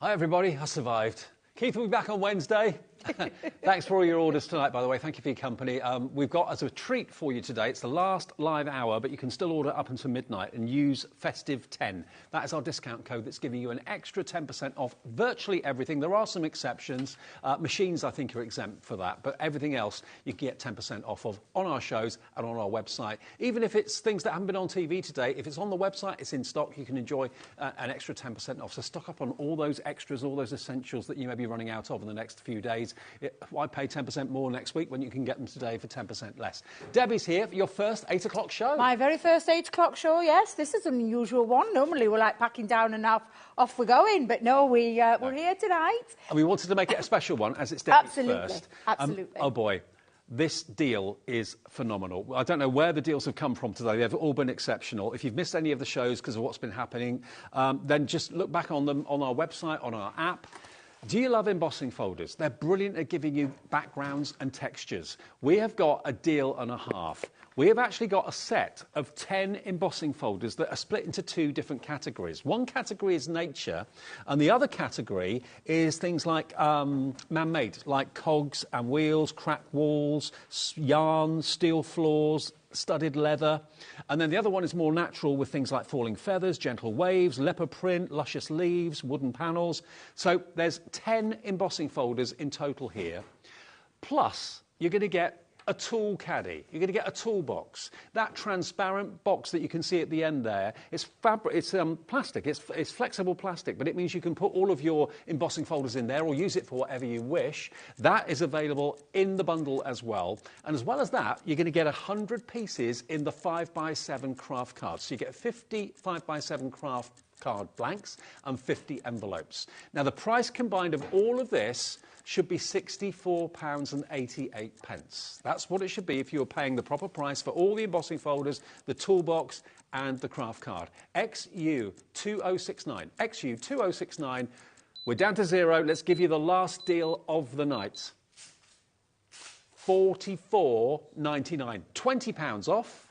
Hi everybody, I survived. Keith will be back on Wednesday. Thanks for all your orders tonight, by the way. Thank you for your company. We've got as a treat for you today, it's the last live hour, but you can still order up until midnight and use Festive10. That is our discount code that's giving you an extra 10% off virtually everything. There are some exceptions. Machines, I think, are exempt for that, but everything else you can get 10% off of on our shows and on our website. Even if it's things that haven't been on TV today, if it's on the website, it's in stock, you can enjoy an extra 10% off. So stock up on all those extras, all those essentials that you may be running out of in the next few days. Why pay 10% more next week when you can get them today for 10% less? Debbie's here for your first 8 o'clock show. My very first 8 o'clock show, yes. This is an unusual one. Normally we're like packing down and off we're going, but no, we're here tonight. And we wanted to make it a special one as it's Debbie's first. Absolutely. Oh boy, this deal is phenomenal. I don't know where the deals have come from today. They've all been exceptional. If you've missed any of the shows because of what's been happening, then just look back on them on our website, on our app. Do you love embossing folders? They're brilliant at giving you backgrounds and textures. We have got a deal and a half. We have actually got a set of 10 embossing folders that are split into 2 different categories. One category is nature, and the other category is things like man-made, like cogs and wheels, cracked walls, yarn, steel floors, studded leather. And then the other one is more natural with things like falling feathers, gentle waves, leopard print, luscious leaves, wooden panels. So there's 10 embossing folders in total here. Plus, you're going to get a tool caddy. You're going to get a toolbox. That transparent box that you can see at the end there, it's fabric, it's plastic, it's flexible plastic, but it means you can put all of your embossing folders in there or use it for whatever you wish. That is available in the bundle as well. And as well as that, you're going to get 100 pieces in the 5x7 craft cards. So you get 50 5x7 craft card blanks and 50 envelopes. Now, the price combined of all of this should be £64.88. That's what it should be if you were paying the proper price for all the embossing folders, the toolbox and the craft card. XU2069. XU2069. We're down to 0. Let's give you the last deal of the night. £44.99. £20 off.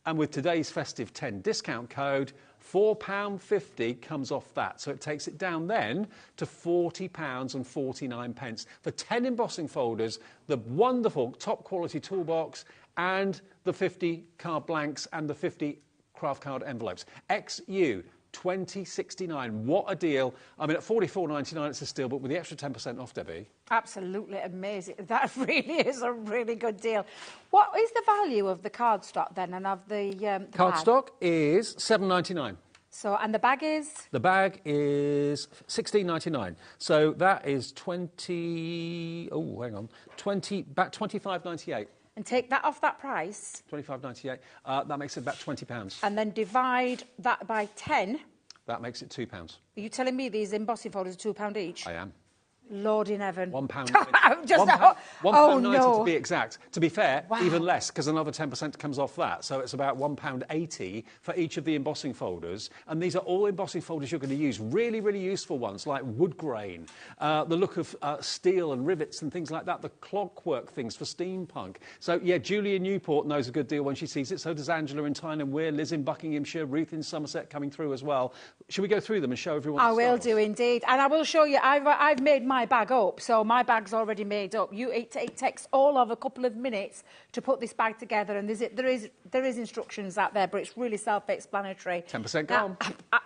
And with today's Festive 10 discount code, £4.50 comes off that. So it takes it down then to £40.49 for 10 embossing folders, the wonderful top quality toolbox and the 50 card blanks and the 50 craft card envelopes. XU 2069. What a deal. I mean, at £44.99 it's a steal, but with the extra 10% off, Debbie. Absolutely amazing. That really is a really good deal. What is the value of the cardstock then and of the cardstock is £7.99. So, and the bag is? The bag is £16.99. So that is about £25.98. And take that off that price. £25.98. That makes it about £20. And then divide that by 10. That makes it £2. Are you telling me these embossing folders are £2 each? I am. Lord in heaven. £1. £1.90 to be exact. To be fair, wow. Even less, because another 10% comes off that. So it's about £1.80 for each of the embossing folders. And these are all embossing folders you're going to use. Really, really useful ones, like wood grain, the look of steel and rivets and things like that, the clockwork things for steampunk. So, yeah, Julia Newport knows a good deal when she sees it. So does Angela in Tyne and Wear, Liz in Buckinghamshire, Ruth in Somerset coming through as well. Should we go through them and show everyone? I will do indeed. And I will show you, I've made my bag up, so my bag's already made up. It takes all of a couple of minutes to put this bag together, and there is instructions out there, but it's really self-explanatory. 10% gone.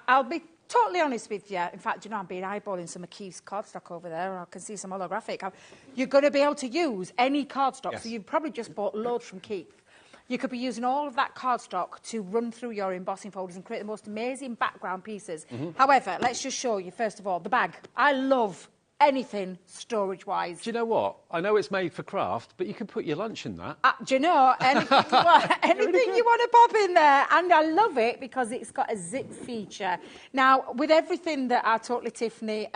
I'll be totally honest with you. In fact, you know, I'm being eyeballing some of Keith's cardstock over there, and I can see some holographic. You're going to be able to use any cardstock, yes. So you've probably just bought loads from Keith. You could be using all of that cardstock to run through your embossing folders and create the most amazing background pieces. However, let's just show you, first of all, the bag. I love anything storage-wise. Do you know what? I know it's made for craft, but you can put your lunch in that. Do you know, anything you want to pop in there. And I love it because it's got a zip feature. Now, with everything that our Totally Tiffany,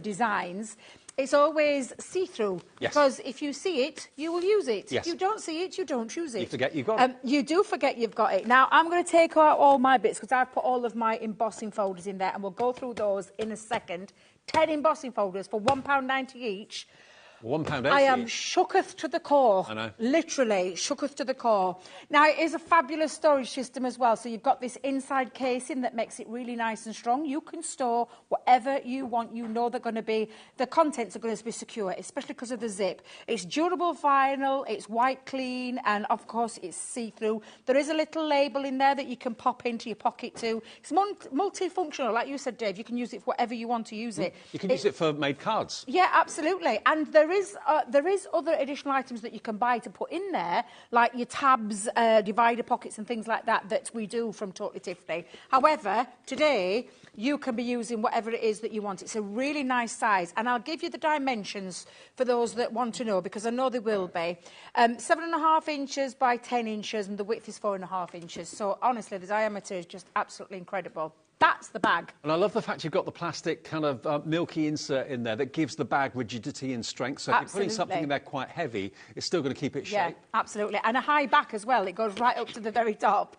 designs, it's always see-through. Yes. Because if you see it, you will use it. Yes. If you don't see it, you don't use it. You forget you've got it. You do forget you've got it. Now, I'm going to take out all my bits because I've put all of my embossing folders in there, and we'll go through those in a second. 10 embossing folders for £1.90 each. £1.80. I am shooketh to the core. I know. Literally, shooketh to the core. Now, it is a fabulous storage system as well. So you've got this inside casing that makes it really nice and strong. You can store whatever you want. You know they're going to be, the contents are going to be secure, especially because of the zip. It's durable vinyl, it's white clean, and of course it's see-through. There is a little label in there that you can pop into your pocket too. It's multifunctional, like you said, Dave. You can use it for whatever you want to use it. You can use it for made cards. Yeah, absolutely. And there is other additional items that you can buy to put in there, like your tabs, divider pockets and things like that we do from Totally Tiffany. However, today you can be using whatever it is that you want. It's a really nice size, and I'll give you the dimensions for those that want to know, because I know they will be. 7.5 inches by 10 inches, and the width is 4.5 inches. So honestly, the diameter is just absolutely incredible. That's the bag. And I love the fact you've got the plastic kind of milky insert in there that gives the bag rigidity and strength. So if you're putting something in there quite heavy, it's still going to keep its shape. Yeah, absolutely. And a high back as well. It goes right up to the very top.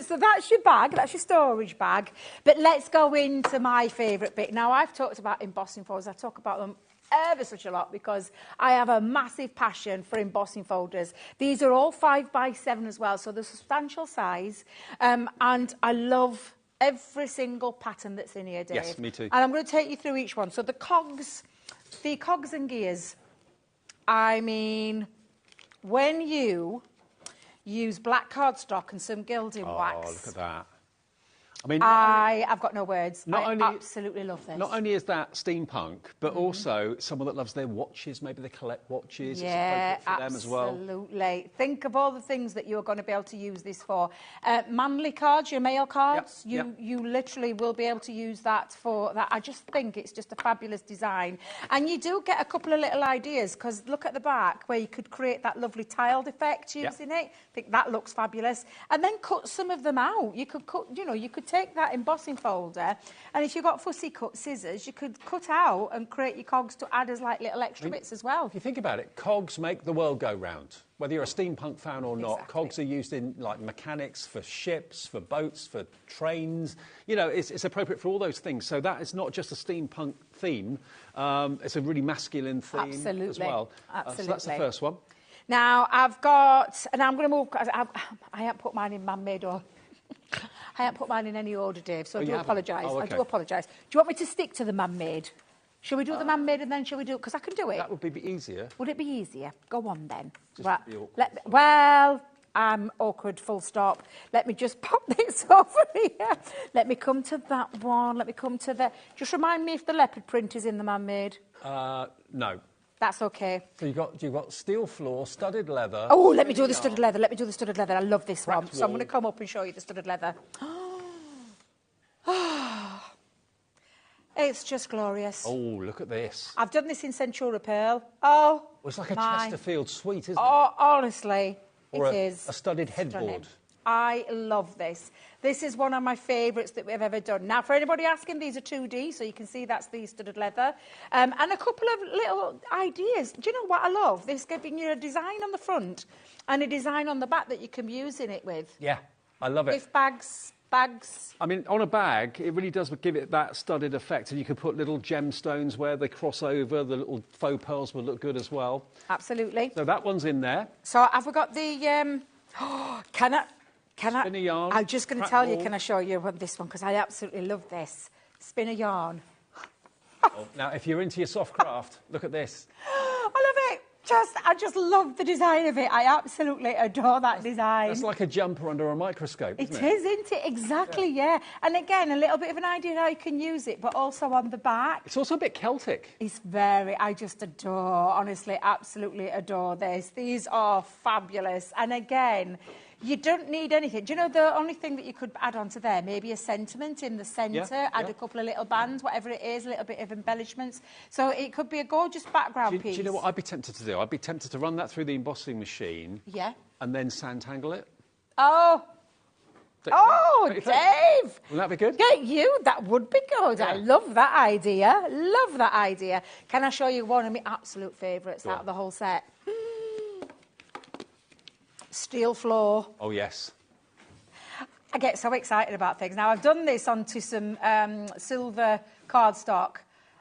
So that's your bag. That's your storage bag. But let's go into my favourite bit. Now, I've talked about embossing folders. I talk about them ever such a lot because I have a massive passion for embossing folders. These are all 5x7 as well, so they're substantial size. And I love every single pattern that's in here, Dave. Yes, me too. And I'm going to take you through each one. So the cogs and gears. I mean, when you use black cardstock and some gilding wax. Oh, look at that. I mean, I've got no words. I absolutely love this. Not only is that steampunk, but also someone that loves their watches. Maybe they collect watches. Yeah, it's appropriate for them as well. Absolutely. Think of all the things that you're going to be able to use this for. Manly cards, your mail cards, you literally will be able to use that for that. I just think it's just a fabulous design. And you do get a couple of little ideas, because look at the back where you could create that lovely tiled effect using it. I think that looks fabulous. And then cut some of them out. You could cut, you could take that embossing folder, and if you've got fussy cut scissors, you could cut out and create your cogs to add as like little extra bits as well. If you think about it, cogs make the world go round. Whether you're a steampunk fan or not, cogs are used in like mechanics, for ships, for boats, for trains. You know, it's appropriate for all those things. So that is not just a steampunk theme. It's a really masculine theme as well. Absolutely. So that's the first one. Now, I've got, and I'm going to move, I haven't put mine in man-made or... I haven't put mine in any order, Dave, so I do apologise. Oh, okay. I do apologise. Do you want me to stick to the man-made? Shall we do the man-made and then shall we do it? Because I can do it. That would be easier. Would it be easier? Go on then. Just right. be awkward. Well, I'm awkward, full stop. Let me just pop this over here. Let me come to that one. Let me come to the... Just remind me if the leopard print is in the man-made. No. That's okay. So you've got steel floor, studded leather. Oh, let me do the studded leather. Let me do the studded leather. I love this one. So I'm going to come up and show you the studded leather. It's just glorious. Oh, look at this. I've done this in Centura Pearl. Oh, well, it's like a Chesterfield suite, isn't it? Oh, honestly, or it is. A studded headboard. Stunning. I love this. This is one of my favourites that we've ever done. Now, for anybody asking, these are 2D, so you can see that's the studded leather. And a couple of little ideas. Do you know what I love? This giving you a design on the front and a design on the back that you can be using it with. Yeah, I love it. Gift bags. I mean, on a bag, it really does give it that studded effect. And you can put little gemstones where they cross over. The little faux pearls will look good as well. Absolutely. So that one's in there. So have we got the... Can I... Spin a yarn. I'm just going to tell you, can I show you this one? Because I absolutely love this. Spin a yarn. Oh, now, if you're into your soft craft, look at this. I love it. I just love the design of it. I absolutely adore that design. That's like a jumper under a microscope, isn't it? It is, isn't it? Exactly, yeah. And again, a little bit of an idea how you can use it, but also on the back. It's also a bit Celtic. It's I just adore, honestly, absolutely adore this. These are fabulous. And again... You don't need anything. Do you know the only thing that you could add onto there? Maybe a sentiment in the centre, add a couple of little bands, whatever it is, a little bit of embellishments. So it could be a gorgeous background piece. Do you know what I'd be tempted to do? I'd be tempted to run that through the embossing machine. Yeah. And then sand-tangle it. Oh. Dave! Wouldn't that be good? That would be good. Yeah. I love that idea. Love that idea. Can I show you one of my absolute favourites out of the whole set? Steel floor. Oh, yes. I get so excited about things. Now, I've done this onto some silver cardstock.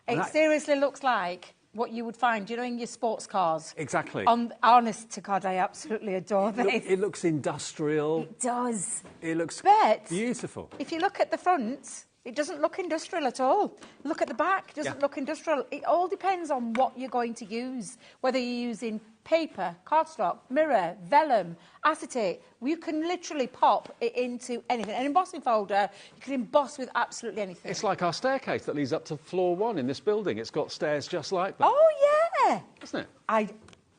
It seriously looks like what you would find, you know, in your sports cars. Exactly. Honest to God, I absolutely adore this. It looks industrial. It does. It looks But beautiful. if you look at the front, it doesn't look industrial at all. Look at the back, it doesn't look industrial. It all depends on what you're going to use, whether you're using paper, cardstock, mirror, vellum, acetate. You can literally pop it into anything. An embossing folder, you can emboss with absolutely anything. It's like our staircase that leads up to floor 1 in this building. It's got stairs just like that. Oh, yeah. Isn't it?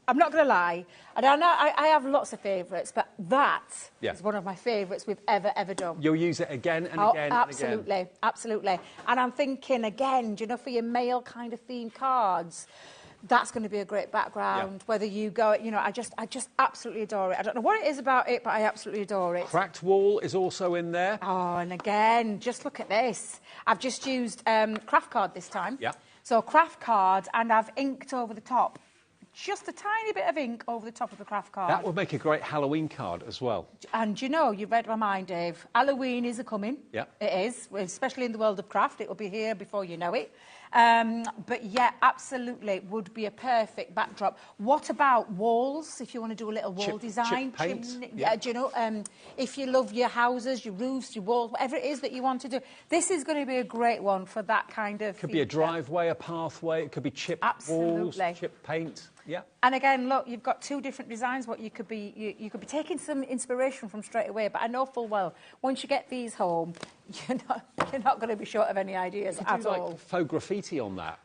I'm not going to lie. I have lots of favourites, but that is one of my favourites we've ever done. You'll use it again and again absolutely, and again. Absolutely. And I'm thinking, again, do you know, for your male kind of themed cards, that's going to be a great background. Whether you go, you know, I just absolutely adore it. I don't know what it is about it, but I absolutely adore it. Cracked wall is also in there. Oh, and again, just look at this. I've just used craft card this time. Yeah. So craft card, and I've inked over the top. Just a tiny bit of ink over the top of the craft card. That would make a great Halloween card as well. And you know, you read my mind, Dave. Halloween is a-coming. Yeah. It is, especially in the world of craft. It will be here before you know it. But yeah, absolutely would be a perfect backdrop. What about walls, if you want to do a little wall design? Chip paint. Yeah, do you know, if you love your houses, your roofs, your walls, whatever it is that you want to do, this is going to be a great one for that kind of Could be a driveway, a pathway, it could be chipped walls, chip paint. Yeah. And again, look, you've got two different designs. What you could be, you could be taking some inspiration from straight away. But I know full well, once you get these home, you're not going to be short of any ideas at all. Like faux graffiti on that.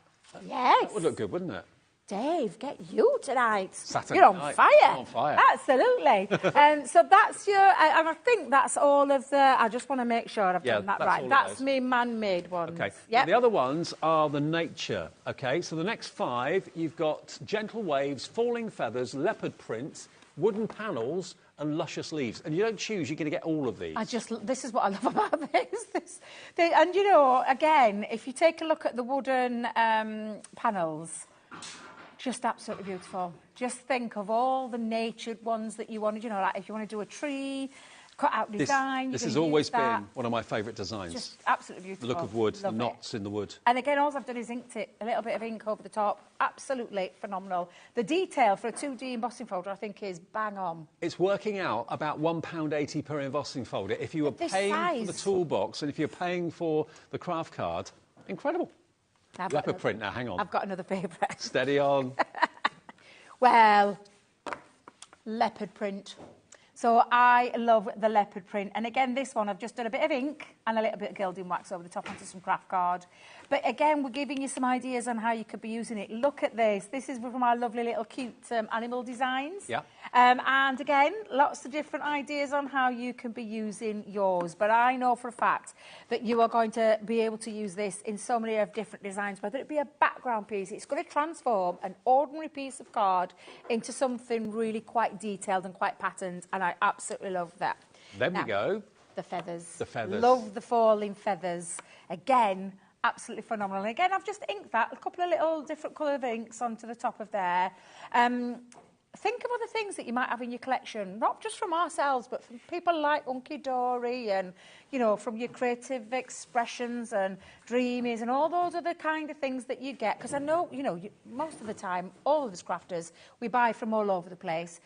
Yes. That would look good, wouldn't it? Dave, get you tonight. Saturday You're on night. fire. I'm on fire. Absolutely. So that's your, and I think that's all of the, I just want to make sure I've done that right. That's me man-made ones. Okay. Yep. The other ones are the nature. Okay. So the next 5, you've got gentle waves, falling feathers, leopard prints, wooden panels, and luscious leaves. And you don't choose, you're going to get all of these. This is what I love about this. And you know, again, if you take a look at the wooden panels, just absolutely beautiful. Just think of all the natured ones that you wanted. You know, like if you want to do a tree, cut out design. This has always been one of my favourite designs. Just absolutely beautiful. The look of wood, Love the knots in the wood. And again, all I've done is inked it, a little bit of ink over the top. Absolutely phenomenal. The detail for a 2D embossing folder, I think, is bang on. It's working out about £1.80 per embossing folder. If you were paying for the toolbox and if you're paying for the craft card, incredible. Leopard print now, hang on. I've got another favourite. Steady on. Well, leopard print. So I love the leopard print. And again, this one, I've just done a bit of ink and a little bit of gilding wax over the top onto some craft card. But again, we're giving you some ideas on how you could be using it. Look at this. This is from our lovely little cute animal designs. Yeah. And again, lots of different ideas on how you can be using yours. But I know for a fact that you are going to be able to use this in so many of different designs, whether it be a background piece. It's going to transform an ordinary piece of card into something really quite detailed and quite patterned. And I absolutely love that. Then we go. The feathers. The feathers. Love the falling feathers. Again, absolutely phenomenal. And again, I've just inked that, a couple of little different colour of inks onto the top of there. Think of other things that you might have in your collection, not just from ourselves, but from people like Unky Dory and, you know, from your creative expressions and dreamies and all those other kind of things that you get. Because I know, you know, most of the time, all of us crafters, we buy from all over the place.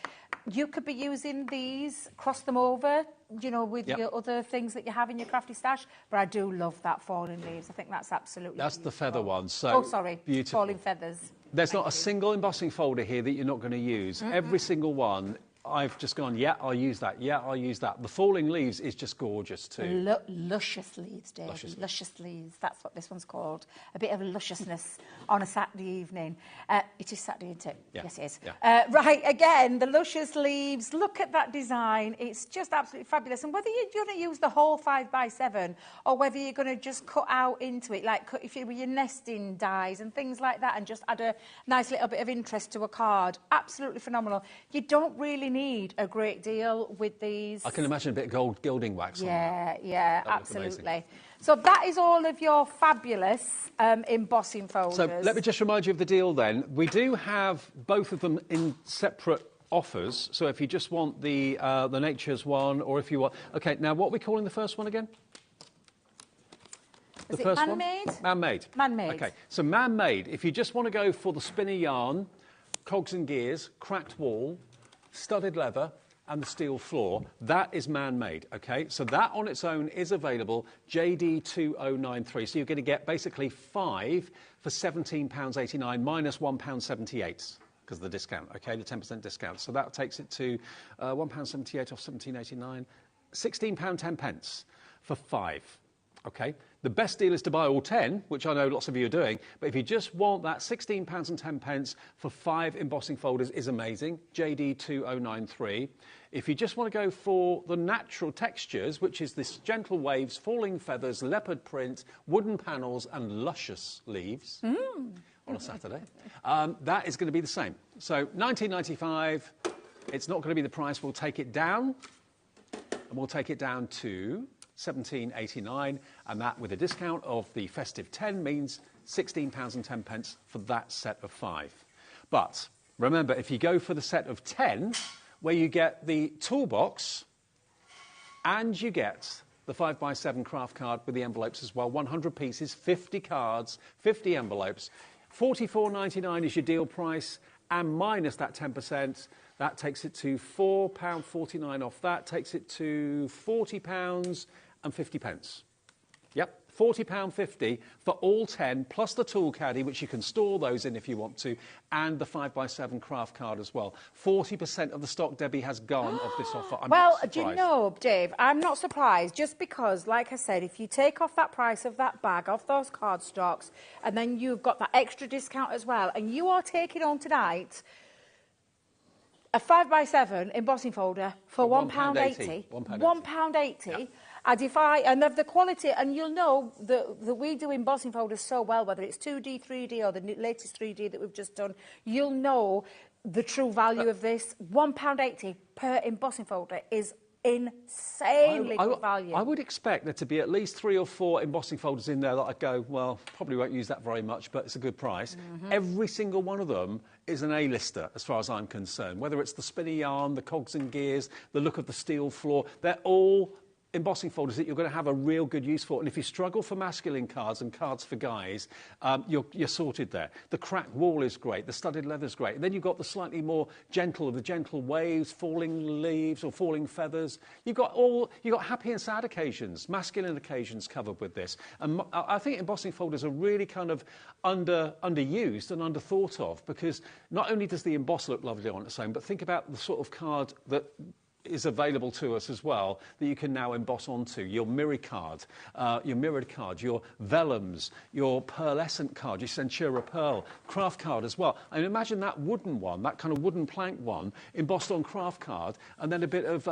You could be using these, cross them over, you know, with your other things that you have in your crafty stash. But I do love that falling leaves. I think that's absolutely That's beautiful. the feather one. So oh, sorry. Beautiful. Falling feathers. There's not a single embossing folder here that you're not going to use. Every single one, I've just gone, yeah, I'll use that. Yeah, I'll use that. The falling leaves is just gorgeous too. Luscious leaves, Dave. Luscious leaves. That's what this one's called. A bit of lusciousness on a Saturday evening. It is Saturday, isn't it? Yeah. Yes, it is. Yeah. Right, again, the luscious leaves. Look at that design. It's just absolutely fabulous. And whether you're going to use the whole 5x7 or whether you're going to just cut out into it, like if you were your nesting dies and things like that, and just add a nice little bit of interest to a card, absolutely phenomenal. You don't really need a great deal with these. I can imagine a bit of gold gilding wax on that. Yeah, absolutely. So that is all of your fabulous embossing folders. So let me just remind you of the deal then. We do have both of them in separate offers. So if you just want the Nature's one, or if you want... OK, now what are we calling the first one again? Is The it first man-made? one? Man-made. Man-made. Okay, so man-made, if you just want to go for the spinner yarn, cogs and gears, cracked wall, studded leather, and the steel floor, that is man-made, okay? So that on its own is available, JD2093. So you're going to get basically 5 for £17.89 minus £1.78 because of the discount, okay, the 10% discount. So that takes it to £1.78 off £17.89, £16.10 for 5. Okay, the best deal is to buy all 10, which I know lots of you are doing, but if you just want that £16.10 for 5 embossing folders is amazing, JD2093. If you just want to go for the natural textures, which is this gentle waves, falling feathers, leopard print, wooden panels and luscious leaves on a Saturday, that is going to be the same. So £19.95, it's not going to be the price, we'll take it down, and we'll take it down to £17.89, and that with a discount of the festive 10 means £16.10 for that set of 5. But remember, if you go for the set of 10, where you get the toolbox and you get the 5x7 craft card with the envelopes as well, 100 pieces, 50 cards, 50 envelopes, £44.99 is your deal price, and minus that 10%, that takes it to £4.49 off. That takes it to £40.50. Yep, £40.50 for all 10, plus the tool caddy, which you can store those in if you want to, and the 5x7 craft card as well. 40% of the stock, Debbie, has gone of this offer. I'm Well, not surprised. do you know, Dave, I'm not surprised, just because, like I said, if you take off that price of that bag, off those card stocks, and then you've got that extra discount as well, and you are taking on tonight a 5x7 embossing folder for £1.80. £1.80. And of the quality, and you'll know that we do embossing folders so well, whether it's 2D, 3D, or the latest 3D that we've just done, you'll know the true value of this. £1.80 per embossing folder is insanely good value. I would expect there to be at least 3 or 4 embossing folders in there that I'd go, well, probably won't use that very much, but it's a good price. Every single one of them is an A-lister, as far as I'm concerned. Whether it's the spinner yarn, the cogs and gears, the look of the steel floor, they're all embossing folders that you're going to have a real good use for. And if you struggle for masculine cards and cards for guys, you're sorted there. The cracked wall is great. The studded leather is great. And then you've got the slightly more gentle, the gentle waves, falling leaves or falling feathers. You've got happy and sad occasions, masculine occasions covered with this. And I think embossing folders are really kind of underused and underthought of, because not only does the emboss look lovely on its own, but think about the sort of card that is available to us as well that you can now emboss onto. Your mirror card, your mirrored card, your vellums, your pearlescent card, your Centura Pearl craft card as well. And imagine that wooden one, that kind of wooden plank one, embossed on craft card, and then a bit of,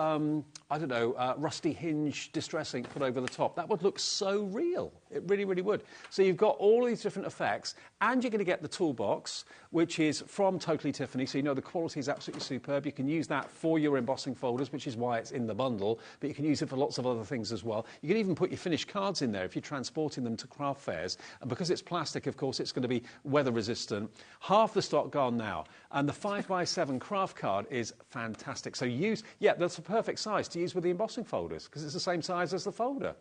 rusty hinge distress ink put over the top. That would look so real. It really, really would. So you've got all these different effects, and you're going to get the toolbox, which is from Totally Tiffany, so you know the quality is absolutely superb. You can use that for your embossing folders, which is why it's in the bundle, but you can use it for lots of other things as well. You can even put your finished cards in there if you're transporting them to craft fairs, and because it's plastic, of course, it's going to be weather resistant. Half the stock gone now, and the 5x7 craft card is fantastic. So that's a perfect size to use with the embossing folders, because it's the same size as the folder.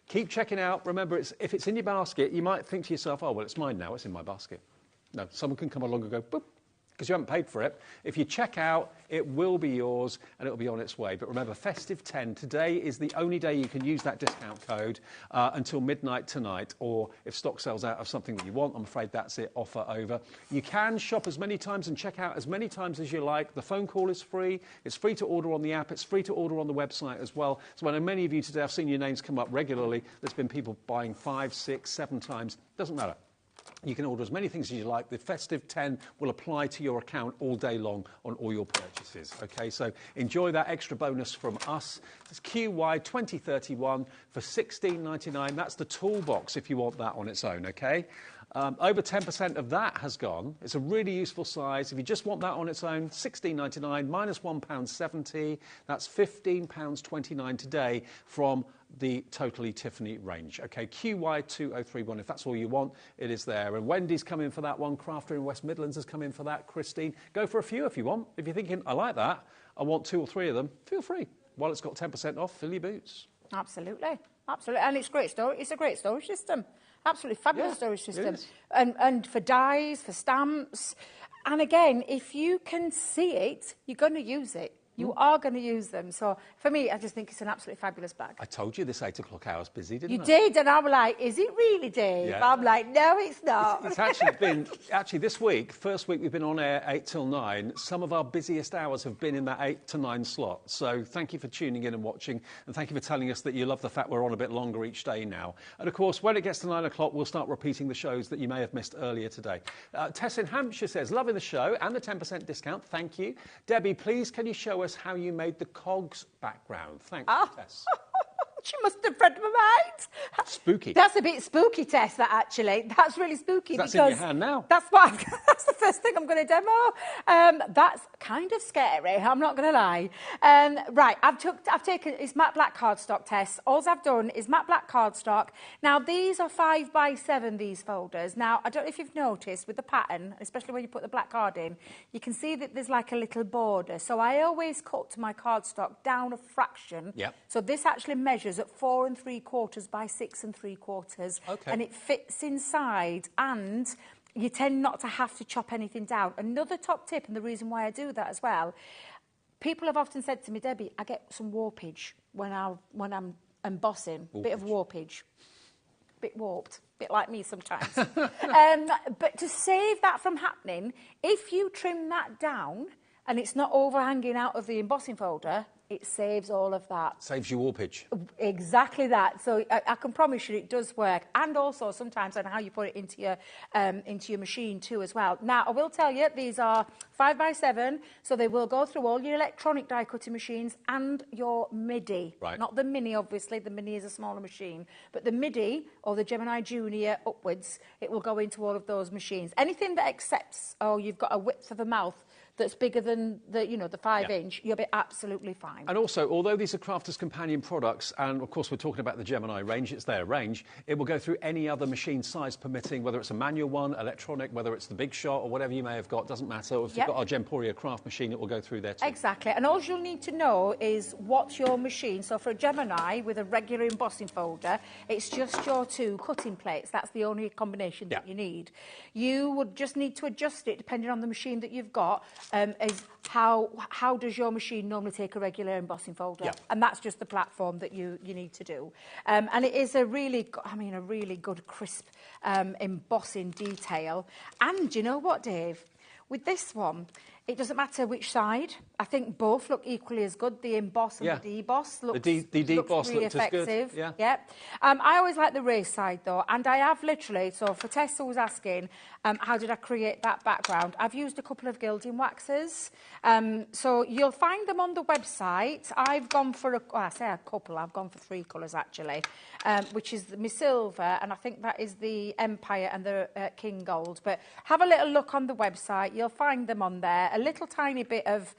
Keep checking out. Remember, if it's in your basket, you might think to yourself, oh, well, it's mine now, it's in my basket. No, someone can come along and go, boop, because you haven't paid for it. If you check out, it will be yours and it will be on its way. But remember, Festive 10, today is the only day you can use that discount code until midnight tonight, or if stock sells out of something that you want, I'm afraid that's it, offer over. You can shop as many times and check out as many times as you like. The phone call is free. It's free to order on the app. It's free to order on the website as well. So I know many of you today, I've seen your names come up regularly. There's been people buying 5, 6, 7 times. Doesn't matter. You can order as many things as you like. The Festive 10 will apply to your account all day long on all your purchases. Okay, so enjoy that extra bonus from us. It's QY 2031 for $16.99. That's the toolbox if you want that on its own, okay? Over 10% of that has gone. It's a really useful size. If you just want that on its own, $16.99 minus £1.70. That's £15.29 today from the Totally Tiffany range. Okay, QY2031, if that's all you want, it is there. And Wendy's come in for that one. Crafter in West Midlands has come in for that. Christine, go for a few if you want. If you're thinking, I like that, I want 2 or 3 of them, feel free. While it's got 10% off, fill your boots. Absolutely. Absolutely. And it's great storage. It's a great storage system. Absolutely fabulous storage system. It is. And for dies, for stamps. And again, if you can see it, you're going to use it. You are going to use them. So for me, I just think it's an absolutely fabulous bag. I told you this 8 o'clock hour's busy, didn't I? You did, and I'm like, is it really, Dave? Yeah. I'm like, no, it's not. It's actually been, this week, first week we've been on air 8 till 9, some of our busiest hours have been in that 8 to 9 slot. So thank you for tuning in and watching, and thank you for telling us that you love the fact we're on a bit longer each day now. And of course, when it gets to 9 o'clock, we'll start repeating the shows that you may have missed earlier today. Tess in Hampshire says, loving the show and the 10% discount, thank you. Debbie, please can you show us how you made the cogs background? Thanks, Tess. She must have read my mind. Spooky. That's a bit spooky, Tess, that actually. That's really spooky. That's because in your hand now. That's the first thing I'm going to demo. That's kind of scary, I'm not going to lie. Right, I've taken, it's matte black cardstock, Tess. All I've done is matte black cardstock. Now, these are 5x7, these folders. Now, I don't know if you've noticed with the pattern, especially when you put the black card in, you can see that there's like a little border. So I always cut my cardstock down a fraction. Yep. So this actually measures at 4 3/4 by 6 3/4. Okay. And it fits inside, and you tend not to have to chop anything down. Another top tip, and the reason why I do that as well, people have often said to me, Debbie, I get some warpage when I'm embossing. Bit of warpage. Bit warped. Bit like me sometimes. But to save that from happening, if you trim that down and it's not overhanging out of the embossing folder, it saves all of that. Saves you warpage. Exactly that. So I can promise you it does work. And also sometimes on how you put it into your machine too as well. Now, I will tell you, these are 5x7, so they will go through all your electronic die cutting machines and your MIDI. Right. Not the Mini, obviously. The Mini is a smaller machine. But the MIDI, or the Gemini Junior upwards, it will go into all of those machines. Anything that accepts, you've got a width of a mouth that's bigger than the 5-inch, you'll be absolutely fine. And also, although these are Crafter's Companion products, and of course we're talking about the Gemini range, it's their range, it will go through any other machine size permitting, whether it's a manual one, electronic, whether it's the Big Shot or whatever you may have got, doesn't matter. Or if you've got our Gemporia craft machine, it will go through there too. Exactly, and all you'll need to know is what your machine, so for a Gemini with a regular embossing folder, it's just your 2 cutting plates. That's the only combination that you need. You would just need to adjust it depending on the machine that you've got. Is how does your machine normally take a regular embossing folder? And that's just the platform that you need to do. And it is a really good crisp embossing detail. And you know what, Dave? With this one, it doesn't matter which side. I think both look equally as good. The emboss and the deboss looks the deboss really looks as good. effective. Yeah. I always like the race side though, and I have literally. So for Tessa was asking, how did I create that background? I've used a couple of gilding waxes. So you'll find them on the website. I've gone for I say a couple. I've gone for 3 colours actually, which is my silver, and I think that is the Empire and the King Gold. But have a little look on the website. You'll find them on there. A little tiny bit of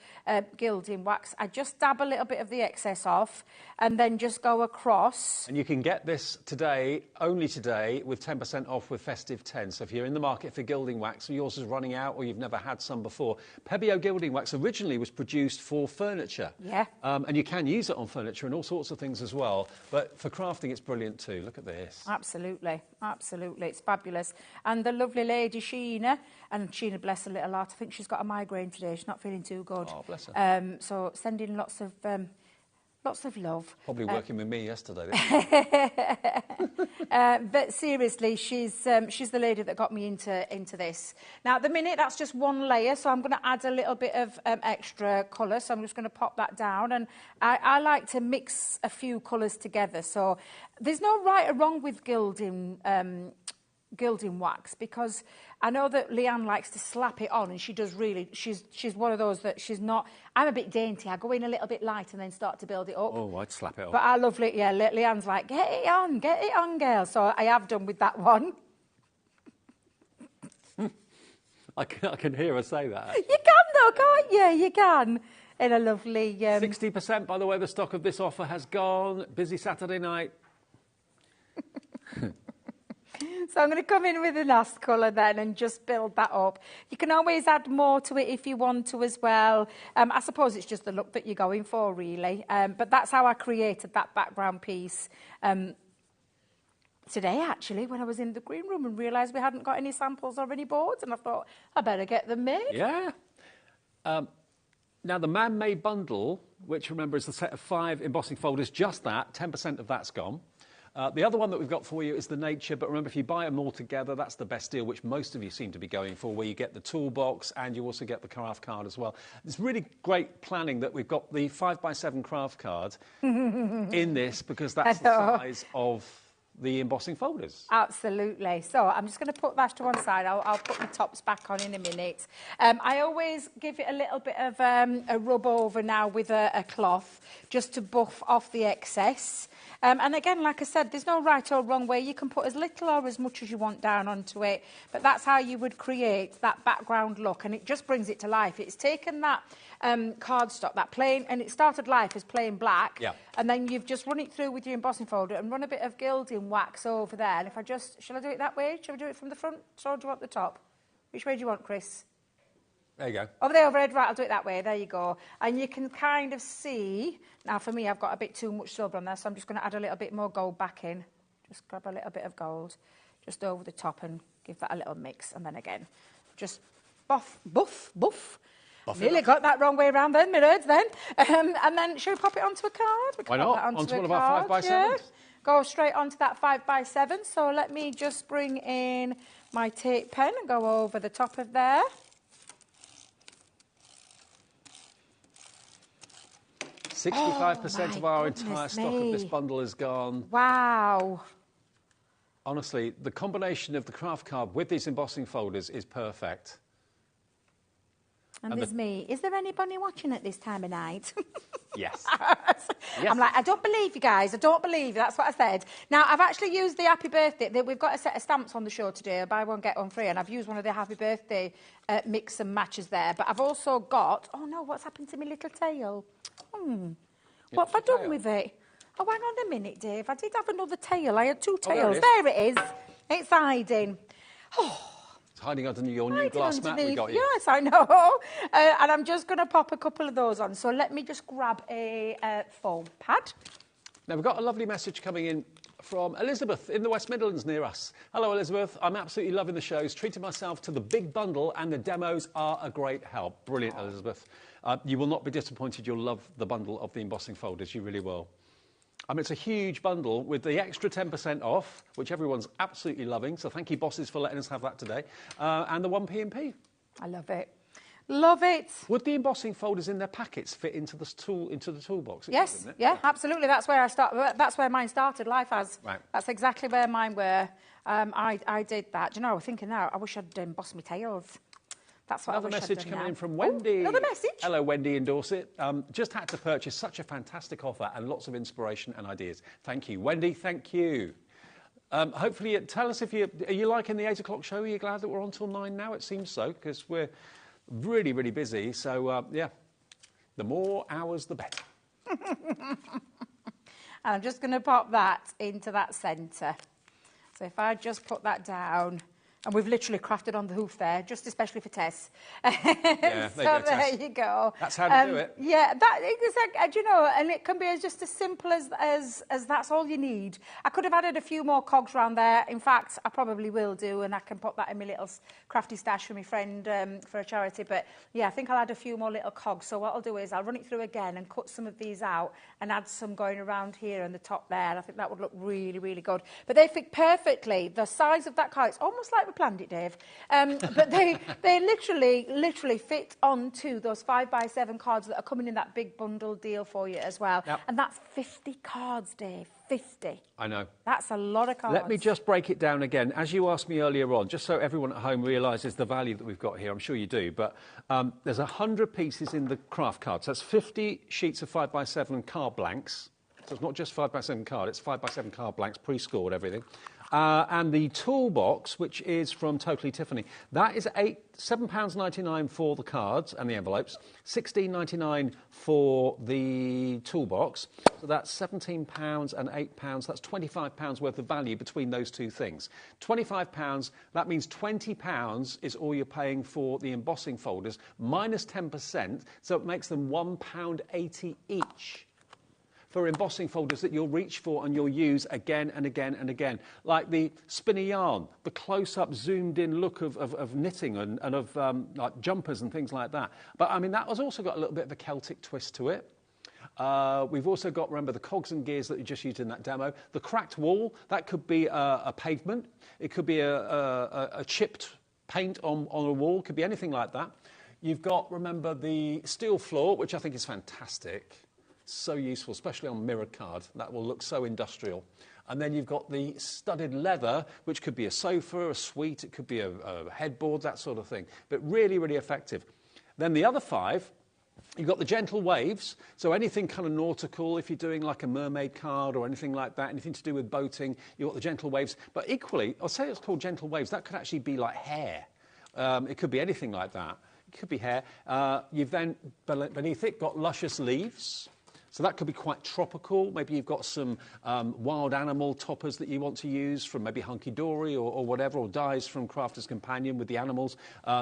gilding wax. I just dab a little bit of the excess off and then just go across. And you can get this today, only today, with 10% off with Festive 10. So if you're in the market for gilding wax, or yours is running out, or you've never had some before, Pebeo gilding wax originally was produced for furniture. Yeah. And you can use it on furniture and all sorts of things as well. But for crafting, it's brilliant too. Look at this. Absolutely. Absolutely. It's fabulous. And the lovely lady, Sheena, and Sheena, bless her little heart, I think she's got a migraine today. She's not feeling too good. Oh, bless her. So sending lots of love. Probably working with me yesterday. But seriously, she's the lady that got me into this. Now, at the minute, that's just 1 layer, so I'm going to add a little bit of extra colour. So I'm just going to pop that down, and I like to mix a few colours together. So there's no right or wrong with gilding wax, because I know that Leanne likes to slap it on, and she does really. She's one of those that she's not. I'm a bit dainty. I go in a little bit light and then start to build it up. Oh, I'd slap it on. But I love it. Yeah, Leanne's like, get it on, girl. So I have done with that one. I can hear her say that. You can though, can't you? You can. In a lovely. 60%, by the way, the stock of this offer has gone. Busy Saturday night. So I'm going to come in with the last colour then and just build that up. You can always add more to it if you want to as well. I suppose it's just the look that you're going for, really. But that's how I created that background piece today, actually, when I was in the green room and realised we hadn't got any samples or any boards, and I thought, I better get them made. Yeah. Now, the man-made bundle, which, remember, is the set of 5 embossing folders, just that, 10% of that's gone. The other one that we've got for you is the nature, but remember, if you buy them all together, that's the best deal, which most of you seem to be going for, where you get the toolbox and you also get the craft card as well. It's really great planning that we've got the 5x7 craft card in this, because that's the size of the embossing folders. Absolutely. So I'm just going to put that to one side. I'll put the tops back on in a minute. I always give it a little bit of a rub over now with a cloth, just to buff off the excess. And again, like I said, there's no right or wrong way. You can put as little or as much as you want down onto it, but that's how you would create that background look, and it just brings it to life. It's taken that cardstock, that plain, and it started life as plain black, and then you've just run it through with your embossing folder and run a bit of gilding wax over there. And if I just, shall I do it that way? Shall we do it from the front, or do you want the top? Which way do you want, Chris? There you go. Over there, overhead, right, I'll do it that way, there you go. And you can kind of see, now for me, I've got a bit too much silver on there, so I'm just going to add a little bit more gold back in. Just grab a little bit of gold just over the top and give that a little mix. And then again, just buff. Nearly got that wrong way around then, my words then. And then, shall we pop it onto a card? We can Why not? pop that Onto one a of our 5x7s? Yeah. Go straight onto that 5x7. So let me just bring in my tape pen and go over the top of there. 65% of our entire stock of this bundle is gone. Wow. Honestly, the combination of the craft card with these embossing folders is perfect. And there's me. Is there anybody watching at this time of night? Yes. I'm like, I don't believe you guys. I don't believe you. That's what I said. Now, I've actually used the happy birthday. We've got a set of stamps on the show today, buy one, get one free, and I've used one of the happy birthday mix and matches there. But I've also got, oh no, what's happened to my little tail? What have I done with it? Oh, hang on a minute, Dave. I did have another tail. I had 2 tails. There it is. It's hiding. Oh. It's hiding underneath your new glass mat we got you. Yes, I know. And I'm just going to pop a couple of those on. So let me just grab a foam pad. Now, we've got a lovely message coming in from Elizabeth in the West Midlands near us. Hello, Elizabeth. I'm absolutely loving the shows. Treated myself to the big bundle, and the demos are a great help. Brilliant, Elizabeth. You will not be disappointed. You'll love the bundle of the embossing folders. You really will. I mean, it's a huge bundle with the extra 10% off, which everyone's absolutely loving. So thank you, bosses, for letting us have that today. And the 1p&p. I love it. Love it. Would the embossing folders in their packets fit into the toolbox? Yes, yeah, absolutely. That's where I start. That's where mine started. Life has. Right. That's exactly where mine were. I did that. Do you know? I was thinking now. I wish I'd embossed my tails. That's what another I wish message I'd done coming now. in from Wendy. Oh, another message. Hello, Wendy in Dorset. Just had to purchase such a fantastic offer and lots of inspiration and ideas. Thank you, Wendy. Thank you. Hopefully, tell us if are you liking the 8 o'clock show? Are you glad that we're on till 9 now? It seems so, because we're really, really busy. So, yeah, the more hours, the better. I'm just going to pop that into that centre. So if I just put that down, and we've literally crafted on the hoof there, just especially for Tess. Yeah, there you go. That's how to do it. Yeah, that is like, you know, and it can be just as simple as that's all you need. I could have added a few more cogs around there. In fact, I probably will do, and I can pop that in my little crafty stash for my friend for a charity. But yeah, I think I'll add a few more little cogs. So what I'll do is I'll run it through again and cut some of these out and add some going around here and the top there. I think that would look really, really good. But they fit perfectly. The size of that card, it's almost like we planned it, Dave. But they literally fit onto those 5x7 cards that are coming in that big bundle deal for you as well. Yep. And that's 50 cards, Dave. 50. I know. That's a lot of cards. Let me just break it down again. As you asked me earlier on, just so everyone at home realises the value that we've got here, I'm sure you do, but there's 100 pieces in the craft card. So that's 50 sheets of 5x7 card blanks. So it's not just 5x7 card, it's 5x7 card blanks, pre-scored everything. And the toolbox, which is from Totally Tiffany, that is £7.99 for the cards and the envelopes, £16.99 for the toolbox. So that's £17 and £8. That's £25 worth of value between those two things. £25, that means £20 is all you're paying for the embossing folders, minus 10%, so it makes them £1.80 each. For embossing folders that you'll reach for and you'll use again and again and again. Like the spinny yarn, the close-up, zoomed-in look of knitting and of like jumpers and things like that. But, I mean, that has also got a little bit of a Celtic twist to it. We've also got, remember, the cogs and gears that you just used in that demo. The cracked wall, that could be a pavement. It could be a chipped paint on a wall. It could be anything like that. You've got, remember, the steel floor, which I think is fantastic. So useful, especially on mirrored card. That will look so industrial. And then you've got the studded leather, which could be a sofa, a suite, it could be a headboard, that sort of thing. But really, really effective. Then the other 5, you've got the gentle waves. So anything kind of nautical, if you're doing like a mermaid card or anything like that, anything to do with boating, you've got the gentle waves. But equally, I'll say it's called gentle waves, that could actually be like hair. It could be anything like that. It could be hair. You've then, beneath it, got luscious leaves. So that could be quite tropical. Maybe you've got some wild animal toppers that you want to use from maybe Hunky Dory or whatever, or dyes from Crafter's Companion with the animals.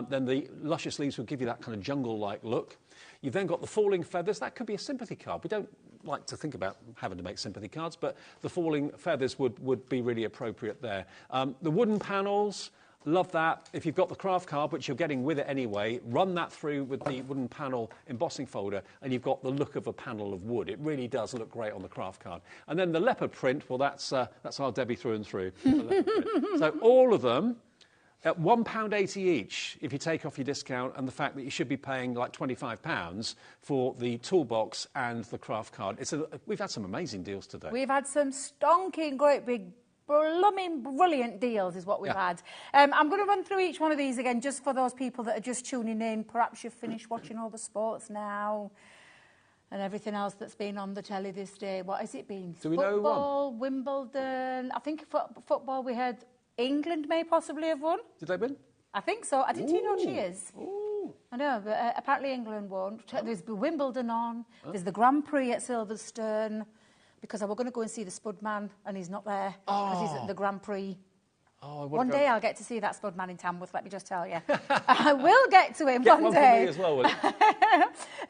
Then the luscious leaves will give you that kind of jungle-like look. You've then got the falling feathers. That could be a sympathy card. We don't like to think about having to make sympathy cards, but the falling feathers would be really appropriate there. The wooden panels. Love that. If you've got the craft card, which you're getting with it anyway, run that through with the wooden panel embossing folder, and you've got the look of a panel of wood. It really does look great on the craft card. And then the leopard print, well, that's our Debbie through and through. So all of them at £1.80 each, if you take off your discount and the fact that you should be paying like £25 for the toolbox and the craft card. We've had some amazing deals today. We've had some stonking, great big blooming brilliant deals is what we've had. I'm going to run through each one of these again just for those people that are just tuning in. Perhaps you've finished watching all the sports now and everything else that's been on the telly this day. What has it been? Do we Football, Wimbledon. I think football we had England may possibly have won. Did they win? I think so. I didn't know cheers. Ooh. I know, but apparently England won. There's Wimbledon on. There's the Grand Prix at Silverstone. Because I was going to go and see the Spudman, and he's not there because he's at the Grand Prix. One day I'll get to see that Spudman in Tamworth, let me just tell you. I will get to him one day. For me as well, will you?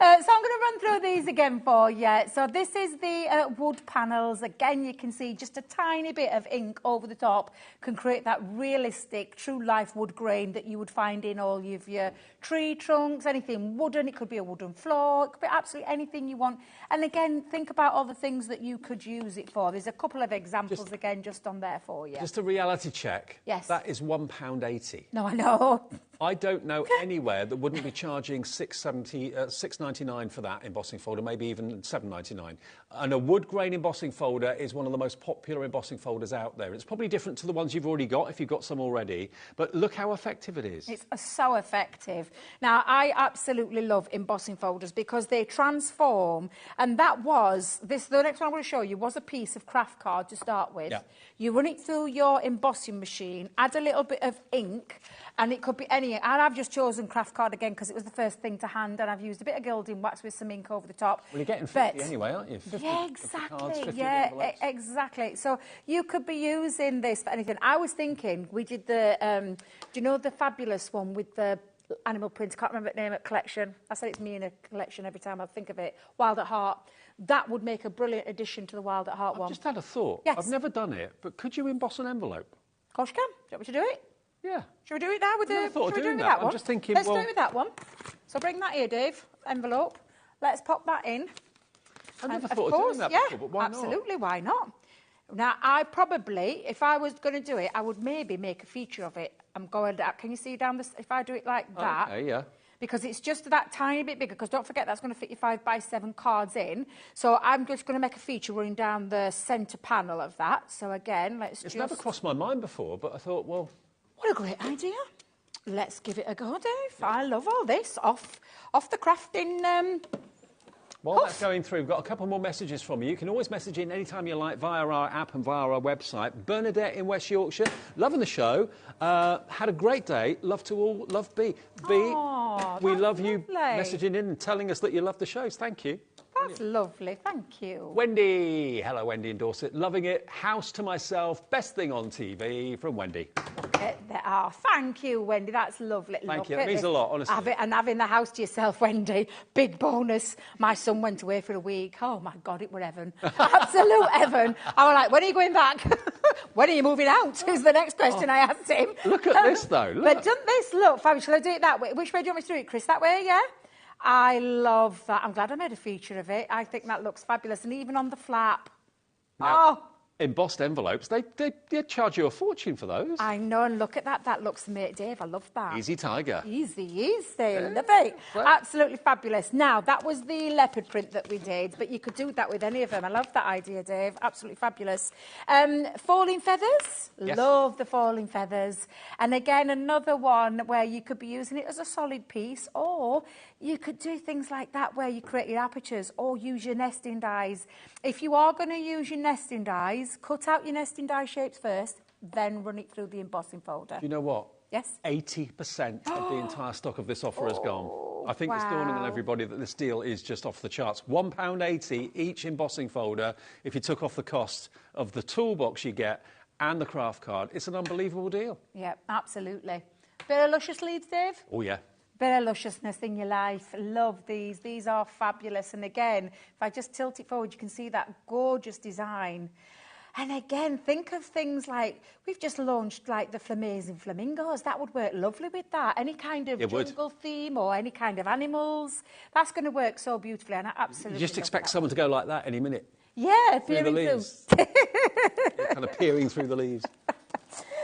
So I'm going to run through these again for you. So this is the wood panels. Again, you can see just a tiny bit of ink over the top can create that realistic, true-life wood grain that you would find in all of your tree trunks, anything wooden. It could be a wooden floor. It could be absolutely anything you want. And again, think about all the things that you could use it for. There's a couple of examples again just on there for you. Just a reality check. Yes. That is £1.80. No, I know. I don't know anywhere that wouldn't be charging $6.99 for that embossing folder, maybe even $7.99. And a wood grain embossing folder is one of the most popular embossing folders out there. It's probably different to the ones you've already got, if you've got some already, but look how effective it is. It's so effective. Now, I absolutely love embossing folders because they transform, and the next one I'm going to show you was a piece of craft card to start with. Yeah. You run it through your embossing machine, add a little bit of ink, and it could be any, and I've just chosen craft card again because it was the first thing to hand, and I've used a bit of gilding wax with some ink over the top. Well, you're getting 50 anyway, aren't you? 50, yeah, 50 exactly. cards, 50 exactly. So you could be using this for anything. I was thinking we did the, do you know the fabulous one with the animal print? I can't remember the name of the collection. I said it's me in a collection every time I think of it. Wild at Heart. That would make a brilliant addition to the Wild at Heart one. I've just had a thought. Yes. I've never done it, but could you emboss an envelope? Of course you can. Do you want me to do it? Yeah. Should we do it now with I thought of doing that. I'm just thinking, Let's do it with that one. So bring that here, Dave. Envelope. Let's pop that in. I never thought of doing that before, but why not? Absolutely, why not? Now, I probably, if I was going to do it, I would maybe make a feature of it. I'm going down. Can you see down this? If I do it like that. Okay, yeah. Because it's just that tiny bit bigger, because don't forget that's going to fit your 5x7 cards in. So I'm just going to make a feature running down the centre panel of that. So again, It's never crossed my mind before, but I thought, well... What a great idea. Let's give it a go, Dave. I love all this. Off the crafting While that's going through, we've got a couple more messages from you. You can always message in anytime you like via our app and via our website. Bernadette in West Yorkshire, loving the show. Had a great day. Love to all. Love B. B, we love you messaging in and telling us that you love the shows. Thank you. That's lovely, thank you. Wendy. Hello, Wendy in Dorset. Loving it. House to myself. Best thing on TV from Wendy. Oh, thank you, Wendy. That's lovely. Thank you. It means a lot, honestly. And having the house to yourself, Wendy, big bonus. My son went away for a week. Oh, my God, it were heaven. Absolute heaven. I was like, when are you going back? When are you moving out? Is the next question I asked him. Look at this, though. Look. But doesn't this look fabulous? Shall I do it that way? Which way do you want me to do it, Chris? That way, yeah? I love that. I'm glad I made a feature of it. I think that looks fabulous. And even on the flap. Now, embossed envelopes, they charge you a fortune for those. I know, and look at that. That looks amazing, Dave. I love that. Easy tiger. Easy. Love it. Absolutely fabulous. Now, that was the leopard print that we did, but you could do that with any of them. I love that idea, Dave. Absolutely fabulous. Falling feathers. Yes. Love the falling feathers. And again, another one where you could be using it as a solid piece, or you could do things like that where you create your apertures or use your nesting dies. If you are going to use your nesting dies, cut out your nesting die shapes first, then run it through the embossing folder. Do you know what? Yes? 80% of the entire stock of this offer has gone. I think it's dawning on everybody that this deal is just off the charts. £1.80 each embossing folder. If you took off the cost of the toolbox you get and the craft card, it's an unbelievable deal. Yeah, absolutely. Bit of luscious leaves, Dave? Oh, yeah. Bit of lusciousness in your life. Love these. These are fabulous. And again, if I just tilt it forward, you can see that gorgeous design. And again, think of things like, we've just launched like the amazing flamingos. That would work lovely with that. Any kind of jungle theme or any kind of animals. That's going to work so beautifully, and I absolutely You just expect someone to go like that any minute. Yeah, through the leaves. Kind of peering through the leaves.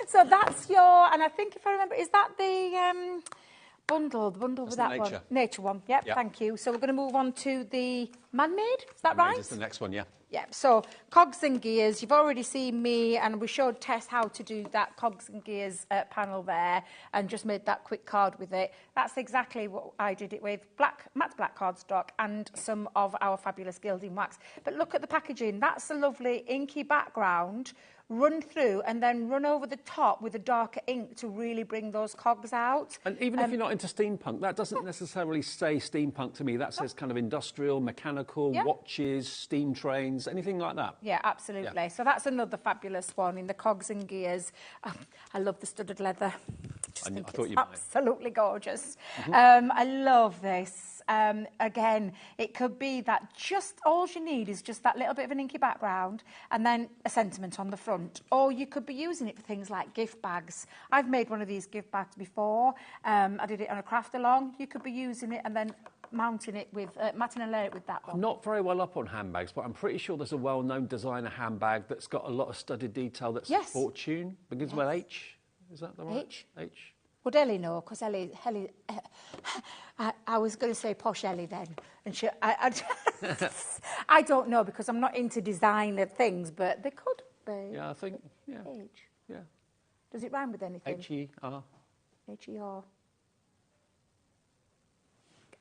So that's your, and I think if I remember, is that the bundle with that nature. one? Nature one, yep, thank you. So we're going to move on to the man-made, is that right? Is the next one, yeah. Yeah, so cogs and gears, you've already seen me and we showed Tess how to do that cogs and gears panel there and just made that quick card with it. That's exactly what I did it with, matte black cardstock and some of our fabulous gilding wax. But look at the packaging, that's a lovely inky background, run through and then run over the top with a darker ink to really bring those cogs out. And even if you're not into steampunk, that doesn't necessarily say steampunk to me. That says kind of industrial, mechanical, watches, steam trains, anything like that. Yeah, absolutely. Yeah. So that's another fabulous one in the cogs and gears. I love the studded leather. I thought you might. Absolutely gorgeous. I love this. Again, it could be that just all you need is just that little bit of an inky background and then a sentiment on the front. Or you could be using it for things like gift bags. I've made one of these gift bags before. I did it on a craft along. You could be using it and then mounting it with, matting and layer it with that one. I'm not very well up on handbags, but I'm pretty sure there's a well-known designer handbag that's got a lot of studded detail that's a fortune. Begins with H. Is that the right? H. Would Ellie know? Because Ellie I was going to say posh Ellie then. And she, I don't know because I'm not into designer things, but they could be. Yeah, I think, yeah. H. Yeah. Does it rhyme with anything? H-E-R. H-E-R.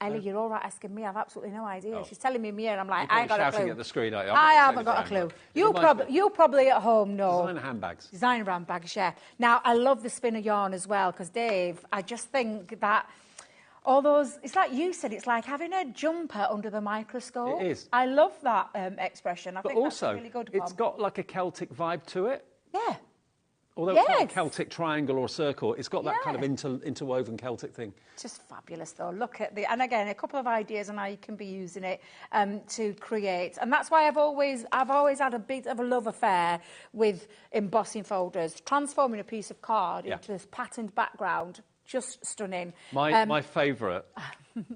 Ellie, you're all right asking me. I've absolutely no idea. She's telling me and I'm like, I ain't got a clue. Shouting at the screen, aren't you? I haven't got a clue. You'll probably at home know. Designer handbags. Designer handbags, yeah. Now, I love the spinner yarn as well because, Dave, I just think that all those, it's like you said, it's like having a jumper under the microscope. It is. I love that expression. I think also, that's a really good one. It's got like a Celtic vibe to it. Yeah. Although it's not a Celtic triangle or a circle, it's got that kind of interwoven Celtic thing. Just fabulous, though. Look at and again, a couple of ideas on how you can be using it to create. And that's why I've always had a bit of a love affair with embossing folders, transforming a piece of card into this patterned background. Just stunning. My favourite,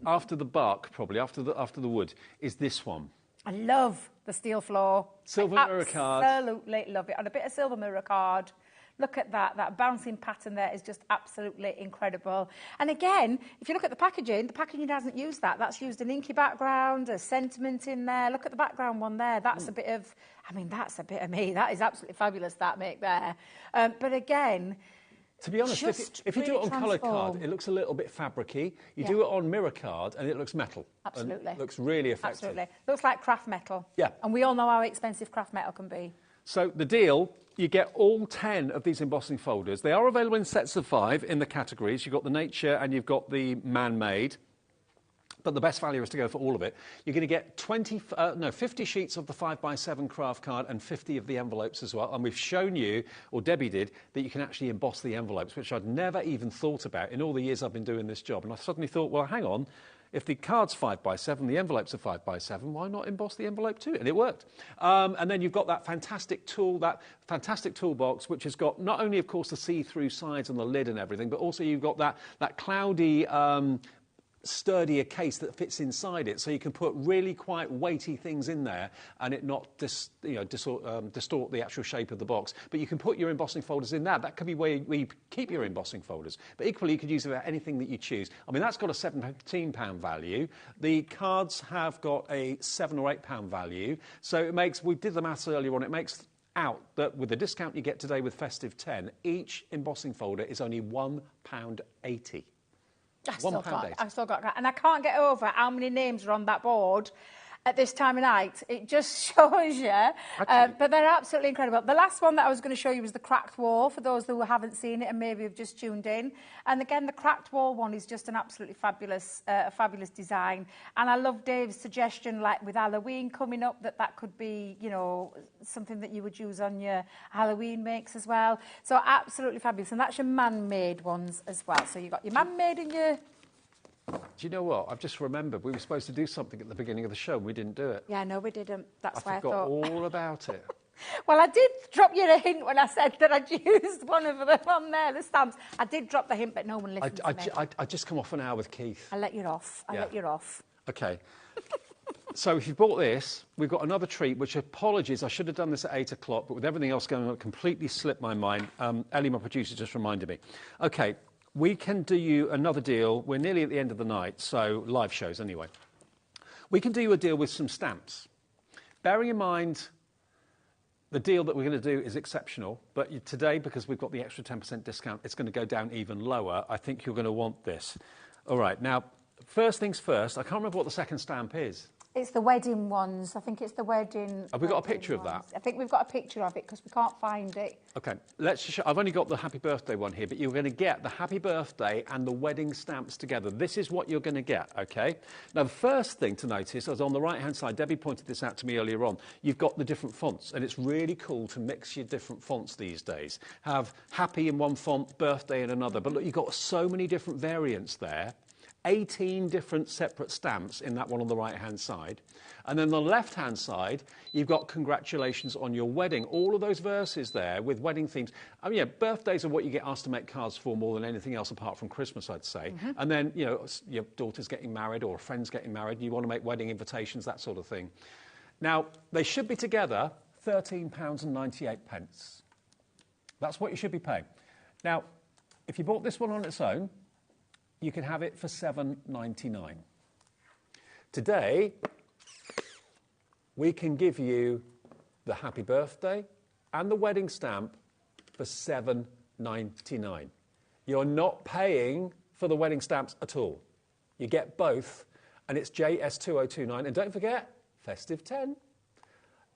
after the bark, probably after the wood, is this one. I love the steel floor. Silver mirror card. Absolutely love it. On a bit of silver mirror card. Look at that. That bouncing pattern there is just absolutely incredible. And again, if you look at the packaging hasn't used that. That's used an inky background, a sentiment in there. Look at the background one there. That's a bit of, that's a bit of me. That is absolutely fabulous, that make there. But again, To be honest, if you do it on colour card, it looks a little bit fabricy. You do it on mirror card, and it looks metal. Absolutely. It looks really effective. Absolutely. Looks like craft metal. Yeah. And we all know how expensive craft metal can be. So the deal, you get all 10 of these embossing folders. They are available in sets of 5 in the categories. You've got the nature and you've got the man-made. But the best value is to go for all of it. You're going to get 50 sheets of the 5x7 craft card and 50 of the envelopes as well. And we've shown you, or Debbie did, that you can actually emboss the envelopes, which I'd never even thought about in all the years I've been doing this job. And I suddenly thought, well, hang on. If the card's 5x7, the envelopes are 5x7, why not emboss the envelope too? And it worked. And then you've got that fantastic toolbox, which has got not only, of course, the see-through sides and the lid and everything, but also you've got that cloudy, sturdier case that fits inside it, so you can put really quite weighty things in there and it not distort the actual shape of the box. But you can put your embossing folders in that. That could be where you keep your embossing folders. But equally, you could use it for anything that you choose. I mean, that's got a £17 value. The cards have got a £7 or £8 value. So it makes, we did the maths earlier on, it makes out that with the discount you get today with Festive 10, each embossing folder is only £1.80. I still got that. And I can't get over how many names are on that board at this time of night. It just shows you. But they're absolutely incredible. The last one that I was going to show you was the cracked wall, for those who haven't seen it and maybe have just tuned in. And again, the cracked wall one is just an absolutely fabulous design. And I love Dave's suggestion, like with Halloween coming up, that could be, you know, something that you would use on your Halloween makes as well. So absolutely fabulous. And that's your man-made ones as well. So you've got your man-made and your... Do you know what? I've just remembered we were supposed to do something at the beginning of the show and we didn't do it. Yeah, no, we didn't. That's why I thought... I forgot all about it. Well, I did drop you a hint when I said that I'd used one of them on there, the stamps. I did drop the hint, but no one listened to me. I just come off an hour with Keith. I let you off. I let you off. OK. So if you bought this, we've got another treat, which, apologies, I should have done this at 8 o'clock, but with everything else going on, it completely slipped my mind. Ellie, my producer, just reminded me. OK. We can do you another deal. We're nearly at the end of the night, so live shows anyway. We can do you a deal with some stamps. Bearing in mind the deal that we're going to do is exceptional, but today, because we've got the extra 10% discount, it's going to go down even lower. I think you're going to want this. All right, now, first things first, I can't remember what the second stamp is. It's the wedding ones. I think it's the wedding... Have we got a picture of that? I think we've got a picture of it because we can't find it. OK, let's just show... I've only got the happy birthday one here, but you're going to get the happy birthday and the wedding stamps together. This is what you're going to get, OK? Now, the first thing to notice is on the right-hand side, Debbie pointed this out to me earlier on, you've got the different fonts, and it's really cool to mix your different fonts these days. Have happy in one font, birthday in another, but look, you've got so many different variants there. 18 different separate stamps in that one on the right-hand side. And then on the left-hand side, you've got congratulations on your wedding. All of those verses there with wedding themes. I mean, yeah, birthdays are what you get asked to make cards for more than anything else apart from Christmas, I'd say. Mm-hmm. And then, you know, your daughter's getting married or a friend's getting married, and you want to make wedding invitations, that sort of thing. Now, they should be together £13.98. That's what you should be paying. Now, if you bought this one on its own, you can have it for £7.99. Today, we can give you the happy birthday and the wedding stamp for £7.99. You're not paying for the wedding stamps at all. You get both, and it's JS2029. And don't forget, Festive 10.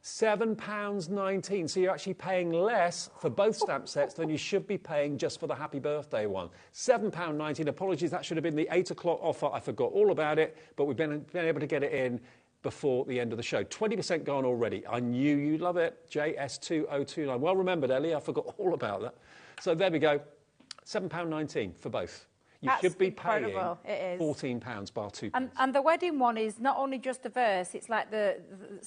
£7.19, so you're actually paying less for both stamp sets than you should be paying just for the happy birthday one. £7.19, apologies, that should have been the 8 o'clock offer. I forgot all about it, but we've been able to get it in before the end of the show. 20% gone already. I knew you'd love it. JS2029. Well remembered, Ellie, I forgot all about that. So there we go, £7.19 for both. You should be paying £14 bar £2. And the wedding one is not only just the verse, it's like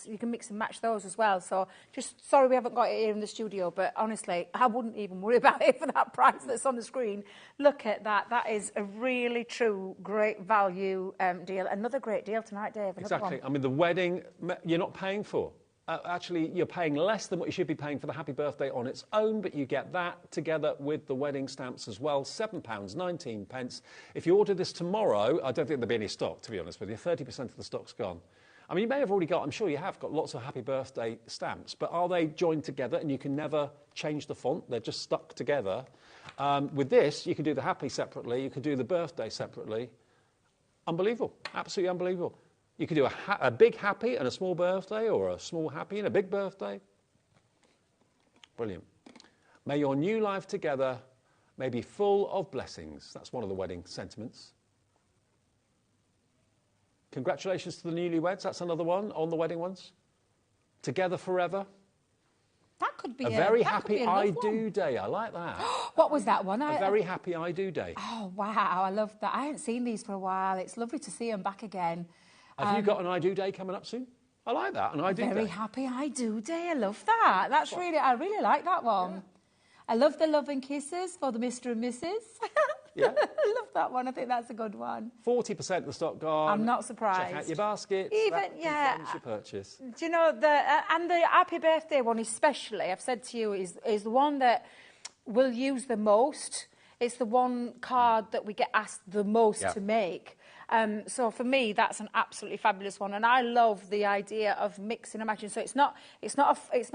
you can mix and match those as well. So just, sorry we haven't got it here in the studio, but honestly, I wouldn't even worry about it for that price that's on the screen. Look at that. That is a really true great value deal. Another great deal tonight, Dave. Exactly. I mean, the wedding, you're not paying for. Actually, you're paying less than what you should be paying for the happy birthday on its own, but you get that together with the wedding stamps as well, £7.19. If you order this tomorrow, I don't think there'll be any stock, to be honest with you. 30% of the stock's gone. I mean, you may have already got, I'm sure you have got lots of happy birthday stamps, but are they joined together and you can never change the font? They're just stuck together. With this, you can do the happy separately, you can do the birthday separately. Unbelievable, absolutely unbelievable. You can do a big happy and a small birthday, or a small happy and a big birthday. Brilliant. May your new life together may be full of blessings. That's one of the wedding sentiments. Congratulations to the newlyweds. That's another one on the wedding ones. Together forever. That could be a very happy I do day. I like that. What was that one? A very happy I do day. Oh, wow. I love that. I haven't seen these for a while. It's lovely to see them back again. Have you got an I do day coming up soon? I like that, an I do day. Very happy I do day. I love that. I really like that one. Yeah. I love the love and kisses for the Mr. and Mrs. Yeah. I love that one. I think that's a good one. 40% of the stock gone. I'm not surprised. Check out your basket. Yeah. Your purchase. Do you know, and the happy birthday one especially, I've said to you, is the one that we'll use the most. It's the one card that we get asked the most to make. So for me, that's an absolutely fabulous one, and I love the idea of mixing and matching. So it's not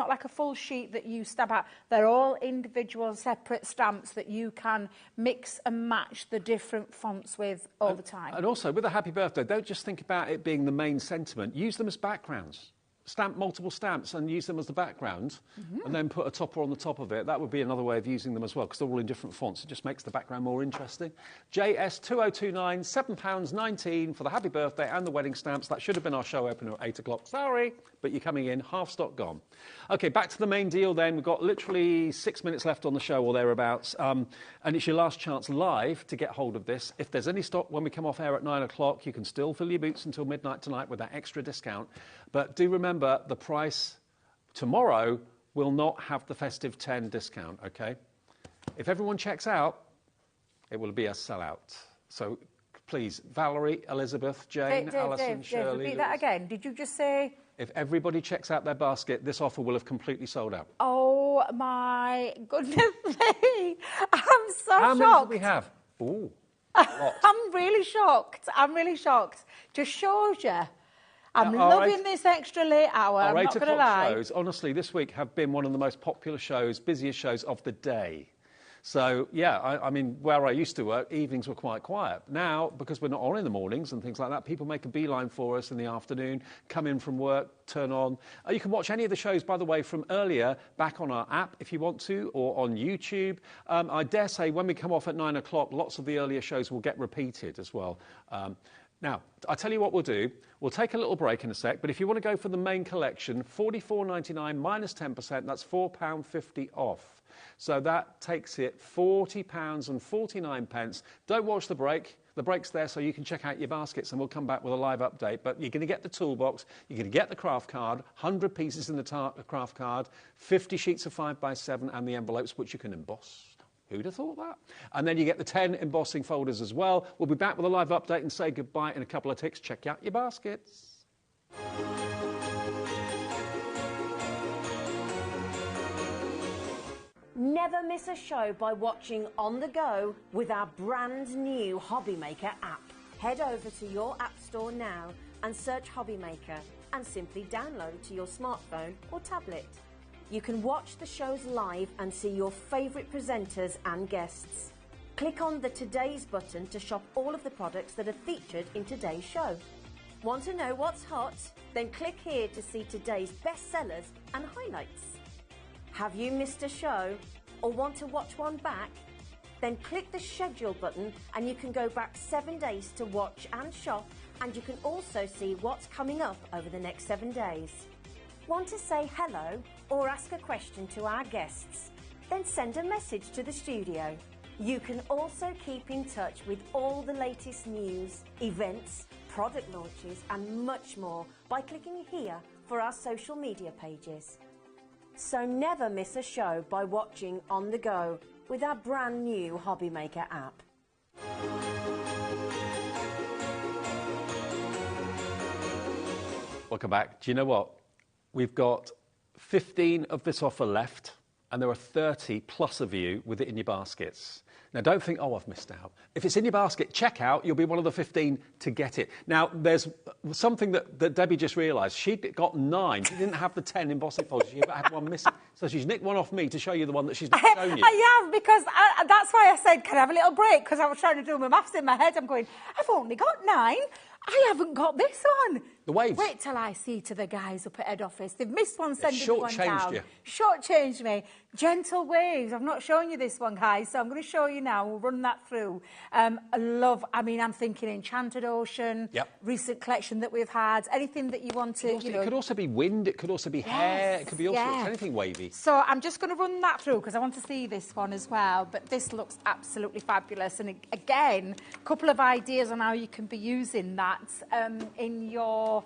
like a full sheet that you stab out. They're all individual, separate stamps that you can mix and match the different fonts with all the time. And also, with a happy birthday, don't just think about it being the main sentiment. Use them as backgrounds. Stamp multiple stamps and use them as the background, and then put a topper on the top of it. That would be another way of using them as well, because they're all in different fonts. It just makes the background more interesting. JS2029, £7.19 for the happy birthday and the wedding stamps. That should have been our show opener at 8 o'clock. Sorry, but you're coming in, half stock gone. OK, back to the main deal then. We've got literally 6 minutes left on the show or thereabouts, and it's your last chance live to get hold of this. If there's any stock when we come off air at 9 o'clock, you can still fill your boots until midnight tonight with that extra discount. But do remember, the price tomorrow will not have the festive 10 discount, OK? If everyone checks out, it will be a sellout. So please, Valerie, Elizabeth, Jane, Alison, Shirley... Repeat that again. Did you just say... If everybody checks out their basket, this offer will have completely sold out. Oh, my goodness me. I'm so shocked. How many do we have? Ooh, I'm really shocked. Just shows you. I'm loving this extra late hour, I'm not going to lie. Shows, honestly, this week have been one of the most popular shows, busiest shows of the day. So, yeah, I mean, where I used to work, evenings were quite quiet. Now, because we're not on in the mornings and things like that, people make a beeline for us in the afternoon, come in from work, turn on. You can watch any of the shows, by the way, from earlier back on our app if you want to, or on YouTube. I dare say when we come off at 9 o'clock, lots of the earlier shows will get repeated as well. Now, I'll tell you what we'll do. We'll take a little break in a sec, but if you want to go for the main collection, £44.99 minus 10%, that's £4.50 off. So that takes it £40.49. Don't watch the break. The break's there so you can check out your baskets, and we'll come back with a live update. But you're going to get the toolbox, you're going to get the craft card, 100 pieces in the craft card, 50 sheets of 5x7 and the envelopes, which you can emboss. Who'd have thought that? And then you get the 10 embossing folders as well. We'll be back with a live update and say goodbye in a couple of ticks. Check out your baskets. Never miss a show by watching on the go with our brand new HobbyMaker app. Head over to your app store now and search HobbyMaker and simply download to your smartphone or tablet. You can watch the shows live and see your favourite presenters and guests. Click on the Today's button to shop all of the products that are featured in today's show. Want to know what's hot? Then click here to see today's bestsellers and highlights. Have you missed a show or want to watch one back? Then click the schedule button and you can go back 7 days to watch and shop, and you can also see what's coming up over the next 7 days. Want to say hello or ask a question to our guests? Then send a message to the studio. You can also keep in touch with all the latest news, events, product launches and much more by clicking here for our social media pages. So never miss a show by watching on the go with our brand new HobbyMaker app. Welcome back. Do you know what? We've got 15 of this offer left. and there are 30 plus of you with it in your baskets. Now, don't think, oh, I've missed out. If it's in your basket, check out. You'll be one of the 15 to get it. Now, there's something that Debbie just realised. She got 9. She didn't have the 10 embossing folders. She had one missing. So she's nicked one off me to show you the one that she's not shown you. I have, because that's why I said, can I have a little break? Because I was trying to do my maths in my head. I'm going, I've only got 9. I haven't got this one. The waves. Wait till I see to the guys up at head office. They've missed one, sending me one short-changed down. you. Short-changed me. Gentle waves. I've not shown you this one, guys, so I'm going to show you now. We'll run that through. I'm thinking Enchanted Ocean, recent collection that we've had, anything that you want to, It could also be wind, it could also be hair, it could be all sorts, anything wavy. So I'm just going to run that through because I want to see this one as well. But this looks absolutely fabulous. And again, a couple of ideas on how you can be using that in your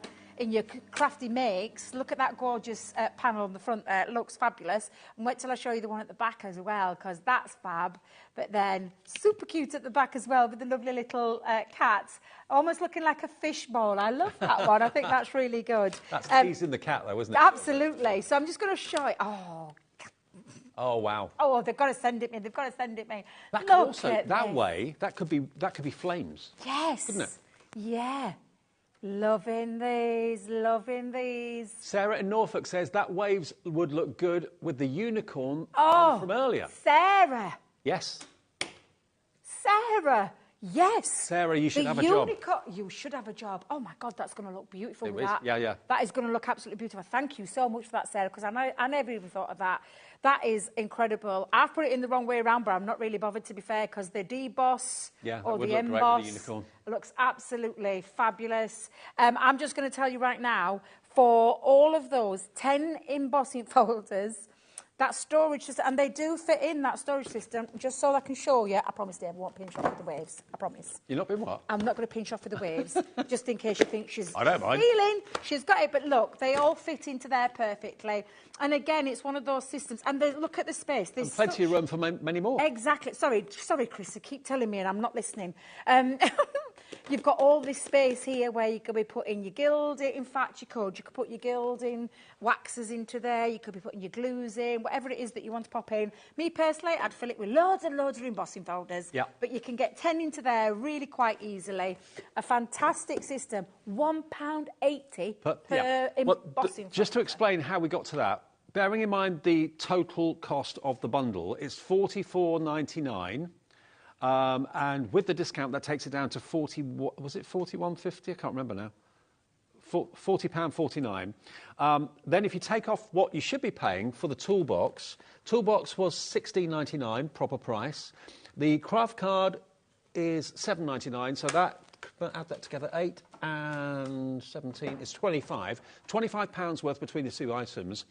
crafty makes. Look at that gorgeous panel on the front there. It looks fabulous. And wait till I show you the one at the back as well, because that's fab. But then super cute at the back as well with the lovely little cats, almost looking like a fish bowl. I love that one. I think that's really good. That's teasing the cat, though, isn't it? Absolutely. So I'm just going to show it. Oh, wow. Oh, they've got to send it me. They've got to send it me. That could also, that could be flames. Yes. Couldn't it? Yeah. Loving these, loving these. Sarah in Norfolk says that waves would look good with the unicorn from earlier. Sarah. Yes. Sarah. Yes. Sarah, you should have a job. You should have a job. Oh, my God, that's going to look beautiful. It is. Yeah. That is going to look absolutely beautiful. Thank you so much for that, Sarah, because I never even thought of that. That is incredible. I've put it in the wrong way around, but I'm not really bothered, to be fair, because the deboss or the emboss looks absolutely fabulous. I'm just going to tell you right now, for all of those 10 embossing folders, that storage system, and they do fit in that storage system, just so I can show you. I promise, Dave, I won't pinch off with the waves. I promise. You're not being what? I'm not going to pinch off with the waves, just in case you think she's I don't mind. feeling. She's got it, but look, they all fit into there perfectly. And again, it's one of those systems. And look at the space. There's and plenty of room for many more. Exactly. Sorry, Chris, you keep telling me and I'm not listening. You've got all this space here where you could be putting your gilding. In fact, you could put your gilding, waxes into there. You could be putting your glues in, whatever it is that you want to pop in. Me, personally, I'd fill it with loads and loads of embossing folders. Yeah. But you can get 10 into there really quite easily. A fantastic system. £1.80 per embossing folder. Just to explain how we got to that, bearing in mind the total cost of the bundle is $44.99. And with the discount, that takes it down to £41.50? I can't remember now. £40.49. Then if you take off what you should be paying for the toolbox was $16.99, proper price. The craft card is $7.99, so add that together, 8 and 17 is 25. £25 worth between the two items.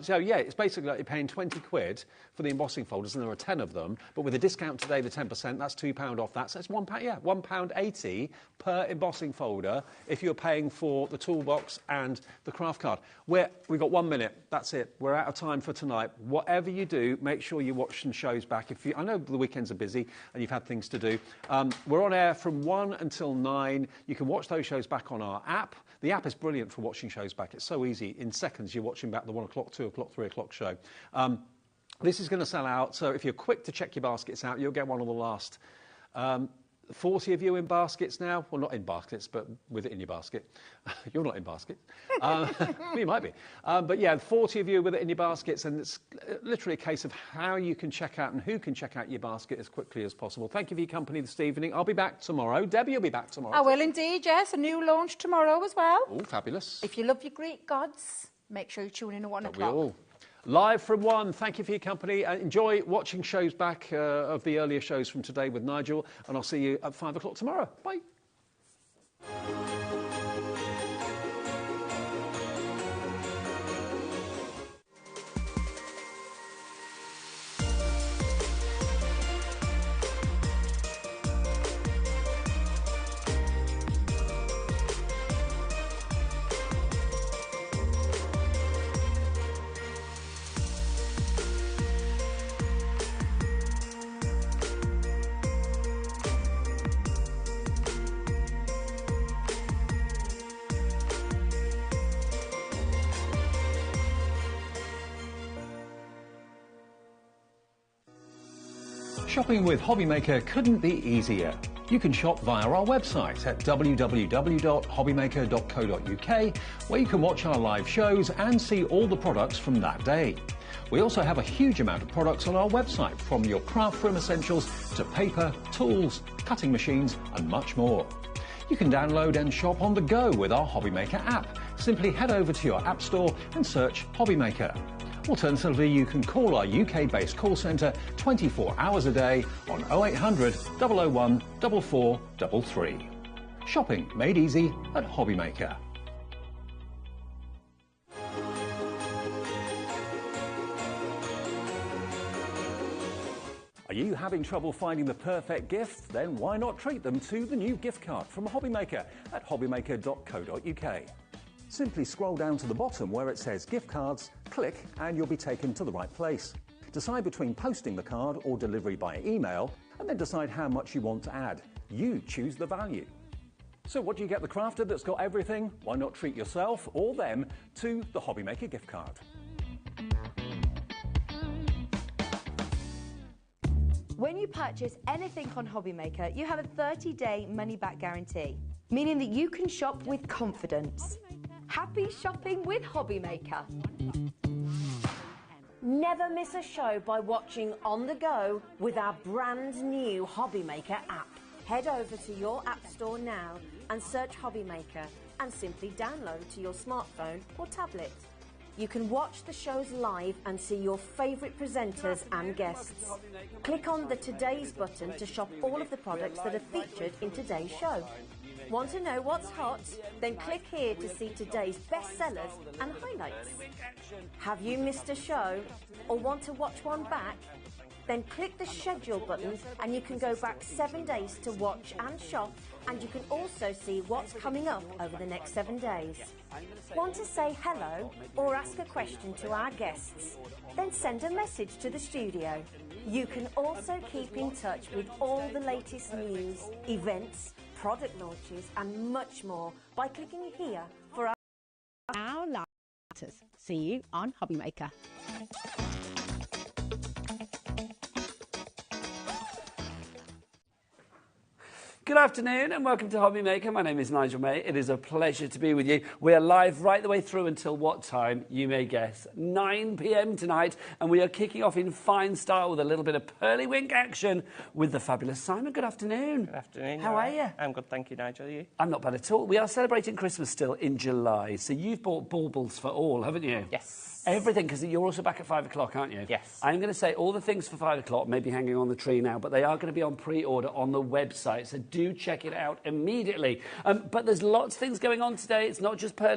So, yeah, it's basically like you're paying 20 quid for the embossing folders, and there are 10 of them. But with the discount today, the 10%, that's £2 off that. So it's £1.80 per embossing folder if you're paying for the toolbox and the craft card. We've got 1 minute. That's it. We're out of time for tonight. Whatever you do, make sure you watch some shows back. I know the weekends are busy and you've had things to do. We're on air from 1 until 9. You can watch those shows back on our app. The app is brilliant for watching shows back. It's so easy. In seconds, you're watching back the 1 o'clock, 2 o'clock, 3 o'clock show. This is going to sell out, so if you're quick to check your baskets out, you'll get one of the last 40 of you in baskets now. Well, not in baskets, but with it in your basket. You're not in baskets. You might be. But yeah, 40 of you with it in your baskets, and it's literally a case of how you can check out and who can check out your basket as quickly as possible. Thank you for your company this evening. I'll be back tomorrow. Debbie will be back tomorrow. I will indeed, yes. A new launch tomorrow as well. Oh, fabulous. If you love your Greek gods, make sure you tune in at 1 o'clock. We all. Live from 1, thank you for your company. Enjoy watching shows back of the earlier shows from today with Nigel, and I'll see you at 5 o'clock tomorrow. Bye. Shopping with HobbyMaker couldn't be easier. You can shop via our website at www.hobbymaker.co.uk, where you can watch our live shows and see all the products from that day. We also have a huge amount of products on our website, from your craft room essentials to paper, tools, cutting machines and much more. You can download and shop on the go with our HobbyMaker app. Simply head over to your app store and search HobbyMaker. Alternatively, you can call our UK-based call centre 24 hours a day on 0800 001 4433. Shopping made easy at HobbyMaker. Are you having trouble finding the perfect gift? Then why not treat them to the new gift card from HobbyMaker at hobbymaker.co.uk. Simply scroll down to the bottom where it says gift cards, click and you'll be taken to the right place. Decide between posting the card or delivery by email, and then decide how much you want to add. You choose the value. So what do you get the crafter that's got everything? Why not treat yourself or them to the HobbyMaker gift card? When you purchase anything on HobbyMaker, you have a 30-day money-back guarantee, meaning that you can shop with confidence. Happy shopping with HobbyMaker. Never miss a show by watching on the go with our brand new HobbyMaker app. Head over to your app store now and search HobbyMaker and simply download to your smartphone or tablet. You can watch the shows live and see your favourite presenters and guests. Click on the Today's button to shop all of the products that are featured in today's show. Want to know what's hot? Then click here to see today's bestsellers and highlights. Have you missed a show or want to watch one back? Then click the schedule button and you can go back 7 days to watch and shop, and you can also see what's coming up over the next 7 days. Want to say hello or ask a question to our guests? Then send a message to the studio. You can also keep in touch with all the latest news, events, product launches and much more by clicking here for our letters. See you on HobbyMaker. Good afternoon and welcome to HobbyMaker. My name is Nigel May. It is a pleasure to be with you. We are live right the way through until what time? You may guess. 9 p.m. tonight, and we are kicking off in fine style with a little bit of pearly wink action with the fabulous Simon. Good afternoon. Good afternoon. How are you? I'm good, thank you, Nigel. Are you? I'm not bad at all. We are celebrating Christmas still in July, so you've bought baubles for all, haven't you? Yes. Everything, because you're also back at 5 o'clock, aren't you? Yes. I'm going to say all the things for 5 o'clock may be hanging on the tree now, but they are going to be on pre-order on the website, so do check it out immediately. But there's lots of things going on today. It's not just pearly